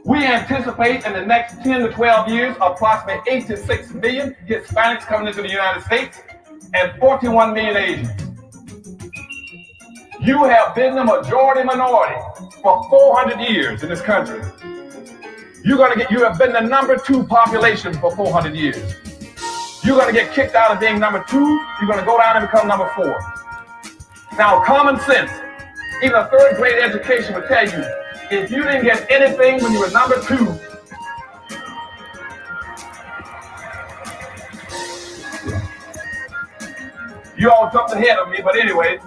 We anticipate in the next 10 to 12 years, approximately 8 to 6 million Hispanics coming into the United States and 41 million Asians. You have been the majority minority for 400 years in this country. You have been the number 2 population for 400 years. You're going to get kicked out of being number 2. You're going to go down and become number 4. Now, common sense, even a third grade education would tell you, if you didn't get anything when you were number 2, you all jumped ahead of me, but anyway,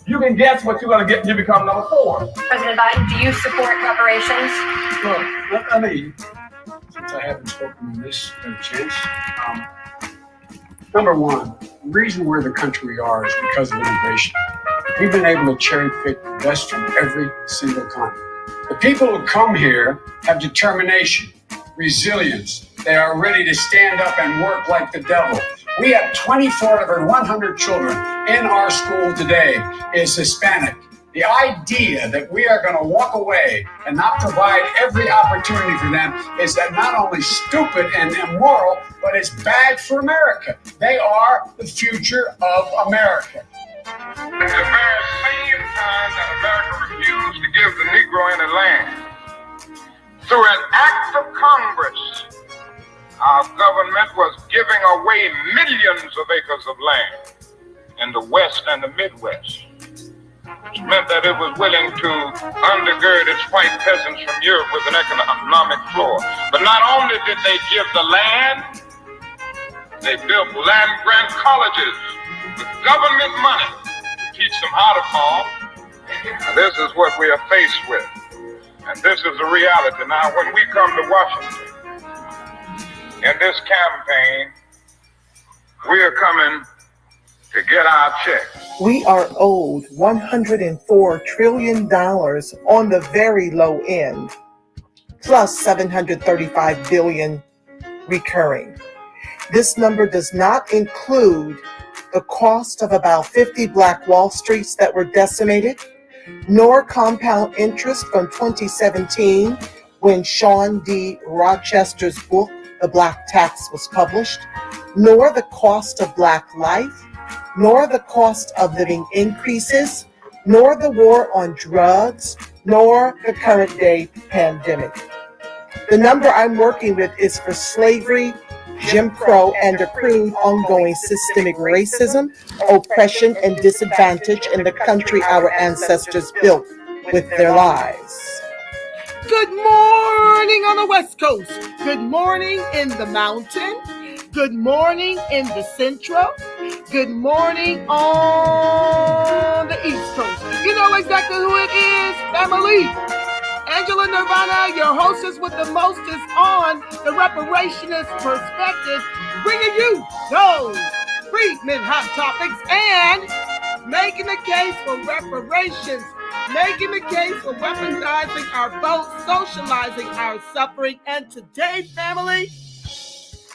you can guess what you're going to get when you become number 4. President Biden, do you support reparations? Look, let me, since I haven't spoken in this chance, number one, the reason we're the country we are is because of immigration. We've been able to cherry pick the best from every single continent. The people who come here have determination, resilience. They are ready to stand up and work like the devil. We have 24 of our 100 children in our school today is Hispanic. The idea that we are going to walk away and not provide every opportunity for them is that not only stupid and immoral, but it's bad for America. They are the future of America. At the very same time that America refused to give the Negro any land, through an act of Congress, our government was giving away millions of acres of land in the West and the Midwest, which meant that it was willing to undergird its white peasants from Europe with an economic floor. But not only did they give the land, they built land-grant colleges with government money to teach them how to farm. And this is what we are faced with. And this is the reality. Now, when we come to Washington, in this campaign, we are coming to get our check. We are owed $104 trillion on the very low end, plus $735 billion recurring. This number does not include the cost of about 50 Black Wall Streets that were decimated, nor compound interest from 2017 when Sean D. Rochester's book, The Black Tax, was published, nor the cost of Black life, nor the cost of living increases, nor the war on drugs, nor the current day pandemic. The number I'm working with is for slavery, Jim Crow, and accruing ongoing systemic racism, oppression, and disadvantage in the country our ancestors built with their lives. Good morning on the West Coast. Good morning in the mountain. Good morning in the central. Good morning on the East Coast. You know exactly who it is, family. Angela Nirvana, your hostess with the mostest on the reparationist perspective, bringing you those Freedmen hot topics and making the case for reparations, making the case for weaponizing our vote, socializing our suffering. And today, family,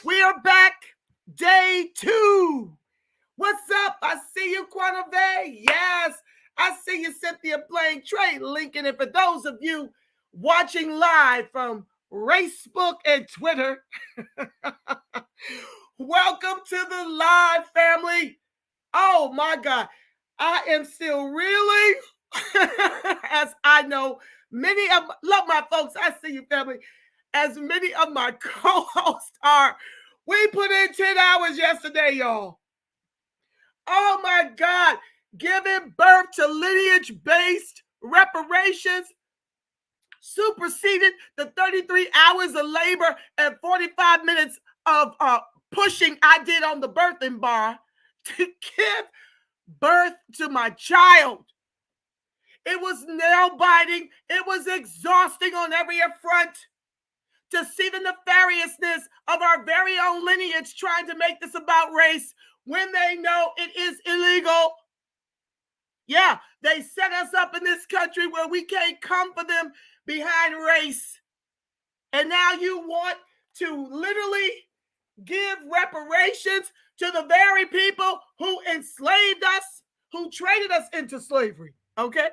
we are back, day 2. What's up? I see you, Quanave. Yes, I see you, Cynthia Blaine, Trey Lincoln. And for those of you watching live from Facebook and Twitter, welcome to the live, family. Oh, my God. I am still really, as I know, love my folks. I see you, family. As many of my co-hosts are. We put in 10 hours yesterday, y'all. Oh, my God. Giving birth to lineage-based reparations superseded the 33 hours of labor and 45 minutes of pushing I did on the birthing bar to give birth to my child. It was nail-biting. It was exhausting on every front to see the nefariousness of our very own lineage trying to make this about race when they know it is illegal. Yeah, they set us up in this country where we can't come for them behind race. And now you want to literally give reparations to the very people who enslaved us, who traded us into slavery, okay?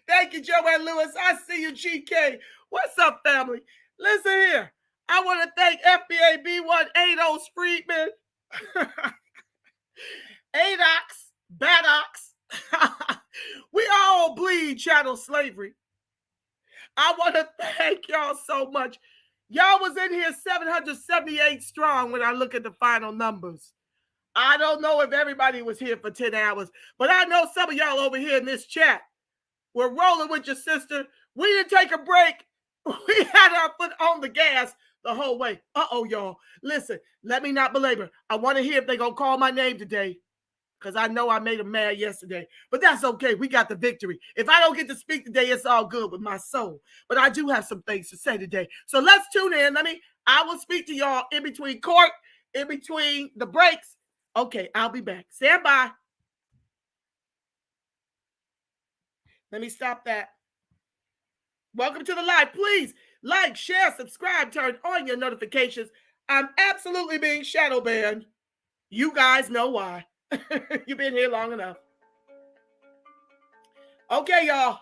Thank you, Joanne Lewis. I see you, GK. What's up, family? Listen here. I want to thank FBA B180's Freedmen, ADOCS, BADOCS. We all bleed chattel slavery. I want to thank y'all so much. Y'all was in here 778 strong when I look at the final numbers. I don't know if everybody was here for 10 hours, but I know some of y'all over here in this chat were rolling with your sister. We didn't take a break. We had our foot on the gas the whole way. Uh-oh, y'all. Listen, let me not belabor. I want to hear if they're going to call my name today, because I know I made them mad yesterday. But that's okay. We got the victory. If I don't get to speak today, it's all good with my soul. But I do have some things to say today. So let's tune in. I will speak to y'all in between court, in between the breaks. Okay, I'll be back. Stand by. Let me stop that. Welcome to the live. Please like, share, subscribe, turn on your notifications. I'm absolutely being shadow banned. You guys know why. You've been here long enough. Okay, y'all.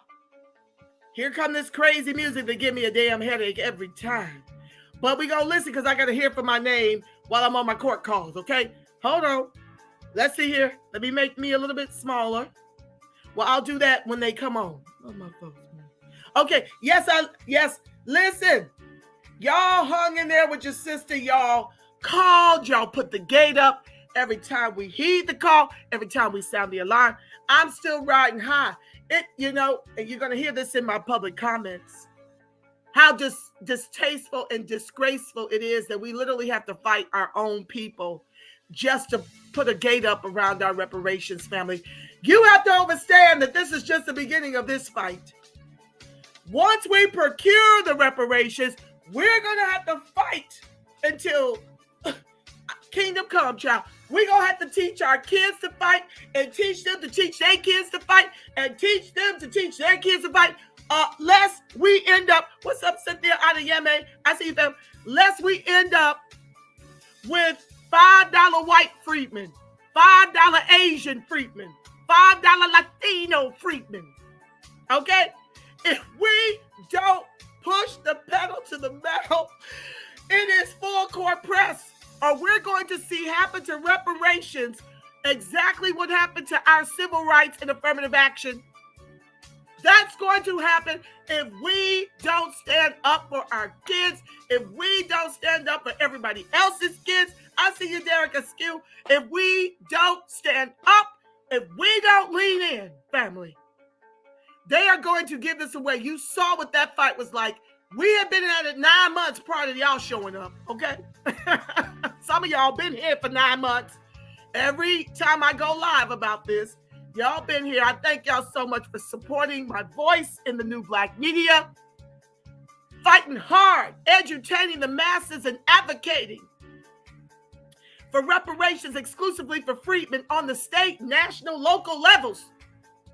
Here come this crazy music that give me a damn headache every time. But we gonna listen because I gotta hear from my name while I'm on my court calls, okay? Hold on. Let's see here. Let me make me a little bit smaller. Well, I'll do that when they come on. Oh, my folks. Okay. Yes. Listen. Y'all hung in there with your sister. Y'all called. Y'all put the gate up. Every time we heed the call, every time we sound the alarm, I'm still riding high. And you're going to hear this in my public comments, how distasteful and disgraceful it is that we literally have to fight our own people just to put a gate up around our reparations family. You have to understand that this is just the beginning of this fight. Once we procure the reparations, we're going to have to fight until kingdom come, child. We're going to have to teach our kids to fight and teach them to teach their kids to fight and teach them to teach their kids to fight. Lest we end up, what's up, Cynthia out of Yemen? I see them. Lest we end up with $5 white freedmen, $5 Asian freedmen, $5 Latino freedmen. Okay? If we don't push the pedal to the metal, it is full court press, or we're going to see happen to reparations exactly what happened to our civil rights and affirmative action. That's going to happen if we don't stand up for our kids, if we don't stand up for everybody else's kids. I see you, Derek Askew. If we don't stand up, if we don't lean in, family, they are going to give this away. You saw what that fight was like. We have been at it 9 months prior to y'all showing up, okay? Some of y'all been here for 9 months. Every time I go live about this, y'all been here. I thank y'all so much for supporting my voice in the new Black media, fighting hard, edutaining the masses, and advocating for reparations exclusively for freedmen on the state, national, local levels.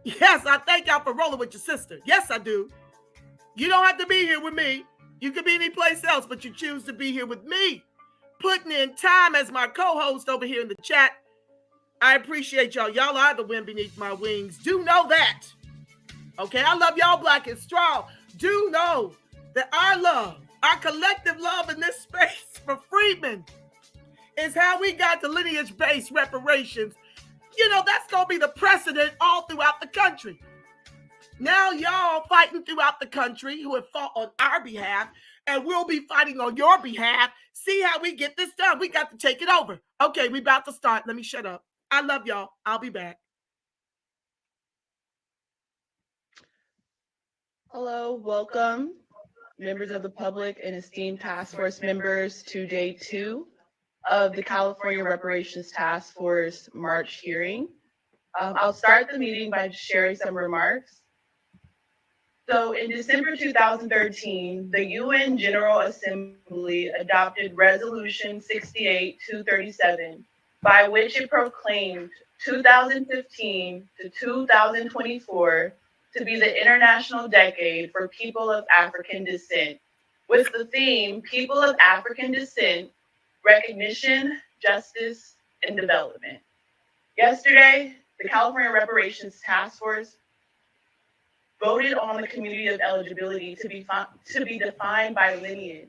Yes, I thank y'all for rolling with your sister. Yes, I do. You don't have to be here with me. You could be any place else, but you choose to be here with me, putting in time as my co-host over here in the chat. I appreciate y'all. Y'all are the wind beneath my wings. Do know that. Okay, I love y'all black and strong. Do know that our love, our collective love in this space for freedmen is how we got to lineage-based reparations. You know, that's going to be the precedent all throughout the country. Now y'all fighting throughout the country who have fought on our behalf, and we'll be fighting on your behalf. See how we get this done. We got to take it over. Okay, we about to start. Let me shut up. I love y'all. I'll be back. Hello, welcome, members of the public and esteemed task force members to day 2 of the California Reparations Task Force March hearing. I'll start the meeting by sharing some remarks. So in December 2013, the UN General Assembly adopted Resolution 68-237, by which it proclaimed 2015 to 2024 to be the International Decade for People of African Descent, with the theme People of African Descent, Recognition, Justice, and Development. Yesterday, the California Reparations Task Force voted on the community of eligibility to be defined by lineage,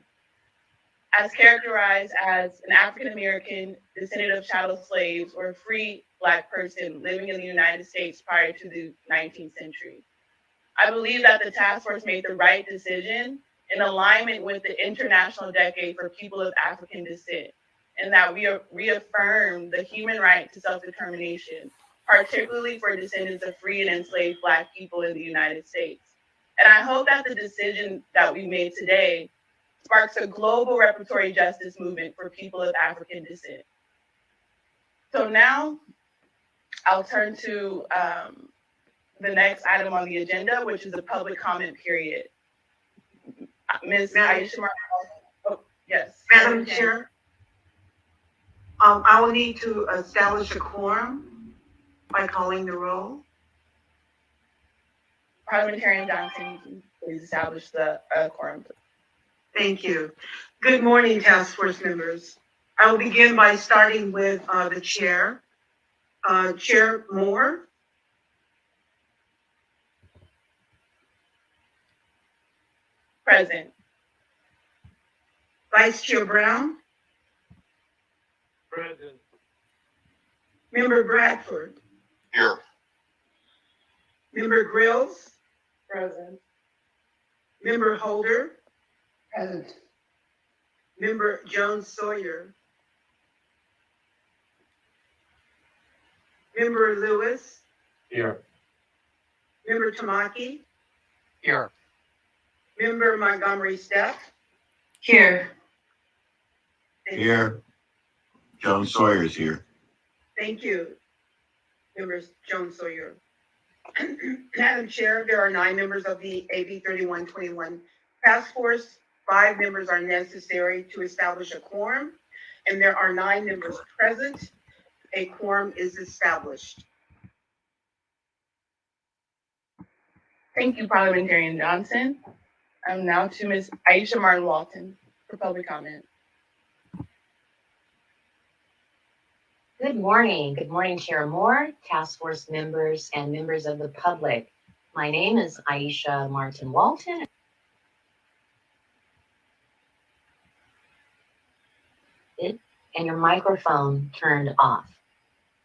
as characterized as an African American, descendant of chattel slaves, or a free Black person living in the United States prior to the 19th century. I believe that the task force made the right decision in alignment with the International Decade for People of African Descent, and that we reaffirmed the human right to self-determination, particularly for descendants of free and enslaved Black people in the United States. And I hope that the decision that we made today sparks a global reparatory justice movement for people of African descent. So now I'll turn to the next item on the agenda, which is the public comment period. Ms. Aisha Martin. Oh, yes. Madam Chair, I will need to establish a quorum by calling the roll. Parliamentarian Johnson, please establish the quorum. Thank you. Good morning, task force members. I will begin by starting with the chair. Chair Moore. Present. Vice Chair Brown. Present. Member Bradford. Here. Member Grills. Present. Member Holder. Present. Member Jones-SAWYER. Member Lewis. Here. Member Tamaki. Here. Member Montgomery Steppe. Here. Here. JONES-SAWYER is here. Thank you, members Jones-SAWYER. Madam Chair, there are 9 members of the AB 3121 task force. 5 members are necessary to establish a quorum, and there are 9 members present. A quorum is established. Thank you, Parliamentarian Johnson. Now to Ms. Aisha Martin Walton for public comment. Good morning. Good morning, Chair Moore, task force members, and members of the public. My name is Aisha Martin Walton. And your microphone turned off.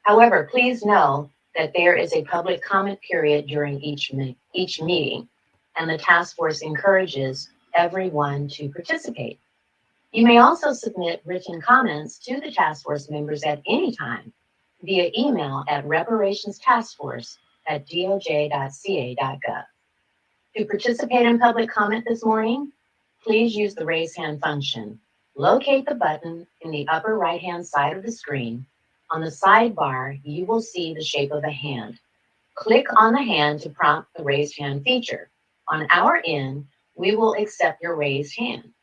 However, please know that there is a public comment period during each meeting, and the task force encourages everyone to participate. You may also submit written comments to the task force members at any time via email at reparationstaskforce@doj.ca.gov. To participate in public comment this morning, please use the raise hand function. Locate the button in the upper right-hand side of the screen. On the sidebar, you will see the shape of a hand. Click on the hand to prompt the raised hand feature. On our end, we will accept your raised hand.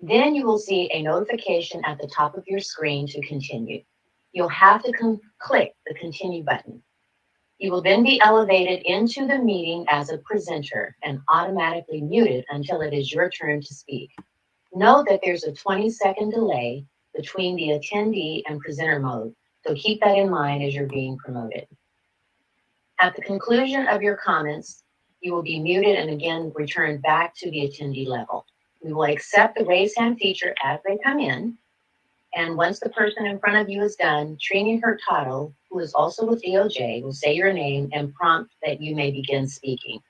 Then you will see a notification at the top of your screen to continue. You'll have to click the continue button. You will then be elevated into the meeting as a presenter and automatically muted until it is your turn to speak. Note that there's a 20-second delay between the attendee and presenter mode, so keep that in mind as you're being promoted. At the conclusion of your comments, you will be muted and again returned back to the attendee level. We will accept the raise hand feature as they come in. And once the person in front of you is done, Trini Hurtado, who is also with DOJ, will say your name and prompt that you may begin speaking.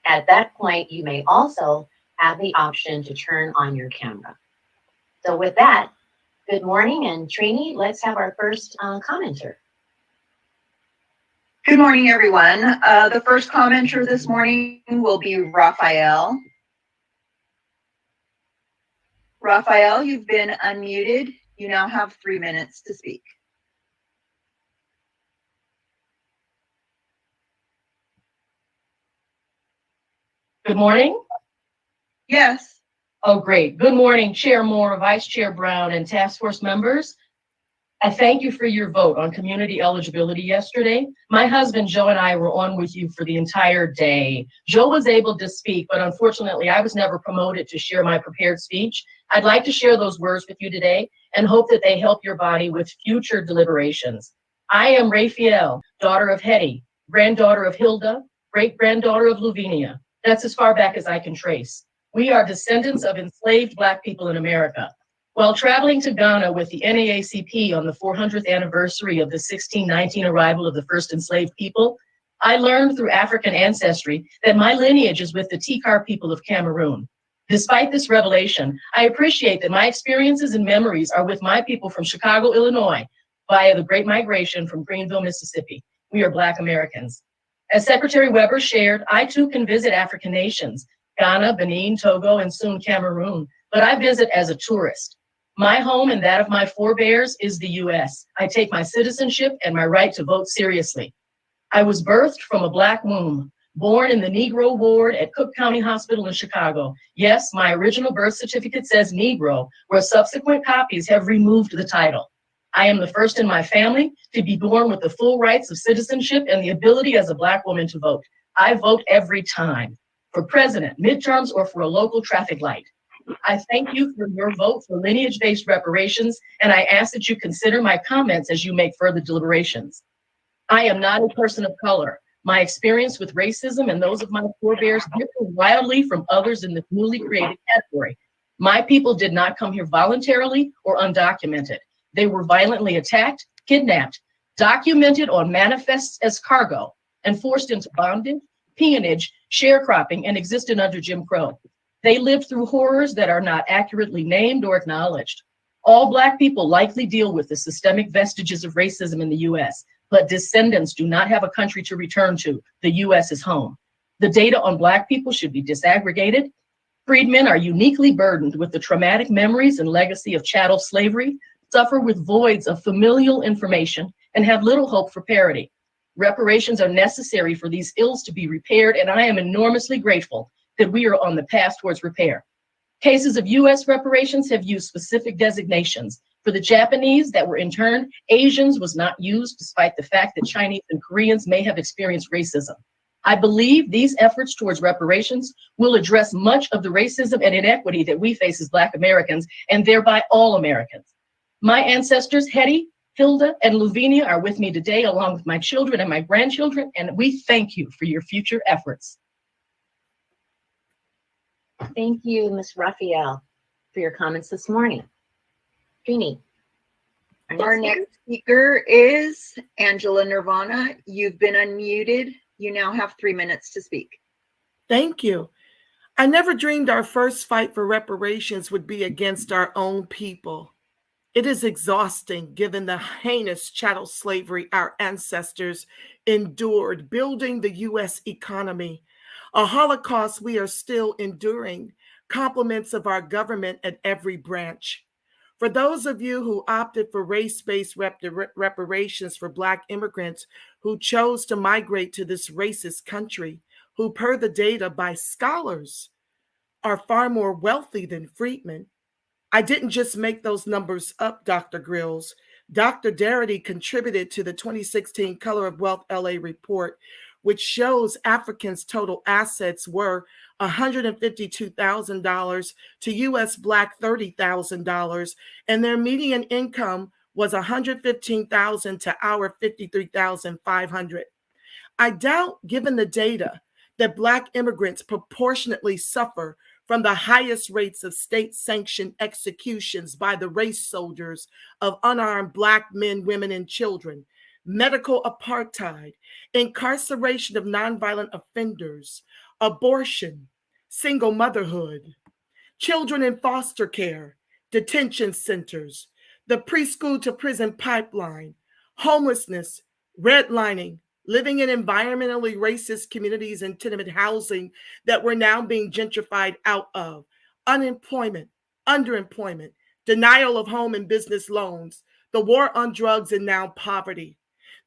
At that point, you may also have the option to turn on your camera. So with that, good morning, and Trini, let's have our first commenter. Good morning, everyone. The first commenter this morning will be Raphael. Raphael, you've been unmuted. You now have 3 minutes to speak. Good morning. Yes. Oh, great. Good morning, Chair Moore, Vice Chair Brown, and task force members. I thank you for your vote on community eligibility yesterday. My husband, Joe, and I were on with you for the entire day. Joe was able to speak, but unfortunately, I was never promoted to share my prepared speech. I'd like to share those words with you today and hope that they help your body with future deliberations. I am Raphael, daughter of Hetty, granddaughter of Hilda, great-granddaughter of Lavinia. That's as far back as I can trace. We are descendants of enslaved Black people in America. While traveling to Ghana with the NAACP on the 400th anniversary of the 1619 arrival of the first enslaved people, I learned through African ancestry that my lineage is with the Tikar people of Cameroon. Despite this revelation, I appreciate that my experiences and memories are with my people from Chicago, Illinois, via the Great Migration from Greenville, Mississippi. We are Black Americans. As Secretary Weber shared, I too can visit African nations, Ghana, Benin, Togo, and soon Cameroon, but I visit as a tourist. My home and that of my forebears is the US. I take my citizenship and my right to vote seriously. I was birthed from a Black womb, born in the Negro ward at Cook County Hospital in Chicago. Yes, my original birth certificate says Negro, where subsequent copies have removed the title. I am the first in my family to be born with the full rights of citizenship and the ability as a Black woman to vote. I vote every time, for president, midterms, or for a local traffic light. I thank you for your vote for lineage-based reparations, and I ask that you consider my comments as you make further deliberations. I am not a person of color. My experience with racism and those of my forebears differ wildly from others in the newly created category. My people did not come here voluntarily or undocumented. They were violently attacked, kidnapped, documented on manifests as cargo, and forced into bondage, peonage, sharecropping, and existed under Jim Crow. They lived through horrors that are not accurately named or acknowledged. All Black people likely deal with the systemic vestiges of racism in the US, but descendants do not have a country to return to. The US is home. The data on Black people should be disaggregated. Freedmen are uniquely burdened with the traumatic memories and legacy of chattel slavery, suffer with voids of familial information, and have little hope for parity. Reparations are necessary for these ills to be repaired, and I am enormously grateful that we are on the path towards repair. Cases of US reparations have used specific designations. For the Japanese that were interned, Asians was not used, despite the fact that Chinese and Koreans may have experienced racism. I believe these efforts towards reparations will address much of the racism and inequity that we face as Black Americans, and thereby all Americans. My ancestors, Hetty, Hilda, and Lavinia, are with me today, along with my children and my grandchildren, and we thank you for your future efforts. Thank you, Ms. Raphael, for your comments this morning. Jeannie. Our next speaker is Angela Nirvana. You've been unmuted. You now have 3 minutes to speak. Thank you. I never dreamed our first fight for reparations would be against our own people. It is exhausting given the heinous chattel slavery our ancestors endured building the U.S. economy, a Holocaust we are still enduring, compliments of our government at every branch. For those of you who opted for race-based reparations for Black immigrants who chose to migrate to this racist country, who per the data by scholars are far more wealthy than freedmen, I didn't just make those numbers up, Dr. Grills. Dr. Darity contributed to the 2016 Color of Wealth LA report, which shows Africans' total assets were $152,000 to US Black $30,000, and their median income was $115,000 to our $53,500. I doubt, given the data, that Black immigrants proportionately suffer from the highest rates of state-sanctioned executions by the race soldiers of unarmed Black men, women, and children, medical apartheid, incarceration of nonviolent offenders, abortion, single motherhood, children in foster care, detention centers, the preschool to prison pipeline, homelessness, redlining, living in environmentally racist communities and tenement housing that we're now being gentrified out of, unemployment, underemployment, denial of home and business loans, the war on drugs, and now poverty.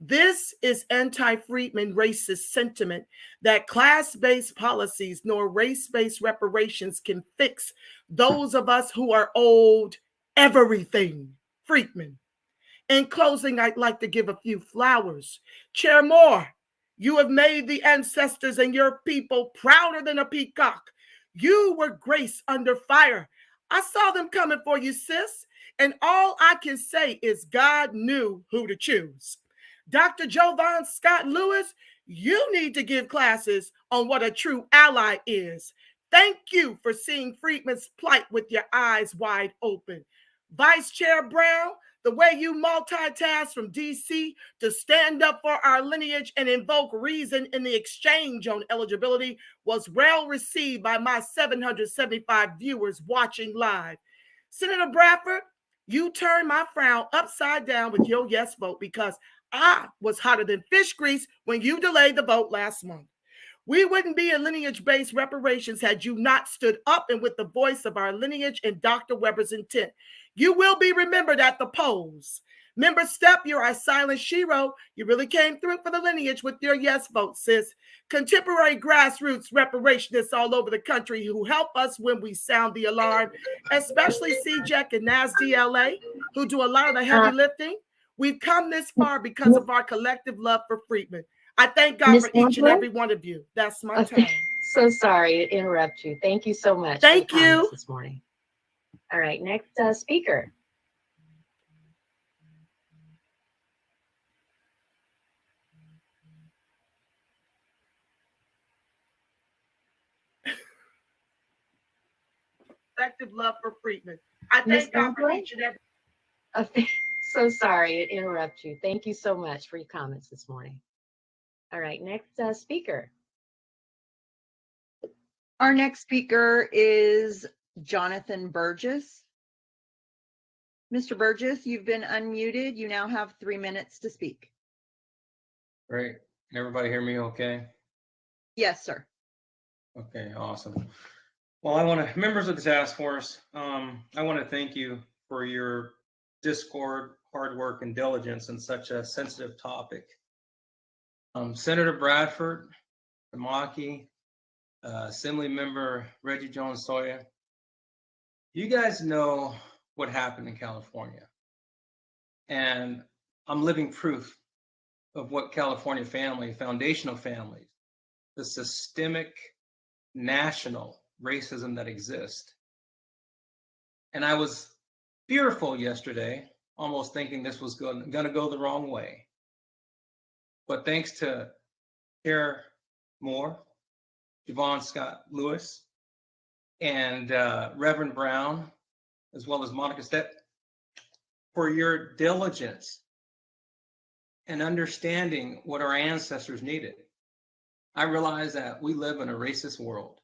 This is anti-freedmen racist sentiment that class-based policies nor race-based reparations can fix those of us who are owed everything. Freedmen. In closing, I'd like to give a few flowers. Chair Moore, you have made the ancestors and your people prouder than a peacock. You were graced under fire. I saw them coming for you, sis. And all I can say is God knew who to choose. Dr. Jovan Scott Lewis, You need to give classes on what a true ally is. Thank you for seeing Freedmen's plight with your eyes wide open. Vice Chair Brown, the way you multitask from DC to stand up for our lineage and invoke reason in the exchange on eligibility was well received by my 775 viewers watching live. Senator Bradford, you turned my frown upside down with your yes vote because I was hotter than fish grease when you delayed the vote last month. We wouldn't be in lineage-based reparations had you not stood up and with the voice of our lineage and Dr. Weber's intent. You will be remembered at the polls. Member STEPPE, you're our silent shero. You really came through for the lineage with your yes vote, sis. Contemporary grassroots reparationists all over the country who help us when we sound the alarm, especially CJEC and NAASD LA, who do a lot of the heavy lifting. We've come this far because of our collective love for Freedmen. I thank God Ms. for each and Angela? every one of you. That's my Okay. time. So sorry to interrupt you. Thank you so much. Thank for your comments you. this morning. All right, next speaker. Collective love for Freedmen. I Ms. thank God for Angela? each and every. Okay. So sorry to interrupt you. Thank you so much for your comments this morning. All right, next speaker. Our next speaker is Jonathan Burgess. Mr. Burgess, you've been unmuted. You now have 3 minutes to speak. Great. Can everybody hear me okay? Yes, sir. Okay, awesome. Well, members of the task force, I want to thank you for your discord, hard work, and diligence in such a sensitive topic. Senator Bradford, TAMAKI, Assembly Member Reggie JONES-SAWYER, you guys know what happened in California. And I'm living proof of what California family, foundational families, the systemic national racism that exists. And I was fearful yesterday, almost thinking this was going to go the wrong way. But thanks to Chair Moore, Javon Scott Lewis, and Reverend Brown, as well as Monica Steppe, for your diligence and understanding what our ancestors needed. I realize that we live in a racist world.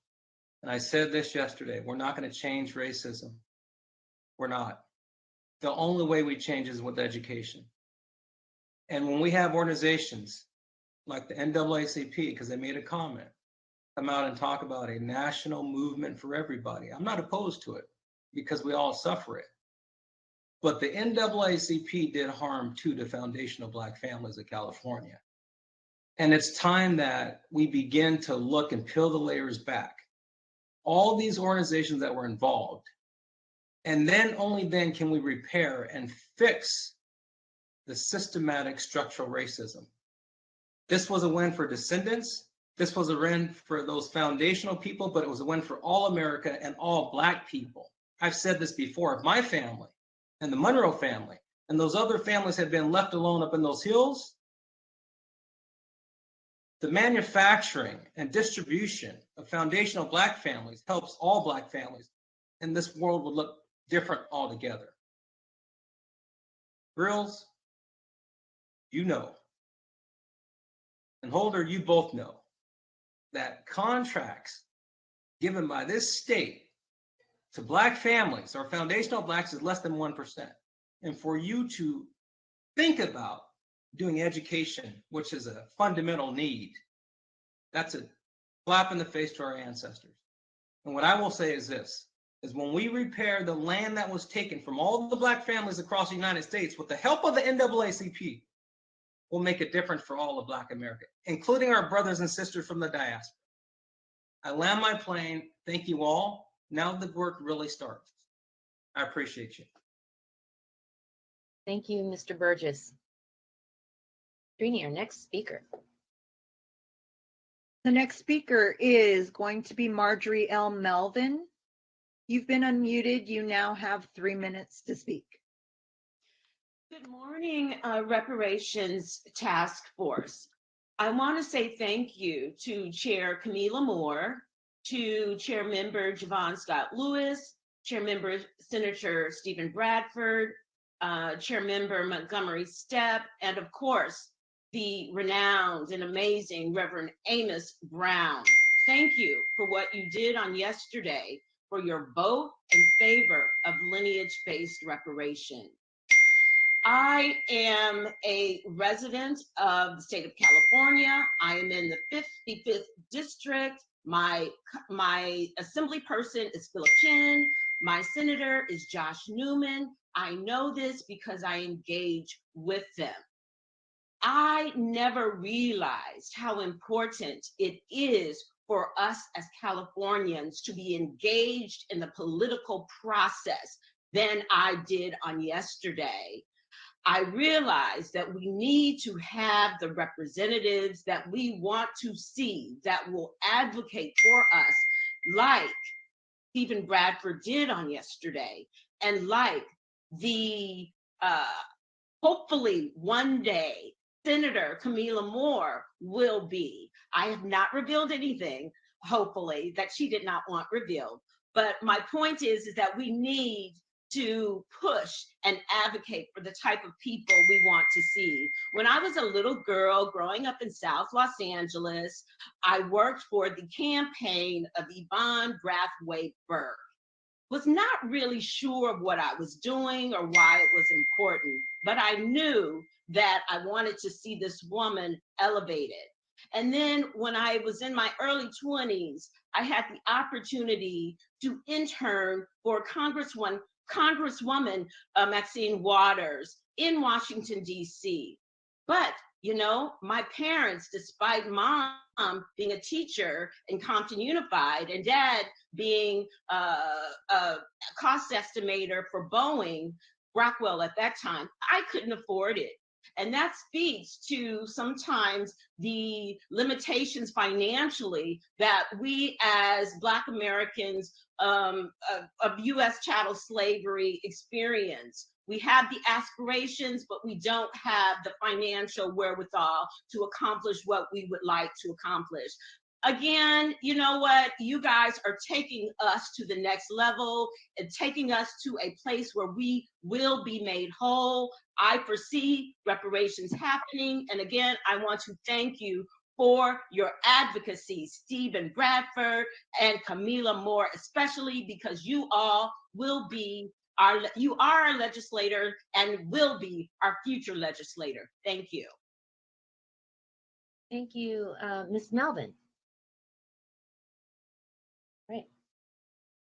And I said this yesterday, we're not going to change racism. We're not. The only way we change is with education. And when we have organizations like the NAACP, because they made a comment, come out and talk about a national movement for everybody, I'm not opposed to it because we all suffer it. But the NAACP did harm to the foundational Black families of California. And it's time that we begin to look and peel the layers back. All these organizations that were involved, and then only then can we repair and fix the systematic structural racism. This was a win for descendants. This was a win for those foundational people, but it was a win for all America and all Black people. I've said this before, if my family and the Monroe family and those other families had been left alone up in those hills, the manufacturing and distribution of foundational Black families helps all Black families, and this world would look different altogether. Grills, you know, and Holder, you both know that contracts given by this state to Black families or foundational Blacks is less than 1%. And for you to think about doing education, which is a fundamental need, that's a slap in the face to our ancestors. And what I will say is this, is when we repair the land that was taken from all the Black families across the United States with the help of the NAACP, we'll make a difference for all of Black America, including our brothers and sisters from the diaspora. I land my plane. Thank you all. Now the work really starts. I appreciate you. Thank you, Mr. Burgess. Trini, our next speaker. The next speaker is going to be Marjorie L. Melvin. You've been unmuted. You now have 3 minutes to speak. Good morning, Reparations Task Force. I want to say thank you to Chair Camila Moore, to Chair Member Javon Scott Lewis, Chair Member Senator Stephen Bradford, Chair Member Montgomery Steppe, and of course, the renowned and amazing Reverend Amos Brown. Thank you for what you did on yesterday for your vote in favor of lineage-based reparation. I am a resident of the state of California. I am in the 55th district. My assembly person is Philip Chin. My senator is Josh Newman. I know this because I engage with them. I never realized how important it is for us as Californians to be engaged in the political process than I did on yesterday. I realized that we need to have the representatives that we want to see that will advocate for us, like Stephen Bradford did on yesterday, and like the hopefully one day Senator Camila Moore will be. I have not revealed anything, hopefully, that she did not want revealed. But my point is that we need to push and advocate for the type of people we want to see. When I was a little girl growing up in South Los Angeles, I worked for the campaign of Yvonne Brathwaite Burke. Was not really sure of what I was doing or why it was important, but I knew that I wanted to see this woman elevated. And then when I was in my early 20s, I had the opportunity to intern for Congresswoman Maxine Waters in Washington, D.C. But, you know, my parents, despite mom being a teacher in Compton Unified and dad being a cost estimator for Boeing, Rockwell at that time, I couldn't afford it. And that speaks to sometimes the limitations financially that we as Black Americans of US chattel slavery experience. We have the aspirations, but we don't have the financial wherewithal to accomplish what we would like to accomplish. Again, you know what? You guys are taking us to the next level and taking us to a place where we will be made whole. I foresee reparations happening. And again, I want to thank you for your advocacy, Stephen Bradford and Camila Moore, especially because you all will be you are our legislator and will be our future legislator. Thank you. Thank you, Ms. Melvin. Right.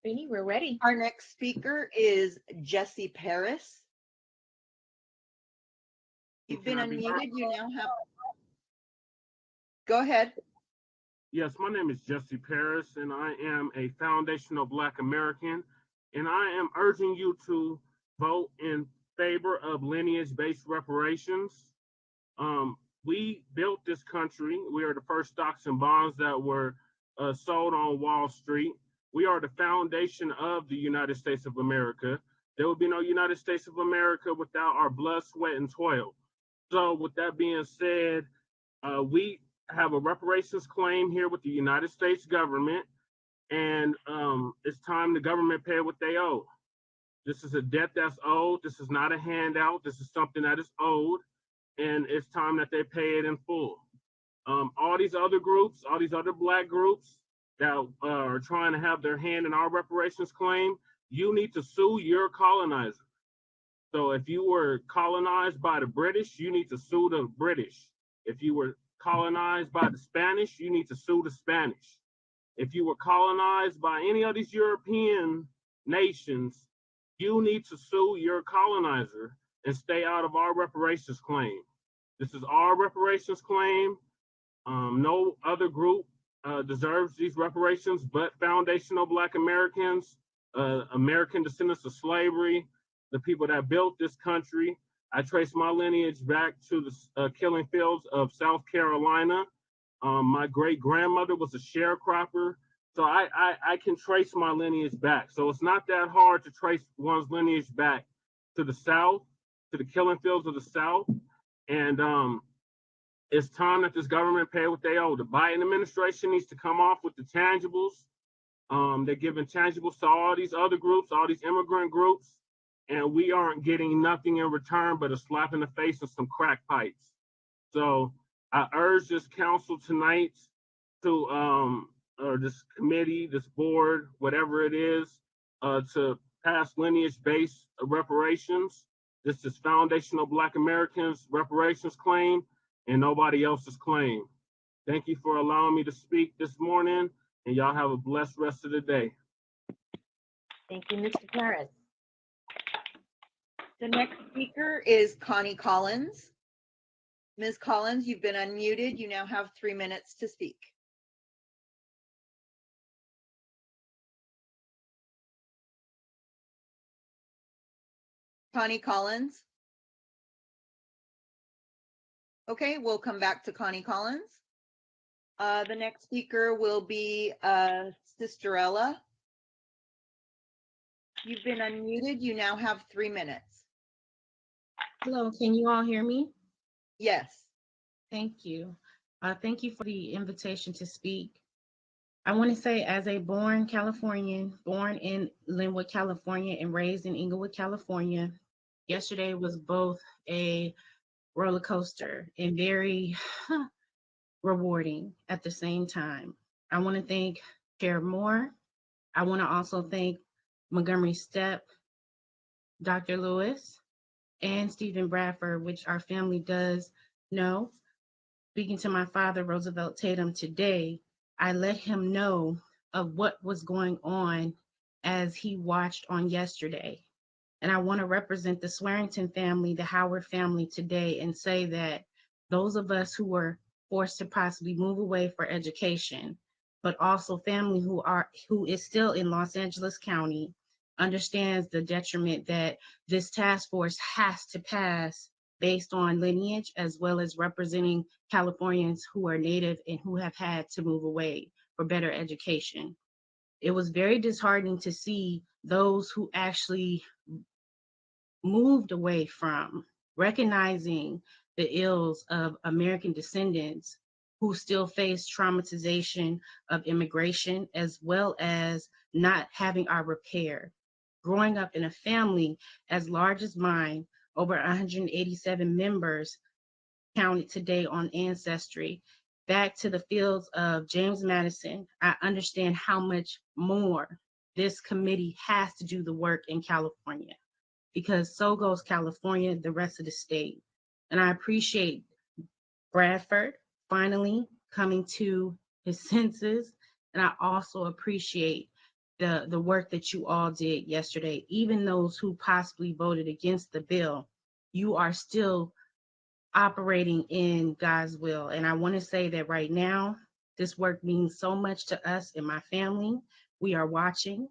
Rini, we're ready. Our next speaker is Jesse Paris. You've been unmuted. You now have. Go ahead. Yes, my name is Jesse Paris, and I am a foundational Black American, and I am urging you to vote in favor of lineage-based reparations. We built this country. We are the first stocks and bonds that were sold on Wall Street. We are the foundation of the United States of America. There would be no United States of America without our blood, sweat, and toil. So with that being said, we have a reparations claim here with the United States government, and it's time the government pay what they owe. This is a debt that's owed. This is not a handout. This is something that is owed, and it's time that they pay it in full. All these other groups, all these other Black groups that are trying to have their hand in our reparations claim, you need to sue your colonizer. So if you were colonized by the British, you need to sue the British. If you were colonized by the Spanish, you need to sue the Spanish. If you were colonized by any of these European nations, you need to sue your colonizer and stay out of our reparations claim. This is our reparations claim. No other group deserves these reparations but foundational Black Americans, American descendants of slavery, the people that built this country. I trace my lineage back to the killing fields of South Carolina. My great-grandmother was a sharecropper, so I can trace my lineage back. So it's not that hard to trace one's lineage back to the South, to the killing fields of the South. And It's time that this government pay what they owe. The Biden administration needs to come off with the tangibles. They're giving tangibles to all these other groups, all these immigrant groups, and we aren't getting nothing in return but a slap in the face and some crack pipes. So I urge this council tonight to, or this committee, this board, whatever it is, to pass lineage-based reparations. This is foundational Black Americans reparations claim and nobody else's claim. Thank you for allowing me to speak this morning, and y'all have a blessed rest of the day. Thank you, Mr. Paris. The next speaker is Connie Collins. Ms. Collins, you've been unmuted. You now have 3 minutes to speak. Connie Collins. Okay, we'll come back to Connie Collins. The next speaker will be Sister Ella. You've been unmuted. You now have 3 minutes. Hello, can you all hear me? Yes. Thank you. Thank you for the invitation to speak. I want to say, as a born Californian, born in Linwood, California, and raised in Inglewood, California, yesterday was both a roller coaster and very rewarding at the same time. I want to thank Chair Moore. I want to also thank Montgomery Steppe, Dr. Lewis, and Stephen Bradford, which our family does know. Speaking to my father, Roosevelt Tatum, today, I let him know of what was going on as he watched on yesterday. And I want to represent the Swearington family, the Howard family today, and say that those of us who were forced to possibly move away for education, but also family who is still in Los Angeles County, understands the detriment that this task force has to pass based on lineage, as well as representing Californians who are Native and who have had to move away for better education. It was very disheartening to see those who actually moved away from recognizing the ills of American descendants who still face traumatization of immigration, as well as not having our repair. Growing up in a family as large as mine, over 187 members counted today on Ancestry, back to the fields of James Madison, I understand how much more this committee has to do the work in California, because so goes California, the rest of the state. And I appreciate Bradford finally coming to his senses. And I also appreciate the work that you all did yesterday. Even those who possibly voted against the bill, you are still operating in God's will. And I want to say that right now, this work means so much to us and my family. We are watching,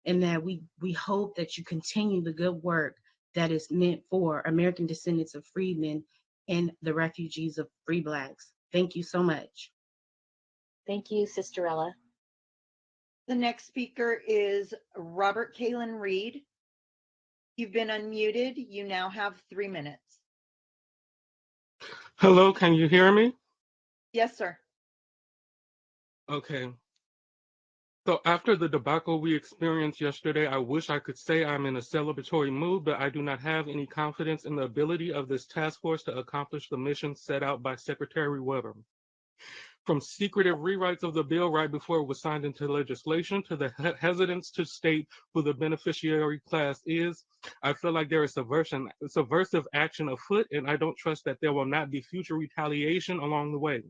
and that we hope that you continue the good work that is meant for American descendants of freedmen and the refugees of free Blacks. Thank you so much. Thank you, Sister Ella. The next speaker is Robert Caylen Reed. You've been unmuted. You now have 3 minutes. Hello, can you hear me? Yes, sir. Okay. So after the debacle we experienced yesterday, I wish I could say I'm in a celebratory mood, but I do not have any confidence in the ability of this task force to accomplish the mission set out by Secretary Weber. From secretive rewrites of the bill right before it was signed into legislation to the hesitance to state who the beneficiary class is, I feel like there is subversive action afoot, and I don't trust that there will not be future retaliation along the way.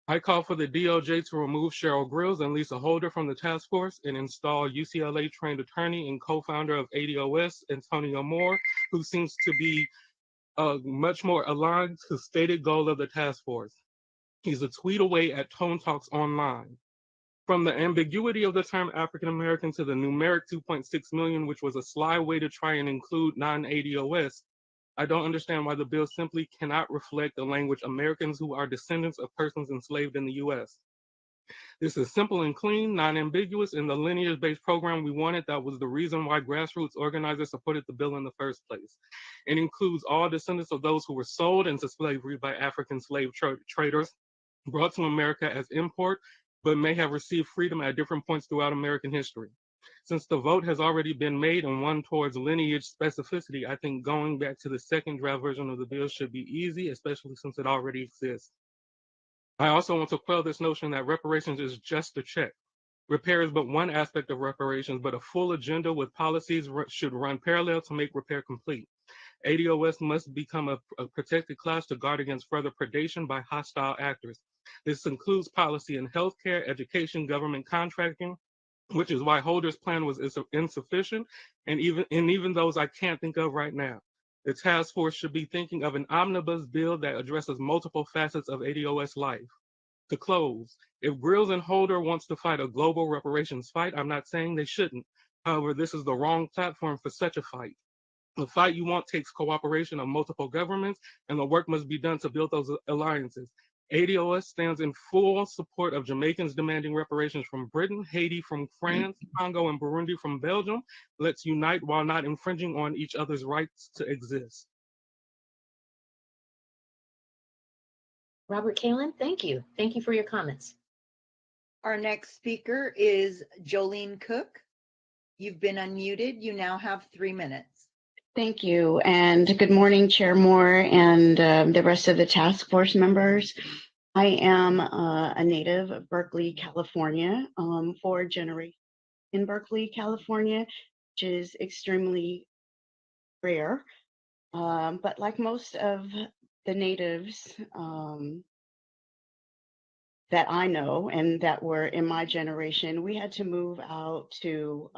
I call for the DOJ to remove Cheryl Grills and Lisa Holder from the task force and install UCLA-trained attorney and co-founder of ADOS, Antonio Moore, who seems to be much more aligned to the stated goal of the task force. He's a tweet away at Tone Talks Online. From the ambiguity of the term African American to the numeric 2.6 million, which was a sly way to try and include non-ADOS, I don't understand why the bill simply cannot reflect the language Americans who are descendants of persons enslaved in the US. This is simple and clean, non-ambiguous, and the lineage-based program we wanted. That was the reason why grassroots organizers supported the bill in the first place. and includes all descendants of those who were sold into slavery by African slave traders, brought to America as import, but may have received freedom at different points throughout American history. Since the vote has already been made and one towards lineage specificity, I think going back to the second draft version of the bill should be easy, especially since it already exists. I also want to quell this notion that reparations is just a check. Repair is but one aspect of reparations, but a full agenda with policies should run parallel to make repair complete. ADOS must become a protected class to guard against further predation by hostile actors. This includes policy in healthcare, education, government contracting, which is why Holder's plan was insufficient, and even those I can't think of right now. The task force should be thinking of an omnibus bill that addresses multiple facets of ADOS life. To close, if Grills and Holder wants to fight a global reparations fight, I'm not saying they shouldn't. However, this is the wrong platform for such a fight. The fight you want takes cooperation of multiple governments, and the work must be done to build those alliances. ADOS stands in full support of Jamaicans demanding reparations from Britain, Haiti from France, Congo and Burundi from Belgium. Let's unite while not infringing on each other's rights to exist. Robert Caylen, thank you. Thank you for your comments. Our next speaker is Jolene Cook. You've been unmuted. You now have 3 minutes. Thank you, and good morning, Chair Moore and the rest of the task force members. I am a native of Berkeley, California, 4 generations in Berkeley, California, which is extremely rare. But like most of the natives that I know and that were in my generation, we had to move out to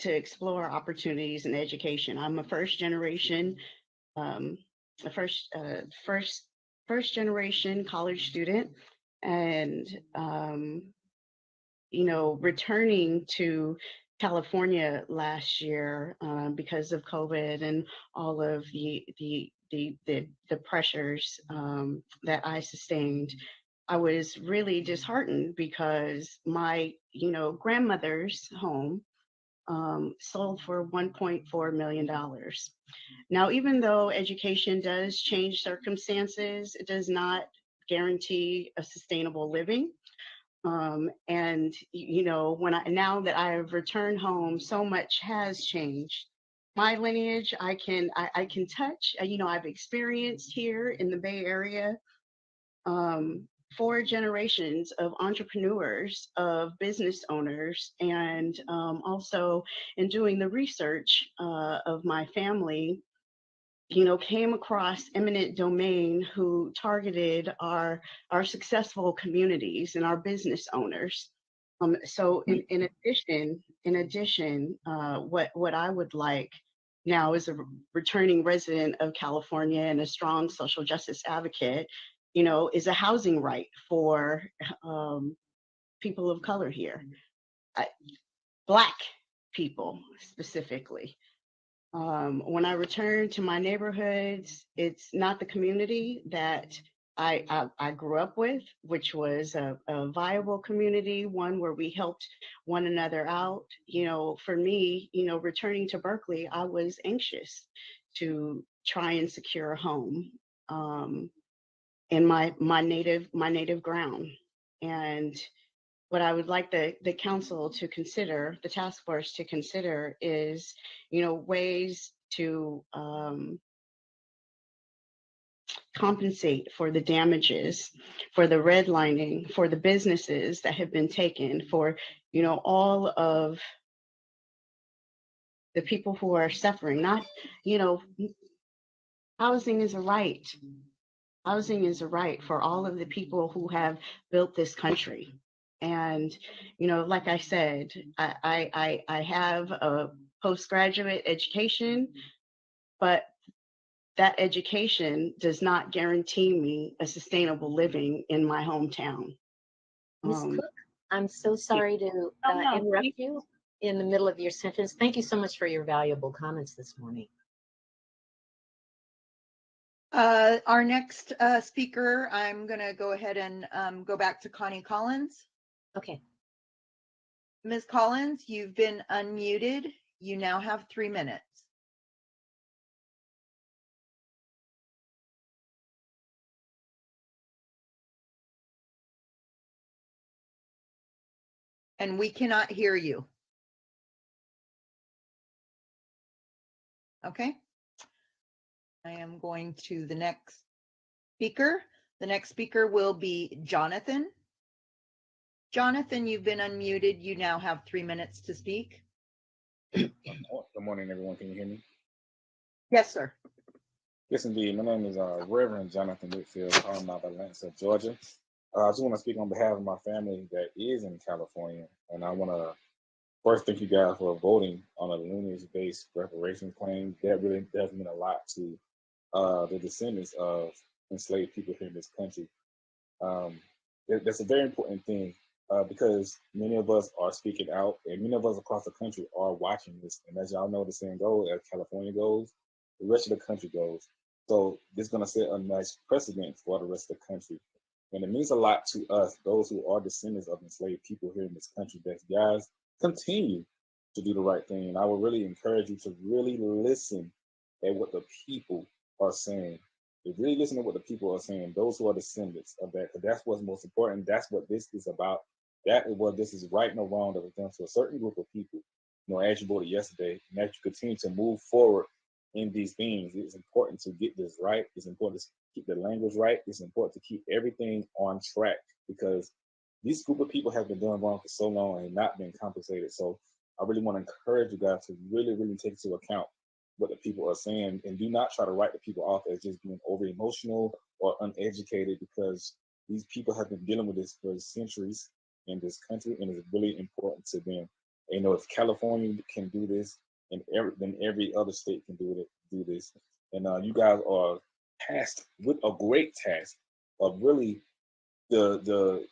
explore opportunities in education. I'm a first generation college student, and returning to California last year because of COVID and all of the pressures that I sustained. I was really disheartened because my grandmother's home sold for $1.4 million. Now, even though education does change circumstances, it does not guarantee a sustainable living. And now that I have returned home, so much has changed. My lineage, I can touch. I've experienced here in the Bay Area 4 generations of entrepreneurs, of business owners, and also in doing the research of my family, came across eminent domain who targeted our successful communities and our business owners. So in addition, what I would like now as a returning resident of California and a strong social justice advocate, is a housing right for people of color here, Black people specifically. When I return to my neighborhoods, it's not the community that I grew up with, which was a viable community, one where we helped one another out. For me, returning to Berkeley, I was anxious to try and secure a home in my native ground. And what I would like the council to consider, the task force to consider, is ways to compensate for the damages, for the redlining, for the businesses that have been taken, for all of the people who are suffering. Not, housing is a right. Housing is a right for all of the people who have built this country. And, like I said, I have a postgraduate education, but that education does not guarantee me a sustainable living in my hometown. Ms. Cook, I'm so sorry to interrupt you in the middle of your sentence. Thank you so much for your valuable comments this morning. Our next speaker, I'm going to go ahead and go back to Connie Collins. Okay. Ms. Collins, you've been unmuted. You now have 3 minutes. And we cannot hear you. Okay. I am going to the next speaker. The next speaker will be Jonathan. Jonathan, you've been unmuted. You now have 3 minutes to speak. Good morning, everyone. Can you hear me? Yes, sir. Yes, indeed. My name is Reverend Jonathan Whitfield, calling out of Atlanta, Georgia. I just want to speak on behalf of my family that is in California, and I want to first thank you guys for voting on a lineage-based reparations claim. That really does mean a lot to the descendants of enslaved people here in this country. That's a very important thing because many of us are speaking out, and many of us across the country are watching this. And as y'all know, the saying goes, as California goes, the rest of the country goes. So this is going to set a nice precedent for the rest of the country. And it means a lot to us, those who are descendants of enslaved people here in this country, that guys continue to do the right thing. And I would really encourage you to really listen at what the people are saying. To really listen to what the people are saying, those who are descendants of that, because that's what's most important. That's what this is about. That is what this is, right and wrong that was done to a certain group of people. You know, as you voted yesterday, and as you continue to move forward in these things, it's important to get this right. It's important to keep the language right. It's important to keep everything on track because these group of people have been doing wrong for so long and not been compensated. So I really want to encourage you guys to really, really take into account what the people are saying and do not try to write the people off as just being over emotional or uneducated, because these people have been dealing with this for centuries in this country, and it's really important to them. You know, if California can do this, and then every other state can do this. And you guys are tasked with a great task of really the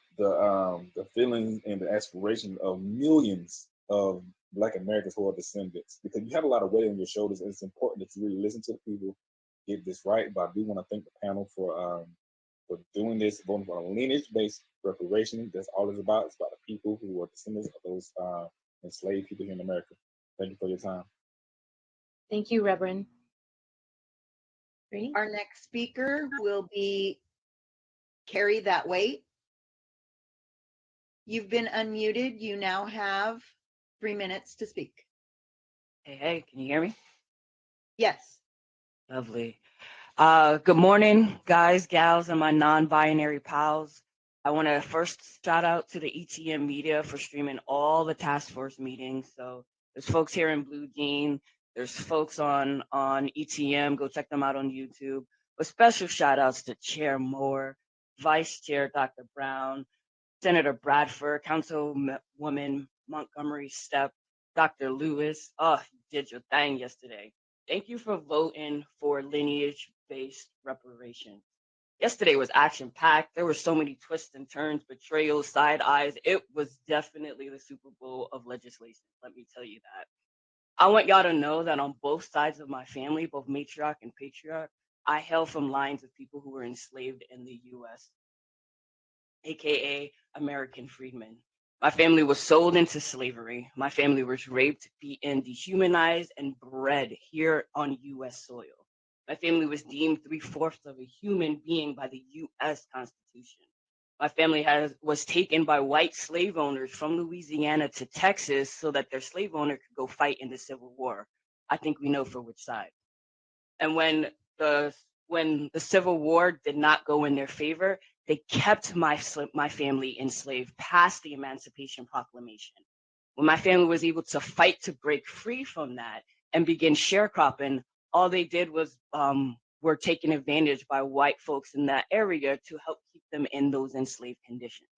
feelings and the aspiration of millions of Black Americans who are descendants, because you have a lot of weight on your shoulders, and it's important that you really listen to the people, get this right. But I do want to thank the panel for doing this, voting for a lineage-based reparation. That's all it's about. It's about the people who are descendants of those enslaved people here in America. Thank you for your time. Thank you, Reverend. Our next speaker will be Carry That Weight. You've been unmuted. You now have 3 minutes to speak. Hey, can you hear me? Yes. Lovely. Good morning, guys, gals, and my non-binary pals. I want to first shout out to the ETM media for streaming all the task force meetings. So there's folks here in Blue Jean, there's folks on ETM, go check them out on YouTube. But special shout outs to Chair Moore, Vice Chair Dr. Brown, Senator Bradford, Councilwoman Montgomery Steppe, Dr. Lewis. Oh, you did your thing yesterday. Thank you for voting for lineage-based reparations. Yesterday was action-packed. There were so many twists and turns, betrayals, side eyes. It was definitely the Super Bowl of legislation, let me tell you that. I want y'all to know that on both sides of my family, both matriarch and patriarch, I hail from lines of people who were enslaved in the U.S., aka American freedmen. My family was sold into slavery. My family was raped, beaten, dehumanized, and bred here on U.S. soil. My family was deemed 3/4 of a human being by the U.S. Constitution. My family was taken by white slave owners from Louisiana to Texas so that their slave owner could go fight in the Civil War. I think we know for which side. And when the Civil War did not go in their favor, they kept my family enslaved past the Emancipation Proclamation. When my family was able to fight to break free from that and begin sharecropping, all they did was were taken advantage by white folks in that area to help keep them in those enslaved conditions.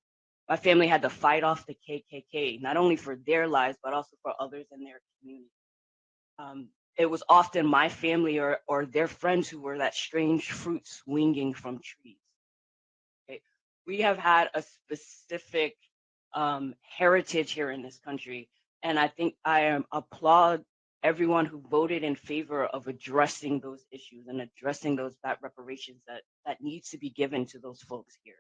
My family had to fight off the KKK, not only for their lives, but also for others in their community. It was often my family or their friends who were that strange fruit swinging from trees. Okay? We have had a specific heritage here in this country, and I think I applaud everyone who voted in favor of addressing those issues and addressing those bad reparations that needs to be given to those folks here.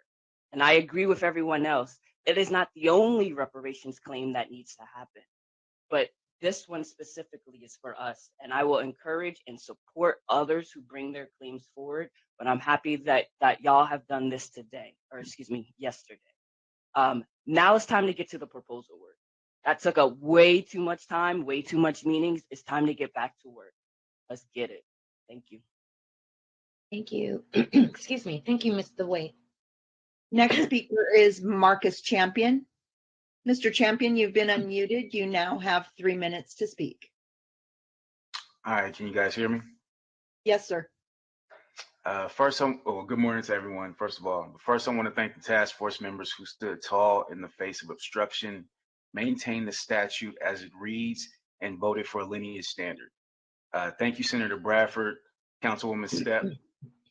And I agree with everyone else. It is not the only reparations claim that needs to happen, but This one specifically is for us, and I will encourage and support others who bring their claims forward. But I'm happy that y'all have done this today, or excuse me, yesterday. Now it's time to get to the proposal work. That took up way too much time, way too much meetings. It's time to get back to work. Let's get it. Thank you. Thank you. Excuse me. Thank you, Mr. Wade. Next speaker is Marcus Champion. Mr. Champion, you've been unmuted. You now have 3 minutes to speak. All right, can you guys hear me? Yes, sir. Good morning to everyone. First, I want to thank the task force members who stood tall in the face of obstruction, maintained the statute as it reads, and voted for a lineage standard. Thank you, Senator Bradford, Councilwoman Steppe.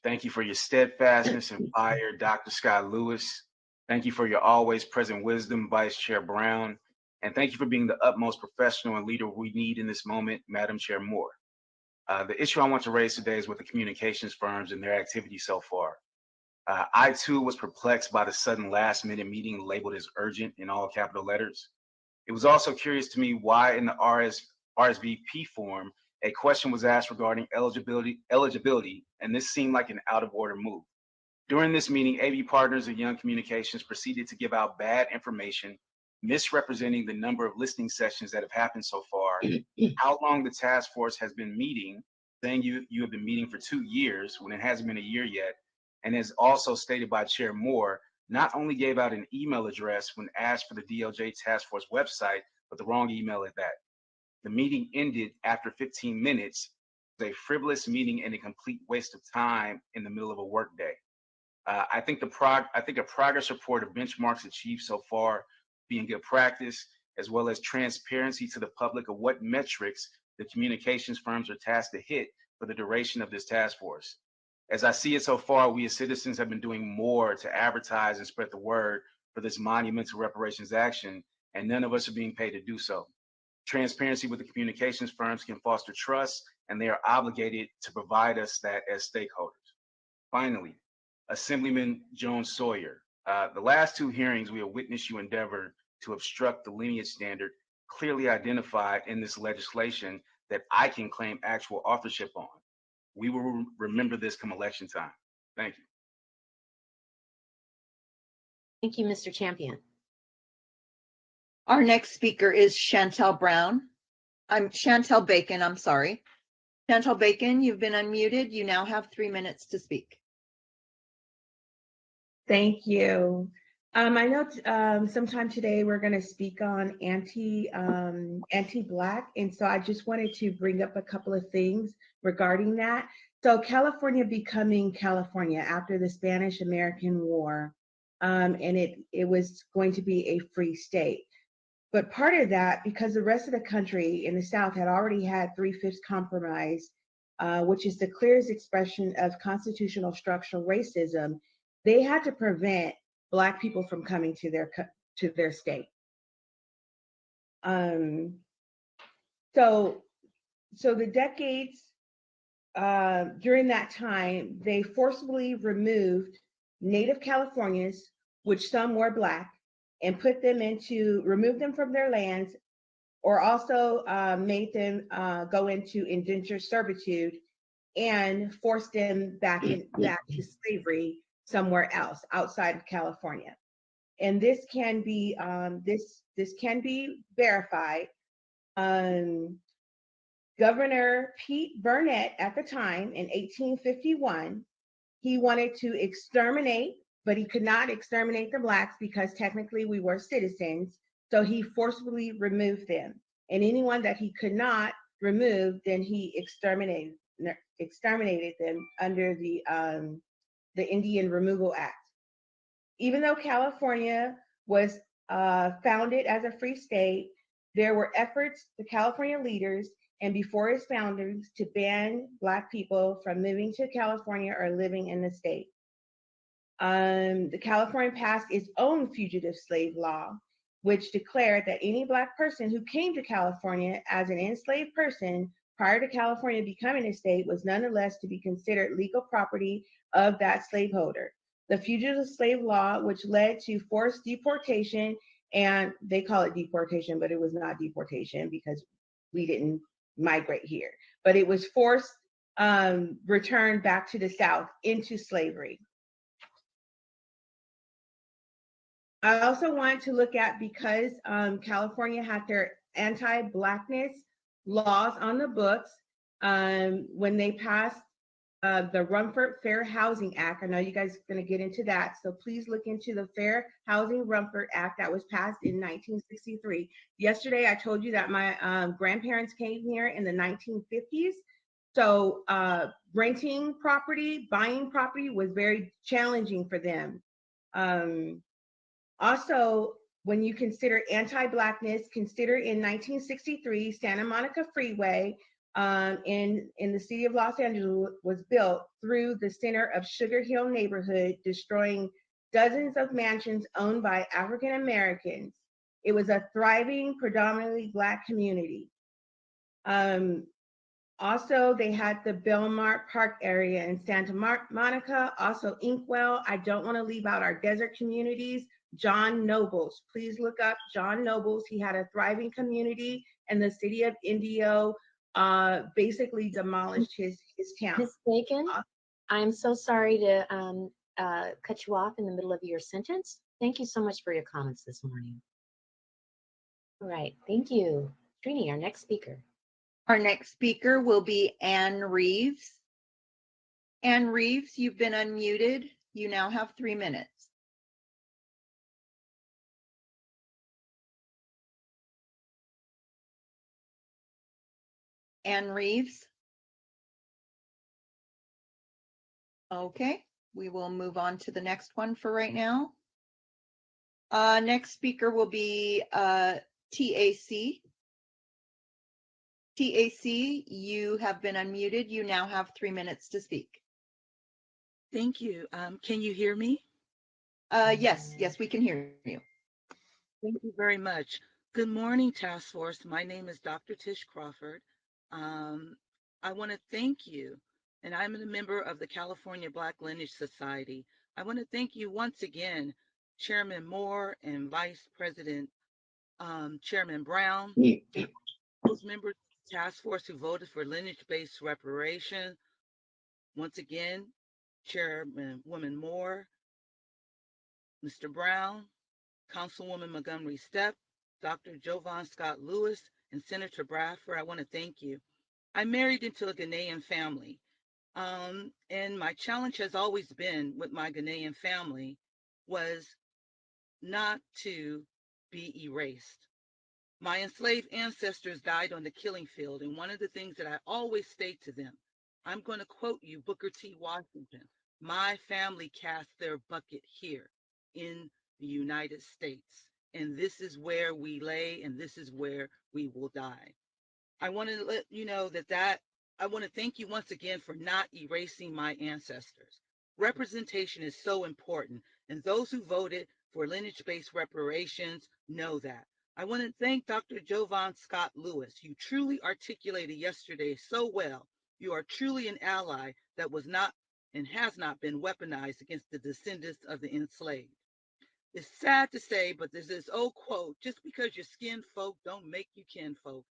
Thank you for your steadfastness and fire, Dr. Scott Lewis. Thank you for your always present wisdom, Vice Chair Brown. And thank you for being the utmost professional and leader we need in this moment, Madam Chair Moore. The issue I want to raise today is with the communications firms and their activity so far. I too was perplexed by the sudden last-minute meeting labeled as urgent in all capital letters. It was also curious to me why in the RSVP form, a question was asked regarding eligibility, and this seemed like an out-of-order move. During this meeting, AV Partners and Young Communications proceeded to give out bad information, misrepresenting the number of listening sessions that have happened so far, how long the task force has been meeting, saying you have been meeting for 2 years when it hasn't been a year yet, and as also stated by Chair Moore, not only gave out an email address when asked for the DOJ task force website, but the wrong email at that. The meeting ended after 15 minutes. It was a frivolous meeting and a complete waste of time in the middle of a workday. I think a progress report of benchmarks achieved so far being good practice, as well as transparency to the public of what metrics the communications firms are tasked to hit for the duration of this task force. As I see it so far, we as citizens have been doing more to advertise and spread the word for this monumental reparations action, and none of us are being paid to do so. Transparency with the communications firms can foster trust, and they are obligated to provide us that as stakeholders. Finally, Assemblyman JONES-SAWYER, the last 2 hearings we have witnessed you endeavor to obstruct the lineage standard clearly identified in this legislation that I can claim actual authorship on. We will remember this come election time. Thank you. Thank you, Mr. Champion. Our next speaker is Chantel Bacon, I'm sorry. Chantel Bacon, you've been unmuted. You now have 3 minutes to speak. Thank you. I know sometime today we're going to speak on anti-Black, and so I just wanted to bring up a couple of things regarding that. So California becoming California after the Spanish-American War, and it was going to be a free state. But part of that, because the rest of the country in the South had already had 3/5 compromise, which is the clearest expression of constitutional structural racism, they had to prevent Black people from coming to their state. So the decades during that time, they forcibly removed Native Californians, which some were Black, and removed them from their lands, or also made them go into indentured servitude and forced them back to slavery somewhere else outside of California. And this can be verified. Governor Pete Burnett at the time in 1851, he wanted to exterminate, but he could not exterminate the Blacks because technically we were citizens. So he forcibly removed them. And anyone that he could not remove, then he exterminated them under the Indian Removal Act. Even though California was founded as a free state, there were efforts, the California leaders, and before its founders, to ban Black people from moving to California or living in the state. The California passed its own Fugitive Slave Law, which declared that any Black person who came to California as an enslaved person prior to California becoming a state was nonetheless to be considered legal property of that slaveholder. The Fugitive Slave Law, which led to forced deportation, and they call it deportation, but it was not deportation because we didn't migrate here. But it was forced return back to the South into slavery. I also wanted to look at, because California had their anti-Blackness laws on the books when they passed the Rumford Fair Housing Act. I know you guys are going to get into that, so please look into the Fair Housing Rumford Act that was passed in 1963. Yesterday, I told you that my grandparents came here in the 1950s. So renting property, buying property was very challenging for them. Also, when you consider anti-Blackness, consider in 1963, Santa Monica Freeway in the city of Los Angeles was built through the center of Sugar Hill neighborhood, destroying dozens of mansions owned by African Americans. It was a thriving, predominantly Black community. Also, they had the Belmont Park area in Santa Monica, also Inkwell. I don't want to leave out our desert communities. John Nobles, please look up John Nobles. He had a thriving community, and the city of Indio basically demolished his town. Ms. Bacon, I'm so sorry to cut you off in the middle of your sentence. Thank you so much for your comments this morning. All right, thank you. Trini, our next speaker. Our next speaker will be Ann Reeves. Ann Reeves, you've been unmuted. You now have 3 minutes. Ann Reeves. Okay, we will move on to the next one for right now. Next speaker will be TAC. TAC, you have been unmuted. You now have 3 minutes to speak. Thank you. Can you hear me? Yes, we can hear you. Thank you very much. Good morning, Task Force. My name is Dr. Tish Crawford. I want to thank you, and I'm a member of the California Black Lineage Society. I want to thank you once again, Chairman Moore and Vice President Chairman Brown, those members of the task force who voted for lineage-based reparation. Once again, Chairwoman Moore, Mr. Brown, Councilwoman Montgomery Steppe, Dr. Jovan Scott Lewis, and Senator Bradford. I want to thank you. I'm married into a Ghanaian family, and my challenge has always been with my Ghanaian family was not to be erased. My enslaved ancestors died on the killing field, and one of the things that I always say to them, I'm going to quote you, Booker T. Washington, my family cast their bucket here in the United States, and this is where we lay, and this is where we will die. I want to let you know that I want to thank you once again for not erasing my ancestors. Representation is so important, and those who voted for lineage-based reparations know that. I want to thank Dr. Jovan Scott Lewis. You truly articulated yesterday so well. You are truly an ally that was not and has not been weaponized against the descendants of the enslaved. It's sad to say, but there's this old quote, just because you're skin folk don't make you kinfolk.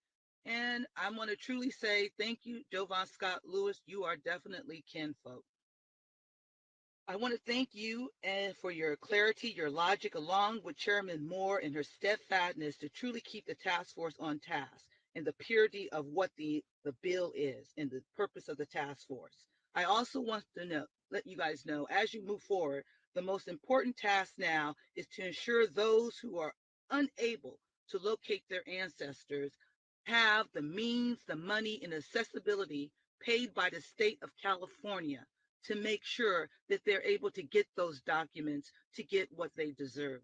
And I want to truly say thank you, Jovan Scott Lewis. You are definitely kinfolk. I want to thank you for your clarity, your logic, along with Chairman Moore and her steadfastness to truly keep the task force on task and the purity of what the bill is and the purpose of the task force. I also want to let you guys know, as you move forward, the most important task now is to ensure those who are unable to locate their ancestors have the means, the money, and accessibility paid by the state of California to make sure that they're able to get those documents to get what they deserve.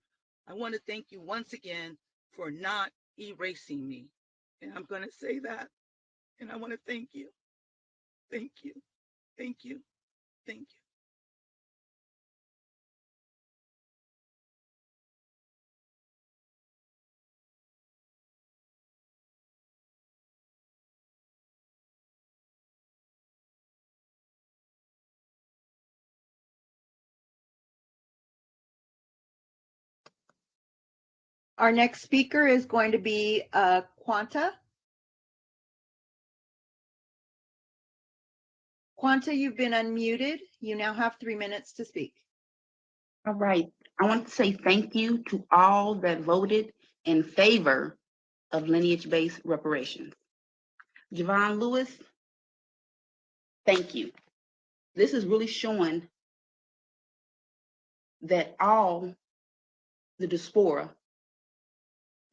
I want to thank you once again for not erasing me. And I'm going to say that, and I want to thank you. Thank you. Thank you. Thank you. Our next speaker is going to be Quanta. Quanta, you've been unmuted. You now have 3 minutes to speak. All right. I want to say thank you to all that voted in favor of lineage-based reparations. Javon Lewis, thank you. This is really showing that all the diaspora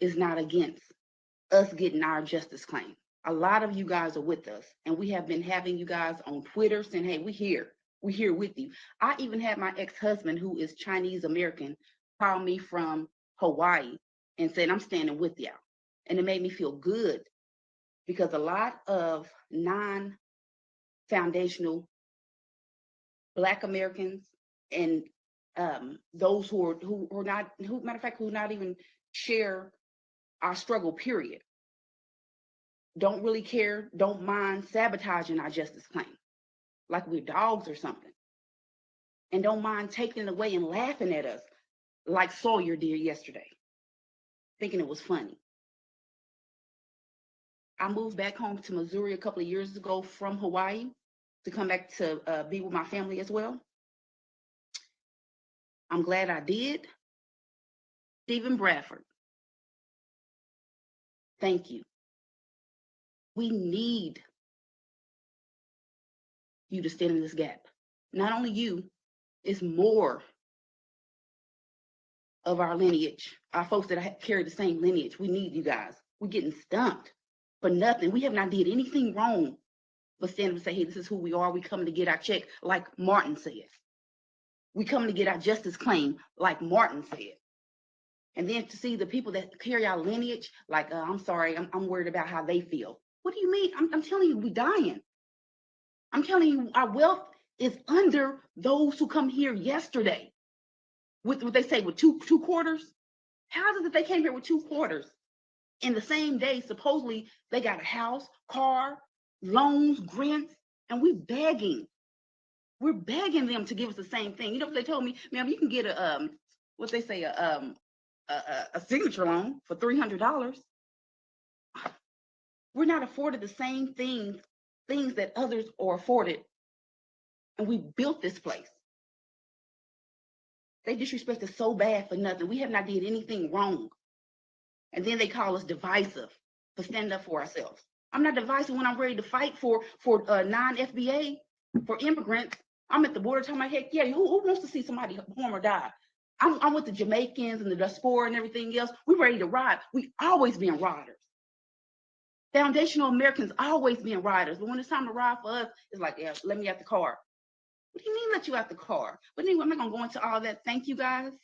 is not against us getting our justice claim. A lot of you guys are with us, and we have been having you guys on Twitter saying, hey, we're here with you. I even had my ex-husband, who is Chinese American, call me from Hawaii and said, I'm standing with y'all. And it made me feel good because a lot of non-foundational Black Americans and those who not even share our struggle, period, don't really care, don't mind sabotaging our justice claim like we're dogs or something, and don't mind taking it away and laughing at us like Sawyer did yesterday, thinking it was funny. I moved back home to Missouri a couple of years ago from Hawaii to come back to be with my family as well. I'm glad I did. Stephen Bradford, thank you. We need you to stand in this gap. Not only you, it's more of our lineage, our folks that carry the same lineage. We need you guys. We're getting stumped for nothing. We have not did anything wrong but stand up and say, hey, this is who we are. We coming to get our check, like Martin said. We coming to get our justice claim, like Martin said. And then to see the people that carry our lineage, like, I'm sorry, I'm worried about how they feel. What do you mean? I'm telling you, we dying. I'm telling you, our wealth is under those who come here yesterday. With what they say, with two quarters. How is it that they came here with 2 quarters? In the same day, supposedly, they got a house, car, loans, grants, and we're begging. We're begging them to give us the same thing. You know what they told me? Ma'am, you can get a signature loan for $300. We're not afforded the same things that others are afforded, and we built this place. They disrespect us so bad for nothing. We have not did anything wrong. And then they call us divisive for standing up for ourselves. I'm not divisive when I'm ready to fight for non-FBA, for immigrants. I'm at the border telling my heck, yeah, who wants to see somebody harm or die? I'm with the Jamaicans and the diaspora and everything else. We're ready to ride. We always been riders. Foundational Americans always been riders. But when it's time to ride for us, it's like, yeah, let me out the car. What do you mean let you out the car? But anyway, I'm not gonna go into all that. Thank you guys.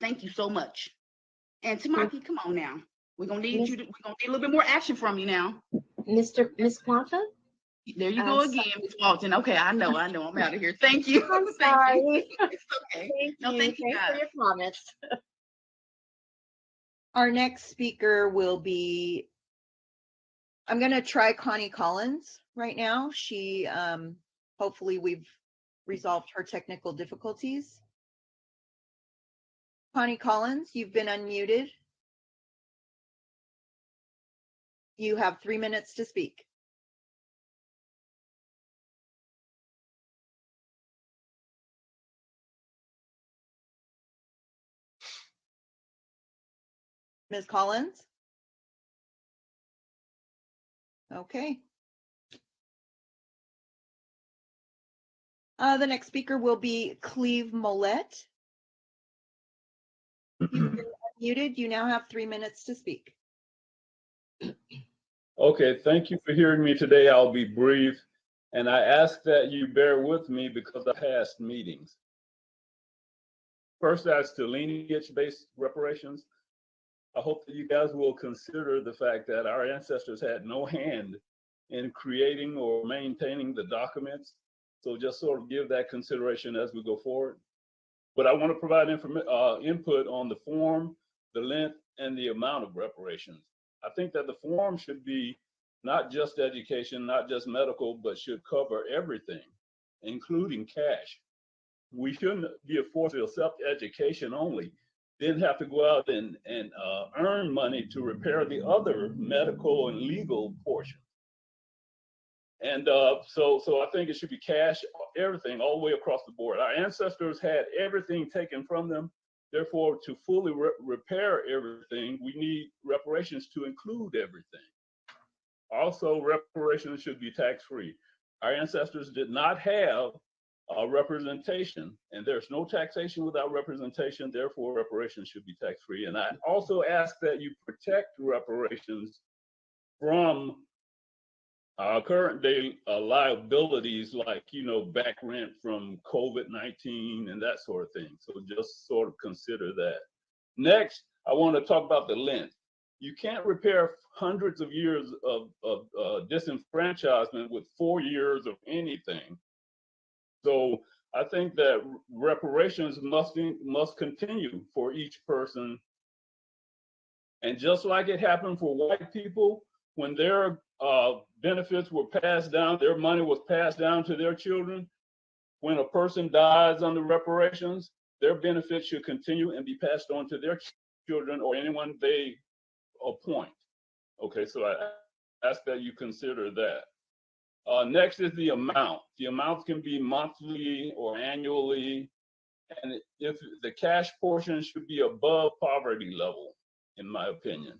Thank you so much. And Tamaki, come on now. We're gonna need a little bit more action from you now. Miss Quanta? There you go again, Ms. Walton. Okay, I know, I'm out of here. Thank you. I'm Thank sorry. you. It's okay. Thank you guys. for your comments. Our next speaker will be, I'm going to try Connie Collins right now. She, hopefully we've resolved her technical difficulties. Connie Collins, you've been unmuted. You have 3 minutes to speak. Ms. Collins? Okay. The next speaker will be Cleve Mollett. You've been unmuted. You now have 3 minutes to speak. Okay, thank you for hearing me today. I'll be brief, and I ask that you bear with me because of past meetings. First, as to lineage-based reparations, I hope that you guys will consider the fact that our ancestors had no hand in creating or maintaining the documents. So just sort of give that consideration as we go forward. But I want to provide input on the form, the length, and the amount of reparations. I think that the form should be not just education, not just medical, but should cover everything, including cash. We shouldn't be forced to accept education only, then have to go out and earn money to repair the other medical and legal portions. And so I think it should be cash, everything, all the way across the board. Our ancestors had everything taken from them. Therefore, to fully repair everything, we need reparations to include everything. Also, reparations should be tax-free. Our ancestors did not have representation, and there's no taxation without representation. Therefore, reparations should be tax-free. And I also ask that you protect reparations from current day liabilities, like, back rent from COVID-19 and that sort of thing. So just sort of consider that. Next, I want to talk about the length. You can't repair hundreds of years of disenfranchisement with 4 years of anything. So I think that reparations must continue for each person. And just like it happened for white people, when their benefits were passed down, their money was passed down to their children, when a person dies under reparations, their benefits should continue and be passed on to their children or anyone they appoint. Okay, so I ask that you consider that. Next is the amount. The amount can be monthly or annually, and if the cash portion should be above poverty level, in my opinion.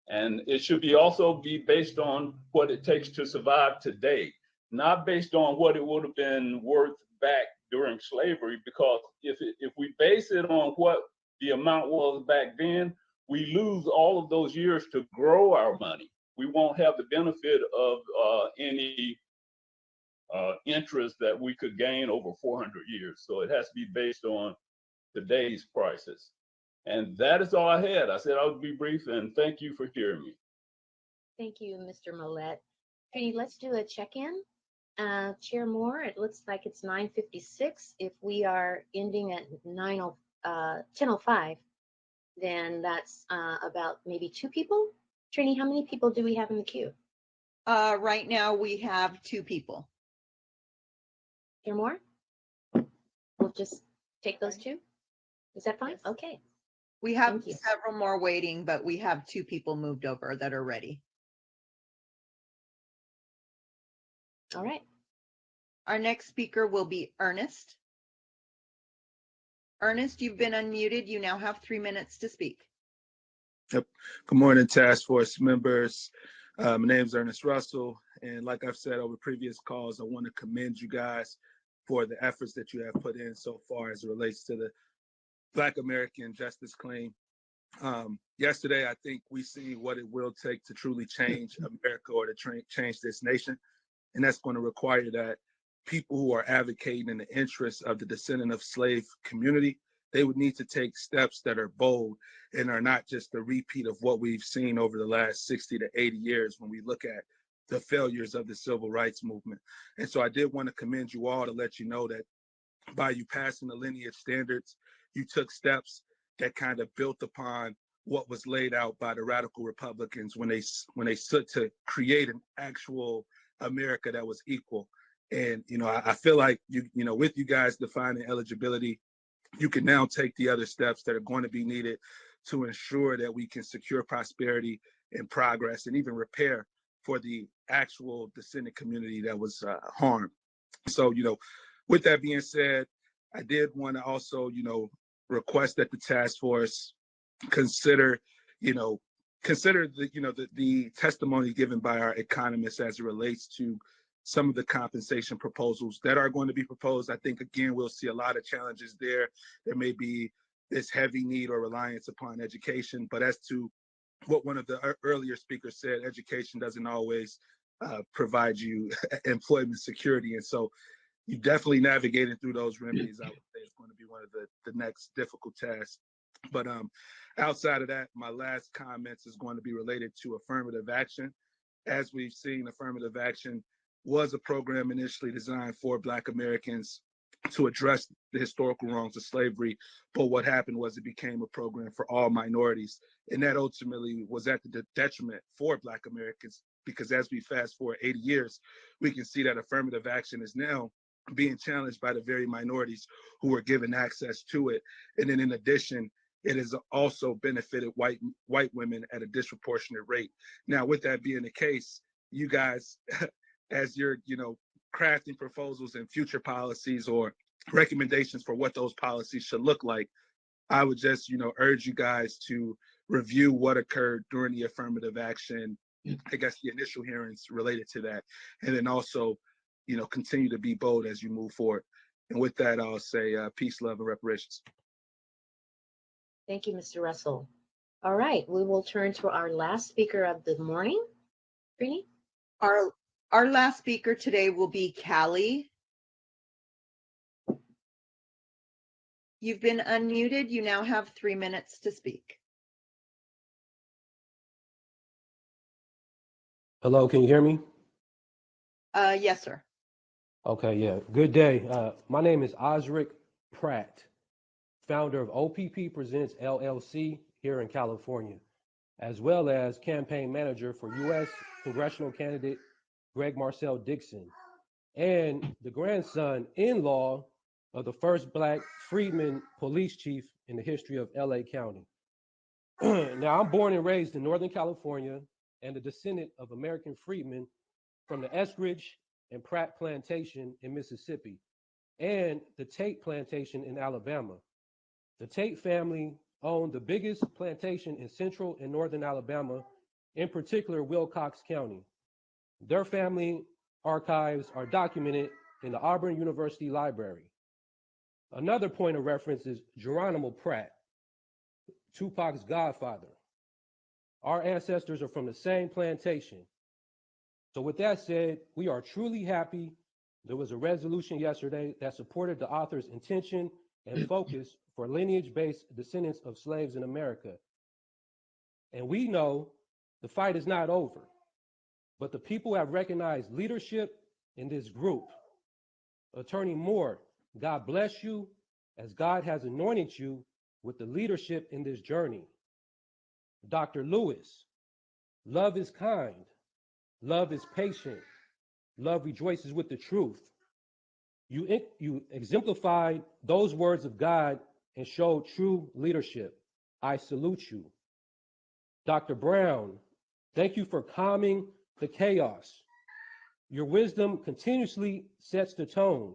And it should be also be based on what it takes to survive today, not based on what it would have been worth back during slavery, because if we base it on what the amount was back then, we lose all of those years to grow our money. We won't have the benefit of any interest that we could gain over 400 years. So it has to be based on today's prices. And that is all I had. I said I would be brief, and thank you for hearing me. Thank you, Mr. Millette. Trini, let's do a check-in. Chair Moore, it looks like it's 9:56. If we are ending at 10:05, then that's about maybe 2 people. Trini, how many people do we have in the queue? Right now we have 2 people. Chair Moore? We'll just take those 2? Is that fine? Okay. We have several more waiting, but we have 2 people moved over that are ready. All right. Our next speaker will be Ernest. Ernest, you've been unmuted. You now have 3 minutes to speak. Yep. Good morning, task force members. My name is Ernest Russell, and like I've said over previous calls, I want to commend you guys for the efforts that you have put in so far as it relates to the Black American justice claim. Yesterday, I think we see what it will take to truly change America or to change this nation, and that's going to require that people who are advocating in the interests of the descendant of slave community, they would need to take steps that are bold and are not just a repeat of what we've seen over the last 60 to 80 years when we look at the failures of the civil rights movement. And so I did want to commend you all to let you know that by you passing the lineage standards, you took steps that kind of built upon what was laid out by the radical Republicans when they sought to create an actual America that was equal. And, I feel like, with you guys defining eligibility, you can now take the other steps that are going to be needed to ensure that we can secure prosperity and progress and even repair for the actual descendant community that was harmed. So, with that being said, I did want to also, request that the task force consider the testimony given by our economists as it relates to some of the compensation proposals that are going to be proposed. I think, again, we'll see a lot of challenges there. There may be this heavy need or reliance upon education, but as to what one of the earlier speakers said, education doesn't always provide you employment security. And so you definitely navigating through those remedies, I would say, is going to be one of the next difficult tasks. But outside of that, my last comments is going to be related to affirmative action. As we've seen, affirmative action was a program initially designed for Black Americans to address the historical wrongs of slavery. But what happened was it became a program for all minorities. And that ultimately was at the detriment for Black Americans, because as we fast forward 80 years, we can see that affirmative action is now being challenged by the very minorities who were given access to it. And then in addition, it has also benefited white women at a disproportionate rate. Now, with that being the case, you guys as you're, crafting proposals and future policies or recommendations for what those policies should look like, I would just, urge you guys to review what occurred during the affirmative action, I guess the initial hearings related to that, and then also, continue to be bold as you move forward. And with that, I'll say peace, love, and reparations. Thank you, Mr. Russell. All right, we will turn to our last speaker of the morning. Trini? Our last speaker today will be Cali. You've been unmuted. You now have 3 minutes to speak. Hello, can you hear me? Yes, sir. Okay, yeah. Good day. My name is Osric Pratt, founder of OPP Presents LLC here in California, as well as campaign manager for U.S. congressional candidate Greg Marcel Dixon, and the grandson-in-law of the first Black freedmen police chief in the history of LA County. Now, I'm born and raised in Northern California and a descendant of American freedmen from the Eskridge and Pratt Plantation in Mississippi and the Tate Plantation in Alabama. The Tate family owned the biggest plantation in central and northern Alabama, in particular Wilcox County. Their family archives are documented in the Auburn University Library. Another point of reference is Geronimo Pratt, Tupac's godfather. Our ancestors are from the same plantation. So with that said, we are truly happy there was a resolution yesterday that supported the author's intention and focus for lineage-based descendants of slaves in America. And we know the fight is not over, but the people have recognized leadership in this group. Attorney Moore, God bless you as God has anointed you with the leadership in this journey. Dr. Lewis, love is kind, love is patient, love rejoices with the truth. You exemplified those words of God and showed true leadership. I salute you. Dr. Brown, thank you for calming the chaos. Your wisdom continuously sets the tone.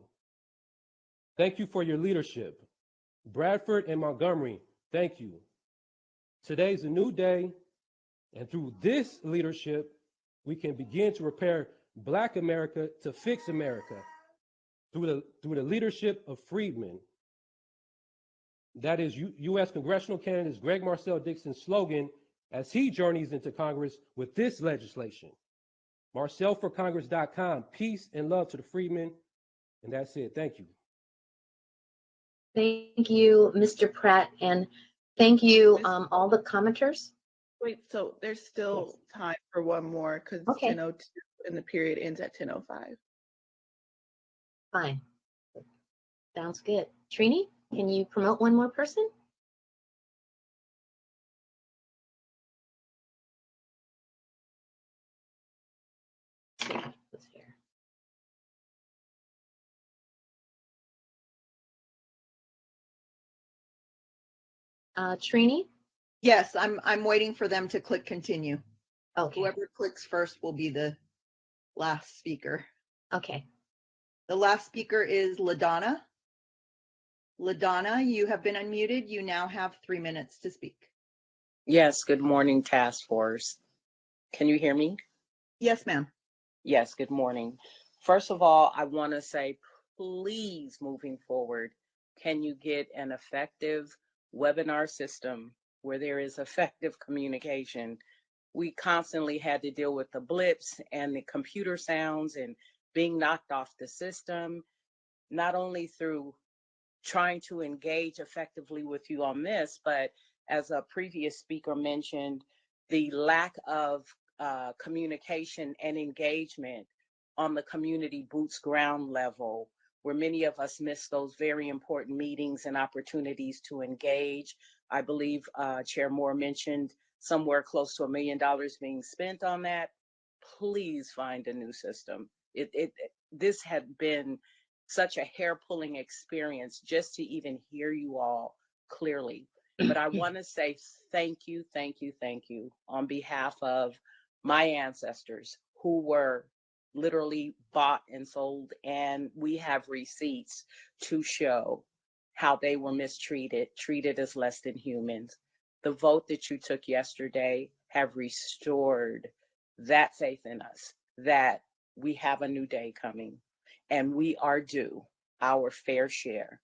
Thank you for your leadership. Bradford and Montgomery, thank you. Today's a new day, and through this leadership, we can begin to repair Black America to fix America through the leadership of freedmen. That is U.S. congressional candidate Greg Marcel Dixon's slogan as he journeys into Congress with this legislation. MarcelForCongress.com, peace and love to the freedmen. And that's it. Thank you. Thank you, Mr. Pratt, and thank you, all the commenters. Wait, so there's still time for one more because Okay. 10:02 and the period ends at 10:05. Fine. Sounds good. Trini, can you promote one more person? Let's see. Trini? Yes, I'm waiting for them to click continue. Okay. Whoever clicks first will be the last speaker. Okay. The last speaker is LaDonna. LaDonna, you have been unmuted. You now have 3 minutes to speak. Yes, good morning, task force. Can you hear me? Yes, ma'am. Yes, good morning. First of all, I want to say, please, moving forward, can you get an effective webinar system where there is effective communication? We constantly had to deal with the blips and the computer sounds and being knocked off the system, not only through trying to engage effectively with you on this, but as a previous speaker mentioned, the lack of communication and engagement on the community boots ground level, where many of us miss those very important meetings and opportunities to engage. I believe Chair Moore mentioned somewhere close to $1 million being spent on that. Please find a new system. This had been such a hair-pulling experience just to even hear you all clearly. But I want to say thank you, thank you, thank you on behalf of my ancestors who were literally bought and sold, and we have receipts to show how they were mistreated, treated as less than humans. The vote that you took yesterday have restored that faith in us that we have a new day coming and we are due our fair share.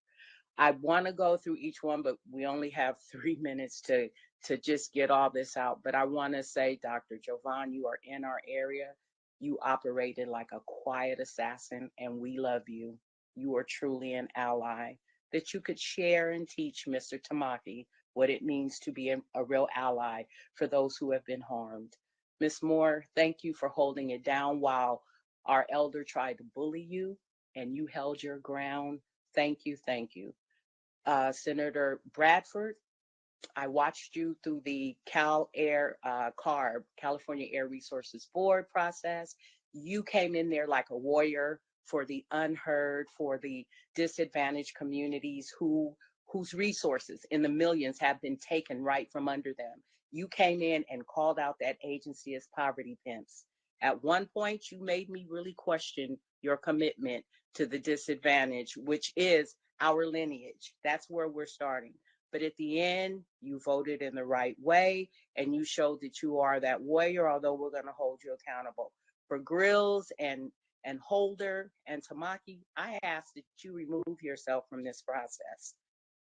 I want to go through each one, but we only have 3 minutes to just get all this out. But I want to say, Dr. Jovan, you are in our area. You operated like a quiet assassin, and we love you. You are truly an ally that you could share and teach Mr. Tamaki what it means to be a real ally for those who have been harmed. Ms. Moore, thank you for holding it down while our elder tried to bully you and you held your ground. Thank you, thank you. Senator Bradford, I watched you through the CARB, California Air Resources Board process. You came in there like a warrior for the unheard, for the disadvantaged communities whose resources in the millions have been taken right from under them. You came in and called out that agency as poverty pimps. At one point, you made me really question your commitment to the disadvantaged, which is our lineage. That's where we're starting. But at the end, you voted in the right way and you showed that you are that warrior, although we're going to hold you accountable. For Grills and Holder and Tamaki, I ask that you remove yourself from this process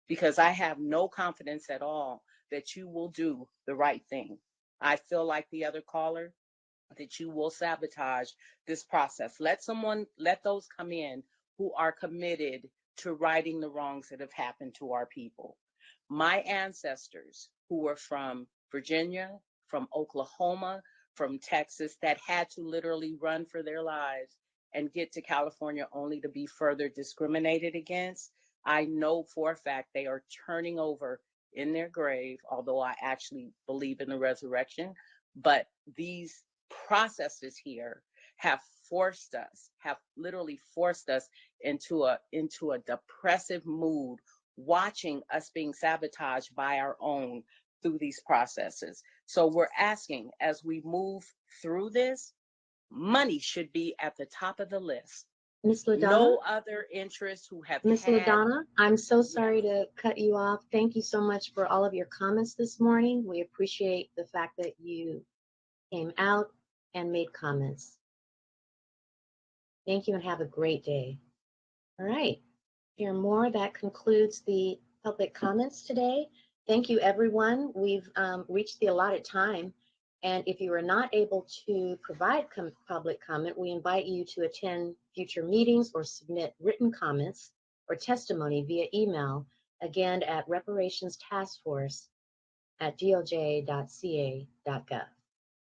because I have no confidence at all that you will do the right thing. I feel like the other caller, that you will sabotage this process. Let those come in who are committed to righting the wrongs that have happened to our people. My ancestors who were from Virginia, from Oklahoma, from Texas, that had to literally run for their lives and get to California only to be further discriminated against, I know for a fact they are turning over in their grave, although I actually believe in the resurrection. But these processes here have literally forced us into a depressive mood, watching us being sabotaged by our own through these processes. So we're asking, as we move through this, money should be at the top of the list. Ms. LaDonna? No other interests who have Ms. had. LaDonna, I'm so sorry to cut you off. Thank you so much for all of your comments this morning. We appreciate the fact that you came out and made comments. Thank you and have a great day. All right, hear more. That concludes the public comments today. Thank you, everyone. We've reached the allotted time. And if you are not able to provide public comment, we invite you to attend future meetings or submit written comments or testimony via email, again at reparationstaskforce@doj.ca.gov.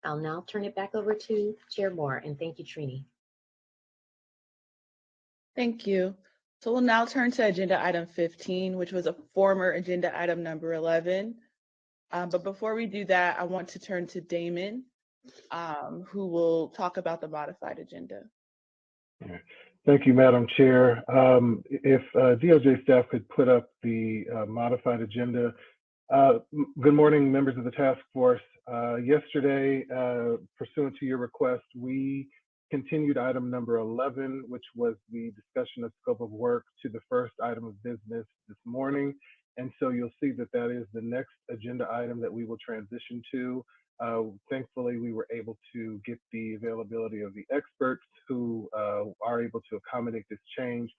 I'll now turn it back over to Chair Moore, and thank you, Trini. Thank you. So we'll now turn to agenda item 15, which was a former agenda item number 11. But before we do that, I want to turn to Damon, who will talk about the modified agenda. Thank you, Madam Chair. If DOJ staff could put up the modified agenda. Good morning, members of the task force. Yesterday, pursuant to your request, we continued item number 11, which was the discussion of scope of work, to the first item of business this morning. And so you'll see that that is the next agenda item that we will transition to. Thankfully, we were able to get the availability of the experts who are able to accommodate this change.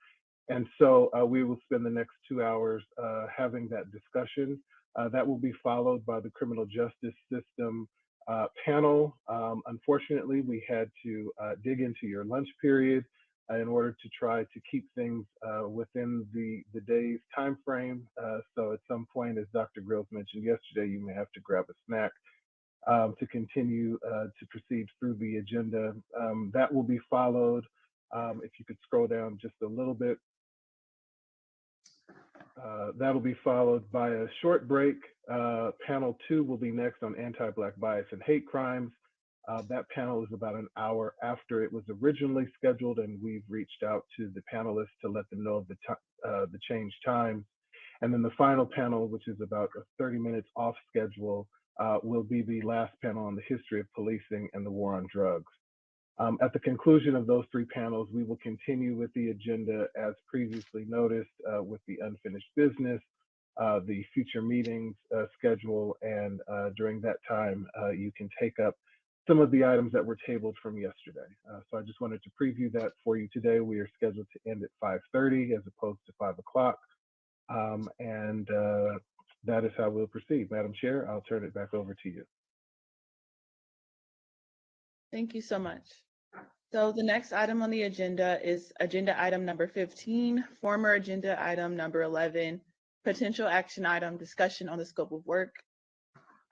And so we will spend the next 2 hours having that discussion. That will be followed by the criminal justice system panel. Unfortunately, we had to dig into your lunch period in order to try to keep things within the day's time frame. So at some point, as Dr. Grills mentioned yesterday, you may have to grab a snack to continue to proceed through the agenda. That will be followed, if you could scroll down just a little bit. That'll be followed by a short break. Panel 2 will be next on anti-Black bias and hate crimes. That panel is about an hour after it was originally scheduled, and we've reached out to the panelists to let them know of the changed times. And then the final panel, which is about 30 minutes off schedule, will be the last panel on the history of policing and the war on drugs. At the conclusion of those three panels, we will continue with the agenda as previously noticed with the unfinished business, the future meetings schedule, and during that time, you can take up some of the items that were tabled from yesterday. So I just wanted to preview that for you today. We are scheduled to end at 5:30 as opposed to 5 o'clock. That is how we'll proceed. Madam Chair, I'll turn it back over to you. Thank you so much. So the next item on the agenda is agenda item number 15, former agenda item number 11, potential action item, discussion on the scope of work.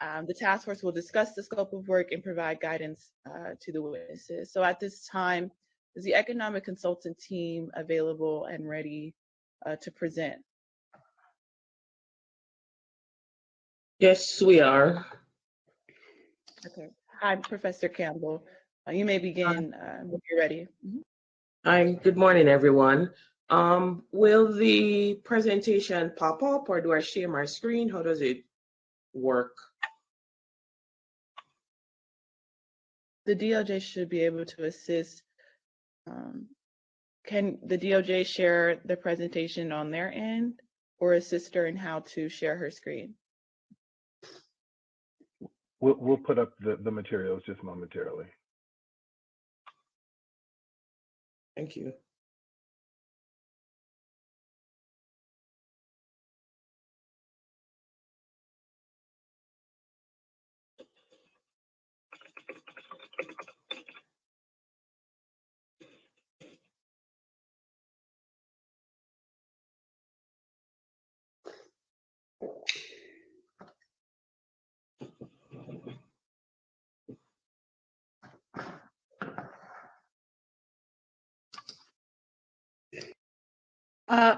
The task force will discuss the scope of work and provide guidance to the witnesses. So at this time, is the economic consultant team available and ready to present? Yes, we are. Okay. Hi, Professor Campbell. You may begin when you're ready. Hi, good morning, everyone. Will the presentation pop up or do I share my screen? How does it work? The DOJ should be able to assist. Can the DOJ share the presentation on their end or assist her in how to share her screen? We'll put up the materials just momentarily. Thank you.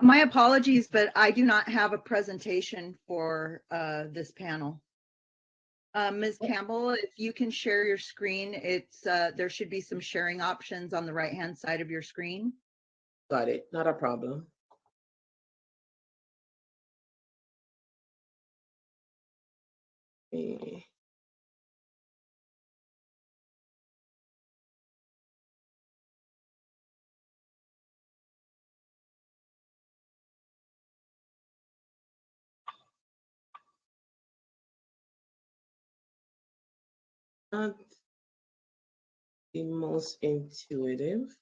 My apologies, but I do not have a presentation for this panel. Ms. Campbell, if you can share your screen, it's there should be some sharing options on the right-hand side of your screen. Got it, not a problem. Not the most intuitive.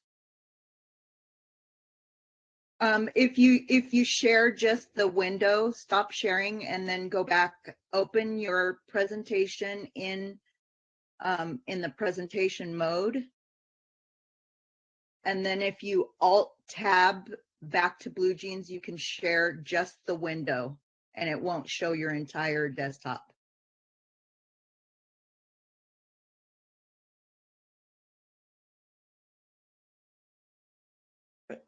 If you share just the window, stop sharing and then go back, open your presentation in the presentation mode. And then if you alt tab back to Blue Jeans, you can share just the window and it won't show your entire desktop. Right.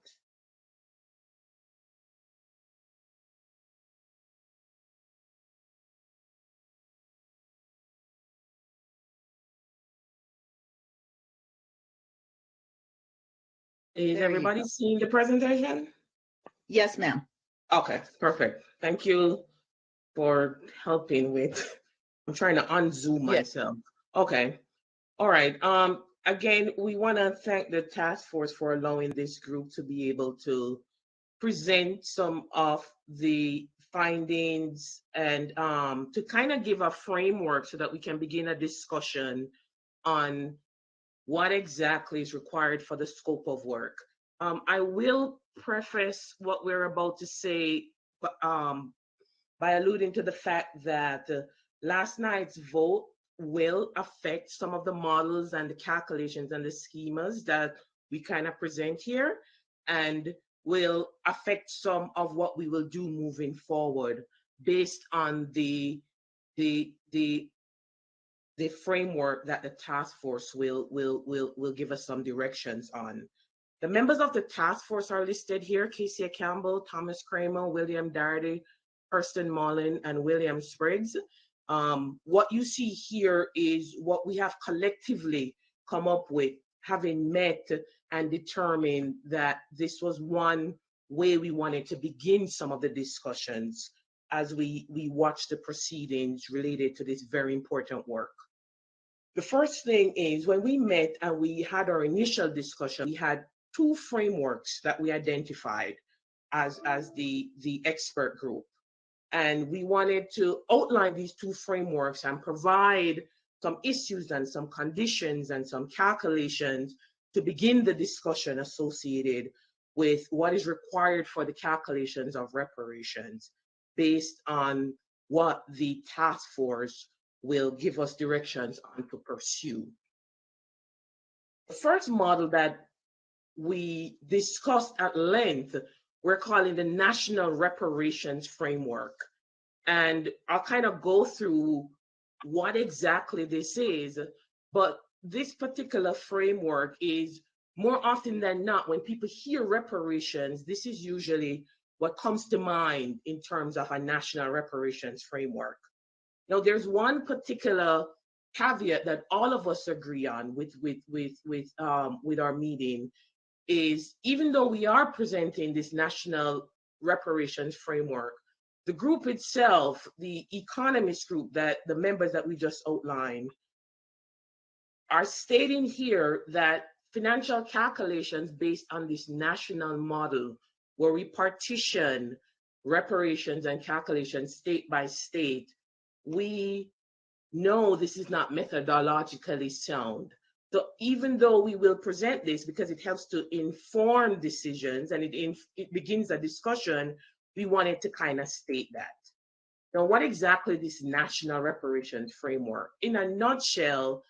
Is everybody seeing the presentation? Yes, ma'am. Okay, perfect. Thank you for helping with, I'm trying to unzoom myself. Okay, all right. Again, we want to thank the task force for allowing this group to be able to present some of the findings and to kind of give a framework so that we can begin a discussion on what exactly is required for the scope of work. I will preface what we're about to say by alluding to the fact that last night's vote will affect some of the models and the calculations and the schemas that we kind of present here, and will affect some of what we will do moving forward based on the framework that the task force will give us some directions on. The members of the task force are listed here: Casey Campbell, Thomas Kramer, William Dardy, Hurston Mullen, and William Spriggs. What you see here is what we have collectively come up with, having met and determined that this was one way we wanted to begin some of the discussions as we watch the proceedings related to this very important work. The first thing is when we met and we had our initial discussion, we had two frameworks that we identified as the expert group. And we wanted to outline these two frameworks and provide some issues and some conditions and some calculations to begin the discussion associated with what is required for the calculations of reparations based on what the task force will give us directions on to pursue. The first model that we discussed at length, we're calling the National Reparations Framework. And I'll kind of go through what exactly this is, but this particular framework is more often than not, when people hear reparations, this is usually what comes to mind in terms of a national reparations framework. Now, there's one particular caveat that all of us agree on with our meeting is, even though we are presenting this national reparations framework, the group itself, the economist group, that the members that we just outlined, are stating here that financial calculations based on this national model, where we partition reparations and calculations state by state, we know this is not methodologically sound. So even though we will present this because it helps to inform decisions and it begins a discussion, we wanted to kind of state that. Now, what exactly this National Reparations Framework? In a nutshell,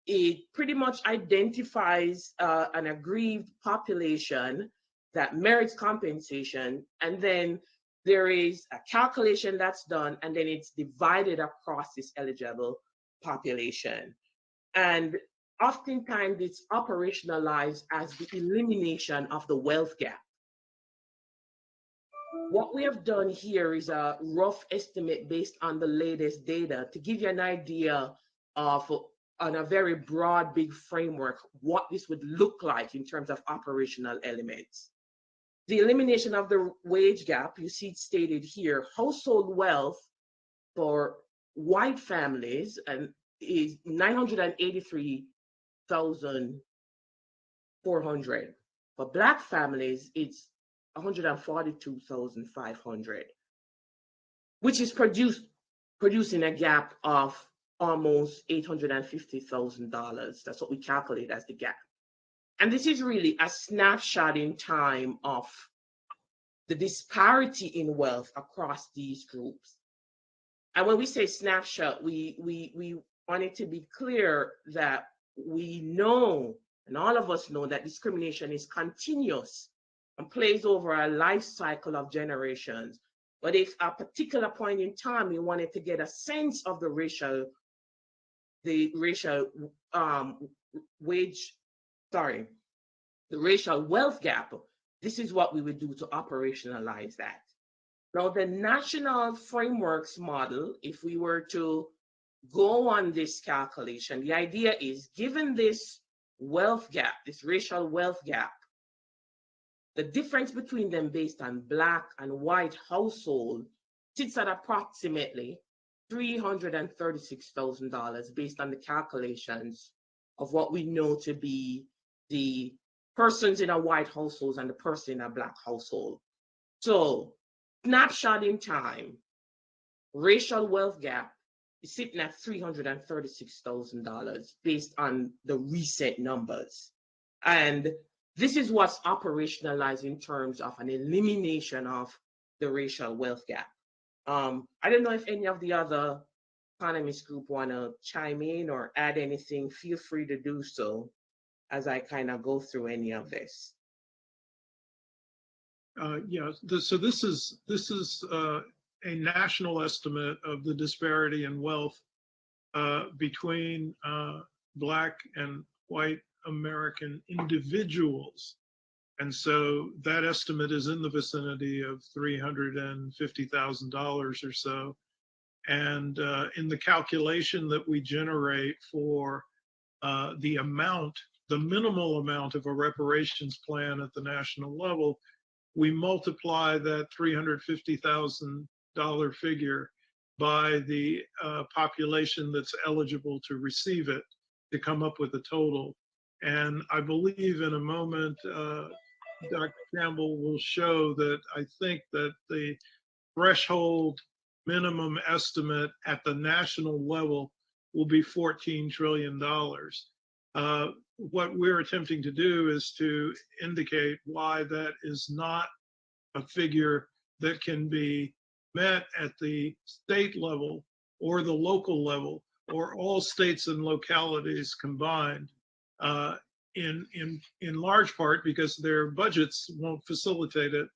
it pretty much identifies an aggrieved population that merits compensation, and then there is a calculation that's done, and then it's divided across this eligible population. And oftentimes it's operationalized as the elimination of the wealth gap. What we have done here is a rough estimate based on the latest data to give you an idea of, on a very broad, big framework, what this would look like in terms of operational elements. The elimination of the wage gap, you see it stated here, household wealth for white families and is $983,400. For Black families, it's $142,500, which is producing a gap of almost $850,000. That's what we calculate as the gap. And this is really a snapshot in time of the disparity in wealth across these groups. And when we say snapshot, we want it to be clear that we know, and all of us know, that discrimination is continuous and plays over a life cycle of generations. But if at a particular point in time we wanted to get a sense of the racial wealth gap, this is what we would do to operationalize that. Now, the national frameworks model, if we were to go on this calculation, the idea is, given this wealth gap, this racial wealth gap, the difference between them based on Black and white household sits at approximately $336,000 based on the calculations of what we know to be the persons in a white household and the person in a Black household. So, snapshot in time, racial wealth gap is sitting at $336,000 based on the recent numbers. And this is what's operationalized in terms of an elimination of the racial wealth gap. I don't know if any of the other economist group want to chime in or add anything. Feel free to do so as I kind of go through any of this. Yeah, so this is a national estimate of the disparity in wealth between Black and white American individuals. And so that estimate is in the vicinity of $350,000 or so. And in the calculation that we generate for the minimal amount of a reparations plan at the national level, we multiply that $350,000 figure by the population that's eligible to receive it. to come up with a total. And I believe in a moment, Dr. Campbell will show that I think that the threshold minimum estimate at the national level will be $14 trillion. What we're attempting to do is to indicate why that is not a figure that can be met at the state level or the local level or all states and localities combined, in large part because their budgets won't facilitate it.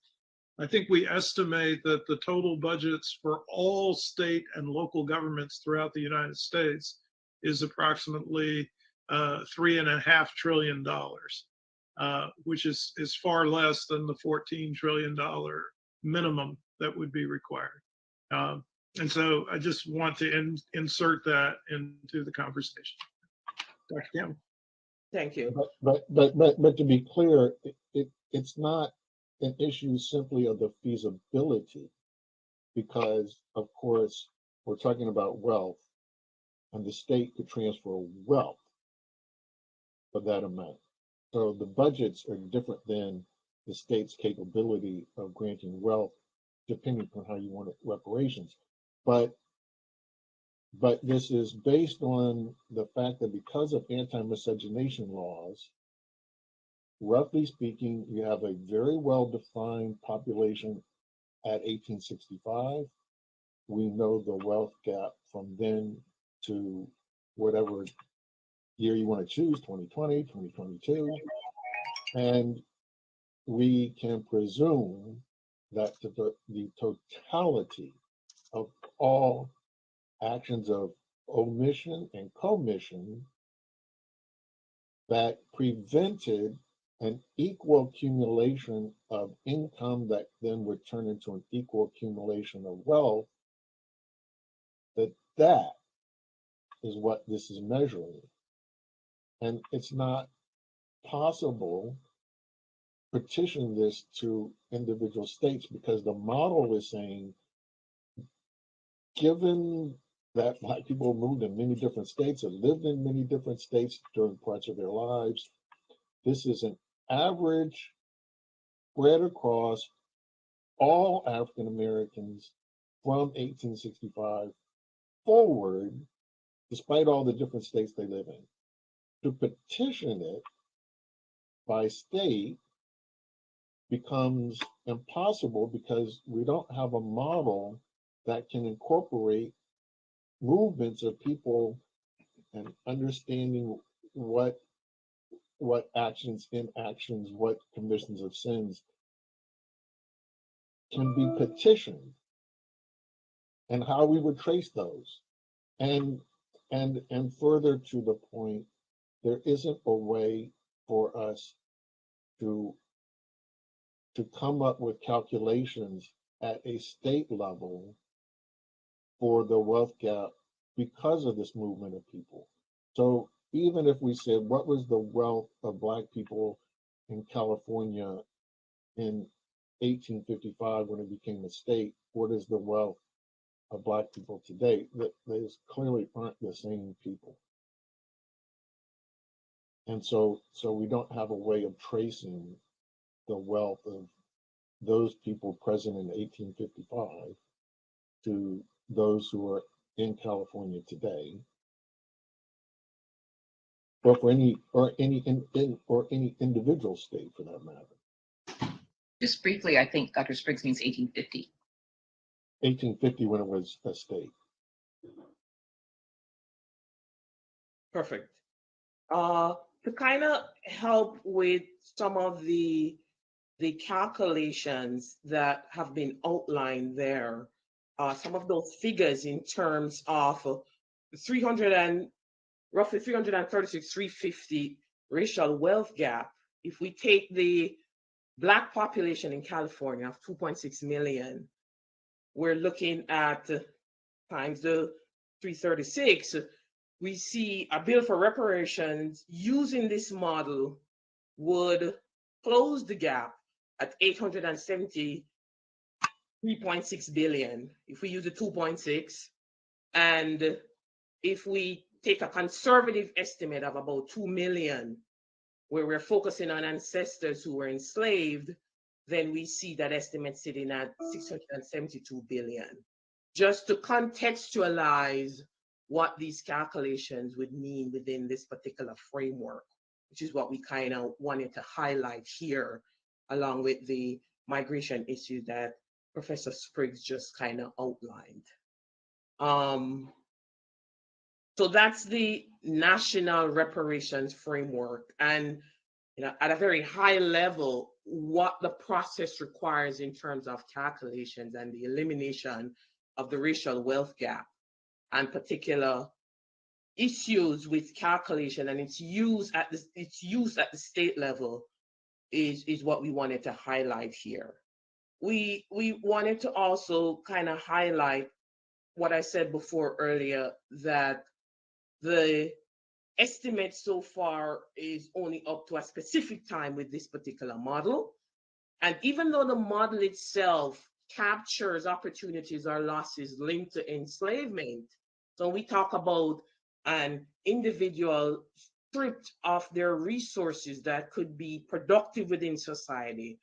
I think we estimate that the total budgets for all state and local governments throughout the United States is approximately $3.5 trillion, which is far less than the $14 trillion minimum that would be required. And so I just want to insert that into the conversation. Dr. Campbell. Thank you. But to be clear, it's not an issue simply of the feasibility, because of course we're talking about wealth, and the state could transfer wealth for that amount. So the budgets are different than the state's capability of granting wealth, depending on how you want it, reparations. But this is based on the fact that because of anti-miscegenation laws, roughly speaking, you have a very well-defined population at 1865. We know the wealth gap from then to whatever year you want to choose, 2020, 2022. And we can presume that the totality of all actions of omission and commission that prevented an equal accumulation of income that then would turn into an equal accumulation of wealth, that is what this is measuring. And it's not possible to petition this to individual states, because the model is saying, given that Black people moved in many different states and lived in many different states during parts of their lives, this is an average spread across all African Americans from 1865 forward, despite all the different states they live in. To petition it by state becomes impossible because we don't have a model that can incorporate movements of people and understanding what actions, inactions, what commissions of sins can be petitioned, and how we would trace those. And further to the point, there isn't a way for us to come up with calculations at a state level for the wealth gap because of this movement of people. So even if we said, what was the wealth of Black people in California in 1855 when it became a state, what is the wealth of Black people today? Those clearly aren't the same people. And so we don't have a way of tracing the wealth of those people present in 1855 to those who are in California today, or for any individual state for that matter. Just briefly, I think Dr. Spriggs means 1850. 1850 when it was a state. Perfect. To kind of help with some of the calculations that have been outlined there, some of those figures in terms of roughly 336, 350 racial wealth gap. If we take the Black population in California of 2.6 million, we're looking at times the 336, we see a bill for reparations using this model would close the gap at 873.6 billion if we use the 2.6. And if we take a conservative estimate of about 2 million, where we're focusing on ancestors who were enslaved, then we see that estimate sitting at 672 billion. Just to contextualize what these calculations would mean within this particular framework, which is what we kind of wanted to highlight here, along with the migration issue that Professor Spriggs just kind of outlined. So that's the National Reparations Framework. And at a very high level, what the process requires in terms of calculations and the elimination of the racial wealth gap and particular issues with calculation and its use at the state level is what we wanted to highlight here. We wanted to also kind of highlight what I said before earlier, that the estimate so far is only up to a specific time with this particular model. And even though the model itself captures opportunities or losses linked to enslavement, so we talk about an individual stripped of their resources that could be productive within society,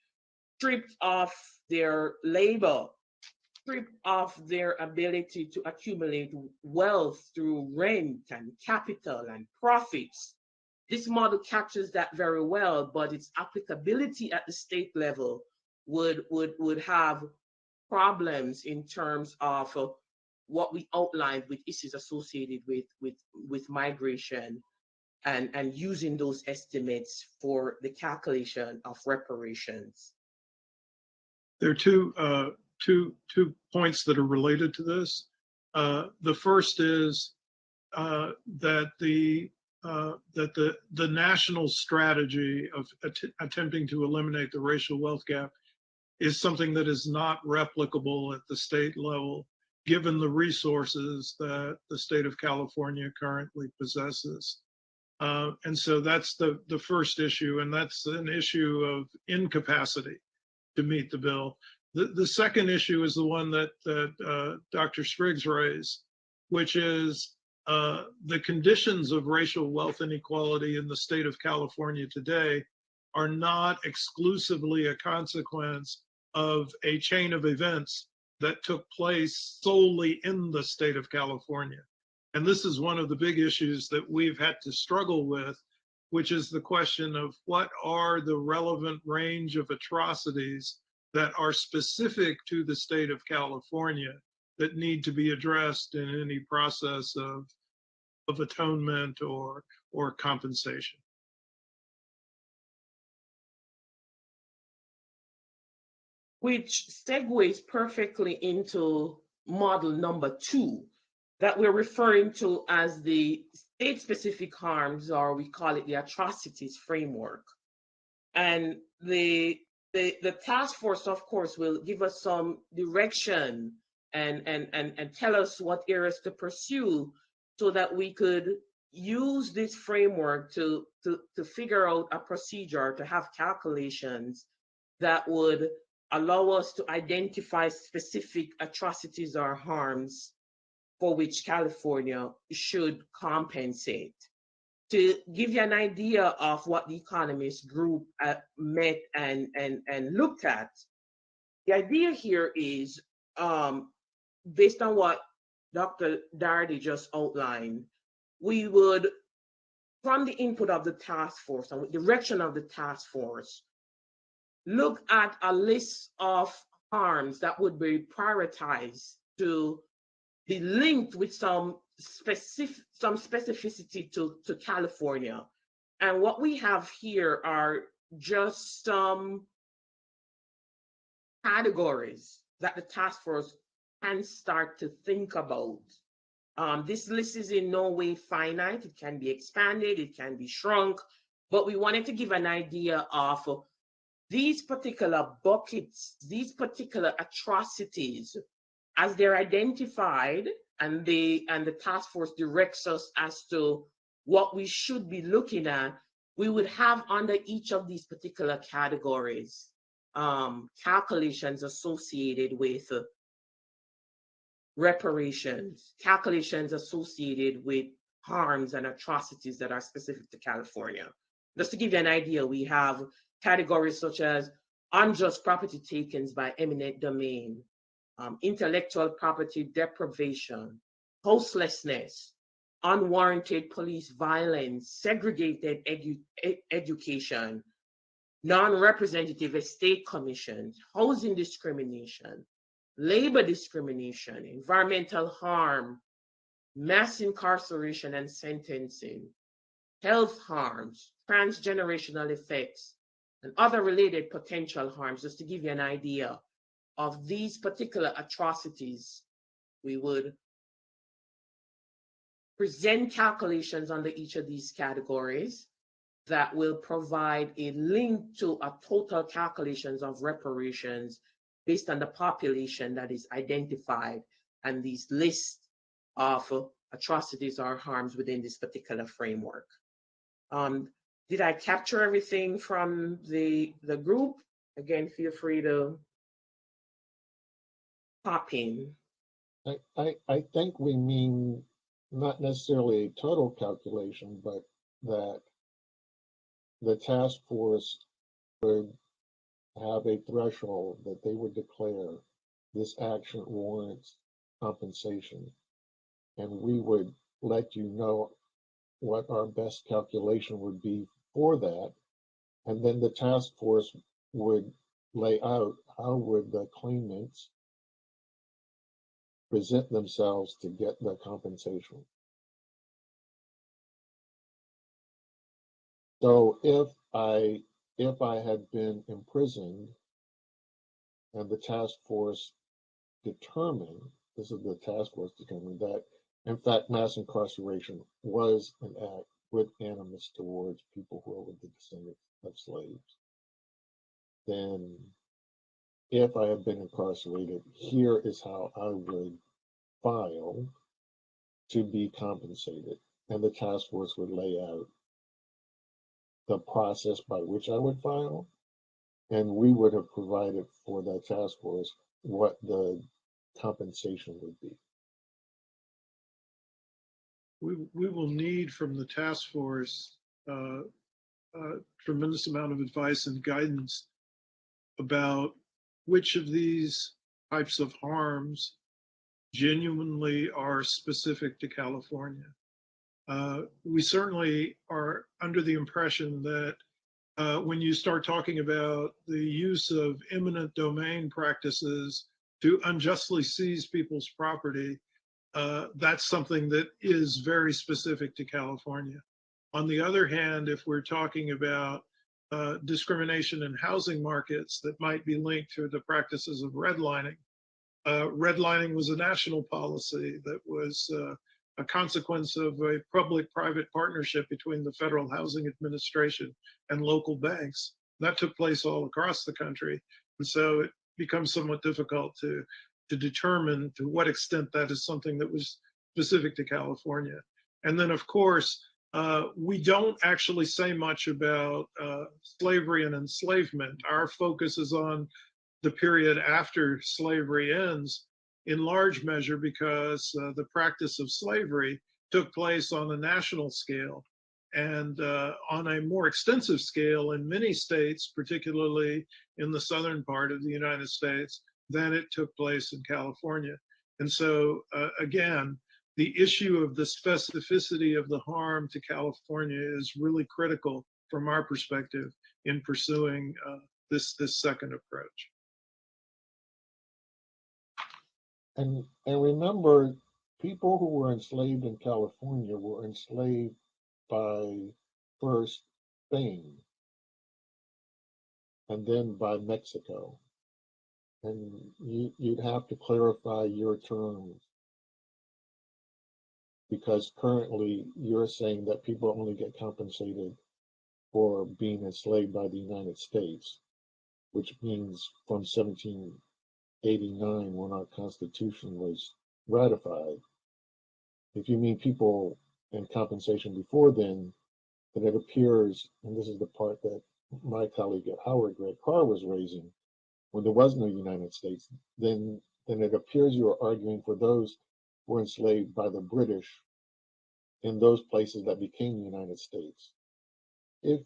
stripped of their labor, stripped of their ability to accumulate wealth through rent and capital and profits. This model captures that very well, but its applicability at the state level would have problems in terms of what we outlined with issues associated with migration and using those estimates for the calculation of reparations. There are two points that are related to this. The first is that the national strategy of attempting to eliminate the racial wealth gap is something that is not replicable at the state level, given the resources that the state of California currently possesses. And so that's the first issue, and that's an issue of incapacity to meet the bill. The second issue is the one that Dr. Spriggs raised, which is the conditions of racial wealth inequality in the state of California today are not exclusively a consequence of a chain of events that took place solely in the state of California. And this is one of the big issues that we've had to struggle with, which is the question of what are the relevant range of atrocities that are specific to the state of California that need to be addressed in any process of atonement or compensation. Which segues perfectly into model number 2 that we're referring to as the state-specific harms, or we call it the Atrocities Framework. And the task force, of course, will give us some direction and tell us what areas to pursue so that we could use this framework to figure out a procedure, to have calculations that would allow us to identify specific atrocities or harms for which California should compensate. To give you an idea of what the economist group met and looked at, the idea here is, based on what Dr. Darty just outlined, we would, from the input of the task force and with direction of the task force, look at a list of harms that would be prioritized to be linked with some specificity to California. And what we have here are just some categories that the task force can start to think about. This list is in no way finite. It can be expanded, it can be shrunk, but we wanted to give an idea of these particular buckets, these particular atrocities, as they're identified, and the task force directs us as to what we should be looking at, we would have under each of these particular categories calculations associated with reparations, calculations associated with harms and atrocities that are specific to California. Just to give you an idea, we have categories such as unjust property takings by eminent domain, intellectual property deprivation, houselessness, unwarranted police violence, segregated education, non-representative estate commissions, housing discrimination, labor discrimination, environmental harm, mass incarceration and sentencing, health harms, transgenerational effects, and other related potential harms. Just to give you an idea of these particular atrocities, we would present calculations under each of these categories that will provide a link to a total calculations of reparations based on the population that is identified and these lists of atrocities or harms within this particular framework. Did I capture everything from the group? Again, feel free to pop in. I think we mean not necessarily a total calculation, but that the task force would have a threshold that they would declare this action warrants compensation. And we would let you know what our best calculation would be for that. And then the task force would lay out how would the claimants present themselves to get the compensation. So if I had been imprisoned and the task force determined, this is the task force determined that in fact mass incarceration was an act with animus towards people who are the descendants of slaves, then if I have been incarcerated, here is how I would file to be compensated. And the task force would lay out the process by which I would file, and we would have provided for that task force what the compensation would be. We will need from the task force a tremendous amount of advice and guidance about which of these types of harms genuinely are specific to California. We certainly are under the impression that when you start talking about the use of eminent domain practices to unjustly seize people's property, that's something that is very specific to California. On the other hand, if we're talking about discrimination in housing markets that might be linked to the practices of redlining, redlining was a national policy that was a consequence of a public-private partnership between the Federal Housing Administration and local banks. That took place all across the country. And so it becomes somewhat difficult to determine to what extent that is something that was specific to California. And then, of course, we don't actually say much about slavery and enslavement. Our focus is on the period after slavery ends, in large measure because the practice of slavery took place on a national scale and on a more extensive scale in many states, particularly in the southern part of the United States, than it took place in California. And so, again, the issue of the specificity of the harm to California is really critical from our perspective in pursuing this second approach. And remember, people who were enslaved in California were enslaved by first Spain and then by Mexico. And you'd have to clarify your terms, because currently you're saying that people only get compensated for being enslaved by the United States, which means from 1789, when our Constitution was ratified. If you mean people in compensation before then it appears, and this is the part that my colleague at Howard, Greg Carr, was raising, when there was no United States, then it appears you are arguing for those who were enslaved by the British in those places that became the United States. If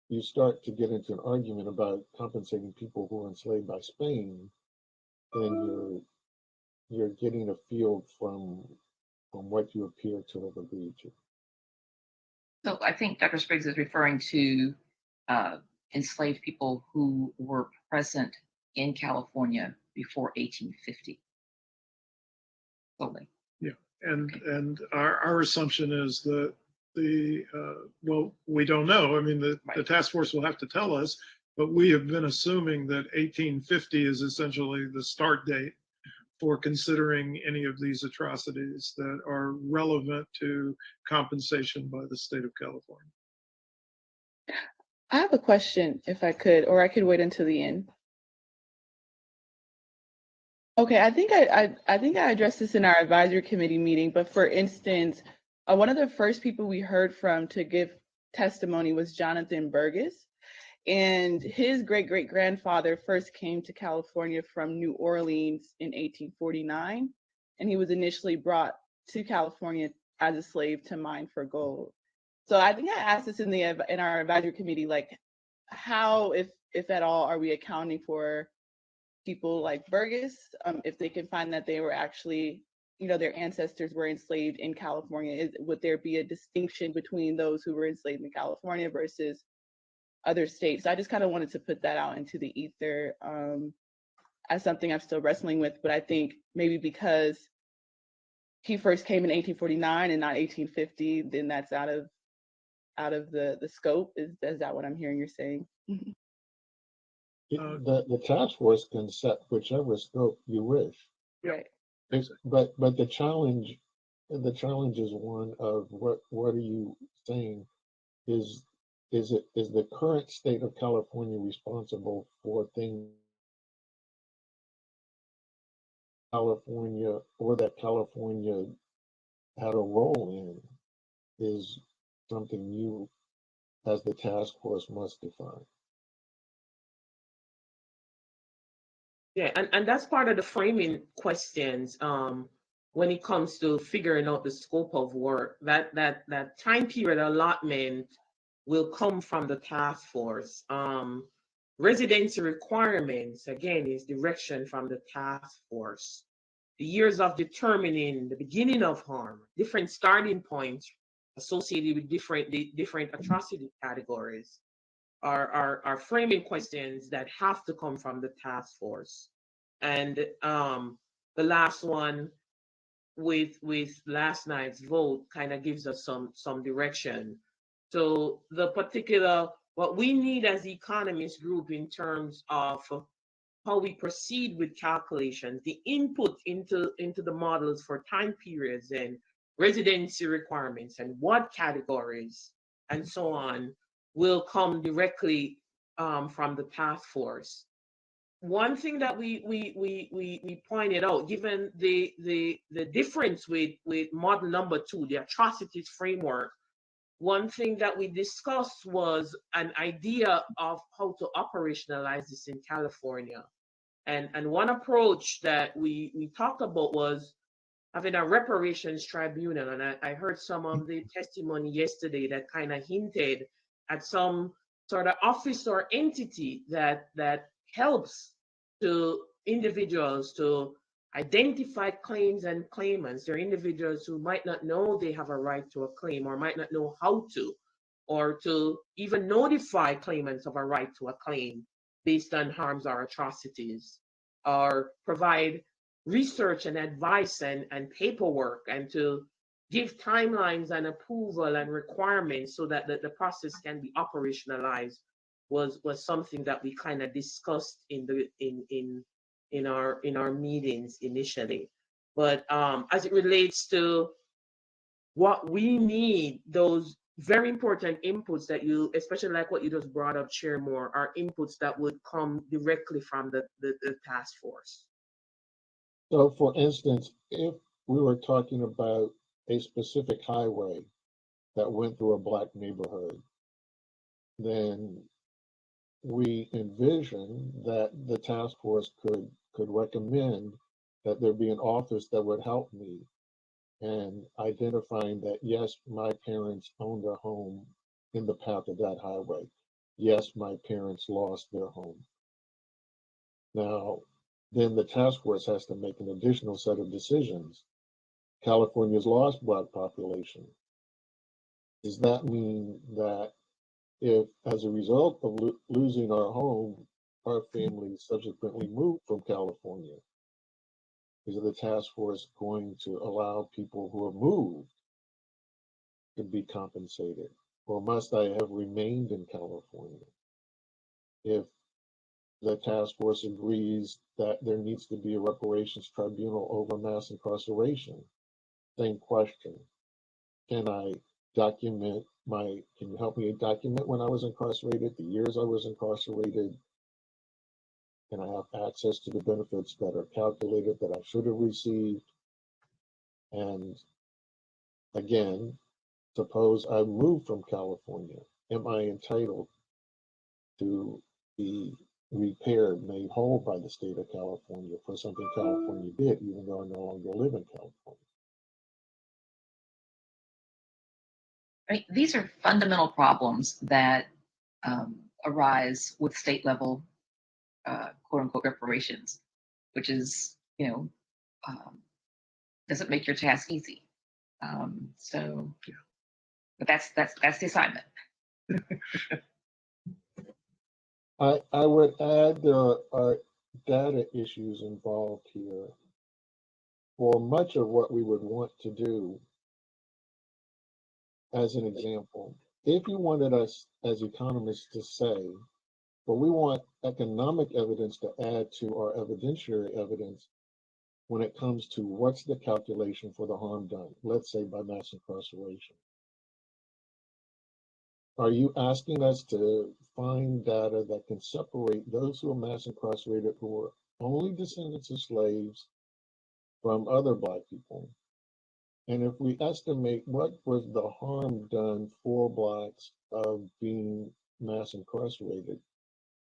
you start to get into an argument about compensating people who were enslaved by Spain, then you're getting a field from what you appear to have agreed to. So I think Dr. Spriggs is referring to enslaved people who were present in California before 1850. Totally. Yeah, and our assumption is that well, we don't know. I mean, the task force will have to tell us, but we have been assuming that 1850 is essentially the start date for considering any of these atrocities that are relevant to compensation by the state of California. I have a question, if I could, or I could wait until the end. Okay, I think I addressed this in our advisory committee meeting, but for instance, one of the first people we heard from to give testimony was Jonathan Burgess, and his great-great-grandfather first came to California from New Orleans in 1849, and he was initially brought to California as a slave to mine for gold. So I think I asked this in our advisory committee, like how, if at all, are we accounting for people like Burgess, if they can find that they were actually, their ancestors were enslaved in California? Would there be a distinction between those who were enslaved in California versus other states? I just kind of wanted to put that out into the ether as something I'm still wrestling with, but I think maybe because he first came in 1849 and not 1850, then that's out of the scope. Is that what I'm hearing you're saying? The task force can set whichever scope you wish. Right. But the challenge is one of what are you saying? Is the current state of California responsible for things California or that California had a role in, is something you as the task force must define. Yeah, and that's part of the framing questions when it comes to figuring out the scope of work. That time period allotment will come from the task force. Residency requirements, again, is direction from the task force. The years of determining the beginning of harm, different starting points associated with different atrocity categories are framing questions that have to come from the task force. And the last one with last night's vote kind of gives us some direction. So the particular, what we need as the economist group in terms of how we proceed with calculations, the input into the models for time periods and residency requirements and what categories and so on will come directly from the task force. One thing that we pointed out, given the difference with model number 2, the Atrocities Framework, one thing that we discussed was an idea of how to operationalize this in California. And one approach that we talked about was having a reparations tribunal. And I heard some of the testimony yesterday that kind of hinted at some sort of office or entity that helps to individuals to identify claims and claimants. There are individuals who might not know they have a right to a claim or might not know how to, or to even notify claimants of a right to a claim based on harms or atrocities, or provide research and advice and paperwork, and to give timelines and approval and requirements so that the process can be operationalized was something that we kind of discussed in our meetings initially. But as it relates to what we need, those very important inputs that you, especially like what you just brought up, Chair Moore, are inputs that would come directly from the task force. So for instance, if we were talking about a specific highway that went through a Black neighborhood, then we envision that the task force could recommend that there be an office that would help me and identifying that, yes, my parents owned a home in the path of that highway. Yes, my parents lost their home. Now, then the task force has to make an additional set of decisions. California's lost Black population. Does that mean that if, as a result of losing our home, our family subsequently moved from California, is the task force going to allow people who have moved to be compensated? Or must I have remained in California? If the task force agrees that there needs to be a reparations tribunal over mass incarceration, same question. Can I document can you help me document when I was incarcerated, the years I was incarcerated? Can I have access to the benefits that are calculated that I should have received? And again, suppose I moved from California. Am I entitled to be repaired, made whole by the state of California for something California did, even though I no longer live in California? Right? These are fundamental problems that arise with state level, quote unquote, reparations, which is, doesn't make your task easy. But that's the assignment. I would add there are data issues involved here. For much of what we would want to do, as an example, if you wanted us as economists to say, well, we want economic evidence to add to our evidentiary evidence when it comes to what's the calculation for the harm done, let's say by mass incarceration. Are you asking us to find data that can separate those who are mass incarcerated who were only descendants of slaves from other Black people? And if we estimate what was the harm done for Blacks of being mass incarcerated,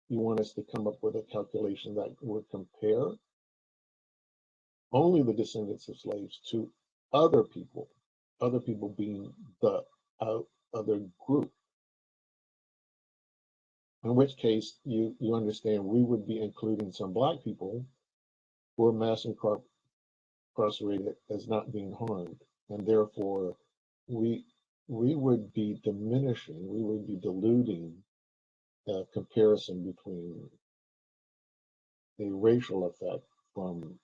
you want us to come up with a calculation that would compare only the descendants of slaves to other people being the other group. In which case, you understand we would be including some Black people who are mass incarcerated as not being harmed. And therefore, we would be diminishing, we would be diluting a comparison between a racial effect from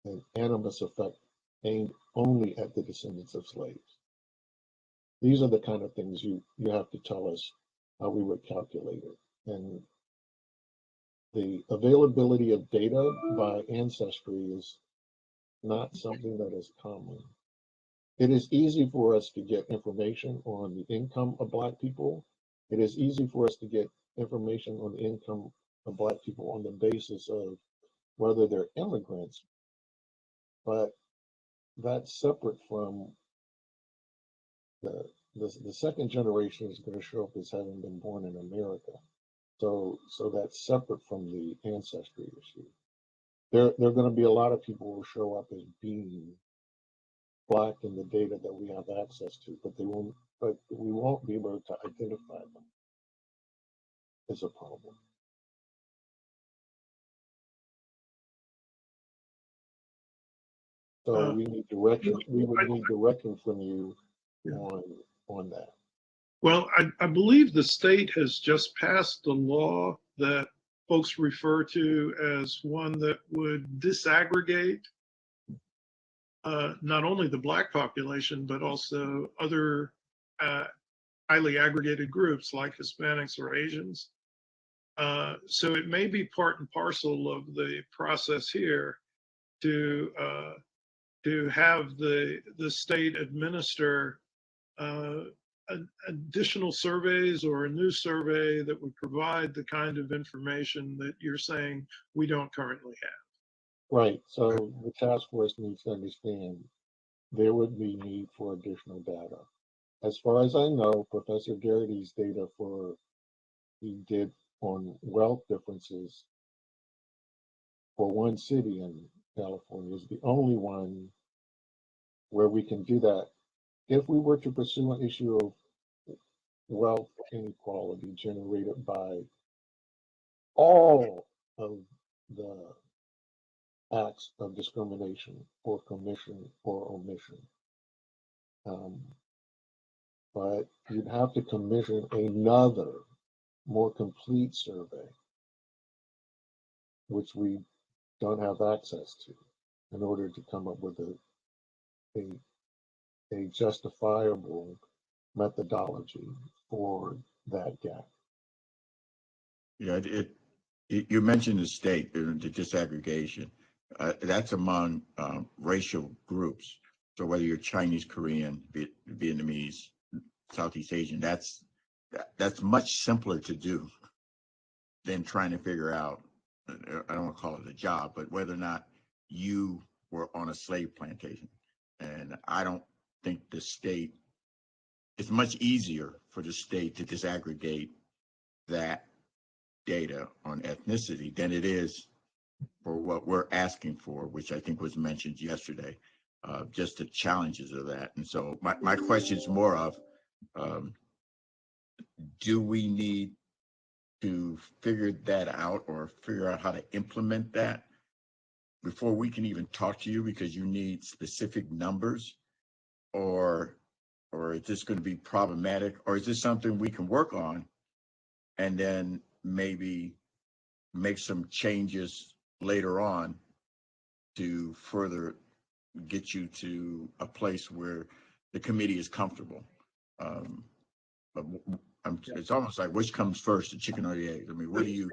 an animus effect aimed only at the descendants of slaves. These are the kind of things you have to tell us how we would calculate it. And the availability of data by ancestry is not something that is common. It is easy for us to get information on the income of Black people. It is easy for us to get information on the income of Black people on the basis of whether they're immigrants, but that's separate from the second generation is going to show up as having been born in America. So that's separate from the ancestry issue. There are going to be a lot of people who show up as being Black in the data that we have access to, but we won't be able to identify them as a problem. So we need direction. We would need direction from you on that. Well, I believe the state has just passed a law that folks refer to as one that would disaggregate not only the Black population, but also other highly aggregated groups like Hispanics or Asians. So it may be part and parcel of the process here to have the state administer additional surveys or a new survey that would provide the kind of information that you're saying we don't currently have. Right. So the task force needs to understand there would be need for additional data. As far as I know, Professor Garrity's data he did on wealth differences for one city in California is the only one where we can do that. If we were to pursue an issue of wealth inequality generated by all of the acts of discrimination or commission or omission, but you'd have to commission another more complete survey, which we don't have access to, in order to come up with a justifiable methodology for that gap. Yeah, you mentioned the state, the disaggregation. That's among racial groups. So whether you're Chinese, Korean, Vietnamese, Southeast Asian, that's much simpler to do than trying to figure out, I don't want to call it a job, but whether or not you were on a slave plantation. And I don't think the state, it's much easier for the state to disaggregate that data on ethnicity than it is for what we're asking for, which I think was mentioned yesterday, just the challenges of that. And so my question is more of, do we need to figure that out or figure out how to implement that before we can even talk to you, because you need specific numbers, or is this going to be problematic, or is this something we can work on and then maybe make some changes later on to further get you to a place where the committee is comfortable? But it's almost like, which comes first, the chicken or the egg? I mean, what do you,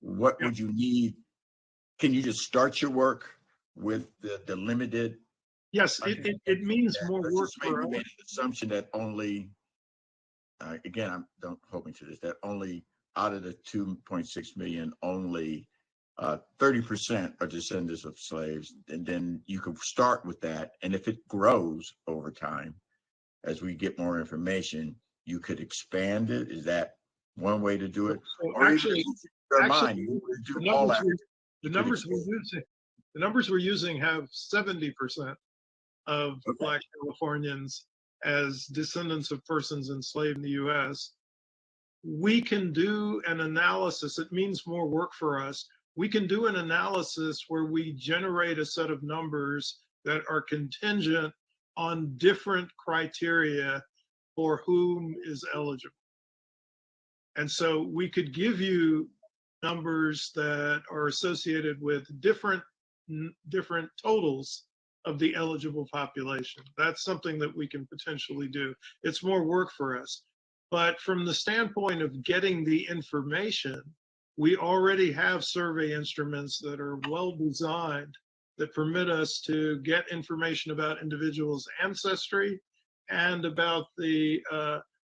what would you need? Can you just start your work with the limited? Yes, it means more work for us. Made an assumption that only, again, don't hold me to this, that only out of the 2.6 million, only 30% are descendants of slaves. And then you could start with that. And if it grows over time, as we get more information, you could expand it. Is that one way to do it? So or actually, the numbers we're using have 70% of Black Californians as descendants of persons enslaved in the U.S. We can do an analysis. It means more work for us. We can do an analysis where we generate a set of numbers that are contingent on different criteria for whom is eligible. And so we could give you numbers that are associated with different totals of the eligible population. That's something that we can potentially do. It's more work for us. But from the standpoint of getting the information, we already have survey instruments that are well designed that permit us to get information about individuals' ancestry and about the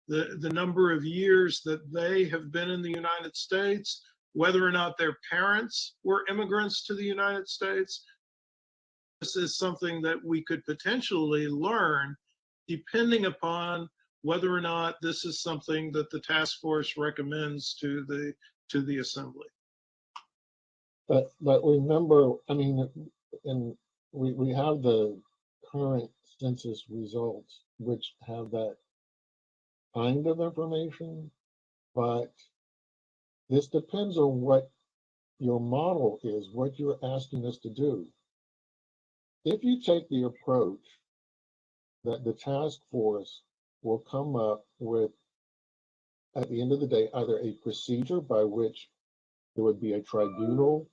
number of years that they have been in the United States, whether or not their parents were immigrants to the United States. This is something that we could potentially learn depending upon whether or not this is something that the task force recommends to the assembly. But remember, I mean, and we have the current census results, which have that kind of information, but this depends on what your model is, what you're asking us to do. If you take the approach that the task force will come up with, at the end of the day, either a procedure by which there would be a tribunal,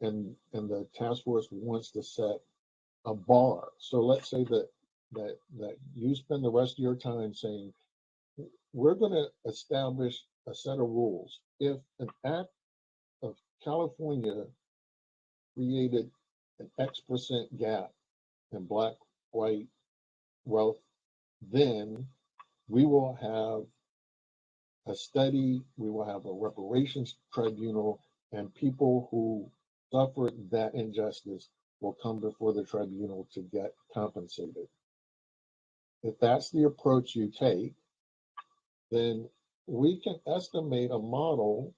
and the task force wants to set a bar. So let's say that you spend the rest of your time saying, we're going to establish a set of rules. If an act of California created an X% gap in Black, white wealth, then we will have a study, we will have a reparations tribunal, and people who suffered that injustice will come before the tribunal to get compensated. If that's the approach you take, then we can estimate a model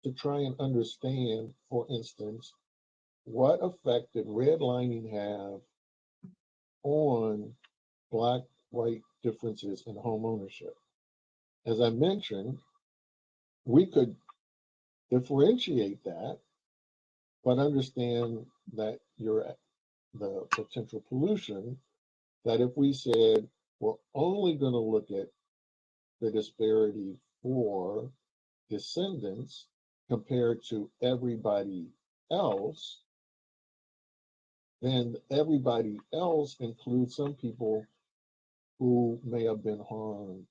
to try and understand, for instance, what effect did redlining have on Black-white differences in home ownership? As I mentioned, we could differentiate that, but understand that the potential pollution, that if we said we're only going to look at the disparity for descendants compared to everybody else, then everybody else includes some people who may have been harmed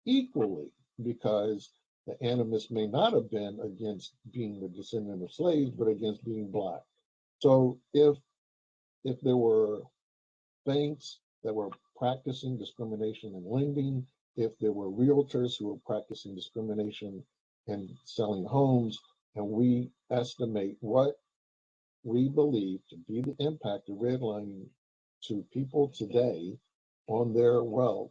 equally, because the animus may not have been against being the descendant of slaves, but against being Black. So if there were banks that were practicing discrimination in lending, if there were realtors who were practicing discrimination in selling homes, and we estimate what we believe to be the impact of redlining to people today on their wealth,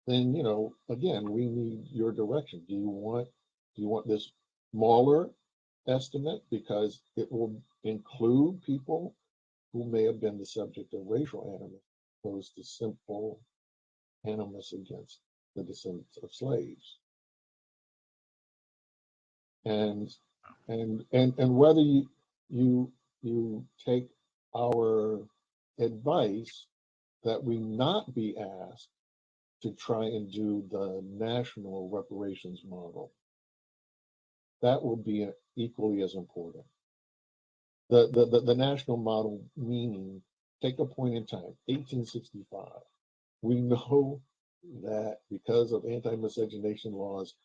then, you know, again, we need your direction. Do you want this smaller estimate because it will include people who may have been the subject of racial animus, opposed to simple animus against the descendants of slaves? And whether you take our advice that we not be asked to try and do the national reparations model, that will be equally as important. The national model, meaning, take a point in time, 1865. We know that because of anti-miscegenation laws,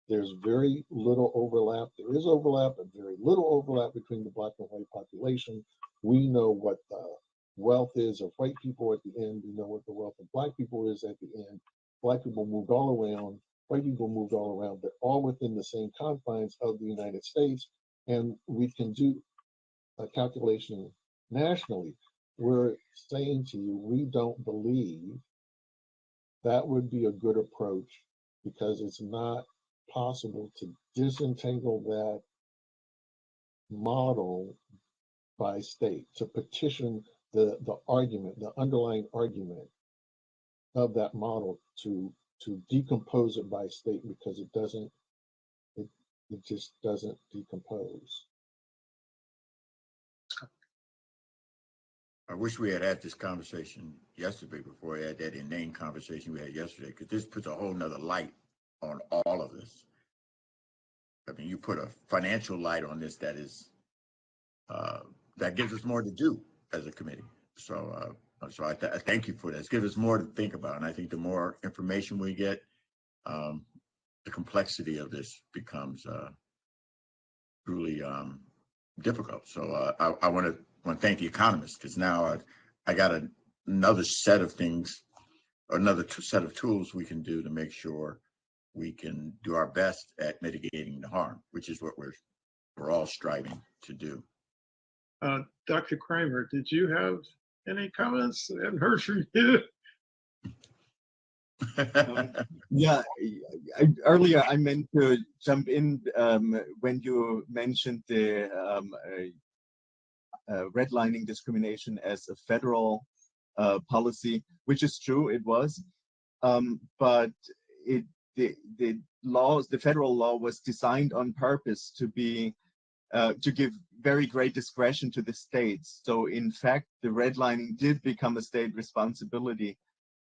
there's very little overlap. There is overlap, but very little overlap between the Black and white population. We know what the wealth is of white people at the end. We know what the wealth of Black people is at the end. Black people moved all around, white people moved all around, but all within the same confines of the United States. And we can do a calculation nationally. We're saying to you, we don't believe that would be a good approach, because it's not possible to disentangle that model by state, to petition the argument, the underlying argument of that model, to decompose it by state, because it just doesn't decompose. I wish we had had this conversation yesterday before we had that inane conversation we had yesterday, because this puts a whole nother light on all of this. I mean, you put a financial light on this that is, that gives us more to do as a committee. So I thank you for that. It gives us more to think about. And I think the more information we get, the complexity of this becomes truly difficult. So I want to thank the economists, because now I got another set of things, another set of tools we can do to make sure we can do our best at mitigating the harm, which is what we're all striving to do. Dr. Kramer, did you have any comments? I haven't heard from you. Yeah, earlier I meant to jump in when you mentioned the redlining discrimination as a federal policy, which is true, it was, but the federal law was designed on purpose to be to give very great discretion to the states. So in fact, the redlining did become a state responsibility.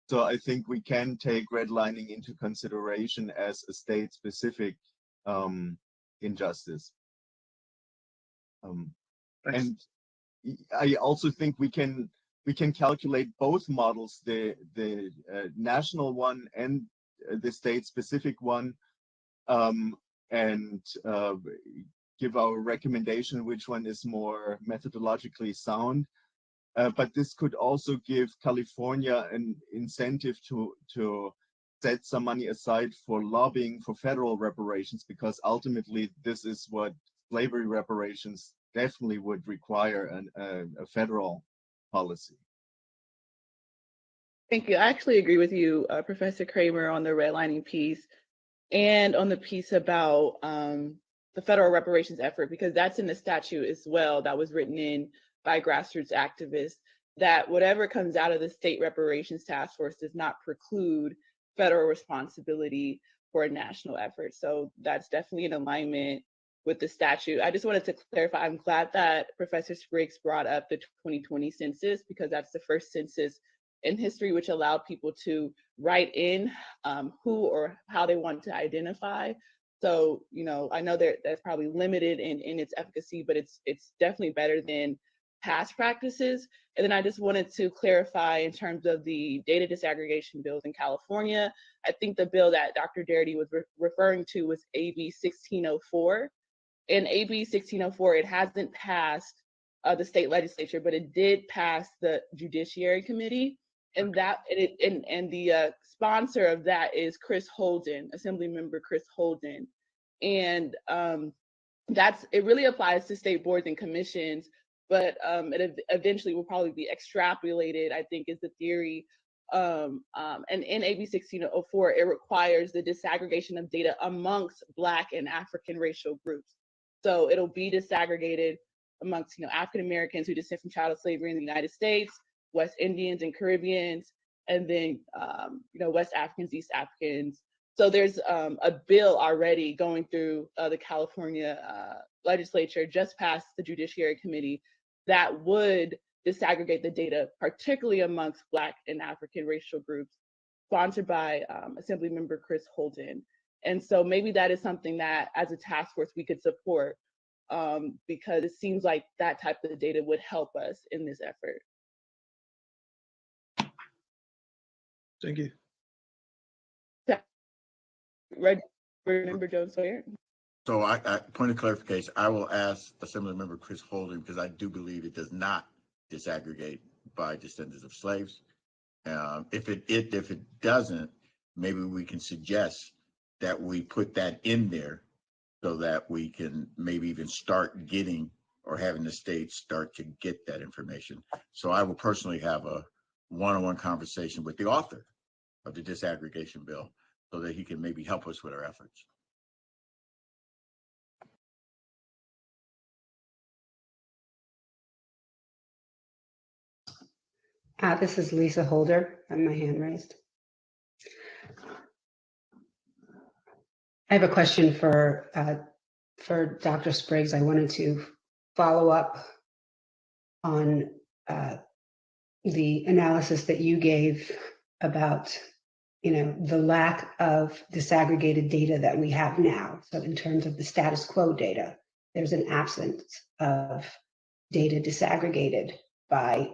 So I think we can take redlining into consideration as a state-specific injustice. And I also think we can calculate both models, the national one and the state-specific one, and give our recommendation which one is more methodologically sound. But this could also give California an incentive to set some money aside for lobbying for federal reparations, because ultimately this is what slavery reparations definitely would require, a federal policy. Thank you. I actually agree with you, Professor Kramer, on the redlining piece and on the piece about the federal reparations effort, because that's in the statute as well that was written in by grassroots activists, that whatever comes out of the state reparations task force does not preclude federal responsibility for a national effort. So that's definitely in alignment with the statute. I just wanted to clarify, I'm glad that Professor Spriggs brought up the 2020 census, because that's the first census in history which allowed people to write in who or how they want to identify. So, you know, I know that's probably limited in its efficacy, but it's definitely better than past practices. And then I just wanted to clarify in terms of the data disaggregation bills in California. I think the bill that Dr. Darity was referring to was AB 1604. In AB 1604, it hasn't passed the state legislature, but it did pass the Judiciary Committee. And the sponsor of that is Chris Holden, Assembly Member Chris Holden. And it really applies to state boards and commissions, but it eventually will probably be extrapolated, I think is the theory. And in AB 1604, it requires the disaggregation of data amongst Black and African racial groups. So it'll be disaggregated amongst, you know, African Americans who descend from chattel slavery in the United States, West Indians and Caribbeans, and then, you know, West Africans, East Africans. So there's a bill already going through the California legislature, just passed the Judiciary Committee, that would disaggregate the data, particularly amongst Black and African racial groups, sponsored by Assembly Member Chris Holden. And so maybe that is something that as a task force we could support, because it seems like that type of data would help us in this effort. Thank you. Member JONES-SAWYER. So point of clarification, I will ask Assemblymember Chris Holden, because I do believe it does not disaggregate by descendants of slaves. If it doesn't, maybe we can suggest that we put that in there so that we can maybe even start getting or having the state start to get that information. So I will personally have a one-on-one conversation with the author of the disaggregation bill so that he can maybe help us with our efforts. This is Lisa Holder. I have my hand raised. I have a question for Dr. Spriggs. I wanted to follow up on the analysis that you gave about, you know, the lack of disaggregated data that we have now. So in terms of the status quo data, there's an absence of data disaggregated by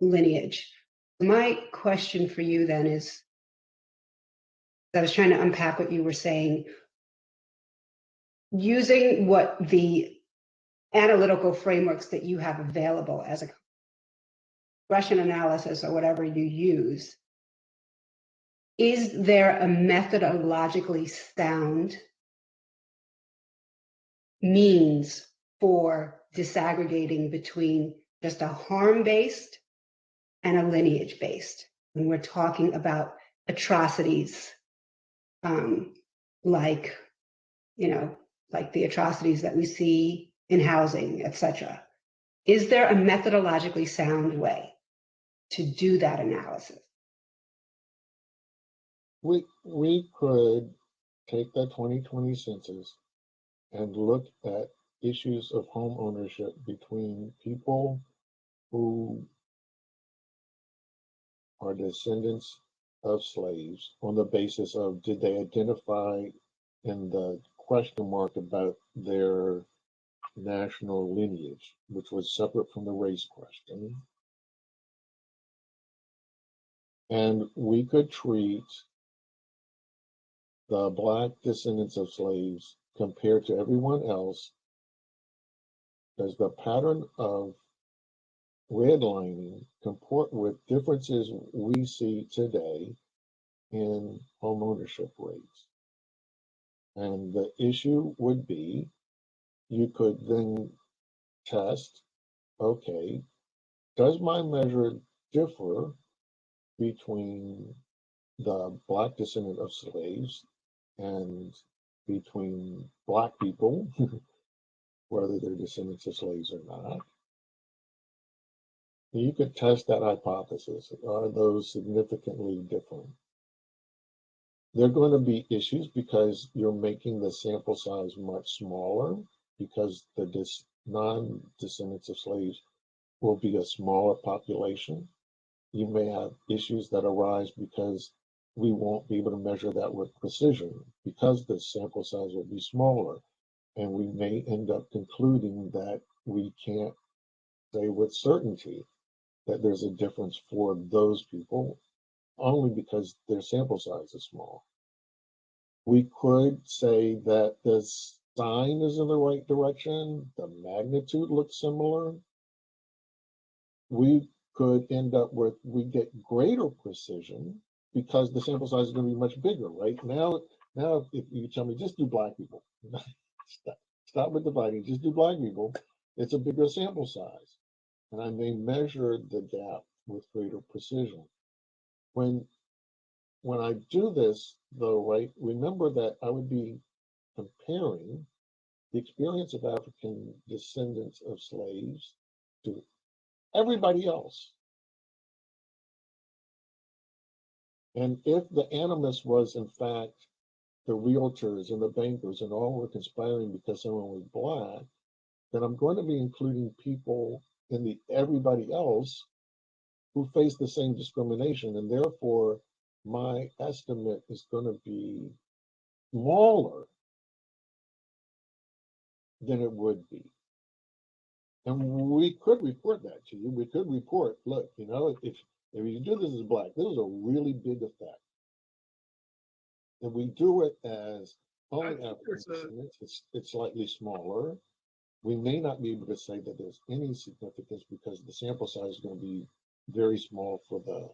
lineage. My question for you then is, I was trying to unpack what you were saying, using what the analytical frameworks that you have available as a regression analysis or whatever you use, is there a methodologically sound means for disaggregating between just a harm-based and a lineage-based when we're talking about atrocities, like, you know, like the atrocities that we see in housing, etc.? Is there a methodologically sound way to do that analysis? We could take that 2020 census and look at issues of home ownership between people who are descendants of slaves on the basis of, did they identify in the question mark about their national lineage, which was separate from the race question. And we could treat the Black descendants of slaves compared to everyone else as the pattern of redlining comport with differences we see today in home ownership rates. And the issue would be, you could then test, okay, does my measure differ between the Black descendant of slaves and between Black people, whether they're descendants of slaves or not. You could test that hypothesis. Are those significantly different? There are going to be issues because you're making the sample size much smaller, because the non-descendants of slaves will be a smaller population. You may have issues that arise because we won't be able to measure that with precision because the sample size will be smaller. And we may end up concluding that we can't say with certainty that there's a difference for those people only because their sample size is small. We could say that the sign is in the right direction, the magnitude looks similar. We could end up with, we get greater precision because the sample size is going to be much bigger, right? Now if you tell me just do Black people, stop with dividing, just do Black people, it's a bigger sample size. And I may measure the gap with greater precision. When I do this, though, right, remember that I would be comparing the experience of African descendants of slaves to everybody else. And if the animus was, in fact, the realtors and the bankers and all were conspiring because someone was Black, then I'm going to be including people in the everybody else who face the same discrimination. And therefore, my estimate is going to be smaller than it would be. And we could report that to you. We could report, look, you know, if you do this as Black, this is a really big effect. And we do it as only African descendants, it's slightly smaller. We may not be able to say that there's any significance because the sample size is going to be very small for the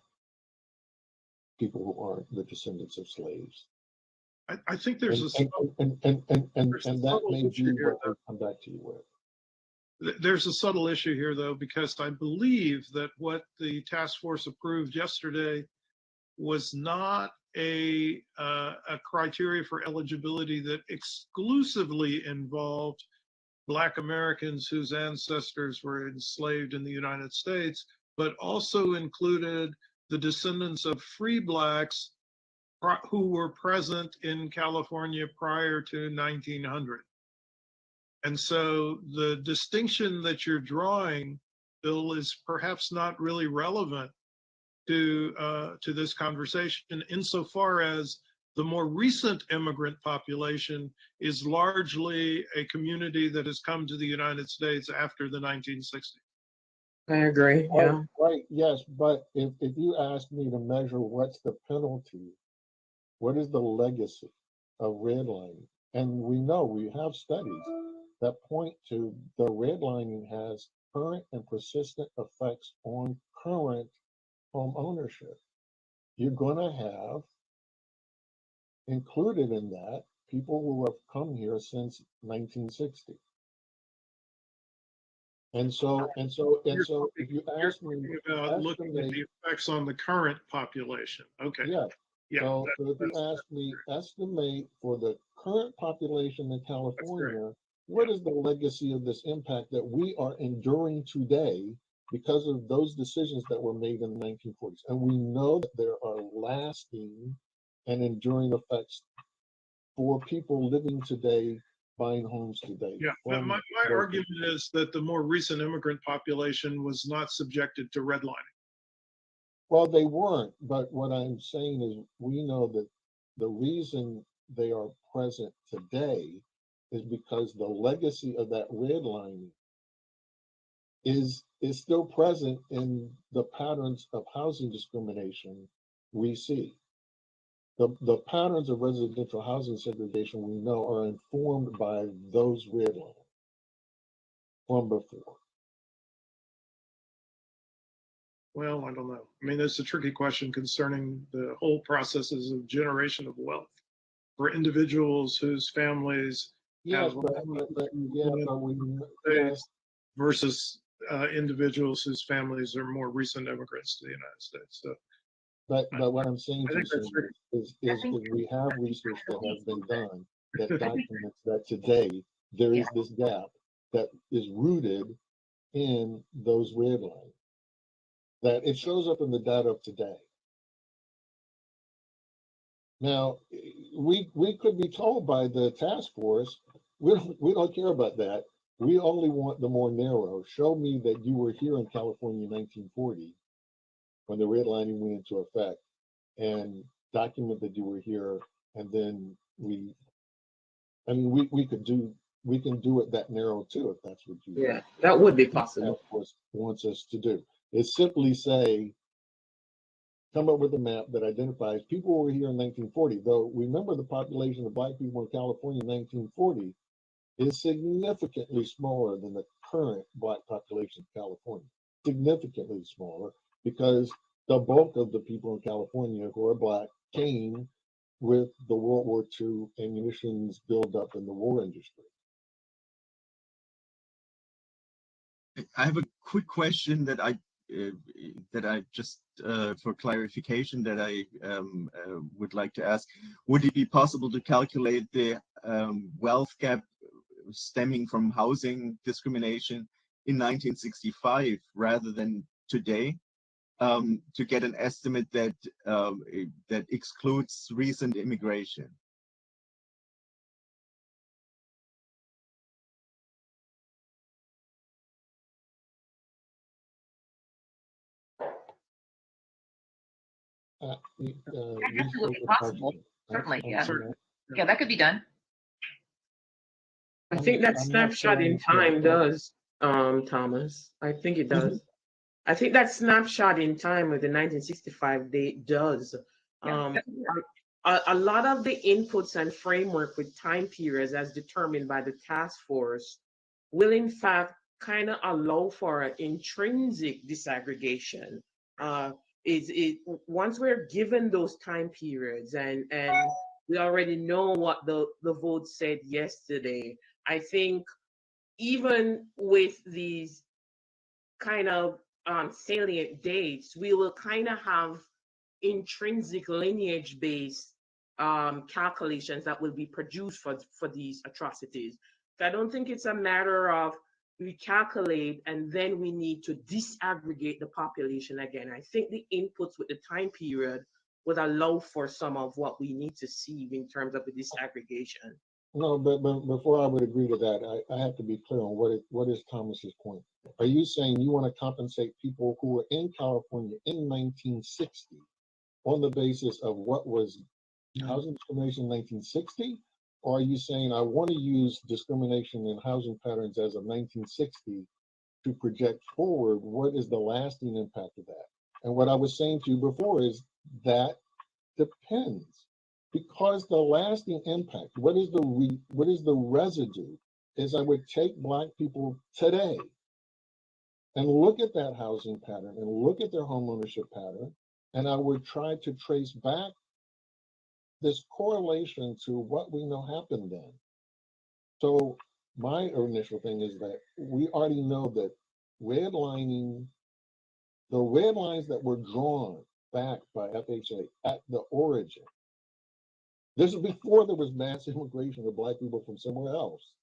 people who aren't the descendants of slaves. I think there's and that may be what I'll come back to you with. There's a subtle issue here, though, because I believe that what the task force approved yesterday was not a criteria for eligibility that exclusively involved Black Americans whose ancestors were enslaved in the United States, but also included the descendants of free Blacks who were present in California prior to 1900. And so the distinction that you're drawing, Bill, is perhaps not really relevant to this conversation insofar as the more recent immigrant population is largely a community that has come to the United States after the 1960s. I agree, yeah. Right, yes, but if you ask me to measure what's the penalty, what is the legacy of redlining? And we know, we have studies that point to the redlining has current and persistent effects on current home ownership. You're going to have included in that people who have come here since 1960. And so if you ask me about looking at the effects on the current population, okay. Yeah. Yeah. So if you ask me, estimate for the current population in California, what is the legacy of this impact that we are enduring today because of those decisions that were made in the 1940s? And we know that there are lasting and enduring effects for people living today, buying homes today. Yeah, my argument is that the more recent immigrant population was not subjected to redlining. Well, they weren't, but what I'm saying is we know that the reason they are present today is because the legacy of that redlining is still present in the patterns of housing discrimination we see. The patterns of residential housing segregation we know are informed by those redlines from before. Well, I don't know. I mean, it's a tricky question concerning the whole processes of generation of wealth for individuals whose families Yes, versus individuals whose families are more recent immigrants to the United States. So, but what I'm saying to you is we have research that has been done that documents that today there is this gap that is rooted in those red lines, that it shows up in the data of today. Now, we could be told by the task force, we don't care about that. We only want the more narrow. Show me that you were here in California in 1940 when the redlining went into effect, and document that you were here, and then we can do it that narrow too, if that's what you Yeah, that would be possible. task force wants us to do. It's simply say, come up with a map that identifies people who were here in 1940. Though remember, the population of Black people in California in 1940 is significantly smaller than the current Black population of California. Significantly smaller, because the bulk of the people in California who are Black came with the World War II ammunitions buildup in the war industry. I have a quick question that I just for clarification that I would like to ask. Would it be possible to calculate the wealth gap stemming from housing discrimination in 1965 rather than today, to get an estimate that that excludes recent immigration? Absolutely possible. Certainly, yeah. Yeah, that could be done. I think that snapshot in time does, Thomas. I think it does. I think that snapshot in time with the 1965 date does. A lot of the inputs and framework with time periods as determined by the task force will in fact kind of allow for an intrinsic disaggregation. Once we're given those time periods and we already know what the vote said yesterday, I think even with these kind of salient dates, we will kind of have intrinsic lineage-based calculations that will be produced for these atrocities. So I don't think it's a matter of we calculate and then we need to disaggregate the population again. I think the inputs with the time period would allow for some of what we need to see in terms of the disaggregation. No, but before I would agree to that, I have to be clear on what is Thomas's point. Are you saying you want to compensate people who were in California in 1960 on the basis of what was housing discrimination in 1960? Or are you saying I want to use discrimination in housing patterns as of 1960 to project forward what is the lasting impact of that? And what I was saying to you before is that depends. Because the lasting impact, what is the residue, is I would take Black people today and look at that housing pattern and look at their home ownership pattern, and I would try to trace back this correlation to what we know happened then. So my initial thing is that we already know that redlining, the red lines that were drawn back by FHA at the origin, this is before there was mass immigration of Black people from somewhere else,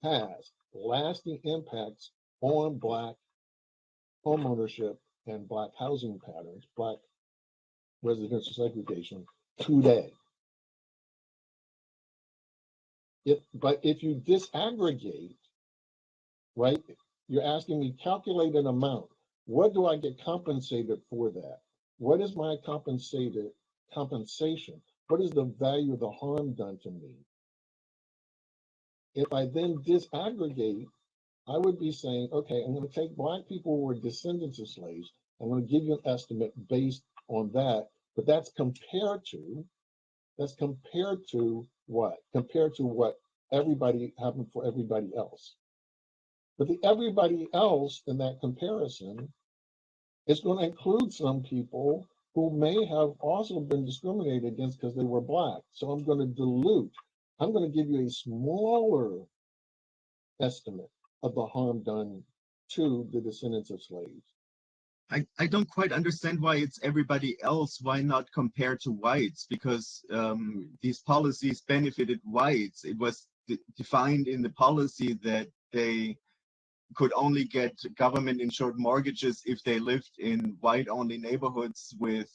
has lasting impacts on Black homeownership and Black housing patterns, Black residential segregation today. But if you disaggregate, right, you're asking me calculate an amount. What do I get compensated for that? What is my compensation? What is the value of the harm done to me? If I then disaggregate, I would be saying, okay, I'm going to take Black people who were descendants of slaves. I'm going to give you an estimate based on that, but that's compared to what? Compared to what everybody happened for everybody else. But the everybody else in that comparison is going to include some people who may have also been discriminated against because they were Black. So I'm going to dilute. I'm going to give you a smaller estimate of the harm done to the descendants of slaves. I don't quite understand why it's everybody else. Why not compare to whites? Because these policies benefited whites. It was defined in the policy that they could only get government insured mortgages if they lived in white only neighborhoods with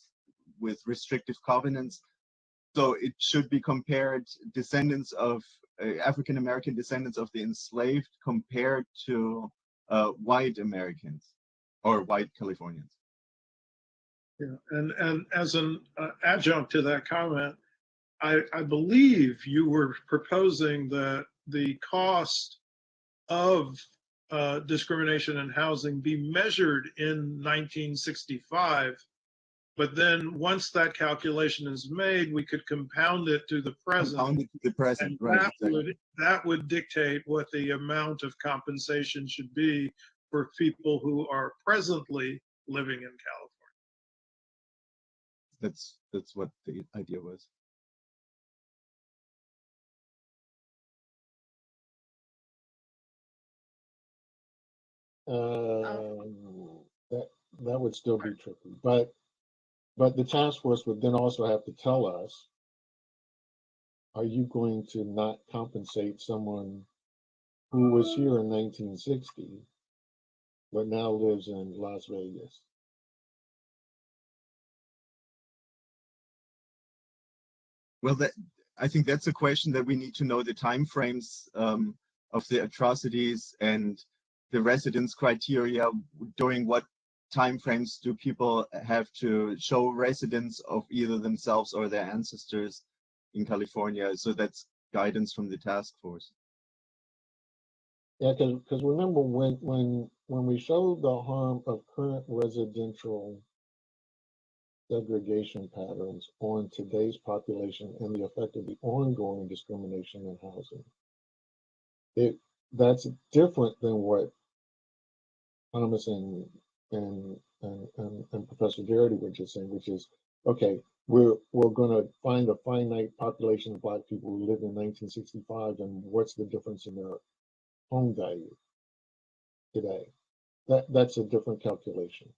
restrictive covenants. So it should be compared descendants of African American descendants of the enslaved compared to white Americans or white Californians. Yeah, and as an adjunct to that comment, I believe you were proposing that the cost of discrimination in housing be measured in 1965, but then once that calculation is made, we could compound it to the present. Compound it to the present, and right? that would dictate what the amount of compensation should be for people who are presently living in California. That's what the idea was. That would still be tricky, but the task force would then also have to tell us, are you going to not compensate someone who was here in 1960 but now lives in Las Vegas? Well, I think that's a question that we need to know the timeframes of the atrocities and the residence criteria. During what timeframes do people have to show residence of either themselves or their ancestors in California? So that's guidance from the task force. Yeah, because remember when we showed the harm of current residential segregation patterns on today's population and the effect of the ongoing discrimination in housing, that's different than what Thomas and Professor Garrity were just saying, which is, okay, we're going to find a finite population of Black people who lived in 1965, and what's the difference in their home value today? That's a different calculation.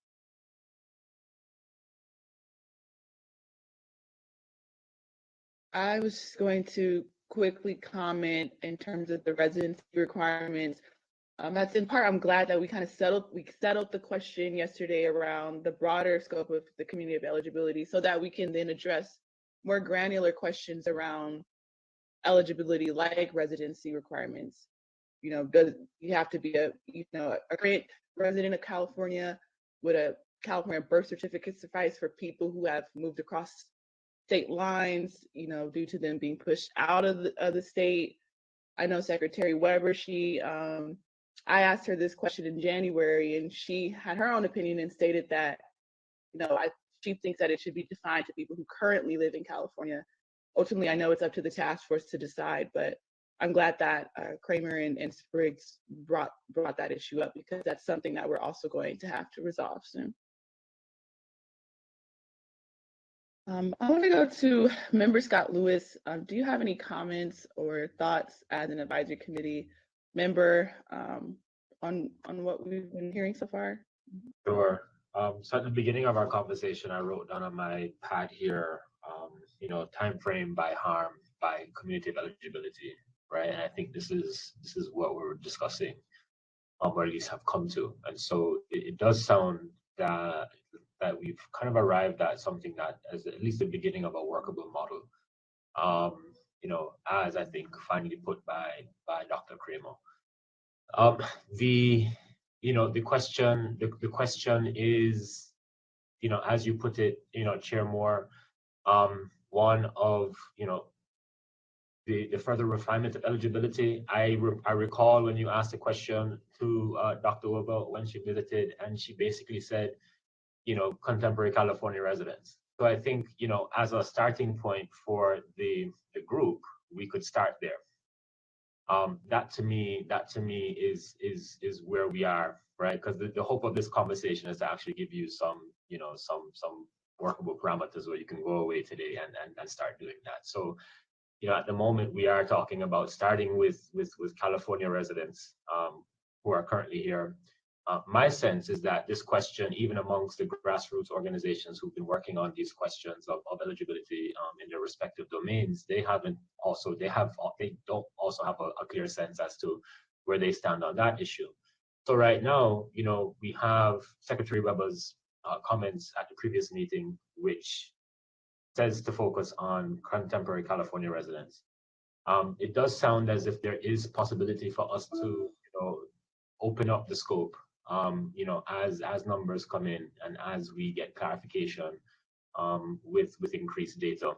I was going to quickly comment in terms of the residency requirements. That's in part, I'm glad that we settled the question yesterday around the broader scope of the community of eligibility so that we can then address more granular questions around eligibility like residency requirements. You know, does you have to be a current resident of California? Would a California birth certificate suffice for people who have moved across state lines, you know, due to them being pushed out of the state? I know Secretary Weber, I asked her this question in January, and she had her own opinion and stated that, you know, she thinks that it should be defined to people who currently live in California. Ultimately, I know it's up to the task force to decide, but I'm glad that Kramer and Spriggs brought that issue up, because that's something that we're also going to have to resolve soon. I want to go to Member Scott Lewis. Do you have any comments or thoughts as an advisory committee member on what we've been hearing so far? Sure. So at the beginning of our conversation, I wrote down on my pad here, you know, time frame by harm, by community of eligibility, right? And I think this is what we're discussing, or at least have come to. And so it does sound that we've kind of arrived at something that is at least the beginning of a workable model. You know, as I think finally put by Dr. Kramer. The question is, you know, as you put it, you know, Chair Moore, one of, you know, the further refinement of eligibility. I recall when you asked the question to Dr. Weber when she visited, and she basically said, you know, contemporary California residents. So I think, you know, as a starting point for the group, we could start there. That to me is where we are, right? Because the hope of this conversation is to actually give you some, you know, some workable parameters where you can go away today and start doing that. So, you know, at the moment we are talking about starting with California residents who are currently here, My sense is that this question, even amongst the grassroots organizations who've been working on these questions of eligibility in their respective domains, they don't also have a clear sense as to where they stand on that issue. So right now, we have Secretary Weber's comments at the previous meeting, which says to focus on contemporary California residents. It does sound as if there is possibility for us to, open up the scope, as numbers come in and as we get clarification with increased data.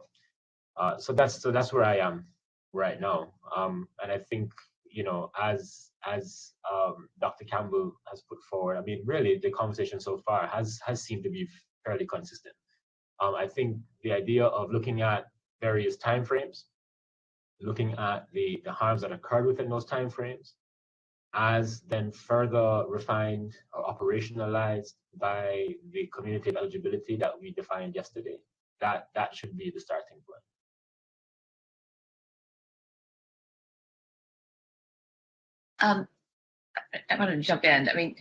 So that's where I am right now. And I think, as Dr. Campbell has put forward, I mean, really the conversation so far has seemed to be fairly consistent. I think the idea of looking at various timeframes, looking at the harms that occurred within those timeframes, as then further refined or operationalized by the community of eligibility that we defined yesterday, that should be the starting point. I want to jump in. I mean,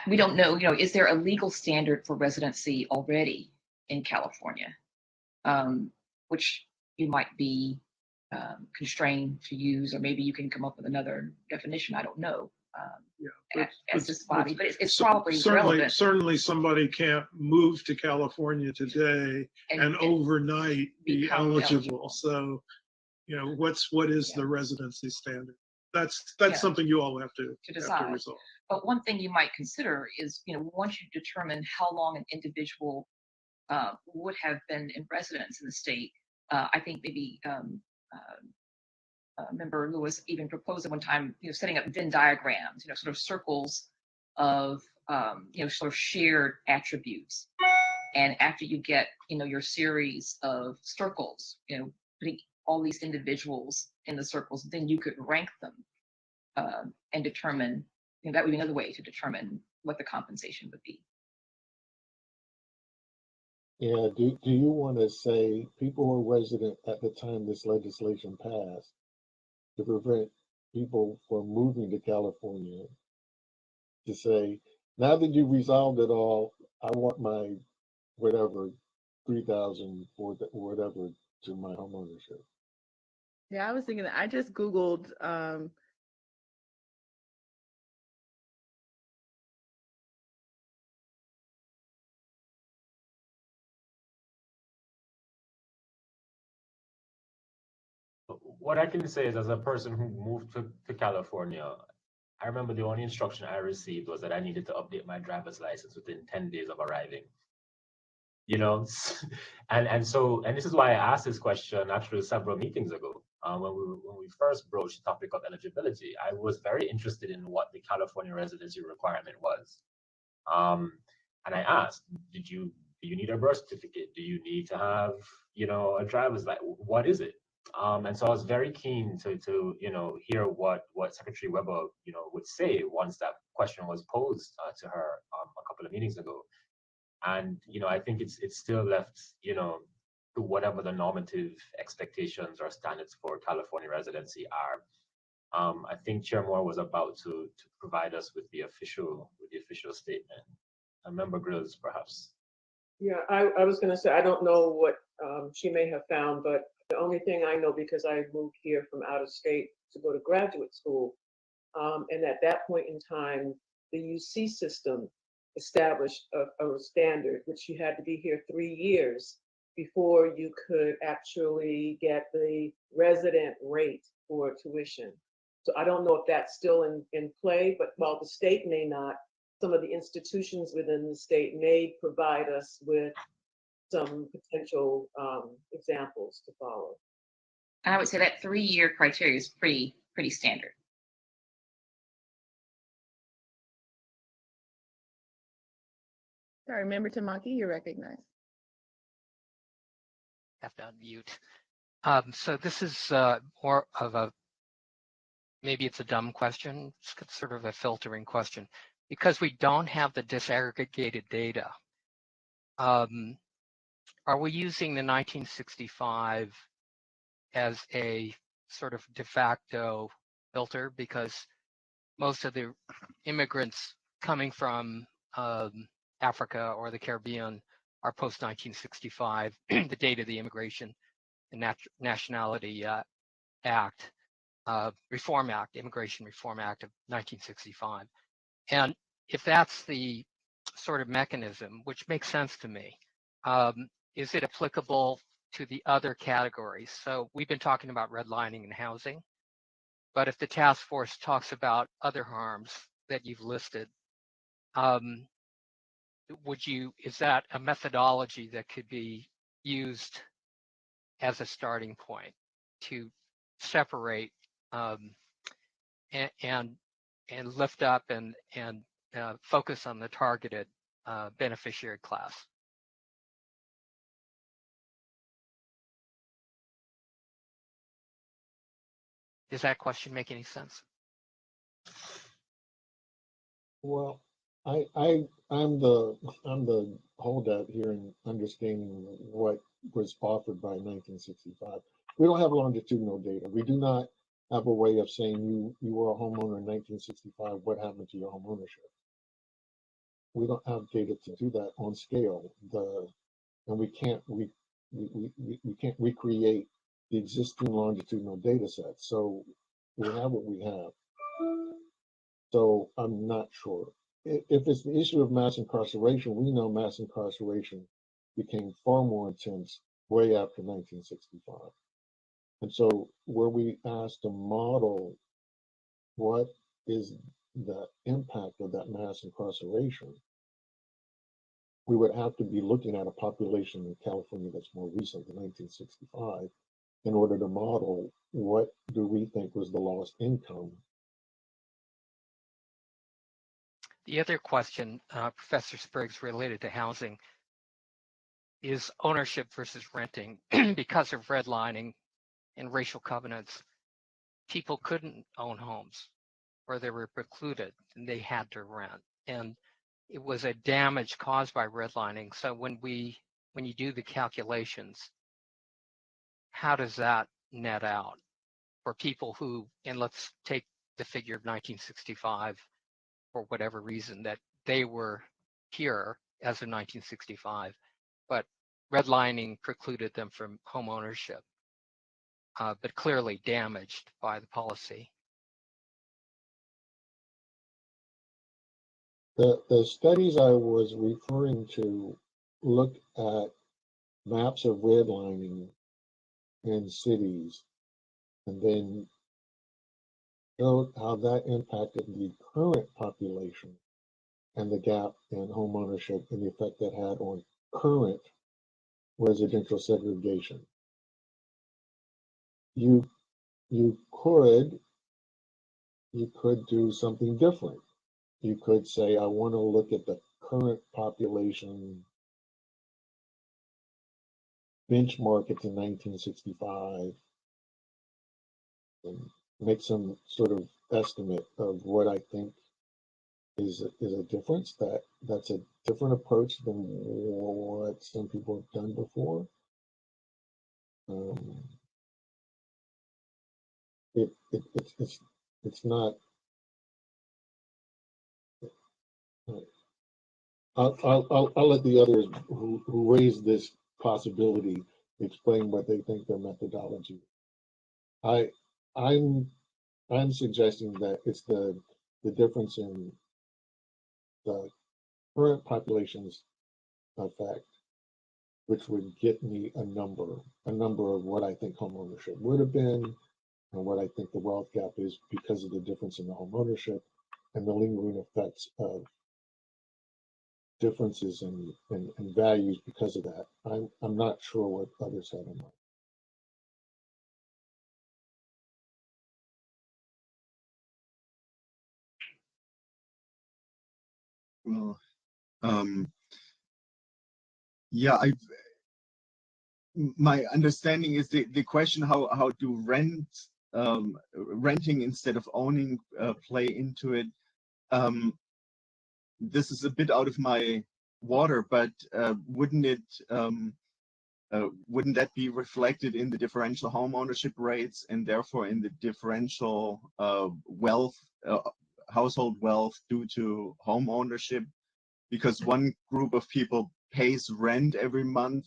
we don't know, is there a legal standard for residency already in California, which you might be constrained to use, or maybe you can come up with another definition. I don't know. As this body, but it's probably relevant. Certainly somebody can't move to California today and overnight be eligible. So, what is the residency standard? That's something you all have to decide. Resolve. But one thing you might consider is, once you determine how long an individual would have been in residence in the state, I think maybe Member Lewis even proposed at one time, setting up Venn diagrams, sort of circles of, sort of shared attributes. And after you get, your series of circles, putting all these individuals in the circles, then you could rank them and determine, that would be another way to determine what the compensation would be. Yeah, do you want to say people who were resident at the time this legislation passed to prevent people from moving to California, to say, now that you've resolved it all, I want my whatever, 3,000 or whatever to my home ownership? Yeah, I was thinking that. I just Googled What I can say is, as a person who moved to California, I remember the only instruction I received was that I needed to update my driver's license within 10 days of arriving. And this is why I asked this question actually several meetings ago. When we first broached the topic of eligibility, I was very interested in what the California residency requirement was. And I asked, do you need a birth certificate? Do you need to have, a driver's license? What is it? And so I was very keen to hear what Secretary Weber, would say once that question was posed to her a couple of meetings ago. And, I think it's still left, to whatever the normative expectations or standards for California residency are. I think Chair Moore was about to provide us with the official statement. Member Grills, perhaps. Yeah, I was going to say, I don't know what she may have found, but the only thing I know, because I moved here from out of state to go to graduate school, and at that point in time, the UC system established a standard, which you had to be here 3 years before you could actually get the resident rate for tuition. So I don't know if that's still in play, but while the state may not, some of the institutions within the state may provide us with some potential examples to follow. I would say that 3-year criteria is pretty standard. Sorry, Member Tamaki, you're recognized. Have to unmute. So this is more of maybe it's a dumb question. It's sort of a filtering question. Because we don't have the disaggregated data, are we using the 1965 as a sort of de facto filter? Because most of the immigrants coming from Africa or the Caribbean are post 1965, the date of the Immigration and Nationality Act, Reform Act, Immigration Reform Act of 1965. And if that's the sort of mechanism, which makes sense to me, is it applicable to the other categories? So we've been talking about redlining and housing, but if the task force talks about other harms that you've listed, is that a methodology that could be used as a starting point to separate and lift up and focus on the targeted beneficiary class? Does that question make any sense? Well, I'm the holdout here in understanding what was offered by 1965. We don't have longitudinal data. We do not have a way of saying you were a homeowner in 1965. What happened to your home ownership? We don't have data to do that on scale. And we can't recreate the existing longitudinal data sets. So we have what we have. So I'm not sure. If it's the issue of mass incarceration, we know mass incarceration became far more intense way after 1965. And so were we asked to model what is the impact of that mass incarceration, we would have to be looking at a population in California that's more recent than 1965 in order to model what do we think was the lost income. The other question, Professor Spriggs, related to housing is ownership versus renting. Because of redlining and racial covenants, people couldn't own homes or they were precluded and they had to rent. And it was a damage caused by redlining. So when you do the calculations, how does that net out for people who, and let's take the figure of 1965, for whatever reason, that they were here as of 1965, but redlining precluded them from home ownership, but clearly damaged by the policy. The studies I was referring to look at maps of redlining in cities and then showed how that impacted the current population and the gap in home ownership and the effect that had on current residential segregation. You could do something different. You could say, I want to look at the current population, benchmark it to 1965, and make some sort of estimate of what I think is a difference. That's a different approach than what some people have done before. It's not. I'll let the others who raise this possibility explain what they think their methodology. I'm suggesting that it's the difference in the current population's effect, which would get me a number of what I think home ownership would have been and what I think the wealth gap is because of the difference in the home ownership and the lingering effects of differences in values because of that. I'm not sure what others have in mind. Well, yeah, my understanding is the question how do renting instead of owning play into it. This is a bit out of my water, but wouldn't that be reflected in the differential home ownership rates and therefore in the differential wealth, household wealth due to home ownership, because one group of people pays rent every month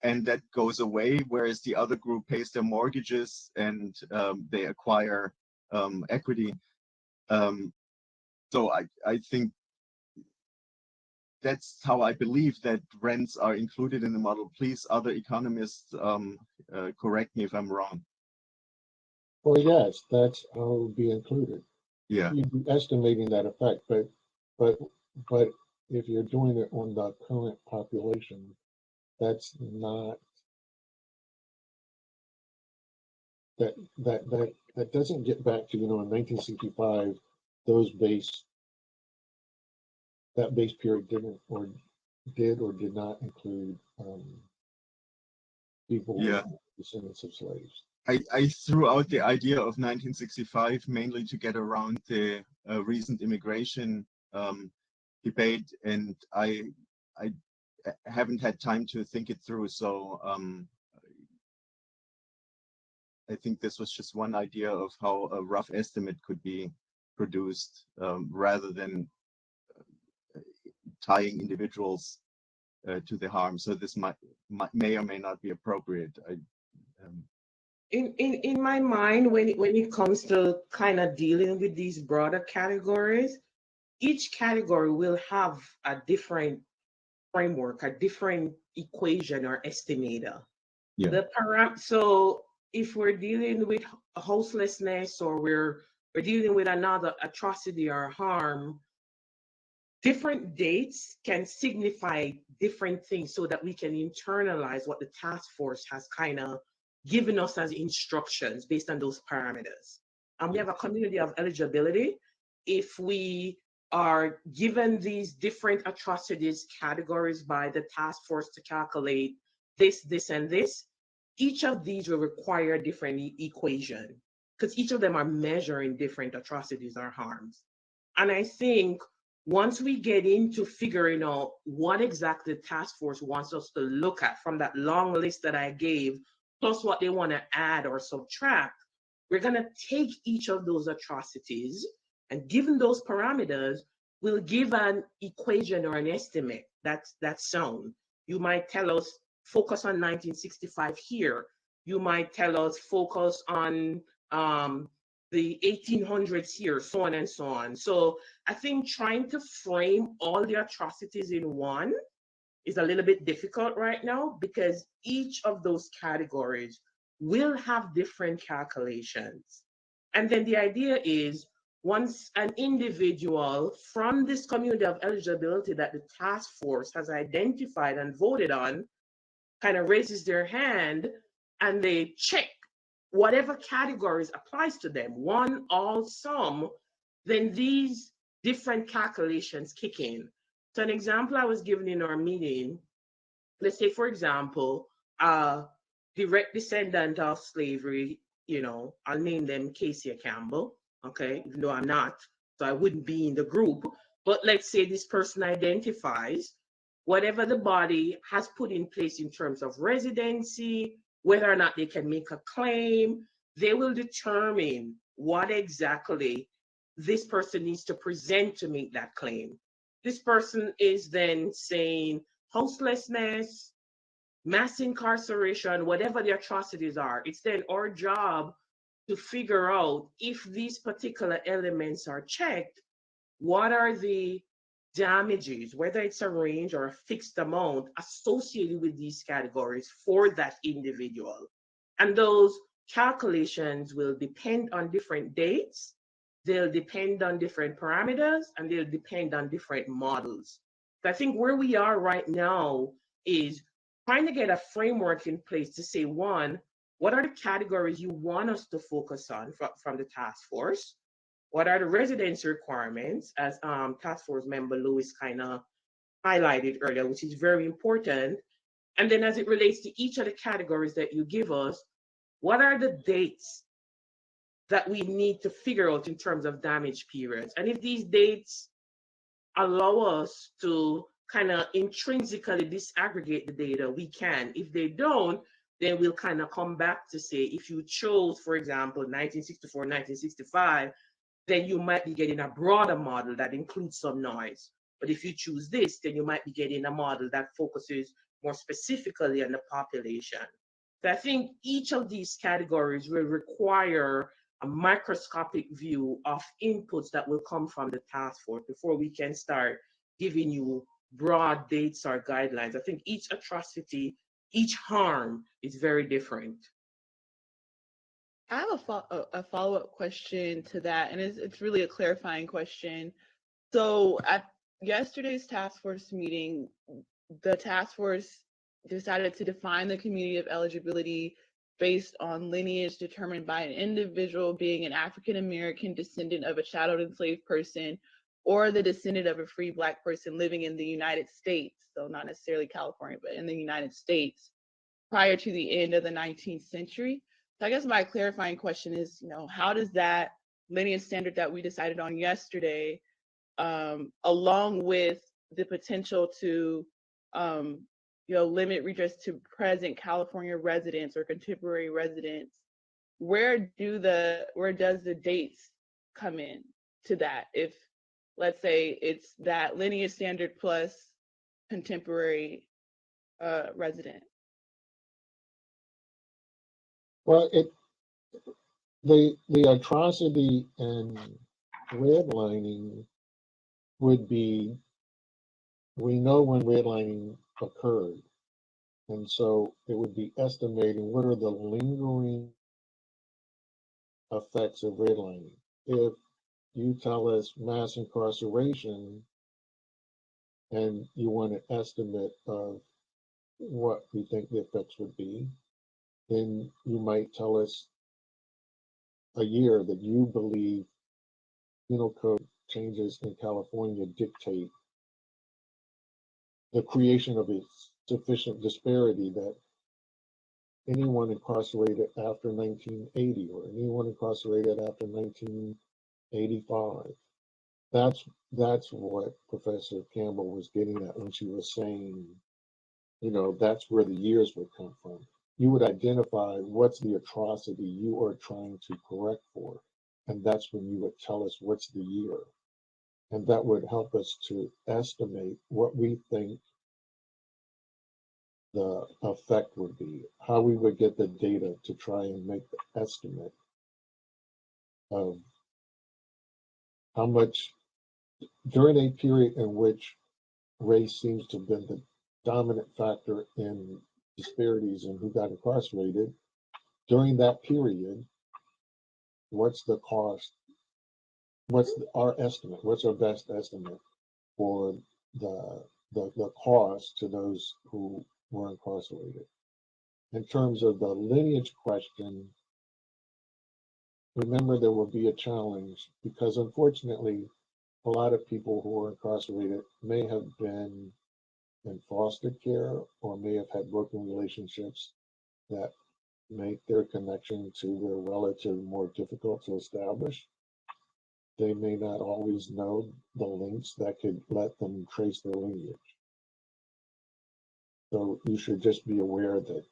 and that goes away, whereas the other group pays their mortgages and they acquire equity. So I think that's how I believe that rents are included in the model. Please, other economists, correct me if I'm wrong. Well, yes, that's how it would be included. Yeah. You'd be estimating that effect, but if you're doing it on the current population, that's not that doesn't get back to, in 1965, that base period did or did not include people who Yeah. were descendants of slaves. I threw out the idea of 1965 mainly to get around the recent immigration debate, and I haven't had time to think it through. So I think this was just one idea of how a rough estimate could be produced, rather than tying individuals to the harm. So this may or may not be appropriate. In my mind, when it comes to kind of dealing with these broader categories, each category will have a different framework, a different equation or estimator. Yeah. So if we're dealing with houselessness, or we're dealing with another atrocity or harm, different dates can signify different things so that we can internalize what the task force has kind of given us as instructions based on those parameters. And we have a community of eligibility. If we are given these different atrocities categories by the task force to calculate this, this, and this, each of these will require a different equation, because each of them are measuring different atrocities or harms. And I think once we get into figuring out what exactly the task force wants us to look at from that long list that I gave, plus what they want to add or subtract, we're going to take each of those atrocities, and given those parameters, we'll give an equation or an estimate that's shown. You might tell us, focus on 1965 here. You might tell us, focus on the 1800s here, so on and so on. So I think trying to frame all the atrocities in one is a little bit difficult right now, because each of those categories will have different calculations. And then the idea is, once an individual from this community of eligibility that the task force has identified and voted on kind of raises their hand and they check whatever categories applies to them, one, all, some, then these different calculations kick in. So an example I was given in our meeting, let's say, for example, direct descendant of slavery, I'll name them Casey Campbell, okay, even though I'm not, so I wouldn't be in the group. But let's say this person identifies whatever the body has put in place in terms of residency, whether or not they can make a claim, they will determine what exactly this person needs to present to make that claim. This person is then saying houselessness, mass incarceration, whatever the atrocities are. It's then our job to figure out, if these particular elements are checked, what are the damages, whether it's a range or a fixed amount associated with these categories for that individual. And those calculations will depend on different dates, they'll depend on different parameters, and they'll depend on different models. So I think where we are right now is trying to get a framework in place to say, one, what are the categories you want us to focus on from the task force? What are the residency requirements, as task force member Lewis kind of highlighted earlier, which is very important. And then as it relates to each of the categories that you give us, what are the dates that we need to figure out in terms of damage periods? And if these dates allow us to kind of intrinsically disaggregate the data, we can. If they don't, then we'll kind of come back to say, if you chose, for example, 1964, 1965, then you might be getting a broader model that includes some noise. But if you choose this, then you might be getting a model that focuses more specifically on the population. So I think each of these categories will require a microscopic view of inputs that will come from the task force before we can start giving you broad dates or guidelines. I think each atrocity, each harm is very different. I have a follow-up question to that, and it's really a clarifying question. So at yesterday's task force meeting, the task force decided to define the community of eligibility based on lineage determined by an individual being an African American descendant of a shadowed enslaved person or the descendant of a free Black person living in the United States, so not necessarily California, but in the United States prior to the end of the 19th century. So I guess my clarifying question is, how does that lineage standard that we decided on yesterday, along with the potential to limit redress to present California residents or contemporary residents, where does the dates come in to that? If, let's say, it's that lineage standard plus contemporary resident. Well, the atrocity and redlining would be, we know when redlining occurred, and so it would be estimating what are the lingering effects of redlining. If you tell us mass incarceration and you want an estimate of what we think the effects would be, then you might tell us a year that you believe penal code changes in California dictate the creation of a sufficient disparity that anyone incarcerated after 1980 or anyone incarcerated after 1985. That's what Professor Campbell was getting at when she was saying, that's where the years would come from. You would identify what's the atrocity you are trying to correct for, and that's when you would tell us what's the year. And that would help us to estimate what we think the effect would be, how we would get the data to try and make the estimate of how much, during a period in which race seems to have been the dominant factor in disparities in who got incarcerated, during that period, what's the cost? What's our estimate? What's our best estimate for the cost to those who were incarcerated? In terms of the lineage question, remember there will be a challenge because unfortunately, a lot of people who are incarcerated may have been in foster care or may have had broken relationships that make their connection to their relative more difficult to establish. They may not always know the links that could let them trace their lineage. So you should just be aware that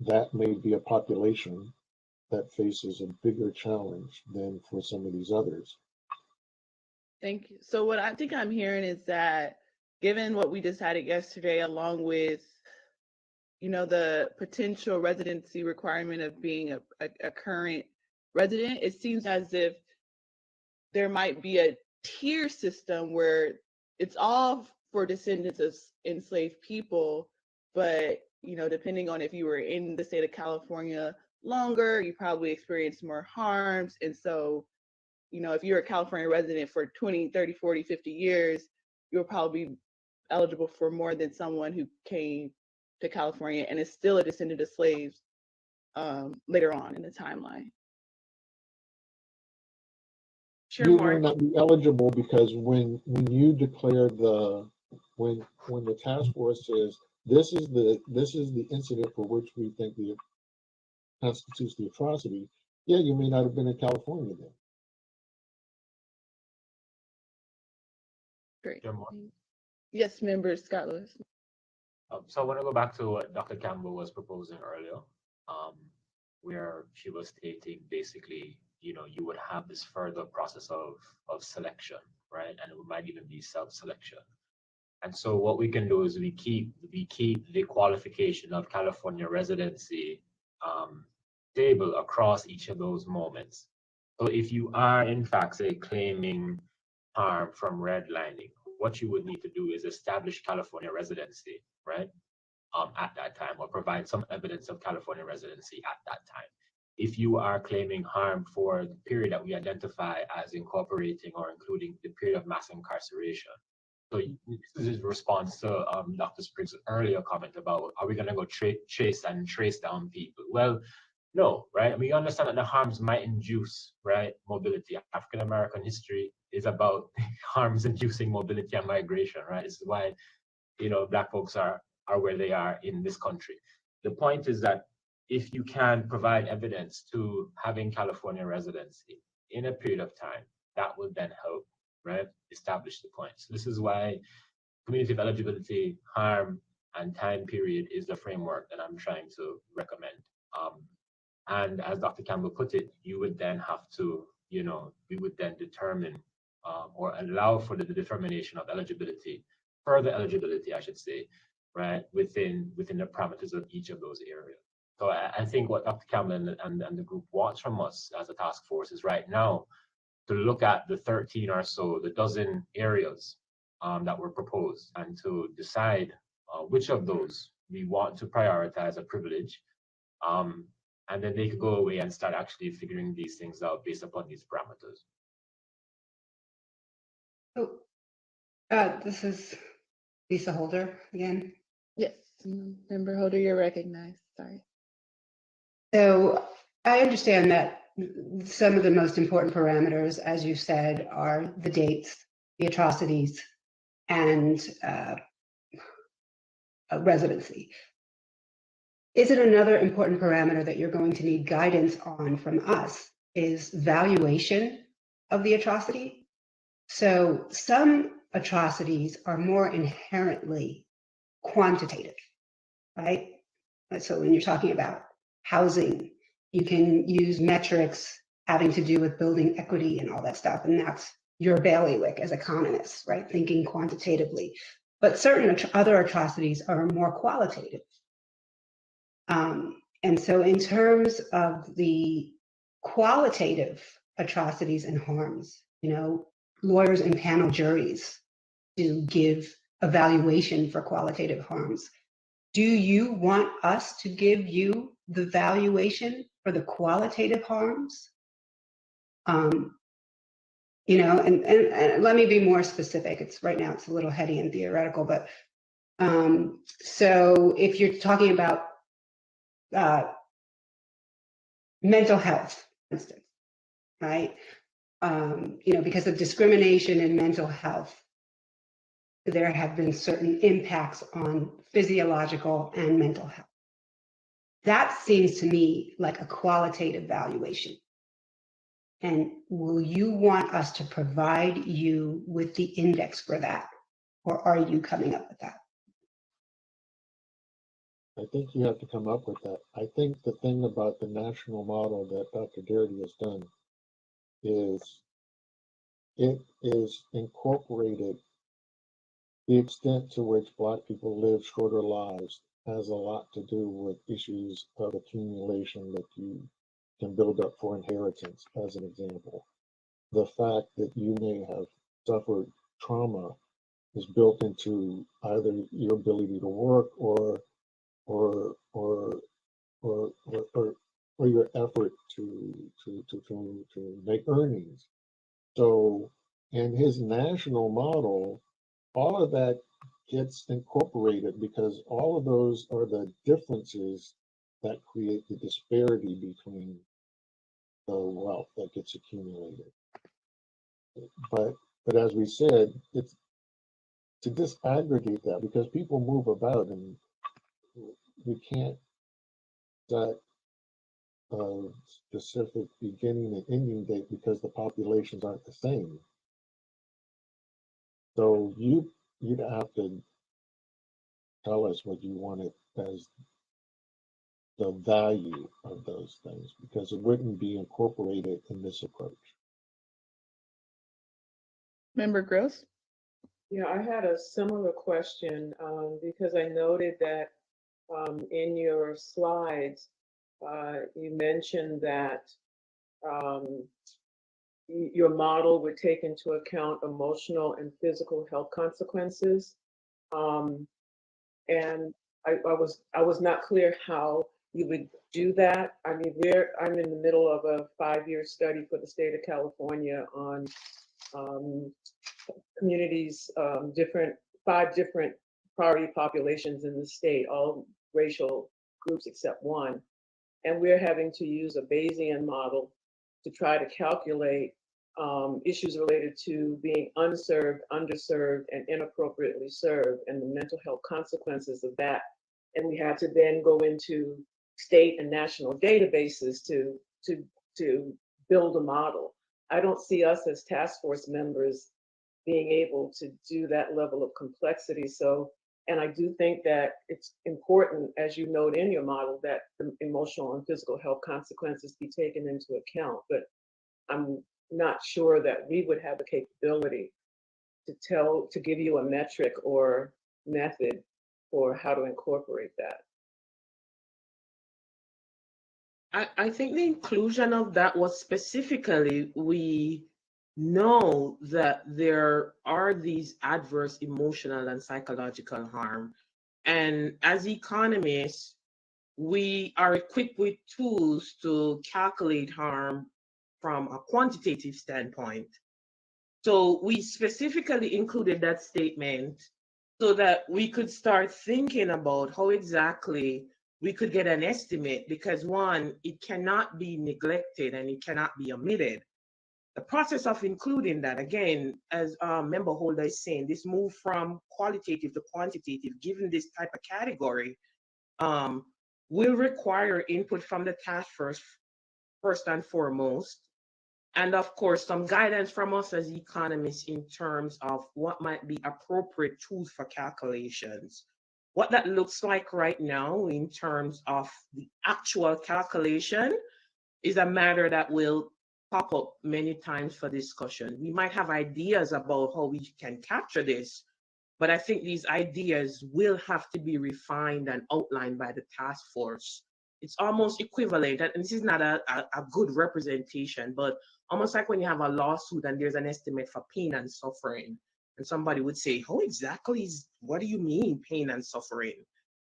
that may be a population that faces a bigger challenge than for some of these others. Thank you. So what I think I'm hearing is that given what we decided yesterday, along with, the potential residency requirement of being a current resident, it seems as if there might be a tier system where it's all for descendants of enslaved people, but, depending on if you were in the state of California longer, you probably experienced more harms. And so, if you're a California resident for 20, 30, 40, 50 years, you'll probably be eligible for more than someone who came to California and is still a descendant of slaves later on in the timeline. Sure, You Mark. may not be eligible because when you declare when the task force says this is the incident for which we think the constitutes the atrocity, yeah, you may not have been in California then. Great. Yeah, Mark. Yes, member Scott Lewis. So I want to go back to what Dr. Campbell was proposing earlier, where she was stating basically, you would have this further process of selection, right? And it might even be self-selection. And so what we can do is we keep the qualification of California residency stable across each of those moments. So if you are in fact, say, claiming harm from redlining, what you would need to do is establish California residency, right? At that time, or provide some evidence of California residency at that time. If you are claiming harm for the period that we identify as incorporating or including the period of mass incarceration. So this is a response to Dr. Spriggs' earlier comment about, are we going to go trace down people? Well, no, right? I mean, you understand that the harms might induce, right, mobility. African American history is about harms inducing mobility and migration, right? This is why, Black folks are where they are in this country. The point is that if you can provide evidence to having California residency in a period of time, that will then help, right, establish the point. So this is why cumulative eligibility, harm, and time period is the framework that I'm trying to recommend. And as Dr. Campbell put it, you would then have to, we would then determine or allow for the determination of eligibility, further eligibility, I should say, right, within the parameters of each of those areas. So I think what Dr. Campbell and the group wants from us as a task force is right now to look at the 13 or so, the dozen areas that were proposed, and to decide which of those we want to prioritize a privilege. And then they could go away and start actually figuring these things out based upon these parameters. Oh, this is Lisa Holder again. Yes, Member Holder, you're recognized. Sorry. So I understand that some of the most important parameters, as you said, are the dates, the atrocities, and residency. Is it another important parameter that you're going to need guidance on from us is valuation of the atrocity? So some atrocities are more inherently quantitative, right? So when you're talking about housing, you can use metrics having to do with building equity and all that stuff, and that's your bailiwick as economists, right? Thinking quantitatively. But certain other atrocities are more qualitative. And so in terms of the qualitative atrocities and harms, lawyers and panel juries do give evaluation for qualitative harms. Do you want us to give you the valuation for the qualitative harms? And let me be more specific. It's right now it's a little heady and theoretical, but so if you're talking about mental health, for instance, right? Because of discrimination in mental health, there have been certain impacts on physiological and mental health. That seems to me like a qualitative valuation. And will you want us to provide you with the index for that? Or are you coming up with that? I think you have to come up with that. I think the thing about the national model that Dr. Garrity has done is it is incorporated the extent to which Black people live shorter lives has a lot to do with issues of accumulation that you can build up for inheritance, as an example. The fact that you may have suffered trauma is built into either your ability to work or your effort to make earnings. So in his national model, all of that gets incorporated because all of those are the differences that create the disparity between the wealth that gets accumulated. But as we said, it's to disaggregate that because people move about and we can't set a specific beginning and ending date because the populations aren't the same. So you'd have to tell us what you want it as the value of those things because it wouldn't be incorporated in this approach. Member Gross? Yeah, I had a similar question because I noted that in your slides, you mentioned that your model would take into account emotional and physical health consequences. And I was not clear how you would do that. I mean, I'm in the middle of a 5-year study for the state of California on communities, 5 different priority populations in the state, all racial groups except one. And we're having to use a Bayesian model to try to calculate issues related to being unserved, underserved, and inappropriately served, and the mental health consequences of that. And we had to then go into state and national databases to build a model. I don't see us as task force members being able to do that level of complexity. So, and I do think that it's important, as you note in your model, that the emotional and physical health consequences be taken into account. But I'm not sure that we would have the capability to give you a metric or method for how to incorporate that. I think the inclusion of that was specifically, we know that there are these adverse emotional and psychological harm. And as economists, we are equipped with tools to calculate harm from a quantitative standpoint. So we specifically included that statement so that we could start thinking about how exactly we could get an estimate, because one, it cannot be neglected and it cannot be omitted. The process of including that, again, as Member Holder is saying, this move from qualitative to quantitative, given this type of category, will require input from the task force first and foremost. And of course, some guidance from us as economists in terms of what might be appropriate tools for calculations. What that looks like right now in terms of the actual calculation is a matter that will pop up many times for discussion. We might have ideas about how we can capture this, but I think these ideas will have to be refined and outlined by the task force. It's almost equivalent, and this is not a good representation, but almost like when you have a lawsuit and there's an estimate for pain and suffering, and somebody would say, how exactly what do you mean pain and suffering?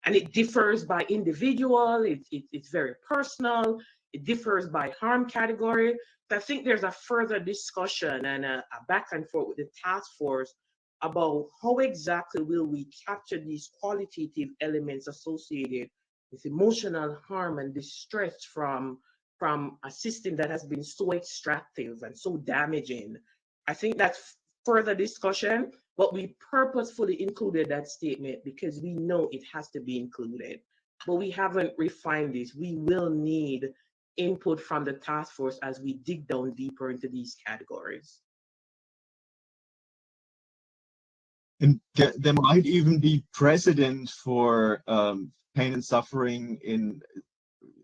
And it differs by individual, it's very personal, it differs by harm category. So I think there's a further discussion and a back and forth with the task force about how exactly will we capture these qualitative elements associated with emotional harm and distress from a system that has been so extractive and so damaging. I think that's further discussion, but we purposefully included that statement because we know it has to be included, but we haven't refined this. We will need input from the task force as we dig down deeper into these categories. And there might even be precedent for pain and suffering in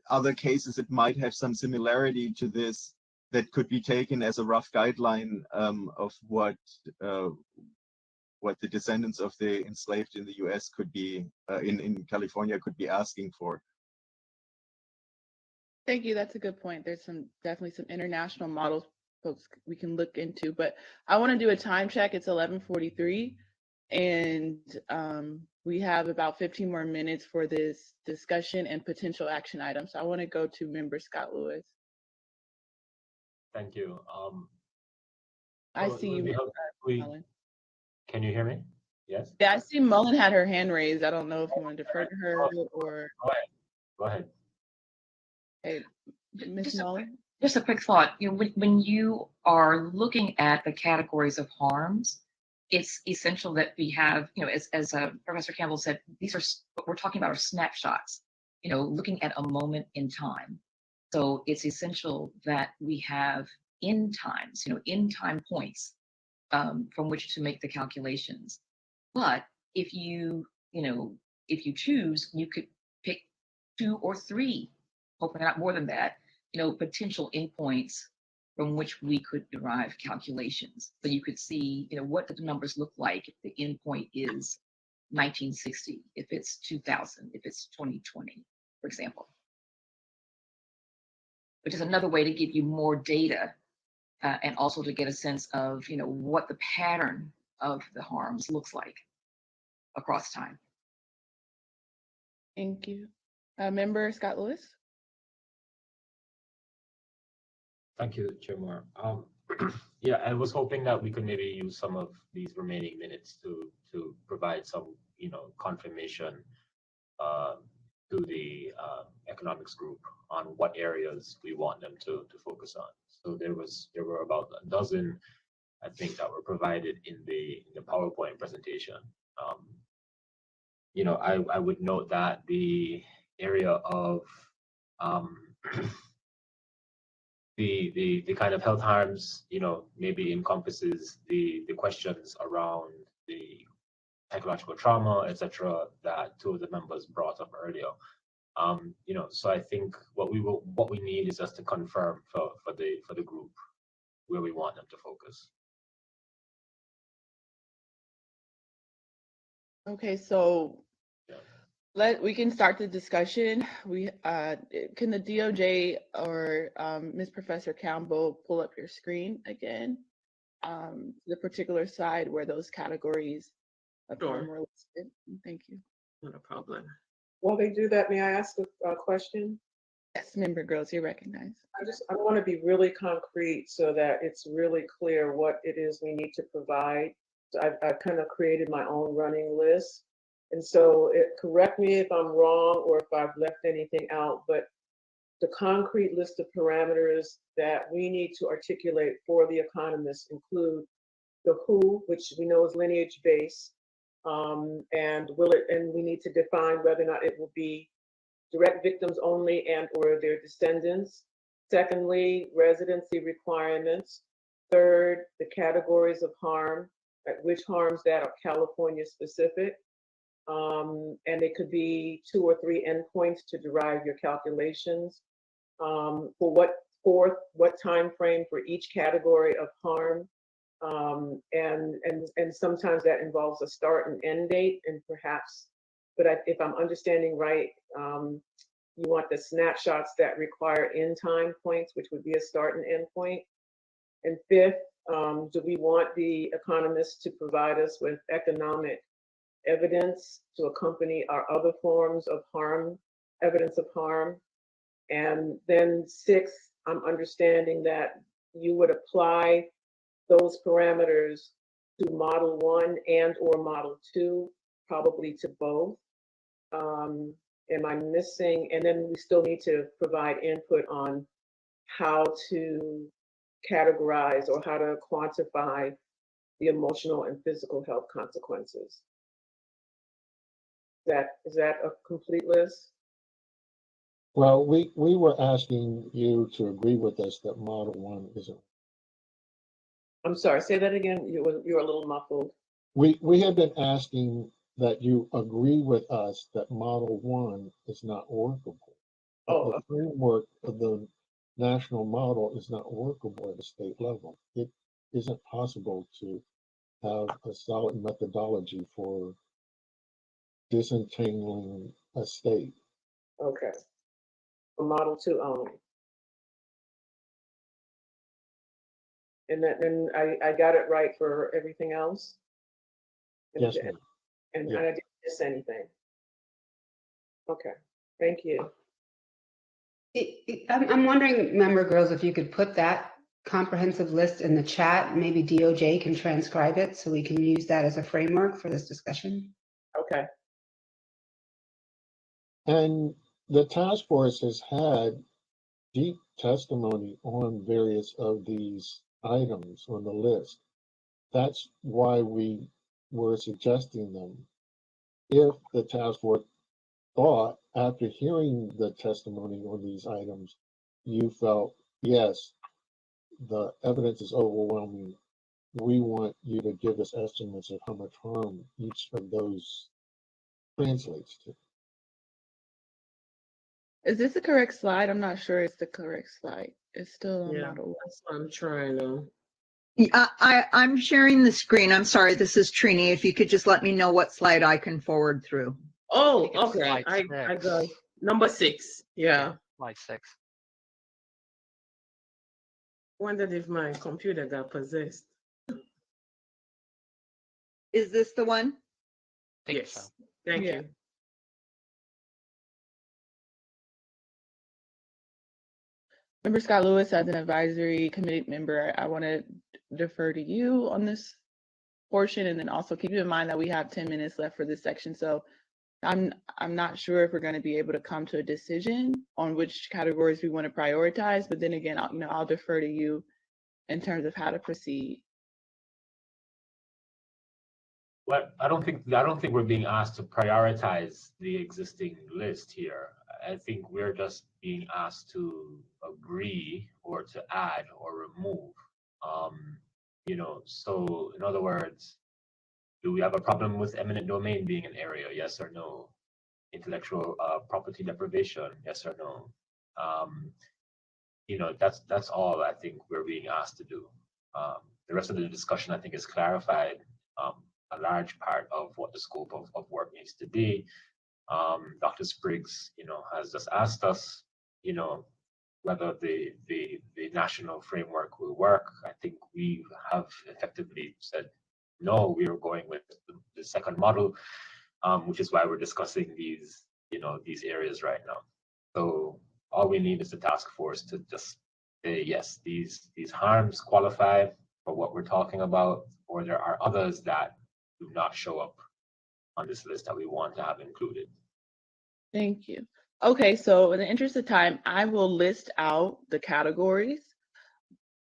other cases. It might have some similarity to this that could be taken as a rough guideline of what the descendants of the enslaved in the U.S. could be, in California, could be asking for. Thank you. That's a good point. There's definitely some international models folks we can look into, but I want to do a time check. It's 11:43, and we have about 15 more minutes for this discussion and potential action items. So I want to go to Member Scott Lewis. Thank you. I see you. Can you hear me? Yes? Yeah, I see Mullen had her hand raised. I don't know if you want to defer to her or. Go ahead. Hey, Ms. Mullen? Just a quick thought. When you are looking at the categories of harms, it's essential that we have, as Professor Campbell said, what we're talking about are snapshots, looking at a moment in time. So it's essential that we have in times, in time points from which to make the calculations. But if you choose, you could pick 2 or 3, hopefully not more than that, potential endpoints from which we could derive calculations. So you could see, what do the numbers look like if the endpoint is 1960, if it's 2000, if it's 2020, for example. Which is another way to give you more data and also to get a sense of, what the pattern of the harms looks like across time. Thank you. Member Scott Lewis. Thank you, Chair Moore. Yeah, I was hoping that we could maybe use some of these remaining minutes to provide some, confirmation to the economics group on what areas we want them to focus on. So there were about a dozen, I think, that were provided in the PowerPoint presentation. I would note that the area of the kind of health harms, maybe encompasses the questions around the psychological trauma, etc., that two of the members brought up earlier. So I think what we need is just to confirm for the group where we want them to focus. Okay, so we can start the discussion. Can the DOJ or Ms. Professor Campbell pull up your screen again? The particular side where those categories of harm were listed. Thank you. Not a problem. While they do that, may I ask a question? Yes, Member Gross, you're recognized. I want to be really concrete so that it's really clear what it is we need to provide. So I've kind of created my own running list. And so correct me if I'm wrong or if I've left anything out, but the concrete list of parameters that we need to articulate for the economists include the who, which we know is lineage based, and we need to define whether or not it will be direct victims only and or their descendants. Secondly, residency requirements. Third, the categories of harm, which harms that are California specific. And it could be 2 or 3 endpoints to derive your calculations. For what time frame for each category of harm. And sometimes that involves a start and end date, and perhaps, but if I'm understanding right, you want the snapshots that require end time points, which would be a start and end point. And fifth, do we want the economists to provide us with economic evidence to accompany our other forms of harm, evidence of harm? And then sixth, I'm understanding that you would apply those parameters to Model 1 and or Model 2, probably to both. Am I missing? And then we still need to provide input on how to categorize or how to quantify the emotional and physical health consequences. Is that a complete list? Well, we were asking you to agree with us that Model 1 isn't. I'm sorry, say that again. You were a little muffled. We have been asking that you agree with us that Model 1 is not workable. Oh, the framework of the national model is not workable at a state level. It isn't possible to have a solid methodology for disentangling a state. okay. For Model 2 only. And I got it right for everything else? Yes, ma'am. And Yeah. I didn't miss anything. Okay, thank you. I'm wondering, Member Girls, if you could put that comprehensive list in the chat. Maybe DOJ can transcribe it so we can use that as a framework for this discussion. Okay. And the task force has had deep testimony on various of these items on the list. That's why we were suggesting them. If the task force thought, after hearing the testimony on these items, you felt, yes, the evidence is overwhelming, we want you to give us estimates of how much harm each of those translates to. Is this the correct slide? I'm not sure it's the correct slide. It's still on Yeah, model. that's what I'm trying to. I'm sharing the screen. I'm sorry, this is Trini. If you could just let me know what slide I can forward through. Oh, It's okay. slide I 6. got number 6. Yeah. Slide 6. Wondered if my computer got possessed. Is this the one? Think so. Yes. Thank Yeah. you. Member Scott Lewis, as an advisory committee member, I want to defer to you on this portion, and then also keep in mind that we have 10 minutes left for this section. So I'm not sure if we're going to be able to come to a decision on which categories we want to prioritize, but then again, I'll defer to you in terms of how to proceed. Well, I don't think we're being asked to prioritize the existing list here. I think we're just being asked to agree or to add or remove. So in other words, do we have a problem with eminent domain being an area? Yes or no? Intellectual property deprivation? Yes or no? That's all I think we're being asked to do. The rest of the discussion, I think, is clarified. A large part of what the scope of work needs to be. Dr. Spriggs, has just asked us, whether the national framework will work. I think we have effectively said, no, we are going with the second model, which is why we're discussing these areas right now. So all we need is the task force to just say, yes, these harms qualify for what we're talking about, or there are others that do not show up on this list that we want to have included. Thank you. Okay, so in the interest of time, I will list out the categories.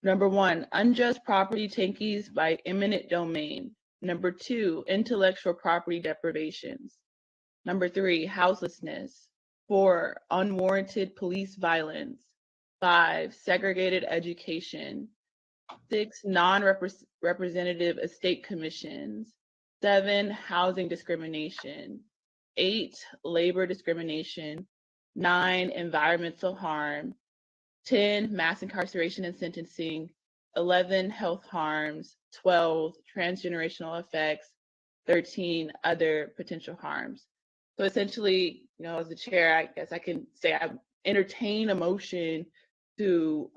Number 1, unjust property takings by eminent domain. Number 2, intellectual property deprivations. Number 3, houselessness. 4, unwarranted police violence. 5, segregated education. 6, non-representative estate commissions. 7, housing discrimination. 8, labor discrimination. 9, environmental harm. 10, mass incarceration and sentencing. 11, health harms. 12, transgenerational effects. 13, other potential harms. So essentially, as the chair, I guess I can say I entertain a motion to,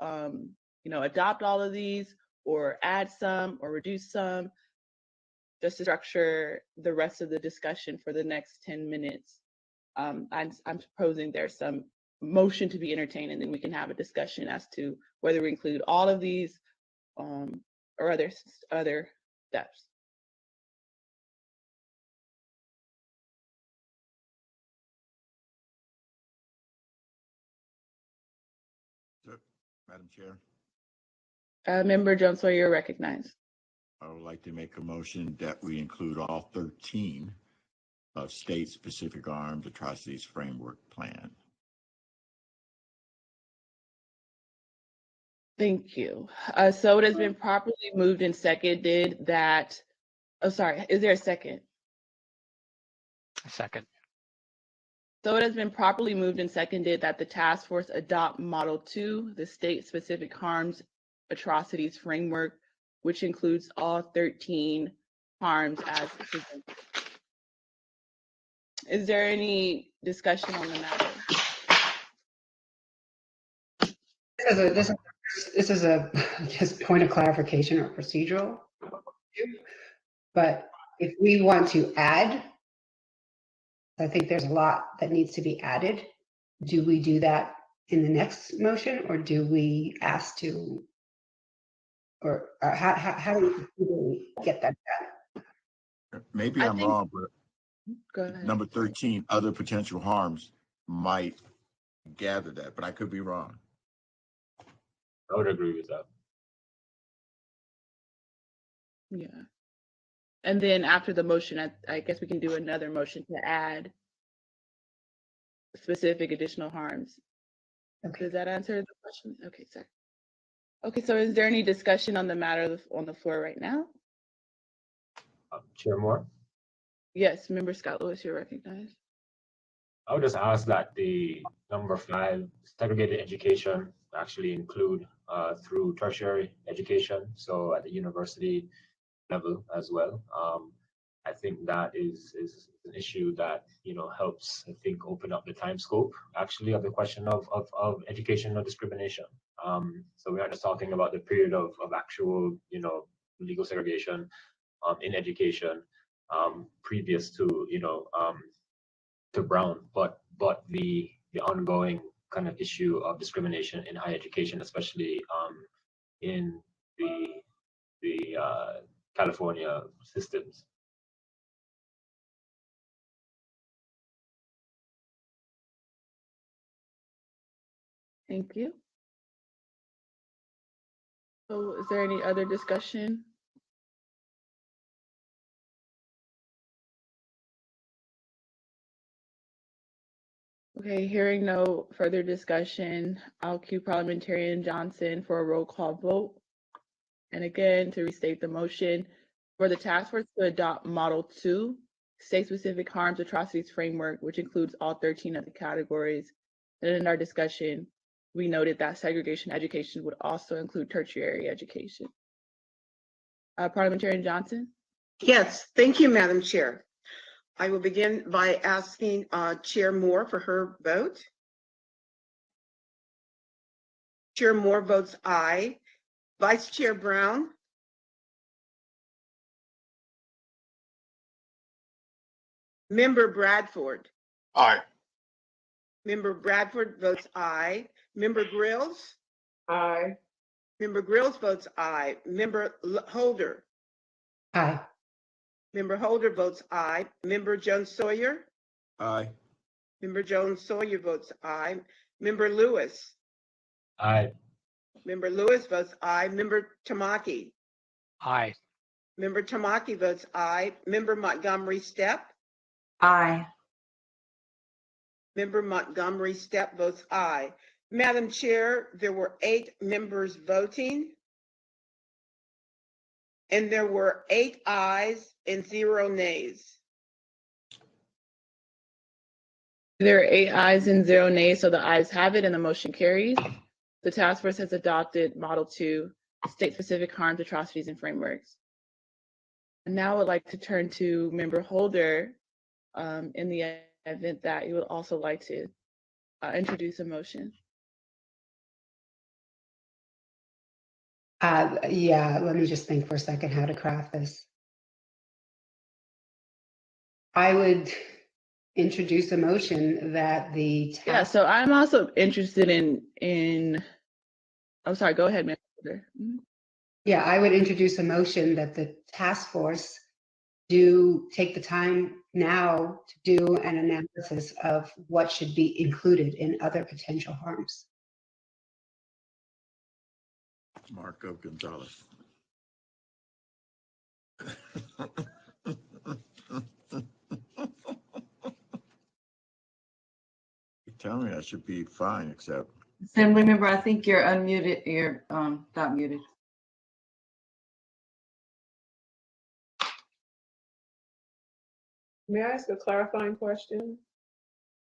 adopt all of these, or add some, or reduce some, just to structure the rest of the discussion for the next 10 minutes. I'm proposing there's some motion to be entertained, and then we can have a discussion as to whether we include all of these or other steps. Madam Chair, Member Jones-SAWYER, you're recognized. I would like to make a motion that we include all 13 of state-specific armed atrocities framework plan. Thank you. So it has been properly moved and seconded that, oh, sorry, is there a second? A second. So it has been properly moved and seconded that the task force adopt Model 2, the state-specific harms atrocities framework, which includes all 13 harms as presented. Is there any discussion on the matter? This is a just point of clarification or procedural. But if we want to add, I think there's a lot that needs to be added. Do we do that in the next motion, or do we ask to, or how do we get that done? Maybe I'm wrong, but go ahead. Number 13, other potential harms, might gather that, but I could be wrong. I would agree with that. Yeah. And then after the motion, I guess we can do another motion to add specific additional harms. Okay. Does that answer the question? Okay, sorry. Okay, so is there any discussion on the matter on the floor right now? Chair Moore? Yes, Member Scott Lewis, you're recognized. I would just ask that the number 5, segregated education, actually include through tertiary education, so at the university level as well. I think that is an issue that, you know, helps, I think, open up the time scope actually of the question of educational discrimination. So we are just talking about the period of actual, you know, legal segregation in education previous to, you know, to Brown, but the ongoing kind of issue of discrimination in higher education, especially in the California systems. Thank you. So is there any other discussion? Okay, hearing no further discussion, I'll cue Parliamentarian Johnson for a roll call vote. And again, to restate the motion, for the task force to adopt Model 2, state-specific harms atrocities framework, which includes all 13 of the categories. And in our discussion, we noted that segregation education would also include tertiary education. Parliamentarian Johnson? Yes, thank you, Madam Chair. I will begin by asking Chair Moore for her vote. Chair Moore votes aye. Vice Chair Brown? Member Bradford? Aye. Member Bradford votes aye. Member Grills? Aye. Member Grills votes aye. Member Holder? Aye. Member Holder votes aye. Member Jones-Sawyer? Aye. Member Jones-Sawyer votes aye. Member Lewis? Aye. Member Lewis votes aye. Member Tamaki? Aye. Member Tamaki votes aye. Member Montgomery Steppe? Aye. Member Montgomery Steppe votes aye. Madam Chair, there were 8 members voting, and there were 8 ayes and 0 nays. There are 8 ayes and 0 nays, so the ayes have it and the motion carries. The task force has adopted Model 2, state-specific harms, atrocities, and frameworks. And now I would like to turn to Member Holder in the event that you would also like to introduce a motion. Yeah, let me just think for a second how to craft this. I would introduce a motion that the Yeah, so I'm also interested in I'm sorry, go ahead, Member. Yeah, I would introduce a motion that the task force do take the time now to do an analysis of what should be included in other potential harms. Marco Gonzalez. You tell me I should be fine, except. Assembly member, I think you're unmuted. You're not muted. May I ask a clarifying question?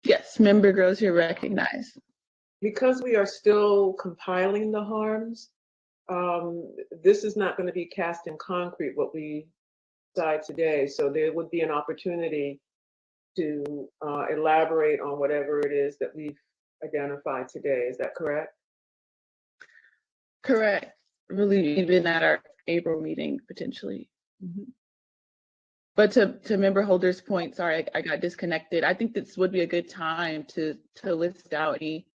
Yes, Member Gross, you're recognized. Because we are still compiling the harms, this is not going to be cast in concrete what we decide today. So there would be an opportunity to elaborate on whatever it is that we've identified today. Is that correct? Correct. Really, even at our April meeting, potentially. Mm-hmm. But to Member Holder's point, sorry, I got disconnected. I think this would be a good time to list out any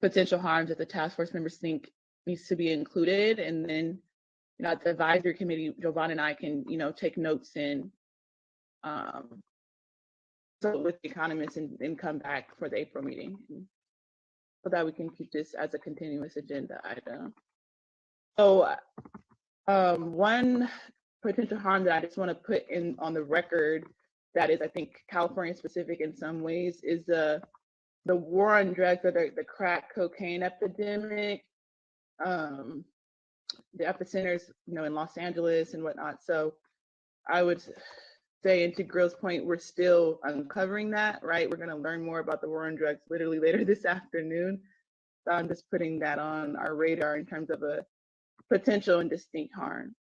potential harms that the task force members think needs to be included. And then, you know, at the advisory committee, Jovan and I can, you know, take notes and so with the economists and come back for the April meeting so that we can keep this as a continuous agenda item. So one potential harm that I just want to put in on the record that is, I think, California specific in some ways is the war on drugs or the crack cocaine epidemic, the epicenters, you know, in Los Angeles and whatnot. So I would say, and to Grill's point, we're still uncovering that, right? We're going to learn more about the war on drugs literally later this afternoon. So I'm just putting that on our radar in terms of a potential and distinct harm.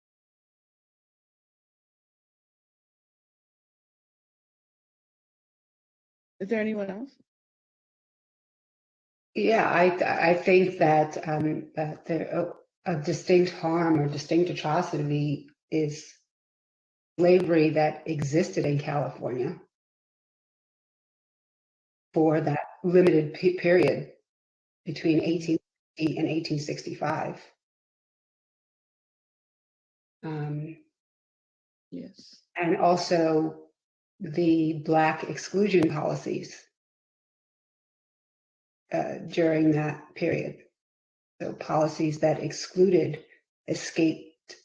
Is there anyone else? Yeah, I think that a distinct harm or distinct atrocity is slavery that existed in California for that limited period between 1860 and 1865. Yes. And also the Black exclusion policies during that period. So policies that excluded escaped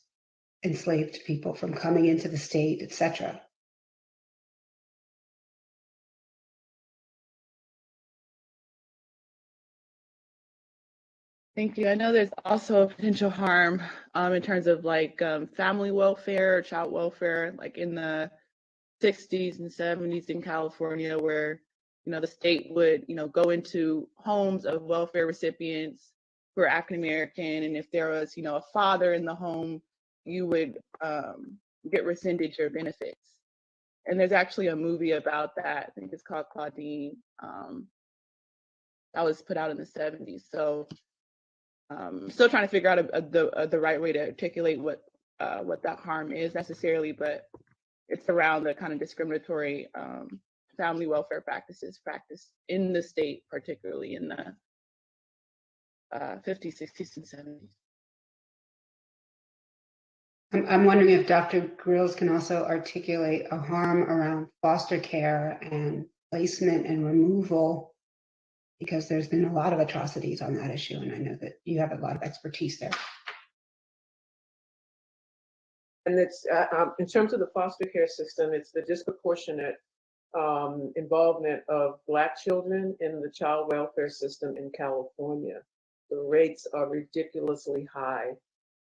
enslaved people from coming into the state, etc. Thank you. I know there's also a potential harm in terms of like family welfare or child welfare, like in the 60s and 70s in California, where the state would go into homes of welfare recipients who are African American, and if there was a father in the home, you would get rescinded your benefits. And there's actually a movie about that. I think it's called Claudine. That was put out in the 70s. So still trying to figure out the right way to articulate what that harm is necessarily, but it's around the kind of discriminatory family welfare practices practiced in the state, particularly in the 50s, 60s, and 70s. I'm wondering if Dr. Grills can also articulate a harm around foster care and placement and removal, because there's been a lot of atrocities on that issue, and I know that you have a lot of expertise there. And it's in terms of the foster care system, it's the disproportionate involvement of Black children in the child welfare system in California. The rates are ridiculously high,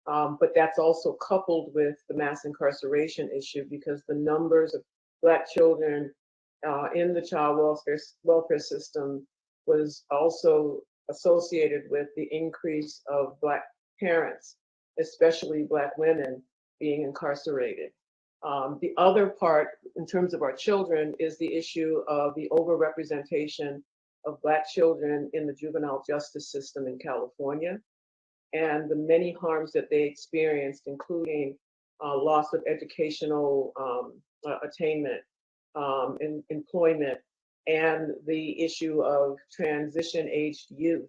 but that's also coupled with the mass incarceration issue, because the numbers of Black children in the child welfare system was also associated with the increase of Black parents, especially Black women, being incarcerated. The other part, in terms of our children, is the issue of the overrepresentation of Black children in the juvenile justice system in California, and the many harms that they experienced, including loss of educational attainment, employment, and the issue of transition-aged youth,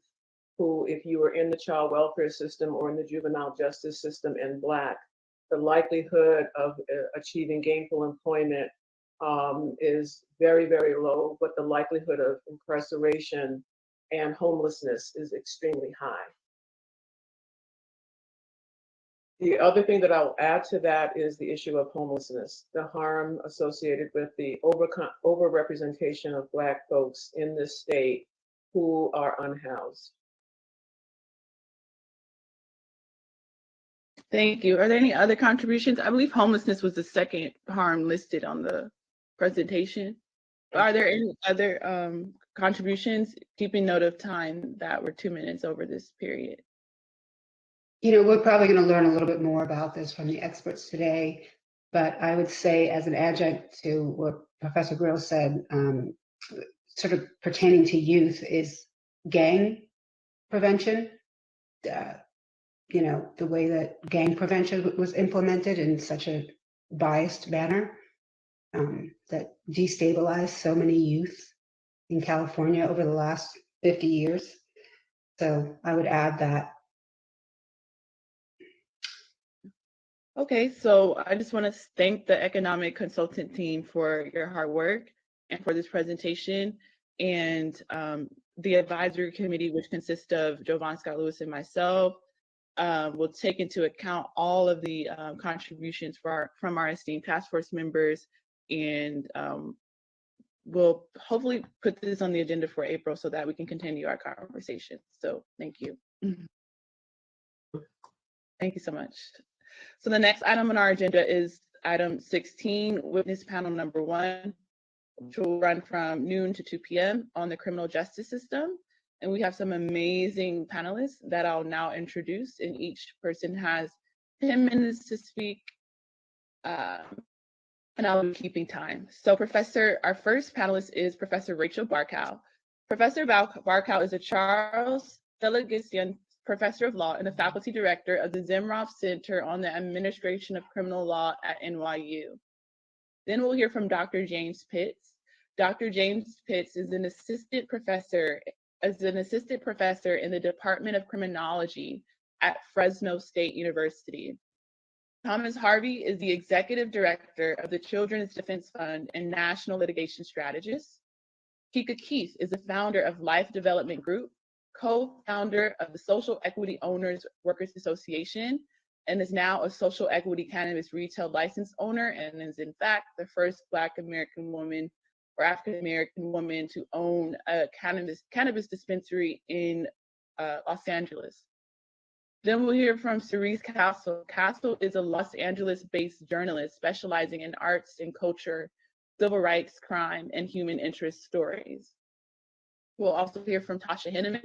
who, if you were in the child welfare system or in the juvenile justice system and Black, the likelihood of achieving gainful employment is very, very low, but the likelihood of incarceration and homelessness is extremely high. The other thing that I'll add to that is the issue of homelessness, the harm associated with the overrepresentation of Black folks in this state who are unhoused. Thank you. Are there any other contributions? I believe homelessness was the second harm listed on the presentation. Are there any other contributions? Keeping note of time that we're 2 minutes over this period. We're probably going to learn a little bit more about this from the experts today, but I would say, as an adjunct to what Professor Grill said, sort of pertaining to youth, is gang prevention. The way that gang prevention was implemented in such a biased manner that destabilized so many youth in California over the last 50 years. So I would add that. Okay, so I just want to thank the economic consultant team for your hard work and for this presentation, and the advisory committee, which consists of Jovan Scott Lewis and myself, will take into account all of the contributions from our esteemed task force members, and we'll hopefully put this on the agenda for April so that we can continue our conversation. So thank you. Thank you so much. So the next item on our agenda is item 16, witness panel number 1, which will run from noon to 2 p.m. on the criminal justice system. And we have some amazing panelists that I'll now introduce, and each person has 10 minutes to speak, and I'll be keeping time. So our first panelist is Professor Rachel Barkow. Professor Barkow is a Charles Delegacian Professor of Law and the Faculty Director of the Zimroff Center on the Administration of Criminal Law at NYU. Then we'll hear from Dr. James Pitts. Dr. James Pitts is an assistant professor in the Department of Criminology at Fresno State University. Thomas Harvey is the Executive Director of the Children's Defense Fund and National Litigation Strategist. Kika Keith is the founder of Life Development Group, co-founder of the Social Equity Owners Workers Association, and is now a social equity cannabis retail license owner, and is in fact the first Black American woman or African American woman to own a cannabis dispensary in Los Angeles. Then we'll hear from Cerise Castle. Castle is a Los Angeles-based journalist specializing in arts and culture, civil rights, crime, and human interest stories. We'll also hear from Tasha Henneman.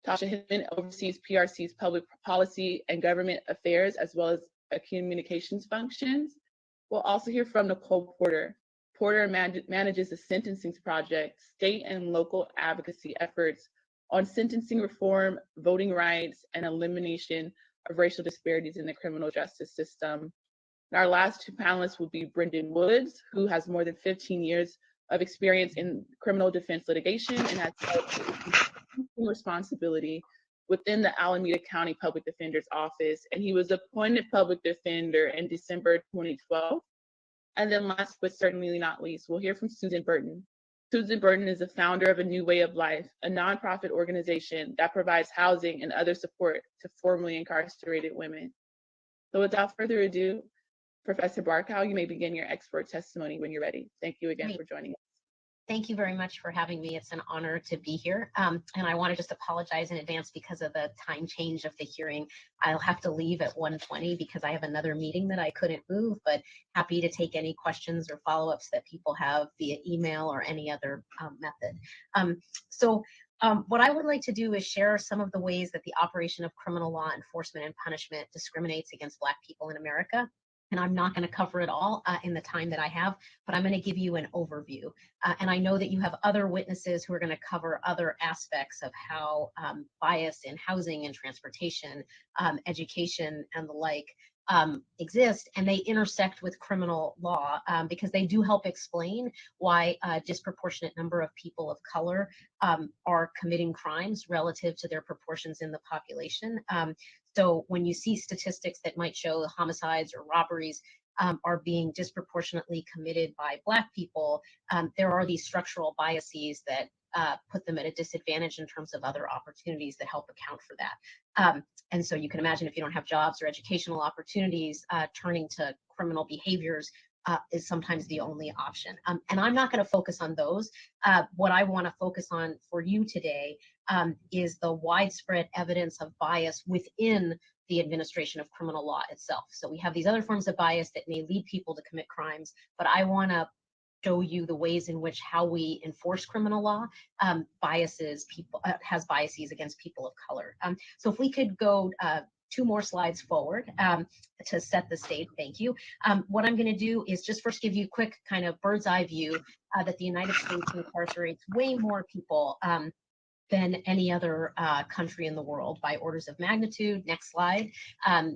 Tasha Henneman oversees PRC's public policy and government affairs, as well as communications functions. We'll also hear from Nicole Porter. Porter manages the Sentencing Project, state and local advocacy efforts on sentencing reform, voting rights, and elimination of racial disparities in the criminal justice system. And our last two panelists will be Brendan Woods, who has more than 15 years of experience in criminal defense litigation and has responsibility within the Alameda County Public Defender's Office, and he was appointed public defender in December 2012. And then last but certainly not least, we'll hear from Susan Burton. Susan Burton is the founder of A New Way of Life, a nonprofit organization that provides housing and other support to formerly incarcerated women. So without further ado, Professor Barkow, you may begin your expert testimony when you're ready. Thank you again for joining us. Thank you very much for having me. It's an honor to be here. And I want to just apologize in advance because of the time change of the hearing. I'll have to leave at 1:20 because I have another meeting that I couldn't move, but happy to take any questions or follow-ups that people have via email or any other method. What I would like to do is share some of the ways that the operation of criminal law enforcement and punishment discriminates against Black people in America. And I'm not going to cover it all in the time that I have, but I'm going to give you an overview. And I know that you have other witnesses who are going to cover other aspects of how bias in housing and transportation, education, and the like exist, and they intersect with criminal law because they do help explain why a disproportionate number of people of color are committing crimes relative to their proportions in the population. So when you see statistics that might show homicides or robberies are being disproportionately committed by Black people, there are these structural biases that put them at a disadvantage in terms of other opportunities that help account for that. And so you can imagine if you don't have jobs or educational opportunities, turning to criminal behaviors is sometimes the only option. And I'm not going to focus on those. What I want to focus on for you today is the widespread evidence of bias within the administration of criminal law itself. So we have these other forms of bias that may lead people to commit crimes, but I want to show you the ways in which how we enforce criminal law has biases against people of color. So if we could go 2 more slides forward to set the stage, thank you. What I'm going to do is just first give you a quick kind of bird's eye view that the United States incarcerates way more people than any other country in the world by orders of magnitude. Next slide.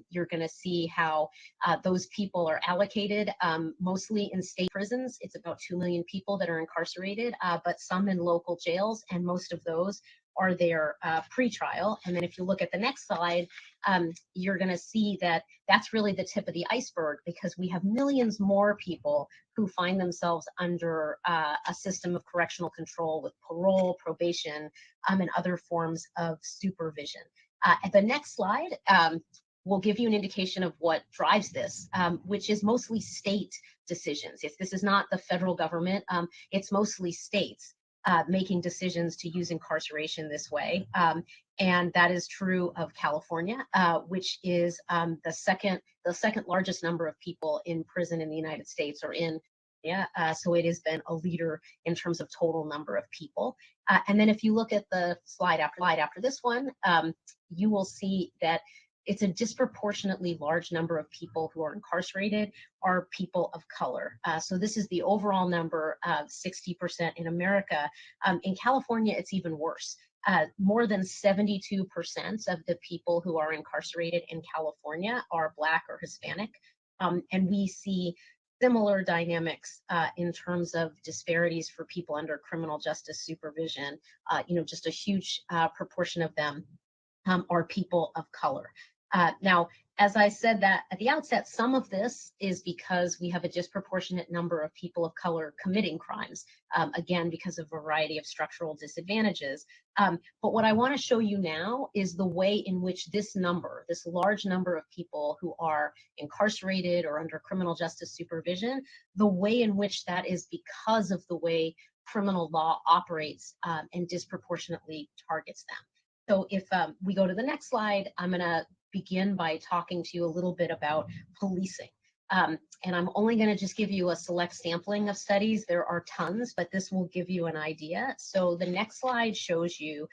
You're going to see how those people are allocated, mostly in state prisons. It's about 2 million people that are incarcerated, but some in local jails, and most of those are there pre-trial. And then if you look at the next slide, you're going to see that that's really the tip of the iceberg, because we have millions more people who find themselves under a system of correctional control with parole, probation, and other forms of supervision. The next slide will give you an indication of what drives this, which is mostly state decisions. This is not the federal government, it's mostly states. making decisions to use incarceration this way. And that is true of California, which is the second largest number of people in prison in the United States, or in, so it has been a leader in terms of total number of people. And then if you look at the slide after this one, you will see that it's a disproportionately large number of people who are incarcerated are people of color. So this is the overall number of 60% in America. In California, it's even worse. More than 72% of the people who are incarcerated in California are Black or Hispanic. And we see similar dynamics in terms of disparities for people under criminal justice supervision. Just a huge proportion of them are people of color. Now, as I said that at the outset, some of this is because we have a disproportionate number of people of color committing crimes, again, because of a variety of structural disadvantages. But what I want to show you now is the way in which this large number of people who are incarcerated or under criminal justice supervision, the way in which that is because of the way criminal law operates and disproportionately targets them. So if we go to the next slide, I'm going to begin by talking to you a little bit about policing. And I'm only going to just give you a select sampling of studies. There are tons, but this will give you an idea. So the next slide shows you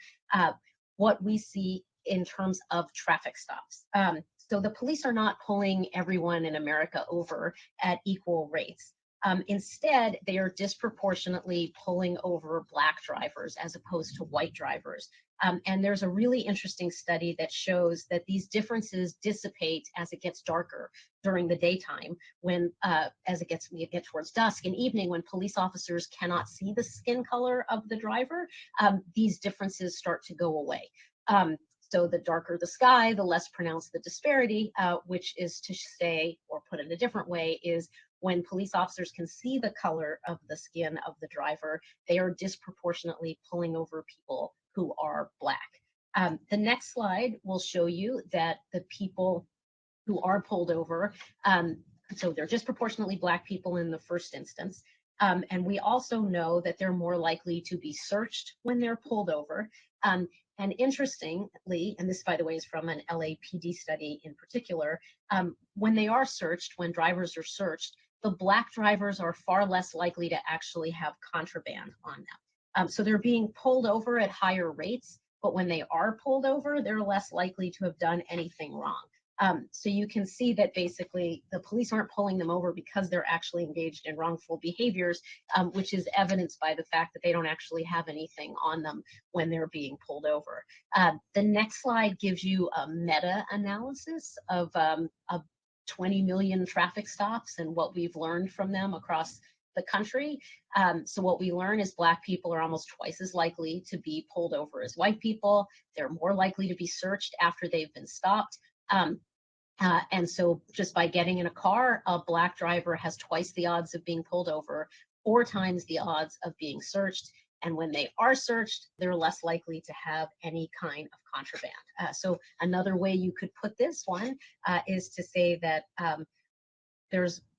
what we see in terms of traffic stops. So the police are not pulling everyone in America over at equal rates. Instead, they are disproportionately pulling over Black drivers as opposed to white drivers. And there's a really interesting study that shows that these differences dissipate as it gets darker during the daytime, when as it gets towards dusk and evening, when police officers cannot see the skin color of the driver, these differences start to go away. So the darker the sky, the less pronounced the disparity, which is to say, or put it a different way, is when police officers can see the color of the skin of the driver, they are disproportionately pulling over people who are Black. The next slide will show you that the people who are pulled over, so they're disproportionately Black people in the first instance. And we also know that they're more likely to be searched when they're pulled over. And interestingly, and this, by the way, is from an LAPD study in particular, when they are searched, when drivers are searched, the Black drivers are far less likely to actually have contraband on them. So they're being pulled over at higher rates, but when they are pulled over, they're less likely to have done anything wrong. So you can see that basically the police aren't pulling them over because they're actually engaged in wrongful behaviors, which is evidenced by the fact that they don't actually have anything on them when they're being pulled over. The next slide gives you a meta-analysis of 20 million traffic stops and what we've learned from them across the country. So what we learn is Black people are almost twice as likely to be pulled over as white people. They're more likely to be searched after they've been stopped. And so just by getting in a car, a Black driver has twice the odds of being pulled over, 4 times the odds of being searched. And when they are searched, they're less likely to have any kind of contraband. So another way you could put this one is to say that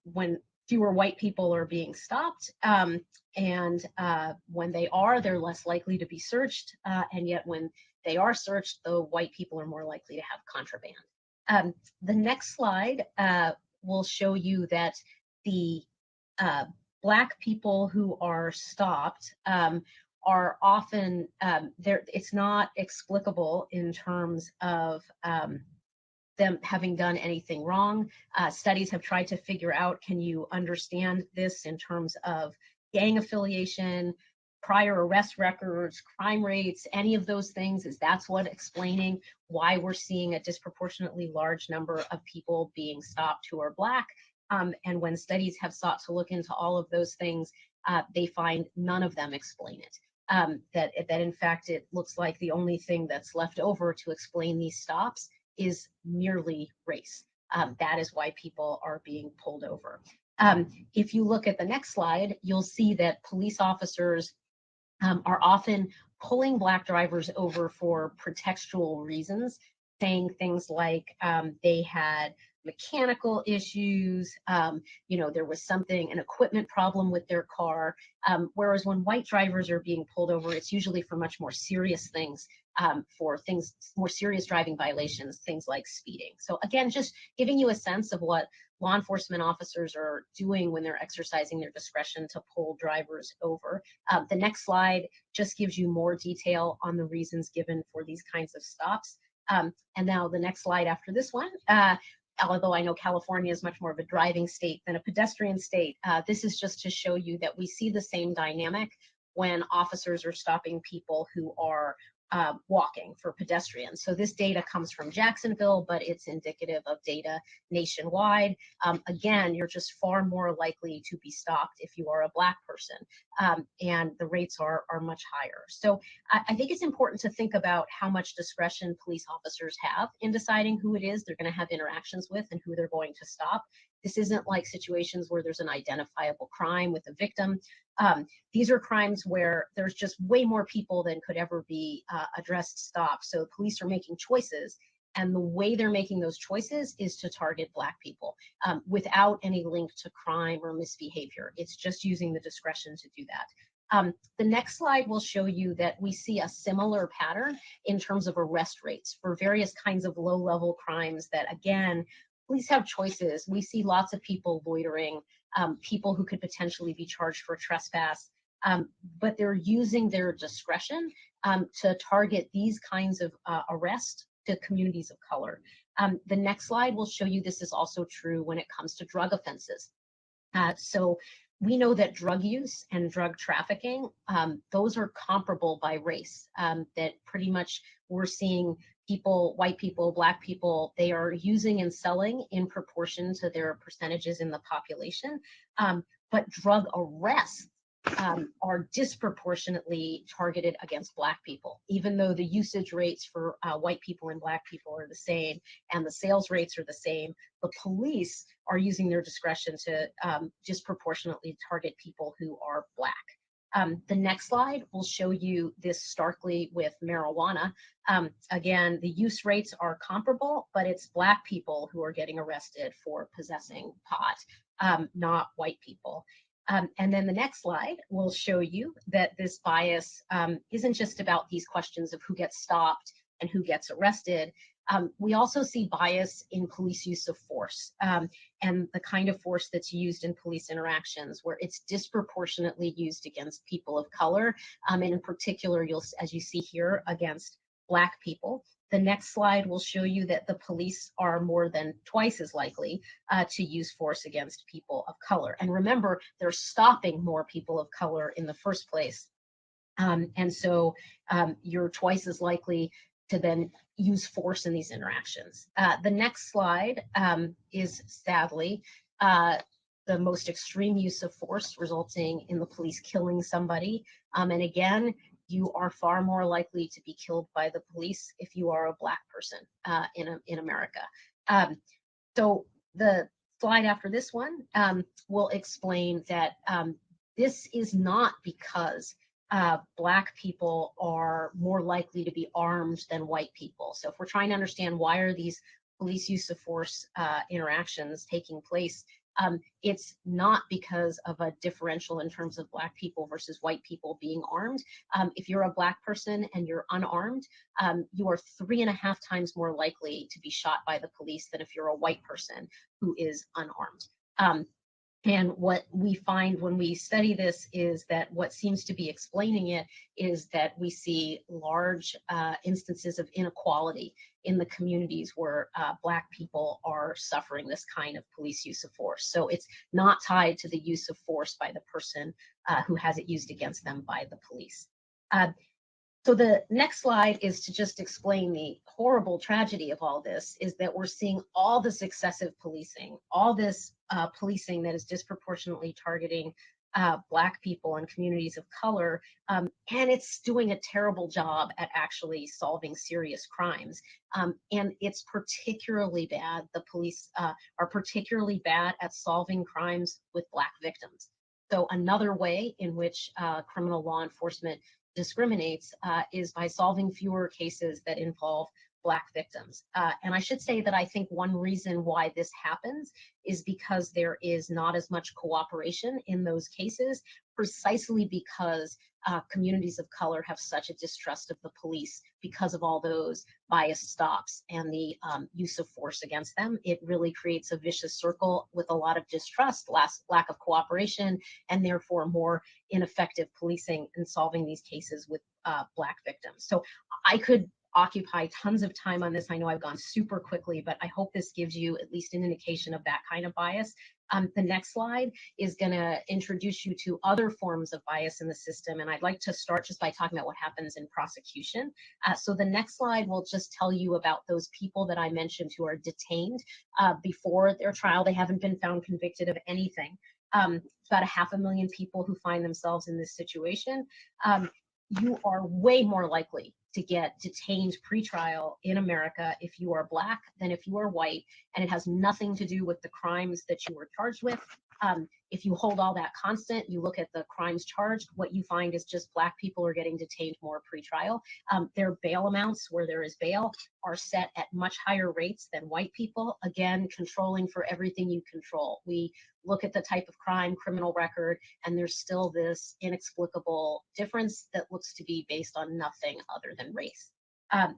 when fewer white people are being stopped, and when they are, they're less likely to be searched. And yet when they are searched, the white people are more likely to have contraband. The next slide will show you that the Black people who are stopped are often, it's not explicable in terms of them having done anything wrong. Studies have tried to figure out, can you understand this in terms of gang affiliation, prior arrest records, crime rates, any of those things? Is that's what explaining why we're seeing a disproportionately large number of people being stopped who are Black? And when studies have sought to look into all of those things, they find none of them explain it. That in fact, it looks like the only thing that's left over to explain these stops is merely race. That is why people are being pulled over. If you look at the next slide, you'll see that police officers are often pulling Black drivers over for pretextual reasons, saying things like they had mechanical issues, there was an equipment problem with their car. Whereas when white drivers are being pulled over, it's usually for much more serious things, more serious driving violations, things like speeding. So again, just giving you a sense of what law enforcement officers are doing when they're exercising their discretion to pull drivers over. The next slide just gives you more detail on the reasons given for these kinds of stops. And now the next slide after this one, although I know California is much more of a driving state than a pedestrian state, this is just to show you that we see the same dynamic when officers are stopping people who are walking for pedestrians. So this data comes from Jacksonville, but it's indicative of data nationwide. Again, you're just far more likely to be stopped if you are a Black person, and the rates are much higher. So I think it's important to think about how much discretion police officers have in deciding who it is they're going to have interactions with and who they're going to stop. This isn't like situations where there's an identifiable crime with a victim. These are crimes where there's just way more people than could ever be addressed, stopped. So police are making choices, and the way they're making those choices is to target Black people without any link to crime or misbehavior. It's just using the discretion to do that. The next slide will show you that we see a similar pattern in terms of arrest rates for various kinds of low-level crimes that, again, police have choices. We see lots of people loitering, people who could potentially be charged for trespass, but they're using their discretion to target these kinds of arrests to communities of color. The next slide will show you this is also true when it comes to drug offenses. So we know that drug use and drug trafficking, those are comparable by race, that pretty much we're seeing people, white people, Black people, they are using and selling in proportion to their percentages in the population. But drug arrests are disproportionately targeted against Black people, even though the usage rates for white people and Black people are the same and the sales rates are the same. The police are using their discretion to disproportionately target people who are Black. The next slide will show you this starkly with marijuana. Again, the use rates are comparable, but it's Black people who are getting arrested for possessing pot, not white people. And then the next slide will show you that this bias isn't just about these questions of who gets stopped and who gets arrested. We also see bias in police use of force and the kind of force that's used in police interactions where it's disproportionately used against people of color, and in particular, as you see here, against Black people. The next slide will show you that the police are more than twice as likely to use force against people of color. And remember, they're stopping more people of color in the first place. And so you're twice as likely to then use force in these interactions. The next slide is sadly the most extreme use of force resulting in the police killing somebody. And again, you are far more likely to be killed by the police if you are a Black person in America. So the slide after this one will explain that this is not because Black people are more likely to be armed than white people. So if we're trying to understand why are these police use of force interactions taking place, it's not because of a differential in terms of Black people versus white people being armed. If you're a Black person and you're unarmed, you are 3.5 times more likely to be shot by the police than if you're a white person who is unarmed. And what we find when we study this is that what seems to be explaining it is that we see large instances of inequality in the communities where Black people are suffering this kind of police use of force. So it's not tied to the use of force by the person who has it used against them by the police. So the next slide is to just explain the horrible tragedy of all this, is that we're seeing all this excessive policing, all this policing that is disproportionately targeting Black people and communities of color, and it's doing a terrible job at actually solving serious crimes. And it's particularly bad, the police are particularly bad at solving crimes with Black victims. So another way in which criminal law enforcement discriminates is by solving fewer cases that involve Black victims. And I should say that I think one reason why this happens is because there is not as much cooperation in those cases, precisely because communities of color have such a distrust of the police because of all those biased stops and the use of force against them. It really creates a vicious circle with a lot of distrust, lack of cooperation, and therefore more ineffective policing in solving these cases with Black victims. So I could occupy tons of time on this. I know I've gone super quickly, but I hope this gives you at least an indication of that kind of bias. The next slide is going to introduce you to other forms of bias in the system, and I'd like to start just by talking about what happens in prosecution. So the next slide will just tell you about those people that I mentioned who are detained before their trial. They haven't been found convicted of anything. It's about 500,000 people who find themselves in this situation. You are way more likely to get detained pretrial in America if you are Black than if you are white, and it has nothing to do with the crimes that you were charged with. If you hold all that constant, you look at the crimes charged, what you find is just Black people are getting detained more pretrial. Their bail amounts, where there is bail, are set at much higher rates than white people, again, controlling for everything you control. We look at the type of crime, criminal record, and there's still this inexplicable difference that looks to be based on nothing other than race.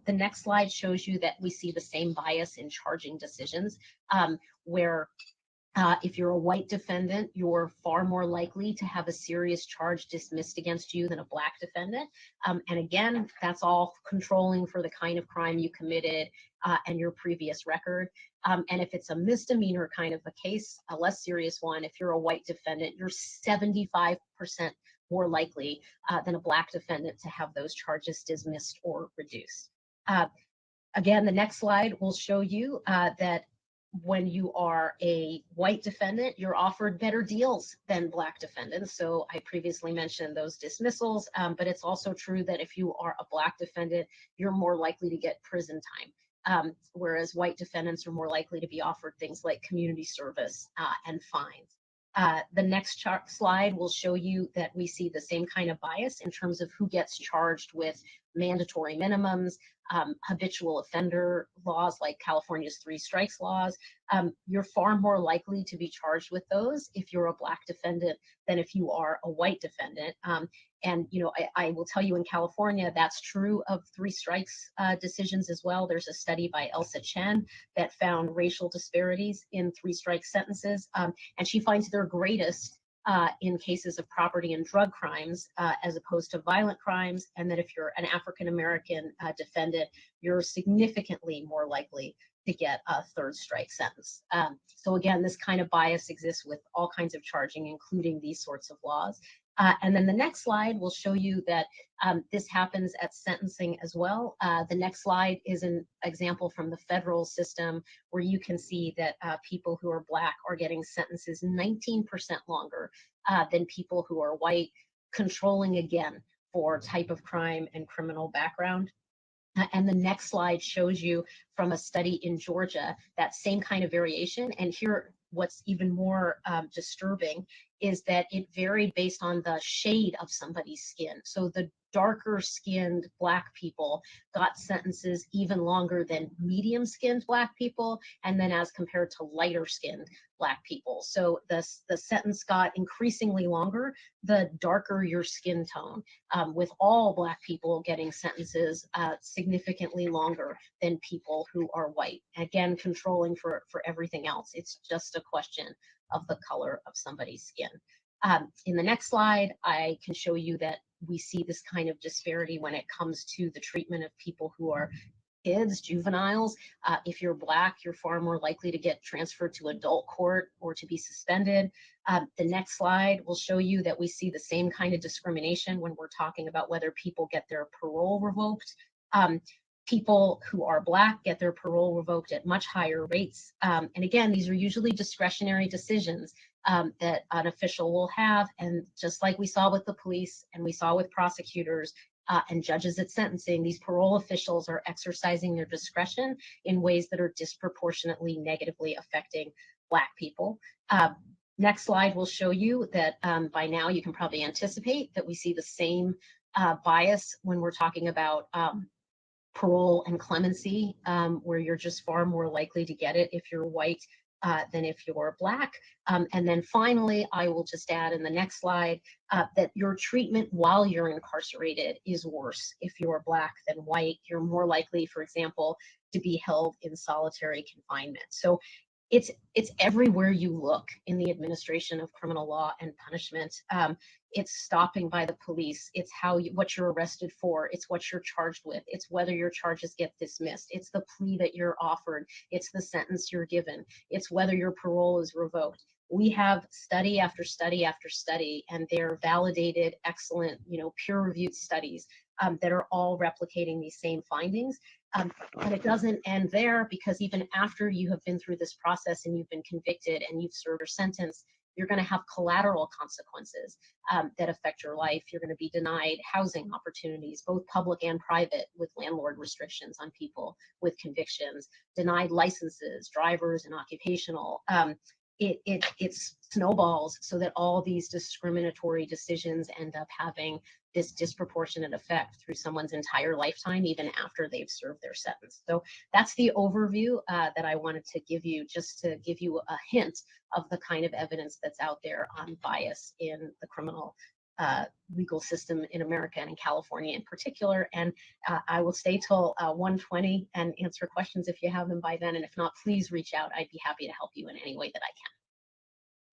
The next slide shows you that we see the same bias in charging decisions, where if you're a white defendant, you're far more likely to have a serious charge dismissed against you than a Black defendant. And again, that's all controlling for the kind of crime you committed and your previous record. And if it's a misdemeanor kind of a case, a less serious one, if you're a white defendant, you're 75% more likely than a Black defendant to have those charges dismissed or reduced. Again, the next slide will show you that when you are a white defendant, you're offered better deals than Black defendants. So I previously mentioned those dismissals, but it's also true that if you are a Black defendant, you're more likely to get prison time, whereas white defendants are more likely to be offered things like community service and fines. The next slide will show you that we see the same kind of bias in terms of who gets charged with mandatory minimums, habitual offender laws like California's 3 strikes laws. You're far more likely to be charged with those if you're a Black defendant than if you are a white defendant. And you know, I will tell you, in California, that's true of 3 strikes decisions as well. There's a study by Elsa Chen that found racial disparities in 3 strike sentences, and she finds they're greatest in cases of property and drug crimes as opposed to violent crimes, and that if you're an African-American defendant, you're significantly more likely to get a 3rd strike sentence. So again, this kind of bias exists with all kinds of charging, including these sorts of laws. And then the next slide will show you that this happens at sentencing as well. The next slide is an example from the federal system where you can see that people who are Black are getting sentences 19% longer than people who are white, controlling again for type of crime and criminal background. And the next slide shows you from a study in Georgia that same kind of variation. And here, what's even more disturbing is that it varied based on the shade of somebody's skin. So the darker skinned Black people got sentences even longer than medium skinned Black people, and then as compared to lighter skinned Black people. So the sentence got increasingly longer the darker your skin tone, with all Black people getting sentences significantly longer than people who are white. Again, controlling for everything else. It's just a question of the color of somebody's skin. In the next slide, I can show you that we see this kind of disparity when it comes to the treatment of people who are kids, juveniles. If you're Black, you're far more likely to get transferred to adult court or to be suspended. The next slide will show you that we see the same kind of discrimination when we're talking about whether people get their parole revoked. People who are Black get their parole revoked at much higher rates. And again, these are usually discretionary decisions that an official will have. And just like we saw with the police and we saw with prosecutors and judges at sentencing, these parole officials are exercising their discretion in ways that are disproportionately negatively affecting Black people. Next slide will show you that by now you can probably anticipate that we see the same bias when we're talking about parole and clemency, where you're just far more likely to get it if you're white than if you're Black. And then finally, I will just add in the next slide that your treatment while you're incarcerated is worse if you're Black than white. You're more likely, for example, to be held in solitary confinement. So it's everywhere you look in the administration of criminal law and punishment. It's stopping by the police. It's what you're arrested for. It's what you're charged with. It's whether your charges get dismissed. It's the plea that you're offered. It's the sentence you're given. It's whether your parole is revoked. We have study after study after study, and they're validated, excellent, peer-reviewed studies that are all replicating these same findings. But it doesn't end there, because even after you have been through this process and you've been convicted and you've served your sentence, you're going to have collateral consequences that affect your life. You're going to be denied housing opportunities, both public and private, with landlord restrictions on people with convictions, denied licenses, drivers and occupational. It snowballs so that all these discriminatory decisions end up having this disproportionate effect through someone's entire lifetime, even after they've served their sentence. So that's the overview that I wanted to give you, just to give you a hint of the kind of evidence that's out there on bias in the criminal legal system in America and in California in particular. And I will stay till 1:20 and answer questions if you have them by then. And if not, please reach out. I'd be happy to help you in any way that I can.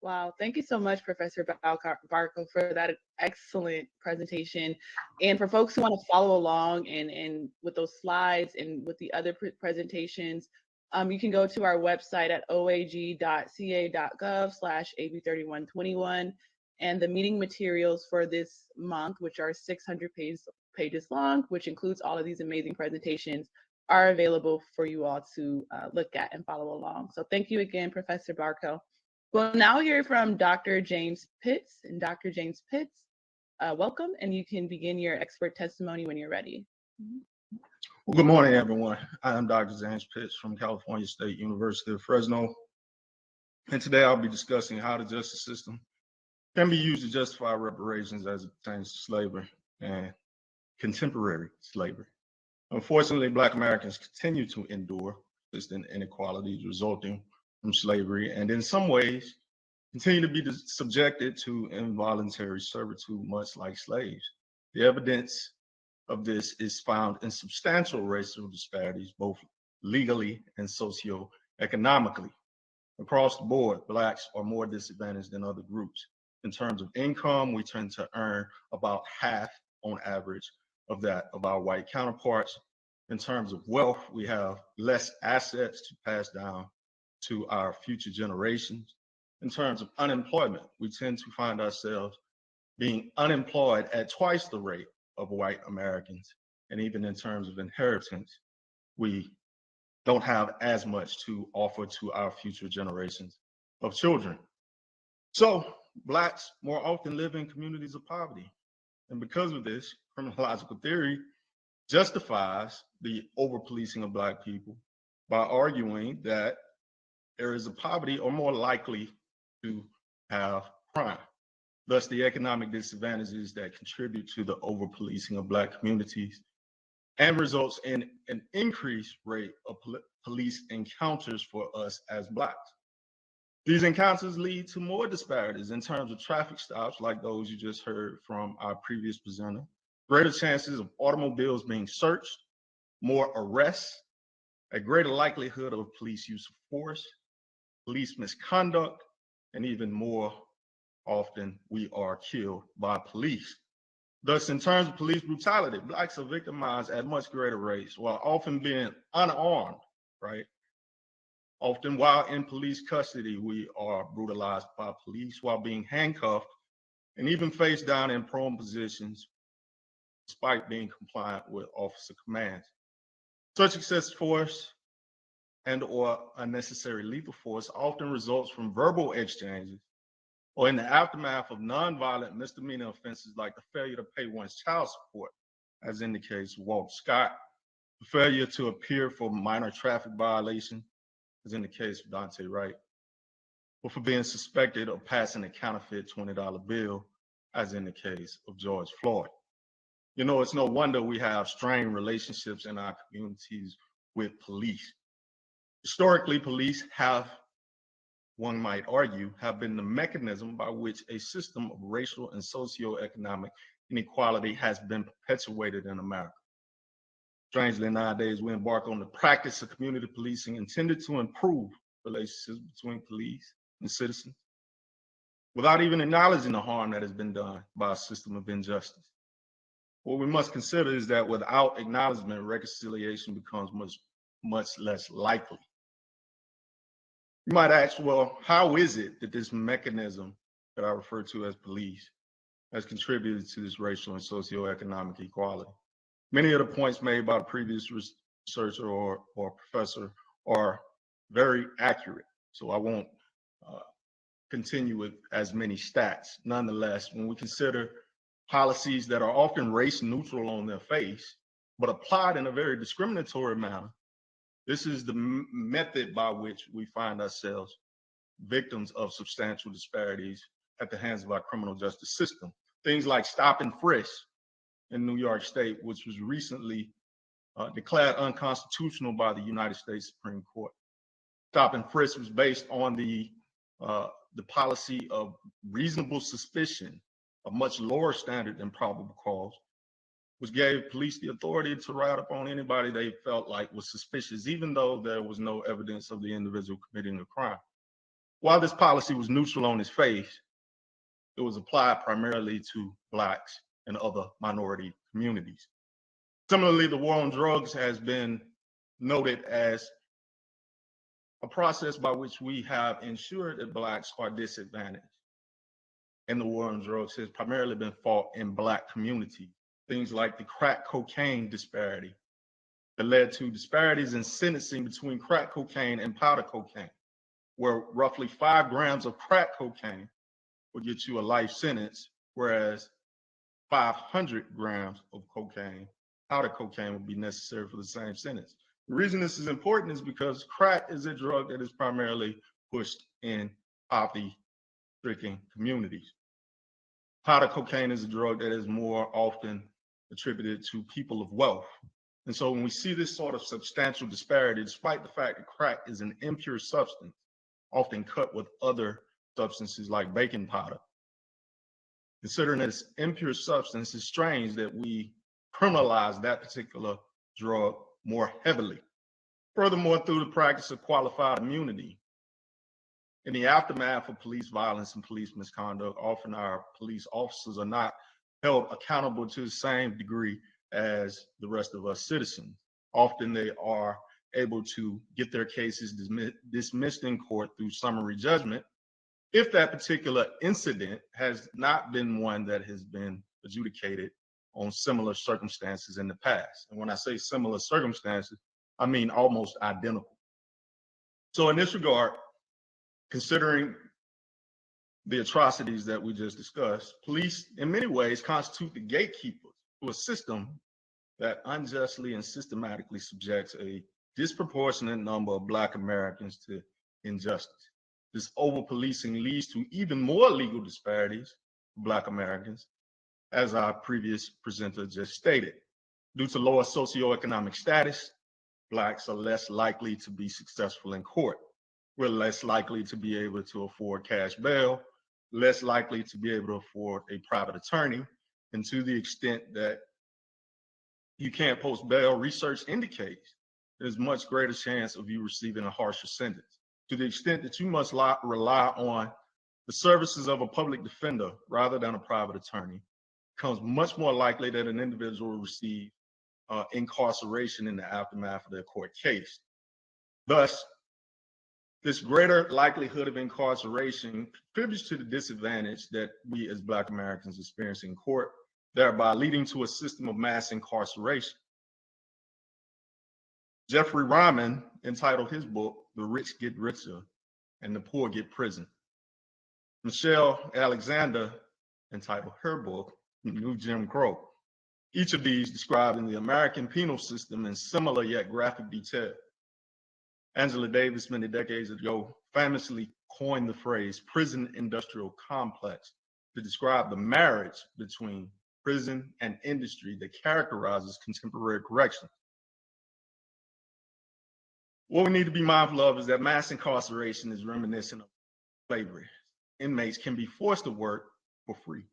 Wow, thank you so much, Professor Barco, for that excellent presentation. And for folks who want to follow along and with those slides and with the other presentations, you can go to our website at oag.ca.gov/AB3121. And the meeting materials for this month, which are 600 pages long, which includes all of these amazing presentations, are available for you all to look at and follow along. So thank you again, Professor Barco. We'll now hear from Dr. James Pitts. And Dr. James Pitts, welcome, and you can begin your expert testimony when you're ready. Well, good morning, everyone. I'm Dr. James Pitts from California State University of Fresno. And today I'll be discussing how the justice system can be used to justify reparations as it pertains to slavery and contemporary slavery. Unfortunately, Black Americans continue to endure persistent inequalities resulting from slavery, and in some ways continue to be subjected to involuntary servitude, much like slaves. The evidence of this is found in substantial racial disparities, both legally and socioeconomically. Across the board, Blacks are more disadvantaged than other groups. In terms of income, we tend to earn about half on average of that of our white counterparts. In terms of wealth, we have less assets to pass down to our future generations. In terms of unemployment, we tend to find ourselves being unemployed at twice the rate of white Americans. And even in terms of inheritance, we don't have as much to offer to our future generations of children. So Blacks more often live in communities of poverty. And because of this, criminological theory justifies the over-policing of Black people by arguing that areas of poverty are more likely to have crime. Thus, the economic disadvantages that contribute to the over-policing of Black communities and results in an increased rate of police encounters for us as Blacks. These encounters lead to more disparities in terms of traffic stops, like those you just heard from our previous presenter, greater chances of automobiles being searched, more arrests, a greater likelihood of police use of force, police misconduct, and even more often we are killed by police. Thus, in terms of police brutality, Blacks are victimized at much greater rates while often being unarmed, right? Often while in police custody, we are brutalized by police while being handcuffed and even face down in prone positions despite being compliant with officer commands. Such excessive force and or unnecessary lethal force often results from verbal exchanges or in the aftermath of nonviolent misdemeanor offenses like the failure to pay one's child support, as in the case of Walter Scott, the failure to appear for minor traffic violation, as in the case of Dante Wright, or for being suspected of passing a counterfeit $20 bill, as in the case of George Floyd. You know, it's no wonder we have strained relationships in our communities with police. Historically, police have, one might argue, have been the mechanism by which a system of racial and socioeconomic inequality has been perpetuated in America. Strangely, nowadays, we embark on the practice of community policing intended to improve relationships between police and citizens without even acknowledging the harm that has been done by a system of injustice. What we must consider is that without acknowledgement, reconciliation becomes much less likely. You might ask, well, how is it that this mechanism that I refer to as police has contributed to this racial and socioeconomic equality? Many of the points made by the previous researcher or professor are very accurate, so I won't continue with as many stats. Nonetheless, when we consider policies that are often race neutral on their face, but applied in a very discriminatory manner, this is the method by which we find ourselves victims of substantial disparities at the hands of our criminal justice system. Things like stop and frisk in New York State, which was recently declared unconstitutional by the United States Supreme Court. Stop and frisk was based on the policy of reasonable suspicion, a much lower standard than probable cause, which gave police the authority to write up on anybody they felt like was suspicious, even though there was no evidence of the individual committing a crime. While this policy was neutral on its face, it was applied primarily to Blacks and other minority communities. Similarly, the war on drugs has been noted as a process by which we have ensured that Blacks are disadvantaged. And the war on drugs has primarily been fought in Black communities. Things like the crack cocaine disparity that led to disparities in sentencing between crack cocaine and powder cocaine, where roughly 5 grams of crack cocaine would get you a life sentence, whereas 500 grams of cocaine, powder cocaine, would be necessary for the same sentence. The reason this is important is because crack is a drug that is primarily pushed in poverty-stricken communities. Powder cocaine is a drug that is more often attributed to people of wealth. And so when we see this sort of substantial disparity, despite the fact that crack is an impure substance, often cut with other substances like baking powder, considering this impure substance, it's strange that we criminalize that particular drug more heavily. Furthermore, through the practice of qualified immunity, in the aftermath of police violence and police misconduct, often our police officers are not held accountable to the same degree as the rest of us citizens. Often they are able to get their cases dismissed in court through summary judgment if that particular incident has not been one that has been adjudicated on similar circumstances in the past. And when I say similar circumstances, I mean almost identical. So in this regard, considering the atrocities that we just discussed, police in many ways constitute the gatekeepers to a system that unjustly and systematically subjects a disproportionate number of Black Americans to injustice. This over-policing leads to even more legal disparities for Black Americans, as our previous presenter just stated. Due to lower socioeconomic status, Blacks are less likely to be successful in court. We're less likely to be able to afford cash bail, less likely to be able to afford a private attorney, and to the extent that you can't post bail, research indicates there's much greater chance of you receiving a harsher sentence. To the extent that you must rely on the services of a public defender rather than a private attorney, it becomes much more likely that an individual will receive incarceration in the aftermath of their court case. Thus, this greater likelihood of incarceration contributes to the disadvantage that we as Black Americans experience in court, thereby leading to a system of mass incarceration. Jeffrey Ryman entitled his book, "The Rich Get Richer and the Poor Get Prison." Michelle Alexander entitled her book, "New Jim Crow." Each of these describing the American penal system in similar yet graphic detail. Angela Davis, many decades ago, famously coined the phrase prison industrial complex to describe the marriage between prison, and industry that characterizes contemporary corrections. What we need to be mindful of is that mass incarceration is reminiscent of slavery. Inmates can be forced to work for free.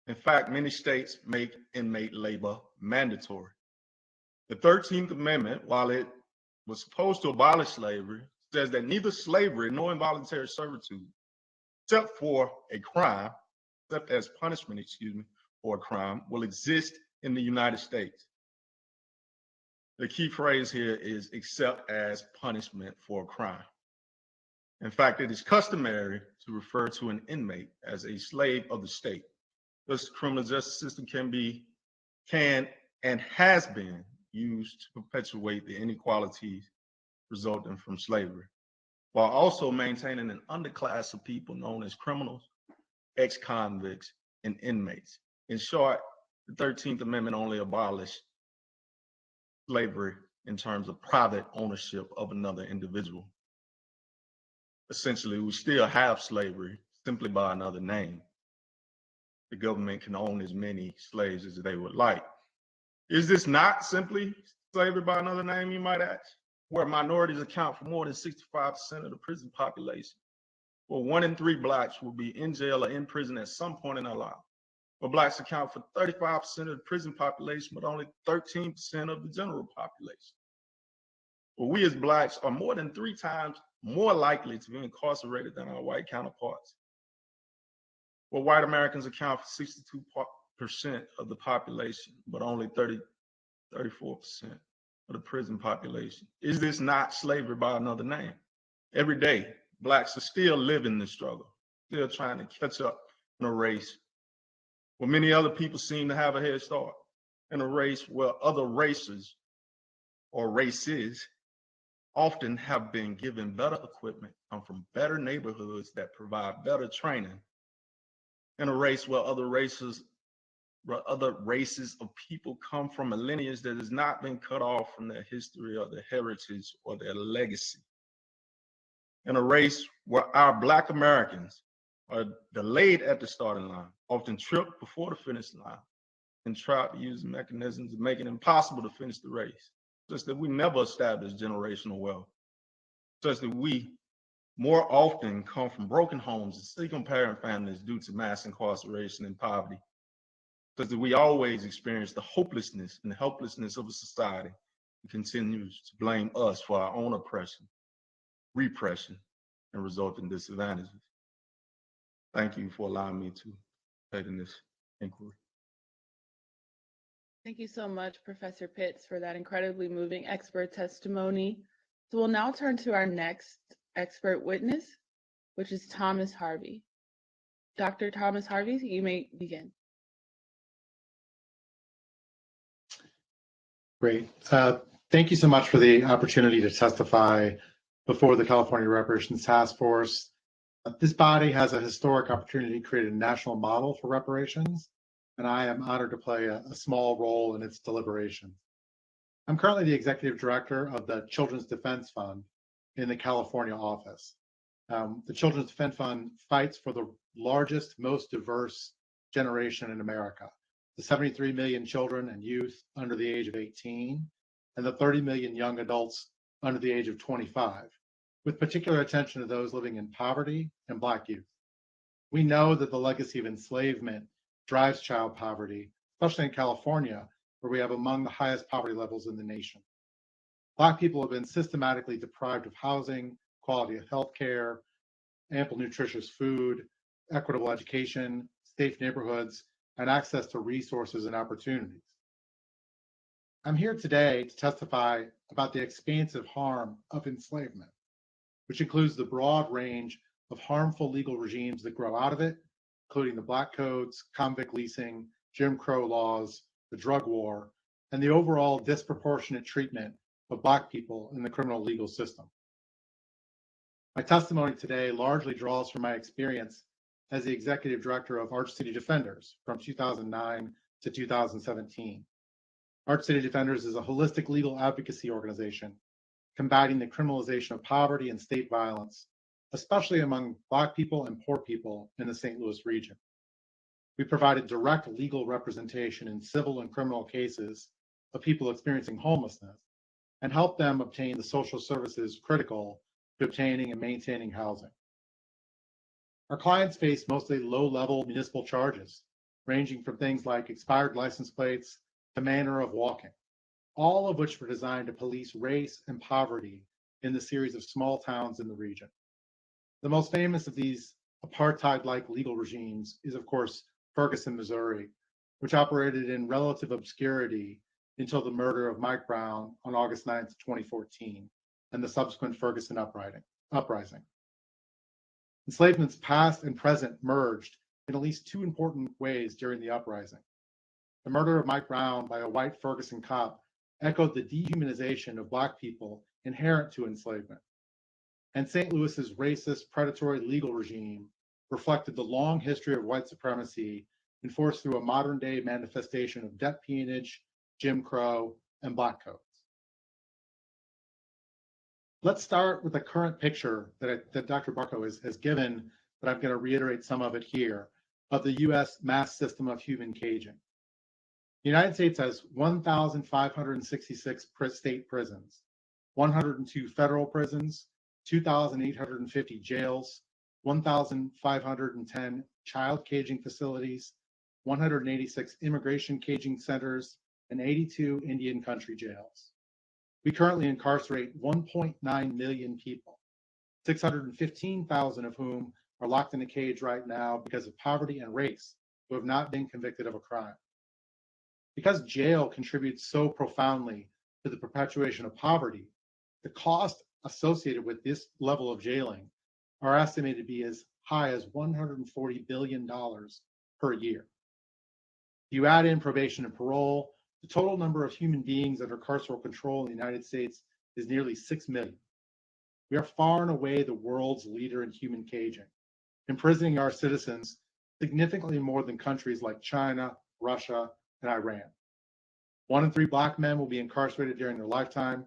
In fact, many states make inmate labor mandatory. The 13th Amendment, while it was supposed to abolish slavery, says that neither slavery nor involuntary servitude, except for a crime, except as punishment, for a crime, will exist in the United States. The key phrase here is except as punishment for a crime. In fact, it is customary to refer to an inmate as a slave of the state. Thus, the criminal justice system can and has been used to perpetuate the inequalities resulting from slavery, while also maintaining an underclass of people known as criminals, ex-convicts, and inmates. In short, the 13th Amendment only abolished slavery in terms of private ownership of another individual. Essentially, we still have slavery simply by another name. The government can own as many slaves as they would like. Is this not simply slavery by another name, you might ask? Where minorities account for more than 65% of the prison population. Well, 1 in 3 Blacks will be in jail or in prison at some point in their life. But Blacks account for 35% of the prison population, but only 13% of the general population. Well, we as Blacks are more than 3 times more likely to be incarcerated than our white counterparts. Well, white Americans account for 62% of the population, but only 34% of the prison population. Is this not slavery by another name? Every day, Blacks are still living the struggle, still trying to catch up in a race where many other people seem to have a head start, in a race where other races or races often have been given better equipment, come from better neighborhoods that provide better training, in a race where other races of people come from a lineage that has not been cut off from their history or their heritage or their legacy. In a race where our Black Americans are delayed at the starting line, often tripped before the finish line, and try to use mechanisms to make it impossible to finish the race, such that we never establish generational wealth, such that we more often come from broken homes and single-parent families due to mass incarceration and poverty, such that we always experience the hopelessness and helplessness of a society that continues to blame us for our own oppression, repression, and resulting disadvantages. Thank you for allowing me to participate in this inquiry. Thank you so much, Professor Pitts, for that incredibly moving expert testimony. So we'll now turn to our next expert witness, which is Thomas Harvey. Dr. Thomas Harvey, you may begin. Great. Thank you so much for the opportunity to testify before the California Reparations Task Force. This body has a historic opportunity to create a national model for reparations, and I am honored to play a small role in its deliberations. I'm currently the executive director of the Children's Defense Fund in the California office. The Children's Defense Fund fights for the largest, most diverse generation in America, the 73 million children and youth under the age of 18, and the 30 million young adults under the age of 25, with particular attention to those living in poverty and Black youth. We know that the legacy of enslavement drives child poverty, especially in California, where we have among the highest poverty levels in the nation. Black people have been systematically deprived of housing, quality of health care, ample nutritious food, equitable education, safe neighborhoods, and access to resources and opportunities. I'm here today to testify about the expansive harm of enslavement, which includes the broad range of harmful legal regimes that grow out of it, including the Black codes, convict leasing, Jim Crow laws, the drug war, and the overall disproportionate treatment of Black people in the criminal legal system. My testimony today largely draws from my experience as the executive director of Arch City Defenders from 2009 to 2017. Arch City Defenders is a holistic legal advocacy organization combating the criminalization of poverty and state violence, especially among Black people and poor people in the St. Louis region. We provided direct legal representation in civil and criminal cases of people experiencing homelessness and helped them obtain the social services critical to obtaining and maintaining housing. Our clients faced mostly low-level municipal charges, ranging from things like expired license plates to manner of walking, all of which were designed to police race and poverty in the series of small towns in the region. The most famous of these apartheid-like legal regimes is, of course, Ferguson, Missouri, which operated in relative obscurity until the murder of Mike Brown on August 9th, 2014, and the subsequent Ferguson uprising. Enslavement's past and present merged in at least two important ways during the uprising. The murder of Mike Brown by a white Ferguson cop echoed the dehumanization of Black people inherent to enslavement. And St. Louis's racist, predatory legal regime reflected the long history of white supremacy enforced through a modern-day manifestation of debt peonage, Jim Crow, and Black codes. Let's start with the current picture that Dr. Barco has given, but I'm going to reiterate some of it here, of the U.S. mass system of human caging. The United States has 1,566 state prisons, 102 federal prisons, 2,850 jails, 1,510 child caging facilities, 186 immigration caging centers, and 82 Indian country jails. We currently incarcerate 1.9 million people, 615,000 of whom are locked in a cage right now because of poverty and race, who have not been convicted of a crime. Because jail contributes so profoundly to the perpetuation of poverty, the cost associated with this level of jailing are estimated to be as high as $140 billion per year. If you add in probation and parole, the total number of human beings under carceral control in the United States is nearly 6 million. We are far and away the world's leader in human caging, imprisoning our citizens significantly more than countries like China, Russia, and Iran. 1 in 3 Black men will be incarcerated during their lifetime.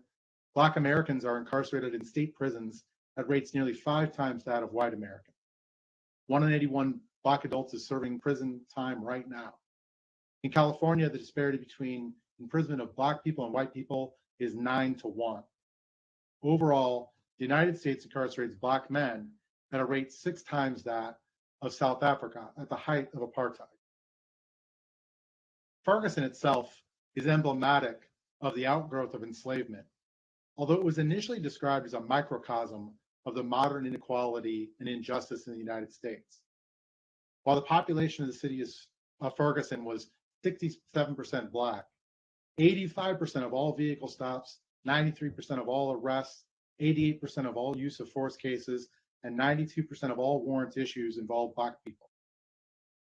Black Americans are incarcerated in state prisons at rates nearly 5 times that of white Americans. 1 in 81 Black adults is serving prison time right now. In California, the disparity between imprisonment of Black people and white people is 9-to-1. Overall, the United States incarcerates Black men at a rate 6 times that of South Africa at the height of apartheid. Ferguson itself is emblematic of the outgrowth of enslavement, although it was initially described as a microcosm of the modern inequality and injustice in the United States. While the population of the city of Ferguson was 67% Black, 85% of all vehicle stops, 93% of all arrests, 88% of all use of force cases, and 92% of all warrant issues involved Black people.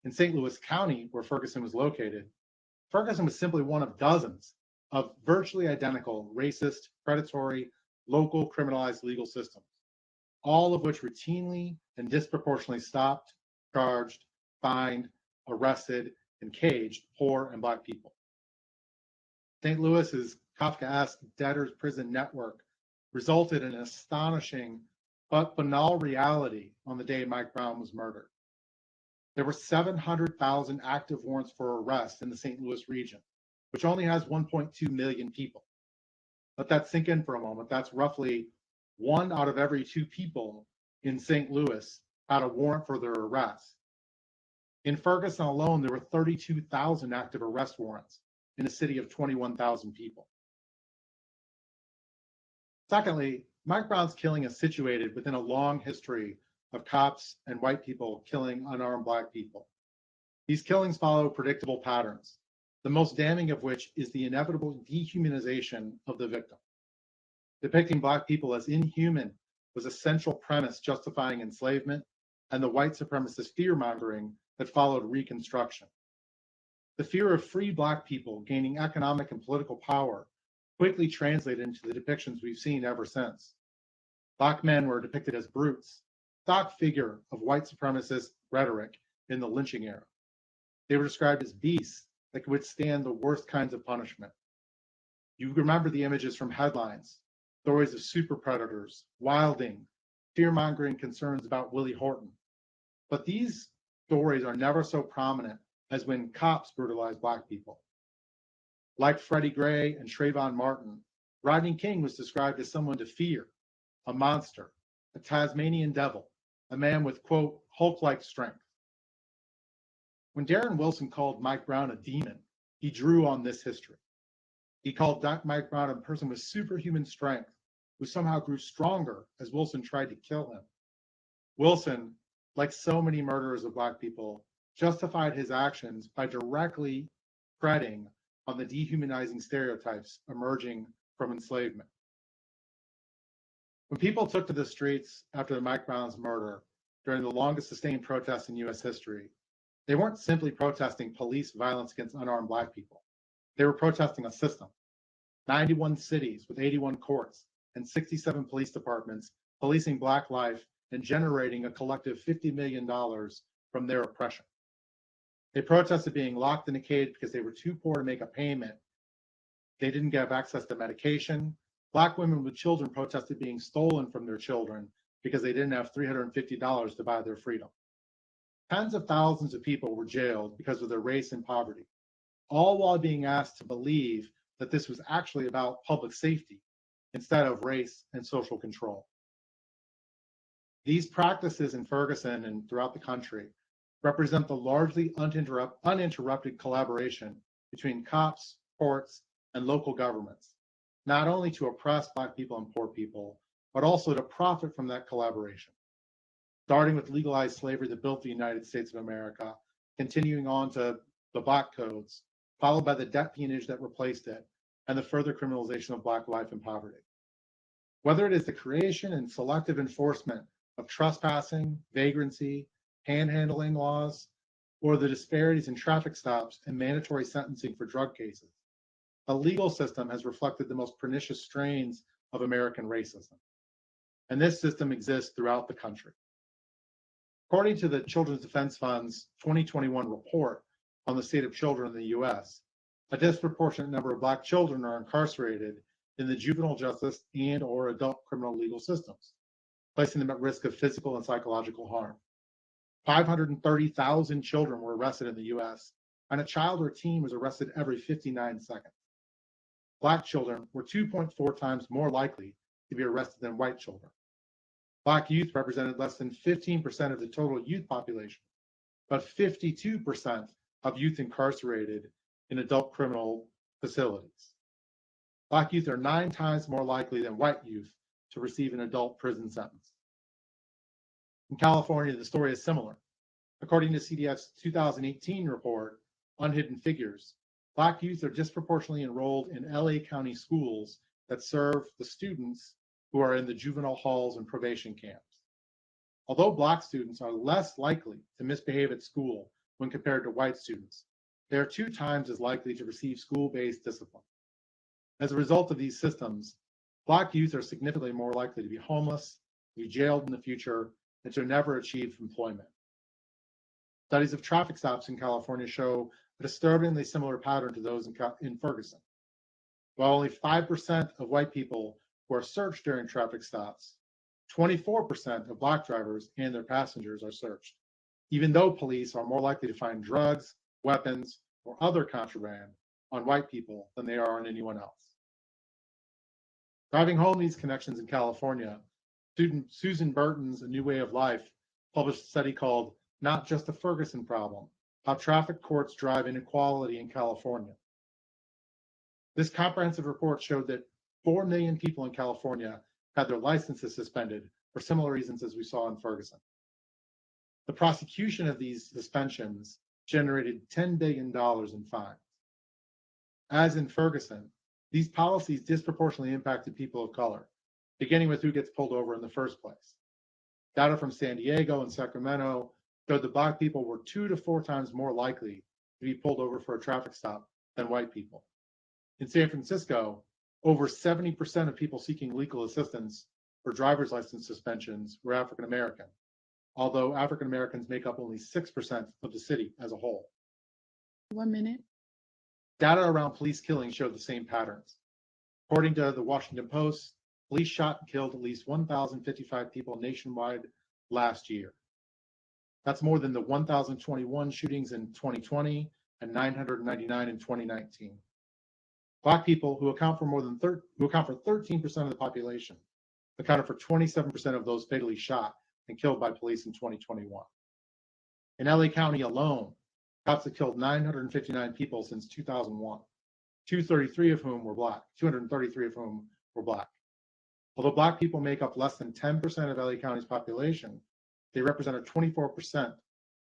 In St. Louis County, where Ferguson was located, Ferguson was simply one of dozens of virtually identical racist, predatory, local criminalized legal systems, all of which routinely and disproportionately stopped, charged, fined, arrested, and caged poor and Black people. St. Louis's Kafkaesque debtors prison network resulted in an astonishing but banal reality on the day Mike Brown was murdered. There were 700,000 active warrants for arrest in the St. Louis region, which only has 1.2 million people. Let that sink in for a moment. That's roughly 1 out of every 2 people in St. Louis had a warrant for their arrest. In Ferguson alone, there were 32,000 active arrest warrants in a city of 21,000 people. Secondly, Mike Brown's killing is situated within a long history of cops and white people killing unarmed Black people. These killings follow predictable patterns, the most damning of which is the inevitable dehumanization of the victim. Depicting Black people as inhuman was a central premise justifying enslavement and the white supremacist fear-mongering that followed Reconstruction. The fear of free Black people gaining economic and political power quickly translated into the depictions we've seen ever since. Black men were depicted as brutes, stock figure of white supremacist rhetoric in the lynching era. They were described as beasts that could withstand the worst kinds of punishment. You remember the images from headlines, stories of super predators, wilding, fear-mongering concerns about Willie Horton. But these stories are never so prominent as when cops brutalize Black people. Like Freddie Gray and Trayvon Martin, Rodney King was described as someone to fear, a monster, a Tasmanian devil, a man with, quote, Hulk-like strength. When Darren Wilson called Mike Brown a demon, he drew on this history. He called Mike Brown a person with superhuman strength who somehow grew stronger as Wilson tried to kill him. Wilson, like so many murderers of Black people, justified his actions by directly treading on the dehumanizing stereotypes emerging from enslavement. When people took to the streets after the Mike Brown's murder during the longest sustained protests in U.S. history, they weren't simply protesting police violence against unarmed Black people. They were protesting a system. 91 cities with 81 courts and 67 police departments policing Black life and generating a collective $50 million from their oppression. They protested being locked in a cage because they were too poor to make a payment. They didn't have access to medication. Black women with children protested being stolen from their children because they didn't have $350 to buy their freedom. Tens of thousands of people were jailed because of their race and poverty, all while being asked to believe that this was actually about public safety instead of race and social control. These practices in Ferguson and throughout the country represent the largely uninterrupted collaboration between cops, courts, and local governments, not only to oppress Black people and poor people, but also to profit from that collaboration. Starting with legalized slavery that built the United States of America, continuing on to the Black codes, followed by the debt peonage that replaced it, and the further criminalization of Black life and poverty. Whether it is the creation and selective enforcement of trespassing, vagrancy, panhandling laws, or the disparities in traffic stops and mandatory sentencing for drug cases, the legal system has reflected the most pernicious strains of American racism. And this system exists throughout the country. According to the Children's Defense Fund's 2021 report on the state of children in the U.S., a disproportionate number of Black children are incarcerated in the juvenile justice and or adult criminal legal systems, placing them at risk of physical and psychological harm. 530,000 children were arrested in the U.S., and a child or teen was arrested every 59 seconds. Black children were 2.4 times more likely to be arrested than white children. Black youth represented less than 15% of the total youth population, but 52% of youth incarcerated in adult criminal facilities. Black youth are 9 times more likely than white youth to receive an adult prison sentence. In California, the story is similar. According to CDF's 2018 report, Unhidden Figures, Black youth are disproportionately enrolled in LA County schools that serve the students who are in the juvenile halls and probation camps. Although Black students are less likely to misbehave at school when compared to white students, they are 2 times as likely to receive school-based discipline. As a result of these systems, Black youth are significantly more likely to be homeless, to be jailed in the future, and to never achieve employment. Studies of traffic stops in California show a disturbingly similar pattern to those in Ferguson. While only 5% of white people who are searched during traffic stops, 24% of Black drivers and their passengers are searched, even though police are more likely to find drugs, weapons, or other contraband on white people than they are on anyone else. Driving home these connections in California, student Susan Burton's A New Way of Life published a study called Not Just a Ferguson Problem, How Traffic Courts Drive Inequality in California. This comprehensive report showed that 4 million people in California had their licenses suspended for similar reasons as we saw in Ferguson. The prosecution of these suspensions generated $10 billion in fines. As in Ferguson, these policies disproportionately impacted people of color, beginning with who gets pulled over in the first place. Data from San Diego and Sacramento showed that Black people were 2 to 4 times more likely to be pulled over for a traffic stop than white people. In San Francisco, over 70% of people seeking legal assistance for driver's license suspensions were African American, although African Americans make up only 6% of the city as a whole. 1 minute. Data around police killings showed the same patterns. According to the Washington Post, police shot and killed at least 1,055 people nationwide last year. That's more than the 1,021 shootings in 2020 and 999 in 2019. Black people, who account for 13% of the population, accounted for 27% of those fatally shot and killed by police in 2021. In LA County alone, cops have killed 959 people since 2001, 233 of whom were Black. Although Black people make up less than 10% of LA County's population, they represented 24%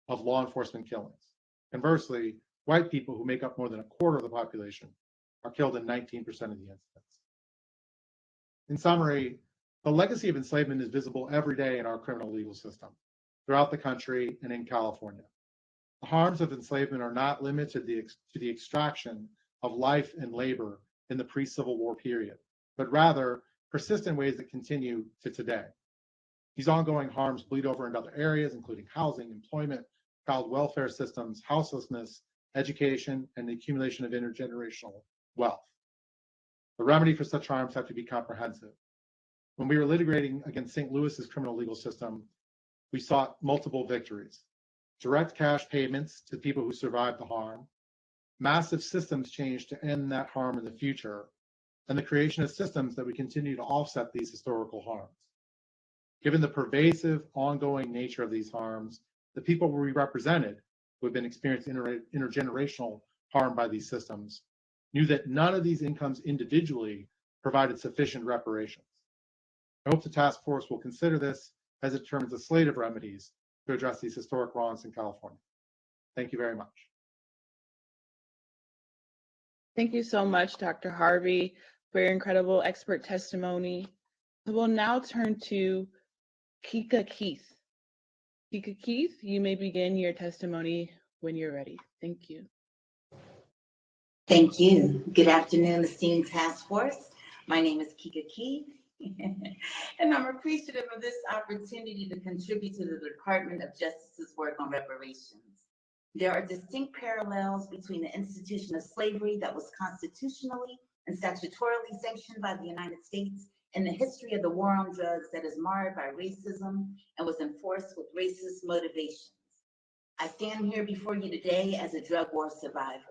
of law enforcement killings. Conversely, white people, who make up more than a quarter of the population, are killed in 19% of the incidents. In summary, the legacy of enslavement is visible every day in our criminal legal system, throughout the country and in California. The harms of enslavement are not limited to the extraction of life and labor in the pre-Civil War period, but rather persist in ways that continue to today. These ongoing harms bleed over into other areas, including housing, employment, child welfare systems, houselessness, education, and the accumulation of intergenerational wealth. The remedy for such harms have to be comprehensive. When we were litigating against St. Louis's criminal legal system, we sought multiple victories: direct cash payments to people who survived the harm, massive systems change to end that harm in the future, and the creation of systems that would continue to offset these historical harms. Given the pervasive, ongoing nature of these harms, the people we represented, who have been experiencing intergenerational harm by these systems, knew that none of these incomes individually provided sufficient reparations. I hope the task force will consider this as it determines a slate of remedies to address these historic wrongs in California. Thank you very much. Thank you so much, Dr. Harvey, for your incredible expert testimony. We'll now turn to Kika Keith. Kika Keith, you may begin your testimony when you're ready. Thank you. Thank you. Good afternoon, esteemed task force. My name is Kika Keith, and I'm appreciative of this opportunity to contribute to the Department of Justice's work on reparations. There are distinct parallels between the institution of slavery that was constitutionally and statutorily sanctioned by the United States and the history of the war on drugs that is marred by racism and was enforced with racist motivations. I stand here before you today as a drug war survivor.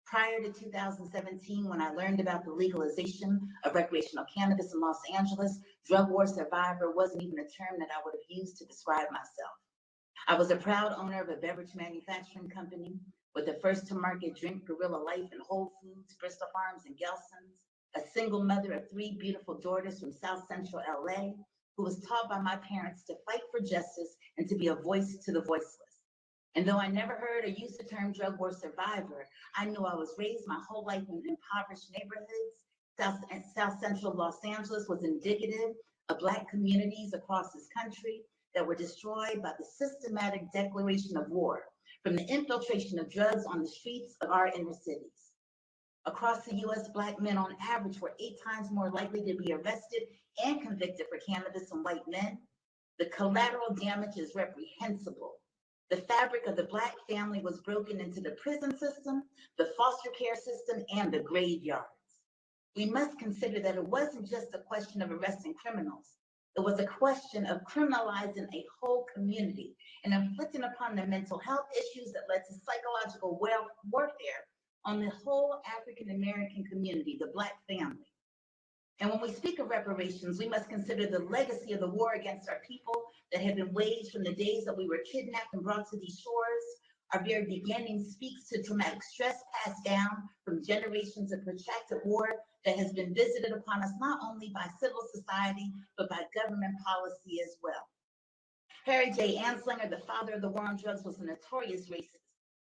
Prior to 2017, when I learned about the legalization of recreational cannabis in Los Angeles, drug war survivor wasn't even a term that I would have used to describe myself. I was a proud owner of a beverage manufacturing company with the first to market drink Gorilla Life in Whole Foods, Bristol Farms, and Gelson's, a single mother of 3 beautiful daughters from South Central LA, who was taught by my parents to fight for justice and to be a voice to the voiceless. And though I never heard or used the term drug war survivor, I knew I was raised my whole life in impoverished neighborhoods. South Central Los Angeles was indicative of Black communities across this country that were destroyed by the systematic declaration of war, from the infiltration of drugs on the streets of our inner cities. Across the US, Black men on average were 8 times more likely to be arrested and convicted for cannabis than white men. The collateral damage is reprehensible. The fabric of the Black family was broken into the prison system, the foster care system, and the graveyards. We must consider that it wasn't just a question of arresting criminals. It was a question of criminalizing a whole community and inflicting upon them mental health issues that led to psychological warfare on the whole African American community, the Black family. And when we speak of reparations, we must consider the legacy of the war against our people that had been waged from the days that we were kidnapped and brought to these shores. Our very beginning speaks to traumatic stress passed down from generations of protracted war that has been visited upon us not only by civil society, but by government policy as well. Harry J. Anslinger, the father of the war on drugs, was a notorious racist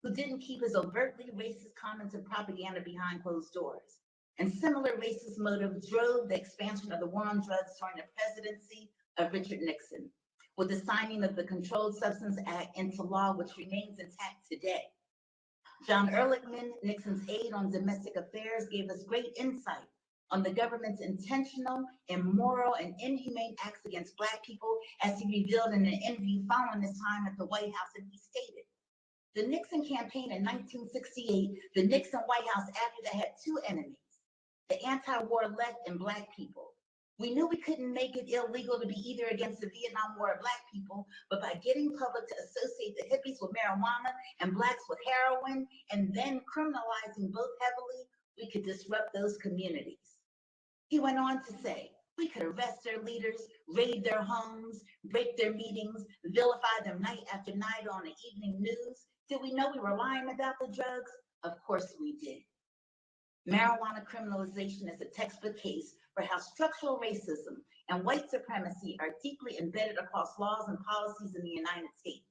who didn't keep his overtly racist comments and propaganda behind closed doors. And similar racist motives drove the expansion of the war on drugs during the presidency of Richard Nixon, with the signing of the Controlled Substance Act into law, which remains intact today. John Ehrlichman, Nixon's aide on domestic affairs, gave us great insight on the government's intentional, immoral, and inhumane acts against Black people, as he revealed in an interview following his time at the White House, and he stated, the Nixon campaign in 1968, the Nixon White House after that had 2 enemies, the anti-war left and Black people. We knew we couldn't make it illegal to be either against the Vietnam War or Black people, but by getting public to associate the hippies with marijuana and Blacks with heroin, and then criminalizing both heavily, we could disrupt those communities. He went on to say, we could arrest their leaders, raid their homes, break their meetings, vilify them night after night on the evening news. Did we know we were lying about the drugs? Of course we did. Marijuana criminalization is a textbook case for how structural racism and white supremacy are deeply embedded across laws and policies in the United States.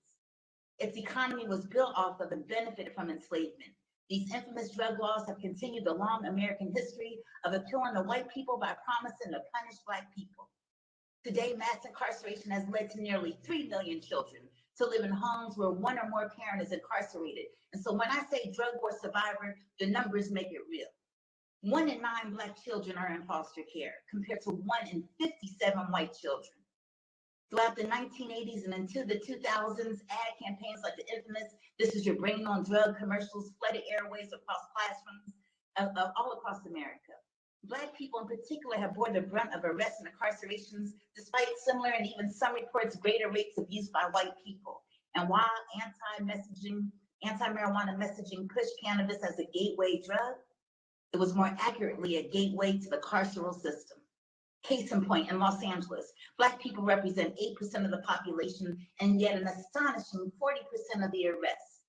Its economy was built off of and benefited from enslavement. These infamous drug laws have continued the long American history of appealing to white people by promising to punish Black people. Today, mass incarceration has led to nearly 3 million children to live in homes where one or more parent is incarcerated. And so when I say drug war survivor, the numbers make it real. 1 in 9 Black children are in foster care, compared to 1 in 57 white children. Throughout the 1980s and into the 2000s, ad campaigns like the infamous "This is your brain on drug" commercials flooded airways across classrooms all across America. Black people in particular have borne the brunt of arrests and incarcerations, despite similar and even some reports greater rates of use by white people. And while anti-marijuana messaging pushed cannabis as a gateway drug, it was more accurately a gateway to the carceral system. Case in point, in Los Angeles, Black people represent 8% of the population, and yet an astonishing 40% of the arrests.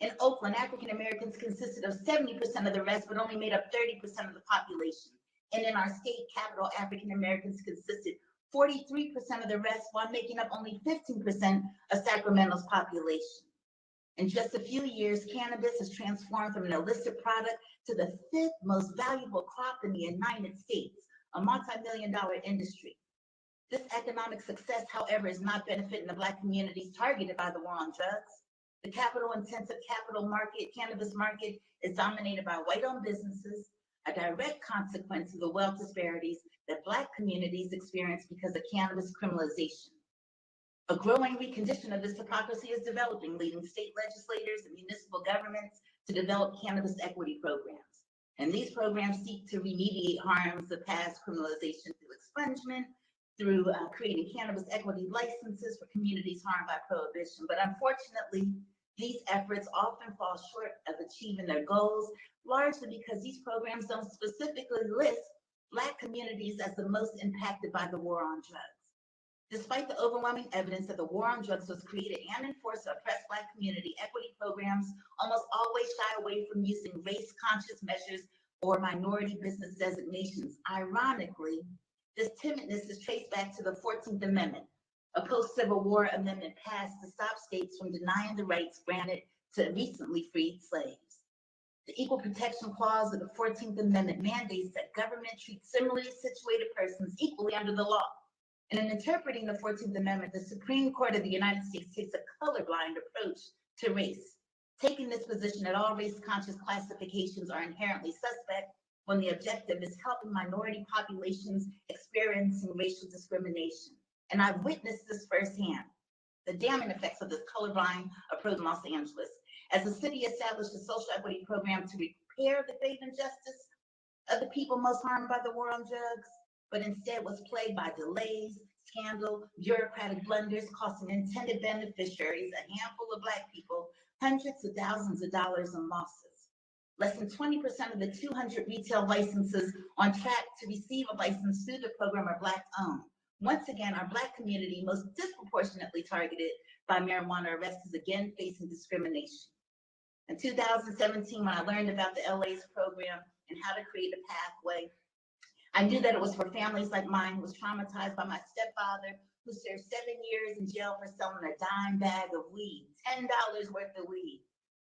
In Oakland, African Americans consisted of 70% of the arrests, but only made up 30% of the population. And in our state capital, African Americans consisted 43% of the arrests, while making up only 15% of Sacramento's population. In just a few years, cannabis has transformed from an illicit product to the 5th most valuable crop in the United States, a multi-million-dollar industry. This economic success, however, is not benefiting the Black communities targeted by the war on drugs. The capital-intensive cannabis market is dominated by white-owned businesses, a direct consequence of the wealth disparities that Black communities experience because of cannabis criminalization. A growing recondition of this hypocrisy is developing, leading state legislators and municipal governments to develop cannabis equity programs. And these programs seek to remediate harms of past criminalization through expungement, through creating cannabis equity licenses for communities harmed by prohibition. But unfortunately, these efforts often fall short of achieving their goals, largely because these programs don't specifically list Black communities as the most impacted by the war on drugs. Despite the overwhelming evidence that the war on drugs was created and enforced to oppress Black community, equity programs almost always shy away from using race-conscious measures or minority business designations. Ironically, this timidness is traced back to the 14th Amendment, a post-Civil War amendment passed to stop states from denying the rights granted to recently freed slaves. The Equal Protection Clause of the 14th Amendment mandates that government treat similarly situated persons equally under the law. And in interpreting the 14th Amendment, the Supreme Court of the United States takes a colorblind approach to race, taking this position that all race-conscious classifications are inherently suspect when the objective is helping minority populations experiencing racial discrimination. And I've witnessed this firsthand, the damning effects of this colorblind approach in Los Angeles, as the city established a social equity program to repair the grave injustice of the people most harmed by the war on drugs, but instead was plagued by delays, scandal, bureaucratic blunders, costing intended beneficiaries, a handful of Black people, hundreds of thousands of dollars in losses. Less than 20% of the 200 retail licenses on track to receive a license through the program are Black-owned. Once again, our Black community, most disproportionately targeted by marijuana arrests, is again facing discrimination. In 2017, when I learned about the LA's program and how to create a pathway, I knew that it was for families like mine who was traumatized by my stepfather, who served 7 years in jail for selling a dime bag of weed, $10 worth of weed.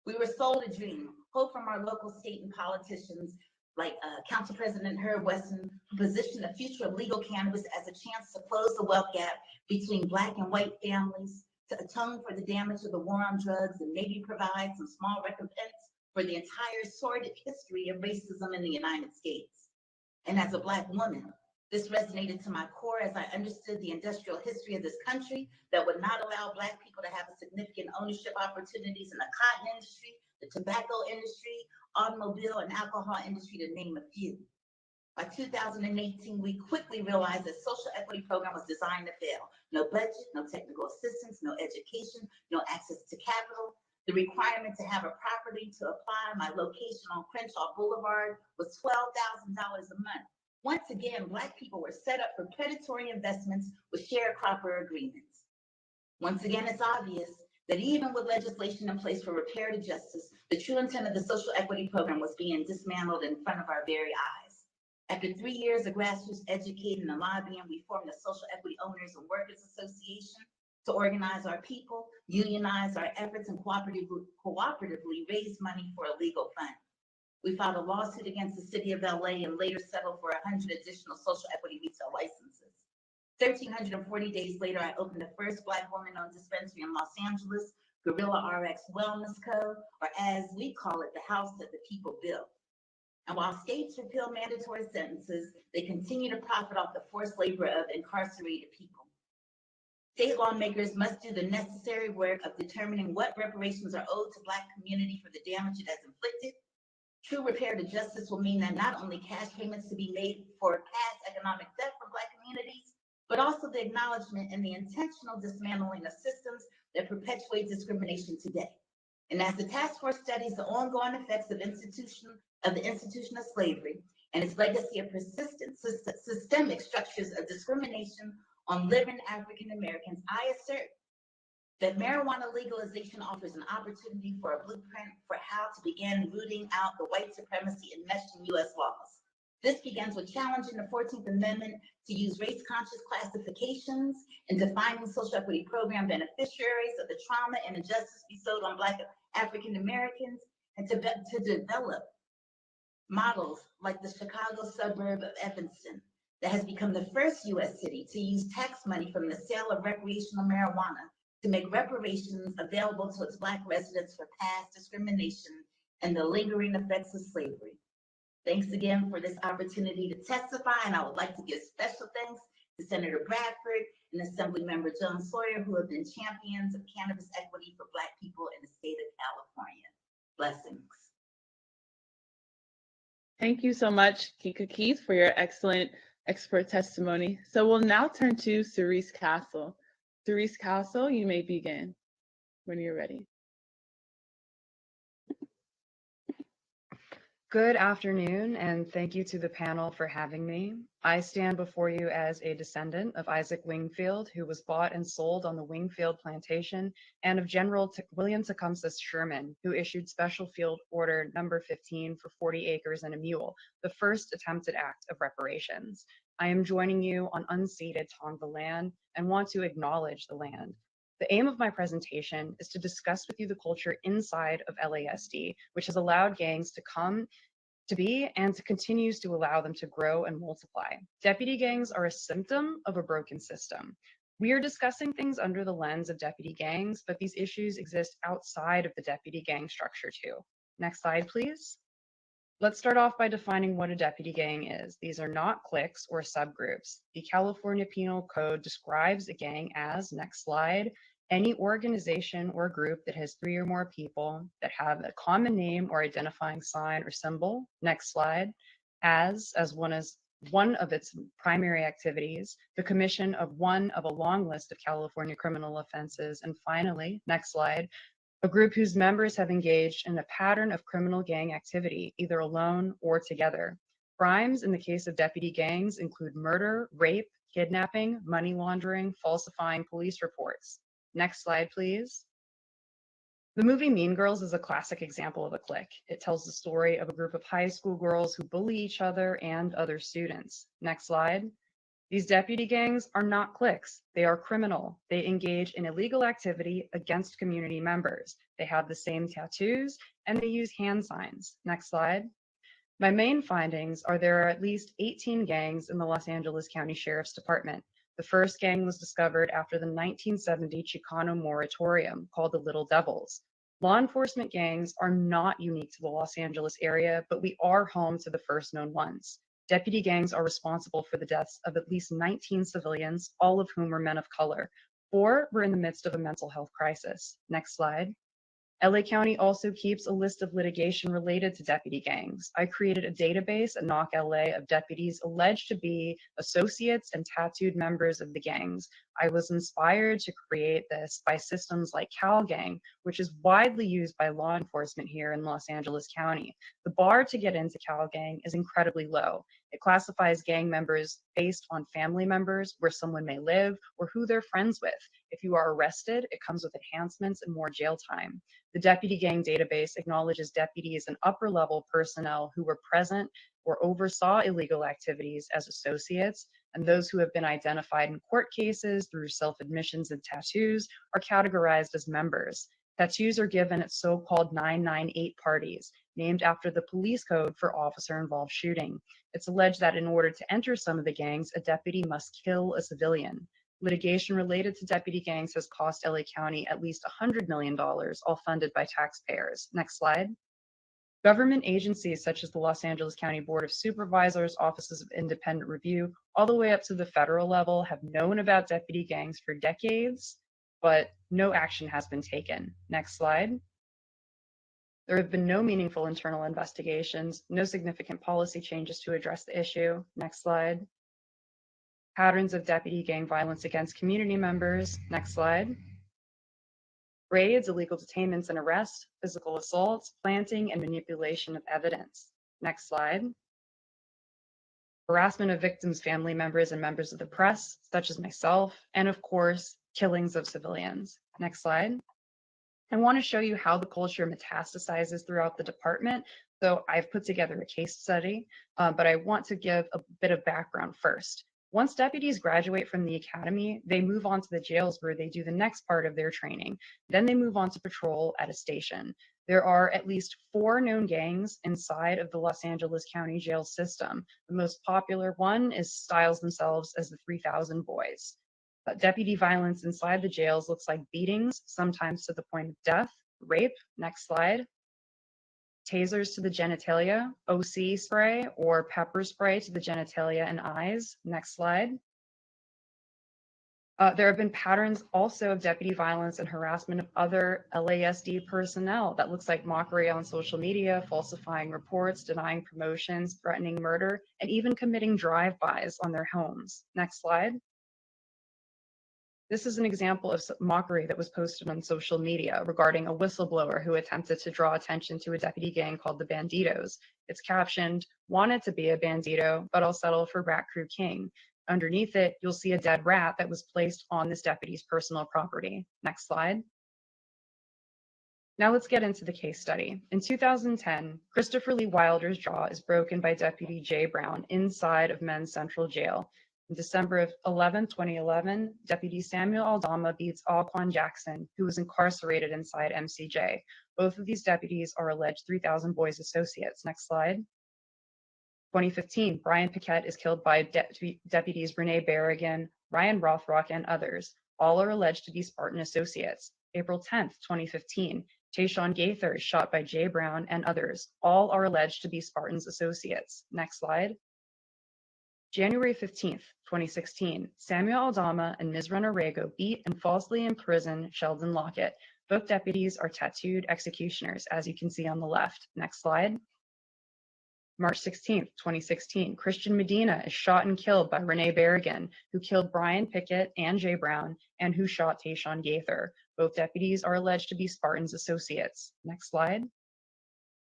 We were sold a dream, hope from our local state and politicians like Council President Herb Weston, who positioned the future of legal cannabis as a chance to close the wealth gap between Black and white families, to atone for the damage of the war on drugs, and maybe provide some small recompense for the entire sordid history of racism in the United States. And as a Black woman, this resonated to my core as I understood the industrial history of this country that would not allow Black people to have significant ownership opportunities in the cotton industry, the tobacco industry, automobile and alcohol industry, to name a few. By 2018, we quickly realized that social equity program was designed to fail. No budget, no technical assistance, no education, no access to capital. The requirement to have a property to apply, my location on Crenshaw Boulevard, was $12,000 a month. Once again, Black people were set up for predatory investments with sharecropper agreements. Once again, it's obvious that even with legislation in place for repair to justice, the true intent of the social equity program was being dismantled in front of our very eyes. After 3 years of grassroots educating and lobbying, we formed the Social Equity Owners and Workers Association to organize our people, unionize our efforts, and cooperatively raise money for a legal fund. We filed a lawsuit against the city of LA and later settled for 100 additional social equity retail licenses. 1,340 days later, I opened the first Black woman-owned dispensary in Los Angeles, Gorilla RX Wellness Co., or as we call it, the house that the people built. And while states repeal mandatory sentences, they continue to profit off the forced labor of incarcerated people. State lawmakers must do the necessary work of determining what reparations are owed to Black community for the damage it has inflicted. True repair to justice will mean that not only cash payments to be made for past economic theft from Black communities, but also the acknowledgement and the intentional dismantling of systems that perpetuate discrimination today. And as the task force studies the ongoing effects of the institution of slavery and its legacy of persistent systemic structures of discrimination on living African Americans, I assert that marijuana legalization offers an opportunity for a blueprint for how to begin rooting out the white supremacy enmeshed in U.S. laws. This begins with challenging the 14th Amendment to use race-conscious classifications in defining social equity program beneficiaries of the trauma and injustice bestowed on Black African Americans, and to develop models like the Chicago suburb of Evanston that has become the first U.S. city to use tax money from the sale of recreational marijuana to make reparations available to its Black residents for past discrimination and the lingering effects of slavery. Thanks again for this opportunity to testify, and I would like to give special thanks to Senator Bradford and Assemblymember JONES-SAWYER, who have been champions of cannabis equity for Black people in the state of California. Blessings. Thank you so much, Kika Keith, for your excellent expert testimony. So we'll now turn to Cerise Castle. Cerise Castle, you may begin when you're ready. Good afternoon, and thank you to the panel for having me. I stand before you as a descendant of Isaac Wingfield, who was bought and sold on the Wingfield plantation, and of General William Tecumseh Sherman, who issued Special Field Order Number 15 for 40 acres and a mule, the first attempted act of reparations. I am joining you on unceded Tonga land and want to acknowledge the land. The aim of my presentation is to discuss with you the culture inside of LASD, which has allowed gangs to come to be and continues to allow them to grow and multiply. Deputy gangs are a symptom of a broken system. We are discussing things under the lens of deputy gangs, but these issues exist outside of the deputy gang structure too. Next slide, please. Let's start off by defining what a deputy gang is. These are not cliques or subgroups. The California Penal Code describes a gang as, next slide, any organization or group that has 3 or more people that have a common name or identifying sign or symbol, next slide, as one of its primary activities, the commission of one of a long list of California criminal offenses, and finally, next slide, a group whose members have engaged in a pattern of criminal gang activity, either alone or together. Crimes in the case of deputy gangs include murder, rape, kidnapping, money laundering, falsifying police reports. Next slide, please. The movie Mean Girls is a classic example of a clique. It tells the story of a group of high school girls who bully each other and other students. Next slide. These deputy gangs are not cliques. They are criminal. They engage in illegal activity against community members. They have the same tattoos and they use hand signs. Next slide. My main findings are there are at least 18 gangs in the Los Angeles County Sheriff's Department. The first gang was discovered after the 1970 Chicano moratorium called the Little Devils. Law enforcement gangs are not unique to the Los Angeles area, but we are home to the first known ones. Deputy gangs are responsible for the deaths of at least 19 civilians, all of whom were men of color, or were in the midst of a mental health crisis. Next slide. LA County also keeps a list of litigation related to deputy gangs. I created a database at NAARC LA of deputies alleged to be associates and tattooed members of the gangs. I was inspired to create this by systems like CalGang, which is widely used by law enforcement here in Los Angeles County. The bar to get into CalGang is incredibly low. It classifies gang members based on family members, where someone may live, or who they're friends with. If you are arrested, it comes with enhancements and more jail time. The deputy gang database acknowledges deputies and upper level personnel who were present or oversaw illegal activities as associates, and those who have been identified in court cases through self-admissions and tattoos are categorized as members. Tattoos are given at so-called 998 parties, named after the police code for officer-involved shooting. It's alleged that in order to enter some of the gangs, a deputy must kill a civilian. Litigation related to deputy gangs has cost LA County at least $100 million, all funded by taxpayers. Next slide. Government agencies such as the Los Angeles County Board of Supervisors, Offices of Independent Review, all the way up to the federal level have known about deputy gangs for decades, but no action has been taken. Next slide. There have been no meaningful internal investigations, no significant policy changes to address the issue. Next slide. Patterns of deputy gang violence against community members. Next slide. Raids, illegal detainments and arrests, physical assaults, planting and manipulation of evidence. Next slide. Harassment of victims' family members and members of the press, such as myself, and of course, killings of civilians. Next slide. I want to show you how the culture metastasizes throughout the department. So I've put together a case study, but I want to give a bit of background first. Once deputies graduate from the academy, they move on to the jails where they do the next part of their training. Then they move on to patrol at a station. There are at least 4 known gangs inside of the Los Angeles County jail system. The most popular one styles themselves as the 3000 Boys. Deputy violence inside the jails looks like beatings, sometimes to the point of death, rape. Next slide. Tasers to the genitalia, OC spray or pepper spray to the genitalia and eyes. Next slide. There have been patterns also of deputy violence and harassment of other LASD personnel. That looks like mockery on social media, falsifying reports, denying promotions, threatening murder, and even committing drive-bys on their homes. Next slide. This is an example of mockery that was posted on social media regarding a whistleblower who attempted to draw attention to a deputy gang called the Banditos. It's captioned, "Wanted to be a bandito, but I'll settle for Rat Crew King." Underneath it, you'll see a dead rat that was placed on this deputy's personal property. Next slide. Now let's get into the case study. In 2010, Christopher Lee Wilder's jaw is broken by Deputy Jay Brown inside of Men's Central Jail. In December 2011, Deputy Samuel Aldama beats Alquan Jackson, who was incarcerated inside MCJ. Both of these deputies are alleged 3000 Boys associates. Next slide. 2015, Brian Piquet is killed by deputies Renee Berrigan, Ryan Rothrock, and others. All are alleged to be Spartan associates. April 10th, 2015, Tayshawn Gaither is shot by Jay Brown and others. All are alleged to be Spartans associates. Next slide. January 15th, 2016, Samuel Aldama and Ms. Renarego beat and falsely imprison Sheldon Lockett. Both deputies are tattooed executioners, as you can see on the left. Next slide. March 16th, 2016, Christian Medina is shot and killed by Renee Berrigan, who killed Brian Pickett and Jay Brown, and who shot Tayshawn Gaither. Both deputies are alleged to be Spartans associates. Next slide.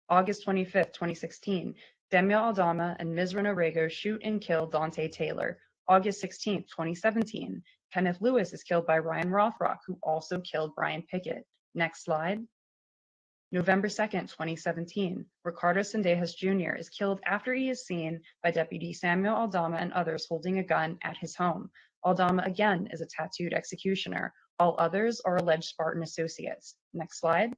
August 25th, 2016, Samuel Aldama and Ms. Renarego shoot and kill Dante Taylor. August 16th, 2017, Kenneth Lewis is killed by Ryan Rothrock, who also killed Brian Pickett. Next slide. November 2nd, 2017, Ricardo Sendejas Jr. is killed after he is seen by Deputy Samuel Aldama and others holding a gun at his home. Aldama again is a tattooed executioner. All others are alleged Spartan associates. Next slide.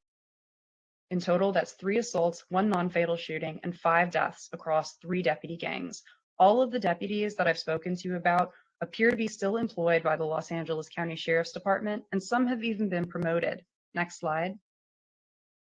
In total, that's 3 assaults, 1 non-fatal shooting, and 5 deaths across 3 deputy gangs. All of the deputies that I've spoken to you about appear to be still employed by the Los Angeles County Sheriff's Department, and some have even been promoted. Next slide.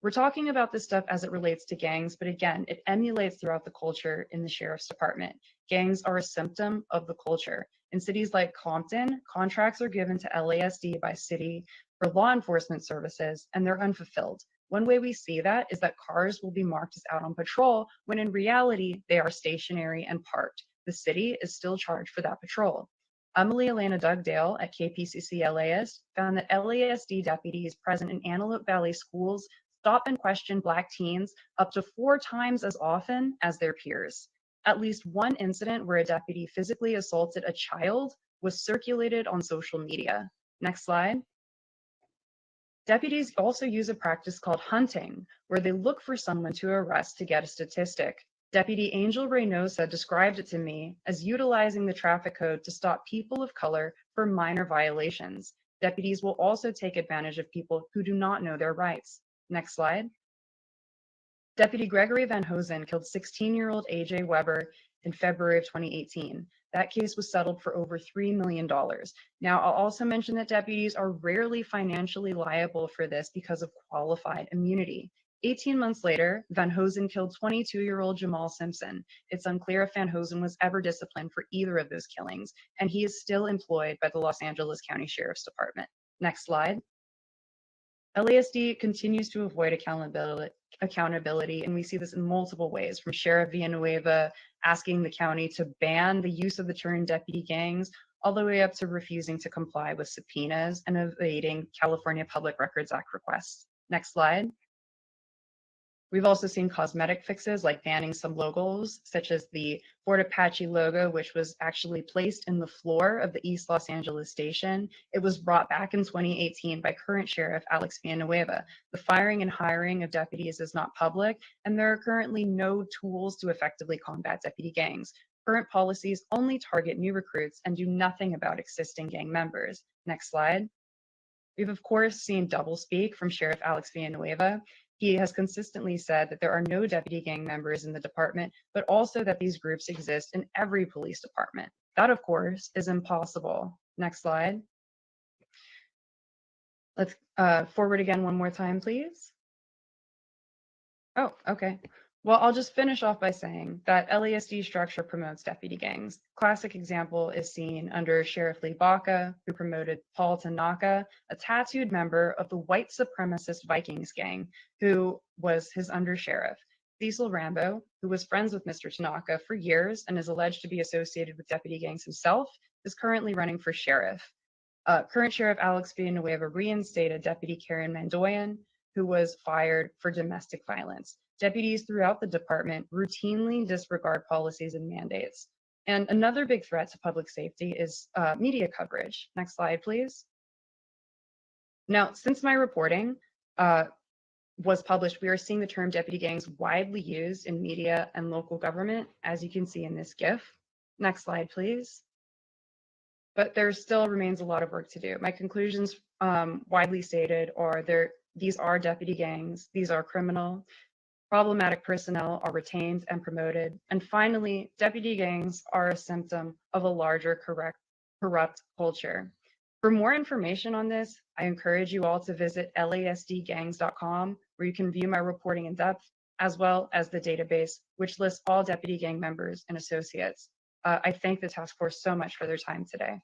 We're talking about this stuff as it relates to gangs, but again, it emulates throughout the culture in the Sheriff's Department. Gangs are a symptom of the culture. In cities like Compton, contracts are given to LASD by city for law enforcement services, and they're unfulfilled. One way we see that is that cars will be marked as out on patrol when in reality they are stationary and parked. The city is still charged for that patrol. Emily Elena Dugdale at KPCC LAist found that LASD deputies present in Antelope Valley schools stop and question Black teens up to 4 times as often as their peers. At least one incident where a deputy physically assaulted a child was circulated on social media. Next slide. Deputies also use a practice called hunting, where they look for someone to arrest to get a statistic. Deputy Angel Reynosa described it to me as utilizing the traffic code to stop people of color for minor violations. Deputies will also take advantage of people who do not know their rights. Next slide. Deputy Gregory Van Hosen killed 16-year-old AJ Weber in February of 2018. That case was settled for over $3 million. Now, I'll also mention that deputies are rarely financially liable for this because of qualified immunity. 18 months later, Van Hosen killed 22-year-old Jamal Simpson. It's unclear if Van Hosen was ever disciplined for either of those killings, and he is still employed by the Los Angeles County Sheriff's Department. Next slide. LASD continues to avoid accountability, and we see this in multiple ways, from Sheriff Villanueva asking the county to ban the use of the term deputy gangs, all the way up to refusing to comply with subpoenas and evading California Public Records Act requests. Next slide. We've also seen cosmetic fixes like banning some logos, such as the Fort Apache logo, which was actually placed in the floor of the East Los Angeles station. It was brought back in 2018 by current Sheriff Alex Villanueva. The firing and hiring of deputies is not public, and there are currently no tools to effectively combat deputy gangs. Current policies only target new recruits and do nothing about existing gang members. Next slide. We've of course seen doublespeak from Sheriff Alex Villanueva. He has consistently said that there are no deputy gang members in the department, but also that these groups exist in every police department. That, of course, is impossible. Next slide. Let's forward again one more time, please. Oh, okay. Well, I'll just finish off by saying that LASD structure promotes deputy gangs. Classic example is seen under Sheriff Lee Baca, who promoted Paul Tanaka, a tattooed member of the white supremacist Vikings gang, who was his undersheriff. Cecil Rambo, who was friends with Mr. Tanaka for years and is alleged to be associated with deputy gangs himself, is currently running for sheriff. Current Sheriff Alex Villanueva reinstated Deputy Karen Mandoyan, who was fired for domestic violence. Deputies throughout the department routinely disregard policies and mandates. And another big threat to public safety is media coverage. Next slide, please. Now, since my reporting was published, we are seeing the term deputy gangs widely used in media and local government, as you can see in this GIF. Next slide, please. But there still remains a lot of work to do. My conclusions widely stated are these are deputy gangs, these are criminal. Problematic personnel are retained and promoted. And finally, deputy gangs are a symptom of a larger corrupt culture. For more information on this, I encourage you all to visit lasdgangs.com, where you can view my reporting in depth, as well as the database, which lists all deputy gang members and associates. I thank the task force so much for their time today.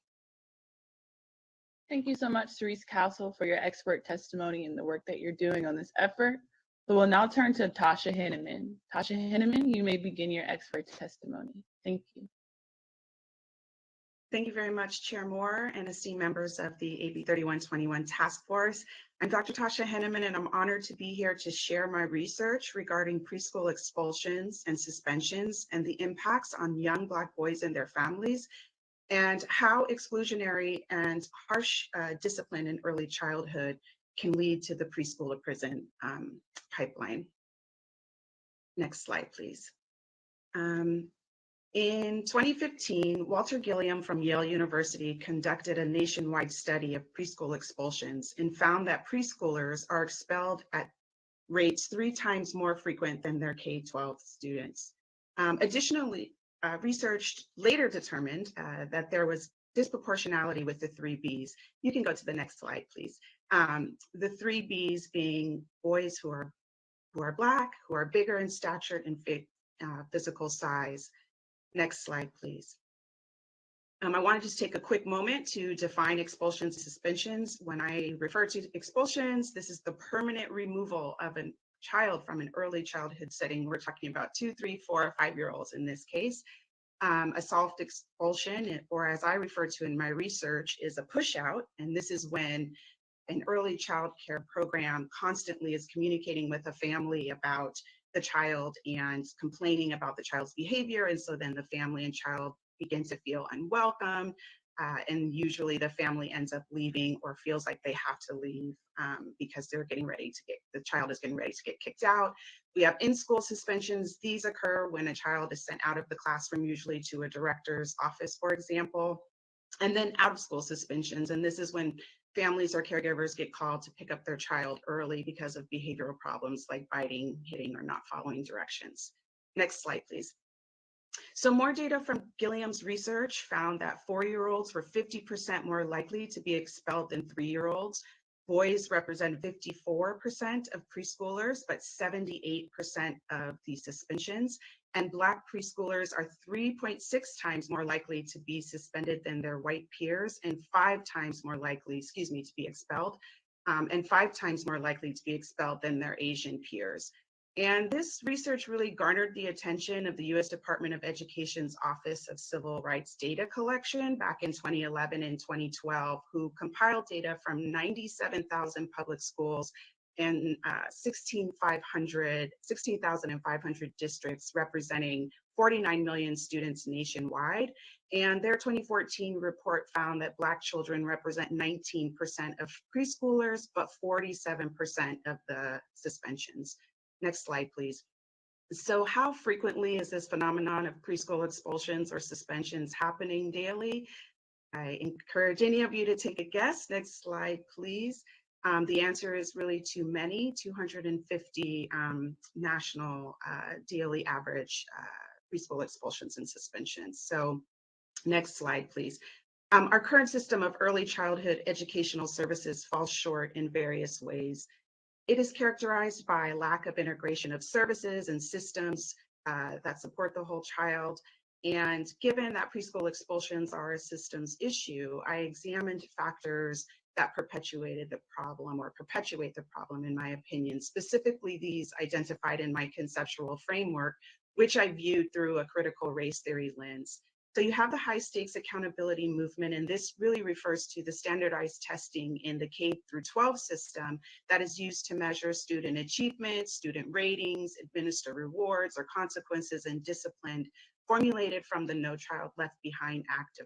Thank you so much, Cerise Castle, for your expert testimony and the work that you're doing on this effort. So we'll now turn to Tasha Henneman. Tasha Henneman, you may begin your expert testimony. Thank you. Thank you very much, Chair Moore and esteemed members of the AB 3121 Task Force. I'm Dr. Tasha Henneman, and I'm honored to be here to share my research regarding preschool expulsions and suspensions and the impacts on young Black boys and their families, and how exclusionary and harsh discipline in early childhood can lead to the preschool to prison pipeline. Next slide, please. In 2015, Walter Gilliam from Yale University conducted a nationwide study of preschool expulsions and found that preschoolers are expelled at rates 3 times more frequent than their K-12 students. Additionally, research later determined that there was disproportionality with the 3 Bs. You can go to the next slide, please. The 3 Bs being boys who are Black, who are bigger in stature and physical size. Next slide, please. I want to just take a quick moment to define expulsions and suspensions. When I refer to expulsions, this is the permanent removal of a child from an early childhood setting. We're talking about 2, 3, 4, 5-year-olds in this case. A soft expulsion, or as I refer to in my research, is a push out. And this is when an early child care program constantly is communicating with a family about the child and complaining about the child's behavior. And so then the family and child begin to feel unwelcome. And usually the family ends up leaving or feels like they have to leave because they're getting ready to the child is getting ready to get kicked out. We have in-school suspensions. These occur when a child is sent out of the classroom, usually to a director's office, for example. And then out-of-school suspensions. And this is when families or caregivers get called to pick up their child early because of behavioral problems like biting, hitting, or not following directions. Next slide, please. So more data from Gilliam's research found that 4-year-olds were 50% more likely to be expelled than 3-year-olds. Boys represent 54% of preschoolers, but 78% of the suspensions. And Black preschoolers are 3.6 times more likely to be suspended than their white peers, and 5 times more likely, to be expelled, and 5 times more likely to be expelled than their Asian peers. And this research really garnered the attention of the U.S. Department of Education's Office of Civil Rights Data Collection back in 2011 and 2012, who compiled data from 97,000 public schools and 16,500 districts representing 49 million students nationwide. And their 2014 report found that Black children represent 19% of preschoolers, but 47% of the suspensions. Next slide, please. So how frequently is this phenomenon of preschool expulsions or suspensions happening daily? I encourage any of you to take a guess. Next slide, please. The answer is really too many, 250 national daily average preschool expulsions and suspensions. So next slide, please. Our current system of early childhood educational services falls short in various ways. It is characterized by lack of integration of services and systems that support the whole child. And given that preschool expulsions are a systems issue, I examined factors that perpetuate the problem, in my opinion, specifically these identified in my conceptual framework, which I viewed through a critical race theory lens. So you have the high stakes accountability movement, and this really refers to the standardized testing in the K-12 system that is used to measure student achievement, student ratings, administer rewards or consequences, and discipline, formulated from the No Child Left Behind Act of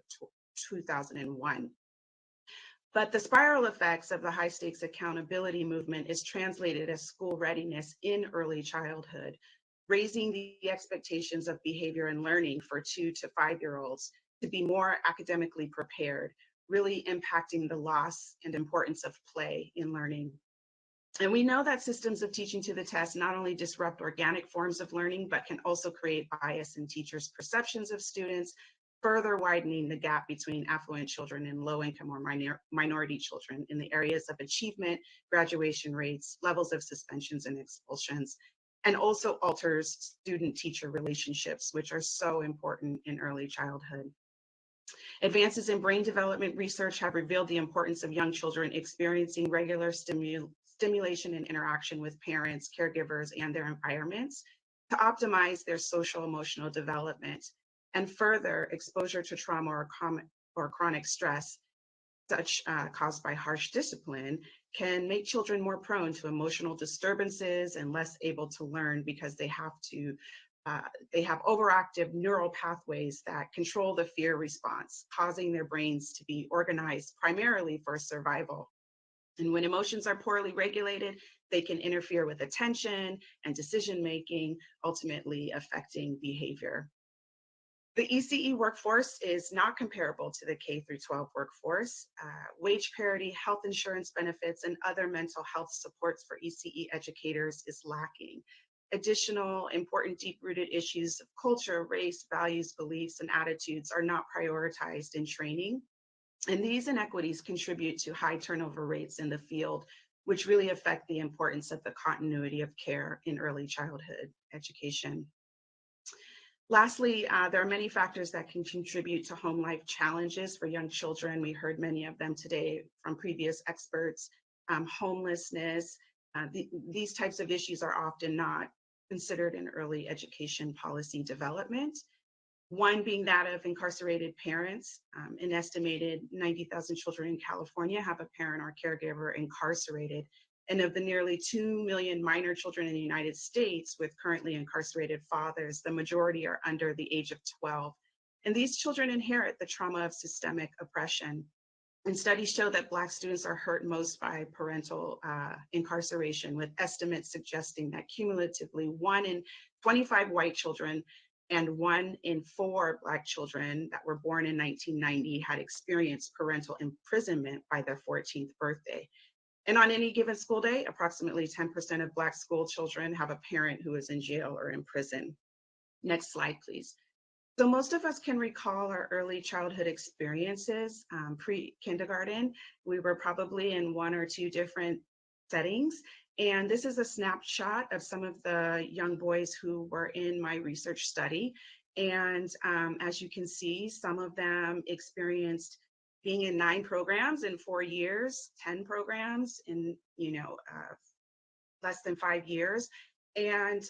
2001. But the spiral effects of the high stakes accountability movement is translated as school readiness in early childhood, raising the expectations of behavior and learning for 2 to 5-year-olds to be more academically prepared, really impacting the loss and importance of play in learning. And we know that systems of teaching to the test not only disrupt organic forms of learning, but can also create bias in teachers' perceptions of students, further widening the gap between affluent children and low-income or minority children in the areas of achievement, graduation rates, levels of suspensions and expulsions, and also alters student-teacher relationships, which are so important in early childhood. Advances in brain development research have revealed the importance of young children experiencing regular stimulation and interaction with parents, caregivers, and their environments to optimize their social emotional development. And further, exposure to trauma or chronic stress, such caused by harsh discipline, can make children more prone to emotional disturbances and less able to learn because they have overactive neural pathways that control the fear response, causing their brains to be organized primarily for survival. And when emotions are poorly regulated, they can interfere with attention and decision-making, ultimately affecting behavior. The ECE workforce is not comparable to the K-12 workforce. Wage parity, health insurance benefits, and other mental health supports for ECE educators is lacking. Additional important deep-rooted issues of culture, race, values, beliefs, and attitudes are not prioritized in training. And these inequities contribute to high turnover rates in the field, which really affect the importance of the continuity of care in early childhood education. Lastly, there are many factors that can contribute to home life challenges for young children. We heard many of them today from previous experts. Homelessness, these types of issues are often not considered in early education policy development. One being that of incarcerated parents. An estimated 90,000 children in California have a parent or caregiver incarcerated. And of the nearly 2 million minor children in the United States with currently incarcerated fathers, the majority are under the age of 12. And these children inherit the trauma of systemic oppression. And studies show that Black students are hurt most by parental incarceration, with estimates suggesting that cumulatively 1 in 25 white children and 1 in 4 Black children that were born in 1990 had experienced parental imprisonment by their 14th birthday. And on any given school day, approximately 10% of Black school children have a parent who is in jail or in prison. Next slide, please. So most of us can recall our early childhood experiences, pre-kindergarten. We were probably in 1 or 2 different settings. And this is a snapshot of some of the young boys who were in my research study. And as you can see, some of them experienced being in 9 programs in 4 years, 10 programs in, less than 5 years. And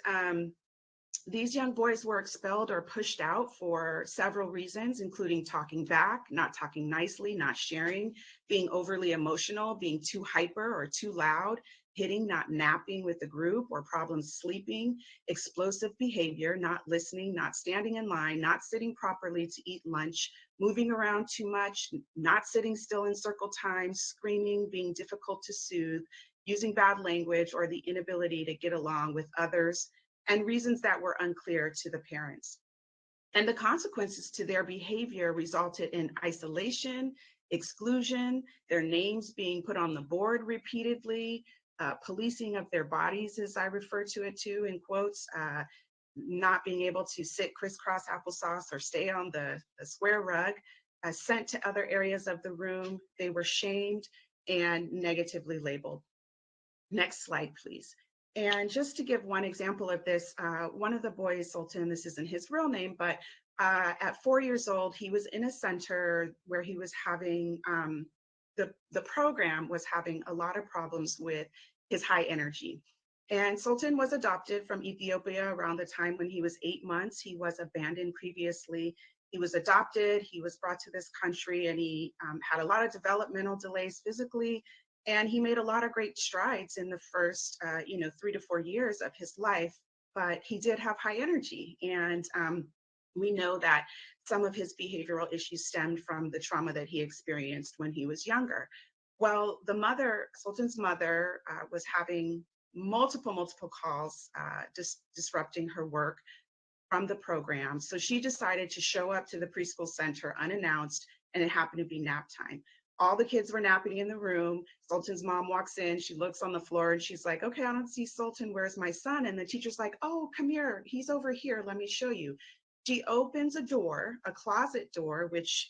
these young boys were expelled or pushed out for several reasons, including talking back, not talking nicely, not sharing, being overly emotional, being too hyper or too loud, hitting, not napping with the group, or problems sleeping, explosive behavior, not listening, not standing in line, not sitting properly to eat lunch, moving around too much, not sitting still in circle time, screaming, being difficult to soothe, using bad language, or the inability to get along with others, and reasons that were unclear to the parents. And the consequences to their behavior resulted in isolation, exclusion, their names being put on the board repeatedly, policing of their bodies, as I refer to it too, in quotes, not being able to sit crisscross applesauce or stay on the square rug, sent to other areas of the room. They were shamed and negatively labeled. Next slide, please. And just to give one example of this, one of the boys, Sultan, this isn't his real name, but at 4 years old, he was in a center where he was having, the program was having a lot of problems with his high energy. And Sultan was adopted from Ethiopia around the time when he was 8 months. He was abandoned previously. He was adopted, he was brought to this country, and he had a lot of developmental delays physically. And he made a lot of great strides in the first, 3 to 4 years of his life, but he did have high energy. And we know that some of his behavioral issues stemmed from the trauma that he experienced when he was younger. Well, the mother, Sultan's mother, was having multiple calls disrupting her work from the program. So she decided to show up to the preschool center unannounced, and it happened to be nap time. All the kids were napping in the room. Sultan's mom walks in, she looks on the floor and she's like, okay, I don't see Sultan, where's my son? And the teacher's like, oh, come here, he's over here, let me show you. She opens a door, a closet door, which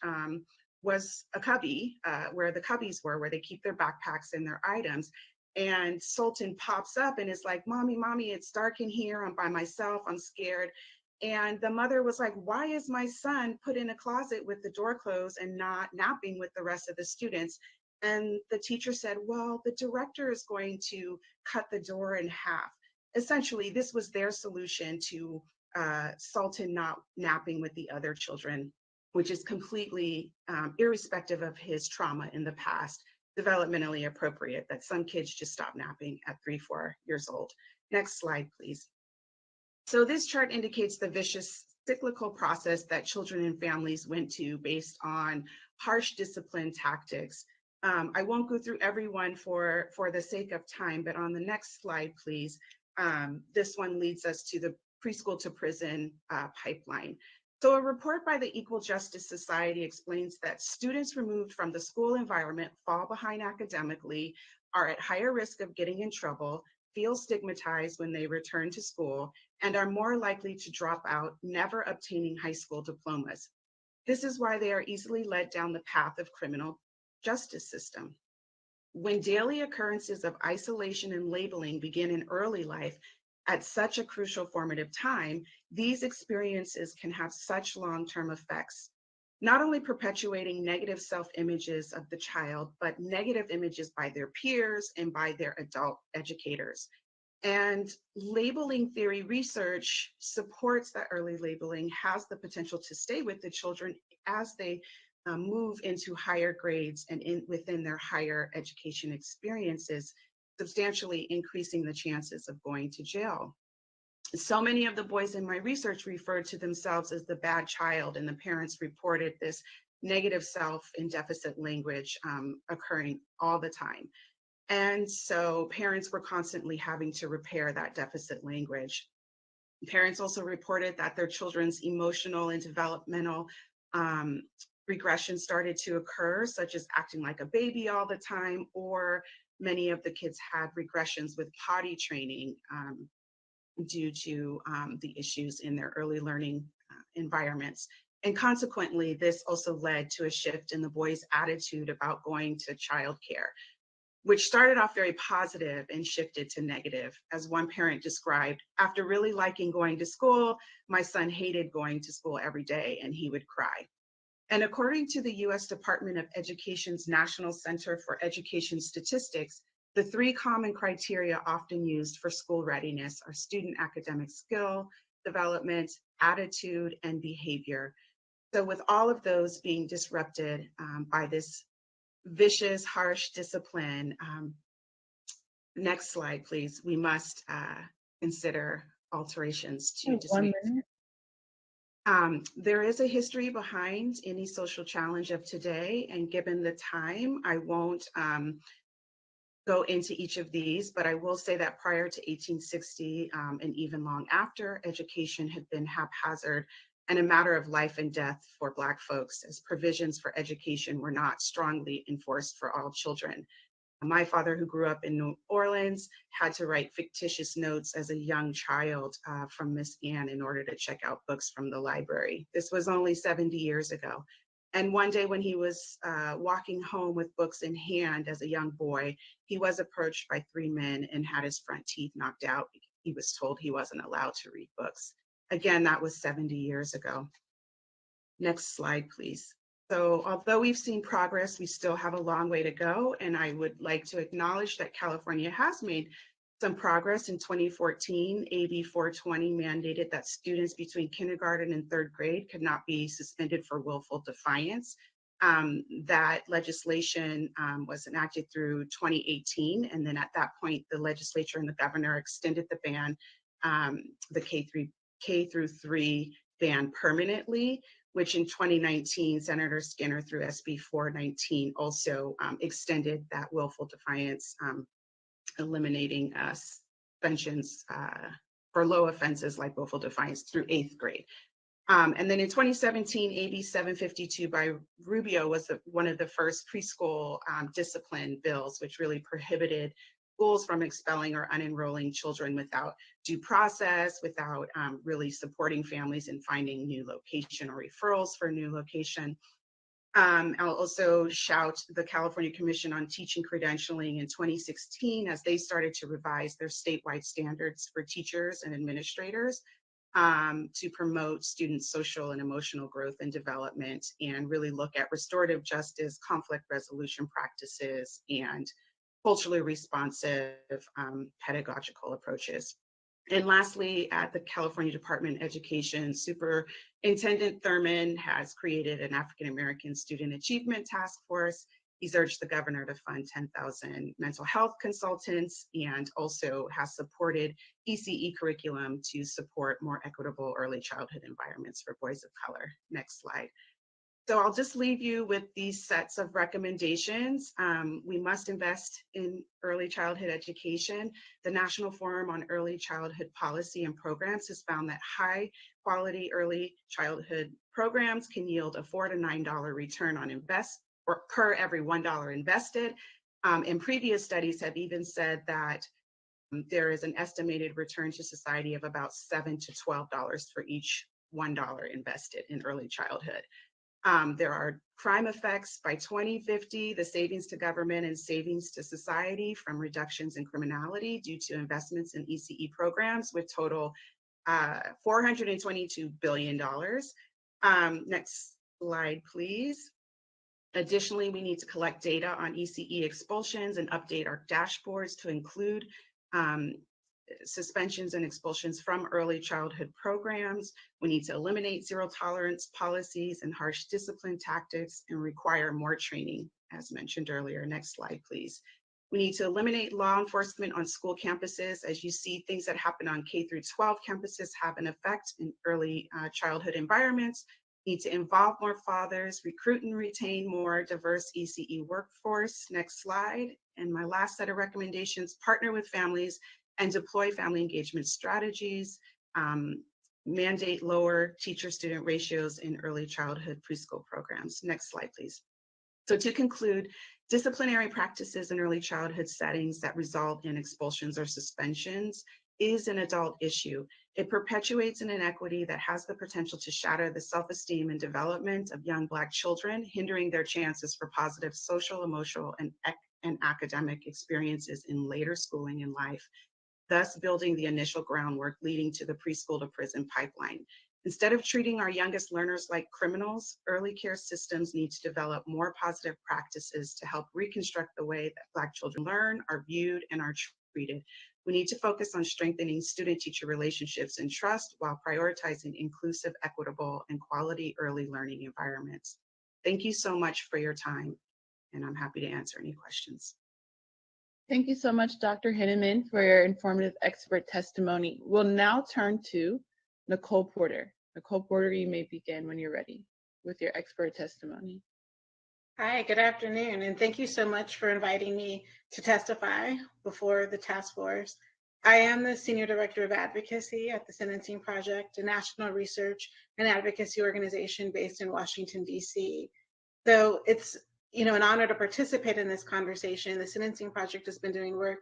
was a cubby, where the cubbies were, where they keep their backpacks and their items. And Sultan pops up and is like, mommy, it's dark in here, I'm by myself, I'm scared. And the mother was like, why is my son put in a closet with the door closed and not napping with the rest of the students? And the teacher said, well, the director is going to cut the door in half. Essentially, this was their solution to Sultan not napping with the other children, which is completely irrespective of his trauma in the past, developmentally appropriate that some kids just stop napping at 3-4 years old. Next slide, please. So this chart indicates the vicious cyclical process that children and families went to based on harsh discipline tactics. I won't go through every one for the sake of time, but on the next slide, please. This one leads us to the preschool to prison pipeline. So a report by the Equal Justice Society explains that students removed from the school environment fall behind academically, are at higher risk of getting in trouble, feel stigmatized when they return to school, and are more likely to drop out, never obtaining high school diplomas. This is why they are easily led down the path of criminal justice system. When daily occurrences of isolation and labeling begin in early life, at such a crucial formative time, these experiences can have such long-term effects, not only perpetuating negative self-images of the child, but negative images by their peers and by their adult educators. And labeling theory research supports that early labeling has the potential to stay with the children as they move into higher grades and within their higher education experiences, substantially increasing the chances of going to jail. So many of the boys in my research referred to themselves as the bad child, and the parents reported this negative self and deficit language occurring all the time. And so parents were constantly having to repair that deficit language. Parents also reported that their children's emotional and developmental regression started to occur, such as acting like a baby all the time, or many of the kids had regressions with potty training due to the issues in their early learning environments. And consequently, this also led to a shift in the boys' attitude about going to childcare, which started off very positive and shifted to negative. As one parent described, after really liking going to school, my son hated going to school every day and he would cry. And according to the US Department of Education's National Center for Education Statistics, the 3 common criteria often used for school readiness are student academic skill, development, attitude, and behavior. So with all of those being disrupted by this vicious, harsh discipline, next slide, please, we must consider alterations to discrimination. There is a history behind any social challenge of today, and given the time, I won't go into each of these, but I will say that prior to 1860 and even long after, education had been haphazard and a matter of life and death for Black folks, as provisions for education were not strongly enforced for all children. My father, who grew up in New Orleans, had to write fictitious notes as a young child from Miss Ann in order to check out books from the library. This was only 70 years ago. And one day when he was walking home with books in hand as a young boy, he was approached by 3 men and had his front teeth knocked out. He was told he wasn't allowed to read books. Again, that was 70 years ago. Next slide, please. So although we've seen progress, we still have a long way to go. And I would like to acknowledge that California has made some progress. In 2014, AB 420 mandated that students between kindergarten and 3rd grade could not be suspended for willful defiance. That legislation was enacted through 2018. And then at that point, the legislature and the governor extended the ban, the K through 3 ban permanently, which in 2019, Senator Skinner through SB 419 also extended that willful defiance, eliminating suspensions for low offenses like willful defiance through 8th grade. And then in 2017, AB 752 by Rubio was one of the first preschool discipline bills, which really prohibited schools from expelling or unenrolling children without due process, without really supporting families in finding new location or referrals for new location. I'll also shout the California Commission on Teaching Credentialing in 2016 as they started to revise their statewide standards for teachers and administrators to promote students' social and emotional growth and development, and really look at restorative justice, conflict resolution practices, and culturally responsive pedagogical approaches. And lastly, at the California Department of Education, Superintendent Thurman has created an African American Student Achievement Task Force. He's urged the governor to fund 10,000 mental health consultants, and also has supported ECE curriculum to support more equitable early childhood environments for boys of color. Next slide. So I'll just leave you with these sets of recommendations. We must invest in early childhood education. The National Forum on Early Childhood Policy and Programs has found that high quality early childhood programs can yield a $4 to $9 return on per every $1 invested. And previous studies have even said that there is an estimated return to society of about $7 to $12 for each $1 invested in early childhood. There are crime effects by 2050, the savings to government and savings to society from reductions in criminality due to investments in ECE programs with total $422 billion. Next slide, please. Additionally, we need to collect data on ECE expulsions and update our dashboards to include suspensions and expulsions from early childhood programs. We need to eliminate zero tolerance policies and harsh discipline tactics and require more training, as mentioned earlier. Next slide, please. We need to eliminate law enforcement on school campuses. As you see, things that happen on K through 12 campuses have an effect in early childhood environments. Need to involve more fathers, recruit and retain more diverse ECE workforce. Next slide. And my last set of recommendations, partner with families and deploy family engagement strategies, mandate lower teacher-student ratios in early childhood preschool programs. Next slide, please. So to conclude, disciplinary practices in early childhood settings that result in expulsions or suspensions is an adult issue. It perpetuates an inequity that has the potential to shatter the self-esteem and development of young Black children, hindering their chances for positive social, emotional, and academic experiences in later schooling in life, thus building the initial groundwork leading to the preschool to prison pipeline. Instead of treating our youngest learners like criminals, early care systems need to develop more positive practices to help reconstruct the way that Black children learn, are viewed, and are treated. We need to focus on strengthening student-teacher relationships and trust while prioritizing inclusive, equitable, and quality early learning environments. Thank you so much for your time, and I'm happy to answer any questions. Thank you so much, Dr. Hinneman, for your informative expert testimony. We'll now turn to Nicole Porter. Nicole Porter, you may begin when you're ready with your expert testimony. Hi, good afternoon, and thank you so much for inviting me to testify before the task force. I am the Senior Director of Advocacy at the Sentencing Project, a national research and advocacy organization based in Washington, D.C. So it's an honor to participate in this conversation. The Sentencing Project has been doing work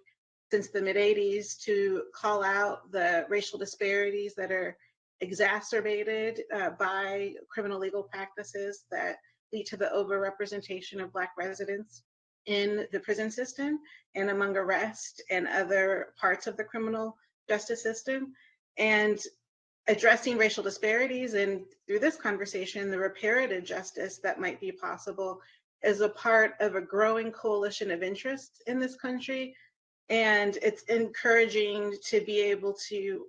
since the mid-'80s to call out the racial disparities that are exacerbated by criminal legal practices that lead to the overrepresentation of Black residents in the prison system and among arrest and other parts of the criminal justice system. And addressing racial disparities, and through this conversation, the reparative justice that might be possible is a part of a growing coalition of interests in this country. And it's encouraging to be able to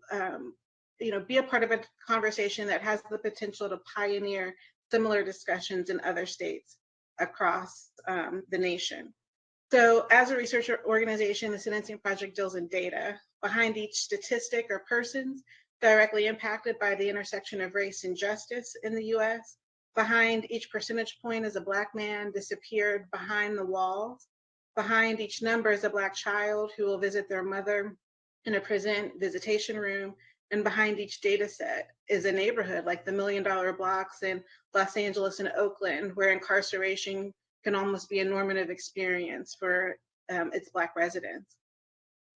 be a part of a conversation that has the potential to pioneer similar discussions in other states across the nation. So as a research organization, the Sentencing Project deals in data. Behind each statistic are persons directly impacted by the intersection of race and justice in the US. Behind each percentage point is a Black man disappeared behind the walls. Behind each number is a Black child who will visit their mother in a prison visitation room. And behind each data set is a neighborhood like the $1 Million Blocks in Los Angeles and Oakland, where incarceration can almost be a normative experience for its Black residents.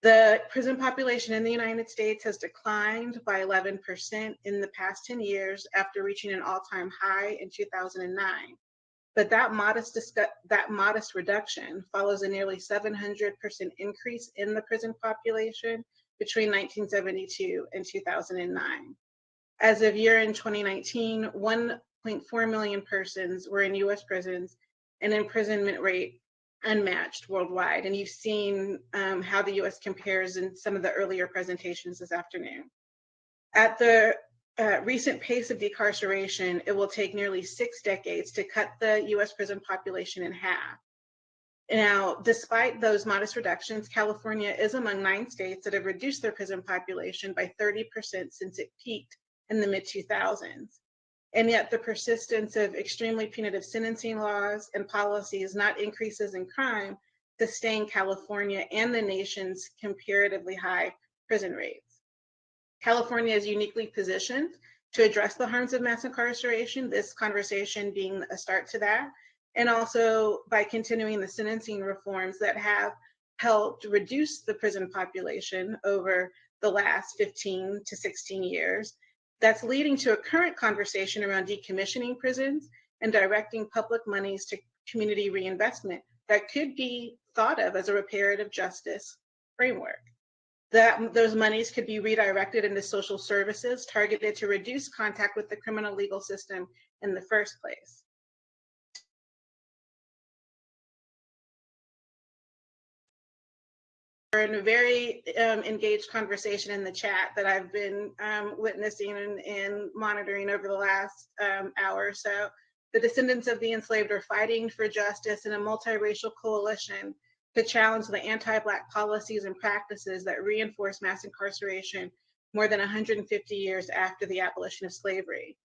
The prison population in the United States has declined by 11% in the past 10 years after reaching an all-time high in 2009. But that modest reduction follows a nearly 700% increase in the prison population between 1972 and 2009. As of year-end 2019, 1.4 million persons were in US prisons, an imprisonment rate unmatched worldwide. And you've seen how the US compares in some of the earlier presentations this afternoon. At the recent pace of decarceration, it will take nearly 6 decades to cut the US prison population in half. Now, despite those modest reductions, California is among 9 states that have reduced their prison population by 30% since it peaked in the mid-2000s. And yet the persistence of extremely punitive sentencing laws and policies, not increases in crime, sustain California and the nation's comparatively high prison rates. California is uniquely positioned to address the harms of mass incarceration, this conversation being a start to that, and also by continuing the sentencing reforms that have helped reduce the prison population over the last 15 to 16 years. That's leading to a current conversation around decommissioning prisons and directing public monies to community reinvestment that could be thought of as a reparative justice framework. That those monies could be redirected into social services targeted to reduce contact with the criminal legal system in the first place. We're in a very engaged conversation in the chat that I've been witnessing and monitoring over the last hour or so. The descendants of the enslaved are fighting for justice in a multiracial coalition to challenge the anti-Black policies and practices that reinforce mass incarceration more than 150 years after the abolition of slavery.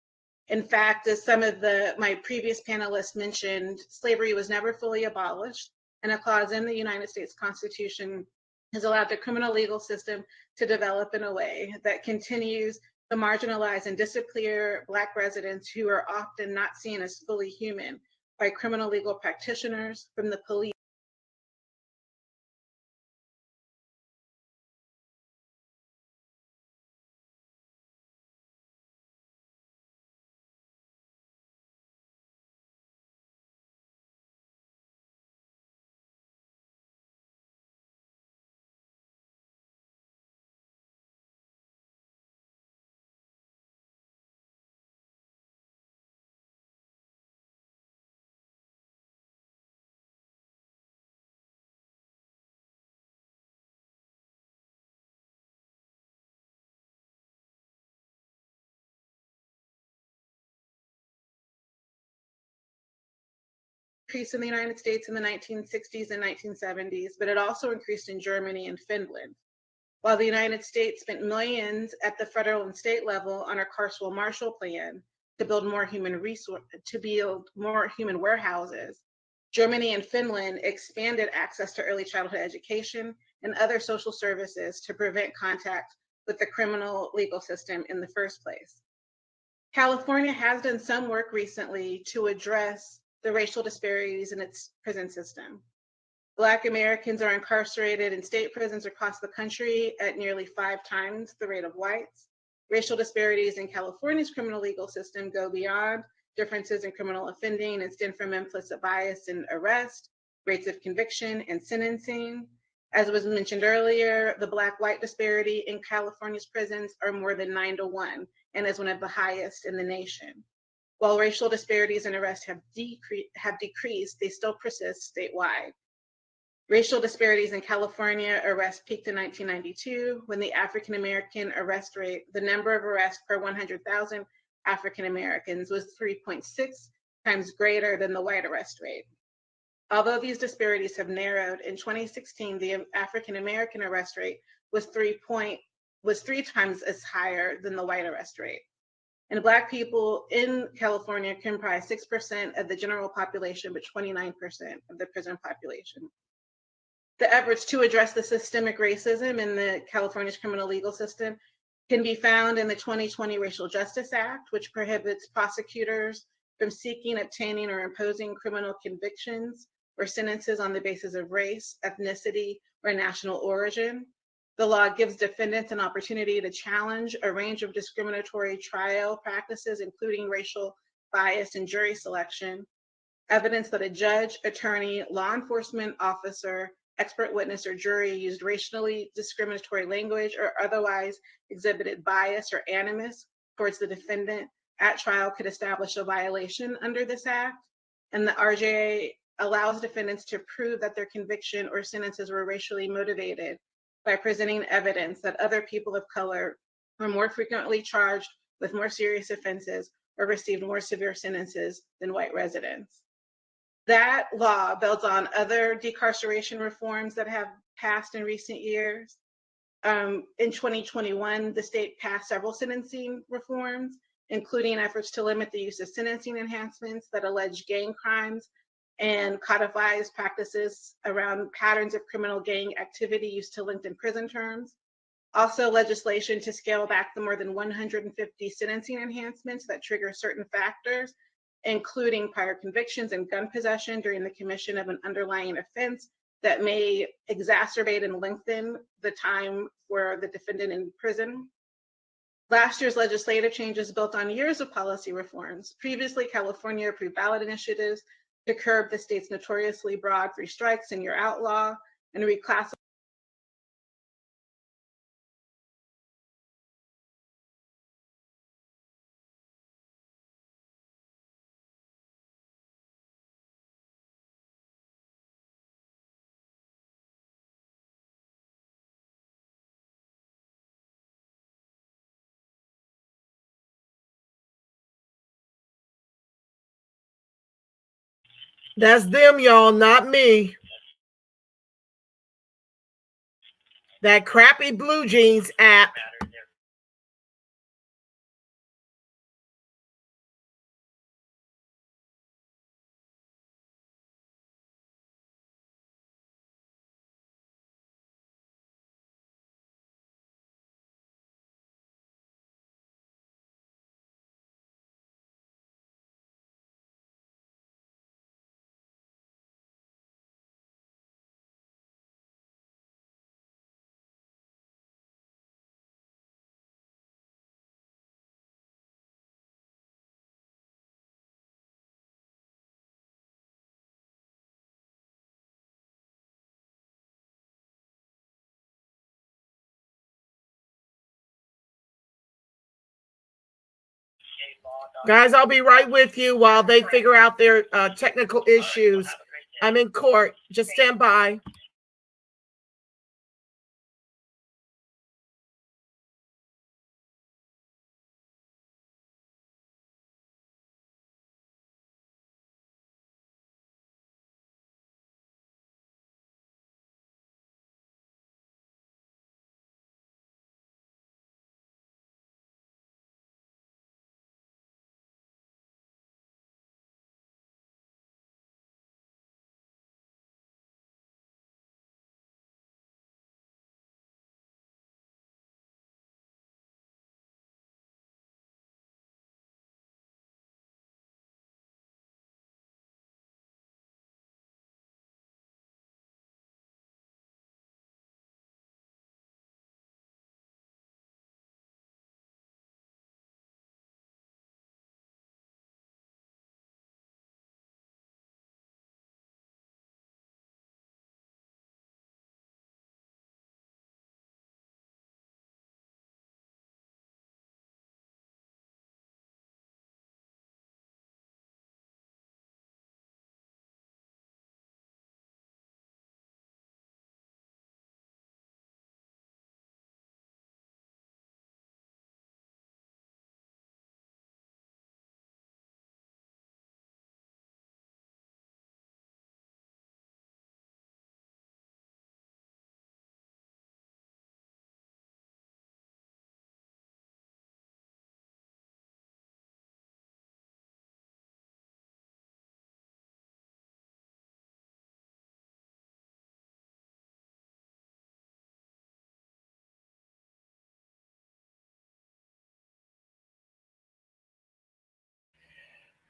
In fact, as some of my previous panelists mentioned, slavery was never fully abolished, and a clause in the United States Constitution has allowed the criminal legal system to develop in a way that continues to marginalize and disappear Black residents who are often not seen as fully human by criminal legal practitioners, from the police, increased in the United States in the 1960s and 1970s, but it also increased in Germany and Finland. While the United States spent millions at the federal and state level on our carceral Marshall Plan to build more human warehouses, Germany and Finland expanded access to early childhood education and other social services to prevent contact with the criminal legal system in the first place. California has done some work recently to address the racial disparities in its prison system. Black Americans are incarcerated in state prisons across the country at nearly 5 times the rate of whites. Racial disparities in California's criminal legal system go beyond differences in criminal offending and stem from implicit bias in arrest, rates of conviction, and sentencing. As was mentioned earlier, the Black-white disparity in California's prisons are more than 9-to-1 and is one of the highest in the nation. While racial disparities in arrest have decreased, they still persist statewide. Racial disparities in California arrest peaked in 1992 when the African American arrest rate, the number of arrests per 100,000 African Americans, was 3.6 times greater than the white arrest rate. Although these disparities have narrowed, in 2016, the African American arrest rate was 3 times as higher than the white arrest rate. And Black people in California comprise 6% of the general population, but 29% of the prison population. The efforts to address the systemic racism in the California's criminal legal system can be found in the 2020 Racial Justice Act, which prohibits prosecutors from seeking, obtaining, or imposing criminal convictions or sentences on the basis of race, ethnicity, or national origin. The law gives defendants an opportunity to challenge a range of discriminatory trial practices, including racial bias and jury selection, evidence that a judge, attorney, law enforcement officer, expert witness, or jury used racially discriminatory language or otherwise exhibited bias or animus towards the defendant at trial could establish a violation under this act. And the RJA allows defendants to prove that their conviction or sentences were racially motivated by presenting evidence that other people of color were more frequently charged with more serious offenses or received more severe sentences than white residents. That law builds on other decarceration reforms that have passed in recent years. In 2021, the state passed several sentencing reforms, including efforts to limit the use of sentencing enhancements that allege gang crimes and codifies practices around patterns of criminal gang activity used to lengthen prison terms. Also, legislation to scale back the more than 150 sentencing enhancements that trigger certain factors, including prior convictions and gun possession during the commission of an underlying offense that may exacerbate and lengthen the time for the defendant in prison. Last year's legislative changes built on years of policy reforms. Previously, California approved ballot initiatives to curb the state's notoriously broad free strikes and year outlaw and reclassify That's them, y'all, not me. That crappy Blue Jeans app. Guys, I'll be right with you while they figure out their technical issues. I'm in court. Just stand by.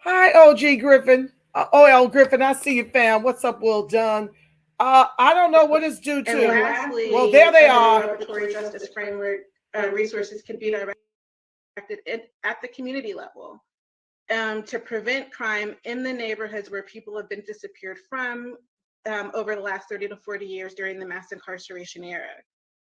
Hi, OG Griffin. OL Griffin, I see you, fam. What's up, Will Dunn? I don't know what it's due to. And lastly, well, there they are. Reparatory Justice Framework resources can be directed at the community level to prevent crime in the neighborhoods where people have been disappeared from over the last 30 to 40 years during the mass incarceration era.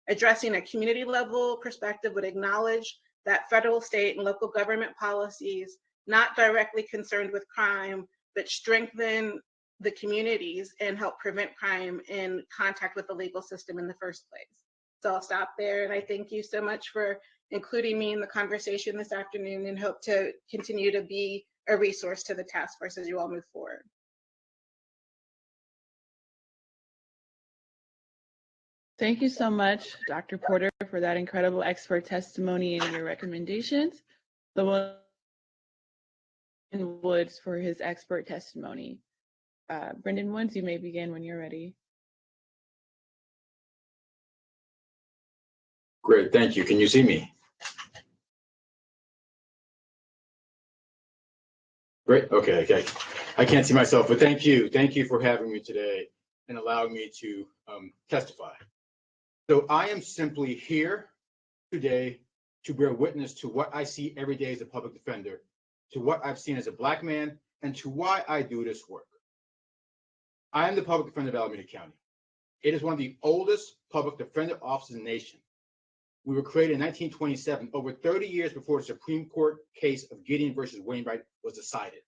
Addressing a community level perspective would acknowledge that federal, state, and local government policies not directly concerned with crime, but strengthen the communities and help prevent crime in contact with the legal system in the first place. So I'll stop there, and I thank you so much for including me in the conversation this afternoon, and hope to continue to be a resource to the task force as you all move forward. Thank you so much, Dr. Porter, for that incredible expert testimony and your recommendations. The Woods for his expert testimony. Brendan Woods, you may begin when you're ready. Great, thank you. Can you see me? Great, okay. I can't see myself, but thank you. Thank you for having me today and allowing me to testify. So I am simply here today to bear witness to what I see every day as a public defender, to what I've seen as a Black man, and to why I do this work. I am the public defender of Alameda County. It is one of the oldest public defender offices in the nation. We were created in 1927, over 30 years before the Supreme Court case of Gideon versus Wainwright was decided.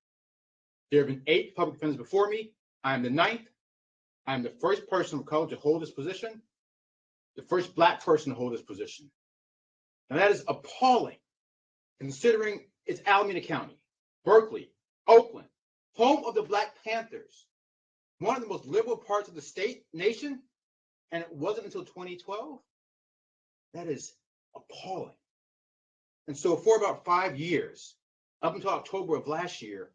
There have been 8 public defenders before me. I am the 9th. I am the first person of color to hold this position, the first Black person to hold this position. Now that is appalling, considering it's Alameda County, Berkeley, Oakland, home of the Black Panthers, one of the most liberal parts of the state, nation, and it wasn't until 2012. That is appalling. And so for about 5 years, up until October of last year,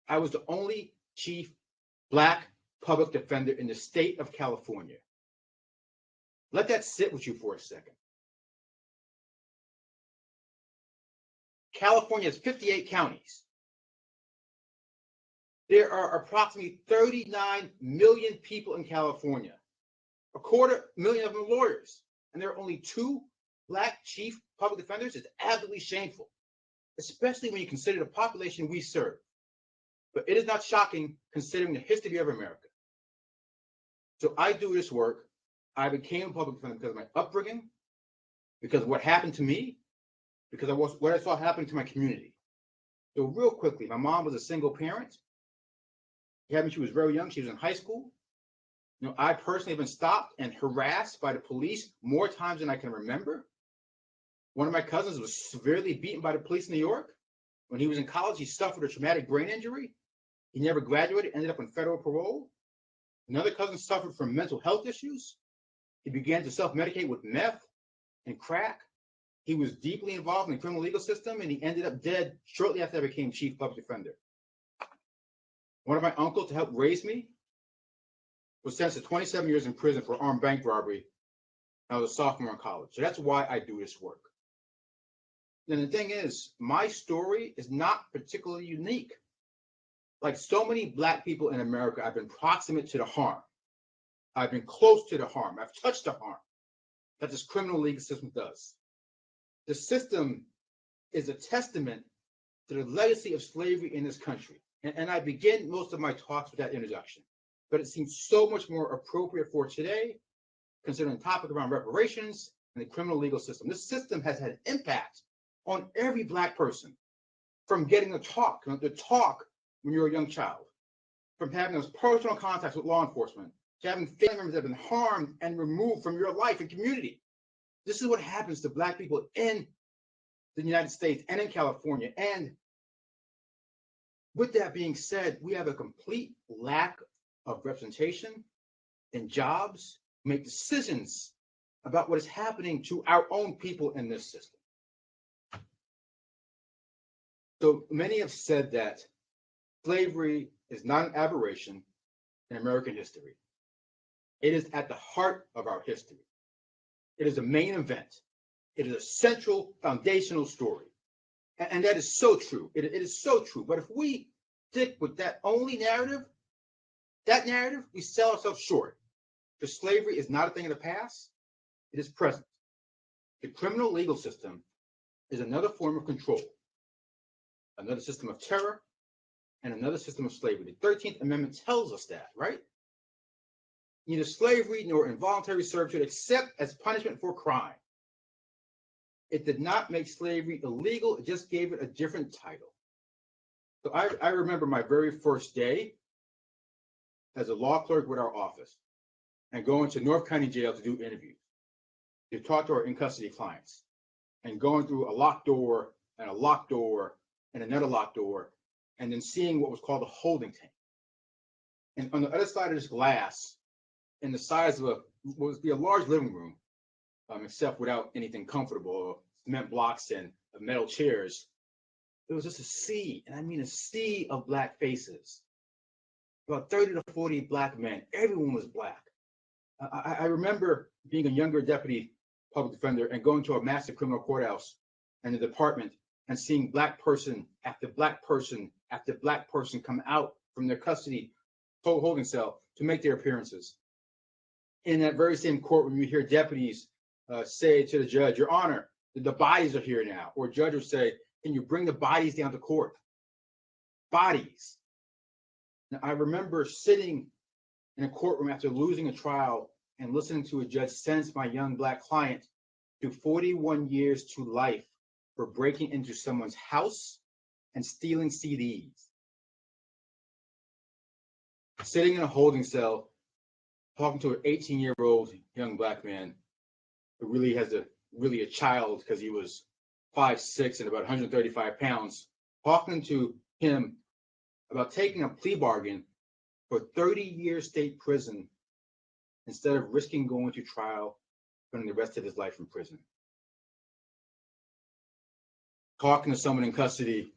I was the only chief Black public defender in the state of California. Let that sit with you for a second. California has 58 counties. There are approximately 39 million people in California. 250,000 of them are lawyers, and there are only 2 Black chief public defenders. It's absolutely shameful, especially when you consider the population we serve. But it is not shocking considering the history of America. So I do this work. I became a public defender because of my upbringing, because of what happened to me, because of what I saw happen to my community. So real quickly, my mom was a single parent. She was very young. She was in high school. You know, I personally have been stopped and harassed by the police more times than I can remember. One of my cousins was severely beaten by the police in New York. When he was in college, he suffered a traumatic brain injury. He never graduated, ended up on federal parole. Another cousin suffered from mental health issues. He began to self-medicate with meth and crack. He was deeply involved in the criminal legal system, and he ended up dead shortly after I became chief public defender. One of my uncles to help raise me was sentenced to 27 years in prison for armed bank robbery. I was a sophomore in college. So that's why I do this work. And the thing is, my story is not particularly unique. Like so many Black people in America, I've been proximate to the harm. I've been close to the harm. I've touched the harm that this criminal legal system does. The system is a testament to the legacy of slavery in this country. And I begin most of my talks with that introduction, but it seems so much more appropriate for today, considering the topic around reparations and the criminal legal system. This system has had impact on every Black person, from getting the talk when you're a young child, from having those personal contacts with law enforcement, to having family members that have been harmed and removed from your life and community. This is what happens to Black people in the United States and in California. And with that being said, we have a complete lack of representation in jobs, make decisions about what is happening to our own people in this system. So many have said that slavery is not an aberration in American history. It is at the heart of our history. It is a main event. It is a central foundational story. And that is so true. It is so true. But if we stick with that only narrative, we sell ourselves short. Because slavery is not a thing of the past, it is present. The criminal legal system is another form of control, another system of terror, and another system of slavery. The 13th Amendment tells us that, right? Neither slavery nor involuntary servitude except as punishment for crime. It did not make slavery illegal, it just gave it a different title. So I remember my very first day as a law clerk with our office and going to North County Jail to do interviews, to talk to our in-custody clients, and going through a locked door and a locked door and another locked door, and then seeing what was called a holding tank. And on the other side of this glass, in the size of what would be a large living room, except without anything comfortable, cement blocks and metal chairs, there was just a sea, and I mean a sea of Black faces. About 30 to 40 Black men. Everyone was Black. I remember being a younger deputy public defender and going to a massive criminal courthouse and the department and seeing Black person after Black person after Black person come out from their custody holding cell to make their appearances. In that very same courtroom, you hear deputies say to the judge, "Your Honor, The bodies are here now. Or a judge would say, can you bring the bodies down to court? Bodies. Now, I remember sitting in a courtroom after losing a trial and listening to a judge sentence my young Black client to 41 years to life for breaking into someone's house and stealing CDs. Sitting in a holding cell, talking to an 18-year-old young Black man who really has really a child because he was 5'6" and about 135 pounds, talking to him about taking a plea bargain for 30-year state prison instead of risking going to trial, spending the rest of his life in prison. Talking to someone in custody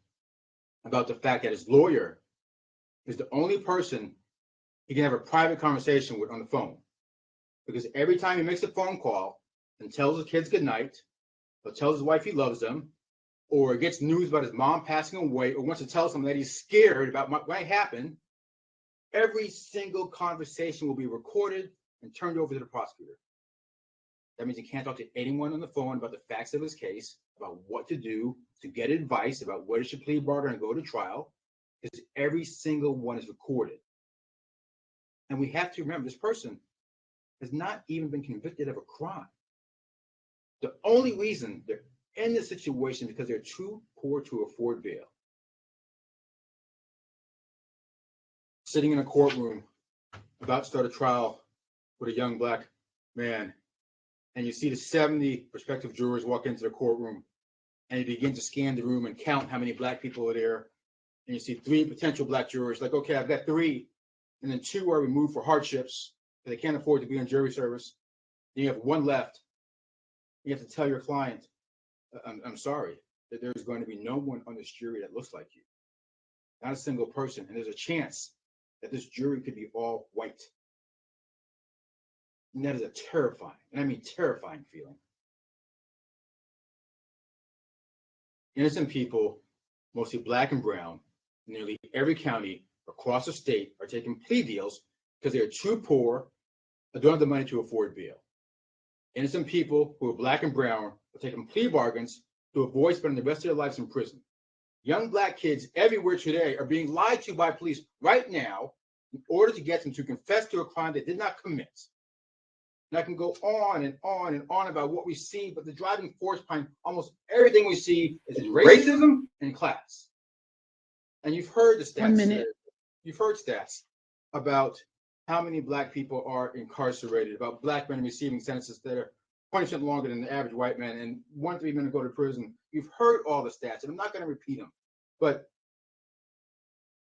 about the fact that his lawyer is the only person he can have a private conversation with on the phone. Because every time he makes a phone call and tells his kids goodnight, or tells his wife he loves them, or gets news about his mom passing away, or wants to tell someone that he's scared about what might happen, every single conversation will be recorded and turned over to the prosecutor. That means he can't talk to anyone on the phone about the facts of his case, about what to do, to get advice about whether he should plea bargain and go to trial, because every single one is recorded. And we have to remember, this person has not even been convicted of a crime. The only reason they're in this situation is because they're too poor to afford bail. Sitting in a courtroom about to start a trial with a young Black man, and you see the 70 prospective jurors walk into the courtroom, and you begin to scan the room and count how many Black people are there, and you see 3 potential Black jurors, like, okay, I've got 3, and then 2 are removed for hardships, because they can't afford to be in jury service. Then you have 1 left. You have to tell your client, I'm sorry, that there's going to be no one on this jury that looks like you. Not a single person. And there's a chance that this jury could be all white. And that is a terrifying, and I mean terrifying feeling. Innocent people, mostly Black and brown, in nearly every county across the state are taking plea deals because they are too poor or don't have the money to afford bail. Innocent people who are Black and brown are taking plea bargains to avoid spending the rest of their lives in prison. Young Black kids everywhere today are being lied to by police right now in order to get them to confess to a crime they did not commit. And I can go on and on and on about what we see, but the driving force behind almost everything we see is racism and class. And you've heard the stats. 1 minute. You've heard stats about how many Black people are incarcerated, about Black men receiving sentences that are 20% longer than the average white man, and 1 to 3 men go to prison. You've heard all the stats, and I'm not going to repeat them. But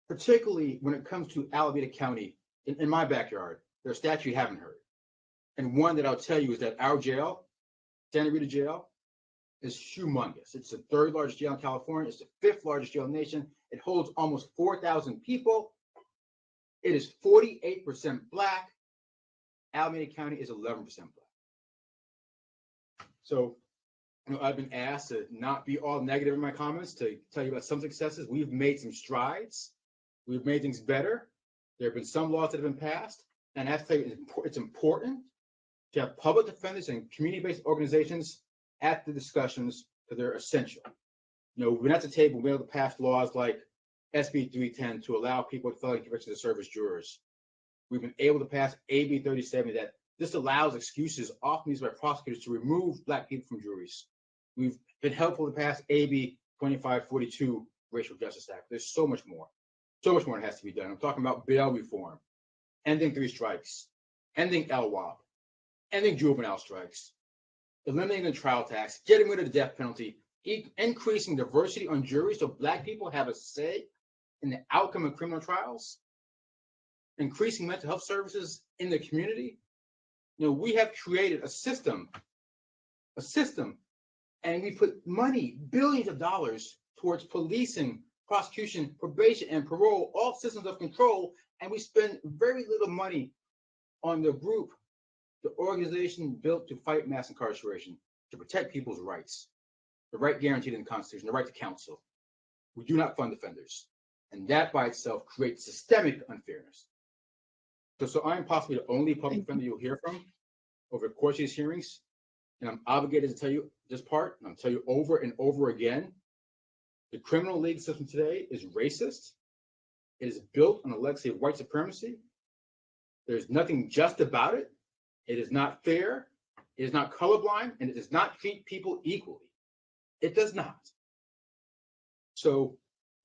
particularly when it comes to Alameda County, in my backyard, there's stats you haven't heard. And one that I'll tell you is that our jail, Santa Rita Jail, is humongous. It's the 3rd largest jail in California. It's the 5th largest jail in the nation. It holds almost 4,000 people. It is 48% Black. Alameda County is 11% Black. So, I've been asked to not be all negative in my comments, to tell you about some successes. We've made some strides. We've made things better. There have been some laws that have been passed. And I have to tell you, it's important to have public defenders and community-based organizations at the discussions, because they're essential. We've been at the table, we've been able to pass laws like SB 310 to allow people with felony convictions to serve as jurors. We've been able to pass AB 3070 that this allows excuses often used by prosecutors to remove Black people from juries. We've been helpful to pass AB 2542 Racial Justice Act. There's so much more that has to be done. I'm talking about bail reform, ending 3 strikes, ending LWOP, ending juvenile strikes, eliminating the trial tax, getting rid of the death penalty, increasing diversity on juries so Black people have a say in the outcome of criminal trials, increasing mental health services in the community. We have created a system, and we put money, billions of dollars, towards policing, prosecution, probation, and parole, all systems of control, and we spend very little money on the group, the organization built to fight mass incarceration, to protect people's rights, the right guaranteed in the Constitution, the right to counsel. We do not fund offenders, and that by itself creates systemic unfairness. So I'm possibly the only public defender you'll hear from over the course of these hearings, and I'm obligated to tell you this part, and I'll tell you over and over again, the criminal legal system today is racist. It is built on a legacy of white supremacy. There's nothing just about it. It is not fair. It is not colorblind, and it does not treat people equally. It does not. So,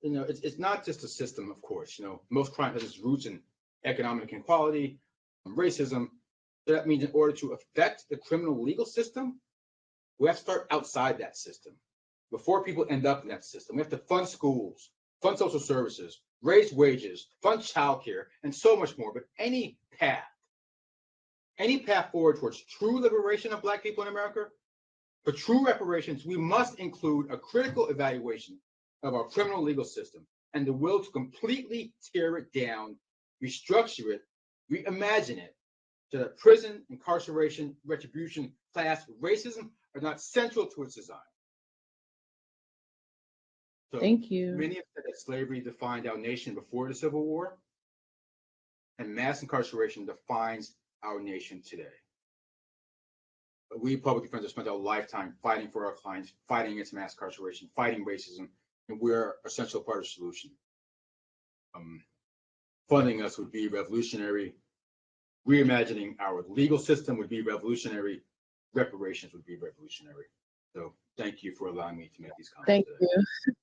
it's not just a system, of course. Most crime has its roots in economic inequality and racism. So that means in order to affect the criminal legal system, we have to start outside that system before people end up in that system. We have to fund schools, fund social services, raise wages, fund childcare, and so much more. But any path forward towards true liberation of Black people in America, for true reparations, we must include a critical evaluation of our criminal legal system and the will to completely tear it down, restructure it, reimagine it, so that prison, incarceration, retribution, class, racism are not central to its design. So Thank you. Many have said that slavery defined our nation before the Civil War, and mass incarceration defines our nation today. But we public defenders spent our lifetime fighting for our clients, fighting against mass incarceration, fighting racism, and we're an essential part of the solution. Funding us would be revolutionary. Reimagining our legal system would be revolutionary. Reparations would be revolutionary. So thank you for allowing me to make these comments. Thank today. you.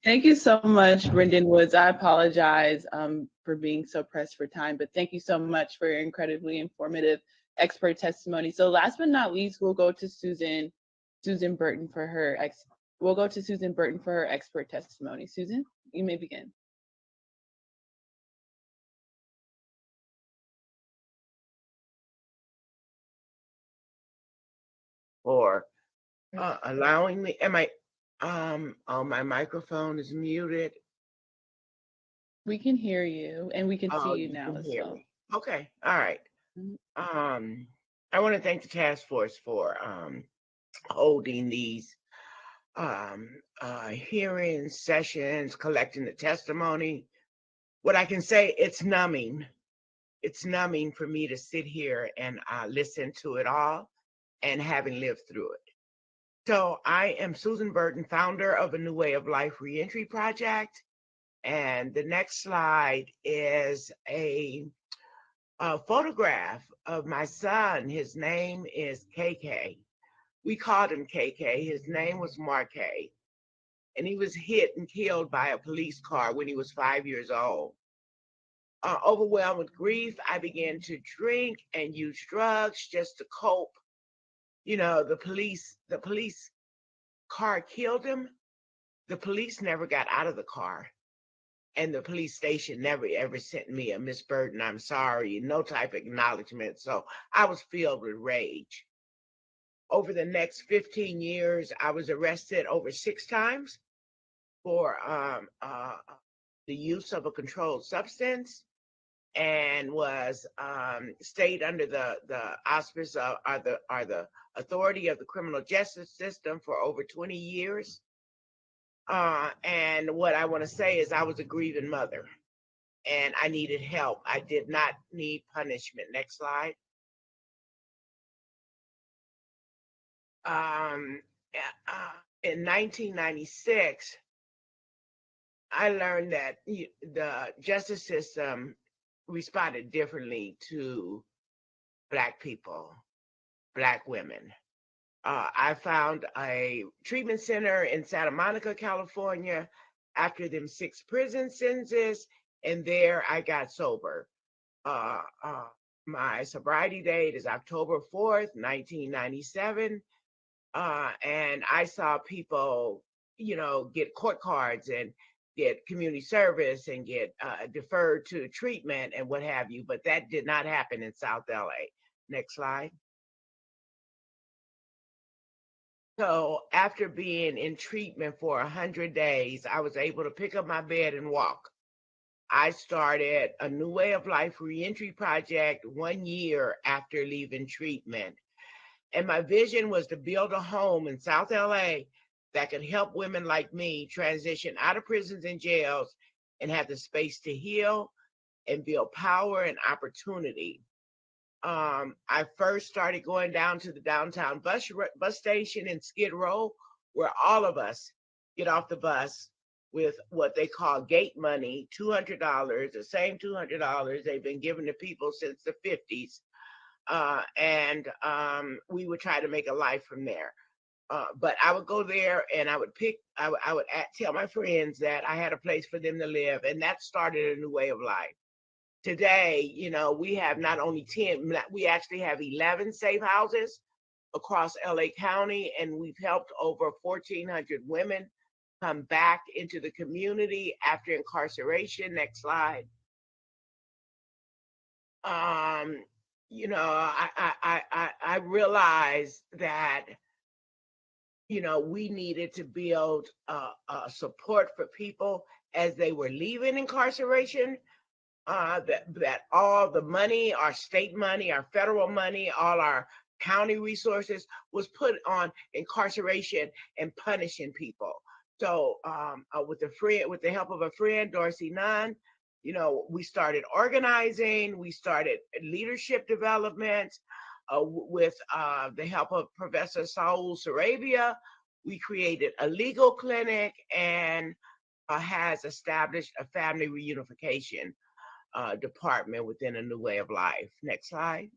Thank you so much, Brendan Woods. I apologize for being so pressed for time, but thank you so much for your incredibly informative expert testimony. So last but not least, we'll go to Susan Burton for her expert testimony. Susan, you may begin. For allowing me. Oh, my microphone is muted. We can hear you and we can see you now as well. Okay, all right. I want to thank the task force for holding these hearing sessions, collecting the testimony. What I can say, it's numbing. It's numbing for me to sit here and listen to it all, and having lived through it. So I am Susan Burton, founder of A New Way of Life Reentry Project. And the next slide is a photograph of my son. His name is KK. We called him KK. His name was Marquet. And he was hit and killed by a police car when he was 5 years old. Overwhelmed with grief, I began to drink and use drugs just to cope. The police car killed him. The police never got out of the car. And the police station never ever sent me a Miss Burton, I'm sorry, no type of acknowledgement. So I was filled with rage. Over the next 15 years, I was arrested over 6 times for the use of a controlled substance, and was stayed under the auspice of the authority of the criminal justice system for over 20 years. And what I want to say is I was a grieving mother and I needed help. I did not need punishment. Next slide. In 1996, I learned that the justice system responded differently to Black people, Black women. I found a treatment center in Santa Monica, California, after them 6 prison sentences, and there I got sober. My sobriety date is October 4th, 1997, and I saw people, get court cards and get community service and get deferred to treatment and what have you, but that did not happen in South LA. Next slide. So after being in treatment for 100 days, I was able to pick up my bed and walk. I started A New Way of Life Reentry Project 1 year after leaving treatment. And my vision was to build a home in South LA that could help women like me transition out of prisons and jails and have the space to heal and build power and opportunity. I first started going down to the downtown bus station in Skid Row, where all of us get off the bus with what they call gate money, $200, the same $200 they've been giving to people since the 50s. And we would try to make a life from there. But I would go there and I would tell my friends that I had a place for them to live, and that started a new way of life. Today, you know, we have not only 10, we actually have 11 safe houses across LA County, and we've helped over 1,400 women come back into the community after incarceration. Next slide. You know, I realized that, you know, we needed to build support for people as they were leaving incarceration. That all the money, our state money, our federal money, all our county resources was put on incarceration and punishing people. So with the help of a friend, Dorsey Nunn, you know, we started organizing, we started leadership development with the help of Professor Saul Sarabia. We created a legal clinic and has established a family reunification department within a new way of life. Next slide.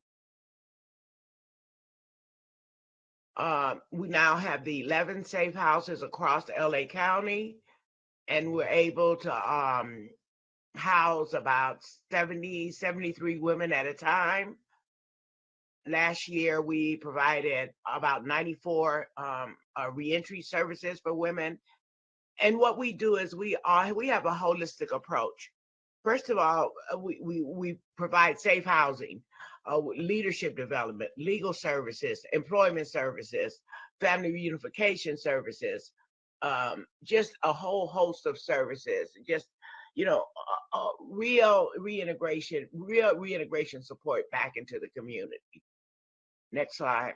We now have the 11 safe houses across LA County, and we're able to house about 73 women at a time. Last year, we provided about 94 reentry services for women. And what we do is we have a holistic approach. First of all, we provide safe housing, leadership development, legal services, employment services, family reunification services, just a whole host of services, just, you know, real reintegration support back into the community. Next slide.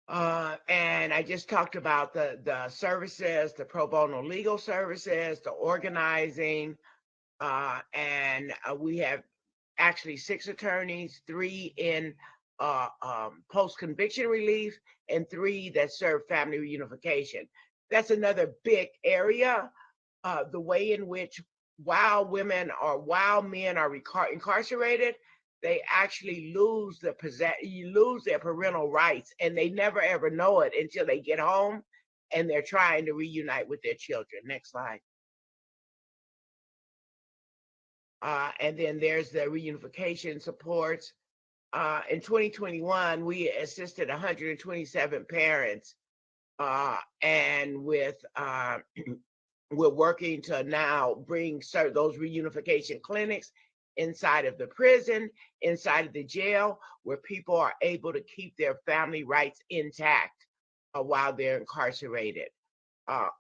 And I just talked about the services, the pro bono legal services, the organizing, and we have actually 6 attorneys, 3 in post-conviction relief, and 3 that serve family reunification. That's another big area, the way in which while men are incarcerated, they actually lose their parental rights, and they never ever know it until they get home and they're trying to reunite with their children. Next slide. And then there's the reunification supports. In 2021, we assisted 127 parents, and with we're working to now bring those reunification clinics inside of the prison, inside of the jail, where people are able to keep their family rights intact while they're incarcerated. I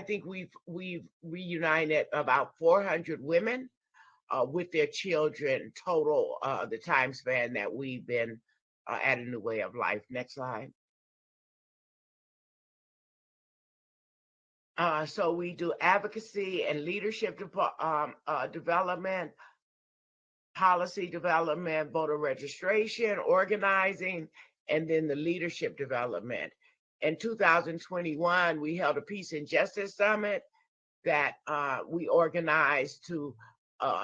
think we've reunited about 400 women with their children total, the time span that we've been at a new way of life. Next slide. So we do advocacy and leadership development, policy development, voter registration, organizing, and then the leadership development. In 2021, we held a Peace and Justice Summit that we organized to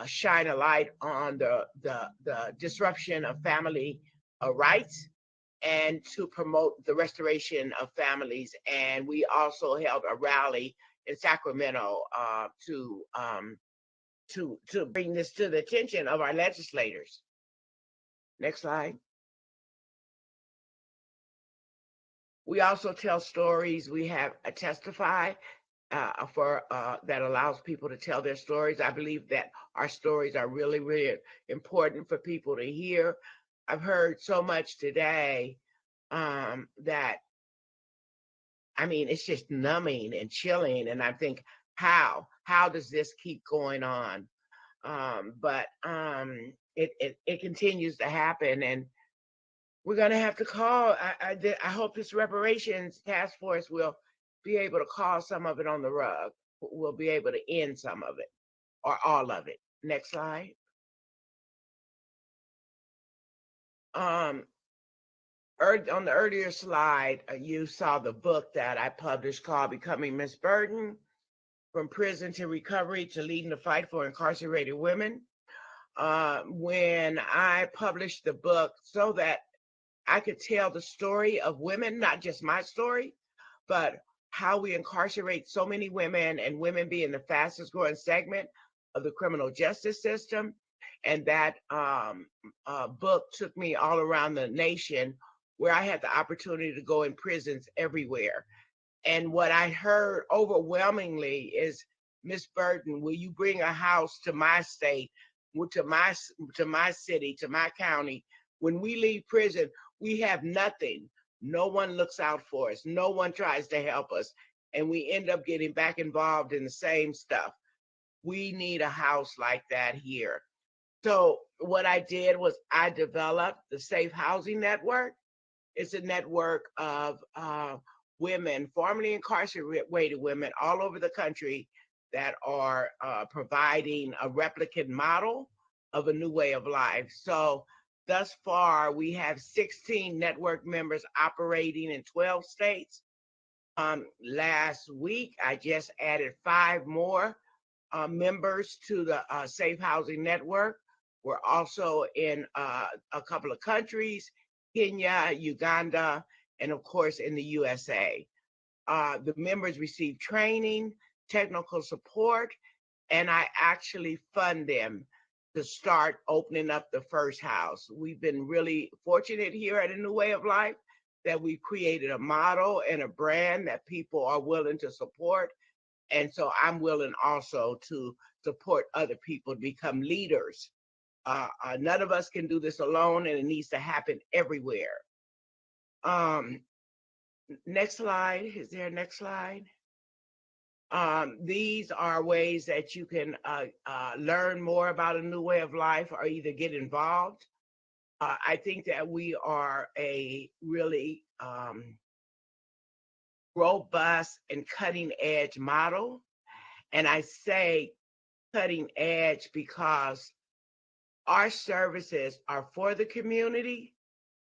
shine a light on the disruption of family rights and to promote the restoration of families. And we also held a rally in Sacramento to bring this to the attention of our legislators. Next slide. We also tell stories. We have a Testify that allows people to tell their stories. I believe that our stories are really, really important for people to hear. I've heard so much today that, I mean, it's just numbing and chilling. And I think, how does this keep going on? But it continues to happen, and we're going to have to call. I hope this reparations task force will be able to call some of it on the rug. We'll be able to end some of it or all of it. Next slide. On the earlier slide, you saw the book that I published called Becoming Miss Burden, From Prison to Recovery to Leading the Fight for Incarcerated Women. When I published the book so that I could tell the story of women, not just my story, but how we incarcerate so many women, and women being the fastest growing segment of the criminal justice system. And that book took me all around the nation, where I had the opportunity to go in prisons everywhere. And what I heard overwhelmingly is, Miss Burden, will you bring a house to my state, to my city, to my county? When we leave prison, we have nothing. No one looks out for us. No one tries to help us. And we end up getting back involved in the same stuff. We need a house like that here. So what I did was I developed the Safe Housing Network. It's a network of women, formerly incarcerated women all over the country that are providing a replicate model of a new way of life. So thus far, we have 16 network members operating in 12 states. Last week, I just added 5 more members to the Safe Housing Network. We're also in a couple of countries, Kenya, Uganda, and of course in the USA. The members receive training, technical support, and I actually fund them to start opening up the first house. We've been really fortunate here at A New Way of Life that we've created a model and a brand that people are willing to support. And so I'm willing also to support other people to become leaders. None of us can do this alone, and it needs to happen everywhere. Next slide. Is there a next slide? These are ways that you can learn more about A New Way of Life or either get involved. I think that we are a really robust and cutting edge model. And I say cutting edge because our services are for the community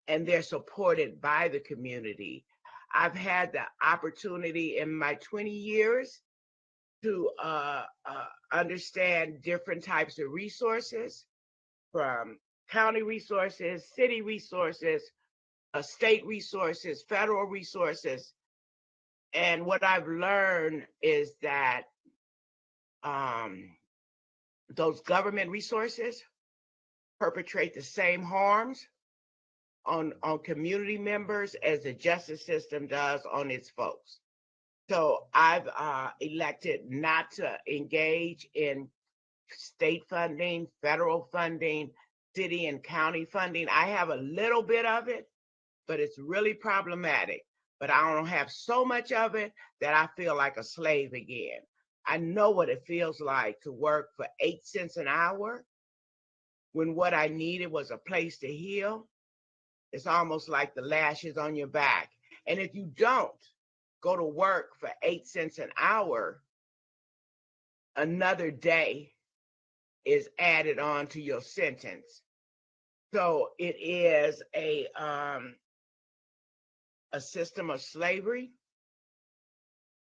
and they're supported by the community. I've had the opportunity in my 20 years to understand different types of resources, from county resources, city resources, state resources, federal resources. And what I've learned is that those government resources perpetrate the same harms on community members as the justice system does on its folks. So I've elected not to engage in state funding, federal funding, city and county funding. I have a little bit of it, but it's really problematic. But I don't have so much of it that I feel like a slave again. I know what it feels like to work for 8 cents an hour when what I needed was a place to heal. It's almost like the lashes on your back. And if you don't go to work for 8 cents an hour, another day is added on to your sentence. So it is a system of slavery,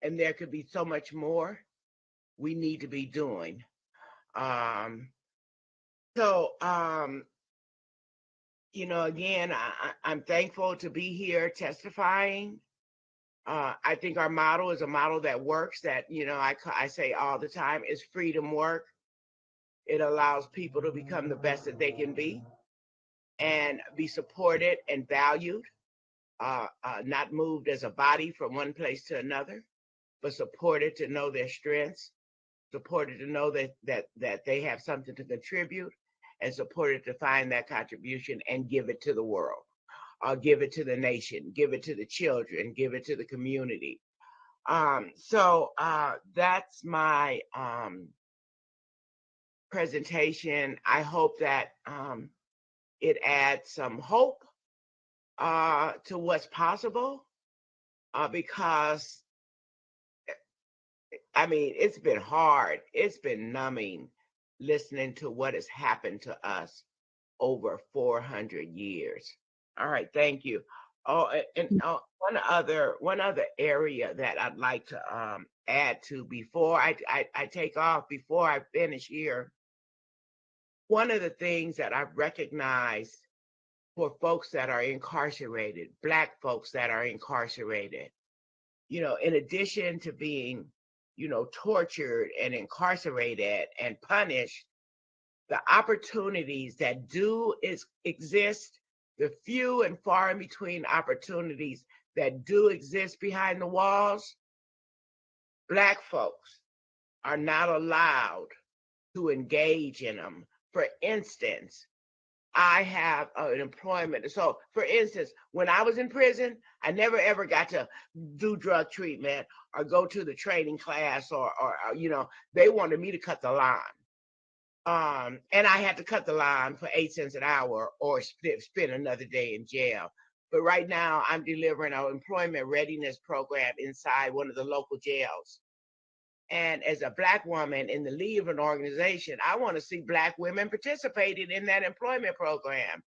and there could be so much more we need to be doing. You know, again, I'm thankful to be here testifying. I think our model is a model that works, that, you know, I say all the time, is freedom work. It allows people to become the best that they can be and be supported and valued, not moved as a body from one place to another, but supported to know their strengths, supported to know that they have something to contribute, and supported to find that contribution and give it to the world, give it to the nation, give it to the children, give it to the community. So that's my presentation. I hope that it adds some hope to what's possible, because I mean, it's been hard, it's been numbing listening to what has happened to us over 400 years. All right, thank you. Oh, and one other area that I'd like to add to before I take off, before I finish here. One of the things that I've recognized for folks that are incarcerated, Black folks that are incarcerated, you know, in addition to being, you know, tortured and incarcerated and punished, the opportunities that do exist, the few and far in between opportunities that do exist behind the walls, Black folks are not allowed to engage in them. For instance, I have an employment. So for instance, when I was in prison, I never ever got to do drug treatment or go to the training class or you know, they wanted me to cut the line. And I had to cut the line for 8 cents an hour or spend another day in jail. But right now I'm delivering an employment readiness program inside one of the local jails. And as a Black woman in the lead of an organization, I want to see Black women participating in that employment program.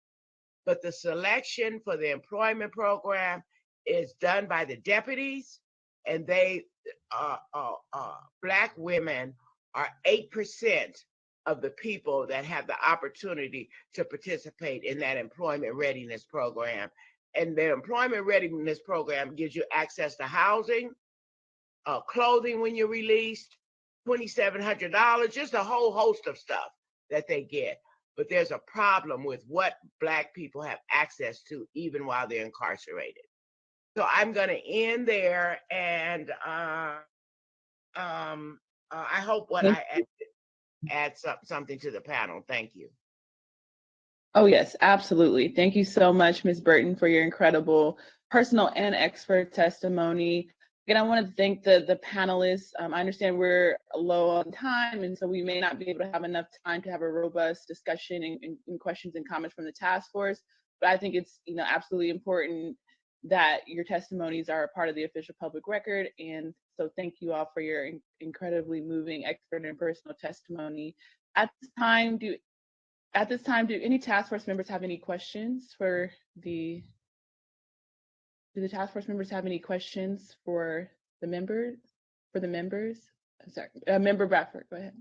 But the selection for the employment program is done by the deputies, and they, Black women are 8% of the people that have the opportunity to participate in that employment readiness program. And the employment readiness program gives you access to housing, clothing when you're released, $2,700, just a whole host of stuff that they get. But there's a problem with what Black people have access to even while they're incarcerated. So I'm going to end there, and I hope what I add something to the panel. Thank you. Oh, yes, absolutely. Thank you so much, Ms. Burton, for your incredible personal and expert testimony. Again, I want to thank the panelists. I understand we're low on time, and so we may not be able to have enough time to have a robust discussion and questions and comments from the task force. But I think it's, you know, absolutely important that your testimonies are a part of the official public record. And so thank you all for your incredibly moving expert and personal testimony. At this time, do any task force members have any questions for the? Do the task force members have any questions for the members? I'm sorry, Member Bradford, go ahead.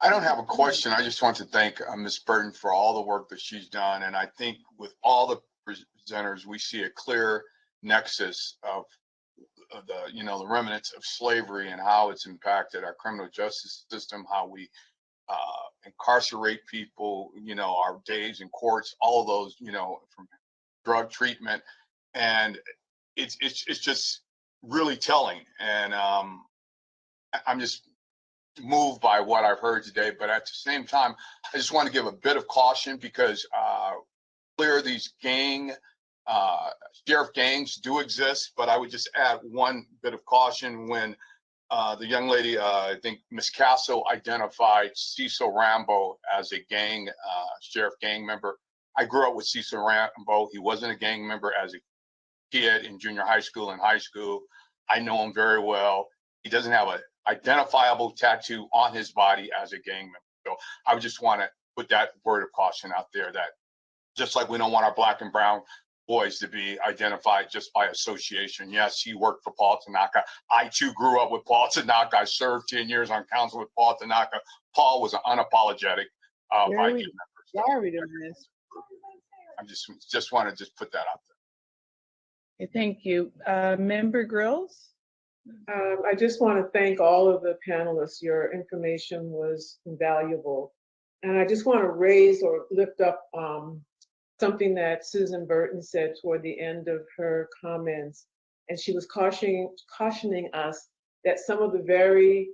I don't have a question. I just want to thank Ms. Burton for all the work that she's done. And I think with all the presenters, we see a clear nexus of the, you know, the remnants of slavery and how it's impacted our criminal justice system, how we incarcerate people, you know, our days in courts, all of those, you know, from drug treatment, and it's just really telling. And I'm just moved by what I've heard today. But at the same time, I just want to give a bit of caution, because clear these sheriff gangs do exist. But I would just add one bit of caution when the young lady, I think Ms. Casso, identified Cecil Rambo as a sheriff gang member. I grew up with Cecil Rambo. He wasn't a gang member as a kid in junior high school and high school. I know him very well. He doesn't have an identifiable tattoo on his body as a gang member. So I would just want to put that word of caution out there, that just like we don't want our Black and brown boys to be identified just by association. Yes, he worked for Paul Tanaka. I too grew up with Paul Tanaka. I served 10 years on council with Paul Tanaka. Paul was an unapologetic Viking member. Why are we doing this? I just want to just put that out there. Okay, thank you. Member Grills? I just want to thank all of the panelists. Your information was invaluable. And I just want to raise or lift up something that Susan Burton said toward the end of her comments. And she was cautioning us that some of the very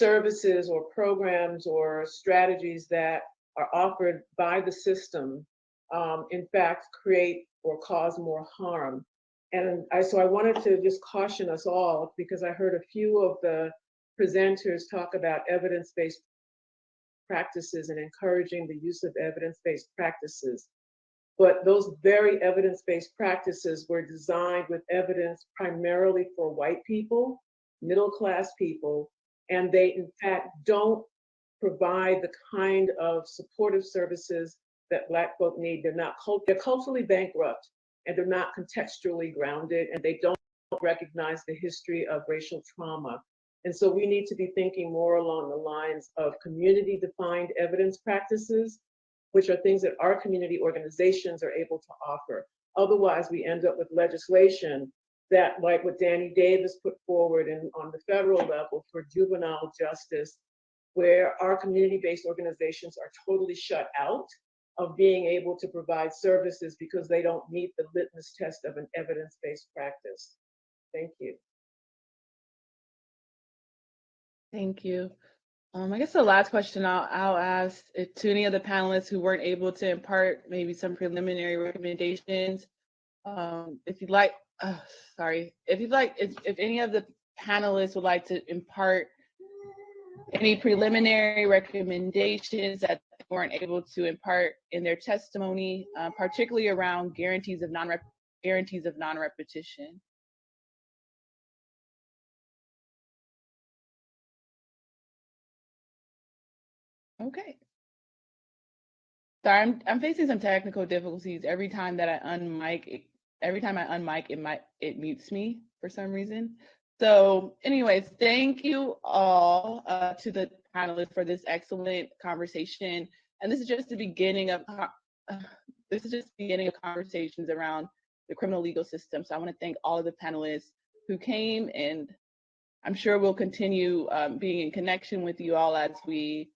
services or programs or strategies that are offered by the system, in fact, create or cause more harm. And so I wanted to just caution us all, because I heard a few of the presenters talk about evidence-based practices and encouraging the use of evidence-based practices. But those very evidence-based practices were designed with evidence primarily for white people, middle-class people, and they in fact don't provide the kind of supportive services that Black folk need. They're culturally bankrupt, and they're not contextually grounded, and they don't recognize the history of racial trauma. And so we need to be thinking more along the lines of community-defined evidence practices, which are things that our community organizations are able to offer. Otherwise, we end up with legislation that, like what Danny Davis put forward on the federal level for juvenile justice, where our community-based organizations are totally shut out of being able to provide services because they don't meet the litmus test of an evidence-based practice. Thank you. Thank you. I guess the last question I'll ask it to any of the panelists who weren't able to impart maybe some preliminary recommendations. If you'd like, if any of the panelists would like to impart any preliminary recommendations that they weren't able to impart in their testimony, particularly around guarantees of non-repetition. Okay. Sorry, I'm facing some technical difficulties. Every time that I unmic, it mutes me for some reason. So anyways, thank you all to the panelists for this excellent conversation. And this is just the beginning of conversations around the criminal legal system. So I want to thank all of the panelists who came, and I'm sure we'll continue being in connection with you all as we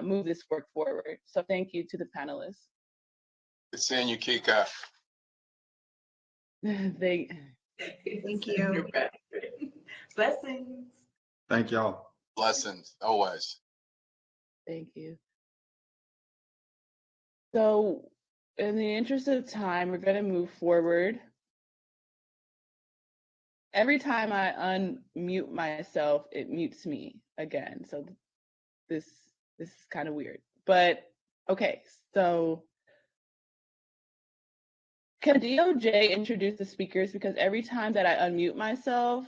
move this work forward. So thank you to the panelists. Good seeing you, Kika. Thank you. Blessings. Thank y'all. Blessings, always. Thank you. So in the interest of time, we're going to move forward. Every time I unmute myself, it mutes me again. So this is kind of weird, but okay. So can DOJ introduce the speakers, because every time that I unmute myself,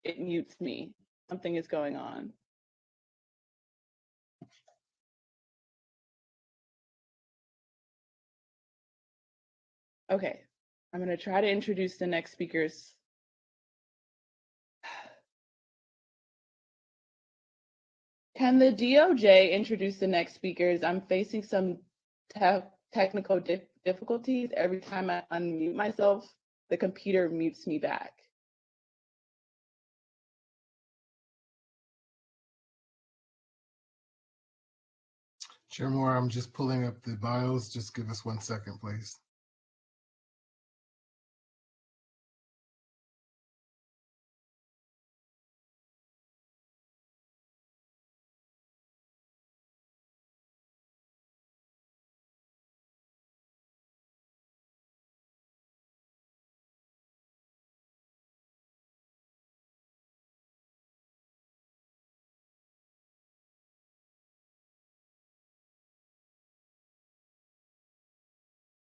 it mutes me. Something is going on. Okay, I'm going to try to introduce the next speakers. Can the DOJ introduce the next speakers? I'm facing some technical difficulties. Every time I unmute myself, the computer mutes me back. Chair Moore, I'm just pulling up the bios. Just give us 1 second, please.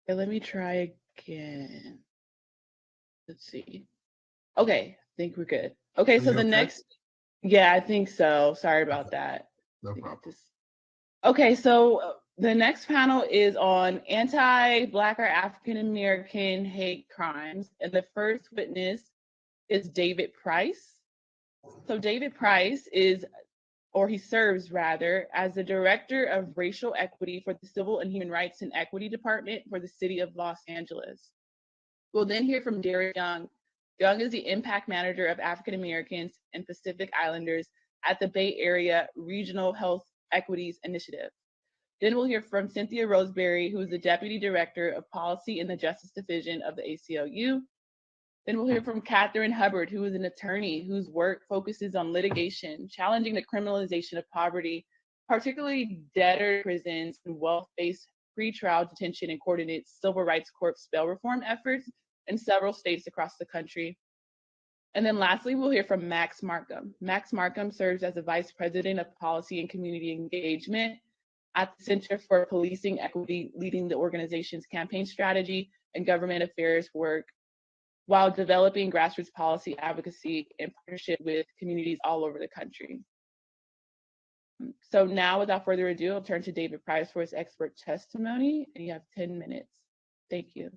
Okay, let me try again. Let's see. Okay, I think we're good. Okay, so the next, yeah, I think so. Sorry about that. No problem. Okay, so the next panel is on anti-Black or African-American hate crimes. And the first witness is David Price. So David Price he serves rather, as the Director of Racial Equity for the Civil and Human Rights and Equity Department for the City of Los Angeles. We'll then hear from Derek Young. Young is the Impact Manager of African Americans and Pacific Islanders at the Bay Area Regional Health Equities Initiative. Then we'll hear from Cynthia Roseberry, who is the Deputy Director of Policy in the Justice Division of the ACLU. Then we'll hear from Catherine Hubbard, who is an attorney whose work focuses on litigation, challenging the criminalization of poverty, particularly debtor prisons and wealth-based pretrial detention, and coordinates Civil Rights Corp's bail reform efforts in several states across the country. And then lastly, we'll hear from Max Markham. Max Markham serves as the Vice President of Policy and Community Engagement at the Center for Policing Equity, leading the organization's campaign strategy and government affairs work while developing grassroots policy advocacy in partnership with communities all over the country. So now, without further ado, I'll turn to David Price for his expert testimony, and you have 10 minutes. Thank you.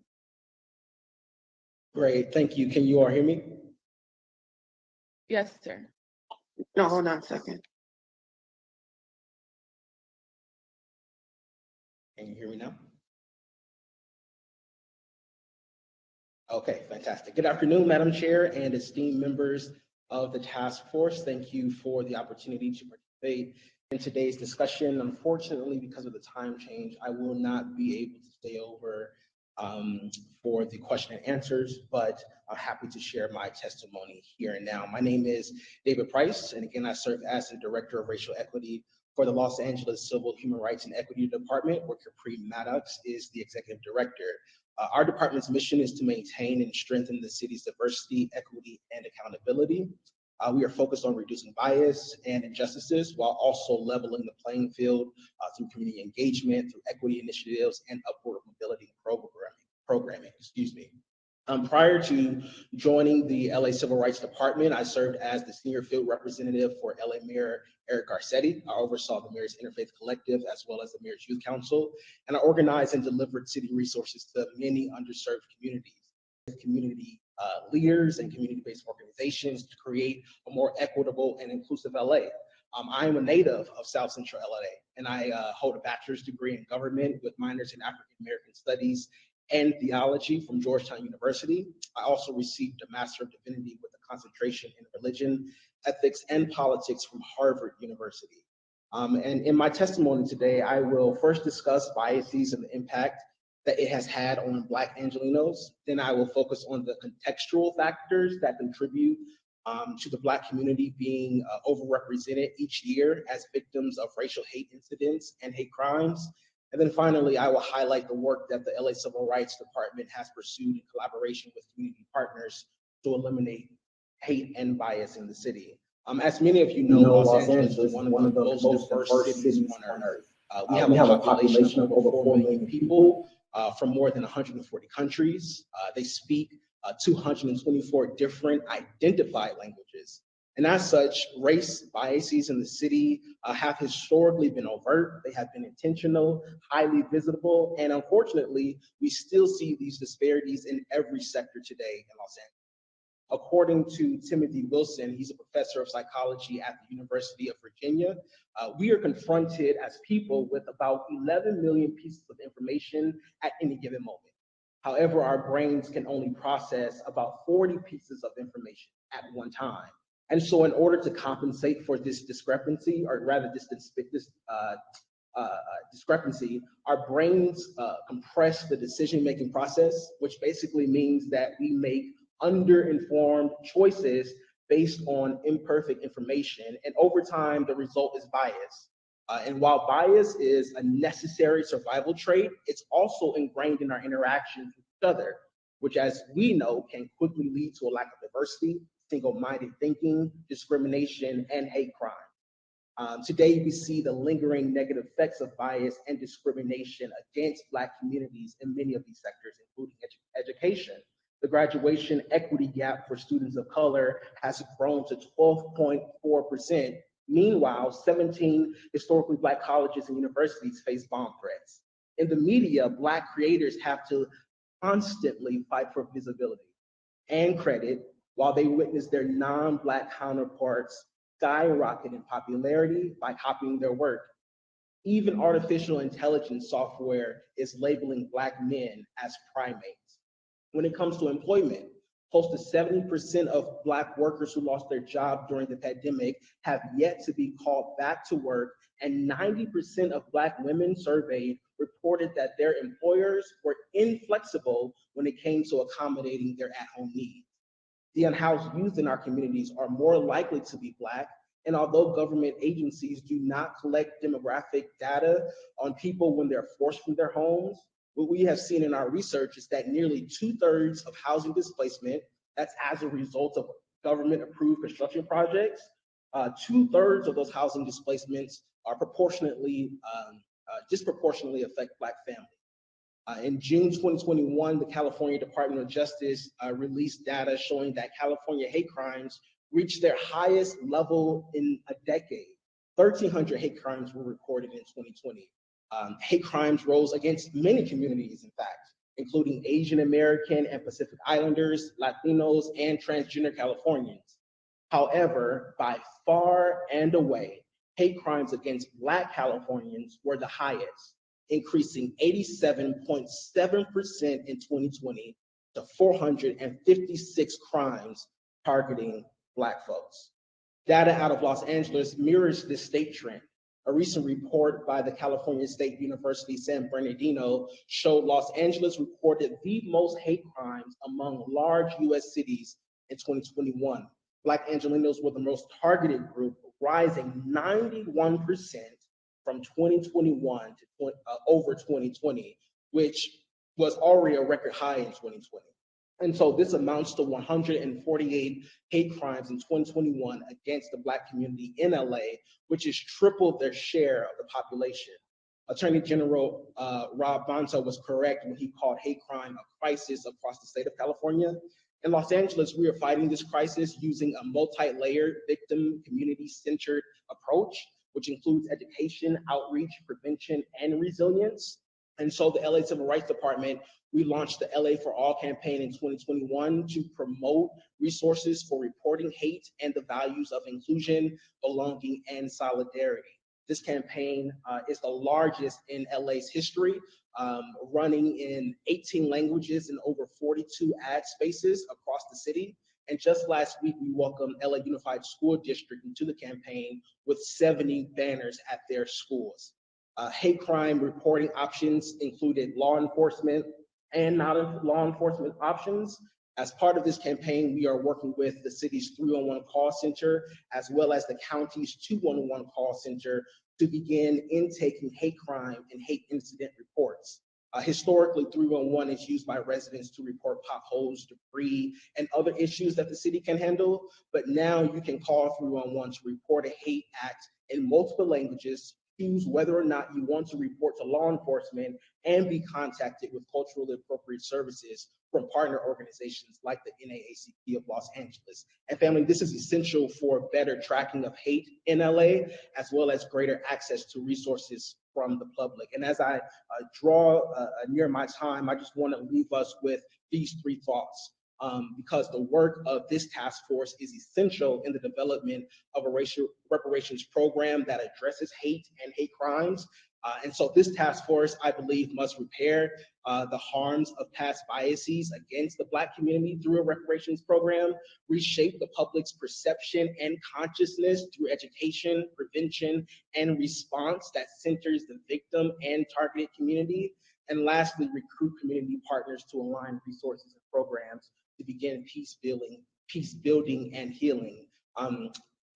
Great, thank you. Can you all hear me? Yes, sir. No, hold on a second. Can you hear me now? Okay, fantastic. Good afternoon, Madam Chair and esteemed members of the task force. Thank you for the opportunity to participate in today's discussion. Unfortunately, because of the time change, I will not be able to stay over for the question and answers, but I'm happy to share my testimony here and now. My name is David Price, and again, I serve as the Director of Racial Equity for the Los Angeles Civil Human Rights and Equity Department, where Capri Maddox is the Executive Director. Our department's mission is to maintain and strengthen the city's diversity, equity, and accountability. We are focused on reducing bias and injustices while also leveling the playing field through community engagement, through equity initiatives, and upward mobility programming. Prior to joining the LA Civil Rights Department, I served as the Senior Field Representative for LA Mayor Eric Garcetti. I oversaw the Mayor's Interfaith Collective as well as the Mayor's Youth Council, and I organized and delivered city resources to many underserved communities, with community leaders and community-based organizations to create a more equitable and inclusive LA. I am a native of South Central LA, and I hold a bachelor's degree in government with minors in African American Studies and Theology from Georgetown University. I also received a Master of Divinity with a concentration in religion, ethics, and politics from Harvard University. And in my testimony today, I will first discuss biases and the impact that it has had on Black Angelenos. Then I will focus on the contextual factors that contribute to the Black community being overrepresented each year as victims of racial hate incidents and hate crimes. And then finally, I will highlight the work that the LA Civil Rights Department has pursued in collaboration with community partners to eliminate hate and bias in the city. As many of you know, Los Angeles is one of the most diverse cities on earth. We have a population of over 4 million people from more than 140 countries. They speak 224 different identified languages. And as such, race biases in the city have historically been overt. They have been intentional, highly visible, and unfortunately, we still see these disparities in every sector today in Los Angeles. According to Timothy Wilson, he's a professor of psychology at the University of Virginia, we are confronted as people with about 11 million pieces of information at any given moment. However, our brains can only process about 40 pieces of information at one time. And so in order to compensate for this discrepancy, or rather this discrepancy, our brains compress the decision-making process, which basically means that we make under-informed choices based on imperfect information. And over time, the result is bias. And while bias is a necessary survival trait, it's also ingrained in our interactions with each other, which, as we know, can quickly lead to a lack of diversity, single-minded thinking, discrimination, and hate crime. Today, we see the lingering negative effects of bias and discrimination against Black communities in many of these sectors, including education. The graduation equity gap for students of color has grown to 12.4%. Meanwhile, 17 historically Black colleges and universities face bomb threats. In the media, Black creators have to constantly fight for visibility and credit while they witness their non-Black counterparts skyrocket in popularity by copying their work. Even artificial intelligence software is labeling Black men as primates. When it comes to employment, close to 70% of Black workers who lost their job during the pandemic have yet to be called back to work, and 90% of Black women surveyed reported that their employers were inflexible when it came to accommodating their at-home needs. The unhoused youth in our communities are more likely to be Black, and although government agencies do not collect demographic data on people when they're forced from their homes, what we have seen in our research is that nearly 2/3 of housing displacement, that's as a result of government-approved construction projects, 2/3 of those housing displacements are disproportionately affect Black families. In June 2021, the California Department of Justice released data showing that California hate crimes reached their highest level in a decade. 1,300 hate crimes were recorded in 2020. Hate crimes rose against many communities, in fact, including Asian American and Pacific Islanders, Latinos, and transgender Californians. However, by far and away, hate crimes against Black Californians were the highest, increasing 87.7% in 2020 to 456 crimes targeting Black folks. Data out of Los Angeles mirrors this state trend. A recent report by the California State University San Bernardino showed Los Angeles recorded the most hate crimes among large US cities in 2021. Black Angelenos were the most targeted group, rising 91% from 2021 to over 2020, which was already a record high in 2020. And so this amounts to 148 hate crimes in 2021 against the Black community in LA, which is triple their share of the population. Attorney General Rob Bonta was correct when he called hate crime a crisis across the state of California. In Los Angeles, we are fighting this crisis using a multi-layered, victim, community-centered approach, which includes education, outreach, prevention, and resilience. And so the LA Civil Rights Department, we launched the LA for All campaign in 2021 to promote resources for reporting hate and the values of inclusion, belonging, and solidarity. This campaign is the largest in LA's history, running in 18 languages in over 42 ad spaces across the city. And just last week, we welcomed LA Unified School District into the campaign with 70 banners at their schools. Hate crime reporting options included law enforcement and non-law enforcement options. As part of this campaign, we are working with the city's 311 call center, as well as the county's 211 call center to begin intaking hate crime and hate incident reports. Historically, 311 is used by residents to report potholes, debris, and other issues that the city can handle. But now you can call 311 to report a hate act in multiple languages, choose whether or not you want to report to law enforcement, and be contacted with culturally appropriate services from partner organizations like the NAACP of Los Angeles. And family, this is essential for better tracking of hate in LA, as well as greater access to resources from the public. And as I draw near my time, I just want to leave us with these three thoughts. Because the work of this task force is essential in the development of a racial reparations program that addresses hate and hate crimes. And so this task force, I believe, must repair the harms of past biases against the Black community through a reparations program, reshape the public's perception and consciousness through education, prevention, and response that centers the victim and targeted community, and lastly, recruit community partners to align resources and programs to begin peace building and healing.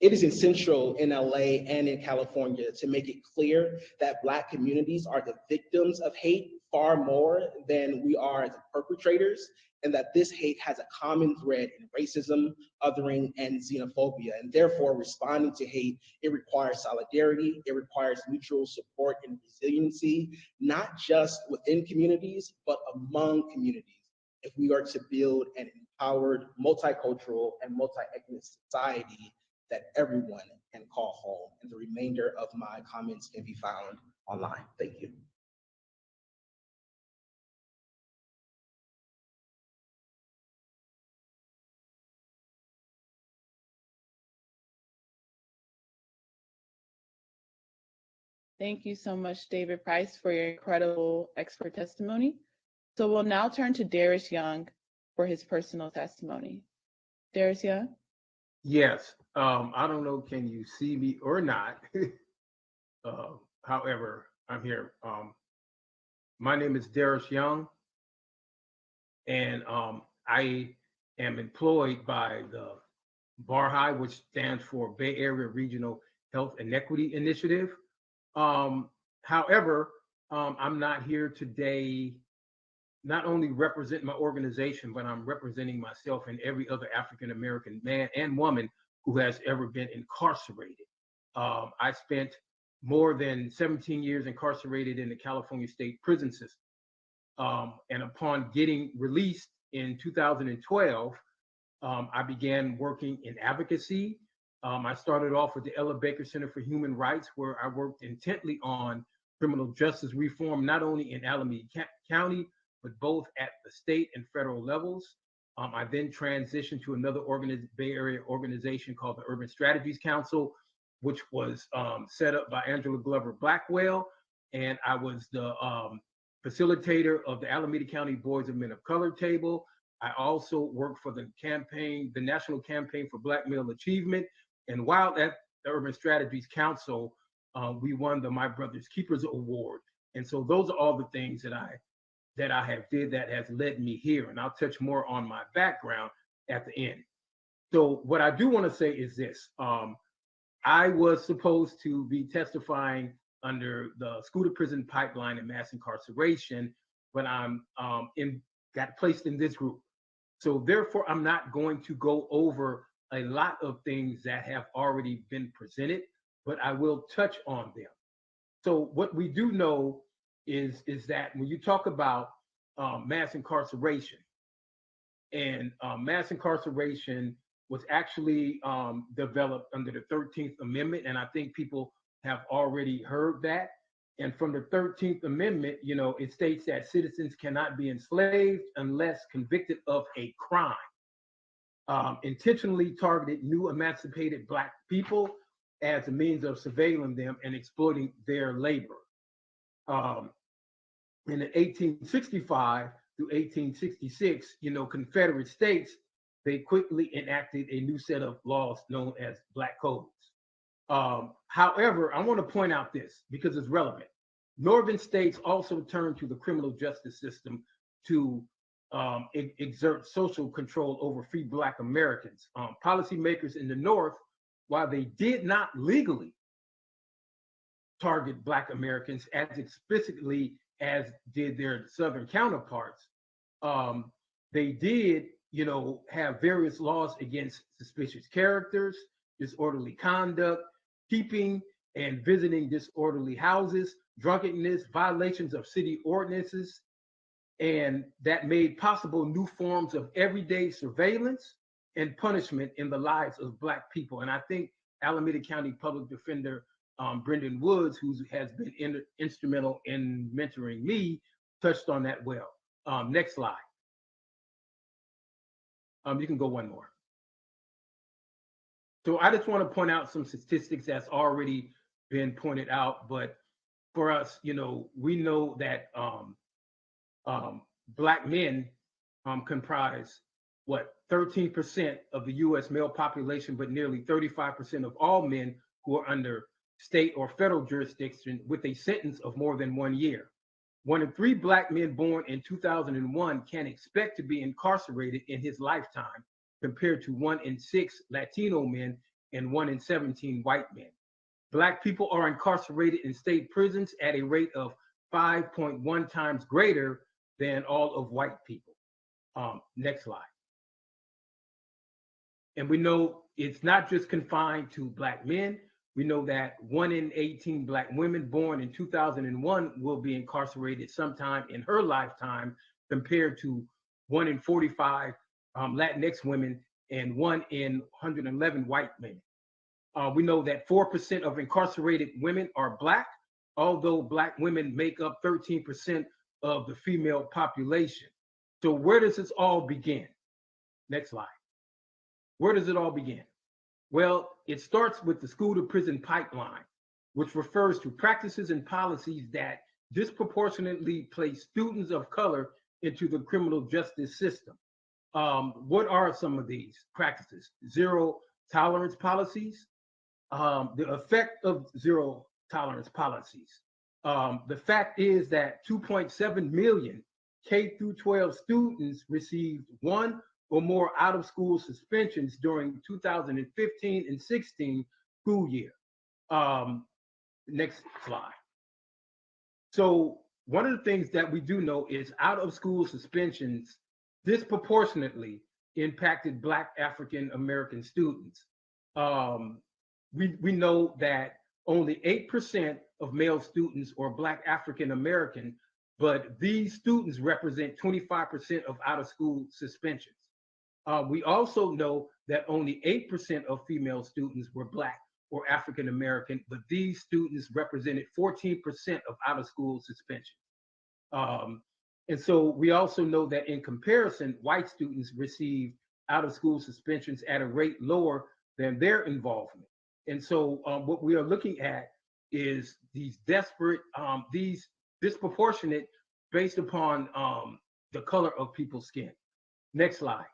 It is essential in LA and in California to make it clear that Black communities are the victims of hate far more than we are the perpetrators, and that this hate has a common thread in racism, othering, and xenophobia. And therefore, responding to hate, it requires solidarity, it requires mutual support and resiliency, not just within communities, but among communities, if we are to build an empowered, multicultural, and multi-ethnic society that everyone can call home. And the remainder of my comments can be found online. Thank you. Thank you so much, David Price, for your incredible expert testimony. So we'll now turn to Darius Young for his personal testimony. Darius Young? Yes, I don't know, can you see me or not? However, I'm here. My name is Darius Young, and I am employed by the BARHI, which stands for Bay Area Regional Health Inequity Initiative. However, I'm not here today not only represent my organization, but I'm representing myself and every other African-American man and woman who has ever been incarcerated. I spent more than 17 years incarcerated in the California state prison system. And upon getting released in 2012, I began working in advocacy. I started off with the Ella Baker Center for Human Rights, where I worked intently on criminal justice reform, not only in Alameda County, but both at the state and federal levels. I then transitioned to another Bay Area organization called the Urban Strategies Council, which was set up by Angela Glover Blackwell. And I was the facilitator of the Alameda County Boards of Men of Color table. I also worked for the campaign, the National Campaign for Black Male Achievement. And while at the Urban Strategies Council, we won the My Brother's Keepers Award. And so those are all the things that I have did that has led me here. And I'll touch more on my background at the end. So what I do want to say is this. I was supposed to be testifying under the school to prison pipeline and mass incarceration, but I'm got placed in this group. So therefore, I'm not going to go over a lot of things that have already been presented, but I will touch on them. So what we do know is that when you talk about mass incarceration, and mass incarceration was actually developed under the 13th Amendment, and I think people have already heard that. And from the 13th Amendment, you know, it states that citizens cannot be enslaved unless convicted of a crime. Intentionally targeted new emancipated Black people as a means of surveilling them and exploiting their labor. In 1865 through 1866, you know, Confederate states, they quickly enacted a new set of laws known as Black codes. However, I want to point out this because it's relevant. Northern states also turned to the criminal justice system to exert social control over free Black Americans. Policymakers in the North, while they did not legally target Black Americans as explicitly as did their Southern counterparts, they did, you know, have various laws against suspicious characters, disorderly conduct, keeping and visiting disorderly houses, drunkenness, violations of city ordinances, and that made possible new forms of everyday surveillance and punishment in the lives of Black people. And I think Alameda County Public Defender Brendan Woods, who has been instrumental in mentoring me, touched on that well. Next slide. You can go one more. So I just want to point out some statistics that's already been pointed out, but for us, you know, we know that Black men comprise what, 13% of the US male population, but nearly 35% of all men who are under state or federal jurisdiction with a sentence of more than 1 year. 1 in 3 Black men born in 2001 can expect to be incarcerated in his lifetime, compared to 1 in 6 Latino men and 1 in 17 white men. Black people are incarcerated in state prisons at a rate of 5.1 times greater than all of white people. Next slide. And we know it's not just confined to Black men. We know that 1 in 18 Black women born in 2001 will be incarcerated sometime in her lifetime, compared to 1 in 45 Latinx women and 1 in 111 white men. We know that 4% of incarcerated women are Black, although Black women make up 13% of the female population. So where does this all begin? Next slide. Where does it all begin? Well, it starts with the school to prison pipeline, which refers to practices and policies that disproportionately place students of color into the criminal justice system. What are some of these practices? Zero tolerance policies, the effect of zero tolerance policies. The fact is that 2.7 million K through 12 students received 1 or more out of school suspensions during 2015 and 16 school year. Next slide. So one of the things that we do know is out of school suspensions disproportionately impacted Black African American students. We know that only 8% of male students or Black African American but these students represent 25% of out-of-school suspensions. We also know that only 8% of female students were Black or African American, but these students represented 14% of out-of-school suspensions. And so we also know that in comparison, white students receive out-of-school suspensions at a rate lower than their involvement. And so what we are looking at is these disproportionate based upon the color of people's skin. Next slide.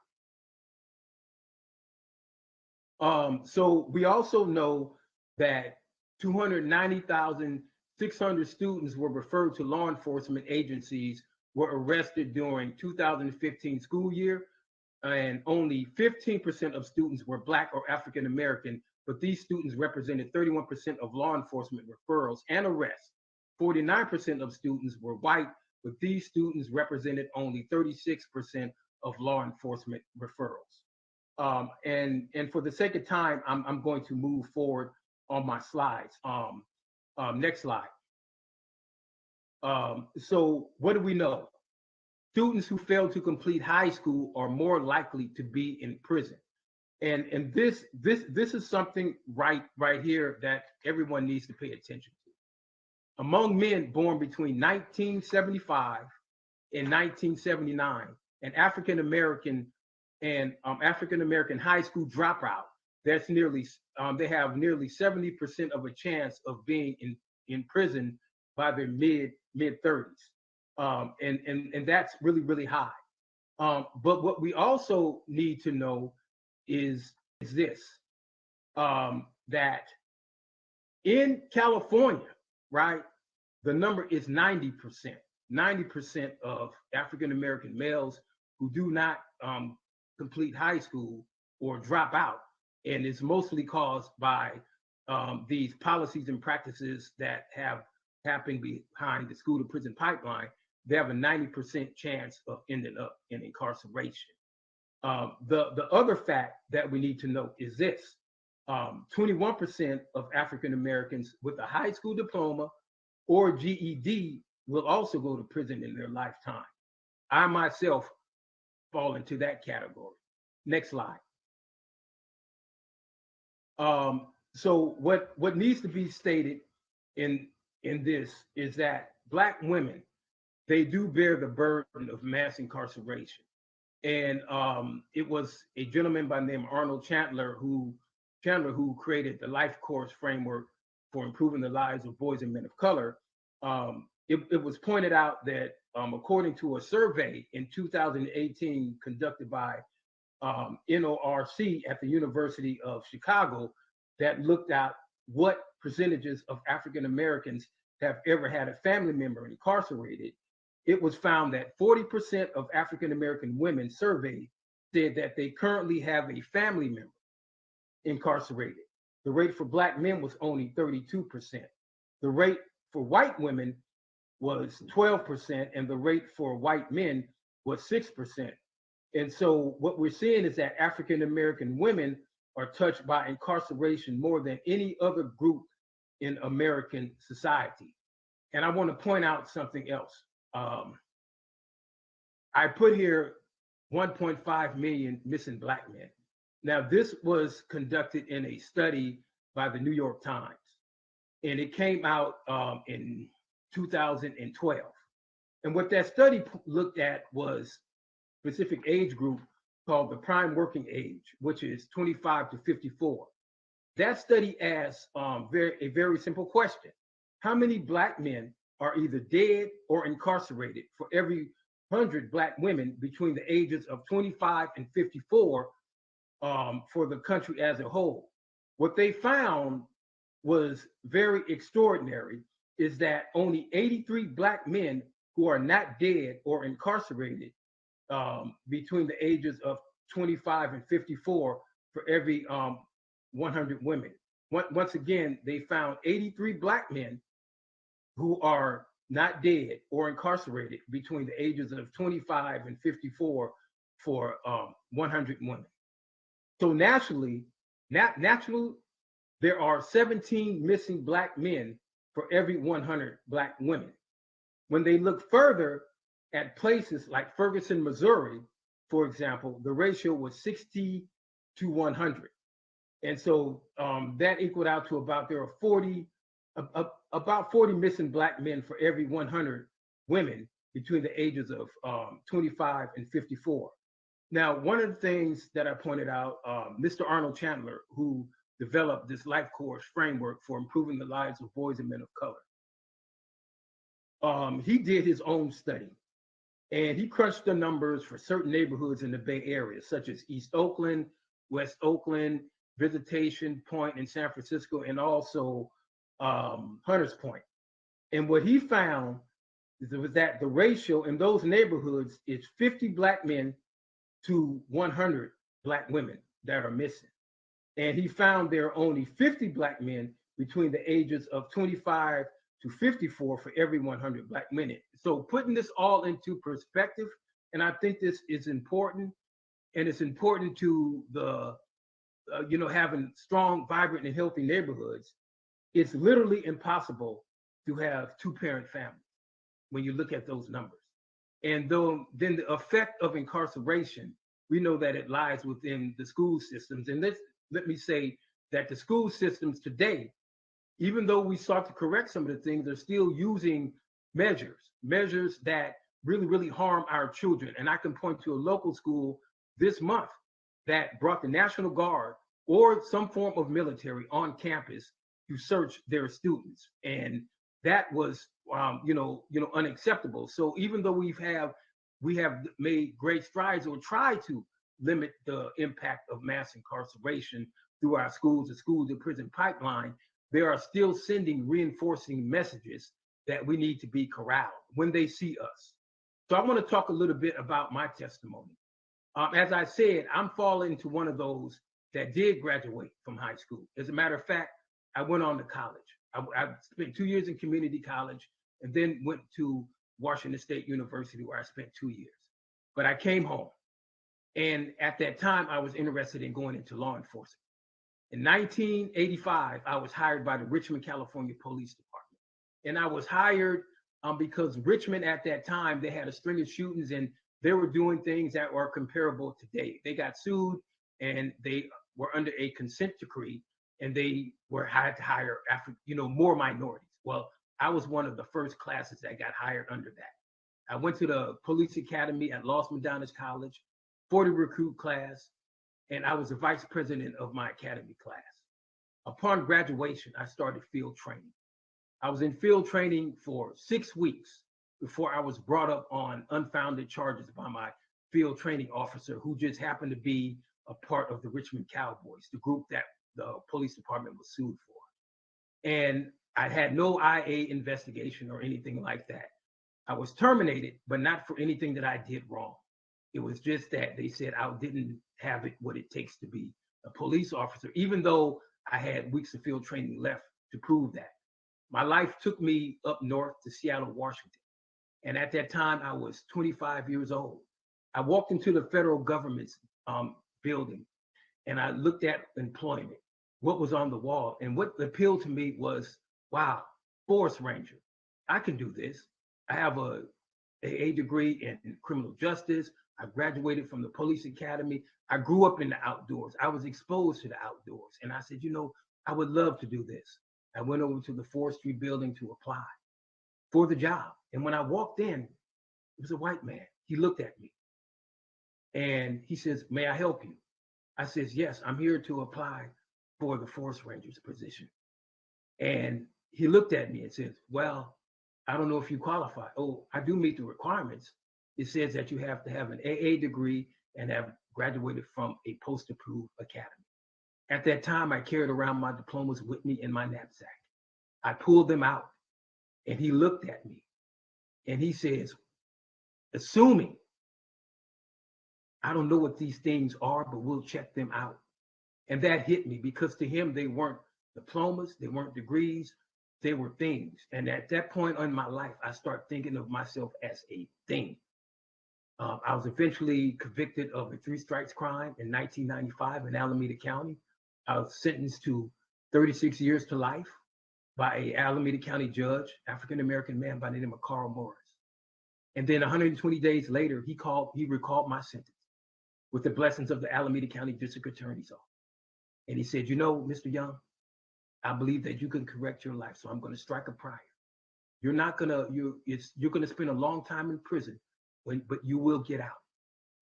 So we also know that 290,600 students were referred to law enforcement agencies were arrested during 2015 school year, and only 15% of students were Black or African American, but these students represented 31% of law enforcement referrals and arrests. 49% of students were white, but these students represented only 36% of law enforcement referrals. And for the sake of time, I'm going to move forward on my slides. Next slide. So what do we know? Students who fail to complete high school are more likely to be in prison. And this is something right here that everyone needs to pay attention to. Among men born between 1975 and 1979, an African American high school dropout, that's nearly they have nearly 70% of a chance of being in prison by their mid 30s, and that's really high. But what we also need to know is this, that in California, right, the number is 90%. 90% of African American males who do not complete high school or drop out, and it's mostly caused by these policies and practices that have happened behind the school to prison pipeline. They have a 90% chance of ending up in incarceration. The other fact that we need to know is this: 21% of African Americans with a high school diploma or GED will also go to prison in their lifetime. I myself fall into that category. Next slide. So what needs to be stated in this is that Black women, they do bear the burden of mass incarceration. And it was a gentleman by the name of Arnold Chandler who created the Life Course Framework for improving the lives of boys and men of color. It was pointed out that according to a survey in 2018 conducted by NAARC at the University of Chicago that looked at what percentages of African Americans have ever had a family member incarcerated, it was found that 40% of African American women surveyed said that they currently have a family member incarcerated. The rate for Black men was only 32%. The rate for white women was 12%, and the rate for white men was 6%. And so what we're seeing is that African American women are touched by incarceration more than any other group in American society. And I want to point out something else. I put here 1.5 million missing Black men. Now, this was conducted in a study by the New York Times, and it came out in 2012. And what that study looked at was a specific age group called the prime working age, which is 25 to 54. That study asked a very simple question: how many Black men are either dead or incarcerated for every 100 Black women between the ages of 25 and 54 for the country as a whole? What they found was very extraordinary, is that only 83 Black men who are not dead or incarcerated between the ages of 25 and 54 for every 100 women. Once again, they found 83 Black men who are not dead or incarcerated between the ages of 25 and 54 for 100 women. So naturally, there are 17 missing Black men for every 100 Black women. When they look further at places like Ferguson, Missouri, for example, the ratio was 60 to 100. And so that equaled out to there are about 40 missing Black men for every 100 women between the ages of 25 and 54. Now, one of the things that I pointed out, Mr. Arnold Chandler, who developed this life course framework for improving the lives of boys and men of color, he did his own study. And he crunched the numbers for certain neighborhoods in the Bay Area, such as East Oakland, West Oakland, Visitation Point in San Francisco, and also Hunters Point. And what he found was that the ratio in those neighborhoods is 50 Black men to 100 Black women that are missing. And he found there are only 50 Black men between the ages of 25 to 54 for every 100 Black men. So putting this all into perspective, and I think this is important, and it's important to the, having strong, vibrant, and healthy neighborhoods. It's literally impossible to have two-parent families when you look at those numbers. And then the effect of incarceration, we know that it lies within the school systems. And let me say that the school systems today, even though we sought to correct some of the things, they're still using measures that really, really harm our children. And I can point to a local school this month that brought the National Guard or some form of military on campus to search their students. And that was, unacceptable. So even though we have made great strides or tried to limit the impact of mass incarceration through our schools, the school to prison pipeline, they are still sending reinforcing messages that we need to be corralled when they see us. So I want to talk a little bit about my testimony. As I said, I'm falling into one of those that did graduate from high school. As a matter of fact, I went on to college. I spent 2 years in community college and then went to Washington State University where I spent 2 years. But I came home. And at that time, I was interested in going into law enforcement. In 1985, I was hired by the Richmond, California Police Department. And I was hired because Richmond at that time, they had a string of shootings and they were doing things that were comparable today. They got sued and they were under a consent decree and they had to hire more minorities. Well, I was one of the first classes that got hired under that. I went to the police academy at Los Medanos College, 40 recruit class, and I was the vice president of my academy class. Upon graduation, I started field training. I was in field training for 6 weeks before I was brought up on unfounded charges by my field training officer, who just happened to be a part of the Richmond Cowboys, the group that the police department was sued for. And I had no IA investigation or anything like that. I was terminated, but not for anything that I did wrong. It was just that they said I didn't have what it takes to be a police officer, even though I had weeks of field training left to prove that. My life took me up north to Seattle, Washington. And at that time, I was 25 years old. I walked into the federal government's building and I looked at employment, what was on the wall. And what appealed to me was, wow, forest ranger. I can do this. I have a degree in criminal justice. I graduated from the police academy. I grew up in the outdoors. I was exposed to the outdoors. And I said, I would love to do this. I went over to the forestry building to apply for the job. And when I walked in, it was a white man. He looked at me and he says, may I help you? I says, yes, I'm here to apply for the forest ranger's position. And he looked at me and says, well, I don't know if you qualify. Oh, I do meet the requirements. It says that you have to have an AA degree and have graduated from a post-approved academy. At that time, I carried around my diplomas with me in my knapsack. I pulled them out and he looked at me and he says, assuming, I don't know what these things are, but we'll check them out. And that hit me because to him, they weren't diplomas, they weren't degrees, they were things. And at that point in my life, I started thinking of myself as a thing. I was eventually convicted of a 3 strikes crime in 1995 in Alameda County. I was sentenced to 36 years to life by a Alameda County judge, African-American man by the name of Carl Morris. And then 120 days later, he recalled my sentence with the blessings of the Alameda County District Attorney's Office. And he said, you know, Mr. Young, I believe that you can correct your life, so I'm going to strike a prior. You're going to spend a long time in prison, but you will get out.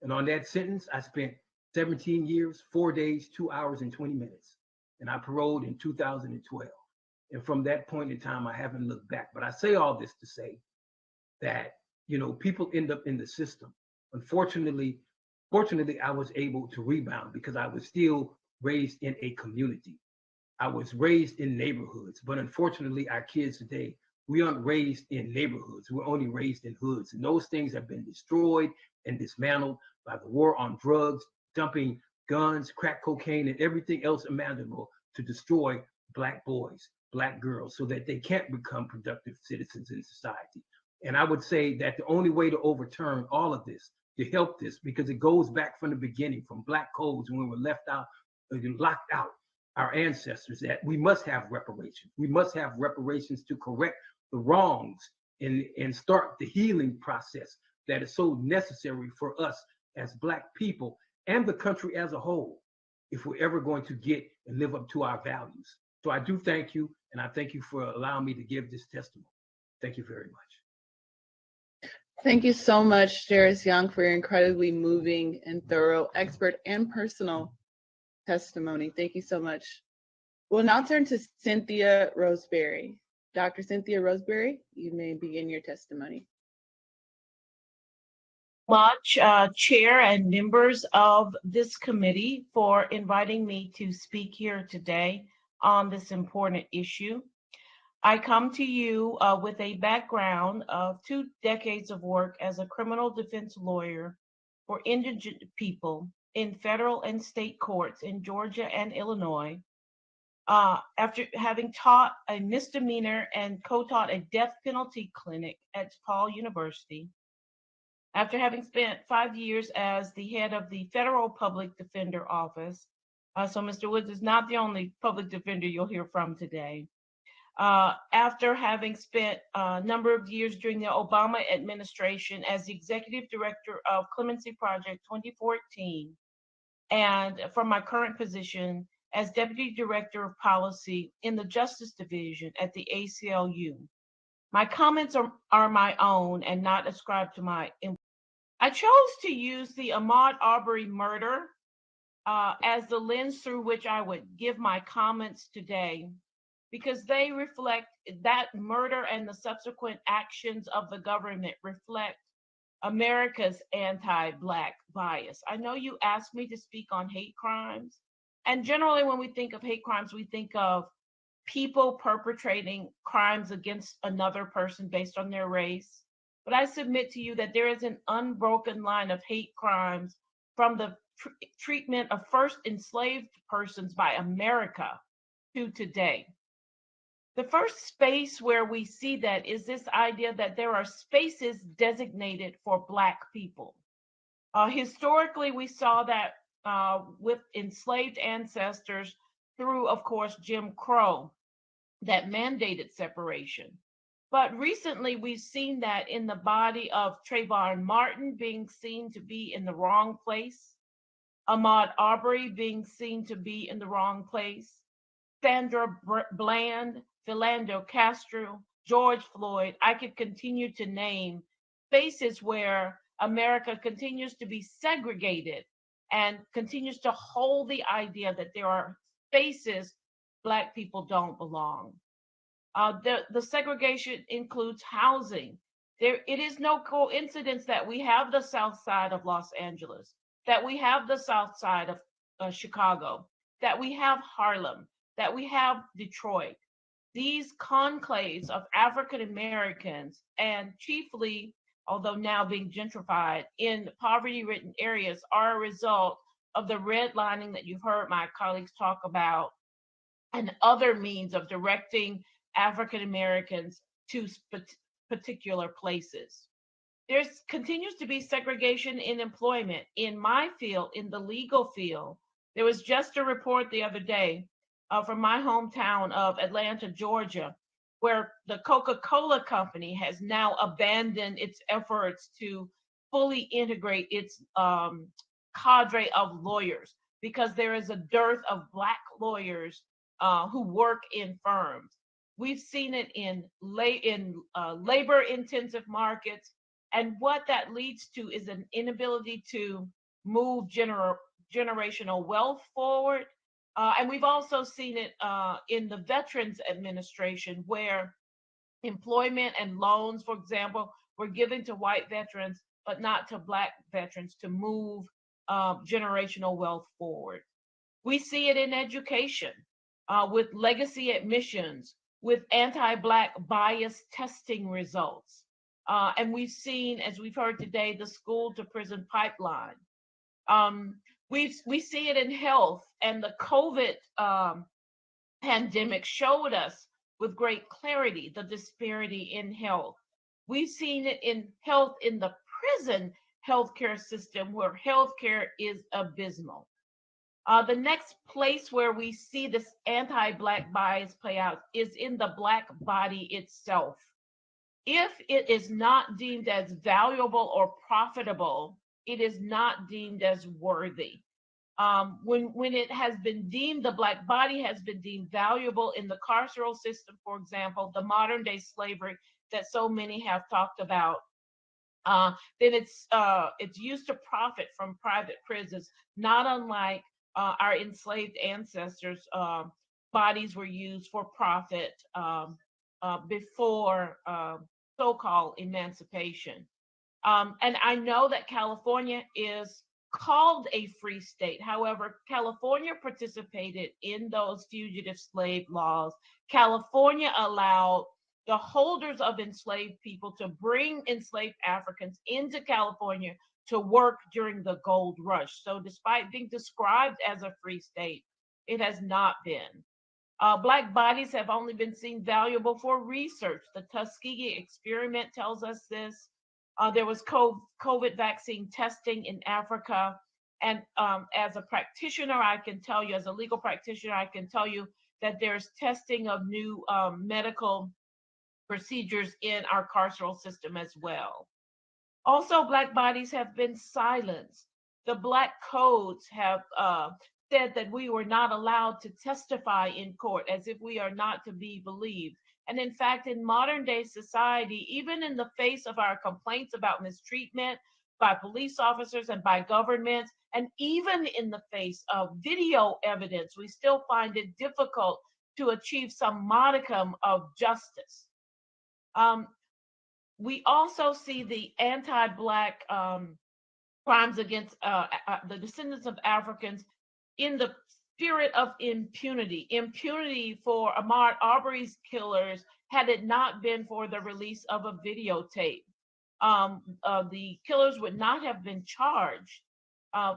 And on that sentence, I spent 17 years, 4 days, 2 hours, and 20 minutes. And I paroled in 2012. And from that point in time, I haven't looked back. But I say all this to say that, you know, people end up in the system. Fortunately, I was able to rebound because I was still raised in a community. I was raised in neighborhoods, but unfortunately, our kids today, we aren't raised in neighborhoods. We're only raised in hoods. And those things have been destroyed and dismantled by the war on drugs, dumping guns, crack cocaine, and everything else imaginable to destroy Black boys, Black girls, so that they can't become productive citizens in society. And I would say that the only way to overturn all of this, to help this, because it goes back from the beginning, from Black codes when we were left out, locked out, our ancestors, that we must have reparations. We must have reparations to correct the wrongs and start the healing process that is so necessary for us as Black people and the country as a whole, if we're ever going to get and live up to our values. So I do thank you, and I thank you for allowing me to give this testimony. Thank you very much. Thank you so much, Jairus Young, for your incredibly moving and thorough, expert and personal testimony. Thank you so much. We'll now turn to Cynthia Roseberry. Dr. Cynthia Roseberry, you may begin your testimony. Much, Chair and members of this committee, for inviting me to speak here today on this important issue. I come to you with a background of 2 decades of work as a criminal defense lawyer for indigent people in federal and state courts in Georgia and Illinois. After having taught a misdemeanor and co-taught a death penalty clinic at DePaul University, after having spent 5 years as the head of the Federal Public Defender Office, so Mr. Woods is not the only public defender you'll hear from today. After having spent a number of years during the Obama administration as the executive director of Clemency Project 2014, and from my current position as deputy director of policy in the Justice Division at the ACLU. My comments are my own and not ascribed to my employer. I chose to use the Ahmaud Arbery murder as the lens through which I would give my comments today, because they reflect that murder and the subsequent actions of the government reflect America's anti-Black bias. I know you asked me to speak on hate crimes, and generally when we think of hate crimes, we think of people perpetrating crimes against another person based on their race. But I submit to you that there is an unbroken line of hate crimes from the treatment of first enslaved persons by America to today. The first space where we see that is this idea that there are spaces designated for Black people. Historically, we saw that with enslaved ancestors through, of course, Jim Crow that mandated separation. But recently, we've seen that in the body of Trayvon Martin being seen to be in the wrong place, Ahmaud Arbery being seen to be in the wrong place, Sandra Bland, Philando Castro, George Floyd. I could continue to name spaces where America continues to be segregated and continues to hold the idea that there are spaces Black people don't belong. The segregation includes housing. It is no coincidence that we have the South Side of Los Angeles, that we have the South Side of Chicago, that we have Harlem, that we have Detroit. These conclaves of African Americans, and chiefly, although now being gentrified, in poverty-ridden areas, are a result of the redlining that you've heard my colleagues talk about, and other means of directing African Americans to particular places. There continues to be segregation in employment. In my field, in the legal field, there was just a report the other day from my hometown of Atlanta, Georgia, where the Coca-Cola company has now abandoned its efforts to fully integrate its cadre of lawyers because there is a dearth of Black lawyers who work in firms. We've seen it in labor-intensive markets, and what that leads to is an inability to move generational wealth forward. And we've also seen it in the Veterans Administration, where employment and loans, for example, were given to white veterans, but not to Black veterans to move generational wealth forward. We see it in education with legacy admissions, with anti-Black bias testing results. And we've seen, as we've heard today, the school to prison pipeline. We see it in health, and the COVID pandemic showed us with great clarity the disparity in health. We've seen it in health in the prison healthcare system, where healthcare is abysmal. The next place where we see this anti-Black bias play out is in the Black body itself. If it is not deemed as valuable or profitable, it is not deemed as worthy. When it has been deemed, the Black body has been deemed valuable in the carceral system, for example, the modern day slavery that so many have talked about, then it's used to profit from private prisons, not unlike our enslaved ancestors' bodies were used for profit before so-called emancipation. And I know that California is called a free state. However, California participated in those fugitive slave laws. California allowed the holders of enslaved people to bring enslaved Africans into California to work during the gold rush. So despite being described as a free state, it has not been. Black bodies have only been seen valuable for research. The Tuskegee experiment tells us this. There was COVID vaccine testing in Africa. And as a practitioner, I can tell you, as a legal practitioner, I can tell you that there's testing of new medical procedures in our carceral system as well. Also, Black bodies have been silenced. The Black codes have said that we were not allowed to testify in court, as if we are not to be believed. And in fact, in modern day society, even in the face of our complaints about mistreatment by police officers and by governments, and even in the face of video evidence, we still find it difficult to achieve some modicum of justice. We also see the anti-Black crimes against the descendants of Africans in the spirit of impunity. Impunity for Ahmaud Arbery's killers had it not been for the release of a videotape. The killers would not have been charged.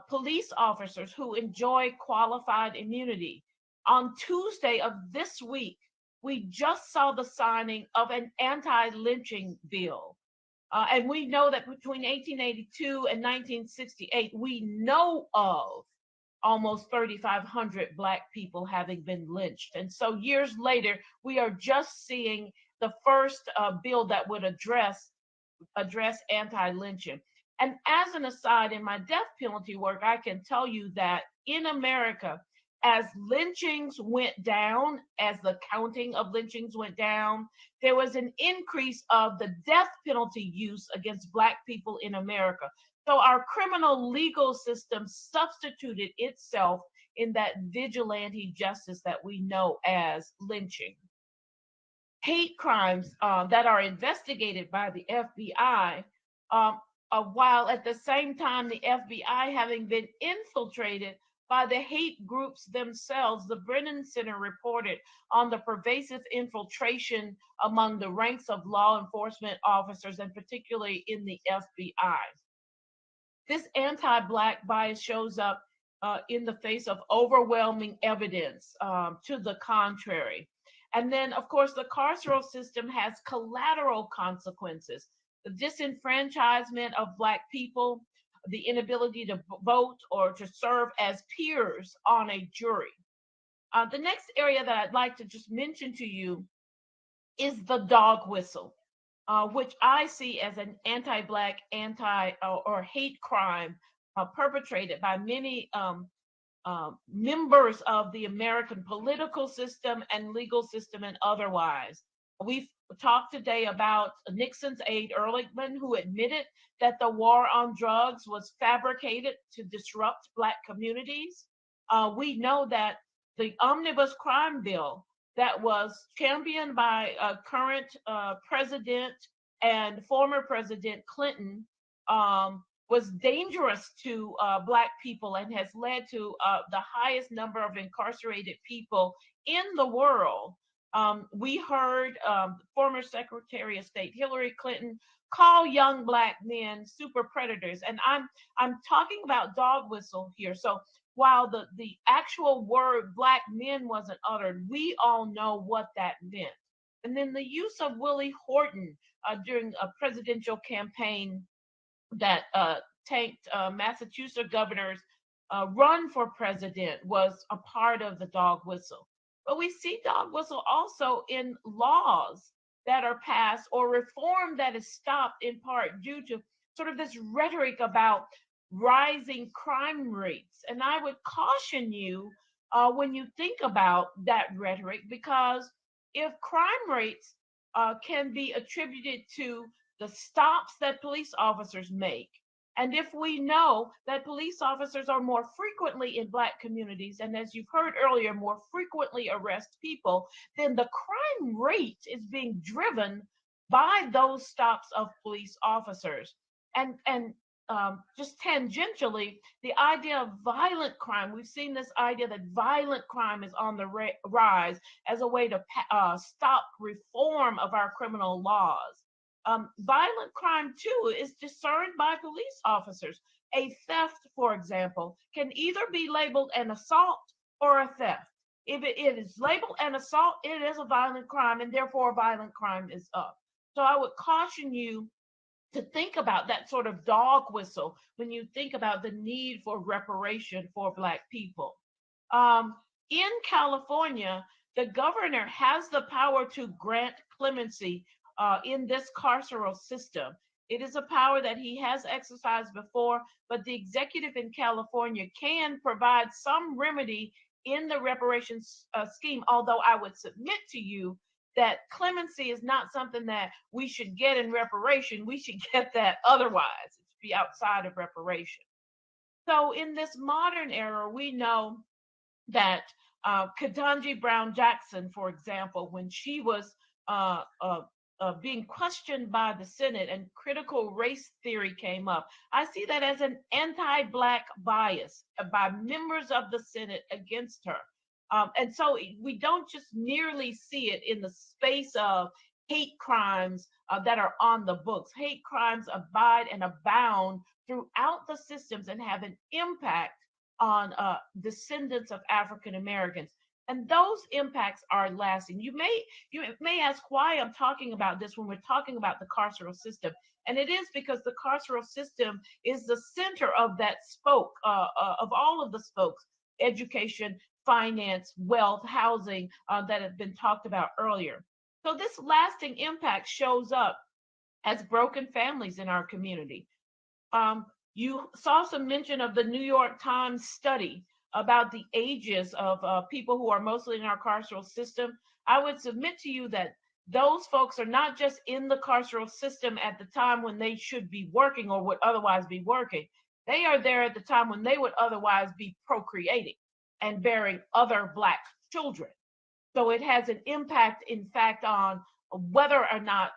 Police officers who enjoy qualified immunity. On Tuesday of this week, we just saw the signing of an anti-lynching bill. And we know that between 1882 and 1968, we know of almost 3,500 Black people having been lynched. And so years later, we are just seeing the first bill that would address anti-lynching. And as an aside, in my death penalty work, I can tell you that in America, as lynchings went down, as the counting of lynchings went down, there was an increase of the death penalty use against Black people in America. So our criminal legal system substituted itself in that vigilante justice that we know as lynching. Hate crimes that are investigated by the FBI, while at the same time the FBI having been infiltrated by the hate groups themselves. The Brennan Center reported on the pervasive infiltration among the ranks of law enforcement officers, and particularly in the FBI. This anti-Black bias shows up in the face of overwhelming evidence to the contrary. And then, of course, the carceral system has collateral consequences. The disenfranchisement of Black people, the inability to vote or to serve as peers on a jury. The next area that I'd like to just mention to you is the dog whistle, which I see as an anti-Black, or hate crime perpetrated by many members of the American political system and legal system and otherwise. We've talked today about Nixon's aide Ehrlichman, who admitted that the war on drugs was fabricated to disrupt Black communities. We know that the omnibus crime bill that was championed by current president and former President Clinton was dangerous to Black people and has led to the highest number of incarcerated people in the world. We heard former Secretary of State Hillary Clinton call young Black men super predators, and I'm talking about dog whistle here. So while the actual word Black men wasn't uttered, we all know what that meant. And then the use of Willie Horton during a presidential campaign that tanked Massachusetts governor's run for president was a part of the dog whistle. But we see dog whistle also in laws that are passed or reform that is stopped in part due to sort of this rhetoric about rising crime rates. And I would caution you when you think about that rhetoric, because if crime rates can be attributed to the stops that police officers make, and if we know that police officers are more frequently in Black communities, and as you've heard earlier, more frequently arrest people, then the crime rate is being driven by those stops of police officers. And just tangentially, the idea of violent crime, we've seen this idea that violent crime is on the rise as a way to stop reform of our criminal laws. Violent crime too is discerned by police officers. A theft, for example, can either be labeled an assault or a theft. If it is labeled an assault, it is a violent crime, and therefore violent crime is up. So I would caution you to think about that sort of dog whistle when you think about the need for reparation for Black people. In California, the governor has the power to grant clemency in this carceral system. It is a power that he has exercised before, but the executive in California can provide some remedy in the reparations scheme, although I would submit to you that clemency is not something that we should get in reparation. We should get that otherwise. It should be outside of reparation. So in this modern era, we know that Ketanji Brown Jackson, for example, when she was being questioned by the Senate and critical race theory came up, I see that as an anti-Black bias by members of the Senate against her. And so we don't just merely see it in the space of hate crimes that are on the books. Hate crimes abide and abound throughout the systems and have an impact on descendants of African Americans. And those impacts are lasting. You may ask why I'm talking about this when we're talking about the carceral system. And it is because the carceral system is the center of that spoke, of all of the spokes: education, finance, wealth, housing, that have been talked about earlier. So this lasting impact shows up as broken families in our community. You saw some mention of the New York Times study about the ages of people who are mostly in our carceral system. I would submit to you that those folks are not just in the carceral system at the time when they should be working or would otherwise be working. They are there at the time when they would otherwise be procreating and bearing other Black children. So it has an impact, in fact, on whether or not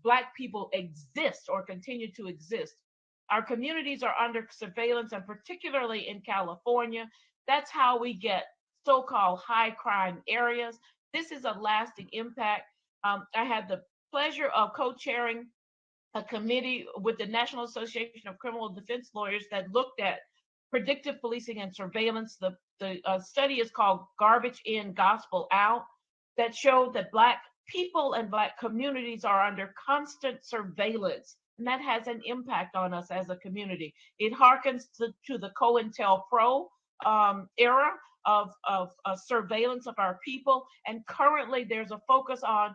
Black people exist or continue to exist. Our communities are under surveillance, and particularly in California, that's how we get so-called high crime areas. This is a lasting impact. I had the pleasure of co-chairing a committee with the National Association of Criminal Defense Lawyers that looked at predictive policing and surveillance. The study is called Garbage In, Gospel Out, that showed that Black people and Black communities are under constant surveillance. And that has an impact on us as a community. It harkens to the COINTELPRO era of surveillance of our people. And currently there's a focus on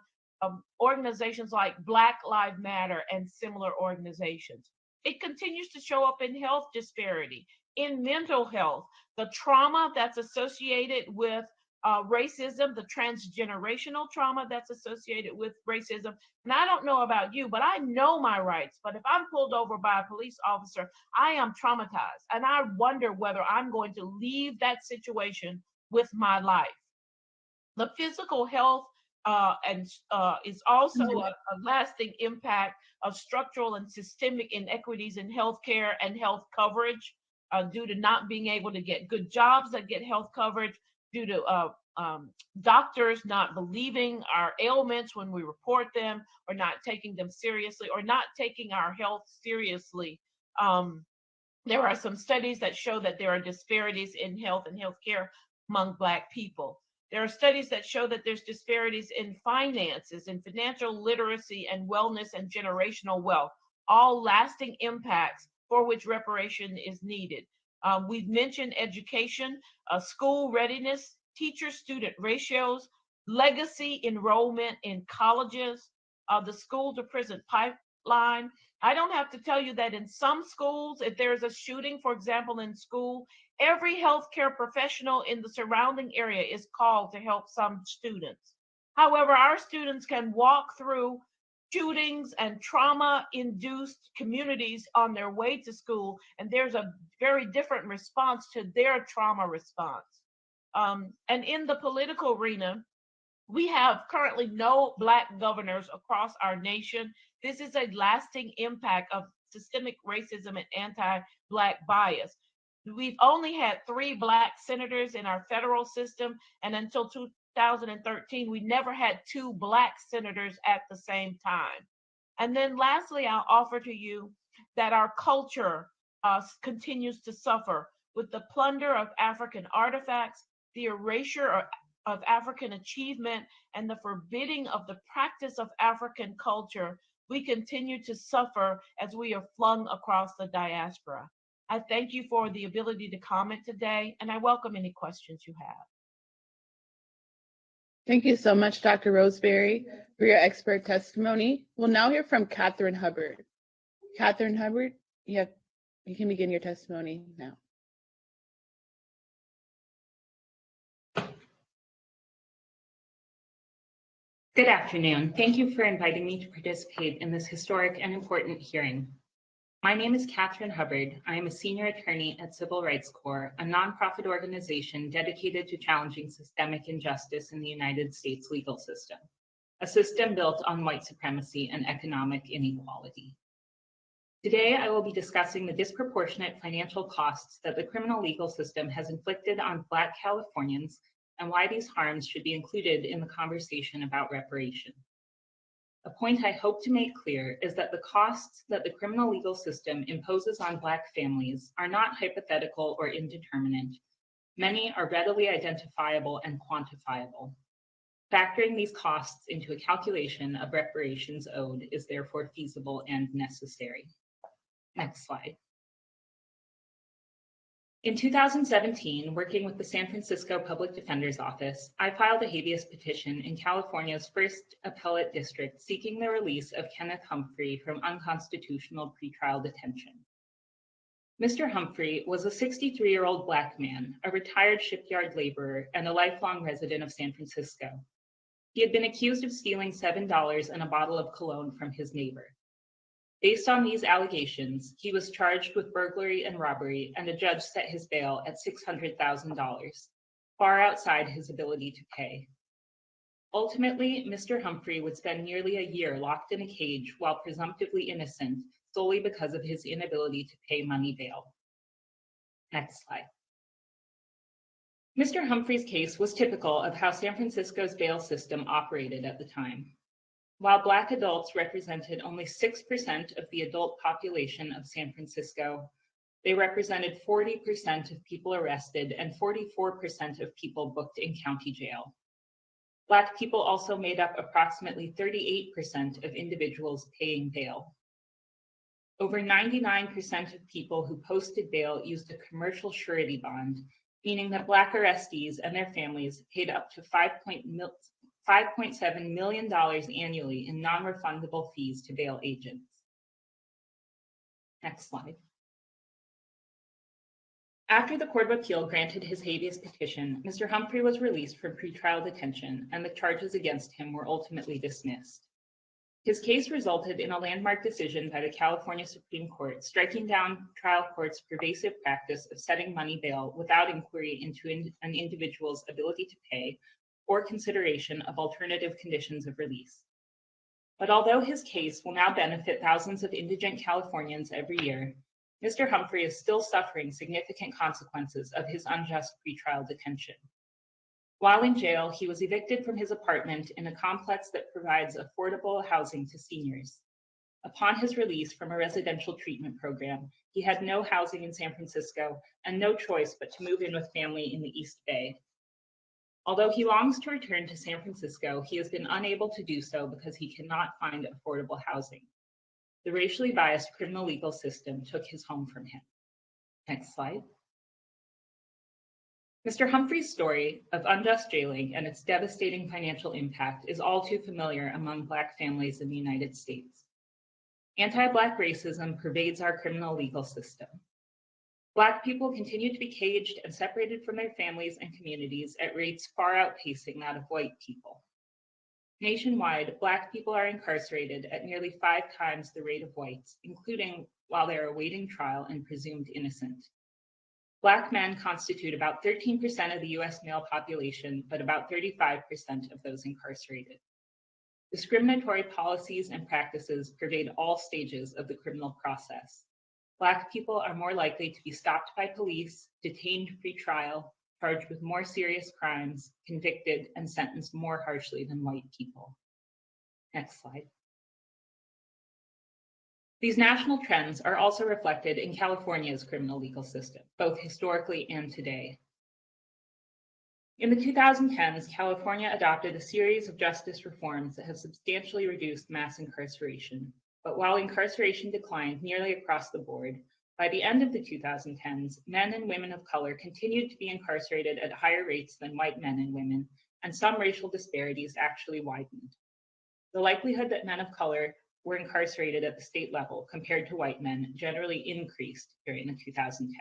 organizations like Black Lives Matter and similar organizations. It continues to show up in health disparity, in mental health, the trauma that's associated with racism, the transgenerational trauma that's associated with racism. And I don't know about you, but I know my rights. But if I'm pulled over by a police officer, I am traumatized. And I wonder whether I'm going to leave that situation with my life. The physical health is also a lasting impact of structural and systemic inequities in healthcare and health coverage due to not being able to get good jobs that get health coverage, due to doctors not believing our ailments when we report them, or not taking them seriously, or not taking our health seriously. There are some studies that show that there are disparities in health and healthcare among Black people. There are studies that show that there's disparities in finances, in financial literacy and wellness and generational wealth, all lasting impacts for which reparation is needed. We've mentioned education, school readiness, teacher-student ratios, legacy enrollment in colleges, the school-to-prison pipeline. I don't have to tell you that in some schools, if there's a shooting, for example, in school, every healthcare professional in the surrounding area is called to help some students. However, our students can walk through shootings and trauma-induced communities on their way to school, and there's a very different response to their trauma response. And in the political arena, we have currently no Black governors across our nation. This is a lasting impact of systemic racism and anti-Black bias. We've only had 3 Black senators in our federal system, and until 2013, we never had 2 Black senators at the same time. And then lastly, I'll offer to you that our culture continues to suffer with the plunder of African artifacts, the erasure of African achievement, and the forbidding of the practice of African culture. We continue to suffer as we are flung across the diaspora. I thank you for the ability to comment today, and I welcome any questions you have. Thank you so much, Dr. Roseberry, for your expert testimony. We'll now hear from Catherine Hubbard. Catherine Hubbard, you can begin your testimony now. Good afternoon. Thank you for inviting me to participate in this historic and important hearing. My name is Catherine Hubbard. I am a senior attorney at Civil Rights Corps, a nonprofit organization dedicated to challenging systemic injustice in the United States legal system, a system built on white supremacy and economic inequality. Today, I will be discussing the disproportionate financial costs that the criminal legal system has inflicted on Black Californians and why these harms should be included in the conversation about reparation. A point I hope to make clear is that the costs that the criminal legal system imposes on Black families are not hypothetical or indeterminate. Many are readily identifiable and quantifiable. Factoring these costs into a calculation of reparations owed is therefore feasible and necessary. Next slide. In 2017, working with the San Francisco Public Defender's Office, I filed a habeas petition in California's first appellate district seeking the release of Kenneth Humphrey from unconstitutional pretrial detention. Mr. Humphrey was a 63-year-old Black man, a retired shipyard laborer, and a lifelong resident of San Francisco. He had been accused of stealing $7 and a bottle of cologne from his neighbor. Based on these allegations, he was charged with burglary and robbery, and a judge set his bail at $600,000, far outside his ability to pay. Ultimately, Mr. Humphrey would spend nearly a year locked in a cage while presumptively innocent, solely because of his inability to pay money bail. Next slide. Mr. Humphrey's case was typical of how San Francisco's bail system operated at the time. While Black adults represented only 6% of the adult population of San Francisco, they represented 40% of people arrested and 44% of people booked in county jail. Black people also made up approximately 38% of individuals paying bail. Over 99% of people who posted bail used a commercial surety bond, meaning that Black arrestees and their families paid up to $5.7 million annually in non-refundable fees to bail agents. Next slide. After the Court of Appeal granted his habeas petition, Mr. Humphrey was released from pretrial detention, and the charges against him were ultimately dismissed. His case resulted in a landmark decision by the California Supreme Court, striking down trial courts' pervasive practice of setting money bail without inquiry into an individual's ability to pay or consideration of alternative conditions of release. But although his case will now benefit thousands of indigent Californians every year, Mr. Humphrey is still suffering significant consequences of his unjust pretrial detention. While in jail, he was evicted from his apartment in a complex that provides affordable housing to seniors. Upon his release from a residential treatment program, he had no housing in San Francisco and no choice but to move in with family in the East Bay. Although he longs to return to San Francisco, he has been unable to do so because he cannot find affordable housing. The racially biased criminal legal system took his home from him. Next slide. Mr. Humphrey's story of unjust jailing and its devastating financial impact is all too familiar among Black families in the United States. Anti-Black racism pervades our criminal legal system. Black people continue to be caged and separated from their families and communities at rates far outpacing that of white people. Nationwide, Black people are incarcerated at nearly 5 times the rate of whites, including while they are awaiting trial and presumed innocent. Black men constitute about 13% of the US male population, but about 35% of those incarcerated. Discriminatory policies and practices pervade all stages of the criminal process. Black people are more likely to be stopped by police, detained pre-trial, charged with more serious crimes, convicted, and sentenced more harshly than white people. Next slide. These national trends are also reflected in California's criminal legal system, both historically and today. In the 2010s, California adopted a series of justice reforms that have substantially reduced mass incarceration. But while incarceration declined nearly across the board, by the end of the 2010s, men and women of color continued to be incarcerated at higher rates than white men and women, and some racial disparities actually widened. The likelihood that men of color were incarcerated at the state level compared to white men generally increased during the 2010s.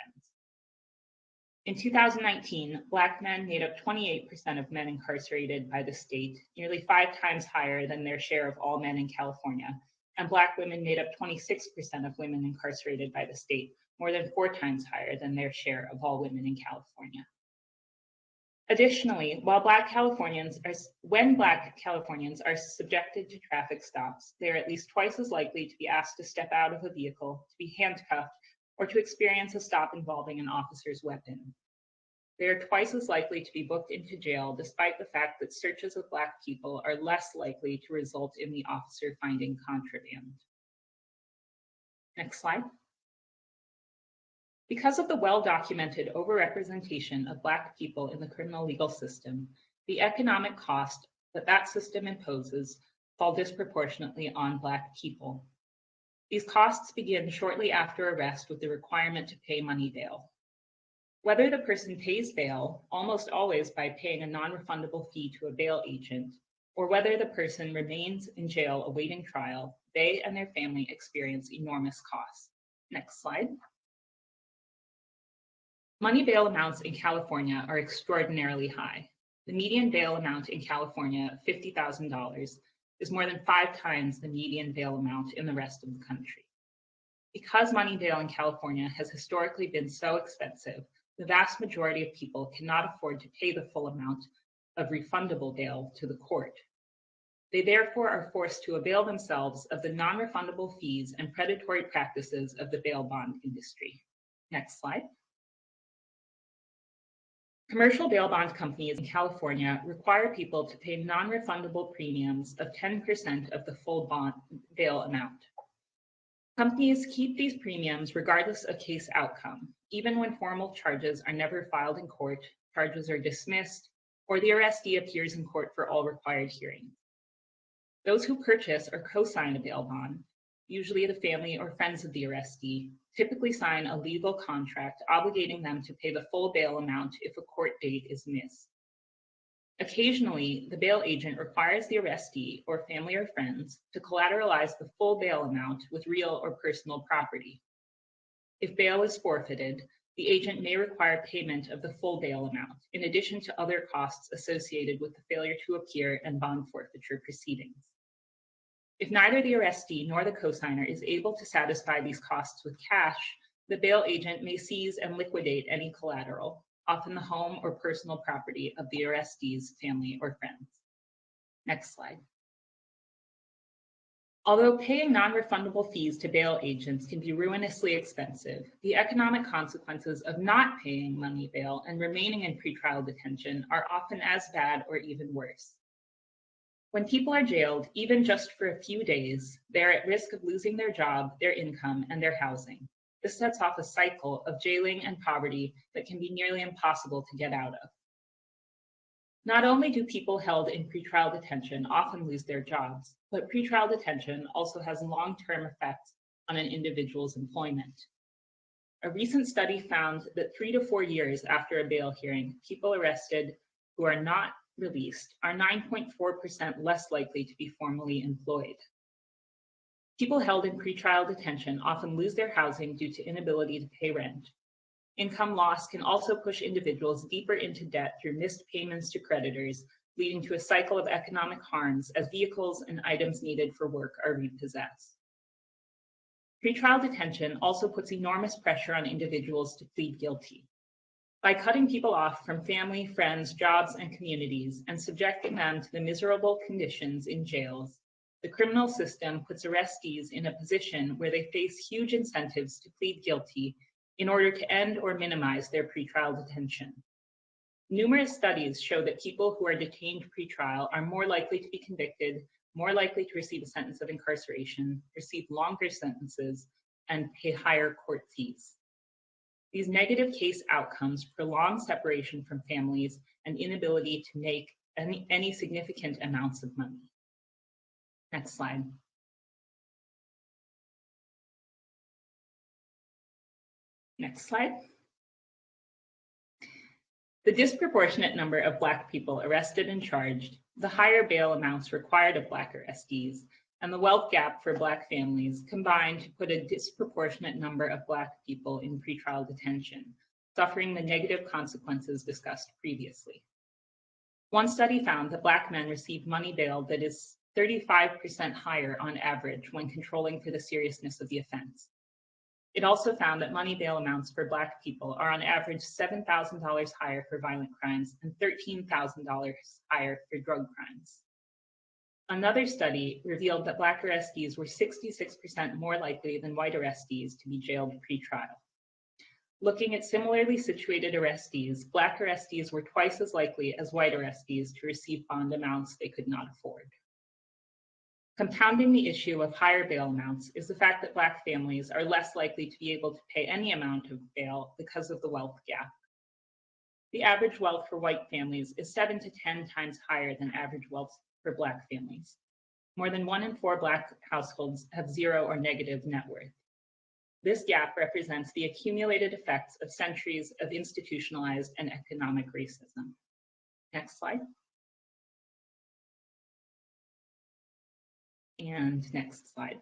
In 2019, Black men made up 28% of men incarcerated by the state, nearly 5 times higher than their share of all men in California, and Black women made up 26% of women incarcerated by the state, more than 4 times higher than their share of all women in California. Additionally, when Black Californians are subjected to traffic stops, they are at least twice as likely to be asked to step out of a vehicle, to be handcuffed, or to experience a stop involving an officer's weapon. They are twice as likely to be booked into jail, despite the fact that searches of Black people are less likely to result in the officer finding contraband. Next slide. Because of the well-documented overrepresentation of Black people in the criminal legal system, the economic cost that system imposes fall disproportionately on Black people. These costs begin shortly after arrest with the requirement to pay money bail. Whether the person pays bail, almost always by paying a non-refundable fee to a bail agent, or whether the person remains in jail awaiting trial, they and their family experience enormous costs. Next slide. Money bail amounts in California are extraordinarily high. The median bail amount in California, $50,000, is more than 5 times the median bail amount in the rest of the country. Because money bail in California has historically been so expensive, the vast majority of people cannot afford to pay the full amount of refundable bail to the court. They therefore are forced to avail themselves of the non-refundable fees and predatory practices of the bail bond industry. Next slide. Commercial bail bond companies in California require people to pay non-refundable premiums of 10% of the full bond bail amount. Companies keep these premiums regardless of case outcome, even when formal charges are never filed in court, charges are dismissed, or the arrestee appears in court for all required hearings. Those who purchase or co-sign a bail bond, usually the family or friends of the arrestee, typically sign a legal contract obligating them to pay the full bail amount if a court date is missed. Occasionally, the bail agent requires the arrestee or family or friends to collateralize the full bail amount with real or personal property. If bail is forfeited, the agent may require payment of the full bail amount, in addition to other costs associated with the failure to appear and bond forfeiture proceedings. If neither the arrestee nor the cosigner is able to satisfy these costs with cash, the bail agent may seize and liquidate any collateral, often the home or personal property of the arrestee's family or friends. Next slide. Although paying non-refundable fees to bail agents can be ruinously expensive, the economic consequences of not paying money bail and remaining in pretrial detention are often as bad or even worse. When people are jailed, even just for a few days, they are at risk of losing their job, their income, and their housing. This sets off a cycle of jailing and poverty that can be nearly impossible to get out of. Not only do people held in pretrial detention often lose their jobs, but pretrial detention also has long-term effects on an individual's employment. A recent study found that 3 to 4 years after a bail hearing, people arrested who are not released are 9.4% less likely to be formally employed. People held in pretrial detention often lose their housing due to inability to pay rent. Income loss can also push individuals deeper into debt through missed payments to creditors, leading to a cycle of economic harms as vehicles and items needed for work are repossessed. Pretrial detention also puts enormous pressure on individuals to plead guilty. By cutting people off from family, friends, jobs, and communities, and subjecting them to the miserable conditions in jails, the criminal system puts arrestees in a position where they face huge incentives to plead guilty in order to end or minimize their pretrial detention. Numerous studies show that people who are detained pretrial are more likely to be convicted, more likely to receive a sentence of incarceration, receive longer sentences, and pay higher court fees. These negative case outcomes prolong separation from families and inability to make any significant amounts of money. Next slide. Next slide. The disproportionate number of Black people arrested and charged, the higher bail amounts required of Black arrestees, and the wealth gap for Black families combined to put a disproportionate number of Black people in pretrial detention, suffering the negative consequences discussed previously. One study found that Black men receive money bail that is 35% higher on average when controlling for the seriousness of the offense. It also found that money bail amounts for Black people are on average $7,000 higher for violent crimes and $13,000 higher for drug crimes. Another study revealed that Black arrestees were 66% more likely than white arrestees to be jailed pre-trial. Looking at similarly situated arrestees, Black arrestees were twice as likely as white arrestees to receive bond amounts they could not afford. Compounding the issue of higher bail amounts is the fact that Black families are less likely to be able to pay any amount of bail because of the wealth gap. The average wealth for white families is 7 to 10 times higher than average wealth for Black families. More than 1 in 4 Black households have zero or negative net worth. This gap represents the accumulated effects of centuries of institutionalized and economic racism. Next slide. And next slide.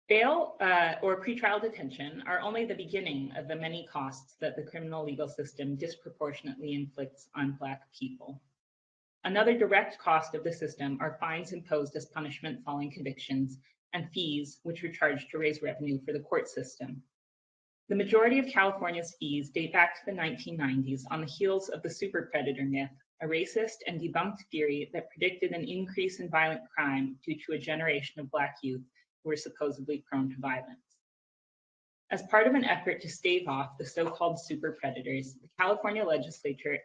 Bail or pretrial detention are only the beginning of the many costs that the criminal legal system disproportionately inflicts on Black people. Another direct cost of the system are fines imposed as punishment following convictions and fees which are charged to raise revenue for the court system. The majority of California's fees date back to the 1990s on the heels of the super predator myth, a racist and debunked theory that predicted an increase in violent crime due to a generation of Black youth who were supposedly prone to violence. As part of an effort to stave off the so-called super predators, the California legislature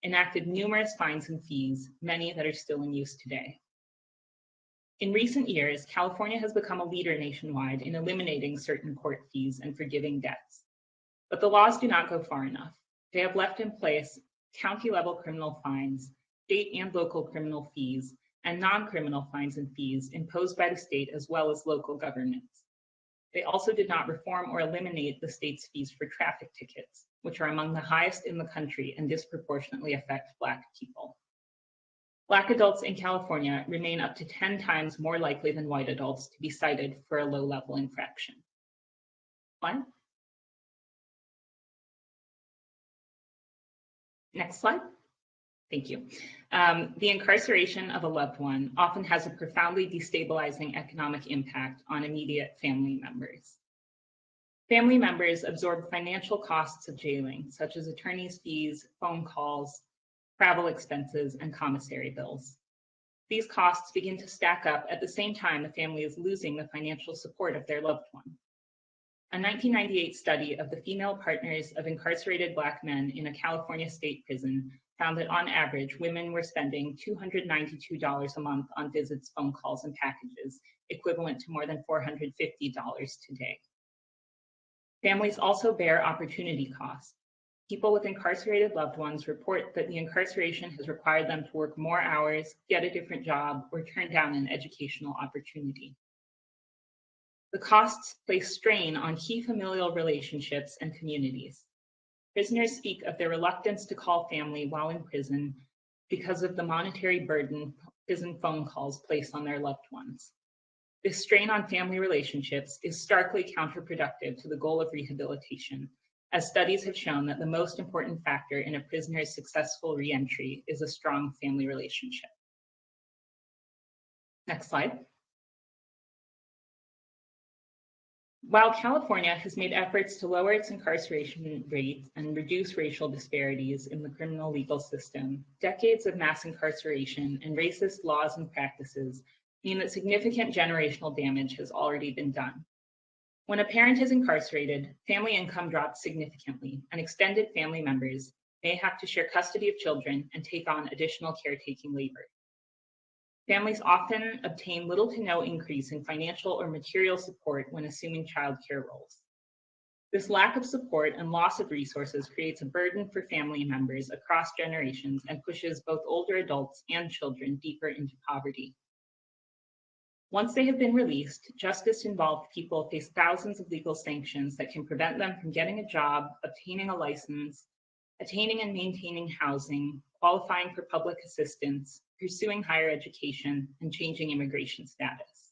enacted numerous fines and fees, many that are still in use today. In recent years, California has become a leader nationwide in eliminating certain court fees and forgiving debts. But the laws do not go far enough. They have left in place county-level criminal fines, state and local criminal fees, and non-criminal fines and fees imposed by the state as well as local governments. They also did not reform or eliminate the state's fees for traffic tickets, which are among the highest in the country and disproportionately affect Black people. Black adults in California remain up to 10 times more likely than white adults to be cited for a low-level infraction. Slide. Next slide. Thank you. The incarceration of a loved one often has a profoundly destabilizing economic impact on immediate family members. Family members absorb financial costs of jailing, such as attorney's fees, phone calls, travel expenses, and commissary bills. These costs begin to stack up at the same time the family is losing the financial support of their loved one. A 1998 study of the female partners of incarcerated Black men in a California state prison found that on average, women were spending $292 a month on visits, phone calls, and packages, equivalent to more than $450 today. Families also bear opportunity costs. People with incarcerated loved ones report that the incarceration has required them to work more hours, get a different job, or turn down an educational opportunity. The costs place strain on key familial relationships and communities. Prisoners speak of their reluctance to call family while in prison because of the monetary burden prison phone calls place on their loved ones. This strain on family relationships is starkly counterproductive to the goal of rehabilitation, as studies have shown that the most important factor in a prisoner's successful reentry is a strong family relationship. Next slide. While California has made efforts to lower its incarceration rates and reduce racial disparities in the criminal legal system, decades of mass incarceration and racist laws and practices mean that significant generational damage has already been done. When a parent is incarcerated, family income drops significantly, and extended family members may have to share custody of children and take on additional caretaking labor. Families often obtain little to no increase in financial or material support when assuming childcare roles. This lack of support and loss of resources creates a burden for family members across generations and pushes both older adults and children deeper into poverty. Once they have been released, justice-involved people face thousands of legal sanctions that can prevent them from getting a job, obtaining a license, attaining and maintaining housing, qualifying for public assistance, pursuing higher education, and changing immigration status.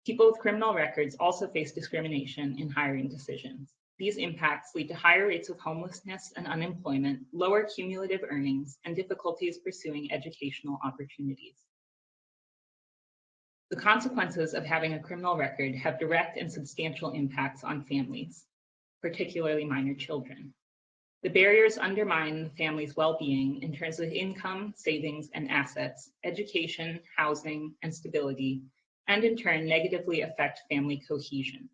People with criminal records also face discrimination in hiring decisions. These impacts lead to higher rates of homelessness and unemployment, lower cumulative earnings, and difficulties pursuing educational opportunities. The consequences of having a criminal record have direct and substantial impacts on families, particularly minor children. The barriers undermine the family's well-being in terms of income, savings, and assets, education, housing, and stability, and in turn negatively affect family cohesion.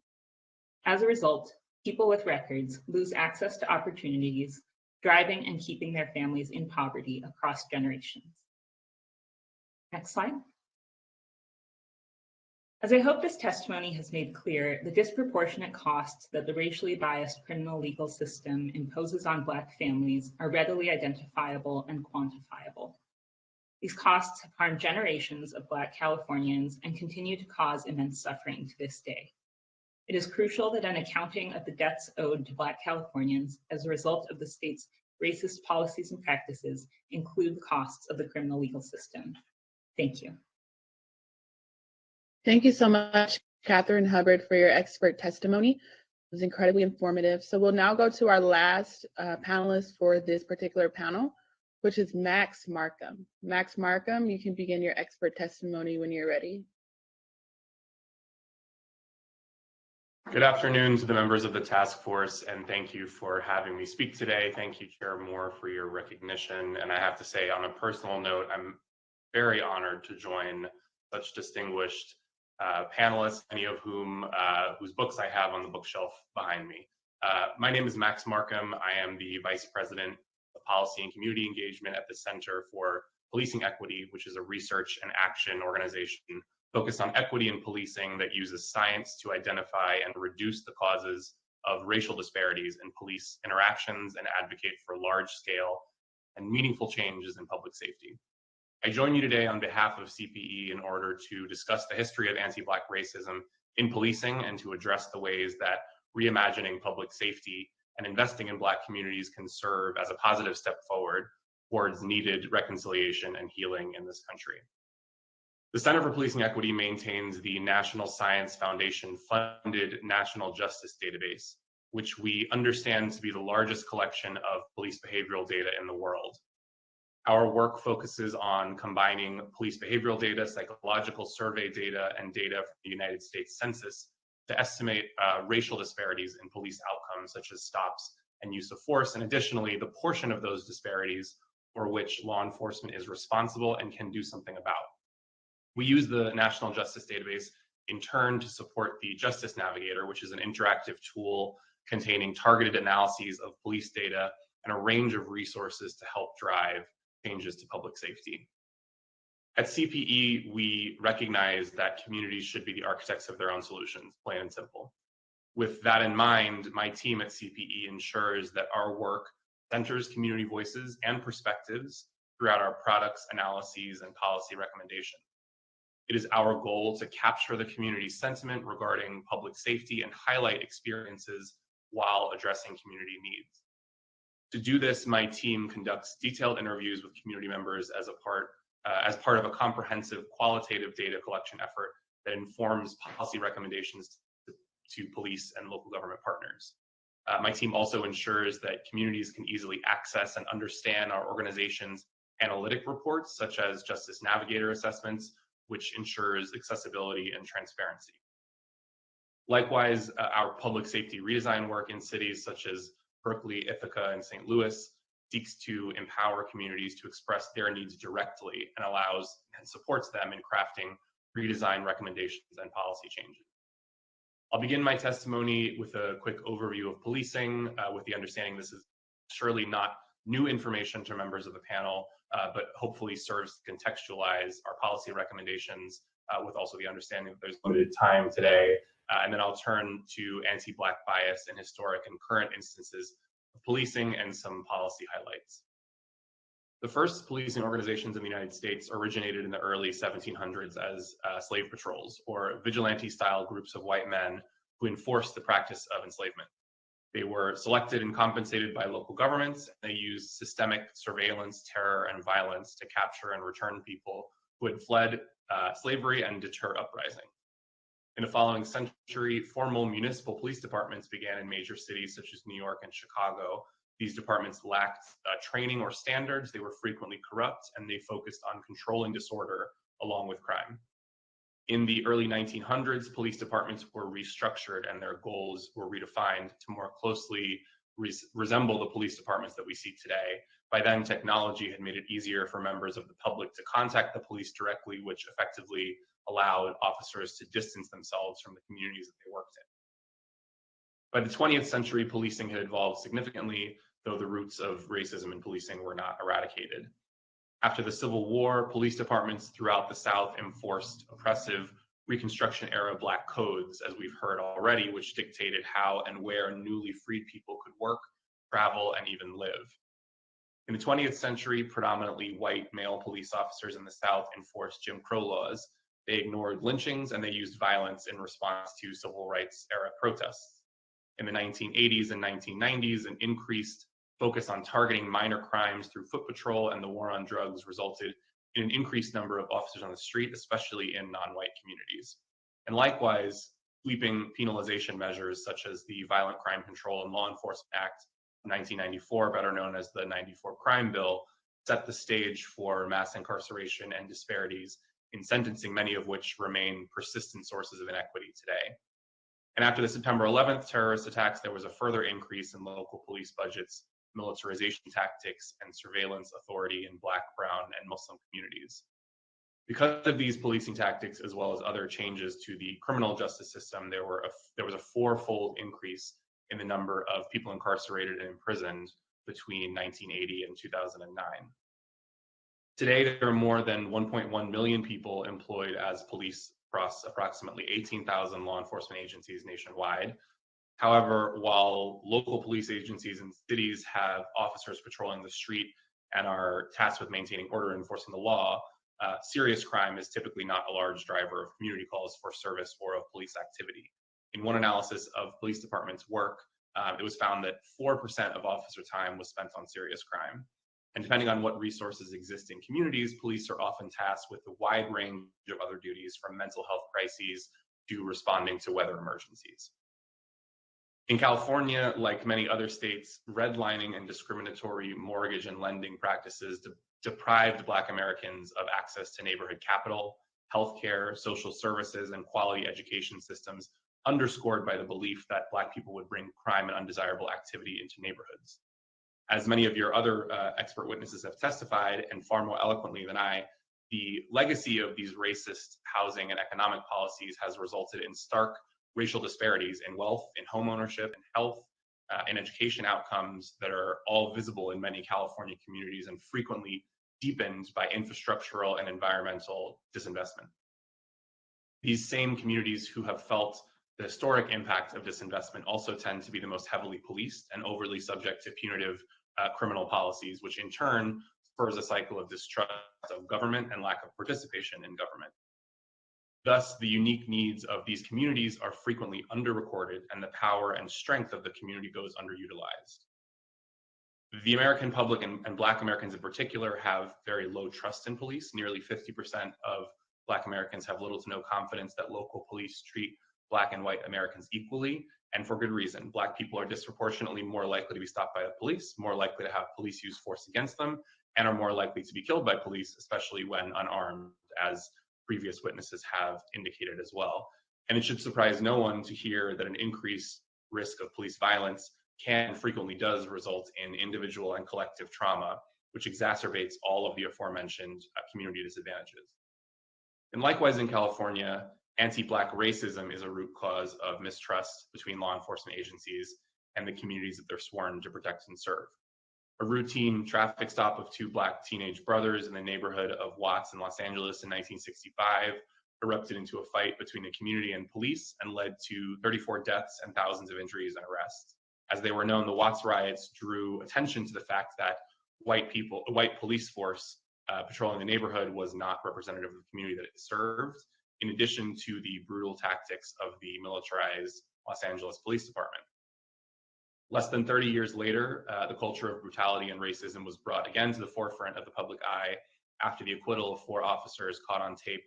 As a result, people with records lose access to opportunities, driving and keeping their families in poverty across generations. Next slide. As I hope this testimony has made clear, the disproportionate costs that the racially biased criminal legal system imposes on Black families are readily identifiable and quantifiable. These costs have harmed generations of Black Californians and continue to cause immense suffering to this day. It is crucial that an accounting of the debts owed to Black Californians as a result of the state's racist policies and practices include the costs of the criminal legal system. Thank you. Thank you so much, Catherine Hubbard, for your expert testimony. It was incredibly informative. So we'll now go to our last panelist for this particular panel, which is Max Markham. Max Markham, you can begin your expert testimony when you're ready. Good afternoon to the members of the task force, and thank you for having me speak today. Thank you, Chair Moore, for your recognition. And I have to say, on a personal note, I'm very honored to join such distinguished panelists, many of whom whose books I have on the bookshelf behind me. My name is Max Markham. I am the Vice President of Policy and Community Engagement at the Center for Policing Equity, which is a research and action organization focused on equity in policing that uses science to identify and reduce the causes of racial disparities in police interactions and advocate for large-scale and meaningful changes in public safety. I join you today on behalf of CPE in order to discuss the history of anti-Black racism in policing and to address the ways that reimagining public safety and investing in Black communities can serve as a positive step forward towards needed reconciliation and healing in this country. The Center for Policing Equity maintains the National Science Foundation funded National Justice Database, which we understand to be the largest collection of police behavioral data in the world. Our work focuses on combining police behavioral data, psychological survey data, and data from the United States Census to estimate racial disparities in police outcomes such as stops and use of force, and additionally, the portion of those disparities for which law enforcement is responsible and can do something about. We use the National Justice Database in turn to support the Justice Navigator, which is an interactive tool containing targeted analyses of police data and a range of resources to help drive changes to public safety. At CPE, we recognize that communities should be the architects of their own solutions, plain and simple. With that in mind, my team at CPE ensures that our work centers community voices and perspectives throughout our products, analyses, and policy recommendations. It is our goal to capture the community sentiment regarding public safety and highlight experiences while addressing community needs. To do this, my team conducts detailed interviews with community members as part of a comprehensive qualitative data collection effort that informs policy recommendations to police and local government partners. My team also ensures that communities can easily access and understand our organization's analytic reports, such as Justice Navigator assessments, which ensures accessibility and transparency. Likewise, our public safety redesign work in cities such as Berkeley, Ithaca, and St. Louis seeks to empower communities to express their needs directly and allows and supports them in crafting redesign recommendations and policy changes. I'll begin my testimony with a quick overview of policing, with the understanding this is surely not new information to members of the panel, but hopefully serves to contextualize our policy recommendations with also the understanding that there's limited time today. And then I'll turn to anti-Black bias in historic and current instances of policing and some policy highlights. The first policing organizations in the United States originated in the early 1700s as slave patrols, or vigilante-style groups of white men who enforced the practice of enslavement. They were selected and compensated by local governments, and they used systemic surveillance, terror, and violence to capture and return people who had fled slavery and deter uprising. In the following century, formal municipal police departments began in major cities such as New York and Chicago. These departments lacked training or standards, they were frequently corrupt, and they focused on controlling disorder along with crime. In the early 1900s, police departments were restructured and their goals were redefined to more closely resemble the police departments that we see today. By then, technology had made it easier for members of the public to contact the police directly, which effectively allowed officers to distance themselves from the communities that they worked in. By the 20th century, policing had evolved significantly, though the roots of racism in policing were not eradicated. After the Civil War, police departments throughout the South enforced oppressive Reconstruction-era Black codes, as we've heard already, which dictated how and where newly freed people could work, travel, and even live. In the 20th century, predominantly white male police officers in the South enforced Jim Crow laws. They ignored lynchings and they used violence in response to civil rights era protests. In the 1980s and 1990s, an increased focus on targeting minor crimes through foot patrol and the war on drugs resulted in an increased number of officers on the street, especially in non-white communities. And likewise, sweeping penalization measures such as the Violent Crime Control and Law Enforcement Act of 1994, better known as the '94 Crime Bill, set the stage for mass incarceration and disparities in sentencing, many of which remain persistent sources of inequity today. And after the September 11th terrorist attacks, there was a further increase in local police budgets, militarization tactics, and surveillance authority in Black, Brown, and Muslim communities. Because of these policing tactics, as well as other changes to the criminal justice system, there was a fourfold increase in the number of people incarcerated and imprisoned between 1980 and 2009. Today, there are more than 1.1 million people employed as police across approximately 18,000 law enforcement agencies nationwide. However, while local police agencies and cities have officers patrolling the street and are tasked with maintaining order and enforcing the law, serious crime is typically not a large driver of community calls for service or of police activity. In one analysis of police departments' work, it was found that 4% of officer time was spent on serious crime. And depending on what resources exist in communities, police are often tasked with a wide range of other duties, from mental health crises to responding to weather emergencies. In California, like many other states, redlining and discriminatory mortgage and lending practices deprived Black Americans of access to neighborhood capital, healthcare, social services, and quality education systems, underscored by the belief that Black people would bring crime and undesirable activity into neighborhoods. As many of your other expert witnesses have testified, and far more eloquently than I, the legacy of these racist housing and economic policies has resulted in stark racial disparities in wealth, in home ownership, in health, and education outcomes that are all visible in many California communities and frequently deepened by infrastructural and environmental disinvestment. These same communities who have felt the historic impact of disinvestment also tend to be the most heavily policed and overly subject to punitive criminal policies, which in turn spurs a cycle of distrust of government and lack of participation in government. Thus, the unique needs of these communities are frequently underrecorded, and the power and strength of the community goes underutilized. The American public, and Black Americans in particular, have very low trust in police. Nearly 50% of Black Americans have little to no confidence that local police treat Black and white Americans equally, and for good reason. Black people are disproportionately more likely to be stopped by the police, more likely to have police use force against them, and are more likely to be killed by police, especially when unarmed, as previous witnesses have indicated as well. And it should surprise no one to hear that an increased risk of police violence can and frequently does result in individual and collective trauma, which exacerbates all of the aforementioned community disadvantages. And likewise in California, anti-Black racism is a root cause of mistrust between law enforcement agencies and the communities that they're sworn to protect and serve. A routine traffic stop of two Black teenage brothers in the neighborhood of Watts in Los Angeles in 1965 erupted into a fight between the community and police and led to 34 deaths and thousands of injuries and arrests. As they were known, the Watts riots drew attention to the fact that a white police force patrolling the neighborhood was not representative of the community that it served, in addition to the brutal tactics of the militarized Los Angeles Police Department. Less than 30 years later, the culture of brutality and racism was brought again to the forefront of the public eye after the acquittal of 4 officers caught on tape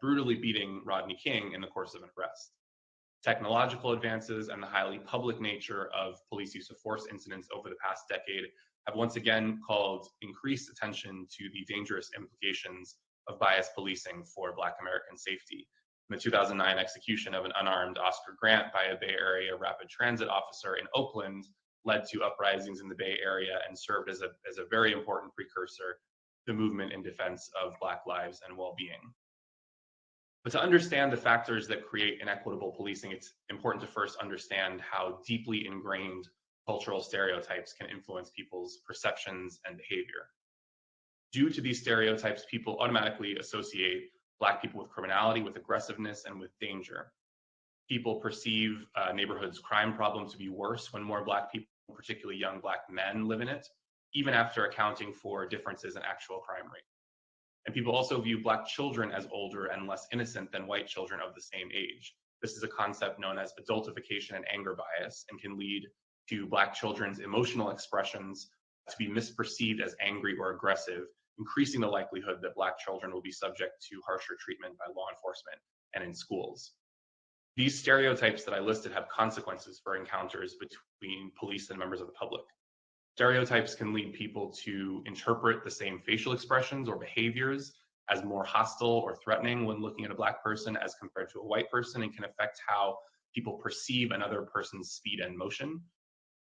brutally beating Rodney King in the course of an arrest. Technological advances and the highly public nature of police use of force incidents over the past decade have once again called increased attention to the dangerous implications of biased policing for Black American safety. In the 2009 execution of an unarmed Oscar Grant by a Bay Area rapid transit officer in Oakland led to uprisings in the Bay Area and served as a very important precursor to the movement in defense of Black lives and well-being. But to understand the factors that create inequitable policing, it's important to first understand how deeply ingrained cultural stereotypes can influence people's perceptions and behavior. Due to these stereotypes, people automatically associate Black people with criminality, with aggressiveness, and with danger. People perceive neighborhoods' crime problem to be worse when more Black people, particularly young Black men, live in it, even after accounting for differences in actual crime rate. And people also view Black children as older and less innocent than white children of the same age. This is a concept known as adultification and anger bias, and can lead to Black children's emotional expressions to be misperceived as angry or aggressive, increasing the likelihood that Black children will be subject to harsher treatment by law enforcement and in schools. These stereotypes that I listed have consequences for encounters between police and members of the public. Stereotypes can lead people to interpret the same facial expressions or behaviors as more hostile or threatening when looking at a Black person as compared to a white person, and can affect how people perceive another person's speed and motion.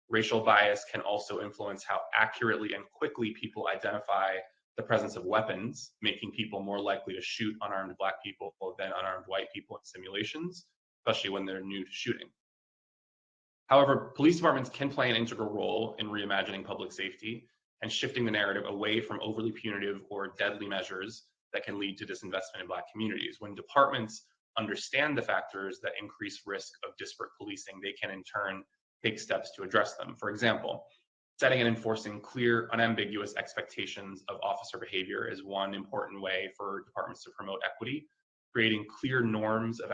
Racial bias can also influence how accurately and quickly people identify the presence of weapons, making people more likely to shoot unarmed Black people than unarmed white people in simulations, especially when they're new to shooting. However, police departments can play an integral role in reimagining public safety and shifting the narrative away from overly punitive or deadly measures that can lead to disinvestment in Black communities. When departments understand the factors that increase risk of disparate policing, they can in turn take steps to address them. For example, setting and enforcing clear, unambiguous expectations of officer behavior is one important way for departments to promote equity. Creating clear norms of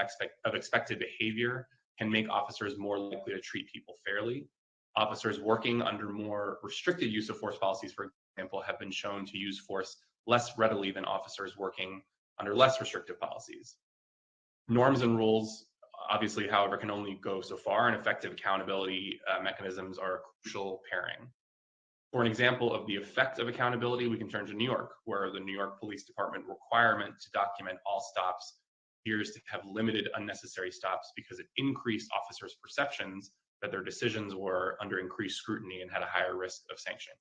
expected behavior can make officers more likely to treat people fairly. Officers working under more restricted use of force policies, for example, have been shown to use force less readily than officers working under less restrictive policies. Norms and rules, obviously, however, can only go so far, and effective accountability mechanisms are a crucial pairing. For an example of the effect of accountability, we can turn to New York, where the New York Police Department requirement to document all stops appears to have limited unnecessary stops because it increased officers' perceptions that their decisions were under increased scrutiny and had a higher risk of sanction.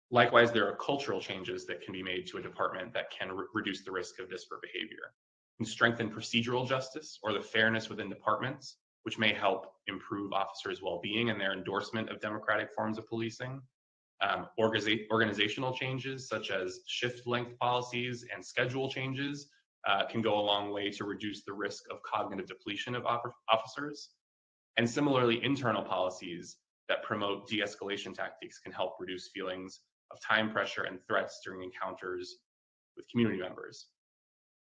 Likewise, there are cultural changes that can be made to a department that can reduce the risk of disparate behavior. And strengthen procedural justice or the fairness within departments, which may help improve officers' well-being and their endorsement of democratic forms of policing. Organizational changes such as shift length policies and schedule changes can go a long way to reduce the risk of cognitive depletion of officers. And similarly, internal policies that promote de-escalation tactics can help reduce feelings of time pressure and threats during encounters with community members.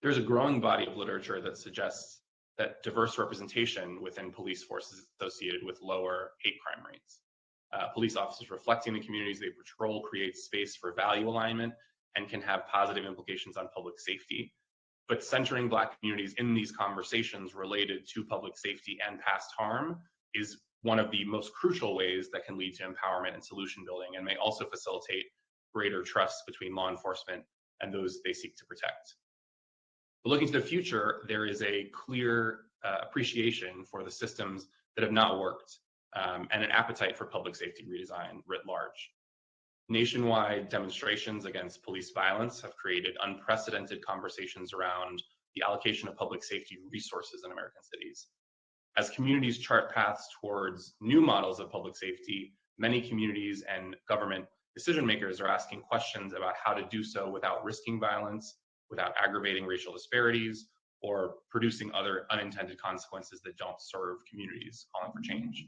There's a growing body of literature that suggests that diverse representation within police forces is associated with lower hate crime rates. Police officers reflecting the communities they patrol create space for value alignment and can have positive implications on public safety. But centering Black communities in these conversations related to public safety and past harm is one of the most crucial ways that can lead to empowerment and solution building, and may also facilitate greater trust between law enforcement and those they seek to protect. But looking to the future, there is a clear appreciation for the systems that have not worked and an appetite for public safety redesign writ large. Nationwide demonstrations against police violence have created unprecedented conversations around the allocation of public safety resources in American cities. As communities chart paths towards new models of public safety, many communities and government decision makers are asking questions about how to do so without risking violence, without aggravating racial disparities, or producing other unintended consequences that don't serve communities calling for change.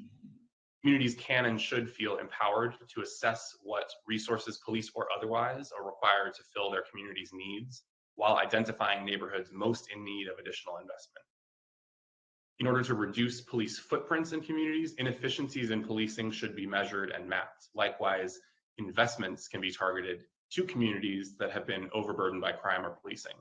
Communities can and should feel empowered to assess what resources, police or otherwise, are required to fill their community's needs, while identifying neighborhoods most in need of additional investment. In order to reduce police footprints in communities, inefficiencies in policing should be measured and mapped. Likewise, investments can be targeted to communities that have been overburdened by crime or policing.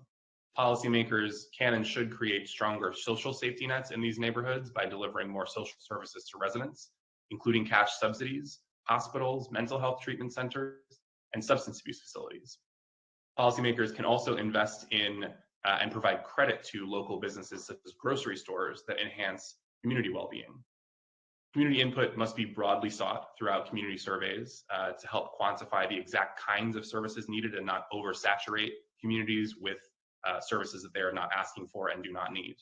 Policymakers can and should create stronger social safety nets in these neighborhoods by delivering more social services to residents, including cash subsidies, hospitals, mental health treatment centers, and substance abuse facilities. Policymakers can also invest in and provide credit to local businesses such as grocery stores that enhance community well-being. Community input must be broadly sought throughout community surveys to help quantify the exact kinds of services needed and not oversaturate communities with services that they are not asking for and do not need.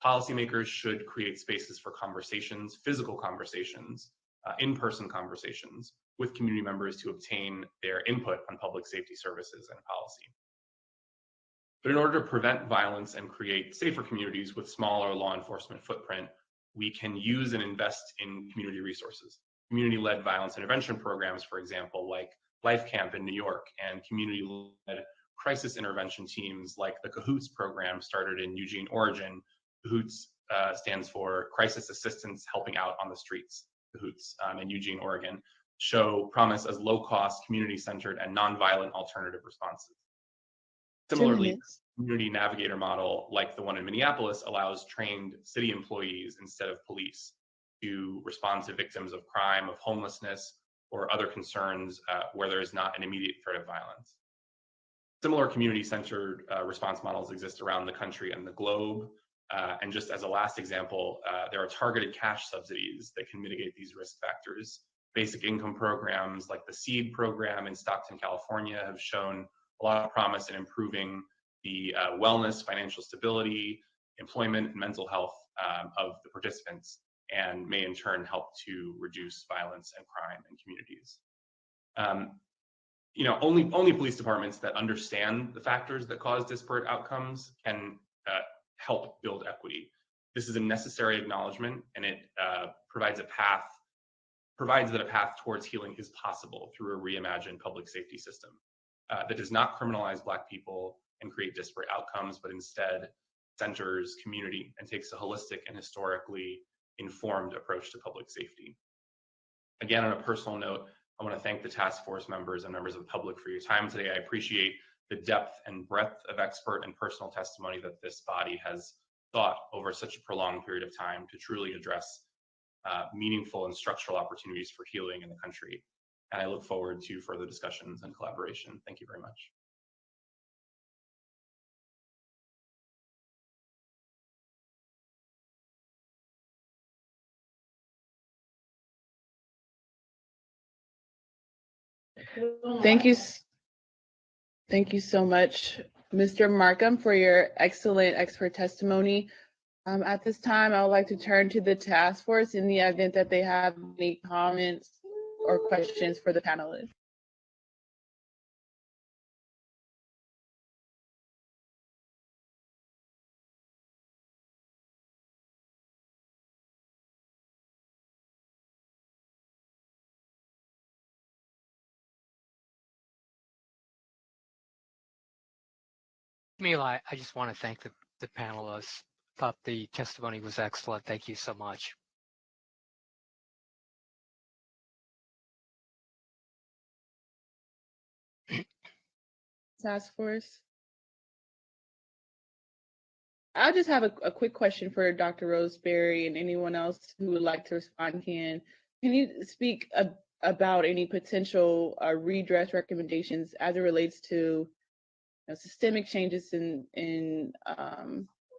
Policymakers should create spaces for conversations, physical conversations, in-person conversations with community members to obtain their input on public safety services and policy. But in order to prevent violence and create safer communities with smaller law enforcement footprint, we can use and invest in community resources. Community-led violence intervention programs, for example, like Life Camp in New York, and community-led crisis intervention teams like the CAHOOTS program started in Eugene, Oregon. CAHOOTS stands for Crisis Assistance Helping Out on the Streets, CAHOOTS in Eugene, Oregon, show promise as low-cost, community-centered, and nonviolent alternative responses. Similarly, community navigator model like the one in Minneapolis allows trained city employees instead of police to respond to victims of crime, of homelessness, or other concerns where there is not an immediate threat of violence. Similar community-centered response models exist around the country and the globe. And just as a last example, there are targeted cash subsidies that can mitigate these risk factors. Basic income programs like the SEED program in Stockton, California have shown a lot of promise in improving the wellness, financial stability, employment, and mental health of the participants, and may in turn help to reduce violence and crime in communities. Only police departments that understand the factors that cause disparate outcomes can help build equity. This is a necessary acknowledgement, and it provides that a path towards healing is possible through a reimagined public safety system that does not criminalize Black people and create disparate outcomes, but instead centers community and takes a holistic and historically informed approach to public safety. Again, on a personal note, I want to thank the task force members and members of the public for your time today. I appreciate the depth and breadth of expert and personal testimony that this body has thought over such a prolonged period of time to truly address meaningful and structural opportunities for healing in the country. And I look forward to further discussions and collaboration. Thank you very much. Thank you. Thank you so much, Mr. Markham, for your excellent expert testimony. At this time, I would like to turn to the task force in the event that they have any comments or questions for the panelists. Mila, I just want to thank the panelists. Thought the testimony was excellent. Thank you so much. Task force. I'll just have a quick question for Dr. Roseberry, and anyone else who would like to respond can. Can you speak about any potential redress recommendations as it relates to systemic changes in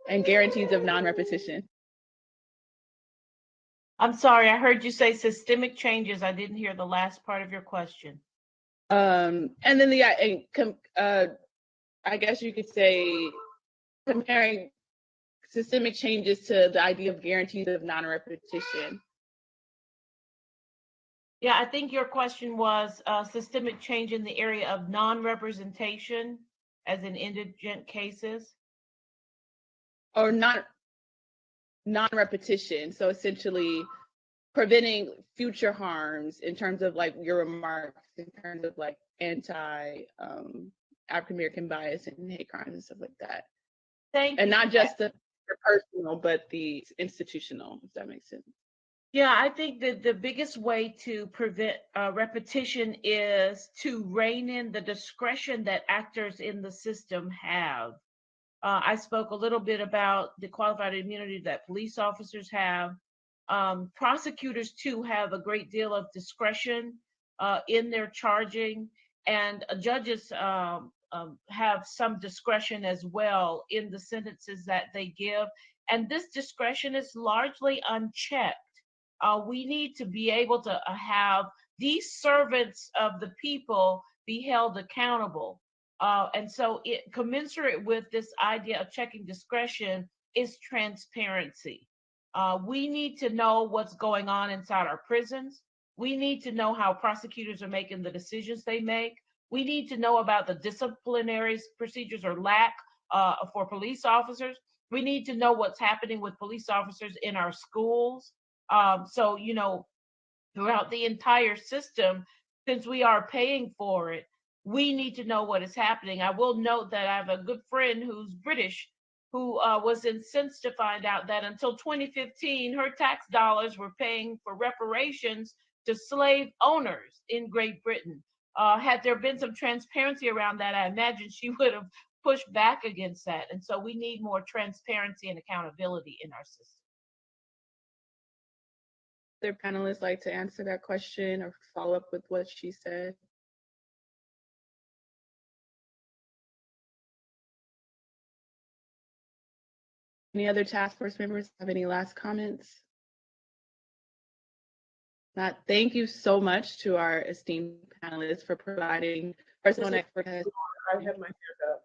and guarantees of non-repetition? I'm sorry, I heard you say systemic changes. I didn't hear the last part of your question. And then I guess you could say comparing systemic changes to the idea of guarantees of non-repetition. Yeah, I think your question was systemic change in the area of non-representation as in indigent cases. Or non-repetition. So essentially preventing future harms in terms of like your remarks, in terms of like African-American bias and hate crimes and stuff like that. Thank and you. not just the personal, but the institutional, if that makes sense. Yeah, I think that the biggest way to prevent repetition is to rein in the discretion that actors in the system have. I spoke a little bit about the qualified immunity that police officers have. Prosecutors too have a great deal of discretion in their charging, and judges have some discretion as well in the sentences that they give. And this discretion is largely unchecked. We need to be able to have these servants of the people be held accountable. And so commensurate with this idea of checking discretion is transparency. We need to know what's going on inside our prisons. We need to know how prosecutors are making the decisions they make. We need to know about the disciplinary procedures or lack for police officers. We need to know what's happening with police officers in our schools. So, you know, throughout the entire system, since we are paying for it, we need to know what is happening. I will note that I have a good friend who's British, who was incensed to find out that until 2015, her tax dollars were paying for reparations to slave owners in Great Britain. Had there been some transparency around that, I imagine she would have pushed back against that. And so we need more transparency and accountability in our system. Other panelists like to answer that question or follow up with what she said? Any other task force members have any last comments? Not. Thank you so much to our esteemed panelists for providing personal expertise. I have my hand up.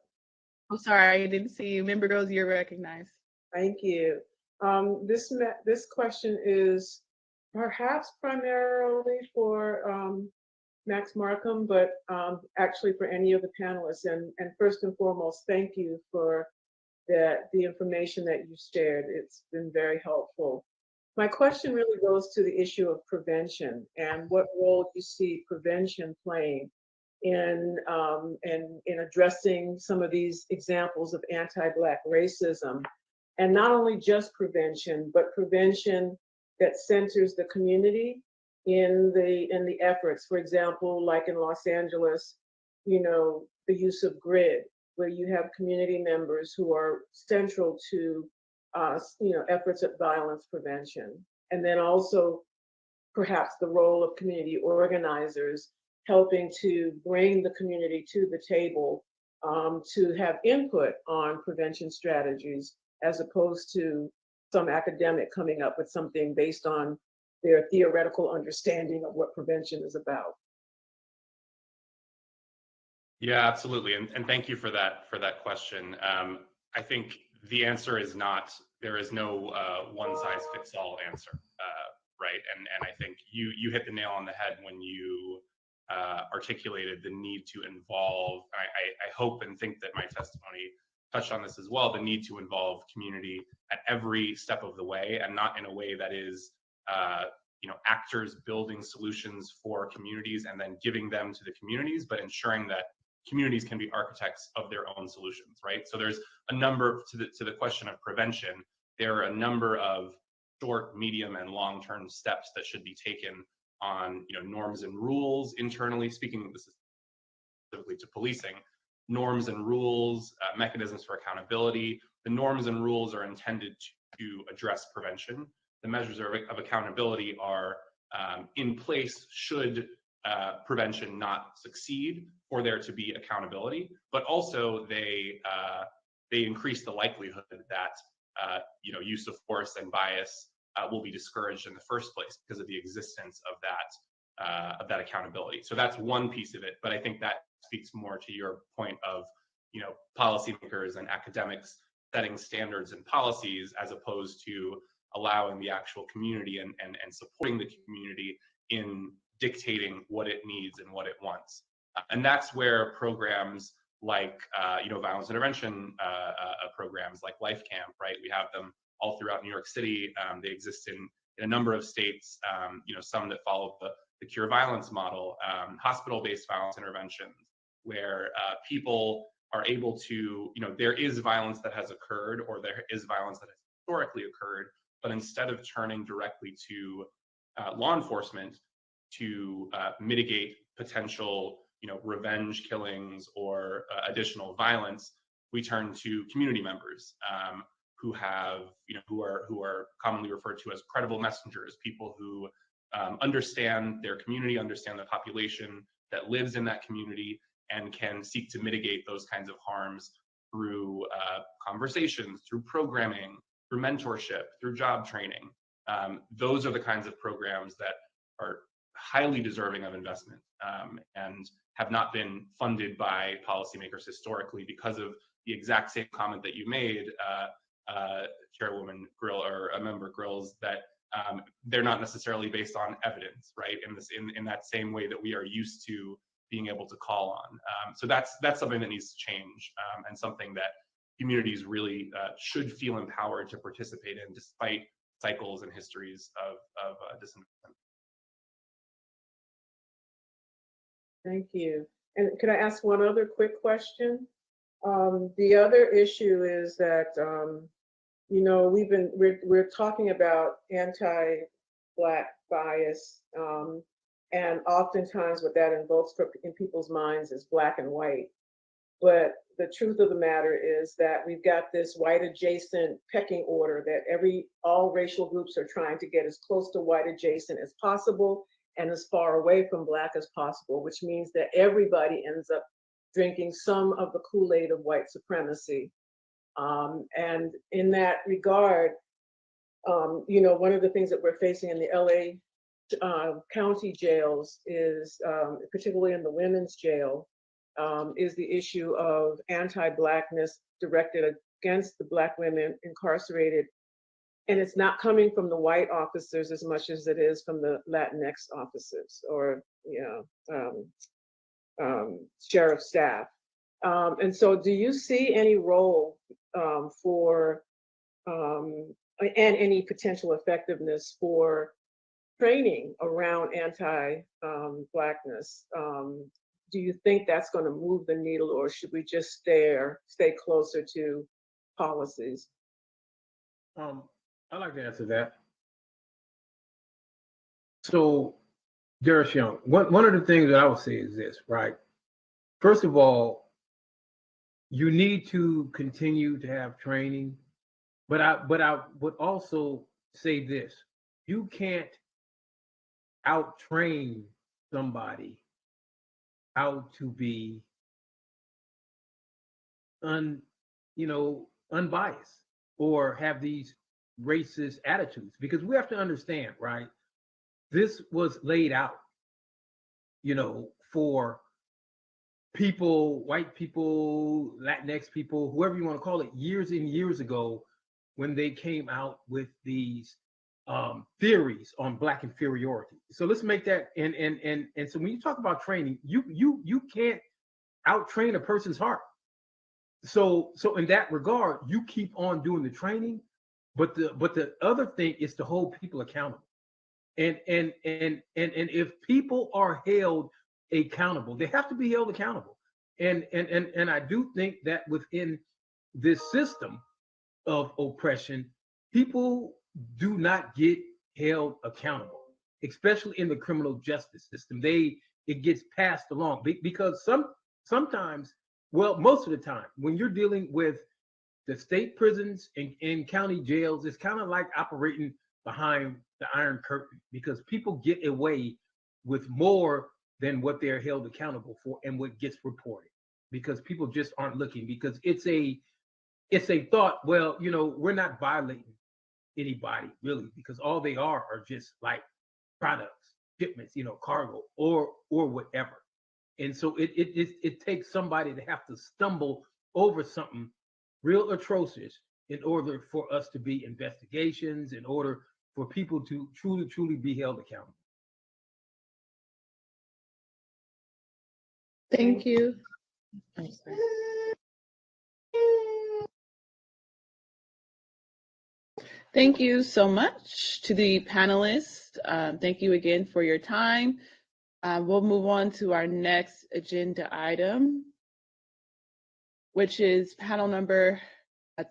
I'm sorry, I didn't see you. Member Rose, you're recognized. Thank you. This question is perhaps primarily for Max Markham, but actually for any of the panelists. And first and foremost, thank you for the information that you shared. It's been very helpful. My question really goes to the issue of prevention and what role you see prevention playing in addressing some of these examples of anti-Black racism. And not only just prevention, but prevention that centers the community in the efforts. For example, like in Los Angeles, you know, the use of GRID, where you have community members who are central to, you know, efforts at violence prevention. And then also perhaps the role of community organizers helping to bring the community to the table to have input on prevention strategies, as opposed to some academic coming up with something based on their theoretical understanding of what prevention is about. Yeah, absolutely. And thank you for that question. I think the answer is not, there is no one size fits all answer, right? And I think you hit the nail on the head when you articulated the need to involve, I hope and think that my testimony touched on this as well, the need to involve community at every step of the way, and not in a way that is you know, actors building solutions for communities and then giving them to the communities, but ensuring that communities can be architects of their own solutions, right? So there's a number, to the question of prevention, there are a number of short, medium, and long-term steps that should be taken on, you know, norms and rules internally, speaking this is specifically to policing, norms and rules, mechanisms for accountability. The norms and rules are intended to address prevention. The measures of accountability are in place should prevention not succeed, for there to be accountability, but also they increase the likelihood that you know, use of force and bias will be discouraged in the first place because of the existence of that accountability. So that's one piece of it, but I think that speaks more to your point of, you know, policymakers and academics setting standards and policies, as opposed to allowing the actual community and supporting the community in dictating what it needs and what it wants. And that's where programs like, you know, violence intervention programs like Life Camp, right? We have them all throughout New York City. They exist in a number of states, you know, some that follow the Cure Violence model, hospital-based violence interventions, where people are able to, you know, there is violence that has occurred, or there is violence that has historically occurred, but instead of turning directly to law enforcement to mitigate potential, you know, revenge killings or additional violence, we turn to community members who have, you know, who are commonly referred to as credible messengers, people who understand their community, understand the population that lives in that community, and can seek to mitigate those kinds of harms through conversations, through programming, through mentorship, through job training. Those are the kinds of programs that are highly deserving of investment and have not been funded by policymakers historically because of the exact same comment that you made, Chairwoman Grill, or a member Grills, that they're not necessarily based on evidence, right? In that same way that we are used to being able to call on. So that's something that needs to change, and something that communities really should feel empowered to participate in, despite cycles and histories of disinvestment. Thank you. And could I ask one other quick question? The other issue is that, you know, we're talking about anti-Black bias, and oftentimes what that invokes in people's minds is Black and white. But the truth of the matter is that we've got this white adjacent pecking order that all racial groups are trying to get as close to white adjacent as possible and as far away from Black as possible, which means that everybody ends up drinking some of the Kool-Aid of white supremacy. And in that regard, you know, one of the things that we're facing in the LA county jails is, particularly in the women's jail, is the issue of anti-Blackness directed against the Black women incarcerated. And it's not coming from the white officers as much as it is from the Latinx officers, or, you know, sheriff staff. And so do you see any role for, and any potential effectiveness for training around anti-Blackness? Do you think that's going to move the needle, or should we just stay closer to policies? I'd like to answer that. So, Darius Young, one of the things that I would say is this, right? First of all, you need to continue to have training, but I would also say this: you can't out-train somebody how to be unbiased or have these racist attitudes, because we have to understand, right? This was laid out, for people, white people, Latinx people, whoever you want to call it, years and years ago, when they came out with these theories on Black inferiority. So let's make that, and so when you talk about training, you can't out-train a person's heart. So in that regard, you keep on doing the training, but the other thing is to hold people accountable. And if people are held accountable, they have to be held accountable. And I do think that within this system of oppression, people do not get held accountable, especially in the criminal justice system. It gets passed along because sometimes, well, most of the time, when you're dealing with the state prisons and county jails, it's kind of like operating behind the Iron Curtain, because people get away with more than what they're held accountable for and what gets reported, because people just aren't looking, because it's a thought, well, we're not violating anybody really, because all they are just like products, shipments, cargo or whatever. And so it takes somebody to have to stumble over something real atrocious in order for us to be investigations, in order for people to truly be held accountable. Thank you. Thank you so much to the panelists. Thank you again for your time. We'll move on to our next agenda item, which is panel number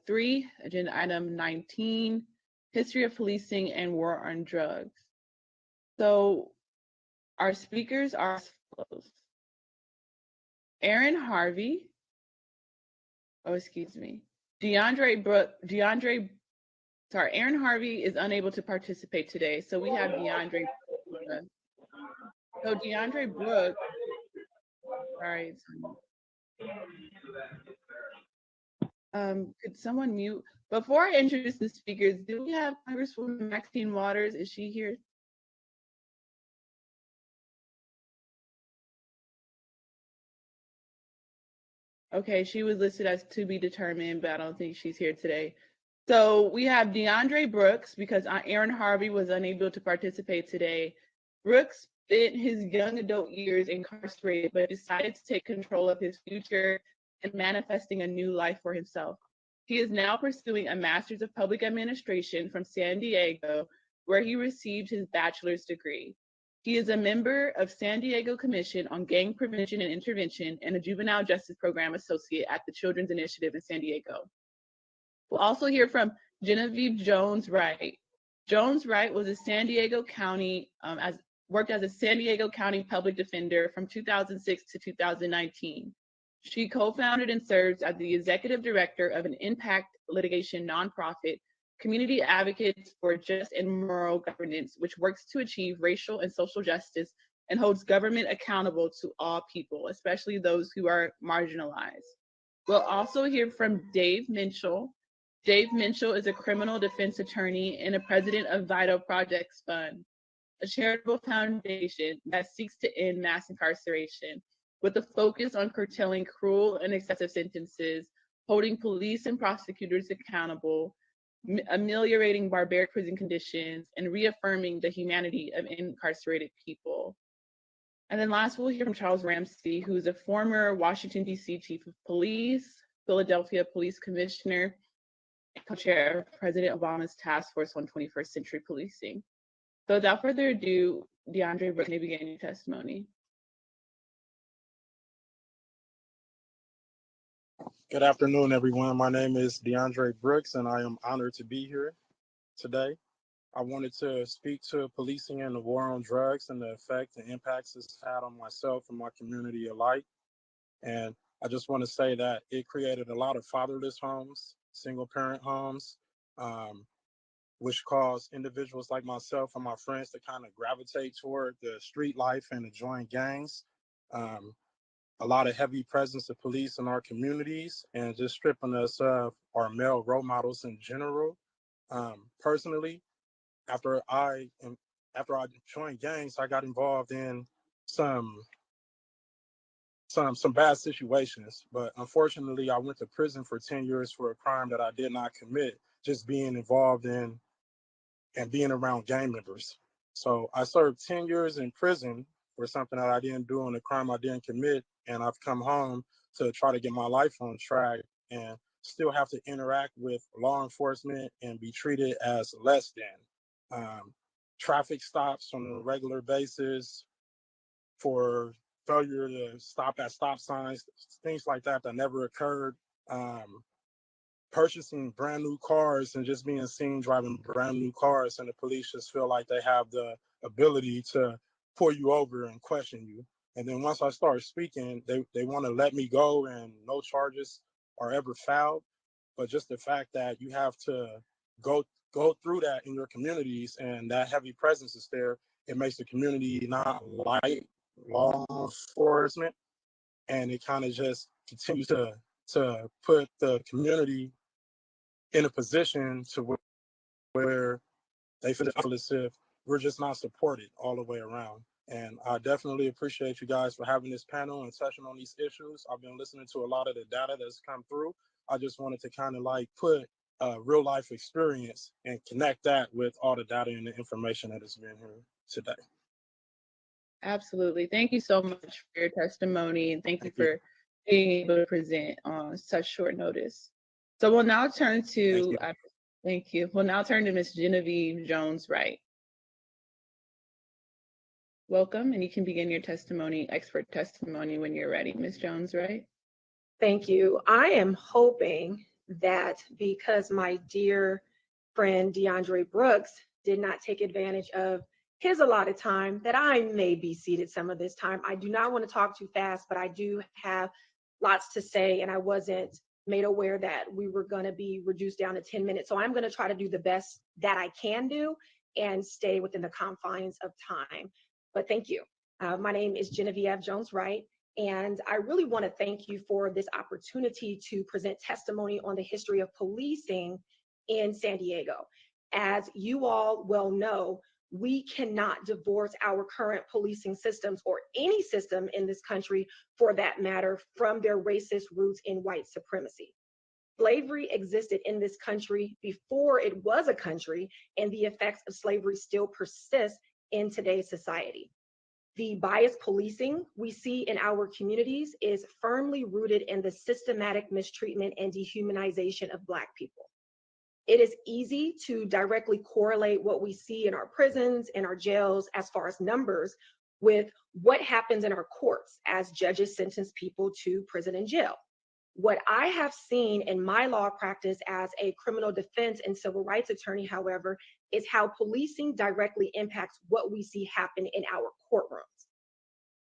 3, agenda item 19, History of Policing and War on Drugs. So our speakers are as follows. Aaron Harvey, Aaron Harvey is unable to participate today, so we have DeAndre. So DeAndre Brooks, sorry. Could someone mute? Before I introduce the speakers, do we have Congresswoman Maxine Waters? Is she here? Okay, she was listed as to be determined, but I don't think she's here today. So we have DeAndre Brooks, because Aaron Harvey was unable to participate today. Brooks spent his young adult years incarcerated, but decided to take control of his future and manifesting a new life for himself. He is now pursuing a Master's of Public Administration from San Diego, where he received his bachelor's degree. He is a member of San Diego Commission on Gang Prevention and Intervention and a Juvenile Justice Program Associate at the Children's Initiative in San Diego. We'll also hear from Genevieve Jones-Wright. Jones-Wright was a San Diego County, worked as a San Diego County Public Defender from 2006 to 2019. She co-founded and serves as the executive director of an impact litigation nonprofit, Community Advocates for Just and Moral Governance, which works to achieve racial and social justice and holds government accountable to all people, especially those who are marginalized. We'll also hear from Dave Minchell. Dave Minchell is a criminal defense attorney and a president of Vital Projects Fund, a charitable foundation that seeks to end mass incarceration with a focus on curtailing cruel and excessive sentences, holding police and prosecutors accountable, ameliorating barbaric prison conditions, and reaffirming the humanity of incarcerated people. And then last, we'll hear from Charles Ramsey, who's a former Washington, D.C. Chief of Police, Philadelphia Police Commissioner, and co-chair of President Obama's Task Force on 21st Century Policing. So without further ado, DeAndre Brooks may begin your testimony. Good afternoon, everyone. My name is DeAndre Brooks, and I am honored to be here today. I wanted to speak to policing and the war on drugs and the effect and impacts it's had on myself and my community alike. And I just want to say that it created a lot of fatherless homes, single parent homes, which caused individuals like myself and my friends to kind of gravitate toward the street life and to join gangs. A lot of heavy presence of police in our communities and just stripping us of our male role models in general. Personally, after I joined gangs, I got involved in some bad situations, but unfortunately I went to prison for 10 years for a crime that I did not commit, just being involved in and being around gang members. So I served 10 years in prison for something that I didn't do and a crime I didn't commit, and I've come home to try to get my life on track and still have to interact with law enforcement and be treated as less than. Traffic stops on a regular basis for failure to stop at stop signs, things like that never occurred. Purchasing brand new cars and just being seen driving brand new cars, and the police just feel like they have the ability to pull you over and question you. And then once I start speaking, they want to let me go and no charges are ever filed. But just the fact that you have to go through that in your communities and that heavy presence is there, it makes the community not like law enforcement, and it kind of just continues to put the community in a position to where they feel as if we're just not supported all the way around. And I definitely appreciate you guys for having this panel and touching on these issues. I've been listening to a lot of the data that's come through. I just wanted to kind of like put a real life experience and connect that with all the data and the information that has been here today. Absolutely. Thank you so much for your testimony, and thank you for being able to present on such short notice. So we'll now turn to, thank you. We'll now turn to Ms. Genevieve Jones-Wright. Welcome, and you can begin your testimony, expert testimony, when you're ready, Ms. Jones-Wright. Thank you. I am hoping that because my dear friend DeAndre Brooks did not take advantage of his allotted time, that I may be seated some of this time. I do not want to talk too fast, but I do have lots to say, and I wasn't made aware that we were going to be reduced down to 10 minutes. So I'm going to try to do the best that I can do and stay within the confines of time. But thank you. My name is Genevieve Jones-Wright, and I really want to thank you for this opportunity to present testimony on the history of policing in San Diego. As you all well know, we cannot divorce our current policing systems, or any system in this country for that matter, from their racist roots in white supremacy. Slavery existed in this country before it was a country, and the effects of slavery still persist in today's society. The biased policing we see in our communities is firmly rooted in the systematic mistreatment and dehumanization of Black people. It is easy to directly correlate what we see in our prisons and our jails as far as numbers with what happens in our courts as judges sentence people to prison and jail. What I have seen in my law practice as a criminal defense and civil rights attorney, however, is how policing directly impacts what we see happen in our courtrooms.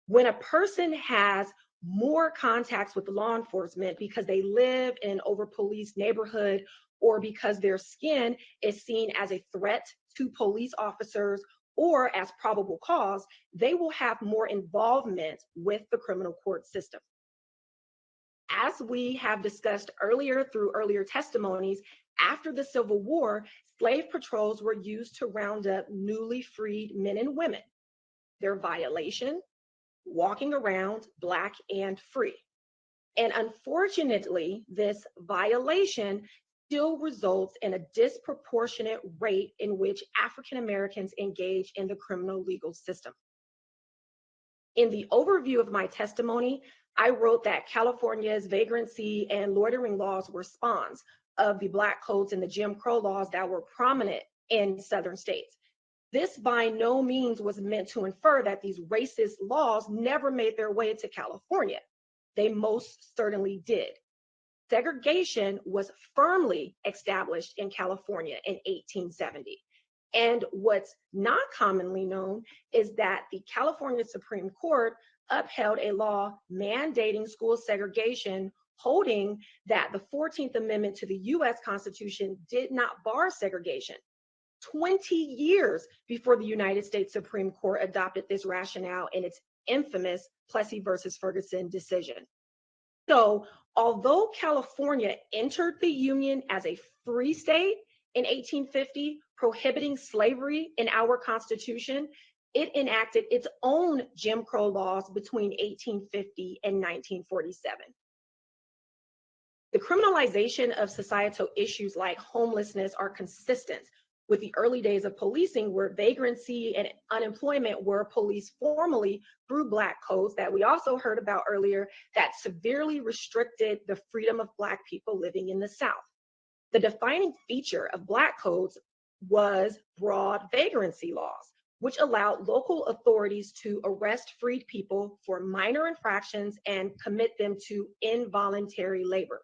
When a person has more contacts with law enforcement because they live in an over-policed neighborhood, or because their skin is seen as a threat to police officers or as probable cause, they will have more involvement with the criminal court system. As we have discussed earlier through earlier testimonies, after the Civil War, slave patrols were used to round up newly freed men and women. Their violation, walking around Black and free. And unfortunately, this violation still results in a disproportionate rate in which African Americans engage in the criminal legal system. In the overview of my testimony, I wrote that California's vagrancy and loitering laws were spawns of the Black codes and the Jim Crow laws that were prominent in Southern states. This by no means was meant to infer that these racist laws never made their way to California. They most certainly did. segregation was firmly established in California in 1870. And what's not commonly known is that the California Supreme Court upheld a law mandating school segregation, holding that the 14th Amendment to the US Constitution did not bar segregation. 20 years before the United States Supreme Court adopted this rationale in its infamous Plessy versus Ferguson decision. So, although California entered the Union as a free state in 1850, prohibiting slavery in our Constitution, it enacted its own Jim Crow laws between 1850 and 1947. The criminalization of societal issues like homelessness are consistent with the early days of policing, where vagrancy and unemployment were policed formally through Black codes that we also heard about earlier that severely restricted the freedom of Black people living in the South. The defining feature of Black codes was broad vagrancy laws, which allowed local authorities to arrest freed people for minor infractions and commit them to involuntary labor.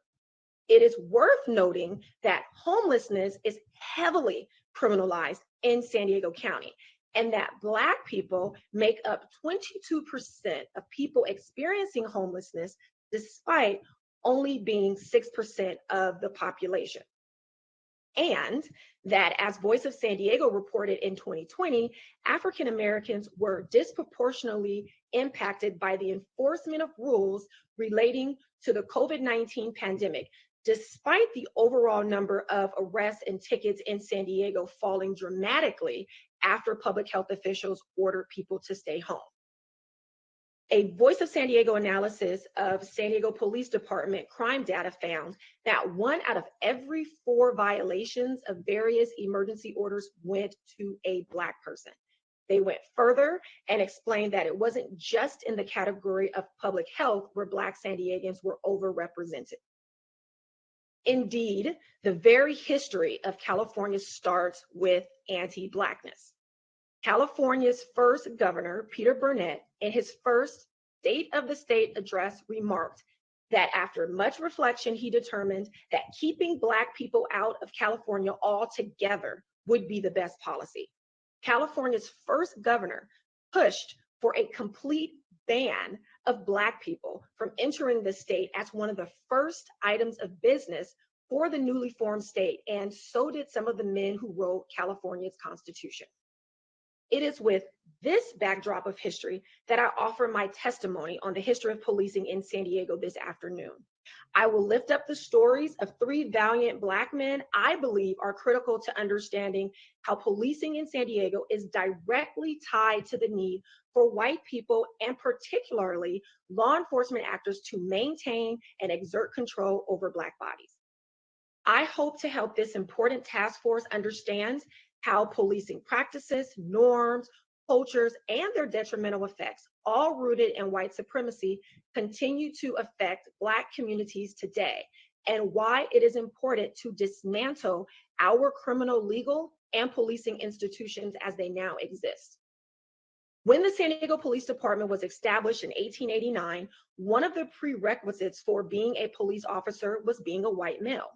It is worth noting that homelessness is heavily criminalized in San Diego County, and that Black people make up 22% of people experiencing homelessness, despite only being 6% of the population. And that, as Voice of San Diego reported in 2020, African Americans were disproportionately impacted by the enforcement of rules relating to the COVID-19 pandemic, despite the overall number of arrests and tickets in San Diego falling dramatically after public health officials ordered people to stay home. A Voice of San Diego analysis of San Diego Police Department crime data found that 1 out of every 4 violations of various emergency orders went to a Black person. They went further and explained that it wasn't just in the category of public health where Black San Diegans were overrepresented. Indeed, the very history of California starts with anti-Blackness. California's first governor, Peter Burnett, in his first State of the State address remarked that after much reflection, he determined that keeping Black people out of California altogether would be the best policy. California's first governor pushed for a complete ban of Black people from entering the state as one of the first items of business for the newly formed state, and so did some of the men who wrote California's Constitution. It is with this backdrop of history that I offer my testimony on the history of policing in San Diego this afternoon. I will lift up the stories of 3 valiant Black men I believe are critical to understanding how policing in San Diego is directly tied to the need for white people, and particularly law enforcement actors, to maintain and exert control over Black bodies. I hope to help this important task force understand how policing practices, norms, cultures, and their detrimental effects, all rooted in white supremacy, continue to affect Black communities today, and why it is important to dismantle our criminal, legal, and policing institutions as they now exist. When the San Diego Police Department was established in 1889, one of the prerequisites for being a police officer was being a white male.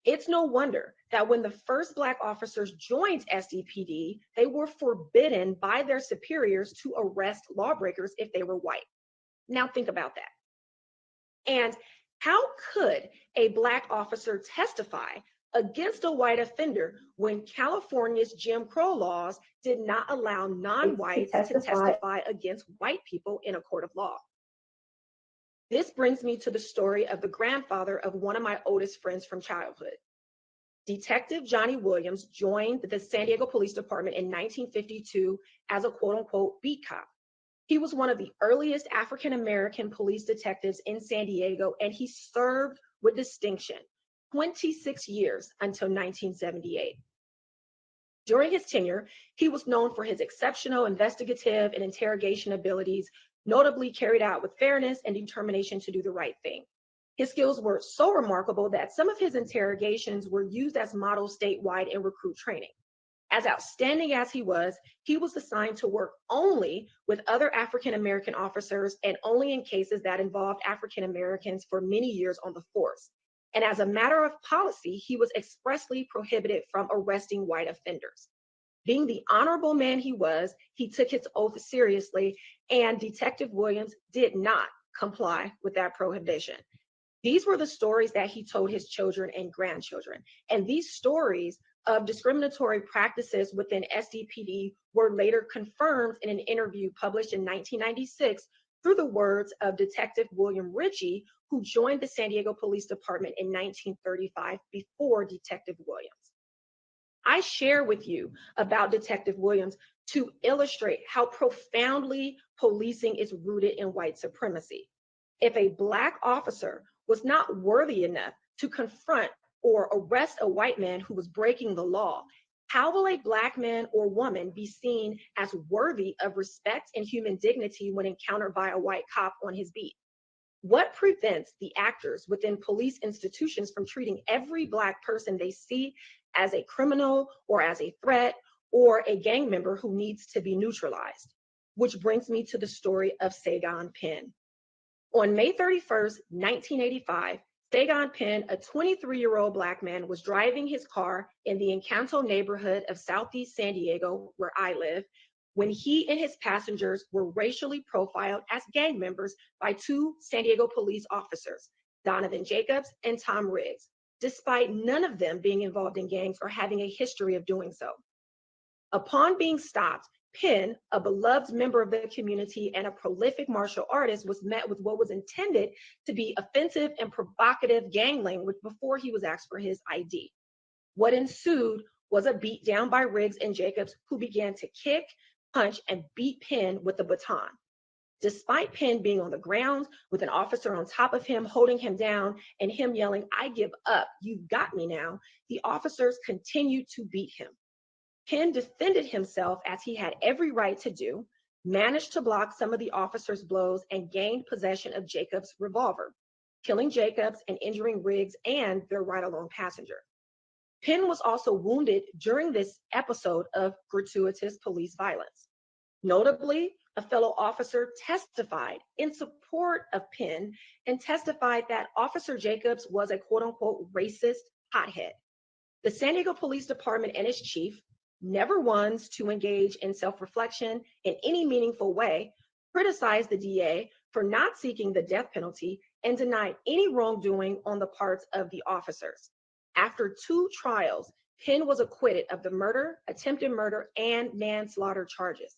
It's no wonder that when the first Black officers joined SDPD, they were forbidden by their superiors to arrest lawbreakers if they were white. Now think about that. And how could a Black officer testify against a white offender when California's Jim Crow laws did not allow non-whites to testify against white people in a court of law? This brings me to the story of the grandfather of one of my oldest friends from childhood. Detective Johnny Williams joined the San Diego Police Department in 1952 as a quote-unquote beat cop. He was one of the earliest African-American police detectives in San Diego, and he served with distinction 26 years until 1978. During his tenure, he was known for his exceptional investigative and interrogation abilities, notably carried out with fairness and determination to do the right thing. His skills were so remarkable that some of his interrogations were used as models statewide in recruit training. As outstanding as he was assigned to work only with other African-American officers and only in cases that involved African-Americans for many years on the force. And as a matter of policy, he was expressly prohibited from arresting white offenders. Being the honorable man he was, he took his oath seriously, and Detective Williams did not comply with that prohibition. These were the stories that he told his children and grandchildren. And these stories of discriminatory practices within SDPD were later confirmed in an interview published in 1996 through the words of Detective William Ritchie, who joined the San Diego Police Department in 1935 before Detective Williams. I share with you about Detective Williams to illustrate how profoundly policing is rooted in white supremacy. If a Black officer was not worthy enough to confront or arrest a white man who was breaking the law, how will a Black man or woman be seen as worthy of respect and human dignity when encountered by a white cop on his beat? What prevents the actors within police institutions from treating every Black person they see as a criminal or as a threat or a gang member who needs to be neutralized? Which brings me to the story of Sagon Penn. On May 31st, 1985, Sagon Penn, a 23-year-old Black man, was driving his car in the Encanto neighborhood of Southeast San Diego, where I live, when he and his passengers were racially profiled as gang members by two San Diego police officers, Donovan Jacobs and Tom Riggs, despite none of them being involved in gangs or having a history of doing so. Upon being stopped, Penn, a beloved member of the community and a prolific martial artist, was met with what was intended to be offensive and provocative gang language before he was asked for his ID. What ensued was a beat down by Riggs and Jacobs, who began to kick, punch, and beat Penn with a baton. Despite Penn being on the ground with an officer on top of him, holding him down, and him yelling, "I give up, you've got me now," the officers continued to beat him. Penn defended himself as he had every right to do, managed to block some of the officers' blows, and gained possession of Jacobs' revolver, killing Jacobs and injuring Riggs and their ride-along passenger. Penn was also wounded during this episode of gratuitous police violence. Notably, a fellow officer testified in support of Penn and testified that Officer Jacobs was a quote-unquote racist hothead. The San Diego Police Department and its chief, never ones to engage in self-reflection in any meaningful way, criticized the DA for not seeking the death penalty and denied any wrongdoing on the parts of the officers. After 2 trials, Penn was acquitted of the murder, attempted murder, and manslaughter charges.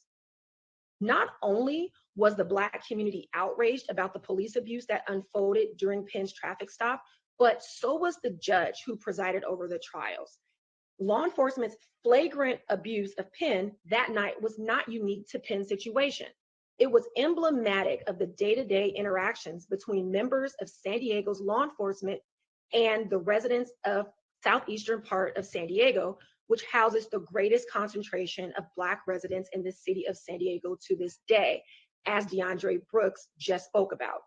Not only was the Black community outraged about the police abuse that unfolded during Penn's traffic stop, but so was the judge who presided over the trials. Law enforcement's flagrant abuse of Penn that night was not unique to Penn's situation. It was emblematic of the day-to-day interactions between members of San Diego's law enforcement and the residents of southeastern part of San Diego, which houses the greatest concentration of Black residents in the city of San Diego to this day, as DeAndre Brooks just spoke about.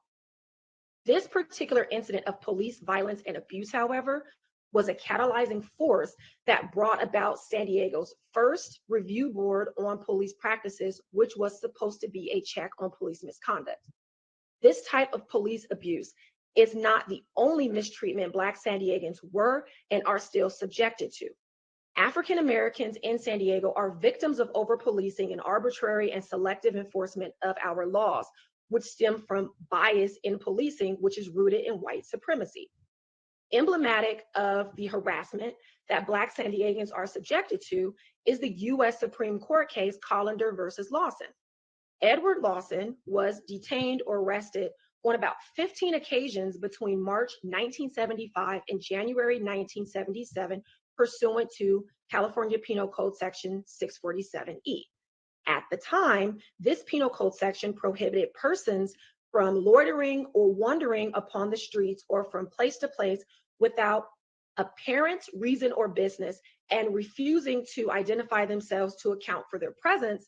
This particular incident of police violence and abuse, however, was a catalyzing force that brought about San Diego's first review board on police practices, which was supposed to be a check on police misconduct. This type of police abuse is not the only mistreatment Black San Diegans were and are still subjected to. African Americans in San Diego are victims of over-policing and arbitrary and selective enforcement of our laws, which stem from bias in policing, which is rooted in white supremacy. Emblematic of the harassment that Black San Diegans are subjected to is the U.S. Supreme Court case Collender versus Lawson. Edward Lawson was detained or arrested on about 15 occasions between March 1975 and January 1977, pursuant to California Penal Code Section 647E. At the time, this penal code section prohibited persons from loitering or wandering upon the streets or from place to place without apparent reason or business and refusing to identify themselves to account for their presence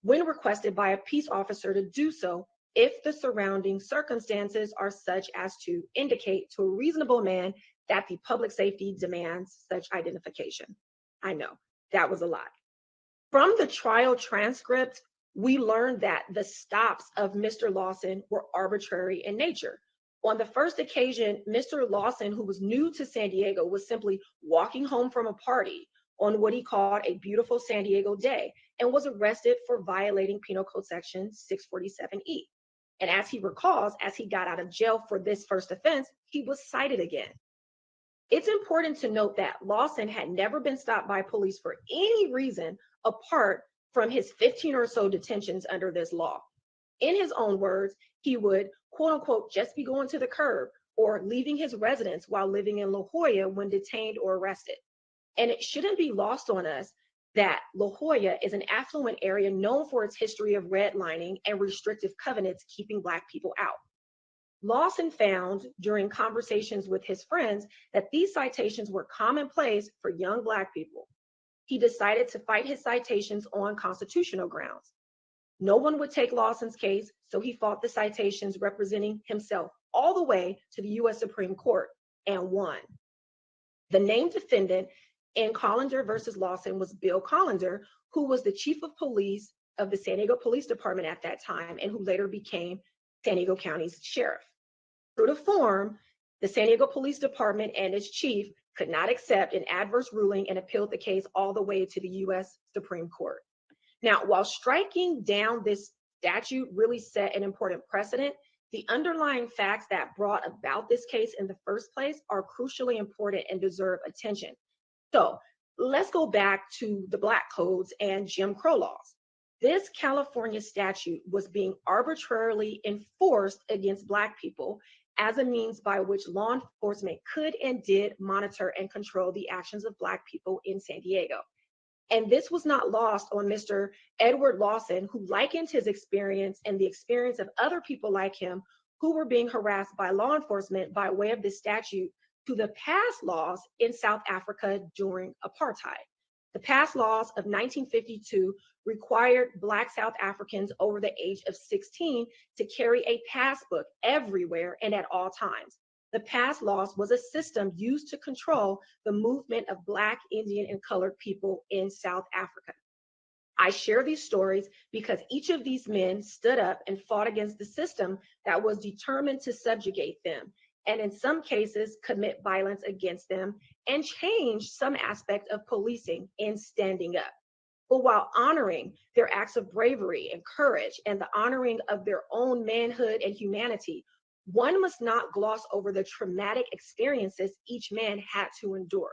when requested by a peace officer to do so if the surrounding circumstances are such as to indicate to a reasonable man that the public safety demands such identification. I know, that was a lot. From the trial transcript, we learned that the stops of Mr. Lawson were arbitrary in nature. On the first occasion, Mr. Lawson, who was new to San Diego, was simply walking home from a party on what he called a beautiful San Diego day and was arrested for violating Penal Code Section 647E. And as he recalls, as he got out of jail for this first offense, he was cited again. It's important to note that Lawson had never been stopped by police for any reason apart from his 15 or so detentions under this law. In his own words, he would, quote unquote, just be going to the curb or leaving his residence while living in La Jolla when detained or arrested. And it shouldn't be lost on us that La Jolla is an affluent area known for its history of redlining and restrictive covenants keeping Black people out. Lawson found during conversations with his friends that these citations were commonplace for young Black people. He decided to fight his citations on constitutional grounds. No one would take Lawson's case, so he fought the citations representing himself all the way to the U.S. Supreme Court and won. The named defendant in Collins versus Lawson was Bill Collins, who was the chief of police of the San Diego Police Department at that time and who later became San Diego County's sheriff. True to form, the San Diego Police Department and its chief could not accept an adverse ruling and appealed the case all the way to the U.S. Supreme Court. Now, while striking down this statute really set an important precedent, the underlying facts that brought about this case in the first place are crucially important and deserve attention. So let's go back to the Black codes and Jim Crow laws. This California statute was being arbitrarily enforced against Black people as a means by which law enforcement could and did monitor and control the actions of Black people in San Diego. And this was not lost on Mr. Edward Lawson, who likened his experience and the experience of other people like him who were being harassed by law enforcement by way of this statute to the past laws in South Africa during apartheid. The past laws of 1952 required Black South Africans over the age of 16 to carry a passbook everywhere and at all times. The past laws was a system used to control the movement of Black, Indian, and colored people in South Africa. I share these stories because each of these men stood up and fought against the system that was determined to subjugate them, and in some cases commit violence against them and change some aspect of policing in standing up. But while honoring their acts of bravery and courage and the honoring of their own manhood and humanity, one must not gloss over the traumatic experiences each man had to endure.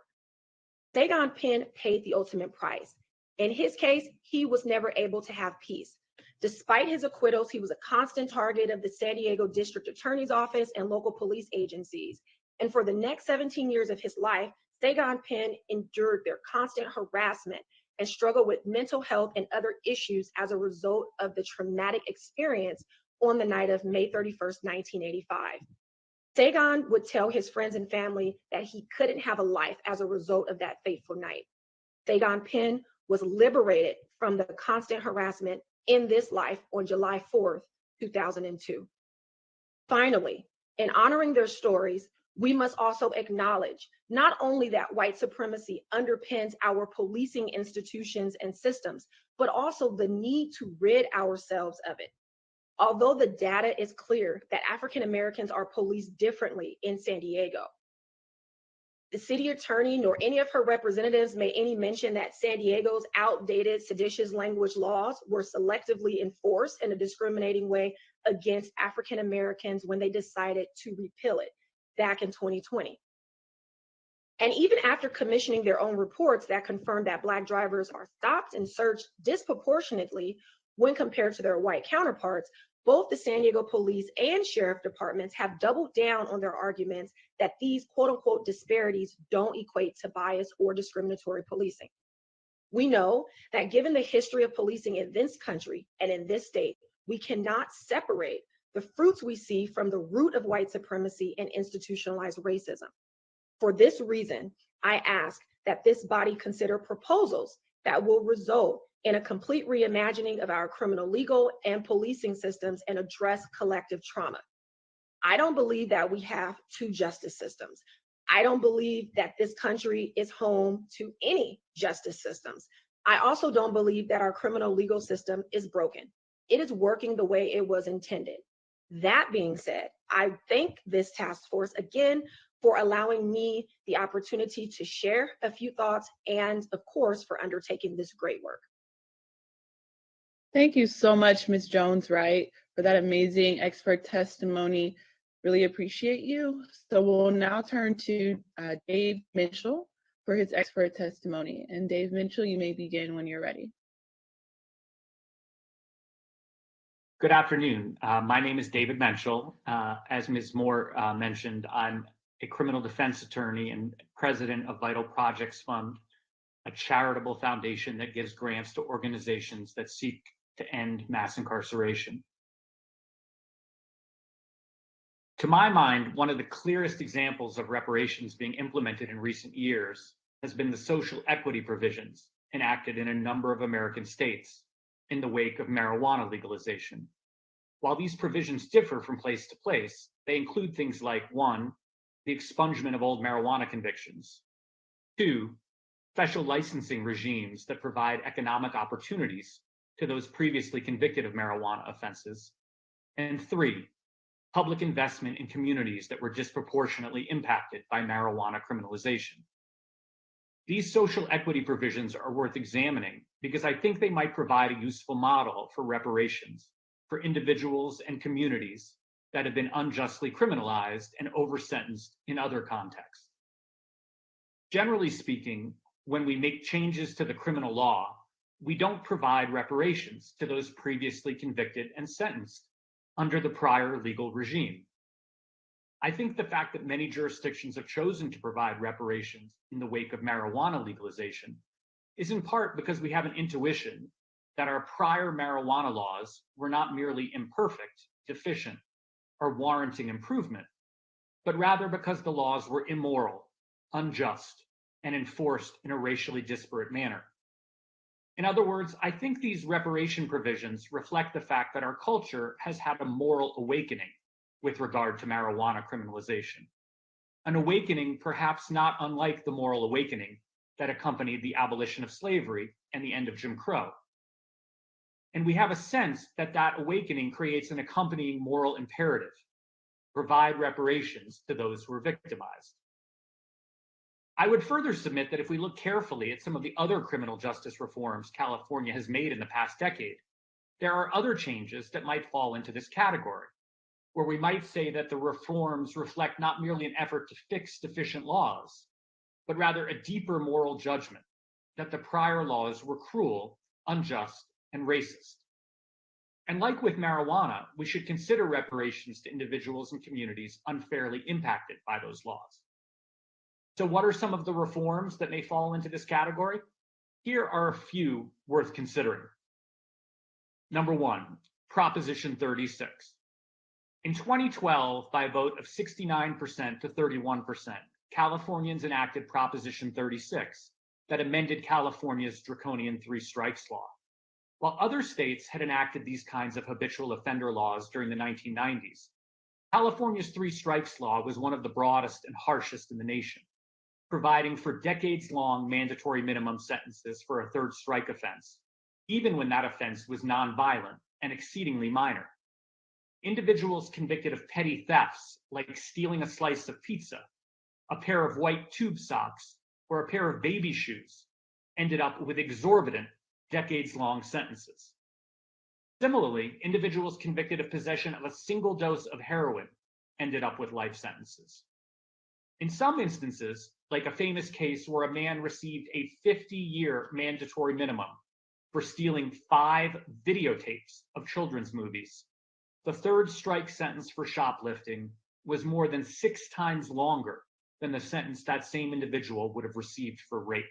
Sagan Penn paid the ultimate price. In his case, he was never able to have peace. Despite his acquittals, he was a constant target of the San Diego District Attorney's Office and local police agencies. And for the next 17 years of his life, Sagan Penn endured their constant harassment and struggled with mental health and other issues as a result of the traumatic experience on the night of May 31st, 1985. Sagan would tell his friends and family that he couldn't have a life as a result of that fateful night. Sagan Penn was liberated from the constant harassment in this life on July 4th, 2002. Finally, in honoring their stories, we must also acknowledge not only that white supremacy underpins our policing institutions and systems, but also the need to rid ourselves of it. Although the data is clear that African Americans are policed differently in San Diego, the city attorney nor any of her representatives made any mention that San Diego's outdated seditious language laws were selectively enforced in a discriminating way against African Americans when they decided to repeal it back in 2020. And even after commissioning their own reports that confirmed that Black drivers are stopped and searched disproportionately when compared to their white counterparts, both the San Diego police and sheriff departments have doubled down on their arguments that these quote unquote disparities don't equate to bias or discriminatory policing. We know that given the history of policing in this country and in this state, we cannot separate the fruits we see from the root of white supremacy and institutionalized racism. For this reason, I ask that this body consider proposals that will result in a complete reimagining of our criminal legal and policing systems and address collective trauma. I don't believe that we have two justice systems. I don't believe that this country is home to any justice systems. I also don't believe that our criminal legal system is broken. It is working the way it was intended. That being said, I thank this task force again for allowing me the opportunity to share a few thoughts and, of course, for undertaking this great work. Thank you so much, Ms. Jones-Wright, for that amazing expert testimony. Really appreciate you. So we'll now turn to Dave Mitchell for his expert testimony. And Dave Mitchell, you may begin when you're ready. Good afternoon. My name is David Mitchell. As Ms. Moore mentioned, I'm a criminal defense attorney and president of Vital Projects Fund, a charitable foundation that gives grants to organizations that seek to end mass incarceration. To my mind, one of the clearest examples of reparations being implemented in recent years has been the social equity provisions enacted in a number of American states in the wake of marijuana legalization. While these provisions differ from place to place, they include things like 1, the expungement of old marijuana convictions, 2, special licensing regimes that provide economic opportunities to those previously convicted of marijuana offenses, and 3, public investment in communities that were disproportionately impacted by marijuana criminalization. These social equity provisions are worth examining because I think they might provide a useful model for reparations for individuals and communities that have been unjustly criminalized and over-sentenced in other contexts. Generally speaking, when we make changes to the criminal law, we don't provide reparations to those previously convicted and sentenced under the prior legal regime. I think the fact that many jurisdictions have chosen to provide reparations in the wake of marijuana legalization is in part because we have an intuition that our prior marijuana laws were not merely imperfect, deficient, or warranting improvement, but rather because the laws were immoral, unjust, and enforced in a racially disparate manner. In other words, I think these reparation provisions reflect the fact that our culture has had a moral awakening with regard to marijuana criminalization. An awakening perhaps not unlike the moral awakening that accompanied the abolition of slavery and the end of Jim Crow. And we have a sense that that awakening creates an accompanying moral imperative: provide reparations to those who are victimized. I would further submit that if we look carefully at some of the other criminal justice reforms California has made in the past decade, there are other changes that might fall into this category, where we might say that the reforms reflect not merely an effort to fix deficient laws, but rather a deeper moral judgment that the prior laws were cruel, unjust, and racist. And like with marijuana, we should consider reparations to individuals and communities unfairly impacted by those laws. So what are some of the reforms that may fall into this category? Here are a few worth considering. Number 1, Proposition 36. In 2012, by a vote of 69% to 31%, Californians enacted Proposition 36 that amended California's draconian 3 strikes law. While other states had enacted these kinds of habitual offender laws during the 1990s, California's 3 strikes law was one of the broadest and harshest in the nation, providing for decades-long mandatory minimum sentences for a 3rd strike offense, even when that offense was nonviolent and exceedingly minor. Individuals convicted of petty thefts, like stealing a slice of pizza, a pair of white tube socks, or a pair of baby shoes, ended up with exorbitant, decades-long sentences. Similarly, individuals convicted of possession of a single dose of heroin ended up with life sentences. In some instances, like a famous case where a man received a 50-year mandatory minimum for stealing 5 videotapes of children's movies, the 3rd strike sentence for shoplifting was more than 6 times longer than the sentence that same individual would have received for rape.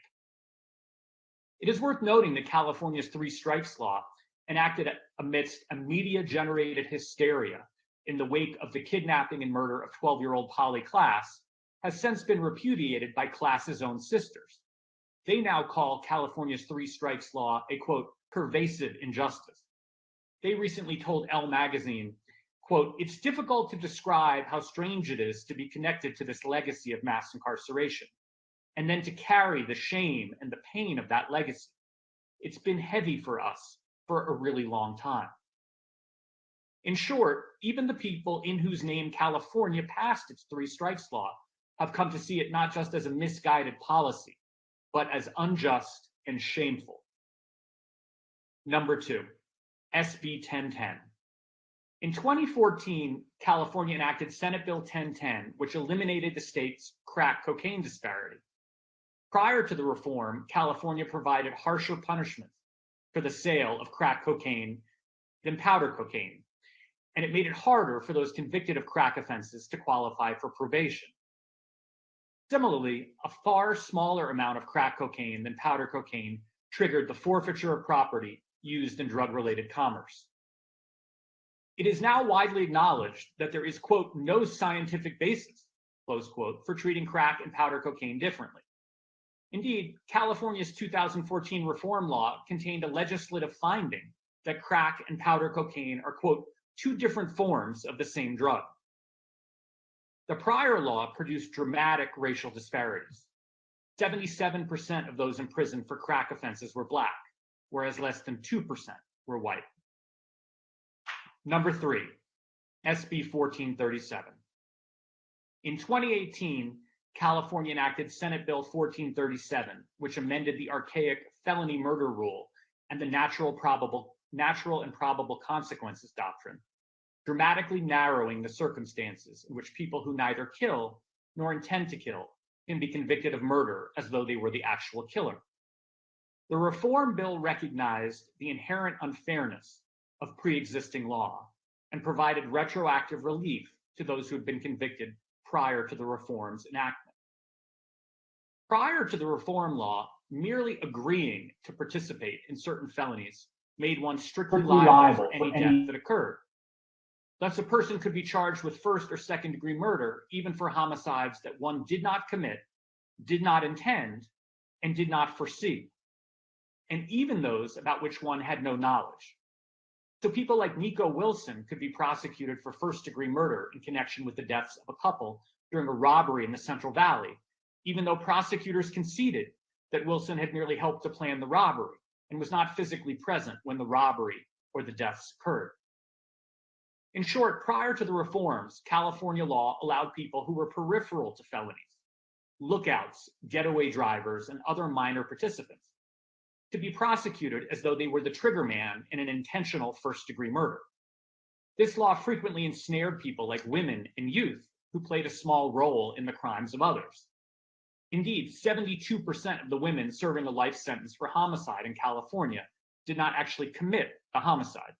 It is worth noting that California's 3 strikes law, enacted amidst a media-generated hysteria in the wake of the kidnapping and murder of 12-year-old Polly Klaas, has since been repudiated by Klaas's own sisters. They now call California's 3 strikes law a, quote, pervasive injustice. They recently told Elle magazine, quote, "It's difficult to describe how strange it is to be connected to this legacy of mass incarceration, and then to carry the shame and the pain of that legacy. It's been heavy for us for a really long time." In short, even the people in whose name California passed its 3 strikes law have come to see it not just as a misguided policy, but as unjust and shameful. Number 2, SB 1010. In 2014, California enacted Senate Bill 1010, which eliminated the state's crack cocaine disparity. Prior to the reform, California provided harsher punishments for the sale of crack cocaine than powder cocaine, and it made it harder for those convicted of crack offenses to qualify for probation. Similarly, a far smaller amount of crack cocaine than powder cocaine triggered the forfeiture of property used in drug-related commerce. It is now widely acknowledged that there is, quote, no scientific basis, close quote, for treating crack and powder cocaine differently. Indeed, California's 2014 reform law contained a legislative finding that crack and powder cocaine are, quote, 2 different forms of the same drug. The prior law produced dramatic racial disparities. 77% of those imprisoned for crack offenses were Black, whereas less than 2% were white. Number 3, SB 1437. In 2018, California enacted Senate Bill 1437, which amended the archaic felony murder rule and the natural and probable consequences doctrine, dramatically narrowing the circumstances in which people who neither kill nor intend to kill can be convicted of murder as though they were the actual killer. The reform bill recognized the inherent unfairness of pre-existing law and provided retroactive relief to those who had been convicted prior to the reform's enactment. Prior to the reform law, merely agreeing to participate in certain felonies made one strictly liable for any death that occurred. Thus, a person could be charged with 1st or 2nd degree murder, even for homicides that one did not commit, did not intend, and did not foresee, and even those about which one had no knowledge. So people like Nico Wilson could be prosecuted for 1st degree murder in connection with the deaths of a couple during a robbery in the Central Valley, even though prosecutors conceded that Wilson had merely helped to plan the robbery and was not physically present when the robbery or the deaths occurred. In short, prior to the reforms, California law allowed people who were peripheral to felonies, lookouts, getaway drivers, and other minor participants, to be prosecuted as though they were the trigger man in an intentional 1st degree murder. This law frequently ensnared people like women and youth who played a small role in the crimes of others. Indeed, 72% of the women serving a life sentence for homicide in California did not actually commit a homicide.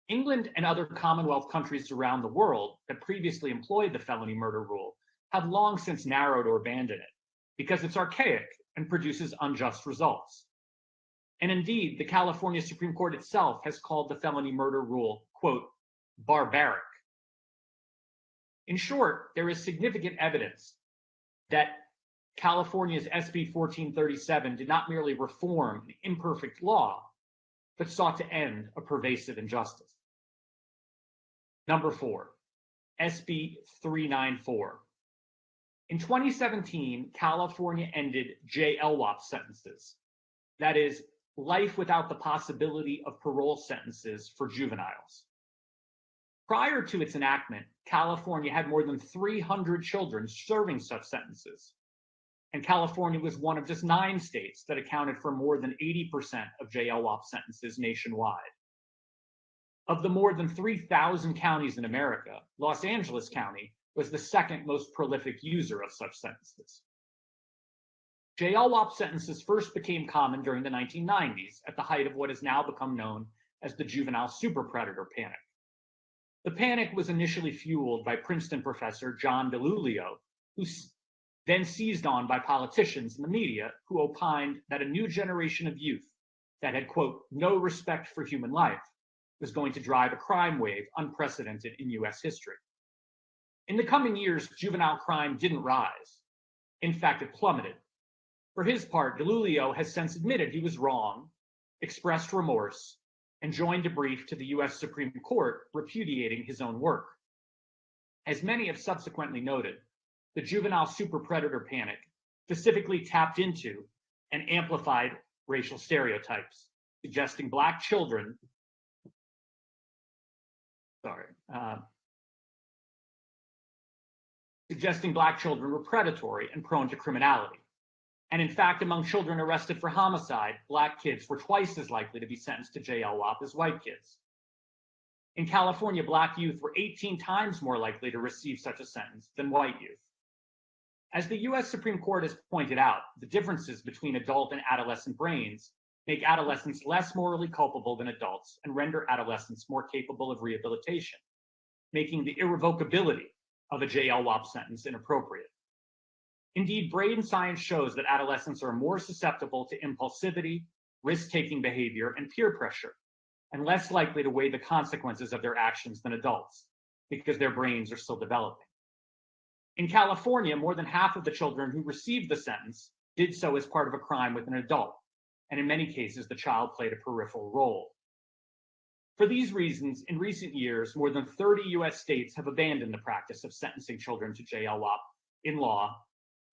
England and other Commonwealth countries around the world that previously employed the felony murder rule have long since narrowed or abandoned it because it's archaic and produces unjust results. And indeed, the California Supreme Court itself has called the felony murder rule, quote, barbaric. In short, there is significant evidence that California's SB 1437 did not merely reform an imperfect law, but sought to end a pervasive injustice. Number 4, SB 394. In 2017, California ended JLWOP sentences, that is, life without the possibility of parole sentences for juveniles. Prior to its enactment, California had more than 300 children serving such sentences, and California was one of just 9 states that accounted for more than 80% of JLWOP sentences nationwide. Of the more than 3,000 counties in America, Los Angeles County was the 2nd most prolific user of such sentences. JLWOP sentences first became common during the 1990s at the height of what has now become known as the juvenile superpredator panic. The panic was initially fueled by Princeton professor John DiIulio, who then seized on by politicians and the media who opined that a new generation of youth that had, quote, no respect for human life was going to drive a crime wave unprecedented in US history. In the coming years, juvenile crime didn't rise. In fact, it plummeted. For his part, DiIulio has since admitted he was wrong, expressed remorse, and joined a brief to the US Supreme Court repudiating his own work. As many have subsequently noted, the juvenile superpredator panic specifically tapped into and amplified racial stereotypes, suggesting Black children suggesting Black children were predatory and prone to criminality. And in fact, among children arrested for homicide, Black kids were twice as likely to be sentenced to JLWOP as white kids. In California, Black youth were 18 times more likely to receive such a sentence than white youth. As the US Supreme Court has pointed out, the differences between adult and adolescent brains make adolescents less morally culpable than adults and render adolescents more capable of rehabilitation, making the irrevocability of a JLWOP sentence inappropriate. Indeed, brain science shows that adolescents are more susceptible to impulsivity, risk-taking behavior, and peer pressure, and less likely to weigh the consequences of their actions than adults, because their brains are still developing. In California, more than half of the children who received the sentence did so as part of a crime with an adult, and in many cases, the child played a peripheral role. For these reasons, in recent years, more than 30 US states have abandoned the practice of sentencing children to JLWOP in law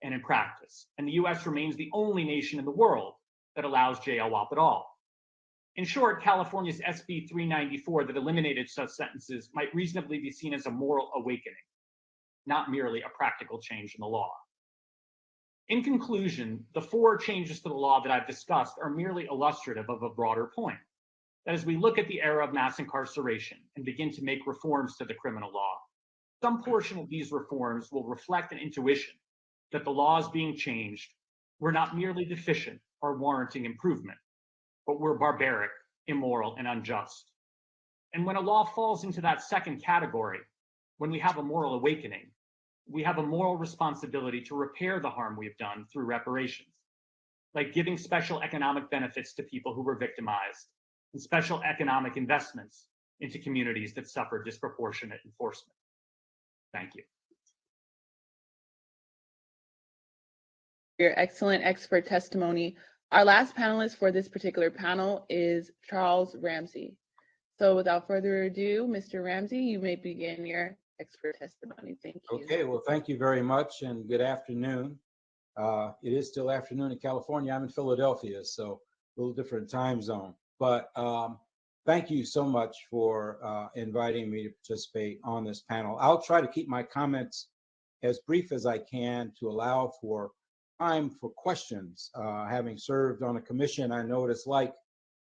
and in practice, and the US remains the only nation in the world that allows JLWOP at all. In short, California's SB 394 that eliminated such sentences might reasonably be seen as a moral awakening, not merely a practical change in the law. In conclusion, the 4 changes to the law that I've discussed are merely illustrative of a broader point, that as we look at the era of mass incarceration and begin to make reforms to the criminal law, some portion of these reforms will reflect an intuition that the laws being changed were not merely deficient or warranting improvement, but were barbaric, immoral, and unjust. And when a law falls into that second category, when we have a moral awakening, we have a moral responsibility to repair the harm we've done through reparations, like giving special economic benefits to people who were victimized and special economic investments into communities that suffer disproportionate enforcement. Thank you. Your excellent expert testimony. Our last panelist for this particular panel is Charles Ramsey. So without further ado, Mr. Ramsey, you may begin your expert testimony. Thank you. Okay, well, thank you very much and good afternoon. It is still afternoon in California. I'm in Philadelphia, so a little different time zone. But thank you so much for inviting me to participate on this panel. I'll try to keep my comments as brief as I can to allow for time for questions. Having served on a commission, I know what it's like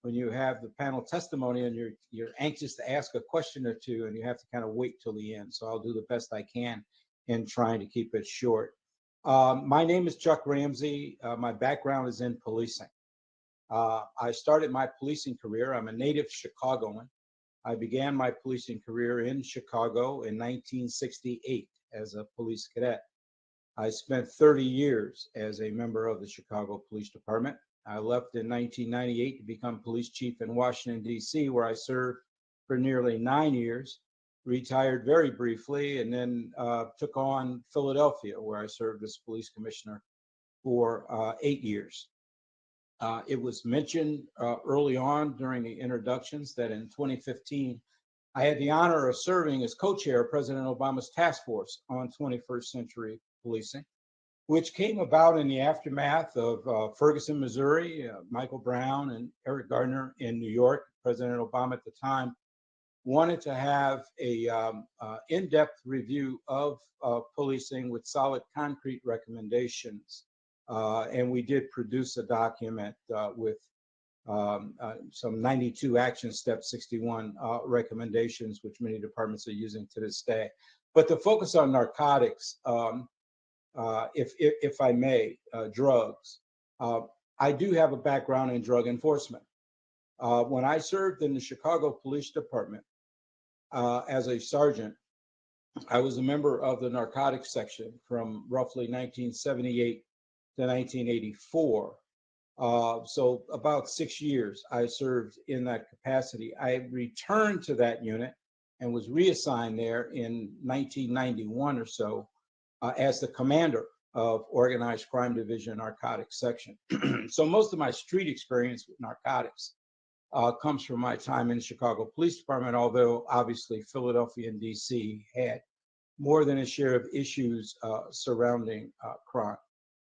when you have the panel testimony and you're anxious to ask a question or two and you have to kind of wait till the end. So I'll do the best I can in trying to keep it short. My name is Chuck Ramsey. My background is in policing. I started my policing career. I'm a native Chicagoan. I began my policing career in Chicago in 1968 as a police cadet. I spent 30 years as a member of the Chicago Police Department. I left in 1998 to become police chief in Washington, D.C., where I served for nearly 9 years, retired very briefly, and then took on Philadelphia, where I served as police commissioner for 8 years. It was mentioned early on during the introductions that in 2015, I had the honor of serving as co-chair of President Obama's task force on 21st century policing, which came about in the aftermath of Ferguson, Missouri, Michael Brown and Eric Gardner in New York. President Obama at the time wanted to have a in-depth review of policing with solid concrete recommendations. And we did produce a document with some 92 action step 61 recommendations, which many departments are using to this day. But to focus on narcotics, if I may, drugs, I do have a background in drug enforcement. When I served in the Chicago Police Department as a sergeant, I was a member of the narcotics section from roughly 1978 to 1984. So about 6 years I served in that capacity. I returned to that unit and was reassigned there in 1991 or so as the commander of Organized Crime Division Narcotics Section. So most of my street experience with narcotics comes from my time in the Chicago Police Department, although obviously Philadelphia and DC had more than a share of issues surrounding crime.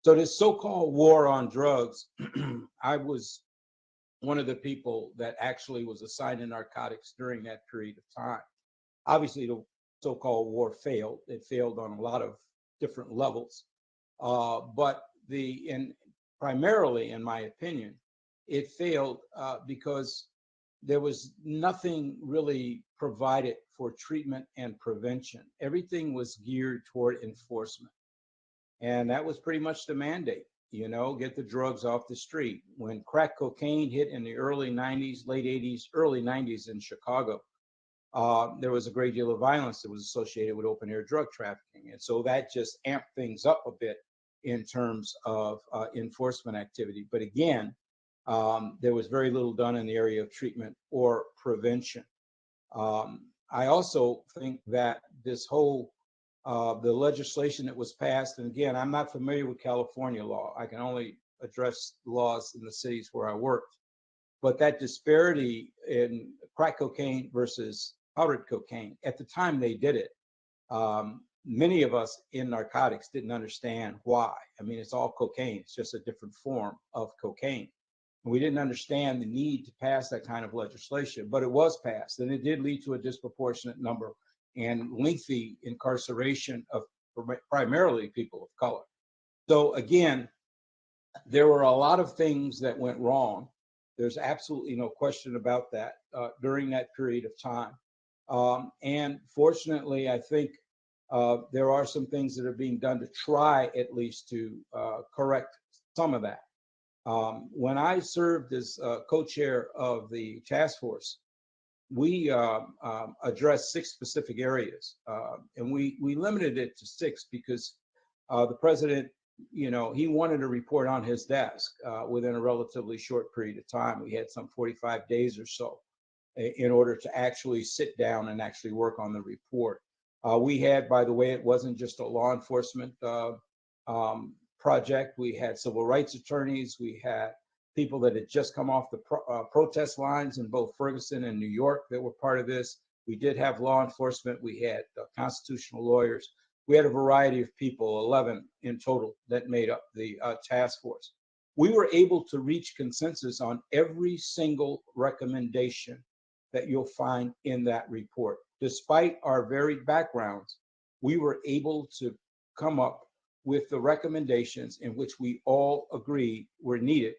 So this so-called war on drugs, I was one of the people that actually was assigned to narcotics during that period of time. Obviously, the so-called war failed. It failed on a lot of different levels. But primarily, in my opinion, it failed because there was nothing really provided for treatment and prevention. Everything was geared toward enforcement. And that was pretty much the mandate, you know, get the drugs off the street. When crack cocaine hit in the early 90s, late 80s, early 90s in Chicago, there was a great deal of violence that was associated with open air drug trafficking. And so that just amped things up a bit in terms of enforcement activity. But again, there was very little done in the area of treatment or prevention. I also think that this whole, the legislation that was passed, and again, I'm not familiar with California law. I can only address laws in the cities where I worked. But that disparity in crack cocaine versus powdered cocaine, at the time they did it, many of us in narcotics didn't understand why. I mean, it's all cocaine. It's just a different form of cocaine. We didn't understand the need to pass that kind of legislation, but it was passed, and it did lead to a disproportionate number and lengthy incarceration of primarily people of color. So again, there were a lot of things that went wrong. There's absolutely no question about that during that period of time. And fortunately, I think there are some things that are being done to try at least to correct some of that. When I served as co-chair of the task force, we addressed 6 specific areas, and we limited it to 6 because the president, you know, he wanted a report on his desk within a relatively short period of time. We had some 45 days or so in order to actually sit down and actually work on the report. We had, by the way, it wasn't just a law enforcement project. We had civil rights attorneys. We had people that had just come off the protest lines in both Ferguson and New York that were part of this. We did have law enforcement. We had constitutional lawyers. We had a variety of people, 11 in total, that made up the task force. We were able to reach consensus on every single recommendation that you'll find in that report. Despite our varied backgrounds, we were able to come up with the recommendations in which we all agreed were needed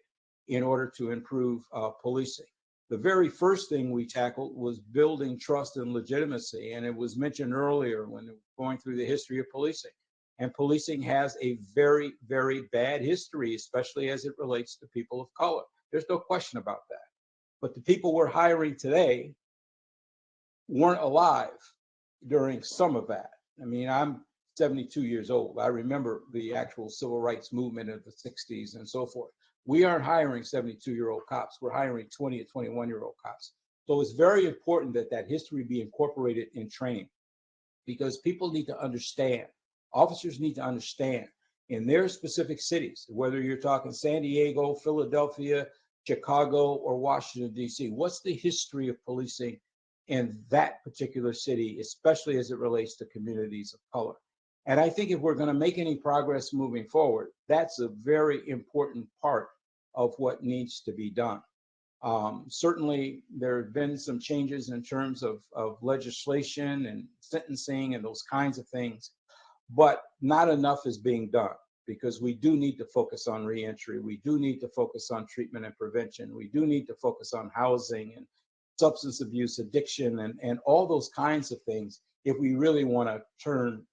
in order to improve policing. The very first thing we tackled was building trust and legitimacy, and it was mentioned earlier when going through the history of policing. And policing has a very, very bad history, especially as it relates to people of color. There's no question about that. But the people we're hiring today weren't alive during some of that. I mean, I'm 72 years old. I remember the actual civil rights movement of the 60s and so forth. We aren't hiring 72-year-old cops. We're hiring 20 and 21-year-old cops. So it's very important that that history be incorporated in training, because people need to understand, officers need to understand in their specific cities, whether you're talking San Diego, Philadelphia, Chicago, or Washington, D.C., what's the history of policing in that particular city, especially as it relates to communities of color. And I think if we're going to make any progress moving forward, that's a very important part of what needs to be done. Certainly, there have been some changes in terms of legislation and sentencing and those kinds of things, but not enough is being done, because we do need to focus on reentry. We do need to focus on treatment and prevention. We do need to focus on housing and substance abuse, addiction, and all those kinds of things if we really want to turn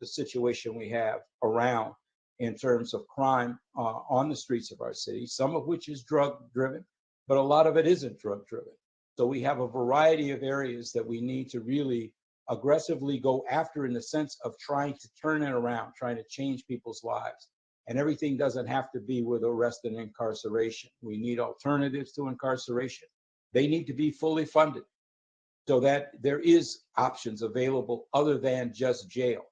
the situation we have around in terms of crime on the streets of our city, some of which is drug-driven, but a lot of it isn't drug-driven. So we have a variety of areas that we need to really aggressively go after in the sense of trying to turn it around, trying to change people's lives. And everything doesn't have to be with arrest and incarceration. We need alternatives to incarceration. They need to be fully funded so that there is options available other than just jail,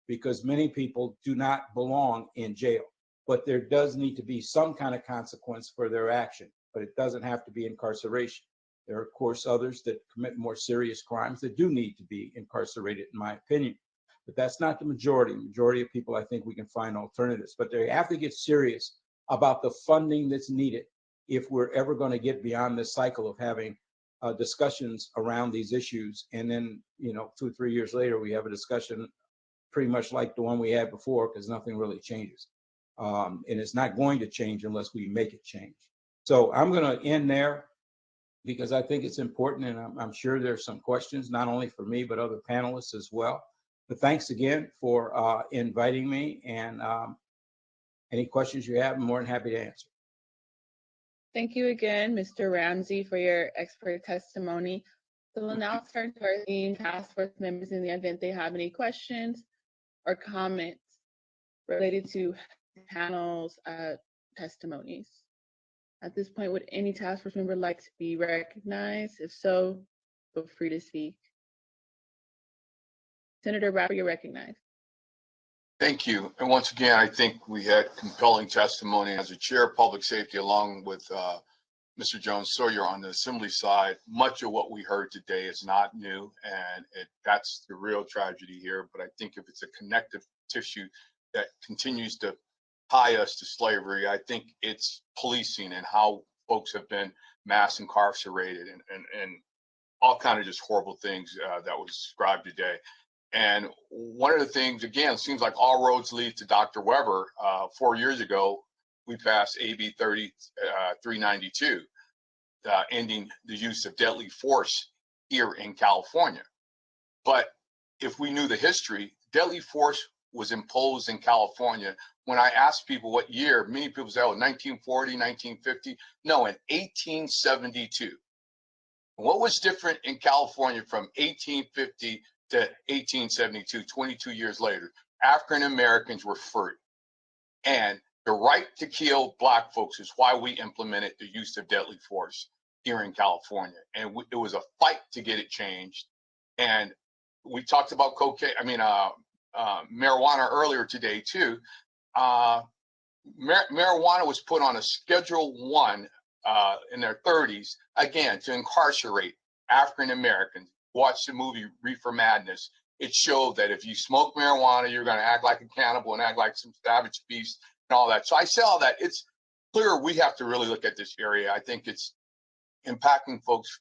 because many people do not belong in jail. But there does need to be some kind of consequence for their action, but it doesn't have to be incarceration. There are, of course, others that commit more serious crimes that do need to be incarcerated, in my opinion. But that's not the majority. The majority of people, I think we can find alternatives, but they have to get serious about the funding that's needed if we're ever going to get beyond this cycle of having discussions around these issues. And then, 2 or 3 years later, we have a discussion pretty much like the one we had before, because nothing really changes. And it's not going to change unless we make it change. So I'm going to end there because I think it's important, and I'm sure there's some questions, not only for me, but other panelists as well. But thanks again for inviting me, and any questions you have, I'm more than happy to answer. Thank you again, Mr. Ramsey, for your expert testimony. So we'll now turn to our esteemed task force members in the event they have any questions or comments related to the panel's testimonies. At this point, would any task force member like to be recognized? If so, feel free to speak. Senator Bradford, you're recognized. Thank you. And once again, I think we had compelling testimony as a chair of public safety, along with Mr. Jones-SAWYER on the assembly side. Much of what we heard today is not new, and that's the real tragedy here. But I think if it's a connective tissue that continues to tie us to slavery, I think it's policing and how folks have been mass incarcerated and all kind of just horrible things that was described today. And one of the things, again, it seems like all roads lead to Dr. Weber. 4 years ago, we passed AB 392, ending the use of deadly force here in California. But if we knew the history, deadly force was imposed in California. When I asked people what year, many people say, oh, 1940, 1950. No, in 1872. What was different in California from 1850 to 1872, 22 years later? African Americans were free. And the right to kill Black folks is why we implemented the use of deadly force here in California. And it was a fight to get it changed. And we talked about marijuana earlier today too. Marijuana was put on a Schedule 1 in their 30s, again, to incarcerate African Americans. Watch the movie Reefer Madness. It showed that if you smoke marijuana, you're going to act like a cannibal and act like some savage beast and all that. So I say all that. It's clear we have to really look at this area. I think it's impacting folks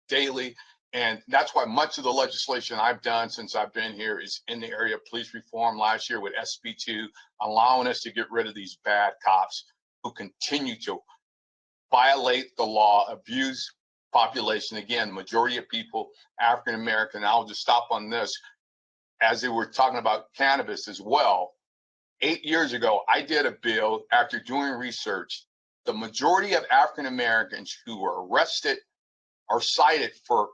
daily. And that's why much of the legislation I've done since I've been here is in the area of police reform. Last year with SB 2, allowing us to get rid of these bad cops who continue to violate the law, abuse population. Again, majority of people, African American. I'll just stop on this. As they were talking about cannabis as well, 8 years ago, I did a bill after doing research. The majority of African Americans who were arrested or cited for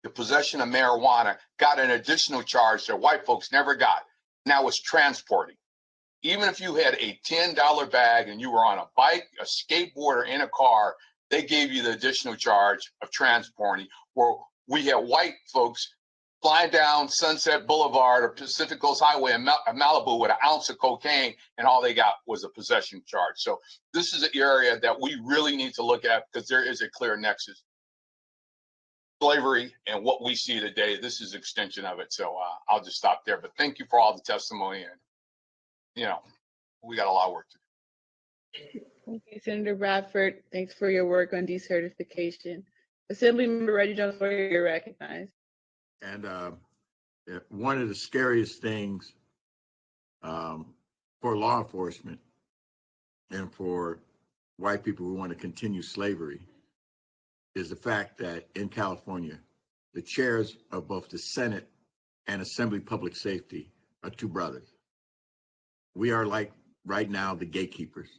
the possession of marijuana got an additional charge that white folks never got. Now it's transporting. Even if you had a $10 bag and you were on a bike, a skateboard, or in a car, they gave you the additional charge of transporting. Where we had white folks flying down Sunset Boulevard or Pacific Coast Highway in Malibu with an ounce of cocaine, and all they got was a possession charge. So this is an area that we really need to look at, because there is a clear nexus. Slavery and what we see today, this is extension of it. So I'll just stop there. But thank you for all the testimony, and we got a lot of work to do. Thank you, Senator Bradford. Thanks for your work on decertification. Assemblymember Reggie Jones-SAWYER, you're recognized. And one of the scariest things for law enforcement and for white people who want to continue slavery is the fact that in California, the chairs of both the Senate and Assembly Public Safety are two brothers. We are, like right now, the gatekeepers.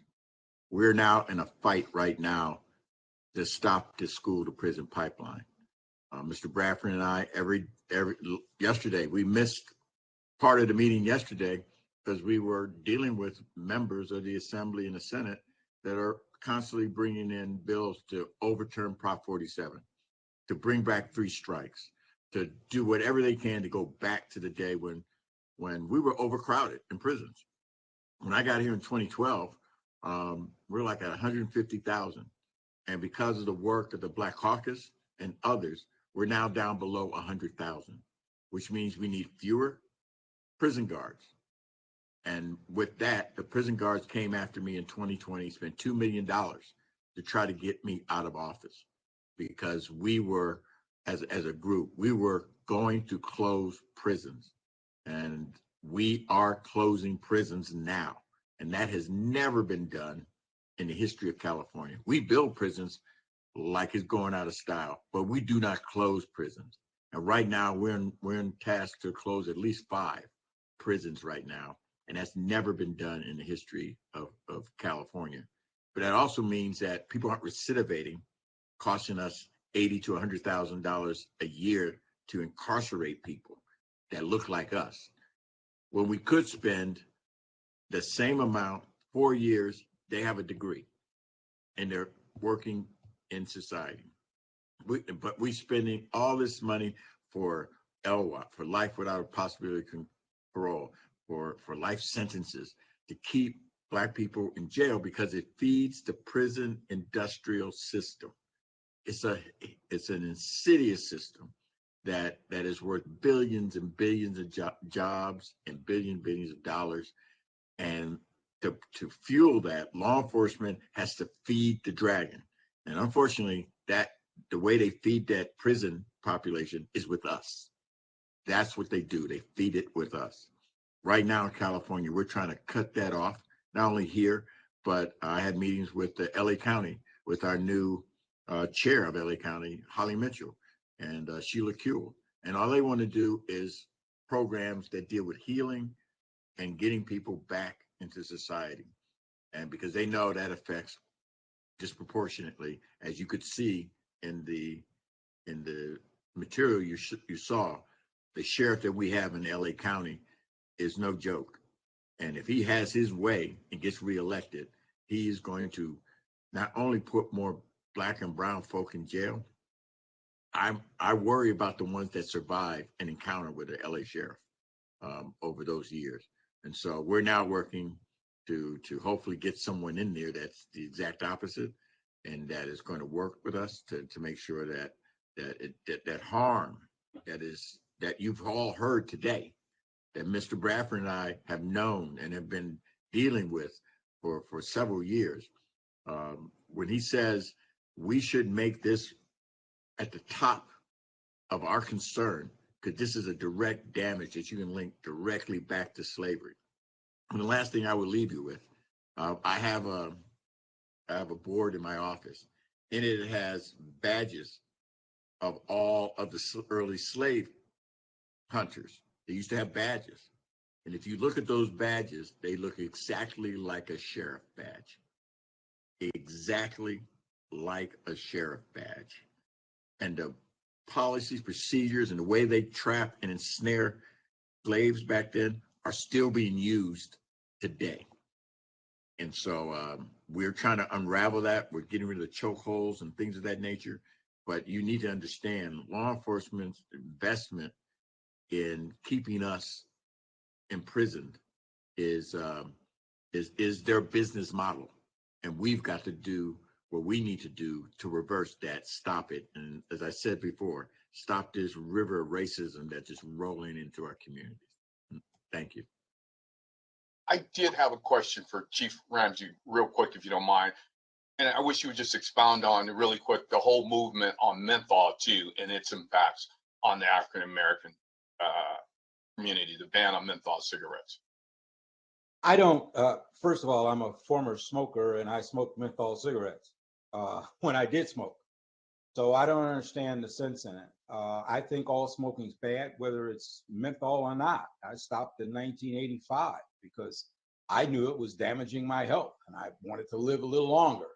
We're now in a fight right now to stop this school to prison pipeline. Mr. Bradford and I, yesterday, we missed part of the meeting yesterday because we were dealing with members of the Assembly and the Senate that are constantly bringing in bills to overturn Prop 47, to bring back 3 strikes, to do whatever they can to go back to the day when we were overcrowded in prisons. When I got here in 2012, we're like at 150,000. And because of the work of the Black Caucus and others, we're now down below 100,000, which means we need fewer prison guards. And with that, the prison guards came after me in 2020, spent $2 million to try to get me out of office. because we were, as a group, we were going to close prisons, and we are closing prisons now. And that has never been done in the history of California. We build prisons like it's going out of style, but we do not close prisons. And right now we're in task to close at least 5 prisons right now. And that's never been done in the history of California. But that also means that people aren't recidivating, costing us $80,000 to $100,000 a year to incarcerate people that look like us. When we could spend the same amount, 4 years, they have a degree and they're working in society. But we're spending all this money for LWOP, for life without a possibility of parole, for life sentences, to keep Black people in jail because it feeds the prison industrial system. It's an insidious system that is worth billions and billions of jobs and billions of dollars. And to fuel that, law enforcement has to feed the dragon. And unfortunately, the way they feed that prison population is with us. That's what they do. They feed it with us. Right now in California, we're trying to cut that off, not only here, but I had meetings with the LA County, with our new chair of LA County, Holly Mitchell, and Sheila Kuehl. And all they want to do is programs that deal with healing and getting people back into society. And because they know that affects disproportionately, as you could see in the material you saw, the sheriff that we have in LA County is no joke. And if he has his way and gets reelected, he is going to not only put more Black and brown folk in jail. I worry about the ones that survive an encounter with the LA sheriff over those years. And so we're now working to hopefully get someone in there that's the exact opposite, and that is going to work with us to make sure that harm that you've all heard today, that Mr. Bradford and I have known and have been dealing with for several years. When he says we should make this at the top of our concern, because this is a direct damage that you can link directly back to slavery. And the last thing I would leave you with, I have a board in my office, and it has badges of all of the early slave hunters. They used to have badges. And if you look at those badges, they look exactly like a sheriff badge. Exactly like a sheriff badge. And the policies, procedures, and the way they trap and ensnare slaves back then are still being used today. And so we're trying to unravel that. We're getting rid of the chokeholds and things of that nature. But you need to understand law enforcement's investment in keeping us imprisoned is their business model. And we've got to do what we need to do to reverse that, stop it. And as I said before, stop this river of racism that's just rolling into our communities. Thank you. I did have a question for Chief Ramsey real quick, if you don't mind. And I wish you would just expound on really quick the whole movement on menthol too and its impacts on the African American community, the ban on menthol cigarettes. I don't, first of all, I'm a former smoker and I smoked menthol cigarettes when I did smoke. So I don't understand the sense in it. I think all smoking is bad, whether it's menthol or not. I stopped in 1985 because I knew it was damaging my health and I wanted to live a little longer.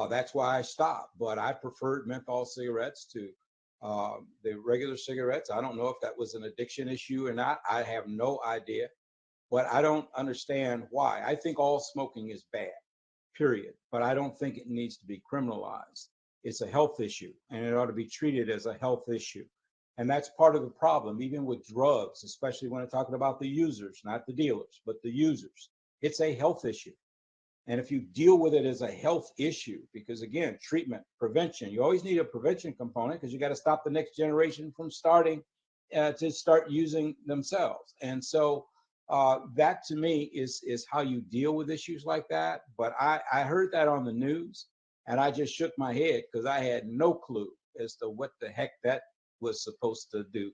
That's why I stopped, but I preferred menthol cigarettes to the regular cigarettes. I don't know if that was an addiction issue or not. I have no idea, but I don't understand why. I think all smoking is bad, period, but I don't think it needs to be criminalized. It's a health issue and it ought to be treated as a health issue. And that's part of the problem, even with drugs, especially when I'm talking about the users, not the dealers, but the users. It's a health issue. And if you deal with it as a health issue, because again, treatment, prevention, you always need a prevention component because you got to stop the next generation from starting to start using themselves. And so that to me is how you deal with issues like that. But I heard that on the news And I just shook my head because I had no clue as to what the heck that was supposed to do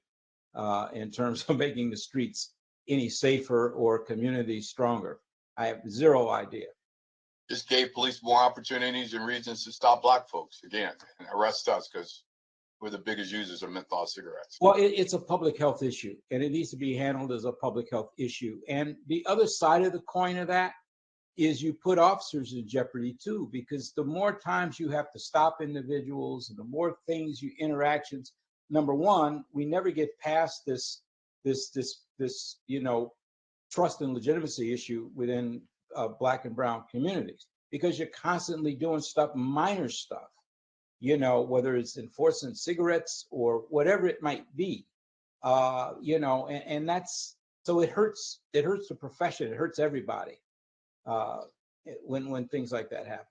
in terms of making the streets any safer or communities stronger. I have zero idea. Just gave police more opportunities and reasons to stop Black folks again and arrest us because we're the biggest users of menthol cigarettes. Well, it's a public health issue, and it needs to be handled as a public health issue. And the other side of the coin of that is you put officers in jeopardy too, because the more times you have to stop individuals and the more things you interactions, number one, we never get past this trust and legitimacy issue within Black and brown communities, because you're constantly doing stuff, minor stuff, whether it's enforcing cigarettes or whatever it might be, and that's, so it hurts the profession, it hurts everybody when things like that happen.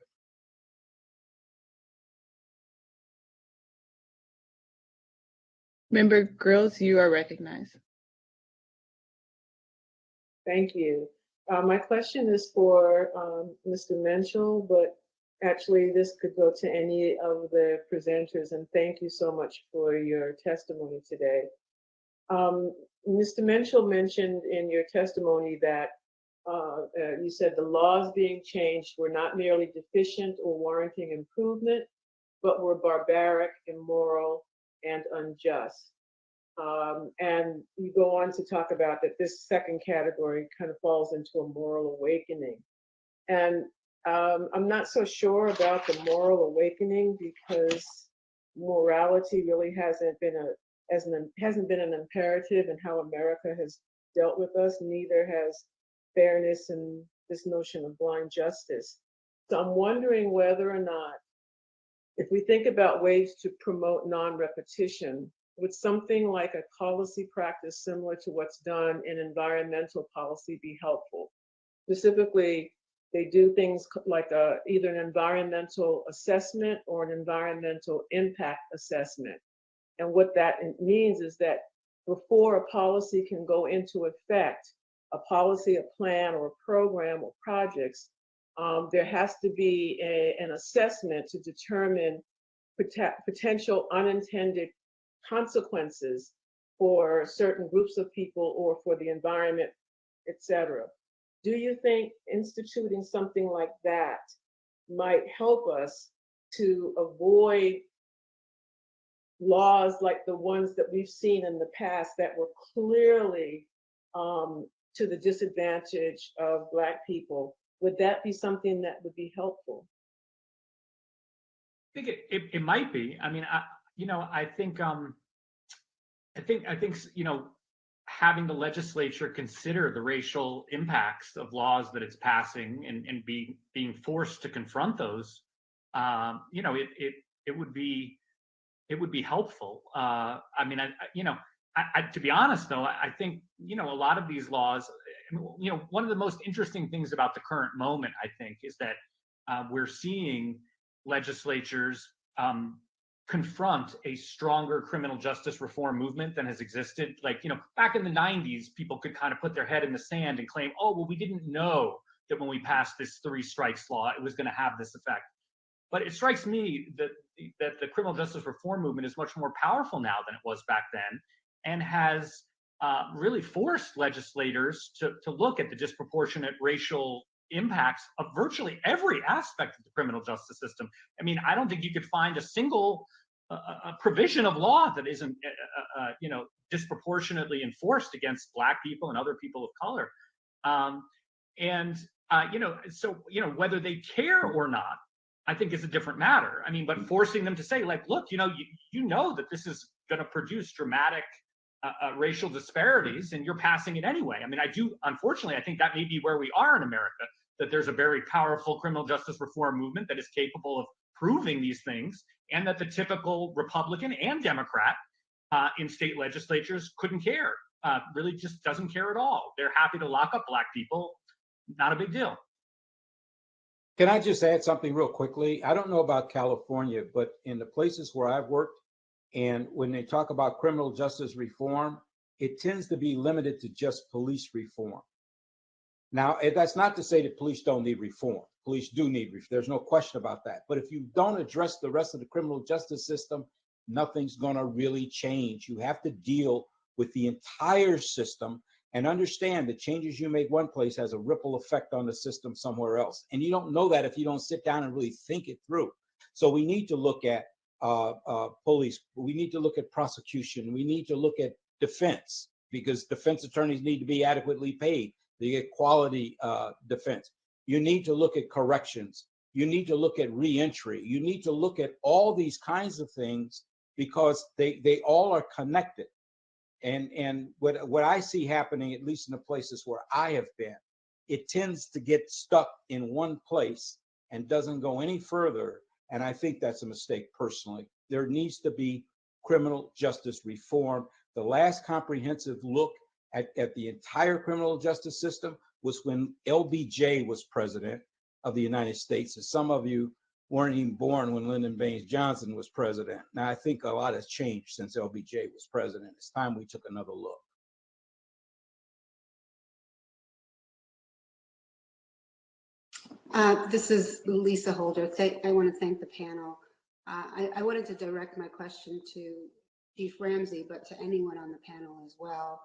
Member Grills, you are recognized. Thank you. My question is for Mr. Menschel, but actually this could go to any of the presenters, and thank you so much for your testimony today. Mr. Menschel mentioned in your testimony that you said the laws being changed were not merely deficient or warranting improvement, but were barbaric, immoral, and unjust. And you go on to talk about that this second category kind of falls into a moral awakening. And I'm not so sure about the moral awakening, because morality really hasn't been an imperative in how America has dealt with us. Neither has fairness and this notion of blind justice. So I'm wondering whether or not, if we think about ways to promote non-repetition, would something like a policy practice similar to what's done in environmental policy be helpful? Specifically, they do things like either an environmental assessment or an environmental impact assessment. And what that means is that before a policy can go into effect, a policy, a plan, or a program or projects, there has to be an assessment to determine potential unintended consequences for certain groups of people or for the environment, etc. Do you think instituting something like that might help us to avoid laws like the ones that we've seen in the past that were clearly to the disadvantage of Black people? Would that be something that would be helpful? I think it might be. I mean, I think having the legislature consider the racial impacts of laws that it's passing and being forced to confront those, it would be helpful. I mean, to be honest though, I think a lot of these laws, one of the most interesting things about the current moment, I think, is that we're seeing legislatures confront a stronger criminal justice reform movement than has existed. Like, back in the 90s, people could kind of put their head in the sand and claim, oh, well, we didn't know that when we passed this 3 strikes law, it was going to have this effect. But it strikes me that the criminal justice reform movement is much more powerful now than it was back then, and has really forced legislators to look at the disproportionate racial impacts of virtually every aspect of the criminal justice system. I mean, I don't think you could find a single provision of law that isn't, disproportionately enforced against Black people and other people of color. Whether they care or not, I think is a different matter. I mean, but forcing them to say, like, look, you know that this is going to produce dramatic racial disparities, and you're passing it anyway. I mean, unfortunately, I think that may be where we are in America, that there's a very powerful criminal justice reform movement that is capable of proving these things, and that the typical Republican and Democrat in state legislatures couldn't care, really just doesn't care at all. They're happy to lock up Black people, not a big deal. Can I just add something real quickly? I don't know about California, but in the places where I've worked, and when they talk about criminal justice reform, it tends to be limited to just police reform. Now, that's not to say that police don't need reform. police do need reform. There's no question about that. But if you don't address the rest of the criminal justice system, nothing's going to really change. You have to deal with the entire system and understand that changes you make one place has a ripple effect on the system somewhere else. And you don't know that if you don't sit down and really think it through. So we need to look at police. We need to look at prosecution. We need to look at defense, because defense attorneys need to be adequately paid to get quality defense. You need to look at corrections. You need to look at reentry. You need to look at all these kinds of things because they all are connected. And what I see happening, at least in the places where I have been, it tends to get stuck in one place and doesn't go any further. And I think that's a mistake personally. There needs to be criminal justice reform. The last comprehensive look at the entire criminal justice system was when LBJ was president of the United States. And some of you weren't even born when Lyndon Baines Johnson was president. Now, I think a lot has changed since LBJ was president. It's time we took another look. This is Lisa Holder. I want to thank the panel. I wanted to direct my question to Chief Ramsey, but to anyone on the panel as well.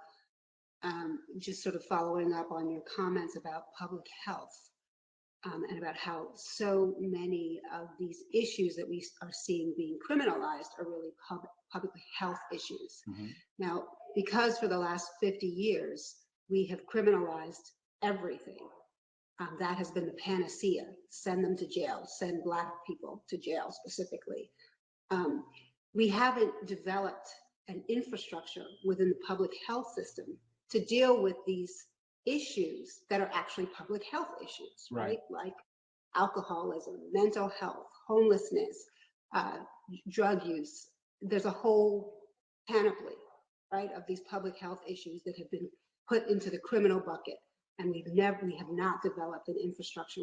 Just sort of following up on your comments about public health and about how so many of these issues that we are seeing being criminalized are really public health issues. Mm-hmm. Now, because for the last 50 years, we have criminalized everything. That has been the panacea. Send them to jail, send Black people to jail specifically. We haven't developed an infrastructure within the public health system to deal with these issues that are actually public health issues, right? Like alcoholism, mental health, homelessness, drug use. There's a whole panoply, right, of these public health issues that have been put into the criminal bucket. And we have not developed an infrastructure,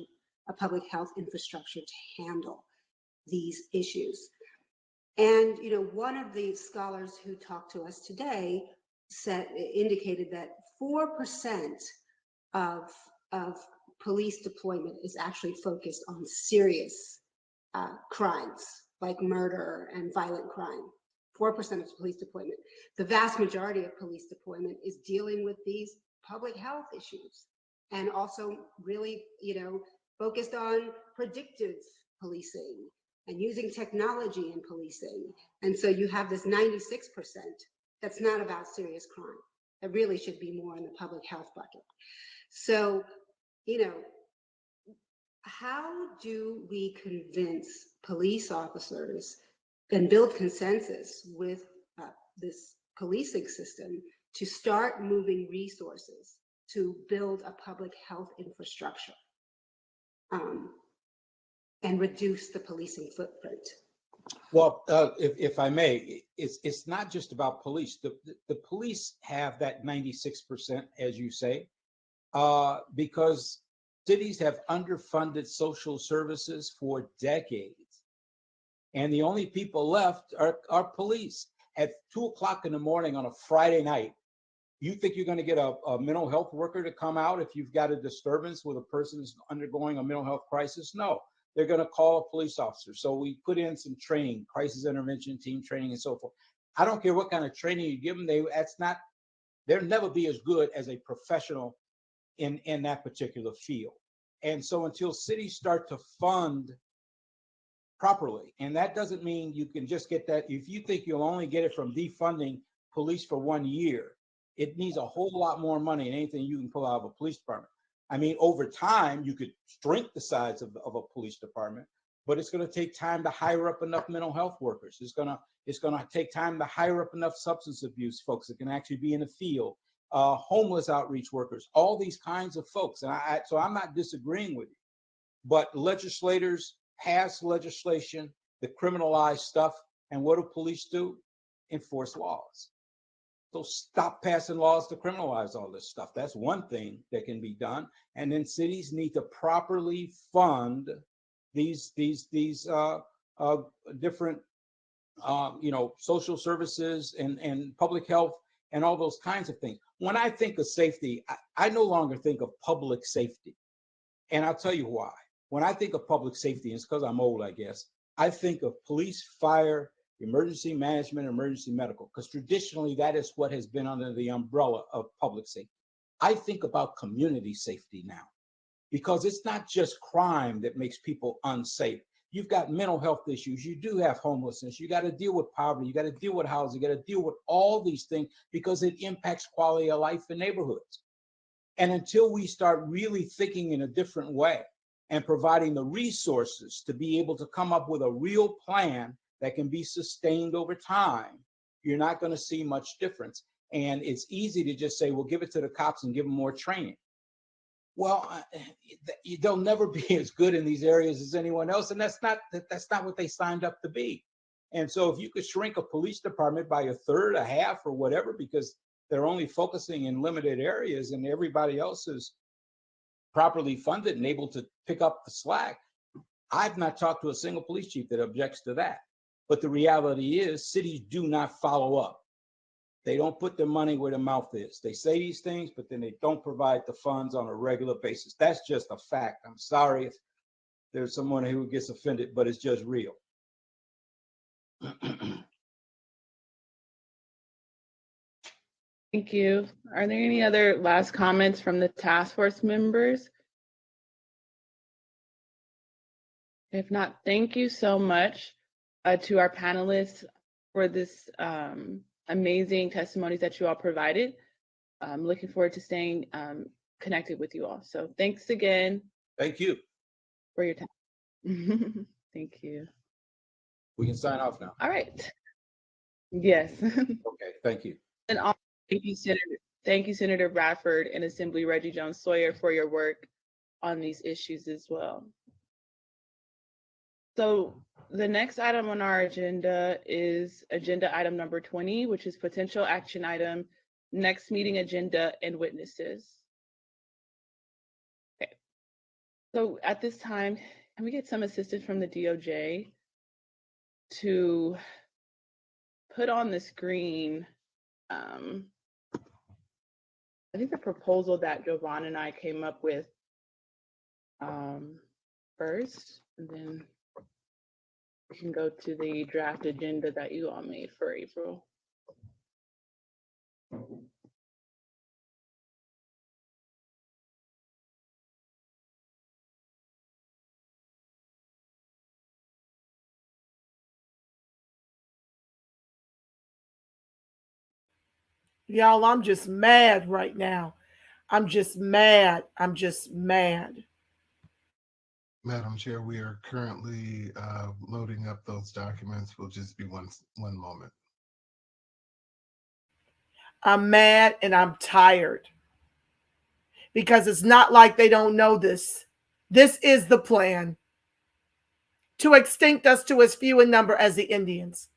a public health infrastructure to handle these issues. And, you know, one of the scholars who talked to us today indicated that 4% of police deployment is actually focused on serious crimes like murder and violent crime. 4% of police deployment. The vast majority of police deployment is dealing with these public health issues, and also really, you know, focused on predictive policing and using technology in policing. And so you have this 96% that's not about serious crime. That really should be more in the public health bucket. So, you know, how do we convince police officers and build consensus with this policing system to start moving resources to build a public health infrastructure and reduce the policing footprint? Well, if I may, it's not just about police. The police have that 96%, as you say, because cities have underfunded social services for decades. And the only people left are police. At 2 o'clock in the morning on a Friday night, you think you're going to get a mental health worker to come out if you've got a disturbance with a person who's undergoing a mental health crisis? No, they're going to call a police officer. So we put in some training, crisis intervention team training and so forth. I don't care what kind of training you give them, they'll never be as good as a professional in that particular field. And so until cities start to fund properly, and that doesn't mean you can just get that. If you think you'll only get it from defunding police for 1 year, it needs a whole lot more money than anything you can pull out of a police department. I mean, over time, you could shrink the size of a police department, but it's going to take time to hire up enough mental health workers. It's going to take time to hire up enough substance abuse folks that can actually be in the field, homeless outreach workers, all these kinds of folks. And so I'm not disagreeing with you, but legislators pass legislation that criminalize stuff, and what do police do? Enforce laws. So stop passing laws to criminalize all this stuff. That's one thing that can be done. And then cities need to properly fund these different social services and public health and all those kinds of things. When I think of safety, I no longer think of public safety. And I'll tell you why. when I think of public safety, it's because I'm old, I guess, I think of police, fire, emergency management, emergency medical, because traditionally that is what has been under the umbrella of public safety. I think about community safety now, because it's not just crime that makes people unsafe. You've got mental health issues. You do have homelessness. You got to deal with poverty. You got to deal with housing. You got to deal with all these things because it impacts quality of life in neighborhoods. And until we start really thinking in a different way and providing the resources to be able to come up with a real plan that can be sustained over time, you're not going to see much difference. And it's easy to just say, well, give it to the cops and give them more training. Well, they'll never be as good in these areas as anyone else, and that's not what they signed up to be. And so if you could shrink a police department by a third, a half, or whatever, because they're only focusing in limited areas and everybody else is properly funded and able to pick up the slack, I've not talked to a single police chief that objects to that. But the reality is cities do not follow up. They don't put their money where their mouth is. They say these things, but then they don't provide the funds on a regular basis. That's just a fact. I'm sorry if there's someone who gets offended, but it's just real. Thank you. Are there any other last comments from the task force members? If not, thank you so much to our panelists for this amazing testimonies that you all provided. I'm looking forward to staying connected with you all. So thanks again. Thank you for your time. Thank you. We can sign off now. All right. Yes. Okay, thank you. And also, thank you, Senator Bradford and Assembly Reggie JONES-SAWYER for your work on these issues as well. So the next item on our agenda is agenda item number 20, which is potential action item, next meeting agenda and witnesses. Okay. So at this time, can we get some assistance from the DOJ to put on the screen, I think the proposal that Jovan and I came up with first, and then we can go to the draft agenda that you all made for April. Y'all, I'm just mad right now. I'm just mad. I'm just mad. Madam Chair, we are currently loading up those documents. Will just be one moment. I'm mad and I'm tired because it's not like they don't know this. This is the plan to extinct us to as few in number as the Indians.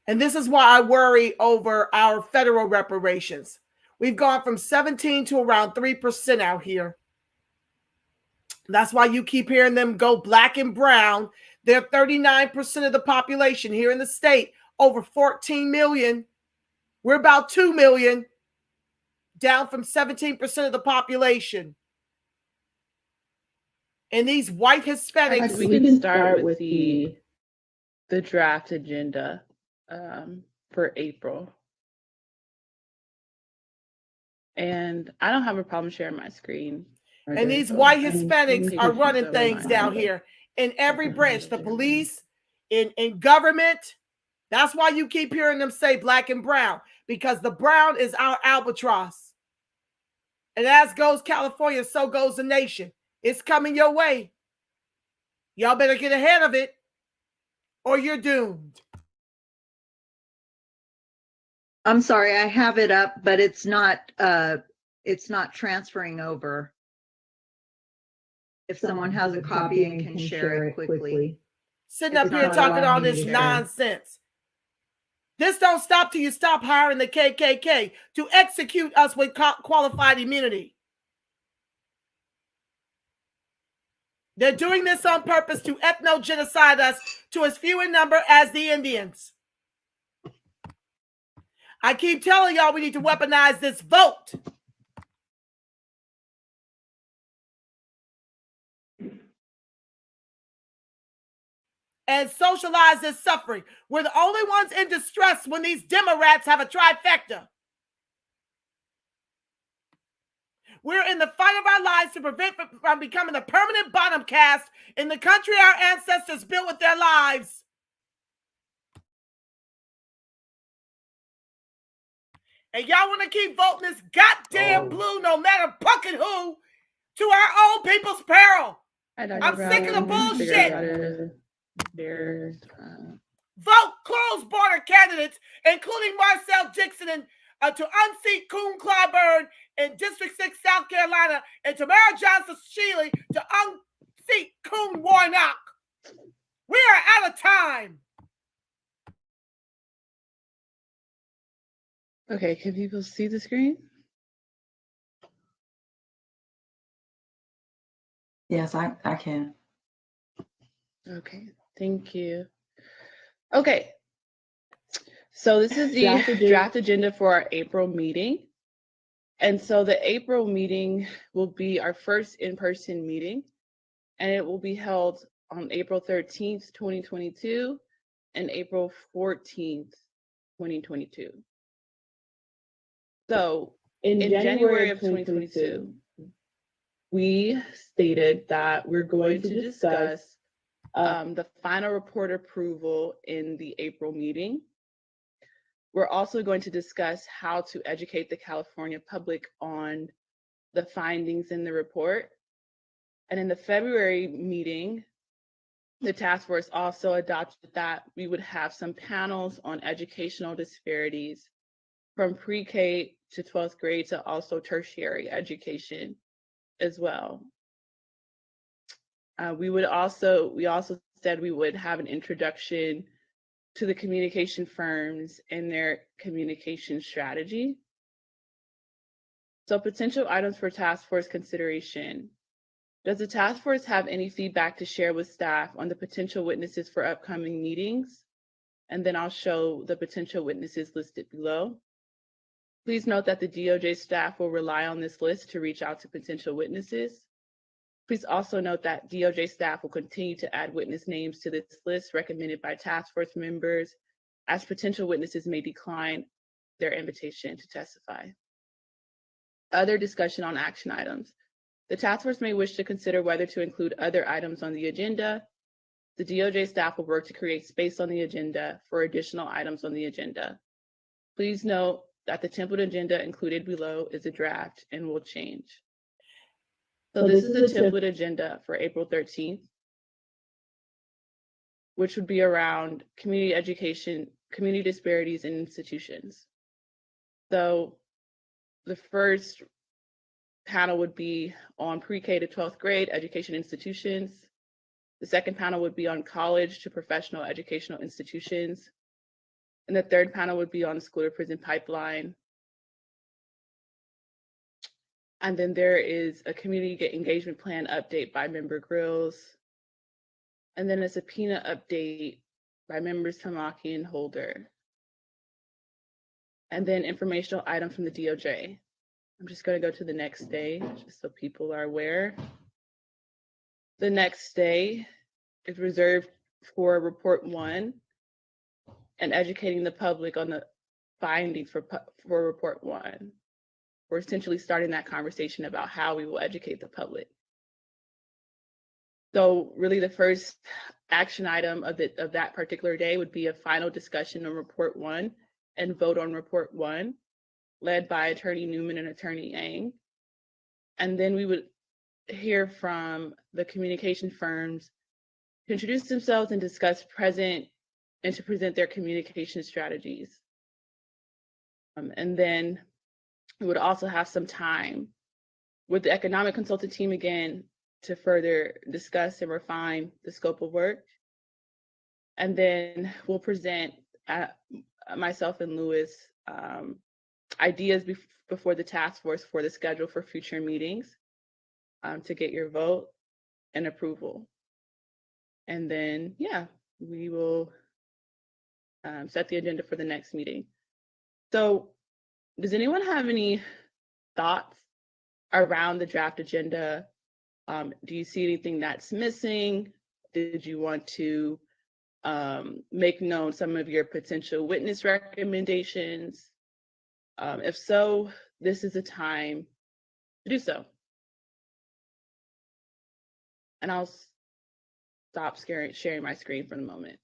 And this is why I worry over our federal reparations. We've gone from 17 to around 3% out here. That's why you keep hearing them go black and brown. They're 39% of the population here in the state, over 14 million. We're about 2 million, down from 17% of the population. And these white Hispanics. We can start with the draft agenda for April. And I don't have a problem sharing my screen. And these white Hispanics are running things down here in every branch, the police, in government. That's why you keep hearing them say black and brown, because the brown is our albatross. And as goes California, so goes the nation. It's coming your way. Y'all better get ahead of it or you're doomed. I'm sorry, I have it up, but it's not transferring over. If someone has a copy and can share it quickly. Sitting up here talking all this nonsense. This don't stop till you stop hiring the KKK to execute us with qualified immunity. They're doing this on purpose to ethno-genocide us to as few in number as the Indians. I keep telling y'all we need to weaponize this vote. and socialize this suffering. We're the only ones in distress when these Democrats have a trifecta. We're in the fight of our lives to prevent from becoming a permanent bottom caste in the country our ancestors built with their lives. And y'all want to keep voting this goddamn blue, no matter fucking who, to our own people's peril. I'm sick of the bullshit. Vote closed border candidates, including Marcel Dixon and to unseat Coon Clyburn in District 6, South Carolina, and Tamara Johnson-Shealy to unseat Coon Warnock. We are out of time. Okay, can people see the screen? Yes, I can. Okay, thank you. Okay, so this is the draft agenda for our April meeting. And so the April meeting will be our first in-person meeting, and it will be held on April 13th, 2022, and April 14th, 2022. So in January of 2022, we stated that we're going to discuss the final report approval in the April meeting. We're also going to discuss how to educate the California public on the findings in the report. And in the February meeting, the task force also adopted that we would have some panels on educational disparities from pre-K to 12th grade to also tertiary education as well. We also said we would have an introduction to the communication firms and their communication strategy. So potential items for task force consideration. Does the task force have any feedback to share with staff on the potential witnesses for upcoming meetings? And then I'll show the potential witnesses listed below. Please note that the DOJ staff will rely on this list to reach out to potential witnesses. Please also note that DOJ staff will continue to add witness names to this list recommended by task force members, as potential witnesses may decline their invitation to testify. Other discussion on action items. The task force may wish to consider whether to include other items on the agenda. The DOJ staff will work to create space on the agenda for additional items on the agenda. Please note that the template agenda included below is a draft and will change. So this is the template agenda for April 13th, which would be around community education, community disparities in institutions. So the first panel would be on pre-K to 12th grade education institutions. The second panel would be on college to professional educational institutions. And the third panel would be on the school to prison pipeline. And then there is a community engagement plan update by member Grills. And then a subpoena update by members Tamaki and Holder. And then informational item from the DOJ. I'm just going to go to the next day, just so people are aware. The next day is reserved for report 1 and educating the public on the findings for report 1. We're essentially starting that conversation about how we will educate the public. So really the first action item of that particular day would be a final discussion on report 1 and vote on report 1, led by Attorney Newman and Attorney Yang. And then we would hear from the communication firms to introduce themselves and discuss present and to present their communication strategies. And then we would also have some time with the economic consultant team again to further discuss and refine the scope of work. And then we'll present, myself and Louis, ideas before the task force for the schedule for future meetings to get your vote and approval. And then, yeah, we will set the agenda for the next meeting. So does anyone have any thoughts around the draft agenda? Do you see anything that's missing? Did you want to make known some of your potential witness recommendations. If so, this is the time to do so. And I'll stop sharing my screen for the moment.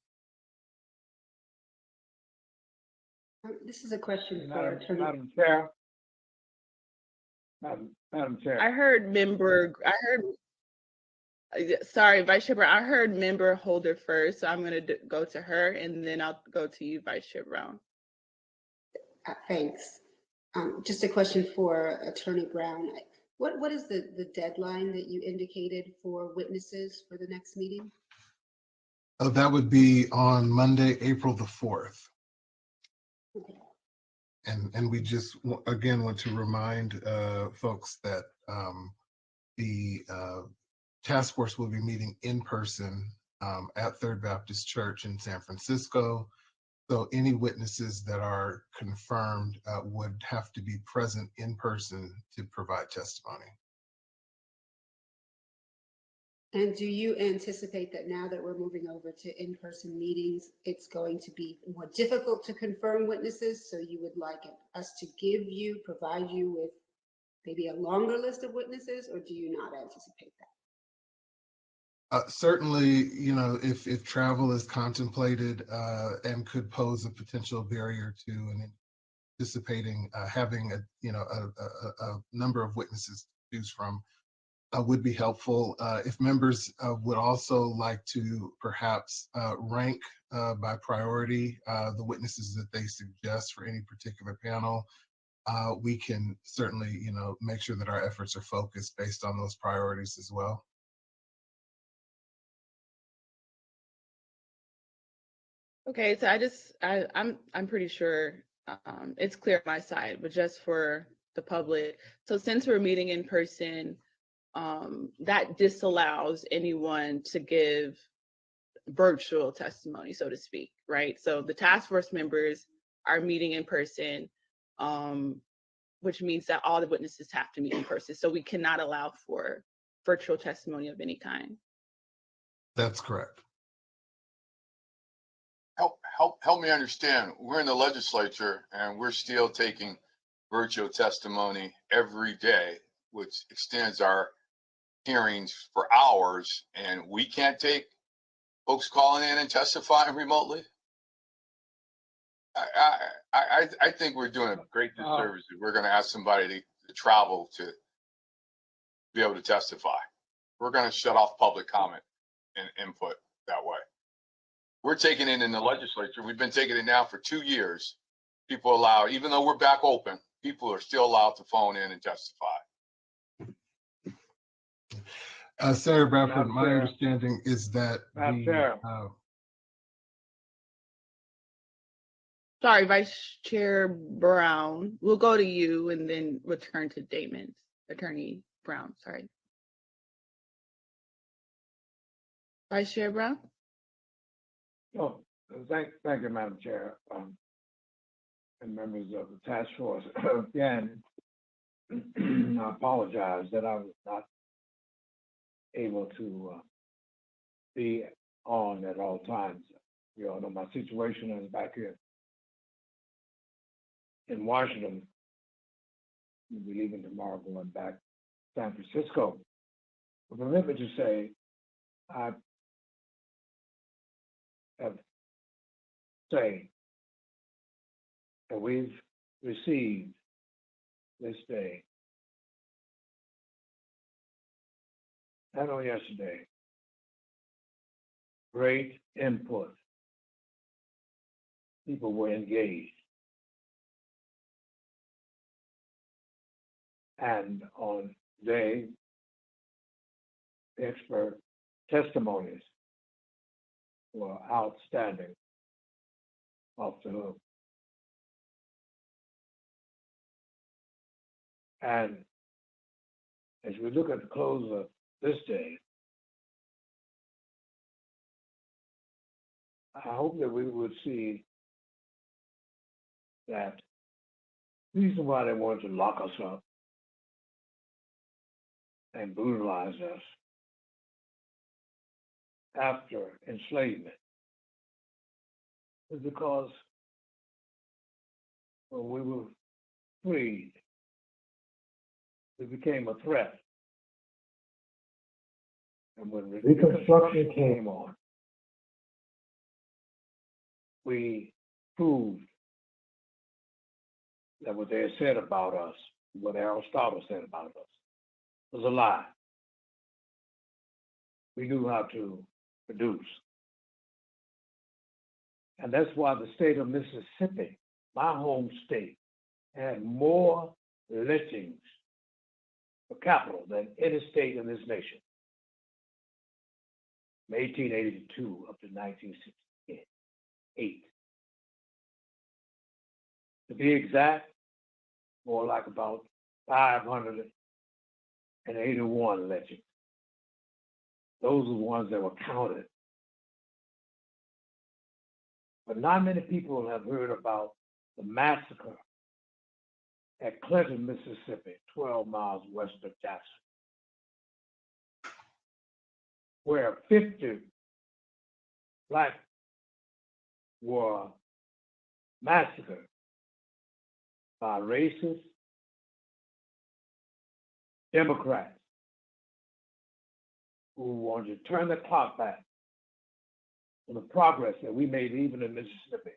This is a question for Madam, Attorney. Madam Chair. Madam Chair. Sorry, Vice Chair Brown, I heard member Holder first, so I'm going to go to her and then I'll go to you, Vice Chair Brown. Thanks. Just a question for Attorney Brown. What is the deadline that you indicated for witnesses for the next meeting? Oh, that would be on Monday, April the 4th. Okay. And we just, again, want to remind folks that the task force will be meeting in person at Third Baptist Church in San Francisco. So any witnesses that are confirmed would have to be present in person to provide testimony. And do you anticipate that now that we're moving over to in-person meetings, it's going to be more difficult to confirm witnesses? So you would like us to provide you with maybe a longer list of witnesses, or do you not anticipate that? Certainly, you know, if travel is contemplated and could pose a potential barrier to and anticipating having a number of witnesses to choose from would be helpful. If members would also like to perhaps rank by priority the witnesses that they suggest for any particular panel, we can certainly, you know, make sure that our efforts are focused based on those priorities as well. Okay, so I'm pretty sure it's clear on my side, but just for the public. So since we're meeting in person, that disallows anyone to give virtual testimony, so to speak, right? So the task force members are meeting in person, which means that all the witnesses have to meet in person. So we cannot allow for virtual testimony of any kind. That's correct. Help me understand. We're in the legislature and we're still taking virtual testimony every day, which extends our hearings for hours, and we can't take folks calling in and testifying remotely. I think we're doing a great disservice if we're going to ask somebody to travel to be able to testify. We're going to shut off public comment and input that way. We're taking it in the legislature. We've been taking it now for 2 years. People allow, even though we're back open, people are still allowed to phone in and testify. Senator Bradford, my understanding is that Sorry, Vice Chair Brown. We'll go to you and then return to Damon's. Attorney Brown, sorry. Vice Chair Brown? Oh, thank you, Madam Chair, and members of the task force. Again, I apologize that I was not able to be on at all times. You all know my situation is back here in Washington. We'll be leaving tomorrow, going back to San Francisco. But permit me to say, I have say that we've received this day, not only yesterday, great input. People were engaged. And on day, expert testimonies were outstanding, off the hook. And as we look at the close of this day, I hope that we would see that the reason why they wanted to lock us up and brutalize us after enslavement is because when we were freed, we became a threat. And when Reconstruction came on, we proved that what they had said about us, what Aristotle said about us, was a lie. We knew how to produce. And that's why the state of Mississippi, my home state, had more lynchings per capita than any state in this nation. From 1882 up to 1968. To be exact, more like about 581 lynchings. Those are the ones that were counted. But not many people have heard about the massacre at Clinton, Mississippi, 12 miles west of Jackson, where 50 Blacks were massacred by racist Democrats who wanted to turn the clock back on the progress that we made even in Mississippi,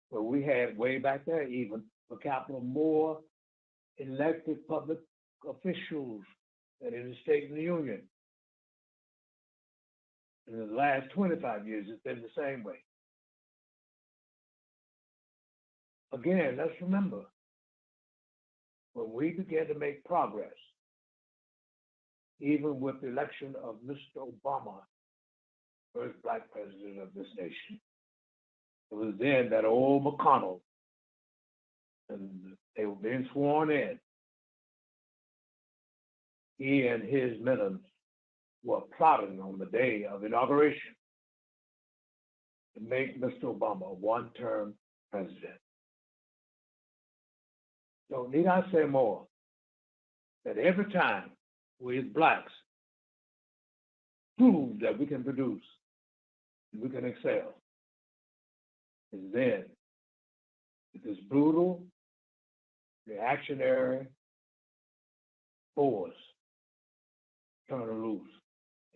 where we had way back there even per capita more elected public officials than in the state of the Union. In the last 25 years, it's been the same way. Again, let's remember, when we began to make progress, even with the election of Mr. Obama, first Black president of this nation, it was then that old McConnell, and they were being sworn in, he and his minions were plotting on the day of inauguration to make Mr. Obama a one-term president. So need I say more, that every time we as Blacks prove that we can produce, we can excel, is then that this brutal, reactionary force turn loose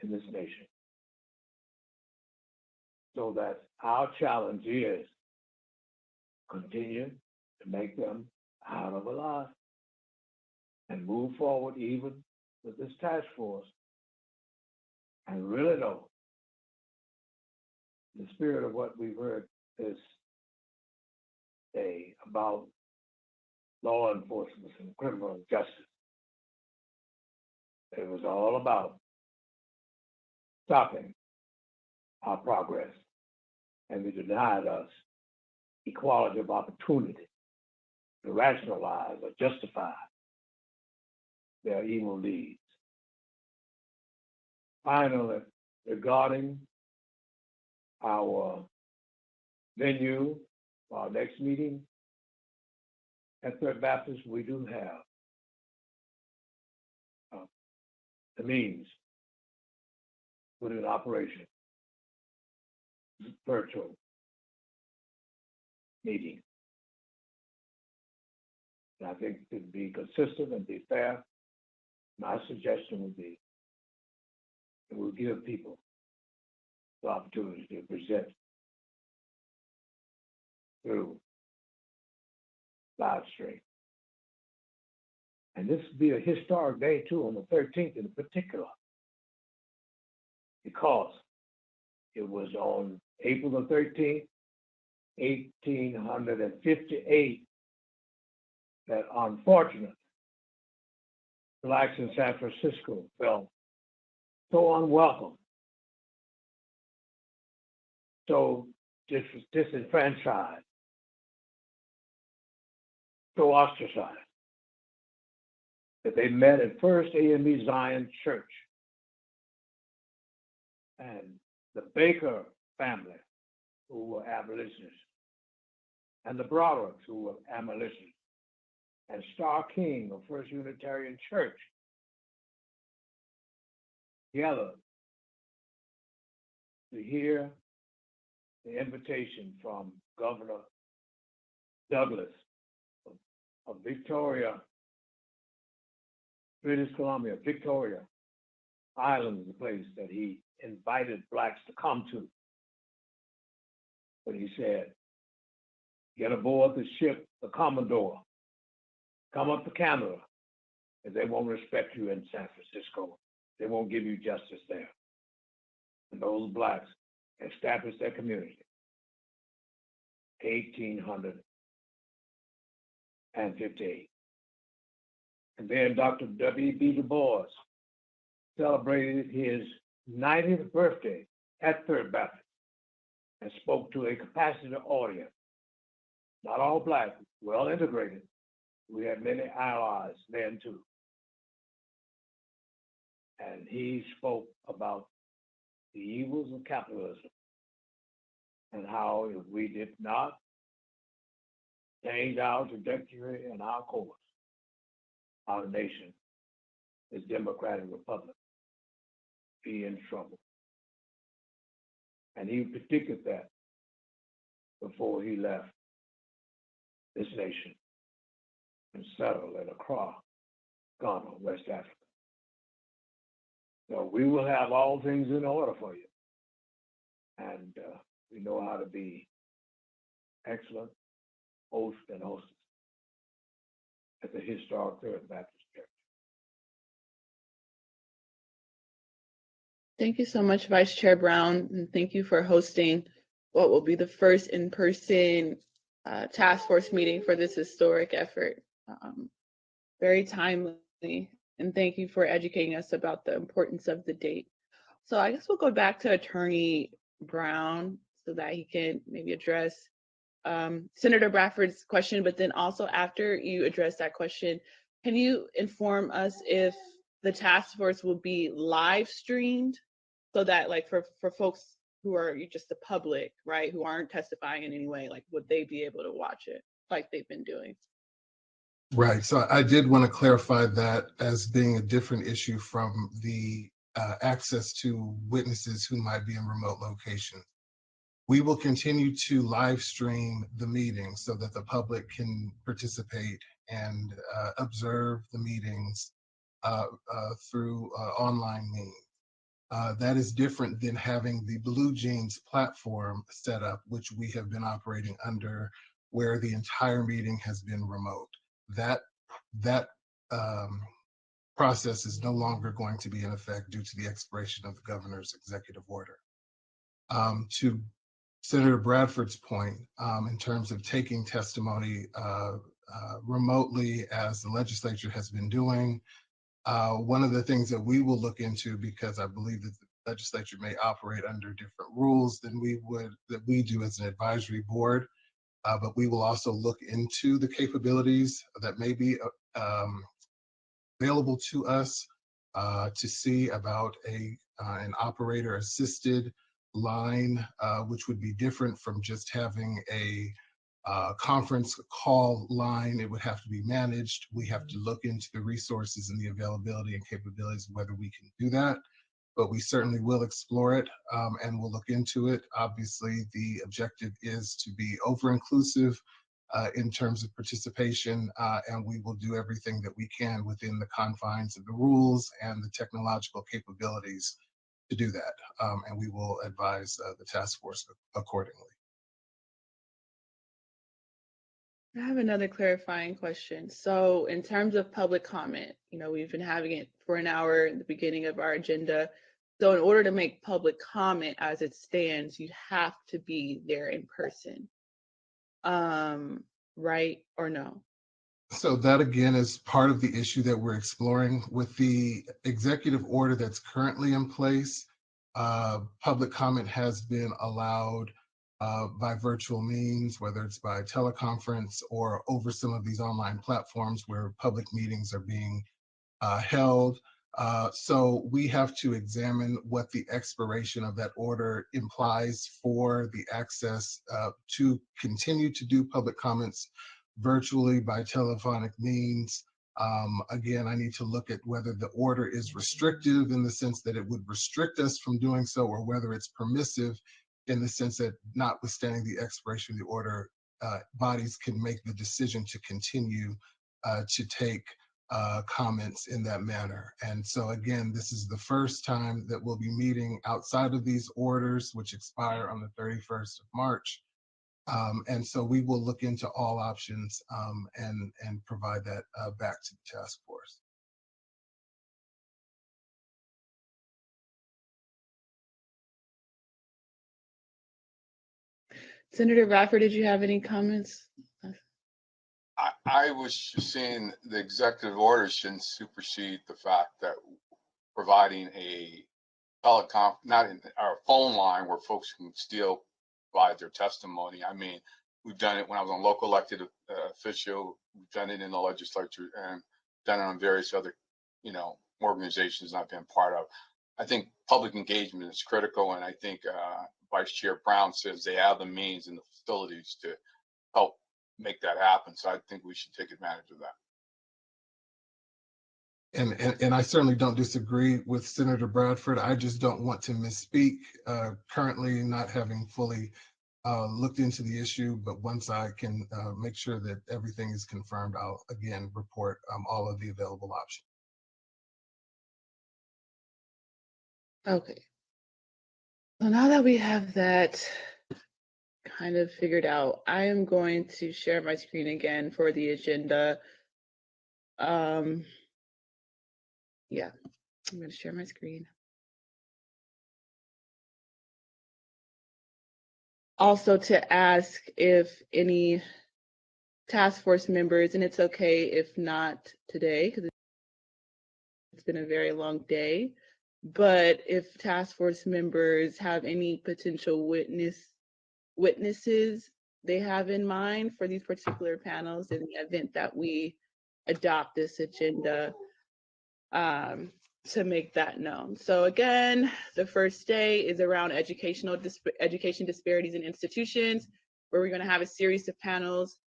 in this nation. So that our challenge is continue to make them out of alive and move forward even with this task force and really know the spirit of what we've heard this day about law enforcement and criminal justice. It was all about stopping our progress, and they denied us equality of opportunity to rationalize or justify their evil deeds. Finally, regarding our venue for our next meeting at Third Baptist, we do have the means put in operation, virtual meeting. And I think to be consistent and be fair, my suggestion would be that we'll give people the opportunity to present through live stream. And this will be a historic day too, on the 13th in particular, because it was on April the 13th, 1858, that unfortunately, Blacks in San Francisco felt so unwelcome, so disenfranchised, so ostracized, that they met at First AME Zion Church. And the Baker family, who were abolitionists, and the BRADFORD, who were abolitionists, and Starr King of First Unitarian Church, together to hear the invitation from Governor Douglas of Victoria, British Columbia, Victoria Island is the place that he invited blacks to come to. But he said, get aboard the ship, the Commodore, come up to Canada, and they won't respect you in San Francisco. They won't give you justice there. And those blacks established their community. 1858. And then Dr. W.B. Du Bois celebrated his 90th birthday at Third Baptist and spoke to a capacity audience. Not all black, well integrated. We had many allies then too. And he spoke about the evils of capitalism and how if we did not change our trajectory and our course, our nation, this democratic republic, be in trouble. And he predicted that before he left this nation and settled at Accra, Ghana, West Africa. So we will have all things in order for you. And we know how to be excellent hosts and hostess at the historic Third Baptist Church. Thank you so much, Vice Chair Brown, and thank you for hosting what will be the first in-person task force meeting for this historic effort. Very timely, and thank you for educating us about the importance of the date. So I guess we'll go back to Attorney Brown so that he can maybe address Senator Bradford's question, but then also after you address that question, can you inform us if the task force will be live streamed so that like for folks who are just the public, right, who aren't testifying in any way, like would they be able to watch it like they've been doing? Right. So I did want to clarify that as being a different issue from the access to witnesses who might be in remote locations. We will continue to live stream the meeting so that the public can participate and observe the meetings through online means. That is different than having the Blue Jeans platform set up, which we have been operating under, where the entire meeting has been remote. That process is no longer going to be in effect due to the expiration of the governor's executive order. To Senator Bradford's point, in terms of taking testimony remotely, as the legislature has been doing, one of the things that we will look into, because I believe that the legislature may operate under different rules than we do as an advisory board, but we will also look into the capabilities that may be available to us to see about an operator assisted line, which would be different from just having a conference call line. It would have to be managed. We have to look into the resources and the availability and capabilities of whether we can do that, but we certainly will explore it and we'll look into it. Obviously, the objective is to be over-inclusive in terms of participation, and we will do everything that we can within the confines of the rules and the technological capabilities to do that, and we will advise the task force accordingly. I have another clarifying question. So in terms of public comment, we've been having it for an hour at the beginning of our agenda. So in order to make public comment as it stands, you have to be there in person, right or no? So that again is part of the issue that we're exploring with the executive order that's currently in place. Public comment has been allowed by virtual means, whether it's by teleconference or over some of these online platforms where public meetings are being held. So we have to examine what the expiration of that order implies for the access to continue to do public comments virtually by telephonic means. Again, I need to look at whether the order is restrictive in the sense that it would restrict us from doing so, or whether it's permissive in the sense that notwithstanding the expiration of the order, bodies can make the decision to continue to take comments in that manner. And so again, this is the first time that we'll be meeting outside of these orders, which expire on the 31st of March. And so we will look into all options and provide that back to the task force. Senator Bradford, did you have any comments? I was just saying the executive order shouldn't supersede the fact that providing a telecom, not in our phone line where folks can still provide their testimony. I mean, we've done it when I was on local elected official, we've done it in the legislature, and done it on various other, organizations I've been part of. I think public engagement is critical, and I think Vice Chair Brown says they have the means and the facilities to help make that happen. So I think we should take advantage of that. And I certainly don't disagree with Senator Bradford. I just don't want to misspeak, currently not having fully looked into the issue, but once I can make sure that everything is confirmed, I'll again report all of the available options. Okay. So now that we have that kind of figured out, I am going to share my screen again for the agenda. Yeah, I'm going to share my screen. Also to ask if any task force members, and it's okay if not today, because it's been a very long day, but if task force members have any potential witnesses they have in mind for these particular panels in the event that we adopt this agenda, to make that known. So again, the first day is around education disparities in institutions, where we're going to have a series of panels,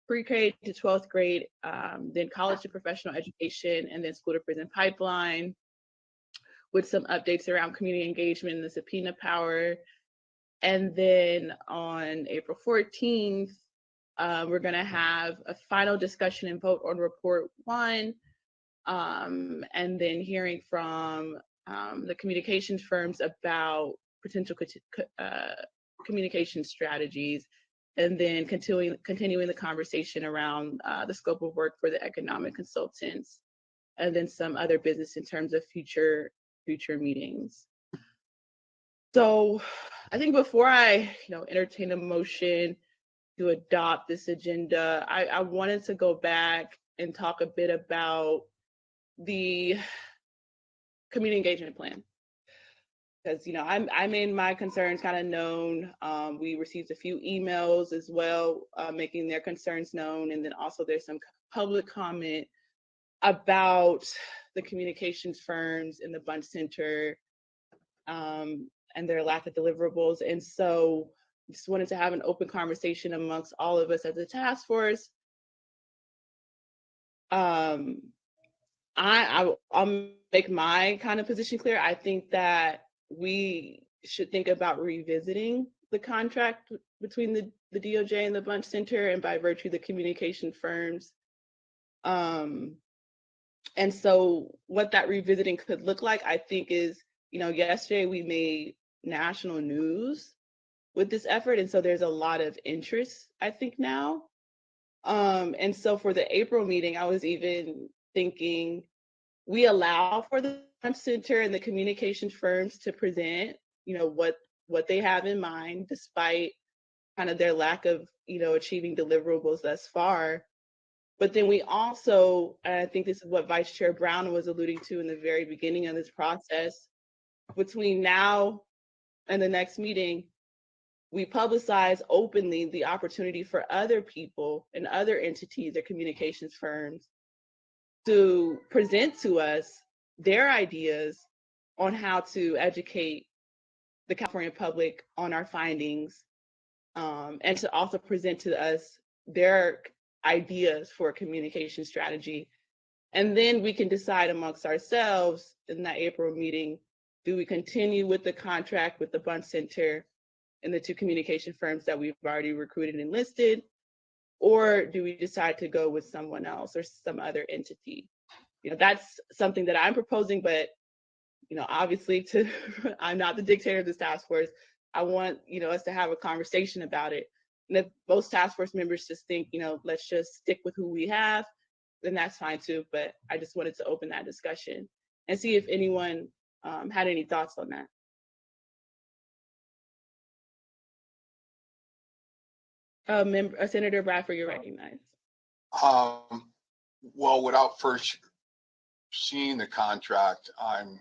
pre-K to 12th grade, then college to professional education, and then school to prison pipeline, with some updates around community engagement and the subpoena power. And then on April 14th, we're going to have a final discussion and vote on report 1, and then hearing from the communications firms about potential communication strategies, and then continuing the conversation around the scope of work for the economic consultants, and then some other business in terms of future meetings. So I think before I entertain a motion to adopt this agenda, I wanted to go back and talk a bit about the community engagement plan, because I made my concerns kind of known. We received a few emails as well, making their concerns known, and then also there's some public comment about the communications firms in the Bunch Center and their lack of deliverables. And so just wanted to have an open conversation amongst all of us as a task force. I'll make my kind of position clear. I think that we should think about revisiting the contract between the DOJ and the Bunch Center, and by virtue the communication firms. And so what that revisiting could look like, I think, is, yesterday we made national news with this effort. And so there's a lot of interest, I think, now. And so for the April meeting, I was even thinking we allow for the Bunch Center and the communication firms to present, what they have in mind, despite kind of their lack of, achieving deliverables thus far. But then we also, and I think this is what Vice Chair Brown was alluding to in the very beginning of this process, between now and the next meeting, we publicize openly the opportunity for other people and other entities or communications firms to present to us their ideas on how to educate the California public on our findings, and to also present to us their ideas for a communication strategy. And then we can decide amongst ourselves in that April meeting, do we continue with the contract with the Bunch Center in the 2 communication firms that we've already recruited and listed? Or do we decide to go with someone else or some other entity? You know, that's something that I'm proposing, but, you know, obviously I'm not the dictator of this task force. I want, you know, us to have a conversation about it. And if most task force members just think, you know, let's just stick with who we have, then that's fine too. But I just wanted to open that discussion and see if anyone had any thoughts on that. Senator Bradford, you're recognized. Well, without first seeing the contract, I'm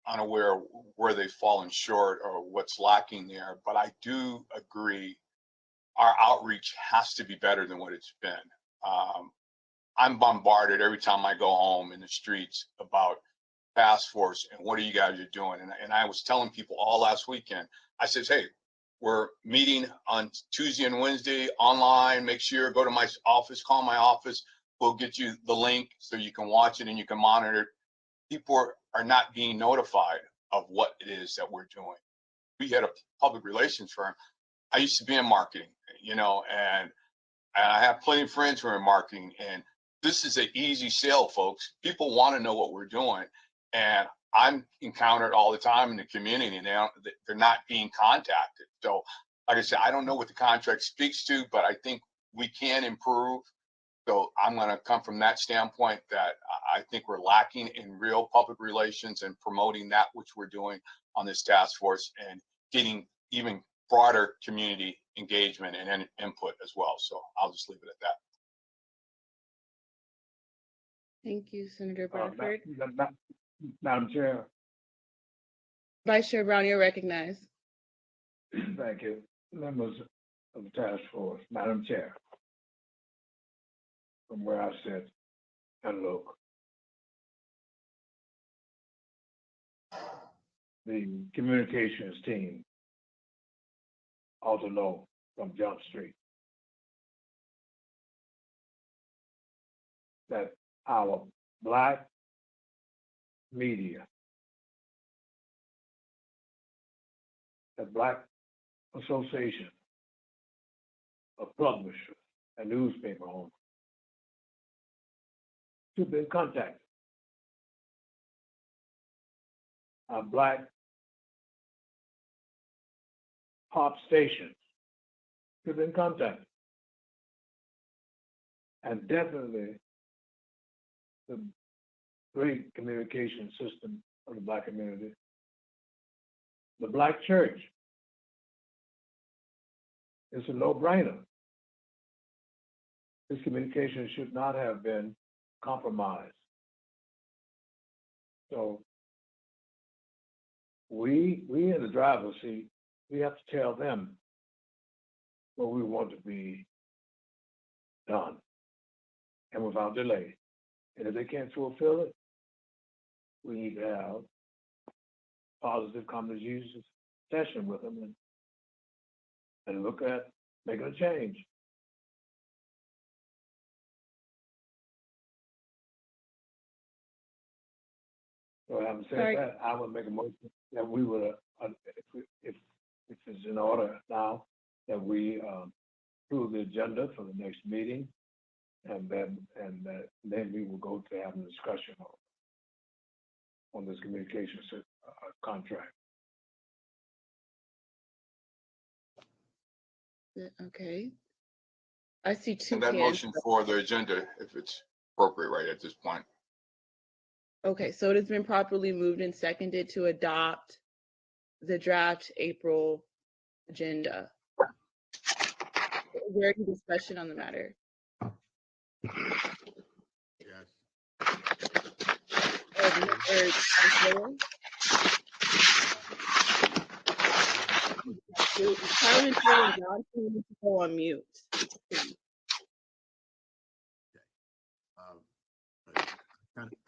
unaware where they've fallen short or what's lacking there, but I do agree our outreach has to be better than what it's been. I'm bombarded every time I go home in the streets about task force and what are you guys are doing? And I was telling people all last weekend, I said, hey, we're meeting on Tuesday and Wednesday online. Make sure go to my office, call my office. We'll get you the link so you can watch it and you can monitor it. People are not being notified of what it is that we're doing. We had a public relations firm. I used to be in marketing, you know, and I have plenty of friends who are in marketing, and this is an easy sale, folks. People want to know what we're doing, and I'm encountered all the time in the community, and they're not being contacted. So, like I said, I don't know what the contract speaks to, but I think we can improve. So I'm going to come from that standpoint that I think we're lacking in real public relations and promoting that which we're doing on this task force and getting even broader community engagement and input as well. So I'll just leave it at that. Thank you, Senator Bradford. Madam Chair. Vice Chair Brown, you're recognized. Thank you. Members of the task force, Madam Chair, from where I sit and look, the communications team ought to know from Jump Street that our Black media, the Black Association of Publishers and Newspaper Owners, should be in contact. Our Black pop stations should be in contact. And definitely the great communication system of the Black community, the Black church. It's a no-brainer. This communication should not have been compromised. So we in the driver's seat, we have to tell them what we want to be done and without delay. And if they can't fulfill it, we need to have positive conversation session with them and look at making a change. So having said that, I would make a motion that we would, if it's in order now, that we approve the agenda for the next meeting, and then we will go to having a discussion on this communications contract. Okay. I see two And that hands. motion for the agenda, if it's appropriate right at this point. Okay, so it has been properly moved and seconded to adopt the draft April agenda. Is there any discussion on the matter? Yes. Parliamentarian Johnson needs to go on mute.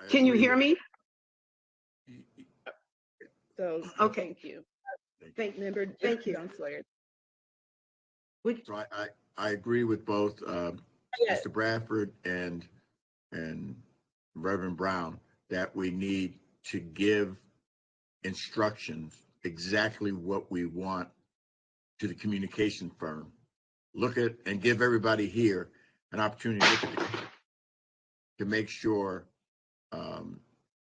Can you hear me? So, okay. Thank you. Thank you. Sawyer. So I agree with both Yes. Mr. Bradford and Reverend Brown that we need to give instructions exactly what we want to the communication firm. Look at and give everybody here an opportunity to look at to make sure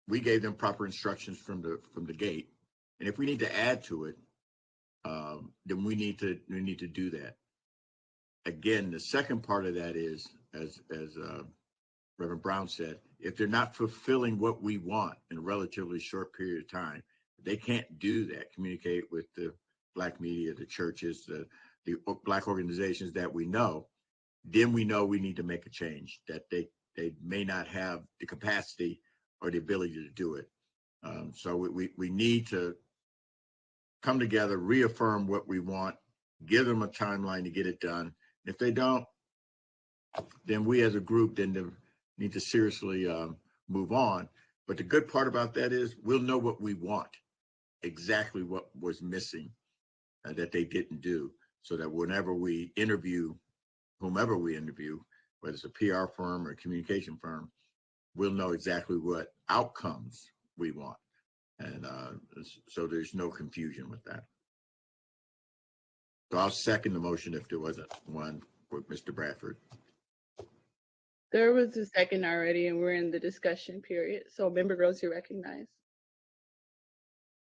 we gave them proper instructions from the gate. And if we need to add to it, then we need to do that. Again, the second part of that is, as Reverend Brown said, if they're not fulfilling what we want in a relatively short period of time, they can't do that. Communicate with the Black media, the churches, the Black organizations that we know, then we know we need to make a change, that they may not have the capacity or the ability to do it. So we need to come together, reaffirm what we want, give them a timeline to get it done. If they don't, then we as a group then need to seriously move on. But the good part about that is we'll know what we want, exactly what was missing that they didn't do, so that whenever we interview, whomever we interview, whether it's a PR firm or a communication firm, we'll know exactly what outcomes we want. And so there's no confusion with that. So I'll second the motion if there wasn't one with Mr. Bradford. There was a second already, and we're in the discussion period. So, Member Rose, you're recognized.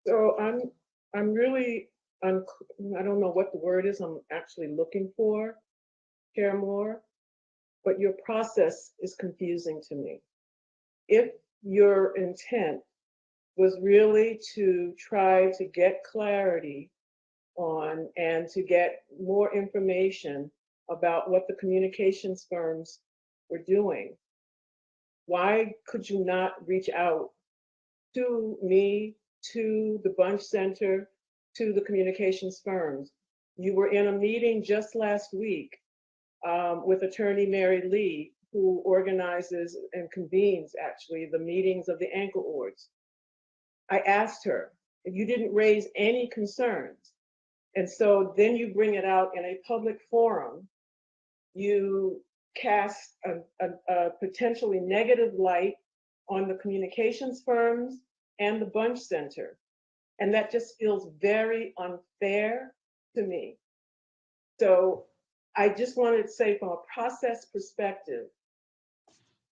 So I'm really, I don't know what the word is I'm actually looking for, Chair Moore, but your process is confusing to me. If your intent was really to try to get clarity on and to get more information about what the communications firms were doing, why could you not reach out to me, to the Bunch Center, to the communications firms? You were in a meeting just last week with Attorney Mary Lee, who organizes and convenes actually the meetings of the ankle orgs. I asked her, if you didn't raise any concerns, and so then you bring it out in a public forum, you cast a potentially negative light on the communications firms and the Bunch Center. And that just feels very unfair to me. So I just wanted to say, from a process perspective,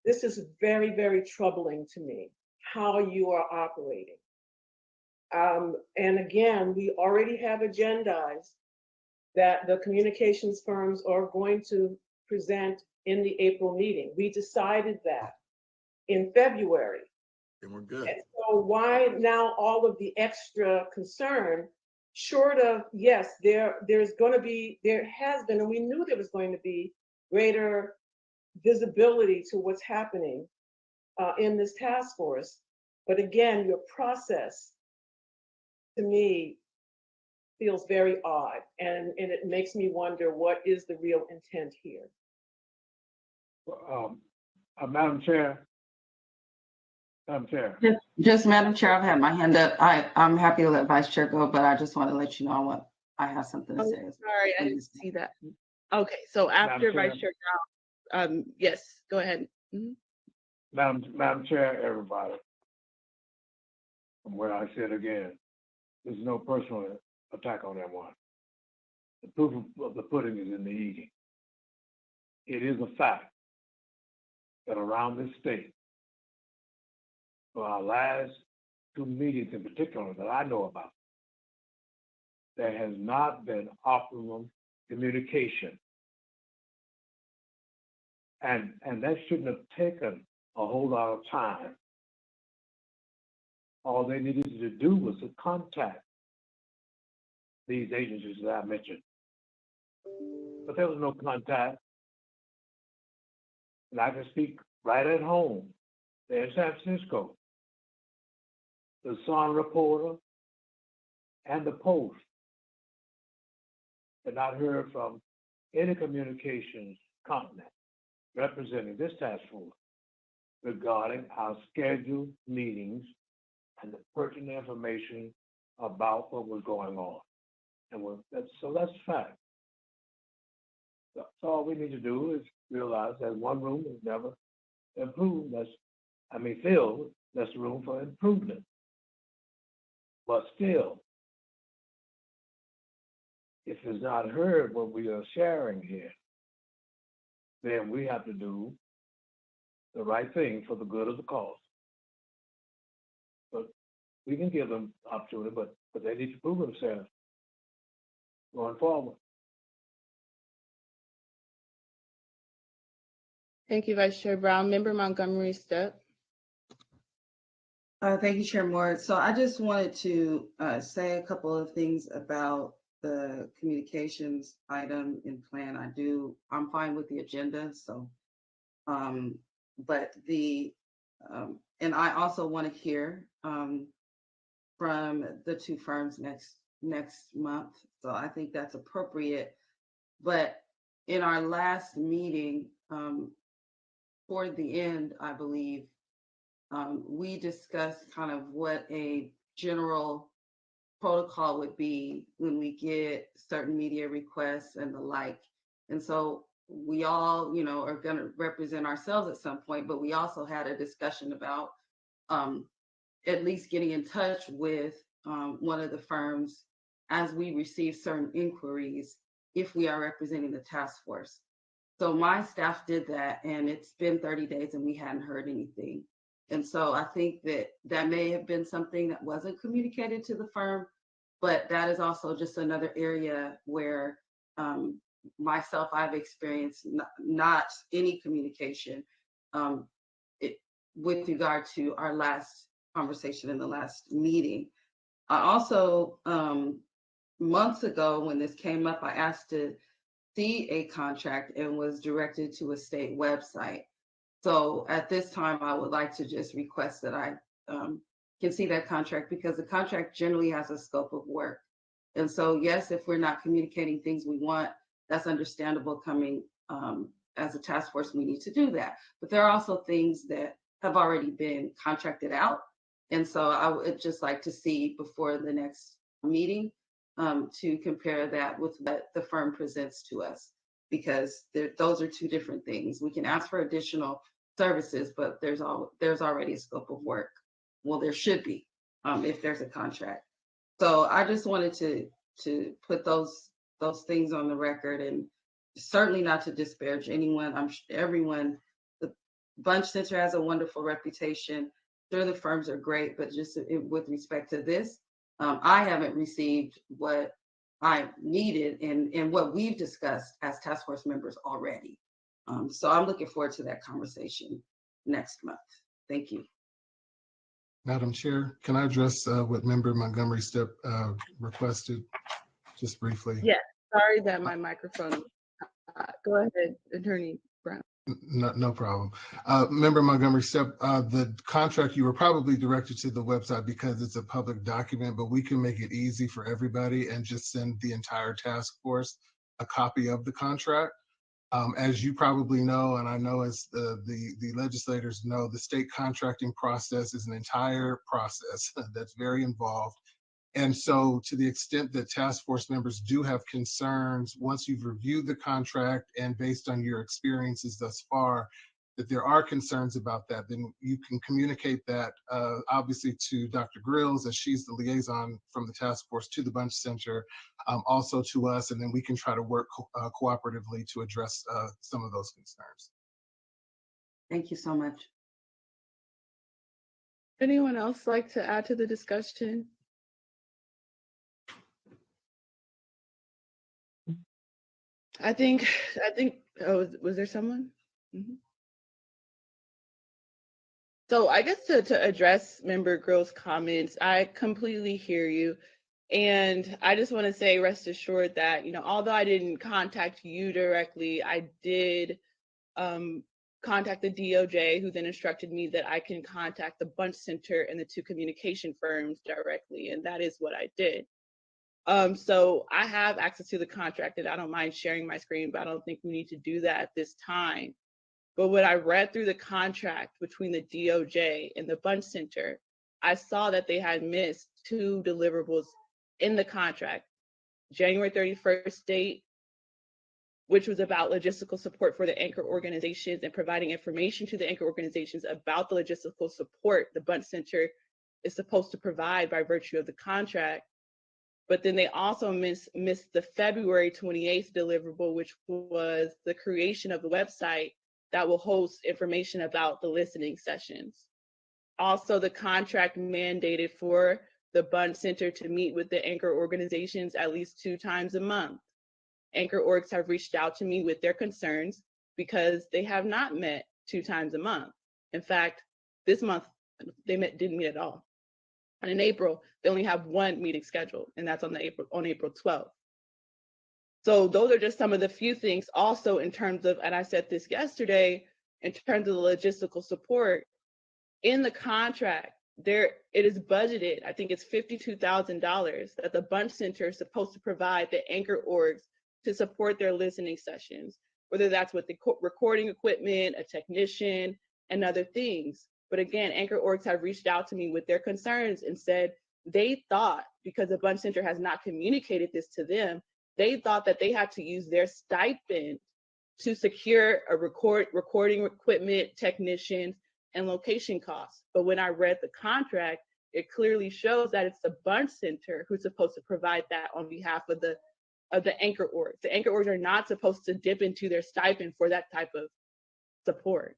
this is very, very troubling to me, how you are operating. And again, we already have agendized that the communications firms are going to present in the April meeting. We decided that in February. And we're good. And so why now all of the extra concern, short of, yes, there's going to be, there has been, and we knew there was going to be greater visibility to what's happening in this task force. But again, your process, to me, feels very odd, and it makes me wonder what is the real intent here. Madam Chair. Just Madam Chair, I've had my hand up. I'm happy to let Vice Chair go, but I just want to let you know I have something to say. Sorry, I didn't see that. Okay, so after Vice Chair Brown, yes, go ahead. Mm-hmm. Madam Chair, everybody. From where I said again, there's no personal attack on anyone. The proof of the pudding is in the eating. It is a fact that around this state, for our last two meetings in particular that I know about, there has not been optimum communication. And that shouldn't have taken a whole lot of time. All they needed to do was to contact these agencies that I mentioned. But there was no contact. And I can speak right at home there in San Francisco. The Sun Reporter and the Post had not heard from any communications continent representing this task force regarding our scheduled meetings and the pertinent information about what was going on. And so that's a fact. So all we need to do is realize that one room is never improved. Filled, that's room for improvement. But still, if it's not heard what we are sharing here, then we have to do the right thing for the good of the cause. But we can give them opportunity, but they need to prove themselves going forward. Thank you, Vice Chair Brown. Member Montgomery Steppe. Thank you, Chair Moore. So I just wanted to say a couple of things about the communications item in plan. I'm fine with the agenda. So, but and I also want to hear from the two firms next month. So I think that's appropriate. But in our last meeting, toward the end, I believe, we discussed kind of what a general protocol would be when we get certain media requests and the like. And so we all, are going to represent ourselves at some point, but we also had a discussion about at least getting in touch with one of the firms as we receive certain inquiries if we are representing the task force. So my staff did that, and it's been 30 days and we hadn't heard anything. And so I think that may have been something that wasn't communicated to the firm, but that is also just another area where myself, I've experienced not any communication with regard to our last conversation in the last meeting. I also, months ago when this came up, I asked to see a contract and was directed to a state website. So at this time, I would like to just request that I can see that contract, because the contract generally has a scope of work. And so, yes, if we're not communicating things we want, that's understandable. Coming as a task force, we need to do that. But there are also things that have already been contracted out. And so I would just like to see before the next meeting to compare that with what the firm presents to us, because those are two different things. We can ask for additional services, but there's already a scope of work. Well, there should be if there's a contract. So I just wanted to put those things on the record, and certainly not to disparage anyone. I'm sure everyone, the Bunch Center has a wonderful reputation. Sure, the firms are great, but just with respect to this, I haven't received what I needed and what we've discussed as task force members already. So I'm looking forward to that conversation next month. Thank you. Madam Chair, can I address what Member Montgomery Steppe requested, just briefly? Yes, sorry that my microphone. Go ahead, Attorney Brown. No problem. Member Montgomery Steppe, the contract, you were probably directed to the website because it's a public document, but we can make it easy for everybody and just send the entire task force a copy of the contract. As you probably know, and I know as the legislators know, the state contracting process is an entire process that's very involved. And so to the extent that task force members do have concerns, once you've reviewed the contract and based on your experiences thus far, that there are concerns about that, then you can communicate that obviously to Dr. Grills, as she's the liaison from the task force to the Bunch Center, also to us, and then we can try to work cooperatively to address some of those concerns. Thank you so much. Anyone else like to add to the discussion? I think, oh, was there someone? Mm-hmm. So I guess to address Member Grill's comments, I completely hear you. And I just want to say, rest assured that, although I didn't contact you directly, I did contact the DOJ, who then instructed me that I can contact the Bunch Center and the two communication firms directly. And that is what I did. So I have access to the contract, and I don't mind sharing my screen, but I don't think we need to do that at this time. But when I read through the contract between the DOJ and the Bunch Center, I saw that they had missed two deliverables in the contract. January 31st date, which was about logistical support for the anchor organizations and providing information to the anchor organizations about the logistical support the Bunch Center is supposed to provide by virtue of the contract. But then they also missed the February 28th deliverable, which was the creation of the website that will host information about the listening sessions. Also, the contract mandated for the Bunch Center to meet with the anchor organizations at least 2 times a month. Anchor orgs have reached out to me with their concerns because they have not met 2 times a month. In fact, this month they didn't meet at all. And in April, they only have 1 meeting scheduled, and that's on April 12th. So those are just some of the few things. Also, in terms of, and I said this yesterday, in terms of the logistical support, in the contract, it is budgeted, I think it's $52,000 that the Bunch Center is supposed to provide the anchor orgs to support their listening sessions, whether that's with the recording equipment, a technician, and other things. But again, anchor orgs have reached out to me with their concerns and said they thought, because the Bunch Center has not communicated this to them, they thought that they had to use their stipend to secure a recording equipment, technicians, and location costs. But when I read the contract, it clearly shows that it's the Bunch Center who's supposed to provide that on behalf of the anchor orgs. The anchor orgs are not supposed to dip into their stipend for that type of support.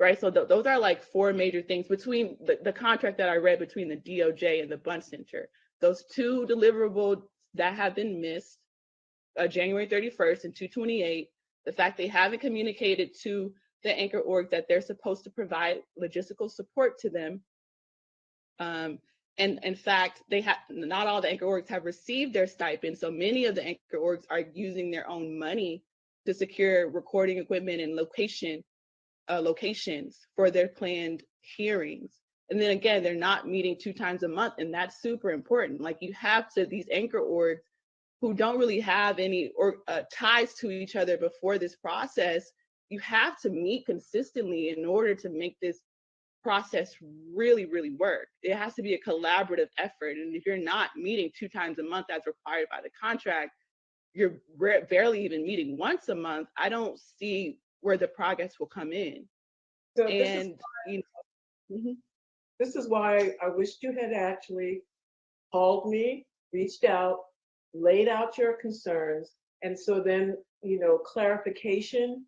Right, so those are like 4 major things between the contract that I read between the DOJ and the Bunch Center. Those 2 deliverables that have been missed, January 31st and 2/28, the fact they haven't communicated to the anchor org that they're supposed to provide logistical support to them. And in fact, not all the anchor orgs have received their stipend, so many of the anchor orgs are using their own money to secure recording equipment and locations for their planned hearings. And then again, they're not meeting 2 times a month, and that's super important. Like, you have to, these anchor orgs who don't really have any ties to each other before this process, you have to meet consistently in order to make this process really, really work. It has to be a collaborative effort. And if you're not meeting 2 times a month as required by the contract, you're barely even meeting once a month, I don't see where the progress will come in. So and this is why I wished you had actually called me, reached out, laid out your concerns, and so then, clarification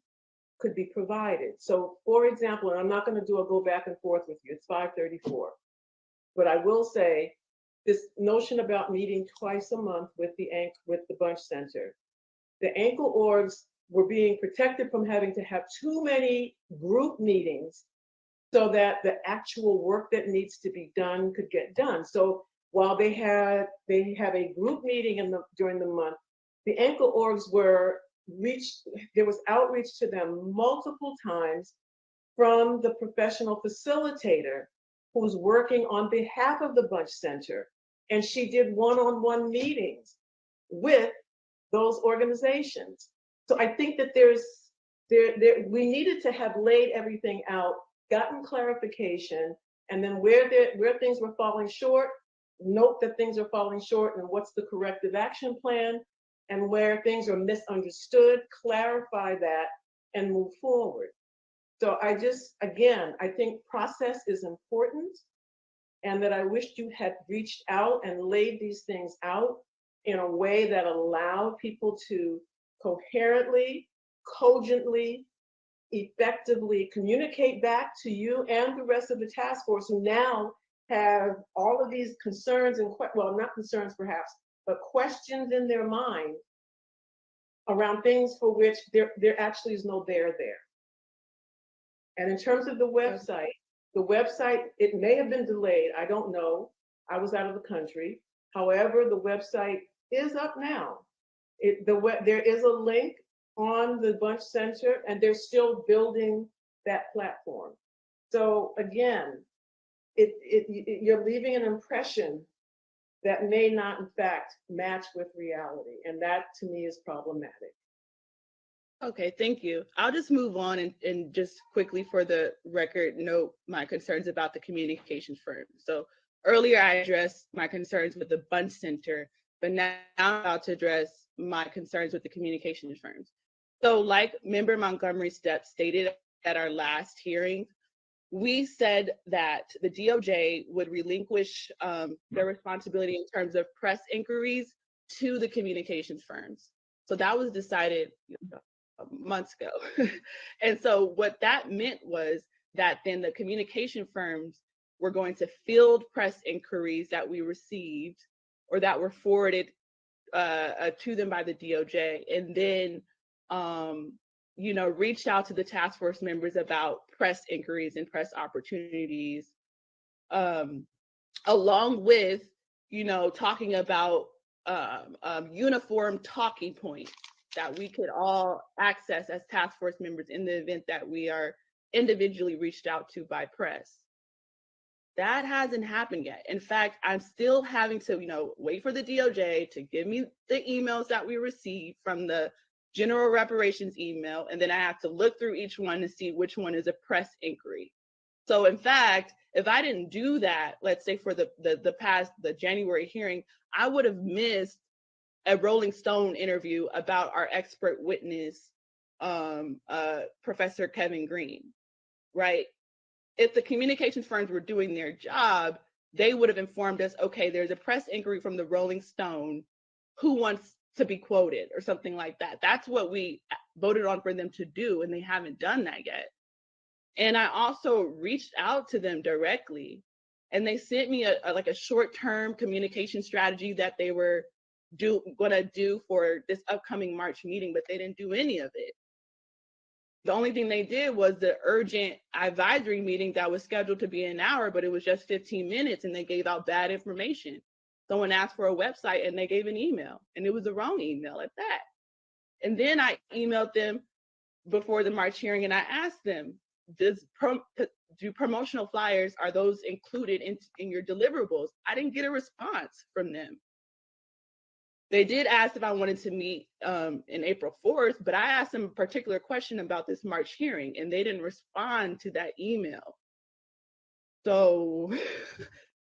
could be provided. So, for example, and I'm not going to do a go back and forth with you, it's 5:34, but I will say this notion about meeting twice a month with the Bunch Center. The ankle orgs were being protected from having to have too many group meetings so that the actual work that needs to be done could get done. So while they have a group meeting during the month, the ankle orgs there was outreach to them multiple times from the professional facilitator who's working on behalf of the Bunch Center. And she did one-on-one meetings with those organizations. So I think that we needed to have laid everything out, gotten clarification, and then where things were falling short, note that things are falling short and what's the corrective action plan, and where things are misunderstood, clarify that and move forward. So I think process is important, and that I wished you had reached out and laid these things out in a way that allowed people to coherently, cogently, effectively communicate back to you and the rest of the task force, who now have all of these concerns and, well, not concerns perhaps, but questions in their mind around things for which there actually is no there there. And in terms of the website, it may have been delayed. I don't know. I was out of the country. However, the website is up now. There is a link on the Bunch Center, and they're still building that platform. So again, you're leaving an impression that may not, in fact, match with reality, and that to me is problematic. Okay, thank you. I'll just move on and just quickly, for the record, note my concerns about the communications firm. So earlier I addressed my concerns with the Bunch Center, but now I'm about to address my concerns with the communications firms. So like Member Montgomery Steppes stated at our last hearing, we said that the DOJ would relinquish their responsibility in terms of press inquiries to the communications firms. So that was decided months ago. And so what that meant was that then the communication firms were going to field press inquiries that we received or that were forwarded to them by the DOJ, and then reached out to the task force members about press inquiries and press opportunities, along with, talking about uniform talking points that we could all access as task force members in the event that we are individually reached out to by press. That hasn't happened yet. In fact, I'm still having to, wait for the DOJ to give me the emails that we received from the general reparations email, and then I have to look through each one to see which one is a press inquiry. So in fact, if I didn't do that, let's say for the January hearing, I would have missed a Rolling Stone interview about our expert witness, Professor Kevin Green, right? If the communications firms were doing their job, they would have informed us, okay, there's a press inquiry from the Rolling Stone, who wants to be quoted or something like that. That's what we voted on for them to do, and they haven't done that yet. And I also reached out to them directly, and they sent me a short-term communication strategy that they were gonna do for this upcoming March meeting, but they didn't do any of it. The only thing they did was the urgent advisory meeting that was scheduled to be an hour, but it was just 15 minutes, and they gave out bad information. Someone asked for a website and they gave an email, and it was the wrong email at that. And then I emailed them before the March hearing, and I asked them, do promotional flyers, are those included in your deliverables? I didn't get a response from them. They did ask if I wanted to meet in April 4th, but I asked them a particular question about this March hearing, and they didn't respond to that email. So,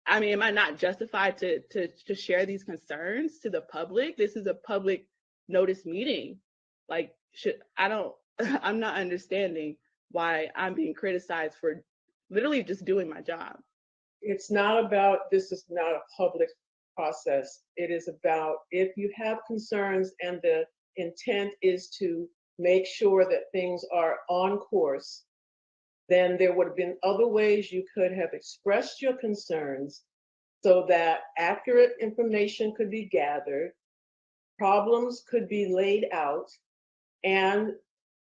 I mean, am I not justified to share these concerns to the public? This is a public notice meeting. Like, I'm not understanding why I'm being criticized for literally just doing my job. It's not about, this is not a public process. It is about, if you have concerns and the intent is to make sure that things are on course, then there would have been other ways you could have expressed your concerns so that accurate information could be gathered, problems could be laid out, and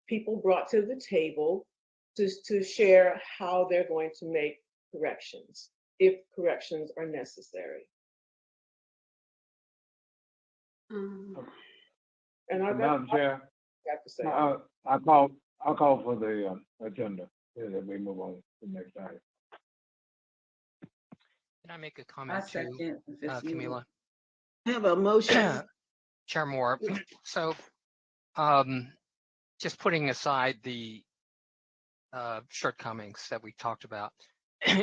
people brought to the table to share how they're going to make corrections, if corrections are necessary. And Madam Chair, have to say. I call for the agenda that we move on to the next item. Can I make a comment too, Camila? I have a motion. Chair Moore. So just putting aside the shortcomings that we talked about,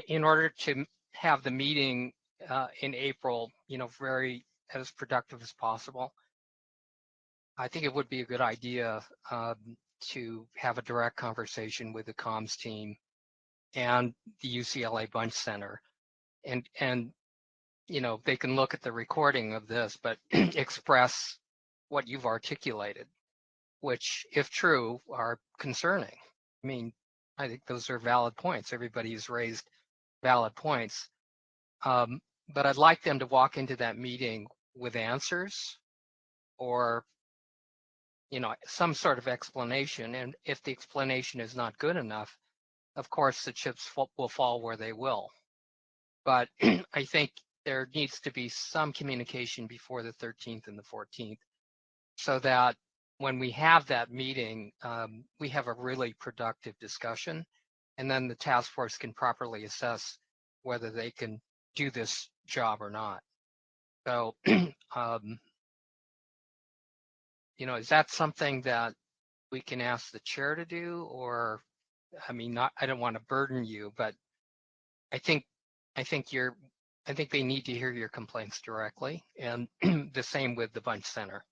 in order to have the meeting in April, very as productive as possible, I think it would be a good idea to have a direct conversation with the comms team and the UCLA Bunch Center. And they can look at the recording of this, but express what you've articulated, which, if true, are concerning. I mean, I think those are valid points. Everybody's raised valid points. But I'd like them to walk into that meeting with answers or, some sort of explanation. And if the explanation is not good enough, of course, the chips will fall where they will. But I think there needs to be some communication before the 13th and the 14th so that when we have that meeting, we have a really productive discussion, and then the task force can properly assess whether they can do this job or not. So, is that something that we can ask the chair to do? Or, I mean, I don't want to burden you, but I think they need to hear your complaints directly, and the same with the Bunch Center.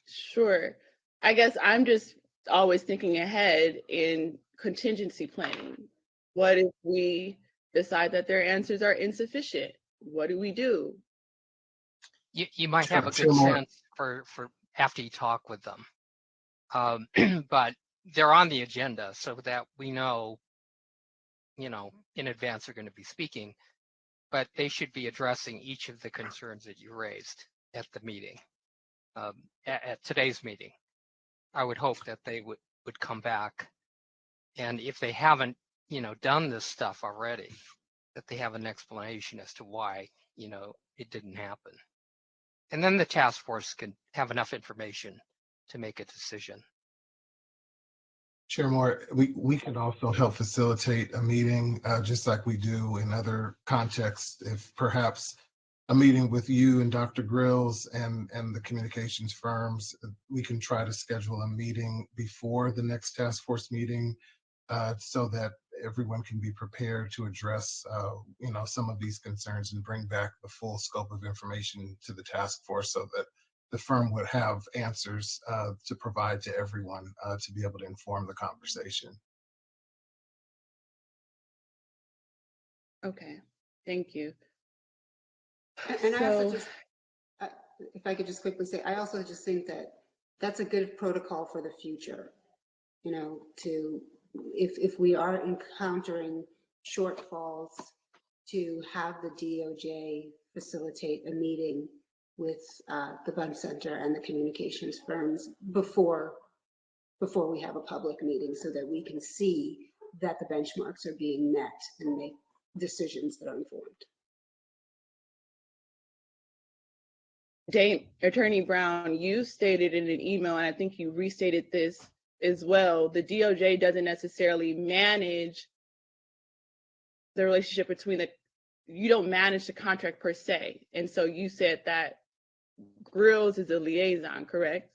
Sure. I guess I'm just always thinking ahead in contingency planning. What if we decide that their answers are insufficient? What do we do? You might have a Sure, good Maura. sense for after you talk with them. But they're on the agenda so that we know, in advance they're going to be speaking, but they should be addressing each of the concerns that you raised at the meeting, at today's meeting. I would hope that they would come back, and if they haven't, done this stuff already, that they have an explanation as to why, it didn't happen. And then the task force can have enough information to make a decision. Chair Moore, we could also help facilitate a meeting, just like we do in other contexts. If perhaps a meeting with you and Dr. Grills and the communications firms, we can try to schedule a meeting before the next task force meeting, so that everyone can be prepared to address, some of these concerns and bring back the full scope of information to the task force, so that the firm would have answers to provide to everyone to be able to inform the conversation. Okay, thank you. And I also just, if I could just quickly say, I also just think that that's a good protocol for the future, to, if we are encountering shortfalls, to have the DOJ facilitate a meeting with the Bunch Center and the communications firms before we have a public meeting, so that we can see that the benchmarks are being met and make decisions that are informed. Attorney Brown, you stated in an email, and I think you restated this as well, the DOJ doesn't necessarily manage the relationship between you don't manage the contract per se. And so you said that Grills is a liaison, correct?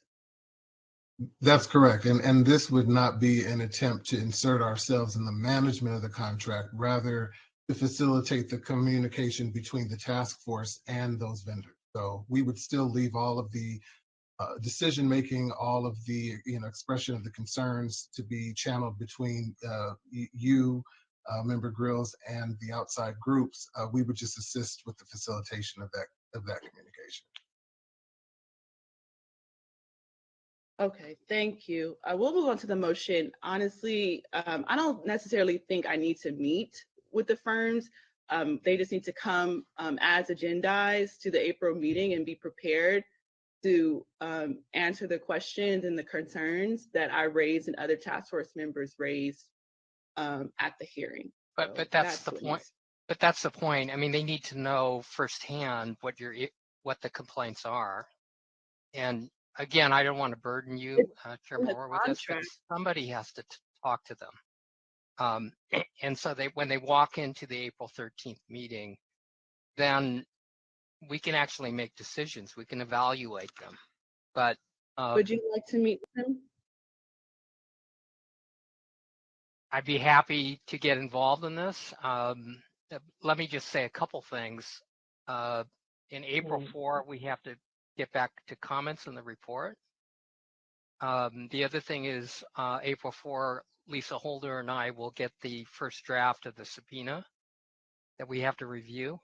That's correct. And this would not be an attempt to insert ourselves in the management of the contract, rather to facilitate the communication between the task force and those vendors. So we would still leave all of the decision-making, all of the expression of the concerns to be channeled between you, Member Grills, and the outside groups. We would just assist with the facilitation of that communication. Okay, thank you. We'll move on to the motion. Honestly, I don't necessarily think I need to meet with the firms. They just need to come as agendized to the April meeting and be prepared to answer the questions and the concerns that I raised and other task force members raised at the hearing. But that's the point. But that's the point. I mean, they need to know firsthand what the complaints are. And again, I don't want to burden you, Chair Moore, with this, but somebody has to talk to them. And so when they walk into the April 13th meeting, then we can actually make decisions. We can evaluate them. But would you like to meet with them? I'd be happy to get involved in this. Let me just say a couple things. In April 4, we have to get back to comments on the report. The other thing is April 4, Lisa Holder and I will get the first draft of the subpoena that we have to review.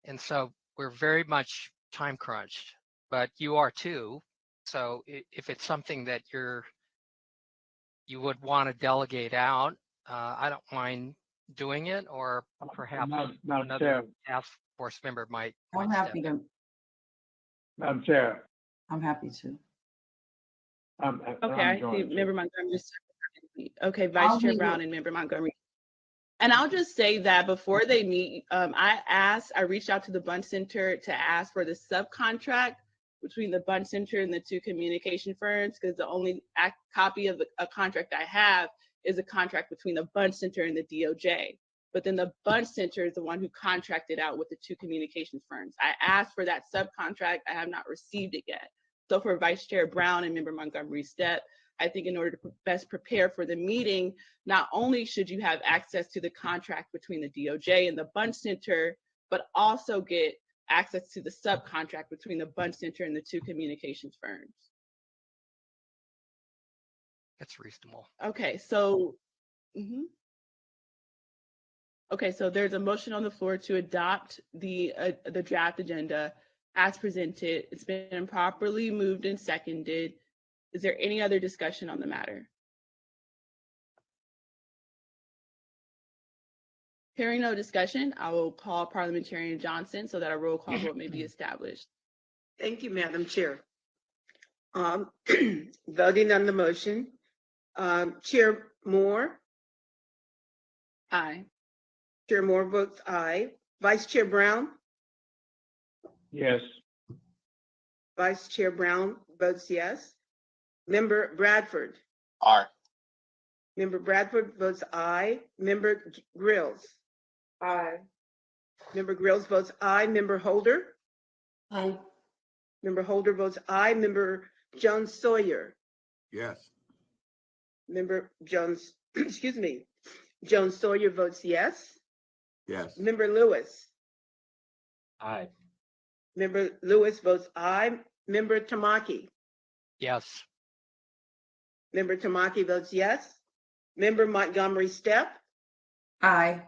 And so we're very much time crunched, but you are too. So if it's something that you would want to delegate out, I don't mind doing it, or perhaps another task force member might. I'm happy to. Madam Chair. I'm happy to. Okay, I see Member Montgomery. Okay, Vice Chair Brown and Member Montgomery. And I'll just say that before they meet, I reached out to the Bunch Center to ask for the subcontract between the Bunch Center and the two communication firms, because the only copy of a contract I have is a contract between the Bunch Center and the DOJ. But then the Bunch Center is the one who contracted out with the two communications firms. I asked for that subcontract. I have not received it yet. So for Vice Chair Brown and Member Montgomery Steppe, I think in order to best prepare for the meeting, not only should you have access to the contract between the DOJ and the Bunch Center, but also get access to the subcontract between the Bunch Center and the two communications firms. it's reasonable. Okay, so, okay, so there's a motion on the floor to adopt the draft agenda as presented. It's been properly moved and seconded. Is there any other discussion on the matter? Hearing no discussion, I will call Parliamentarian Johnson so that a roll call vote may be established. Thank you, Madam Chair. Voting on the motion, Chair Moore. Aye. Chair Moore votes aye. Vice Chair Brown. Yes. Vice Chair Brown votes yes. Member Bradford. Aye. Member Bradford votes aye. Member Grills. Aye. Member Grills votes aye. Member Holder. Aye. Member Holder votes aye. Member Jones-Sawyer. Yes. Member Jones, excuse me, Jones-Sawyer votes yes. Yes. Member Lewis. Aye. Member Lewis votes aye. Member Tamaki. Yes. Member Tamaki votes yes. Member Montgomery Steppe. Aye.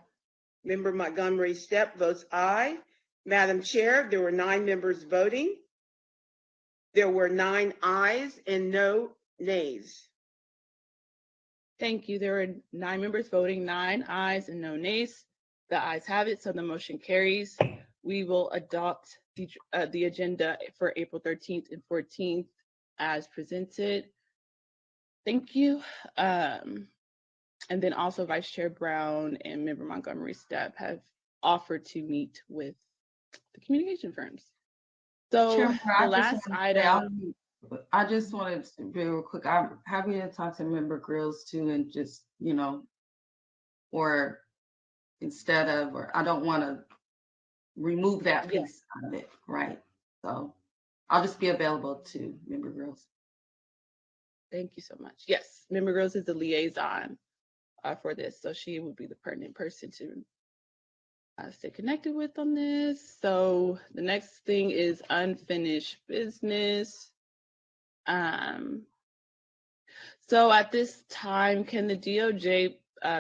Member Montgomery Steppe votes aye. Madam Chair, there were 9 members voting. There were 9 ayes and no nays. Thank you. There were 9 members voting, 9 ayes and no nays. The ayes have it, so the motion carries. We will adopt the agenda for April 13th and 14th as presented. Thank you. And then also Vice Chair Brown and Member Montgomery Steppe have offered to meet with the communication firms. So Chairman, the last item. I just wanted to be real quick. I'm happy to talk to Member Grills too, and just, or instead of, or I don't want to remove that piece out of it, right? So I'll just be available to Member Grills. Thank you so much. Yes, Member Grills is the liaison for this, so she would be the pertinent person to stay connected with on this. So the next thing is unfinished business. So at this time, can the DOJ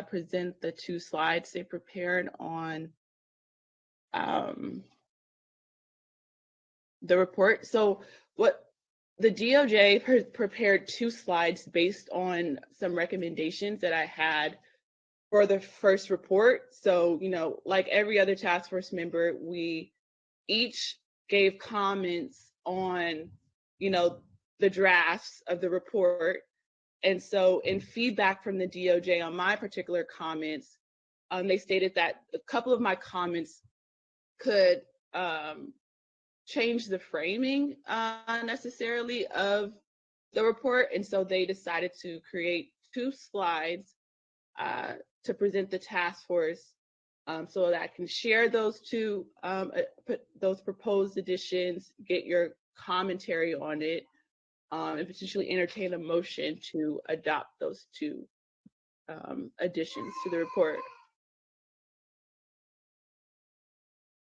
present the 2 slides they prepared on the report? So what the DOJ prepared 2 slides based on some recommendations that I had for the first report. So, like every other task force member, we each gave comments on, the drafts of the report. And so in feedback from the DOJ on my particular comments, they stated that a couple of my comments could change the framing necessarily of the report. And so they decided to create 2 slides to present the task force so that I can share those 2, those proposed additions, get your commentary on it, and potentially entertain a motion to adopt those 2 additions to the report.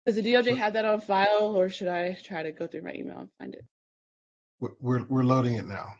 Does the DOJ have that on file, or should I try to go through my email and find it? We're loading it now.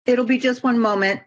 It'll be just one moment.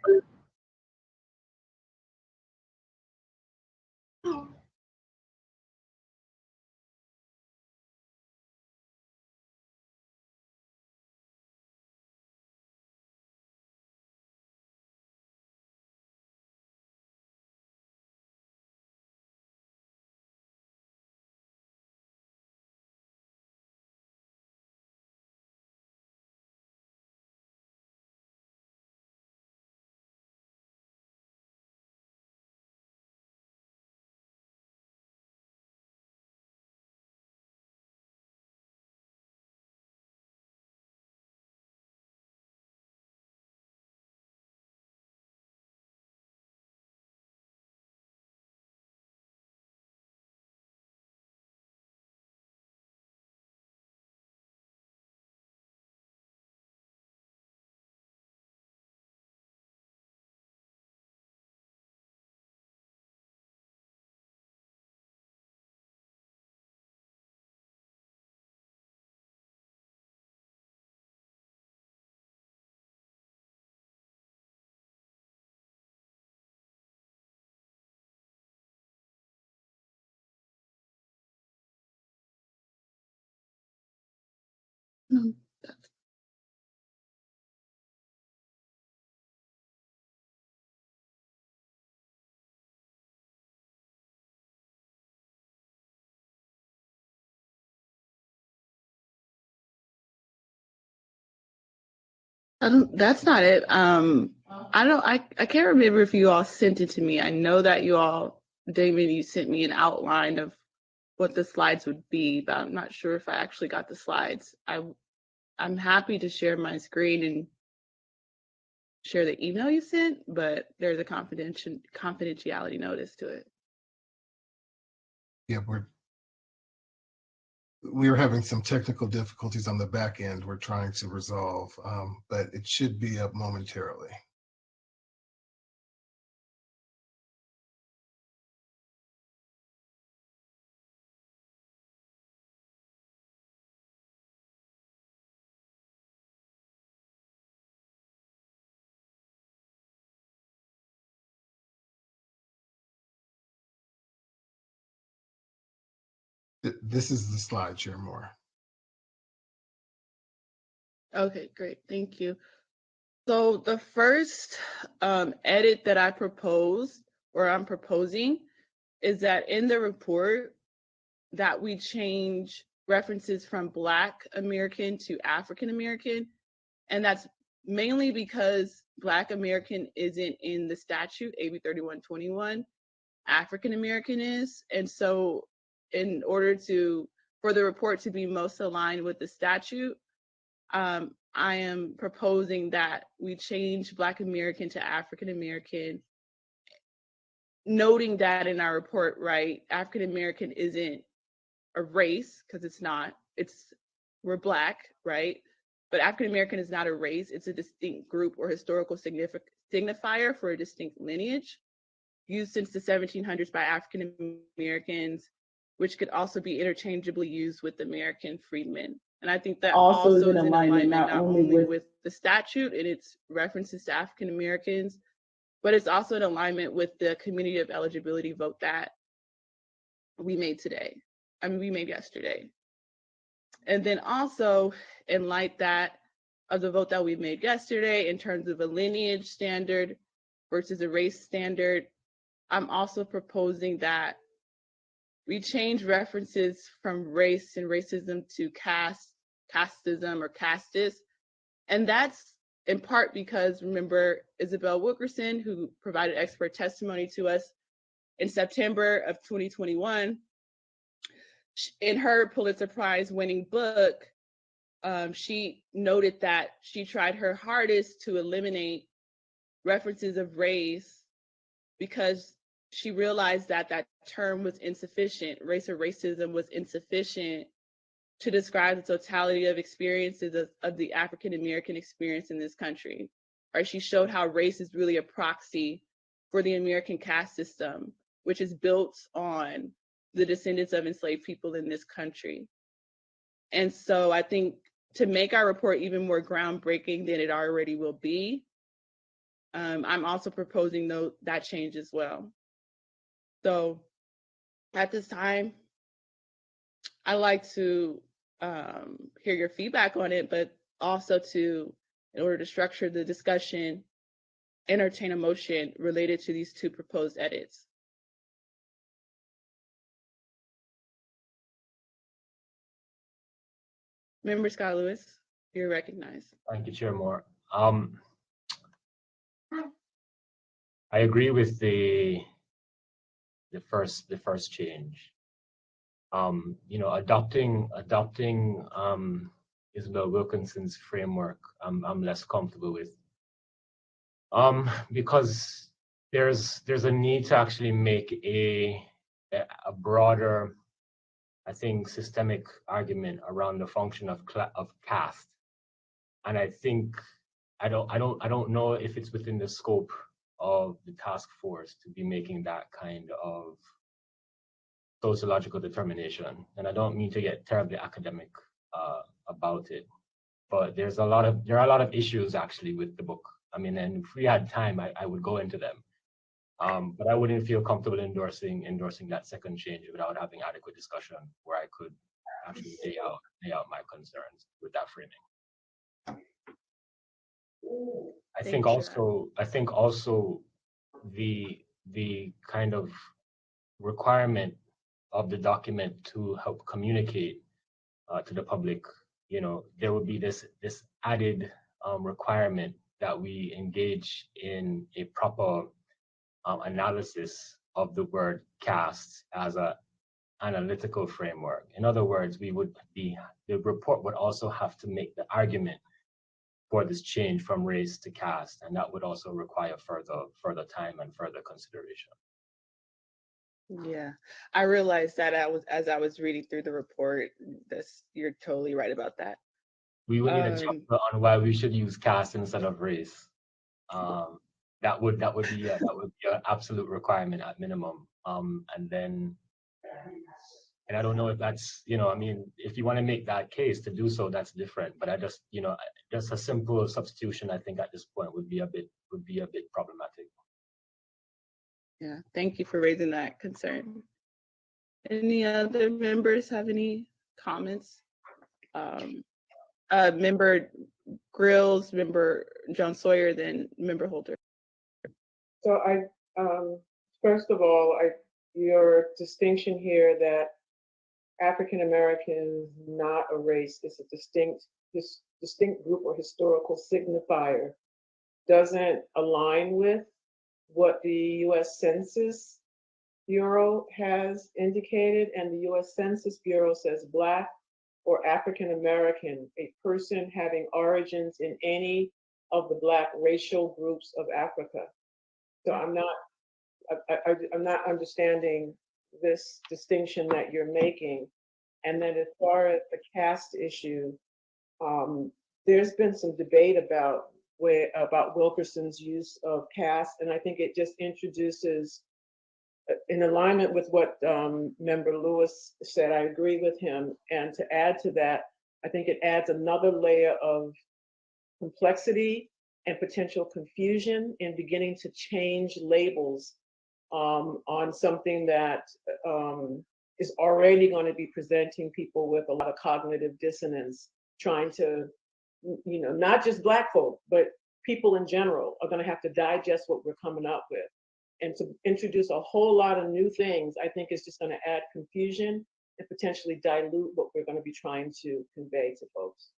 That's not it. I can't remember if you all sent it to me. I know that you all, David, you sent me an outline of what the slides would be, but I'm not sure if I actually got the slides. I'm happy to share my screen and share the email you sent, but there's a confidentiality notice to it. Yeah, we're having some technical difficulties on the back end we're trying to resolve, but it should be up momentarily. This is the slide, Chair Moore. Okay, great, thank you. So the first edit that I proposed, or I'm proposing, is that in the report that we change references from Black American to African American. And that's mainly because Black American isn't in the statute, AB 3121, African American is. And so in order for the report to be most aligned with the statute, I am proposing that we change Black American to African American, noting that in our report, right, African American isn't a race, because it's not, we're Black, right? But African American is not a race, it's a distinct group or historical signifier for a distinct lineage used since the 1700s by African Americans, which could also be interchangeably used with American freedmen. And I think that also is in alignment not only with the statute and its references to African Americans, but it's also in alignment with the community of eligibility vote that we made yesterday. And then also in light of the vote that we made yesterday in terms of a lineage standard versus a race standard, I'm also proposing that we change references from race and racism to casteism or castis. And that's in part because, remember, Isabel Wilkerson, who provided expert testimony to us in September of 2021, in her Pulitzer Prize winning book, she noted that she tried her hardest to eliminate references of race because she realized that that term was insufficient. Race or racism was insufficient to describe the totality of experiences of the African American experience in this country. Right? She showed how race is really a proxy for the American caste system, which is built on the descendants of enslaved people in this country. And so I think to make our report even more groundbreaking than it already will be, I'm also proposing that change as well. So at this time, I like to hear your feedback on it, but also in order to structure the discussion, entertain a motion related to these two proposed edits. Member Scott Lewis, you're recognized. Thank you, Chair Moore. I agree with the first change. Adopting Isabel Wilkinson's framework, I'm less comfortable with, because there's a need to actually make a broader, I think, systemic argument around the function of caste, and I think I don't know if it's within the scope of the task force to be making that kind of sociological determination. And I don't mean to get terribly academic about it, but there are a lot of issues actually with the book. I mean, and if we had time, I would go into them. But I wouldn't feel comfortable endorsing that second change without having adequate discussion where I could actually lay out my concerns with that framing. I think also the kind of requirement of the document to help communicate to the public, there would be this added requirement that we engage in a proper analysis of the word caste as an analytical framework. In other words, the report would also have to make the argument for this change from race to caste, and that would also require further time and further consideration. Yeah, I realized that as I was reading through the report. You're totally right about that. We would need a chapter on why we should use caste instead of race. That would be an absolute requirement at minimum. And I don't know if that's, I mean, if you want to make that case to do so, that's different. But I just, just a simple substitution, I think at this point would be a bit problematic. Yeah, thank you for raising that concern. Any other members have any comments? Member Grills, Member Jones-Sawyer, then Member Holder. So first of all, your distinction here that African American is not a race, it's a distinct group or historical signifier, doesn't align with what the U.S. Census Bureau has indicated. And the U.S. Census Bureau says Black or African American, a person having origins in any of the Black racial groups of Africa. So I'm not understanding this distinction that you're making. And then as far as the caste issue, there's been some debate about Wilkerson's use of caste, and I think it just introduces, in alignment with what Member Lewis said, I agree with him. And to add to that, I think it adds another layer of complexity and potential confusion in beginning to change labels on something that is already going to be presenting people with a lot of cognitive dissonance, trying to, not just Black folk, but people in general are going to have to digest what we're coming up with. And to introduce a whole lot of new things, I think is just going to add confusion and potentially dilute what we're going to be trying to convey to folks.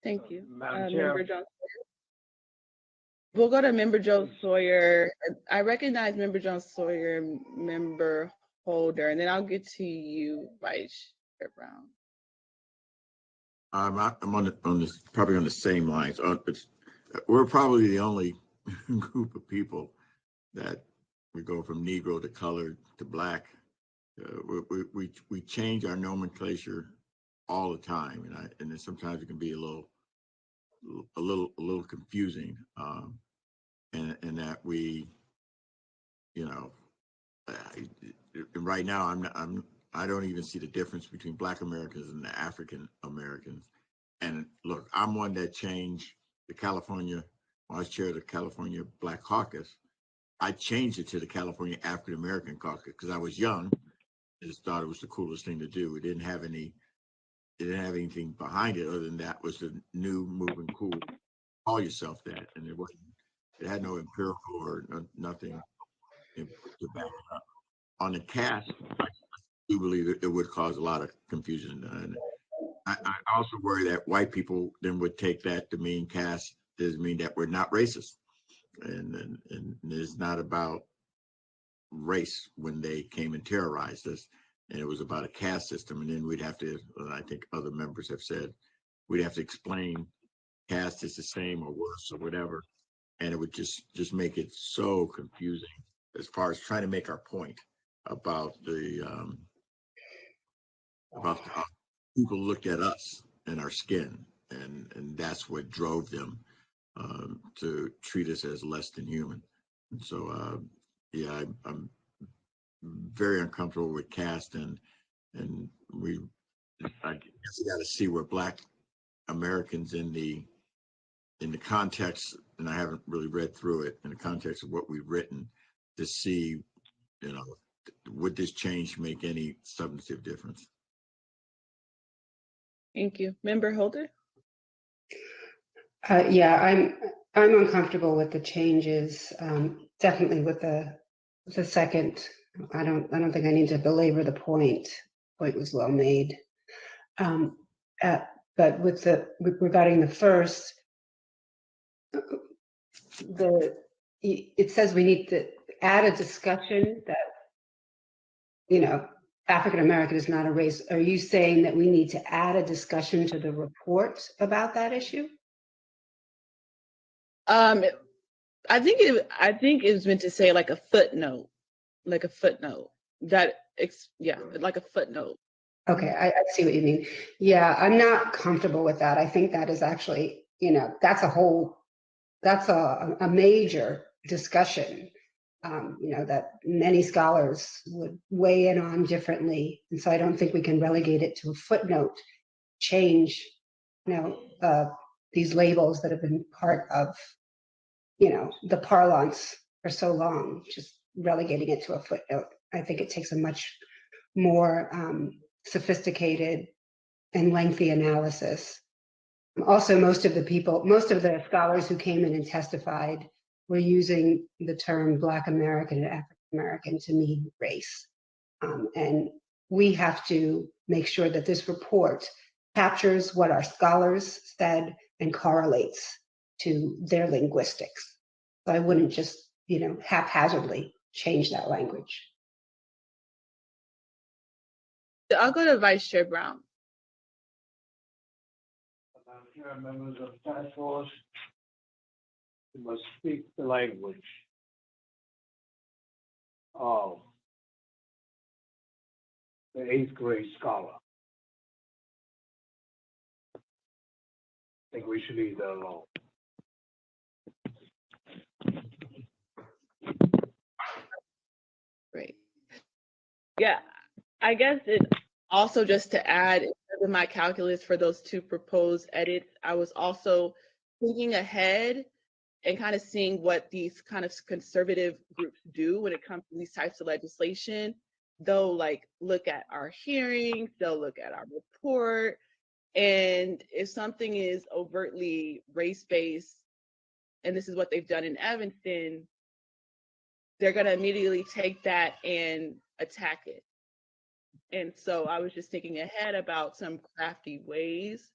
Thank you. Madam Chair. Member Jones-Sawyer. We'll go to Member Jones-Sawyer. I recognize Member Jones-Sawyer, Member Holder, and then I'll get to you, Vice Chair Brown. I'm probably on the same lines. We're probably the only group of people that we go from Negro to colored to Black. We change our nomenclature all the time, and then sometimes it can be a little confusing. And that we, right now I don't even see the difference between Black Americans and the African Americans. And look, I'm one that changed the California when I was chair of the California Black Caucus, I changed it to the California African American Caucus because I was young. I just thought it was the coolest thing to do. It didn't have anything behind it other than that was the new moving cool. Call yourself that, and it had no empirical or nothing to back it up. On the cast, I do believe it would cause a lot of confusion. And I also worry that white people then would take that to mean caste doesn't mean that we're not racist. And it's not about race when they came and terrorized us. And it was about a caste system. And then we'd have to, I think other members have said, we'd have to explain caste is the same or worse or whatever. And it would just make it so confusing as far as trying to make our point about how people looked at us and our skin. And that's what drove them to treat us as less than human. And so, yeah, I'm very uncomfortable with caste, and I guess you got to see where Black Americans in the context, and I haven't really read through it in the context of what we've written to see, would this change make any substantive difference? Thank you. Member Holder? Yeah, I'm uncomfortable with the changes. Definitely with the second. I don't think I need to belabor the point. Point was well made. But regarding the first, it says we need to add a discussion that African American is not a race. Are you saying that we need to add a discussion to the report about that issue? I think it was meant to say like a footnote. Like a footnote. Like a footnote. Okay, I see what you mean. Yeah, I'm not comfortable with that. I think that is actually, that's a major discussion, that many scholars would weigh in on differently. And so I don't think we can relegate it to a footnote, change, these labels that have been part of, the parlance for so long, just relegating it to a footnote. I think it takes a much more sophisticated and lengthy analysis. Also, most of the scholars who came in and testified were using the term Black American and African American to mean race. And we have to make sure that this report captures what our scholars said and correlates to their linguistics. So I wouldn't just, haphazardly change that language. I'll go to Vice Chair Brown. Members of the task force, you must speak the language of the 8th grade scholar. I think we should leave that alone. Great. Yeah, I guess it also, just to add in my calculus for those two proposed edits, I was also thinking ahead and kind of seeing what these kind of conservative groups do when it comes to these types of legislation. They'll look at our hearings, they'll look at our report, and if something is overtly race-based, and this is what they've done in Evanston, they're gonna immediately take that and attack it. And so I was just thinking ahead about some crafty ways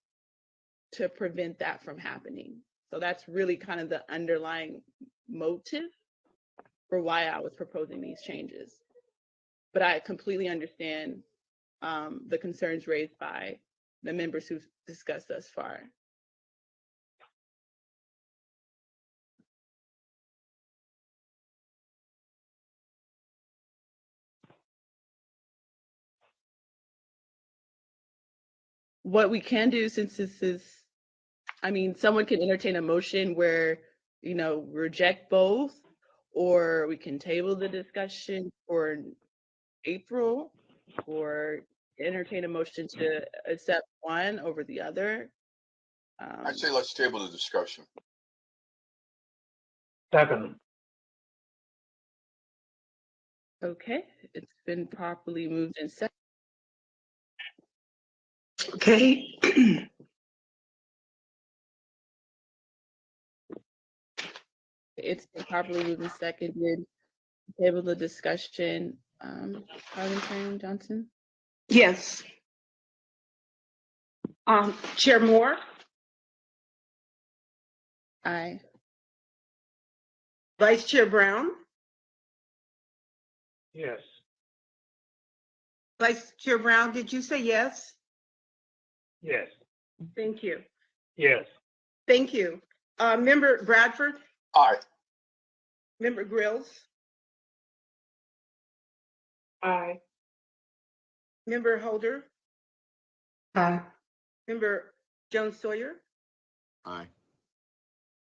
to prevent that from happening. So that's really kind of the underlying motive for why I was proposing these changes. But I completely understand the concerns raised by the members who've discussed thus far. What we can do, since this is, someone can entertain a motion where, reject both, or we can table the discussion for April, or entertain a motion to accept one over the other. I'd say let's table the discussion. Second. Okay, it's been properly moved and seconded. Okay. It's been properly moved and seconded. Table the discussion. Parliamentarian Johnson? Yes. Chair Moore, Aye. Vice Chair Brown, Yes. Vice Chair Brown, did you say yes? Yes. Thank you. Yes. Thank you. Member Bradford, Aye. Member Grills, Aye. Member Holder, Aye. Member Jones-Sawyer, Aye.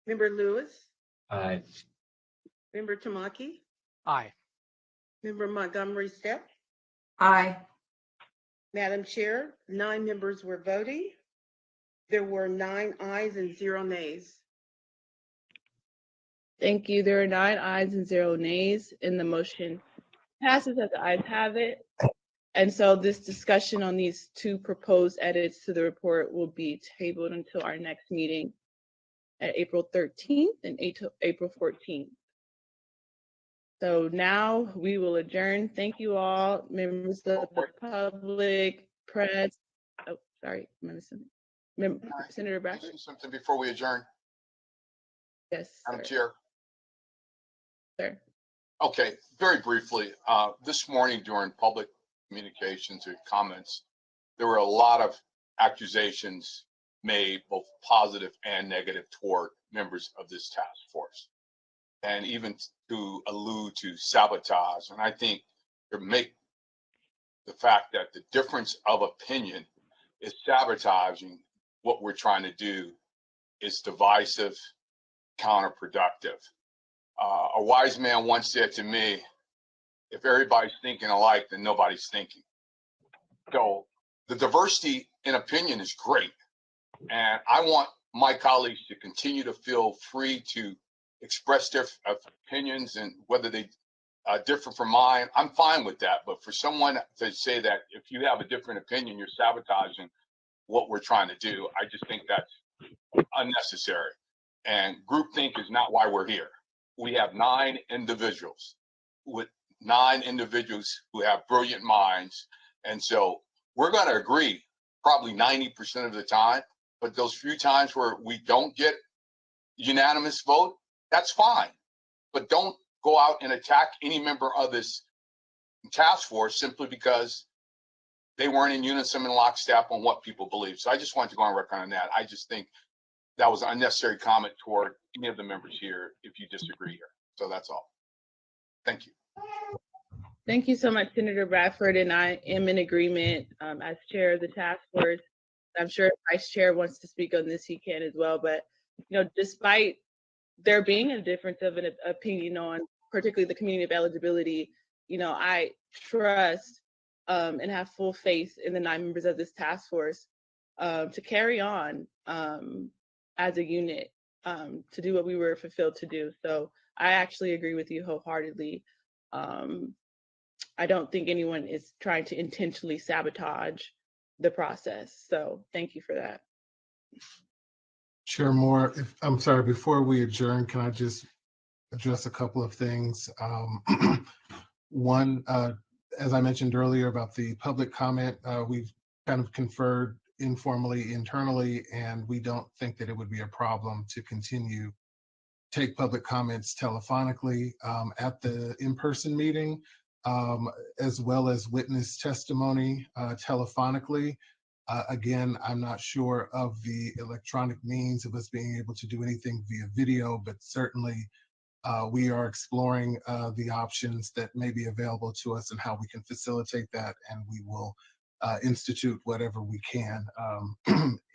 Member Lewis, Aye. Member Tamaki, Aye. Member Montgomery Steppe. Aye. Madam Chair, 9 members were voting. There were 9 ayes and 0 nays. Thank you. There are 9 ayes and 0 nays, and the motion passes as the ayes have it. And so this discussion on these 2 proposed edits to the report will be tabled until our next meeting at April 13th and April 14th. So now we will adjourn. Thank you all, members of the public, press. Oh, sorry, am I missing? Senator Bradford? Something before we adjourn, Yes, Madam sir. Chair. Sir. Okay, very briefly, this morning during public communications or comments, there were a lot of accusations made, both positive and negative, toward members of this task force, and even to allude to sabotage. And I think to make the fact that the difference of opinion is sabotaging what we're trying to do is divisive, counterproductive. A wise man once said to me, if everybody's thinking alike, then nobody's thinking. So the diversity in opinion is great. And I want my colleagues to continue to feel free to express their opinions, and whether they differ from mine, I'm fine with that. But for someone to say that if you have a different opinion, you're sabotaging what we're trying to do, I just think that's unnecessary. And groupthink is not why we're here. We have 9 individuals with 9 individuals who have brilliant minds. And so we're going to agree probably 90% of the time, but those few times where we don't get unanimous vote, that's fine. But don't go out and attack any member of this task force simply because they weren't in unison and lockstep on what people believe. So I just wanted to go on record on that. I just think that was an unnecessary comment toward any of the members here if you disagree here. So that's all. Thank you. Thank you so much, Senator Bradford, and I am in agreement as chair of the task force. I'm sure if Vice Chair wants to speak on this, he can as well. But despite there being a difference of an opinion on particularly the community of eligibility, I trust and have full faith in the 9 members of this task force to carry on as a unit to do what we were fulfilled to do. So I actually agree with you wholeheartedly. I don't think anyone is trying to intentionally sabotage the process. So thank you for that. Chair Moore, I'm sorry, before we adjourn, can I just address a couple of things? One, as I mentioned earlier about the public comment, we've kind of conferred informally internally, and we don't think that it would be a problem to continue take public comments telephonically at the in-person meeting, as well as witness testimony telephonically. Again, I'm not sure of the electronic means of us being able to do anything via video, but certainly we are exploring the options that may be available to us and how we can facilitate that, and we will institute whatever we can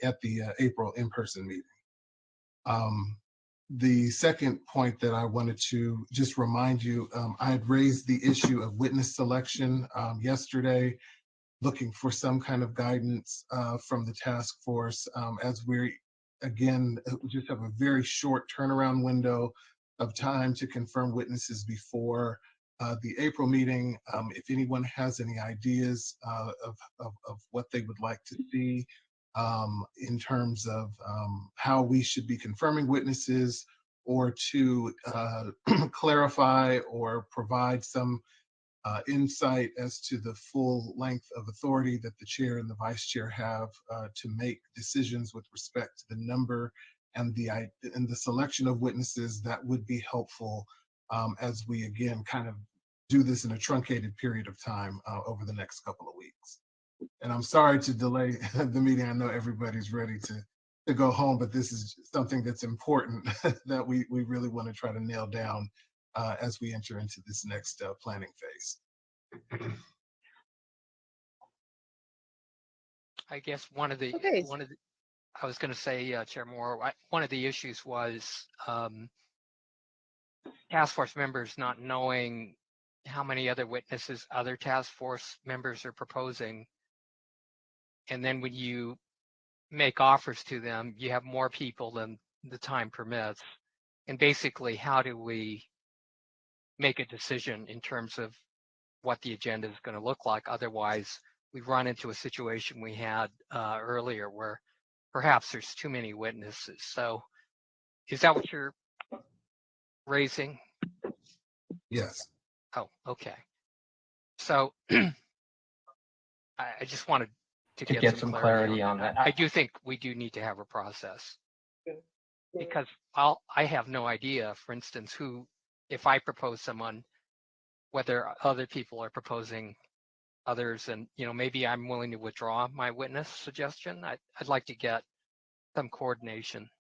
at the April in-person meeting. The second point that I wanted to just remind you, I had raised the issue of witness selection yesterday, looking for some kind of guidance from the task force as we, again, just have a very short turnaround window of time to confirm witnesses before the April meeting. If anyone has any ideas of what they would like to see in terms of how we should be confirming witnesses, or to clarify or provide some insight as to the full length of authority that the chair and the vice chair have to make decisions with respect to the number and the selection of witnesses, that would be helpful as we again kind of do this in a truncated period of time over the next couple of weeks. And I'm sorry to delay the meeting. I know everybody's ready to go home, but this is something that's important that we really want to try to nail down as we enter into this next planning phase. I guess one of the I was going to say, Chair Moore, one of the issues was task force members not knowing how many other witnesses other task force members are proposing. And then when you make offers to them, you have more people than the time permits. And basically, how do we make a decision in terms of what the agenda is going to look like? Otherwise, we run into a situation we had earlier where perhaps there's too many witnesses. So is that what you're raising? Yes. Oh, okay. So I just wanted to get some clarity on that. I do think we do need to have a process, because I have no idea, for instance, if I propose someone, whether other people are proposing others, and maybe I'm willing to withdraw my witness suggestion. I'd like to get some coordination.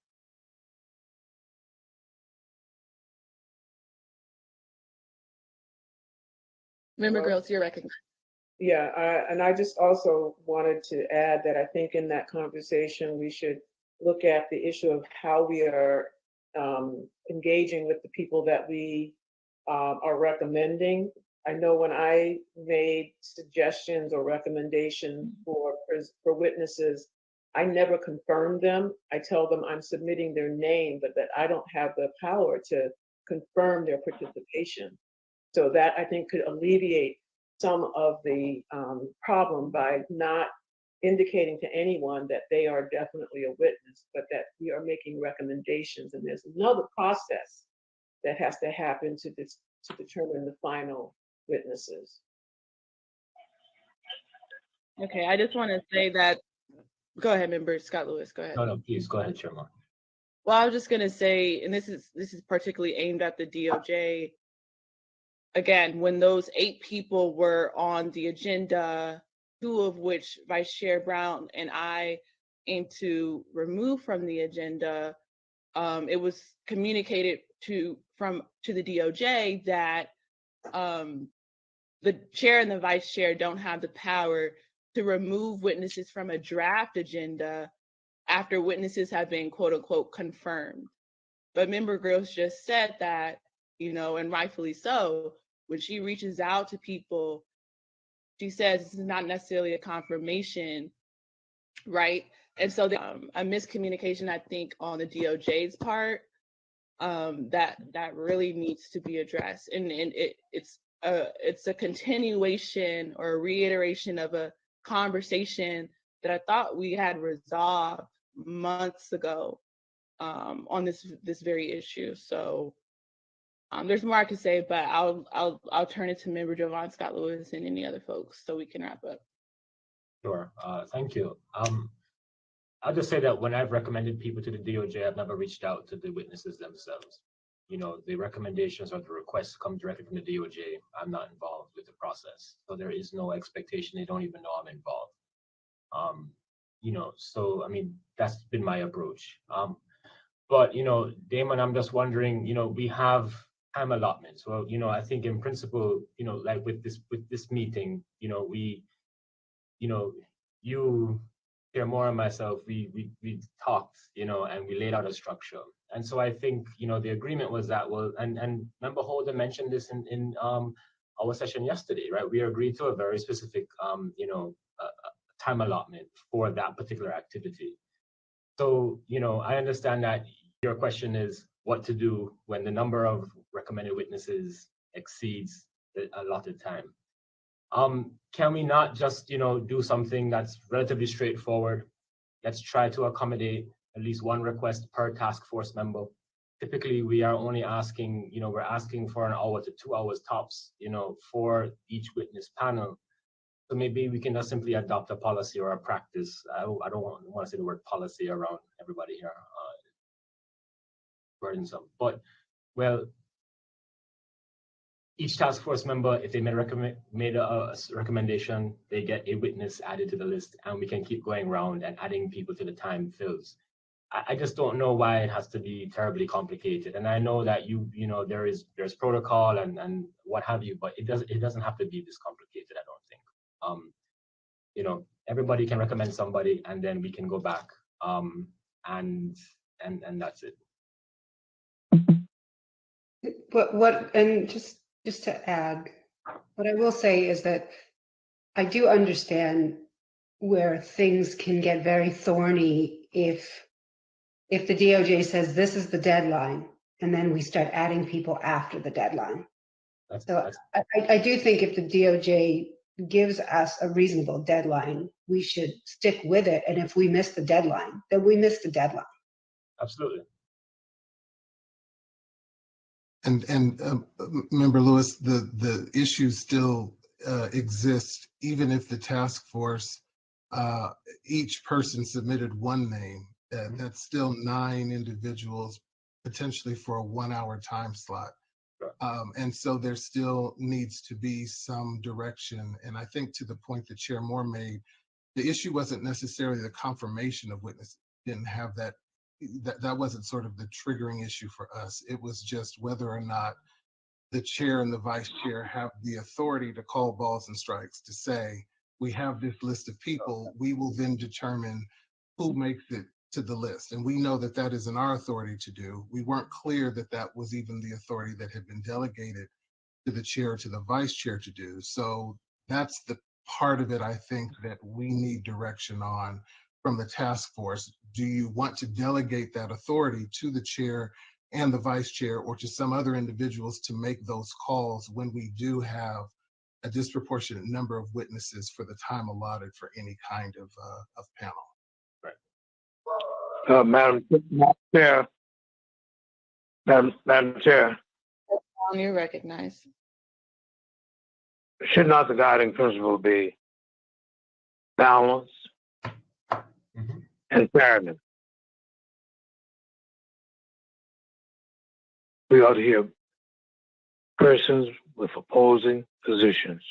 Member Grills, you're recognized. Yeah, and I just also wanted to add that I think in that conversation, we should look at the issue of how we are engaging with the people that we are recommending. I know when I made suggestions or recommendations for witnesses, I never confirm them. I tell them I'm submitting their name, but that I don't have the power to confirm their participation. So that, I think, could alleviate some of the problem by not indicating to anyone that they are definitely a witness, but that we are making recommendations. And there's another process that has to happen to determine the final witnesses. Okay, I just want to say that, go ahead, Member Scott Lewis, go ahead. No, please go ahead, Chairman. Well, I was just going to say, and this is particularly aimed at the DOJ. Again, when those 8 people were on the agenda, 2 of which Vice Chair Brown and I aimed to remove from the agenda, it was communicated to the DOJ that the chair and the vice chair don't have the power to remove witnesses from a draft agenda after witnesses have been quote unquote confirmed. But Member Grills just said that, and rightfully so, when she reaches out to people, she says this is not necessarily a confirmation, right? And so a miscommunication, I think, on the DOJ's part that really needs to be addressed. And it's a continuation or a reiteration of a conversation that I thought we had resolved months ago on this very issue. So there's more I could say, but I'll turn it to Member Jovan Scott Lewis and any other folks so we can wrap up. Sure. Thank you. I'll just say that when I've recommended people to the DOJ, I've never reached out to the witnesses themselves. The recommendations or the requests come directly from the DOJ. I'm not involved with the process. So there is no expectation. They don't even know I'm involved. So, I mean, that's been my approach. But, Damon, I'm just wondering, we have time allotments. Well, I think in principle, like with this meeting, we, you, Chair Moore and myself, we talked, and we laid out a structure. And so I think, the agreement was that, well, and Member Holder mentioned this in our session yesterday, right? We agreed to a very specific, time allotment for that particular activity. So, I understand that your question is, what to do when the number of recommended witnesses exceeds the allotted time. Can we not just, do something that's relatively straightforward? Let's try to accommodate at least one request per task force member. Typically, we are only asking, we're asking for an hour to 2 hours tops, for each witness panel. So maybe we can just simply adopt a policy or a practice. I don't want to say the word policy around everybody here, burdensome. But, well, each task force member, if they made a recommendation, they get a witness added to the list, and we can keep going around and adding people to the time fills. I just don't know why it has to be terribly complicated. And I know that there's protocol and what have you, but it doesn't have to be this complicated, I don't think. Everybody can recommend somebody, and then we can go back, and that's it. And just to add, what I will say is that I do understand where things can get very thorny if the DOJ says this is the deadline, and then we start adding people after the deadline. I do think if the DOJ gives us a reasonable deadline, we should stick with it. And if we miss the deadline, then we miss the deadline. Absolutely. And Member Lewis, the issue still exists, even if the task force, each person submitted one name. That's still 9 individuals, potentially for a 1-hour time slot. And so there still needs to be some direction. And I think to the point that Chair Moore made, the issue wasn't necessarily the confirmation of witnesses. Didn't have that wasn't sort of the triggering issue for us. It was just whether or not the chair and the vice chair have the authority to call balls and strikes, to say, we have this list of people, we will then determine who makes it to the list. And we know that that isn't our authority to do. We weren't clear that that was even the authority that had been delegated to the chair, to the vice chair to do. So that's the part of it, I think, that we need direction on from the task force. Do you want to delegate that authority to the chair and the vice chair, or to some other individuals to make those calls when we do have a disproportionate number of witnesses for the time allotted for any kind of panel? Right. Madam Chair. Madam Chair. You're recognized. Should not the guiding principle be balance and fairness? We ought to hear persons with opposing positions,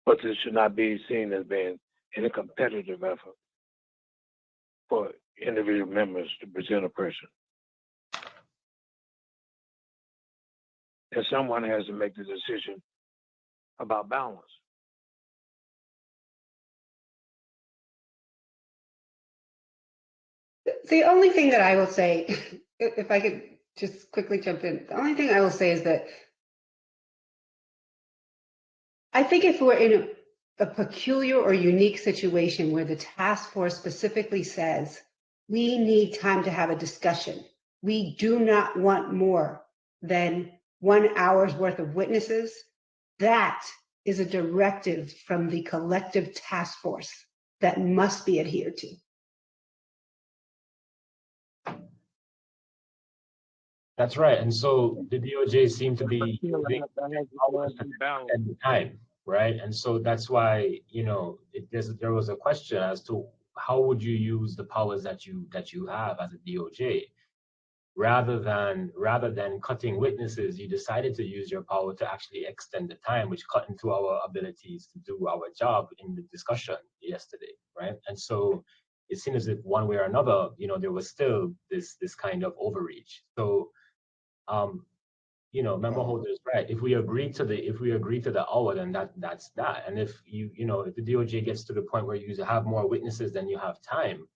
but this should not be seen as being any competitive effort for individual members to present a person. And someone has to make the decision about balance. The only thing that I will say, if I could just quickly jump in, the only thing I will say is that I think if we're in a peculiar or unique situation where the task force specifically says, we need time to have a discussion, we do not want more than 1 hour's worth of witnesses, that is a directive from the collective task force that must be adhered to. That's right. And so the DOJ seemed to be using the time, right? And so that's why, there was a question as to how would you use the powers that you have as a DOJ? Rather than cutting witnesses, you decided to use your power to actually extend the time, which cut into our abilities to do our job in the discussion yesterday, right? And so it seems as if one way or another, there was still this kind of overreach. So member Holder is right. If we agree to the hour, then that's that. And if if the DOJ gets to the point where you have more witnesses than you have time,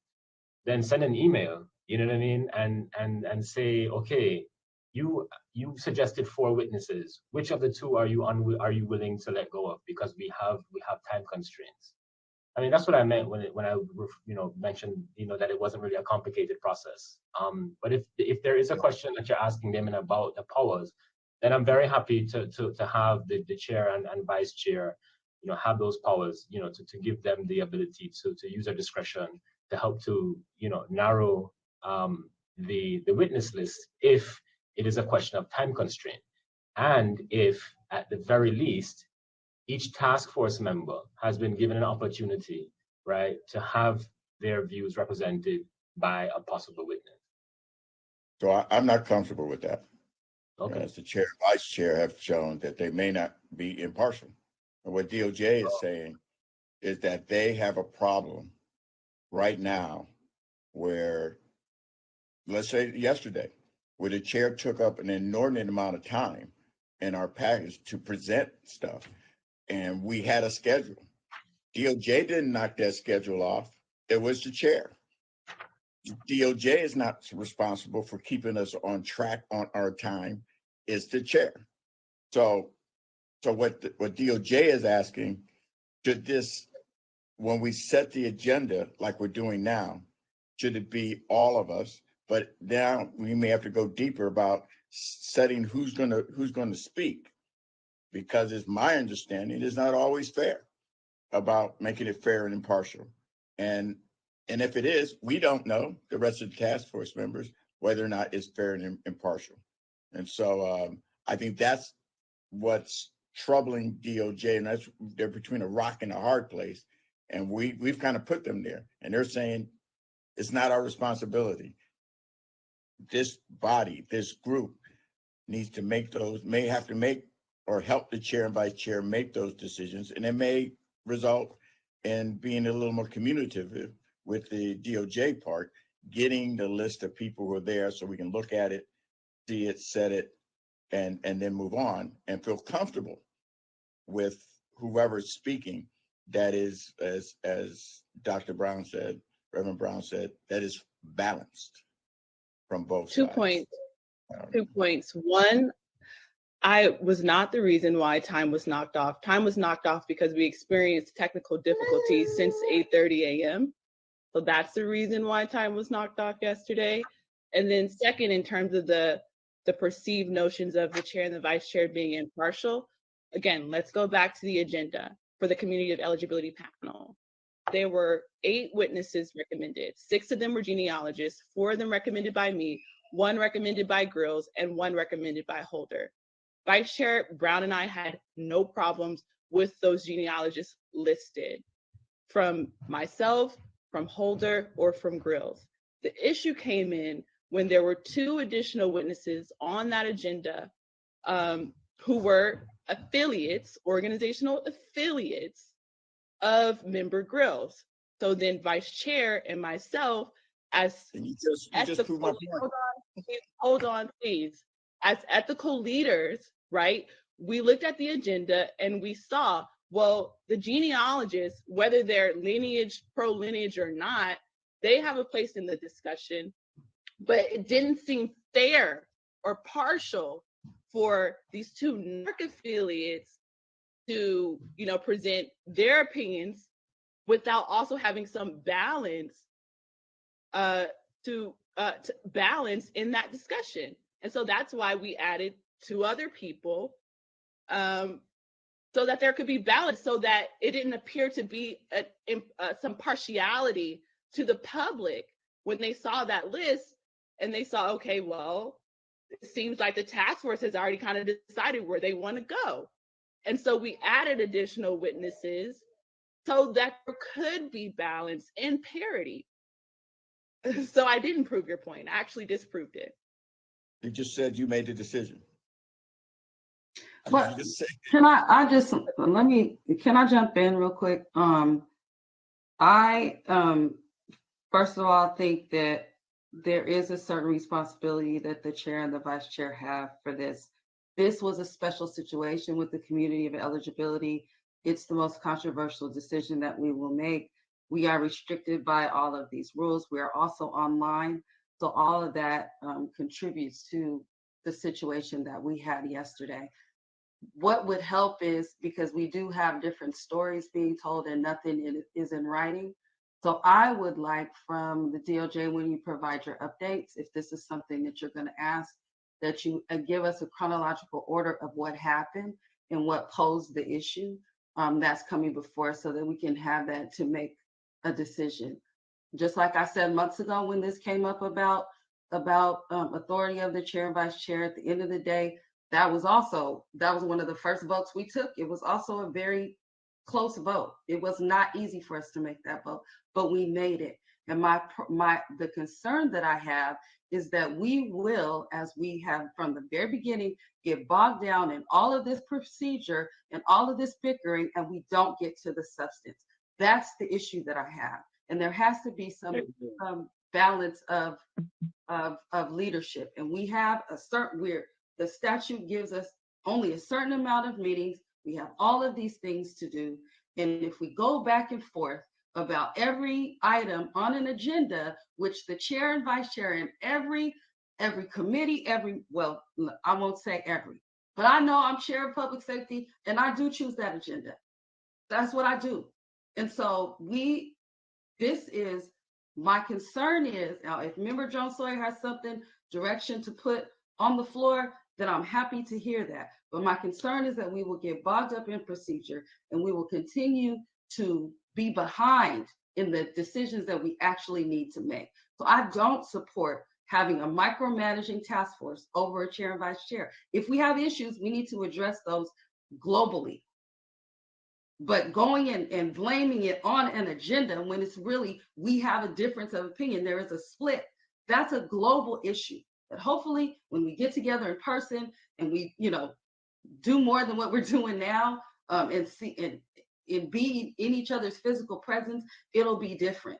then send an email, you know what I mean, and say, okay, you suggested 4 witnesses. Which of the 2 are you willing to let go of, because we have time constraints? I mean, that's what I meant when I mentioned, that it wasn't really a complicated process. But if there is a question that you're asking them about the powers, then I'm very happy to have the chair and vice chair, have those powers, to give them the ability to use their discretion to help to, narrow the witness list if it is a question of time constraint. And if at the very least, each task force member has been given an opportunity, right, to have their views represented by a possible witness. So I'm not comfortable with that. Okay. As the chair and vice chair have shown that they may not be impartial. And what DOJ is saying is that they have a problem right now where, let's say yesterday, where the chair took up an inordinate amount of time in our package to present stuff. And we had a schedule. DOJ didn't knock that schedule off. It was the chair. DOJ is not responsible for keeping us on track on our time. It's the chair. So what DOJ is asking, should this, when we set the agenda like we're doing now, should it be all of us? But now we may have to go deeper about setting who's gonna speak, because it's my understanding it's not always fair about making it fair and impartial. And if it is, we don't know, the rest of the task force members, whether or not it's fair and impartial. And so I think that's what's troubling DOJ, and that's, they're between a rock and a hard place. And we've kind of put them there, and they're saying it's not our responsibility. This body, this group needs to make those, may have to make or help the chair and vice chair make those decisions. And it may result in being a little more communicative with the DOJ part, getting the list of people who are there so we can look at it, see it, set it, and then move on and feel comfortable with whoever's speaking. That is, as Dr. Brown said, Reverend Brown said, that is balanced from both sides. 2 points. One, I was not the reason why time was knocked off. Time was knocked off because we experienced technical difficulties since 8:30 a.m. So that's the reason why time was knocked off yesterday. And then second, in terms of the perceived notions of the chair and the vice chair being impartial, again, let's go back to the agenda for the community of eligibility panel. There were 8 witnesses recommended. 6 of them were genealogists, 4 of them recommended by me, 1 recommended by Grills, and 1 recommended by Holder. Vice Chair Brown and I had no problems with those genealogists listed, from myself, from Holder, or from Grills. The issue came in when there were 2 additional witnesses on that agenda who were affiliates, organizational affiliates of member Grills. So then Vice Chair and myself, as ethical, hold on, please. As ethical leaders, right? We looked at the agenda and we saw, well, the genealogists, whether they're lineage, pro-lineage or not, they have a place in the discussion, but it didn't seem fair or partial for these 2 NAARC affiliates to, present their opinions without also having some balance to balance in that discussion. And so that's why we added 2 other people, so that there could be balance, so that it didn't appear to be some partiality to the public when they saw that list and they saw, okay, well, it seems like the task force has already kind of decided where they want to go. And so we added additional witnesses so that there could be balance and parity. So I didn't prove your point. I actually disproved it. You just said you made the decision. But can I jump in real quick? I first of all think that there is a certain responsibility that the chair and the vice chair have for this. This was a special situation with the community of eligibility. It's the most controversial decision that we will make. We are restricted by all of these rules. We are also online. So all of that contributes to the situation that we had yesterday. what would help is, because we do have different stories being told and nothing is in writing. So I would like from the DOJ, when you provide your updates, if this is something that you're going to ask, that you give us a chronological order of what happened and what posed the issue that's coming before us, so that we can have that to make a decision. Just like I said months ago when this came up about authority of the chair and vice chair, at the end of the day, that was one of the first votes we took. It was also a very close vote. It was not easy for us to make that vote, but we made it. And the concern that I have is that we will, as we have from the very beginning, get bogged down in all of this procedure and all of this bickering, and we don't get to the substance. That's the issue that I have. And there has to be some balance of leadership. And we have the statute gives us only a certain amount of meetings. We have all of these things to do. And if we go back and forth about every item on an agenda, which the chair and vice chair and every committee, well, I won't say every, but I know I'm chair of public safety and I do choose that agenda. That's what I do. And so my concern is, now if member JONES-SAWYER has something, direction to put on the floor, then I'm happy to hear that. But my concern is that we will get bogged up in procedure and we will continue to be behind in the decisions that we actually need to make. So I don't support having a micromanaging task force over a chair and vice chair. If we have issues, we need to address those globally. But going in and blaming it on an agenda when it's really, we have a difference of opinion, there is a split, that's a global issue. That hopefully when we get together in person and we, do more than what we're doing now, and see and be in each other's physical presence, it'll be different.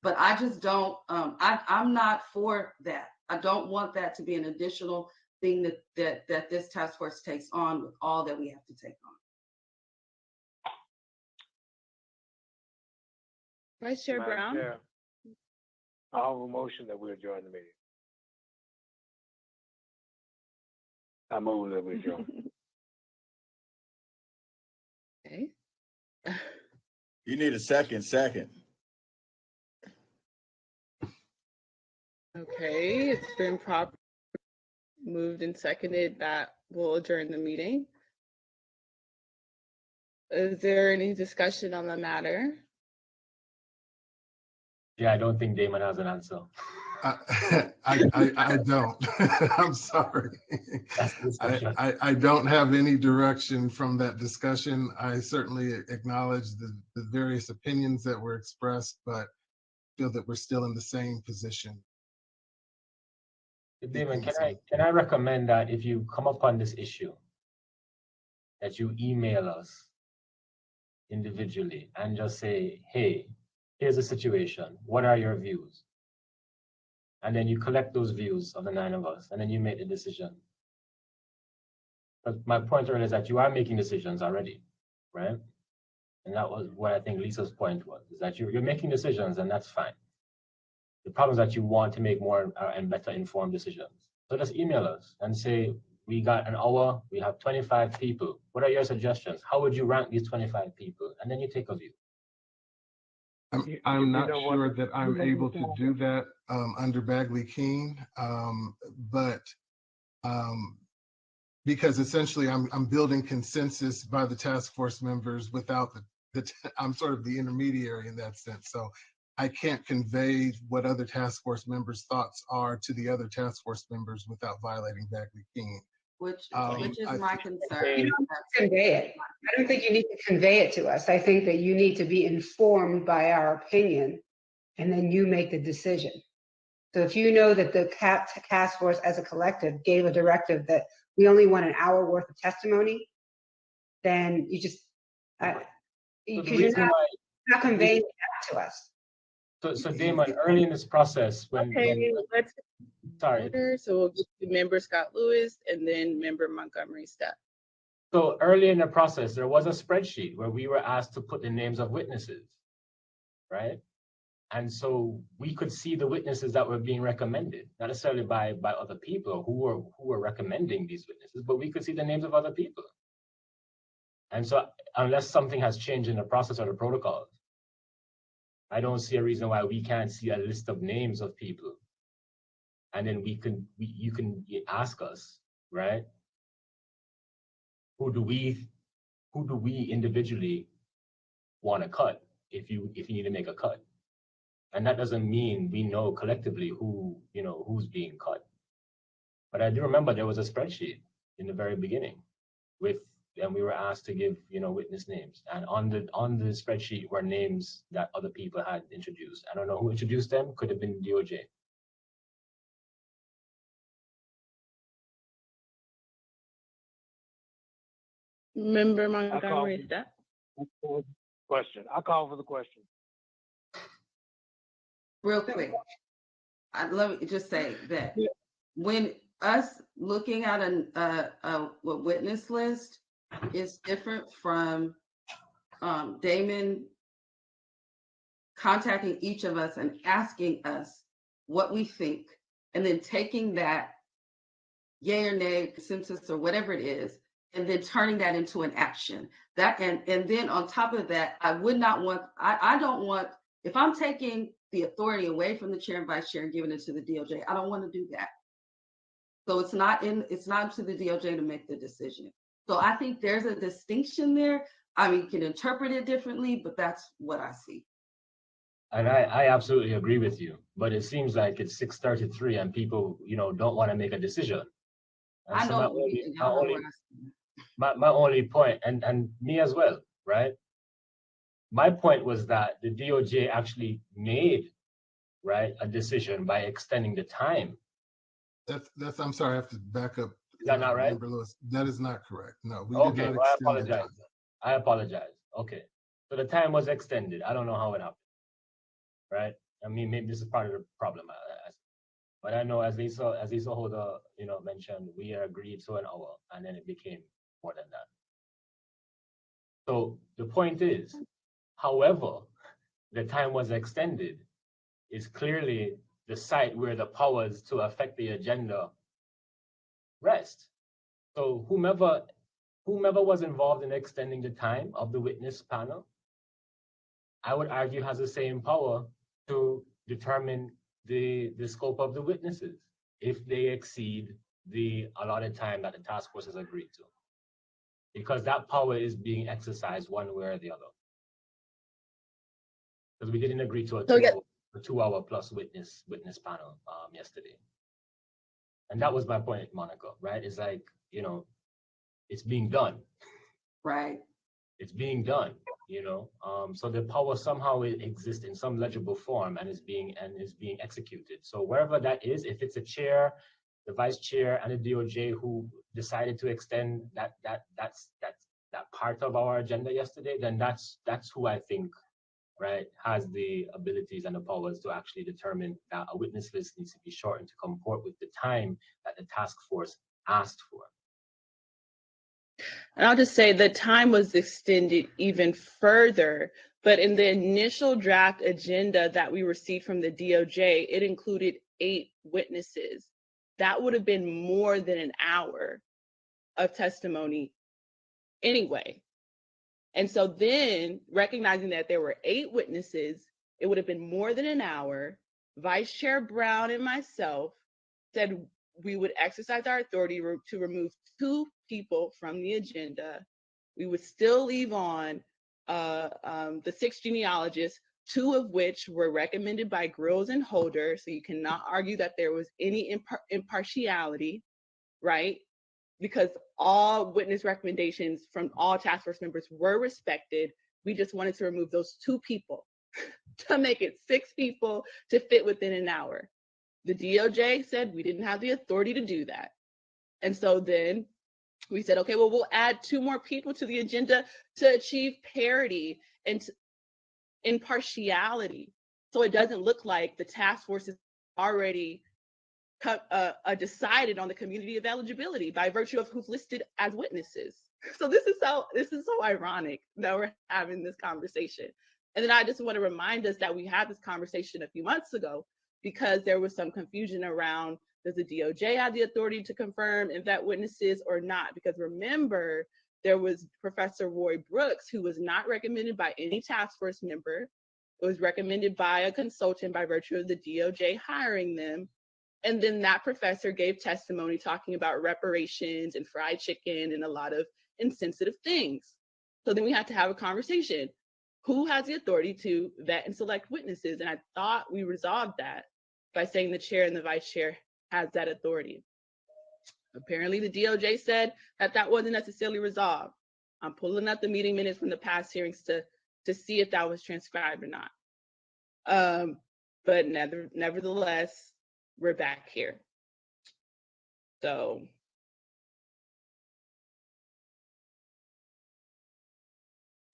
But I just don't, I'm not for that. I don't want that to be an additional thing that this task force takes on with all that we have to take on. Vice Chair Brown. Chair, I have a motion that we adjourn the meeting. I move that we adjourn. Okay. You need a second. Okay, it's been properly moved and seconded that we'll adjourn the meeting. Is there any discussion on the matter? Yeah, I don't think Damon has an answer. I don't. I'm sorry. I don't have any direction from that discussion. I certainly acknowledge the various opinions that were expressed, but feel that we're still in the same position. Damon, can I recommend that if you come upon this issue, that you email us individually and just say, hey, here's the situation. What are your views? And then you collect those views of the 9 of us, and then you make the decision. But my point earlier is that you are making decisions already, right? And that was what I think Lisa's point was, is that you're making decisions, and that's fine. The problem is that you want to make more and better informed decisions. So just email us and say, we got an hour, we have 25 people. What are your suggestions? How would you rank these 25 people? And then you take a view. I'm not sure that I'm able to do that under Bagley-Keene, but because essentially I'm building consensus by the task force members without I'm sort of the intermediary in that sense. So I can't convey what other task force members' thoughts are to the other task force members without violating Bagley-Keene. Which is my concern. You don't convey it. I don't think you need to convey it to us. I think that you need to be informed by our opinion, and then you make the decision. So if you know that the task force as a collective gave a directive that we only want an hour worth of testimony, then you just, because you're not conveying that to us. So Damon, early in this process, let's order. So we'll get to member Scott Lewis and then member Montgomery Steppe. So early in the process, there was a spreadsheet where we were asked to put the names of witnesses, right? And so we could see the witnesses that were being recommended, not necessarily by other people who were recommending these witnesses, but we could see the names of other people. And so unless something has changed in the process or the protocols, I don't see a reason why we can't see a list of names of people. And then you can ask us, right? Who do we individually want to cut if you need to make a cut? And that doesn't mean we know collectively who's being cut. But I do remember there was a spreadsheet in the very beginning and we were asked to give witness names, and on the spreadsheet were names that other people had introduced. I don't know who introduced them. Could have been DOJ. Member Montgomery Step. I call for the question. Real quick, let me just say that when us looking at a witness list is different from Damon contacting each of us and asking us what we think, and then taking that yay or nay consensus or whatever it is, and then turning that into an action. That and then on top of that, I would not want, I don't want, if I'm taking the authority away from the chair and vice chair and giving it to the DOJ, I don't want to do that. So it's not to the DOJ to make the decision. So I think there's a distinction there. I mean, you can interpret it differently, but that's what I see. And I absolutely agree with you, but it seems like it's 6:33 and people, don't want to make a decision. And I so know. my only point, and me as well, right? My point was that the DOJ actually made, right, a decision by extending the time. That's I'm sorry, I have to back up. Is that not right? Member Lewis. That is not correct. No, we Okay, did not well, I extend the apologize. time. I apologize. Okay, so the time was extended. I don't know how it happened, right? I mean, maybe this is part of the problem. But I know as Lisa Holder, mentioned, we agreed to an hour, and then it became more than that. So the point is, however, the time was extended is clearly the site where the powers to affect the agenda rest. So whomever was involved in extending the time of the witness panel, I would argue has the same power to determine the scope of the witnesses if they exceed the allotted time that the task force has agreed to, because that power is being exercised one way or the other. Because we didn't agree to a 2-hour plus witness panel yesterday. And that was my point, Monica, right? It's like, it's being done. Right. It's being done, so the power somehow exists in some legible form and is being executed. So wherever that is, if it's a chair, the vice chair, and the DOJ who decided to extend that part of our agenda yesterday, then that's who I think, right, has the abilities and the powers to actually determine that a witness list needs to be shortened to comport with the time that the task force asked for. And I'll just say the time was extended even further, but in the initial draft agenda that we received from the DOJ, it included 8 witnesses. That would have been more than an hour of testimony anyway. And so then, recognizing that there were 8 witnesses, it would have been more than an hour. Vice Chair Brown and myself said we would exercise our authority to remove 2 people from the agenda. We would still leave on the 6 genealogists, 2 of which were recommended by Grills and Holder. So you cannot argue that there was any impartiality, right? Because all witness recommendations from all task force members were respected. We just wanted to remove those 2 people to make it 6 people to fit within an hour. The DOJ said we didn't have the authority to do that. And so then we said, okay, well, we'll add 2 more people to the agenda to achieve parity and impartiality. So it doesn't look like the task force is already decided on the community of eligibility by virtue of who's listed as witnesses. So this is so ironic that we're having this conversation. And then I just want to remind us that we had this conversation a few months ago because there was some confusion around, does the DOJ have the authority to confirm if that witnesses or not? Because remember, there was Professor Roy Brooks, who was not recommended by any task force member. It was recommended by a consultant by virtue of the DOJ hiring them. And then that professor gave testimony talking about reparations and fried chicken and a lot of insensitive things. So then we had to have a conversation. Who has the authority to vet and select witnesses? And I thought we resolved that by saying the chair and the vice chair has that authority. Apparently the DOJ said that that wasn't necessarily resolved. I'm pulling up the meeting minutes from the past hearings to see if that was transcribed or not. But nevertheless, we're back here. So.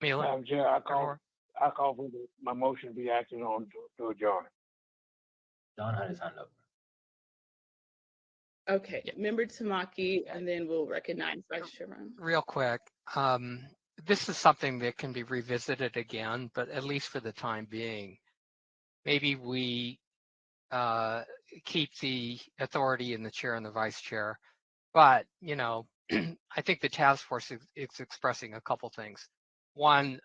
Madam Chair, I call for my motion to be acted on to adjourn. Don had his hand up. Okay, Member Tamaki, and then we'll recognize Vice Chairman. Real quick, this is something that can be revisited again, but at least for the time being, maybe we keep the authority in the chair and the vice chair. But, you know, I think the task force is expressing a couple things. One,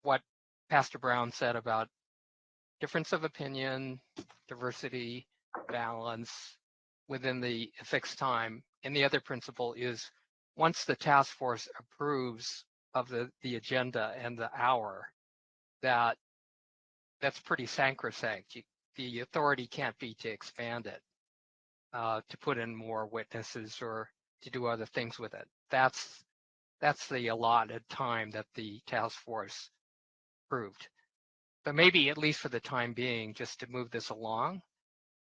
what Pastor Brown said about difference of opinion, diversity, balance within the fixed time. And the other principle is once the task force approves of the agenda and the hour, that's pretty sacrosanct. The authority can't be to expand it, to put in more witnesses or to do other things with it. That's the allotted time that the task force approved. But maybe at least for the time being, just to move this along,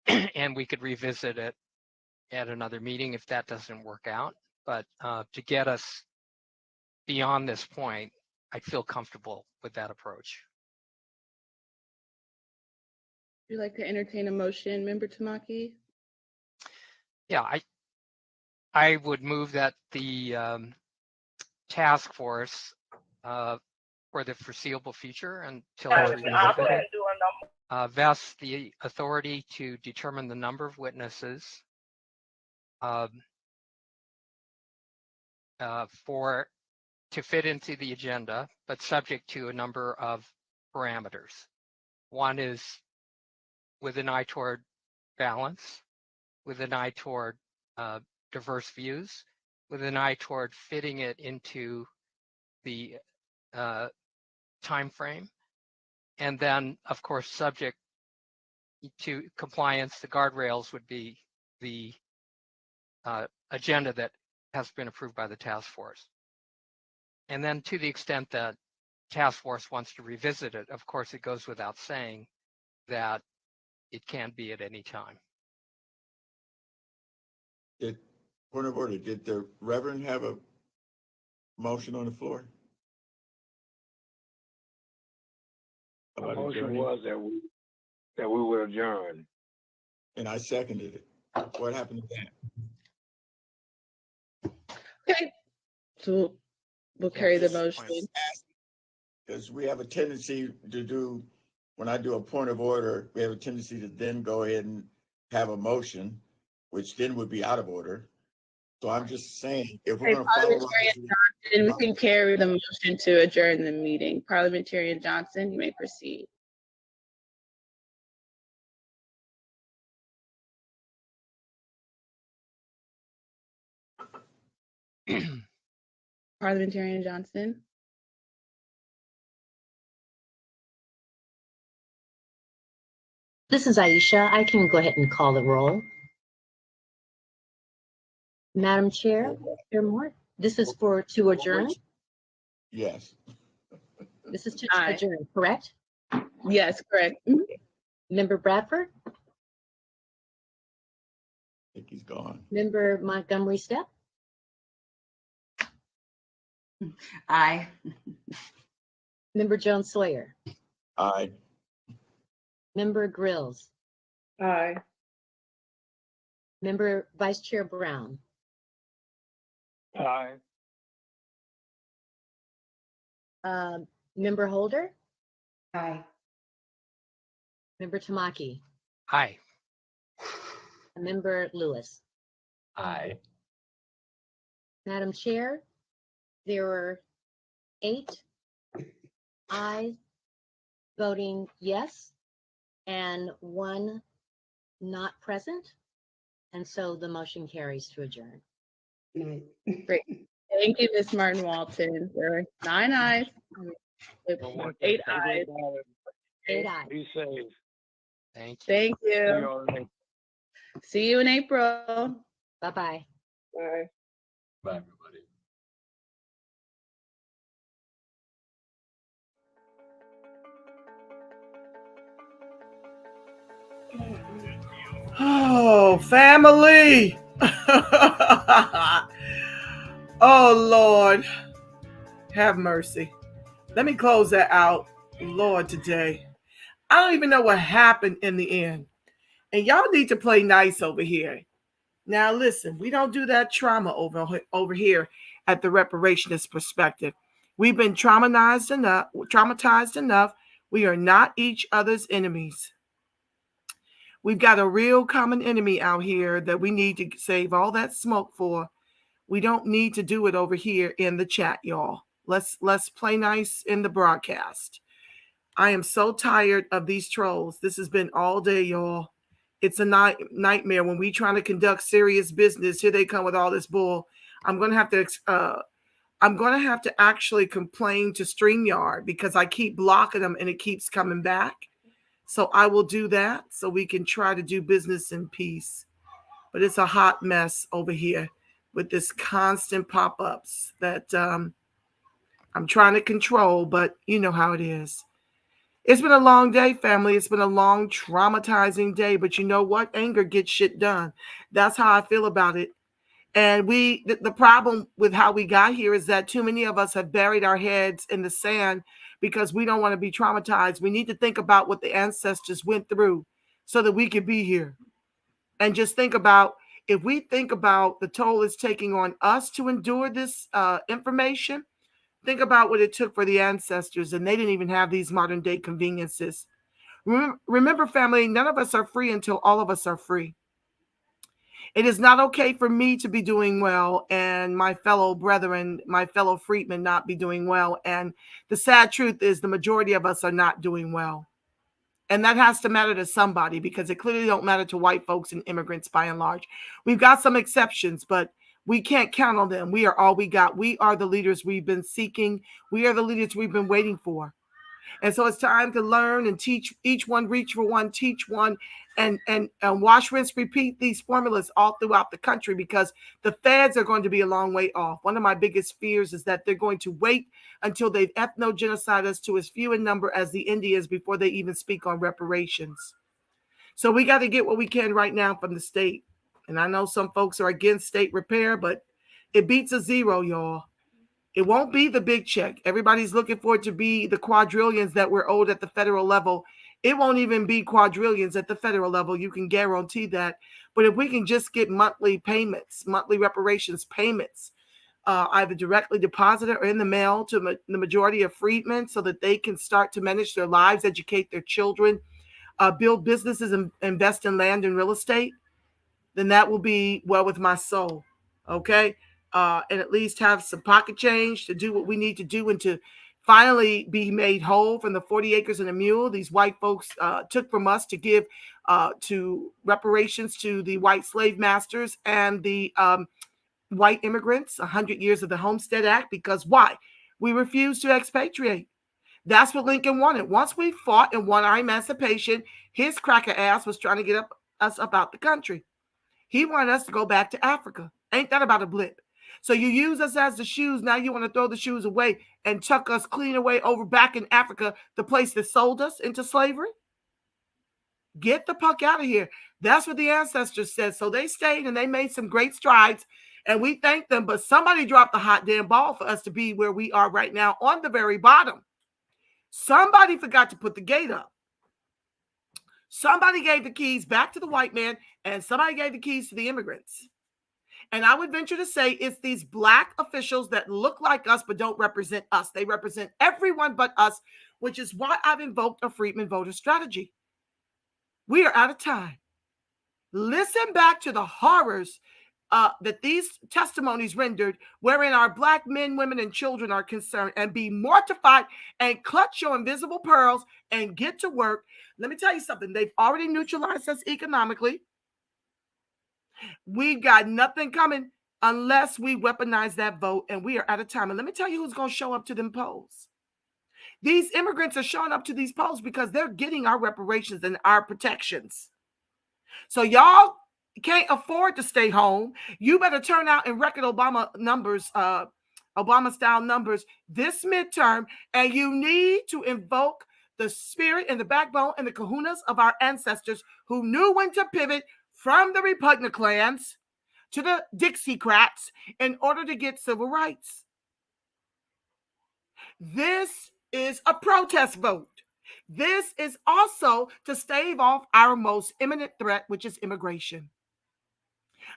and we could revisit it at another meeting if that doesn't work out. But to get us beyond this point, I feel comfortable with that approach. Would you like to entertain a motion, Member Tamaki? Yeah, I would move that the task force for the foreseeable future until it's revisited, vests the authority to determine the number of witnesses to fit into the agenda, but subject to a number of parameters. One is with an eye toward balance, with an eye toward diverse views, with an eye toward fitting it into the time frame, and then, of course, subject to compliance. The guardrails would be the agenda that has been approved by the task force. And then to the extent that task force wants to revisit it, of course, it goes without saying that it can't be at any time. Point of order, did the Reverend have a motion on the floor? The motion was that we will adjourn. And I seconded it. What happened to that? Okay, so we'll carry the motion. Because we have a tendency to do, when I do a point of order, we have a tendency to then go ahead and have a motion, which then would be out of order. So I'm just saying, if we're going to follow Johnson, we can carry the motion to adjourn the meeting. Parliamentarian Johnson, you may proceed. Parliamentarian Johnson. This is Aisha. I can go ahead and call the roll. Madam Chair, Chair Moore, this is to adjourn? Yes. This is to adjourn, correct? Yes, correct. Member Bradford? I think he's gone. Member Montgomery Steppe? Aye. Member JONES-SAWYER? Aye. Member Grills? Aye. Member Vice Chair Brown? Aye. Member Holder? Aye. Member Tamaki? Aye. Member Lewis? Aye. Madam Chair, There were 8 ayes voting yes and 1 not present. And so the motion carries to adjourn. Great. Thank you, Ms. Martin Walton. There were 9 ayes, 8 ayes. 8 ayes. Be safe. Thank you. Thank you. See you in April. Bye-bye. Bye. Bye, everybody. Oh, family. Oh, Lord. Have mercy. Let me close that out, Lord, today. I don't even know what happened in the end. And y'all need to play nice over here. Now, listen, we don't do that trauma over here at the Reparationist perspective. We've been traumatized enough. We are not each other's enemies. We've got a real common enemy out here that we need to save all that smoke for. We don't need to do it over here in the chat, y'all. Let's play nice in the broadcast. I am so tired of these trolls. This has been all day, y'all. It's a nightmare when we trying to conduct serious business. Here they come with all this bull. I'm gonna have to actually complain to StreamYard because I keep blocking them and it keeps coming back. So I will do that so we can try to do business in peace. But it's a hot mess over here with this constant pop-ups that I'm trying to control, but you know how it is. It's been a long day, family. It's been a long, traumatizing day, but you know what? Anger gets shit done. That's how I feel about it. And the problem with how we got here is that too many of us have buried our heads in the sand because we don't want to be traumatized. We need to think about what the ancestors went through so that we can be here. And just think about, if we think about the toll it's taking on us to endure this information, think about what it took for the ancestors, and they didn't even have these modern day conveniences. Remember, family, none of us are free until all of us are free. It is not okay for me to be doing well and my fellow brethren, my fellow freedmen not be doing well. And the sad truth is the majority of us are not doing well. And that has to matter to somebody because it clearly don't matter to white folks and immigrants by and large. We've got some exceptions, but we can't count on them. We are all we got. We are the leaders we've been seeking. We are the leaders we've been waiting for. And so it's time to learn and teach each one, reach for one, teach one, and wash, rinse, repeat these formulas all throughout the country because the feds are going to be a long way off. One of my biggest fears is that they're going to wait until they've ethno-genocide us to as few in number as the Indians before they even speak on reparations. So we got to get what we can right now from the state. And I know some folks are against state repair, but it beats a zero, y'all. It won't be the big check. Everybody's looking for it to be the quadrillions that we're owed at the federal level. It won't even be quadrillions at the federal level. You can guarantee that. But if we can just get monthly payments, monthly reparations payments, either directly deposited or in the mail to the majority of freedmen so that they can start to manage their lives, educate their children, build businesses and invest in land and real estate, then that will be well with my soul. Okay. And at least have some pocket change to do what we need to do and to finally be made whole from the 40 acres and a mule these white folks took from us to give to reparations to the white slave masters and the white immigrants, 100 years of the Homestead Act, because why? We refused to expatriate. That's what Lincoln wanted. Once we fought and won our emancipation, his cracker ass was trying to get us up out the country. He wanted us to go back to Africa. Ain't that about a blip? So you use us as the shoes. Now you want to throw the shoes away and tuck us clean away over back in Africa, the place that sold us into slavery? Get the fuck out of here. That's what the ancestors said. So they stayed and they made some great strides and we thank them. But somebody dropped the hot damn ball for us to be where we are right now on the very bottom. Somebody forgot to put the gate up. Somebody gave the keys back to the white man and somebody gave the keys to the immigrants. And I would venture to say it's these black officials that look like us but don't represent us. They represent everyone but us, which is why I've invoked a Freedmen voter strategy. We are out of time. Listen back to the horrors that these testimonies rendered, wherein our Black men, women, and children are concerned, and be mortified and clutch your invisible pearls and get to work. Let me tell you something. They've already neutralized us economically. We've got nothing coming unless we weaponize that vote, and we are out of time. And let me tell you who's going to show up to them polls. These immigrants are showing up to these polls because they're getting our reparations and our protections. So y'all can't afford to stay home. You better turn out in record Obama numbers, Obama-style numbers this midterm, and you need to invoke the spirit and the backbone and the kahunas of our ancestors who knew when to pivot from the Republicans to the Dixiecrats in order to get civil rights. This is a protest vote. This is also to stave off our most imminent threat, which is immigration.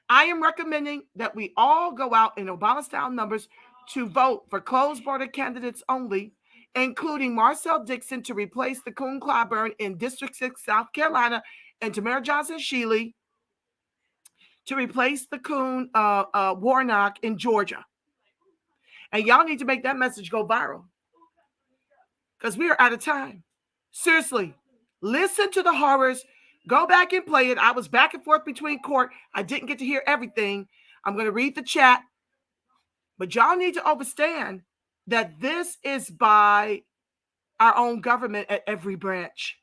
I am recommending that we all go out in Obama-style numbers to vote for closed border candidates only, including Marcel Dixon to replace the Coon Clyburn in District 6, South Carolina, and Tamara Johnson-Shealy to replace the Coon Warnock in Georgia. And y'all need to make that message go viral because we are out of time. Seriously, listen to the horrors. Go back and play it. I was back and forth between court. I didn't get to hear everything. I'm going to read the chat. But y'all need to understand that this is by our own government at every branch.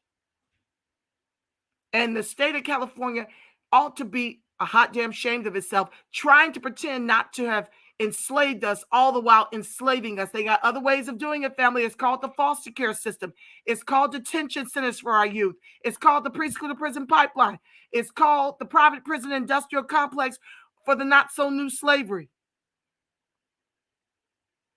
And the state of California ought to be a hot damn ashamed of itself, trying to pretend not to have enslaved us, all the while enslaving us. They got other ways of doing it, family. It's called the foster care system. It's called detention centers for our youth. It's called the preschool to prison pipeline. It's called the private prison industrial complex for the not so new slavery.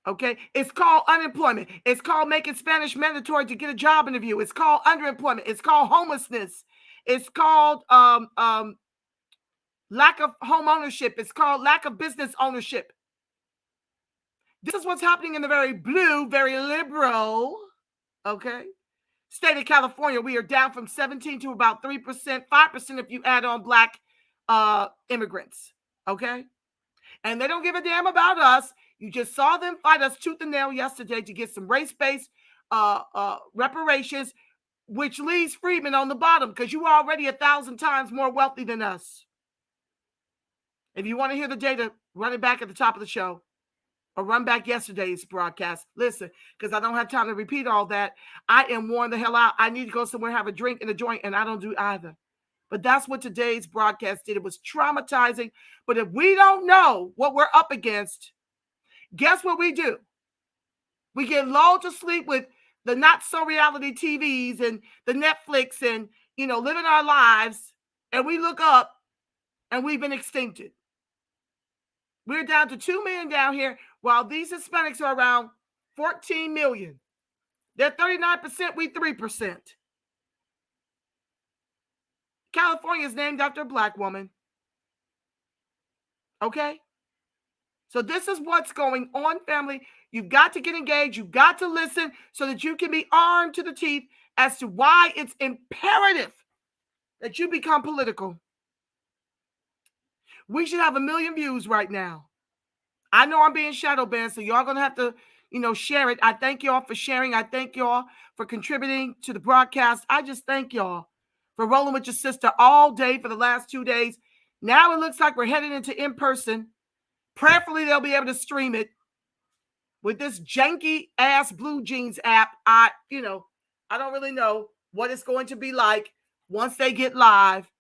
Okay, it's called unemployment. It's called making Spanish mandatory to get a job interview. It's called underemployment. It's called homelessness. It's called lack of home ownership. It's called lack of business ownership. This is what's happening in the very blue, very liberal, okay, state of California. We are down from 17 to about 3%, 5% if you add on Black immigrants, okay? And they don't give a damn about us. You just saw them fight us tooth and nail yesterday to get some race-based reparations, which leaves freedmen on the bottom because you are already 1,000 times more wealthy than us. If you want to hear the data, run it back at the top of the show or run back yesterday's broadcast. Listen, because I don't have time to repeat all that. I am worn the hell out. I need to go somewhere, have a drink and a joint, and I don't do either. But that's what today's broadcast did. It was traumatizing. But if we don't know what we're up against, guess what we do? We get lulled to sleep with the not-so-reality TVs and the Netflix and, living our lives, and we look up and we've been extincted. We're down to 2 million down here, while these Hispanics are around 14 million. They're 39%, we 3%. California is named after a Black woman. Okay? So this is what's going on, family. You've got to get engaged. You've got to listen so that you can be armed to the teeth as to why it's imperative that you become political. We should have 1 million views right now. I know I'm being shadow banned, so y'all going to have to, share it. I thank y'all for sharing. I thank y'all for contributing to the broadcast. I just thank y'all for rolling with your sister all day for the last 2 days. Now it looks like we're heading into in-person. Prayerfully, they'll be able to stream it with this janky ass Blue Jeans app. I don't really know what it's going to be like once they get live,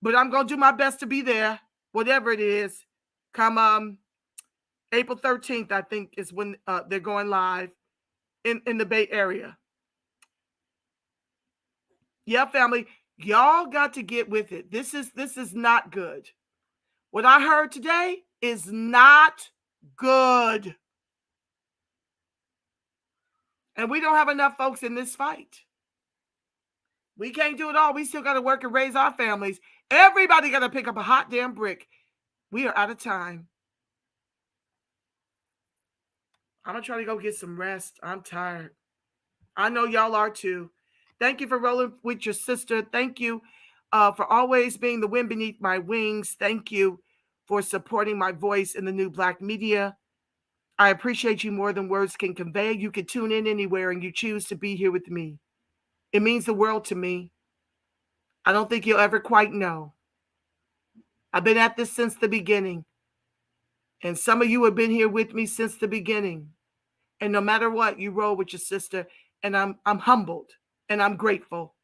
but I'm going to do my best to be there, whatever it is. Come April 13th, I think, is when they're going live in the Bay Area. Yeah, family, y'all got to get with it. This is not good. What I heard today is not good. And we don't have enough folks in this fight. We can't do it all. We still got to work and raise our families. Everybody got to pick up a hot damn brick. We are out of time. I'm going to try to go get some rest. I'm tired. I know y'all are too. Thank you for rolling with your sister. Thank you for always being the wind beneath my wings. Thank you for supporting my voice in the new Black media. I appreciate you more than words can convey. You can tune in anywhere and you choose to be here with me. It means the world to me. I don't think you'll ever quite know. I've been at this since the beginning. And some of you have been here with me since the beginning. And no matter what, you roll with your sister. And I'm humbled and I'm grateful.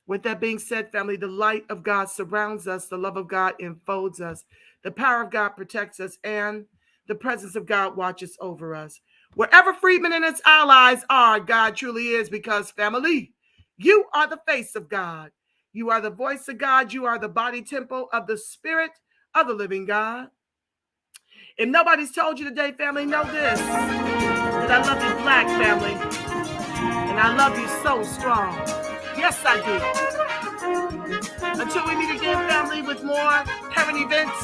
With that being said, family, the light of God surrounds us. The love of God enfolds us. The power of God protects us. And the presence of God watches over us. Wherever Freedmen and its allies are, God truly is, because family, you are the face of God. You are the voice of God. You are the body temple of the Spirit of the living God. If nobody's told you today, family, know this, that I love you, Black family, and I love you so strong. Yes, I do. Until we meet again, family, with more current events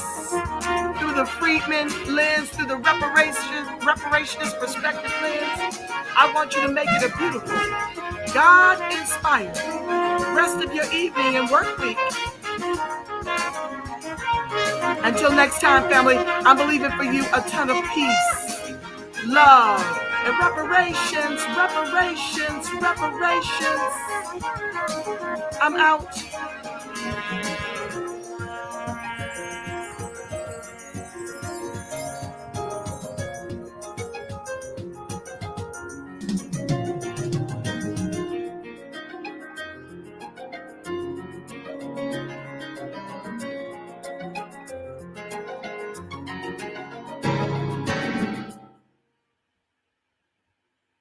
through the Freedmen lens, through the reparationist perspective lens, I want you to make it a beautiful, God-inspired rest of your evening and work week. Until next time, family, I'm believing for you a ton of peace, love, and reparations. I'm out.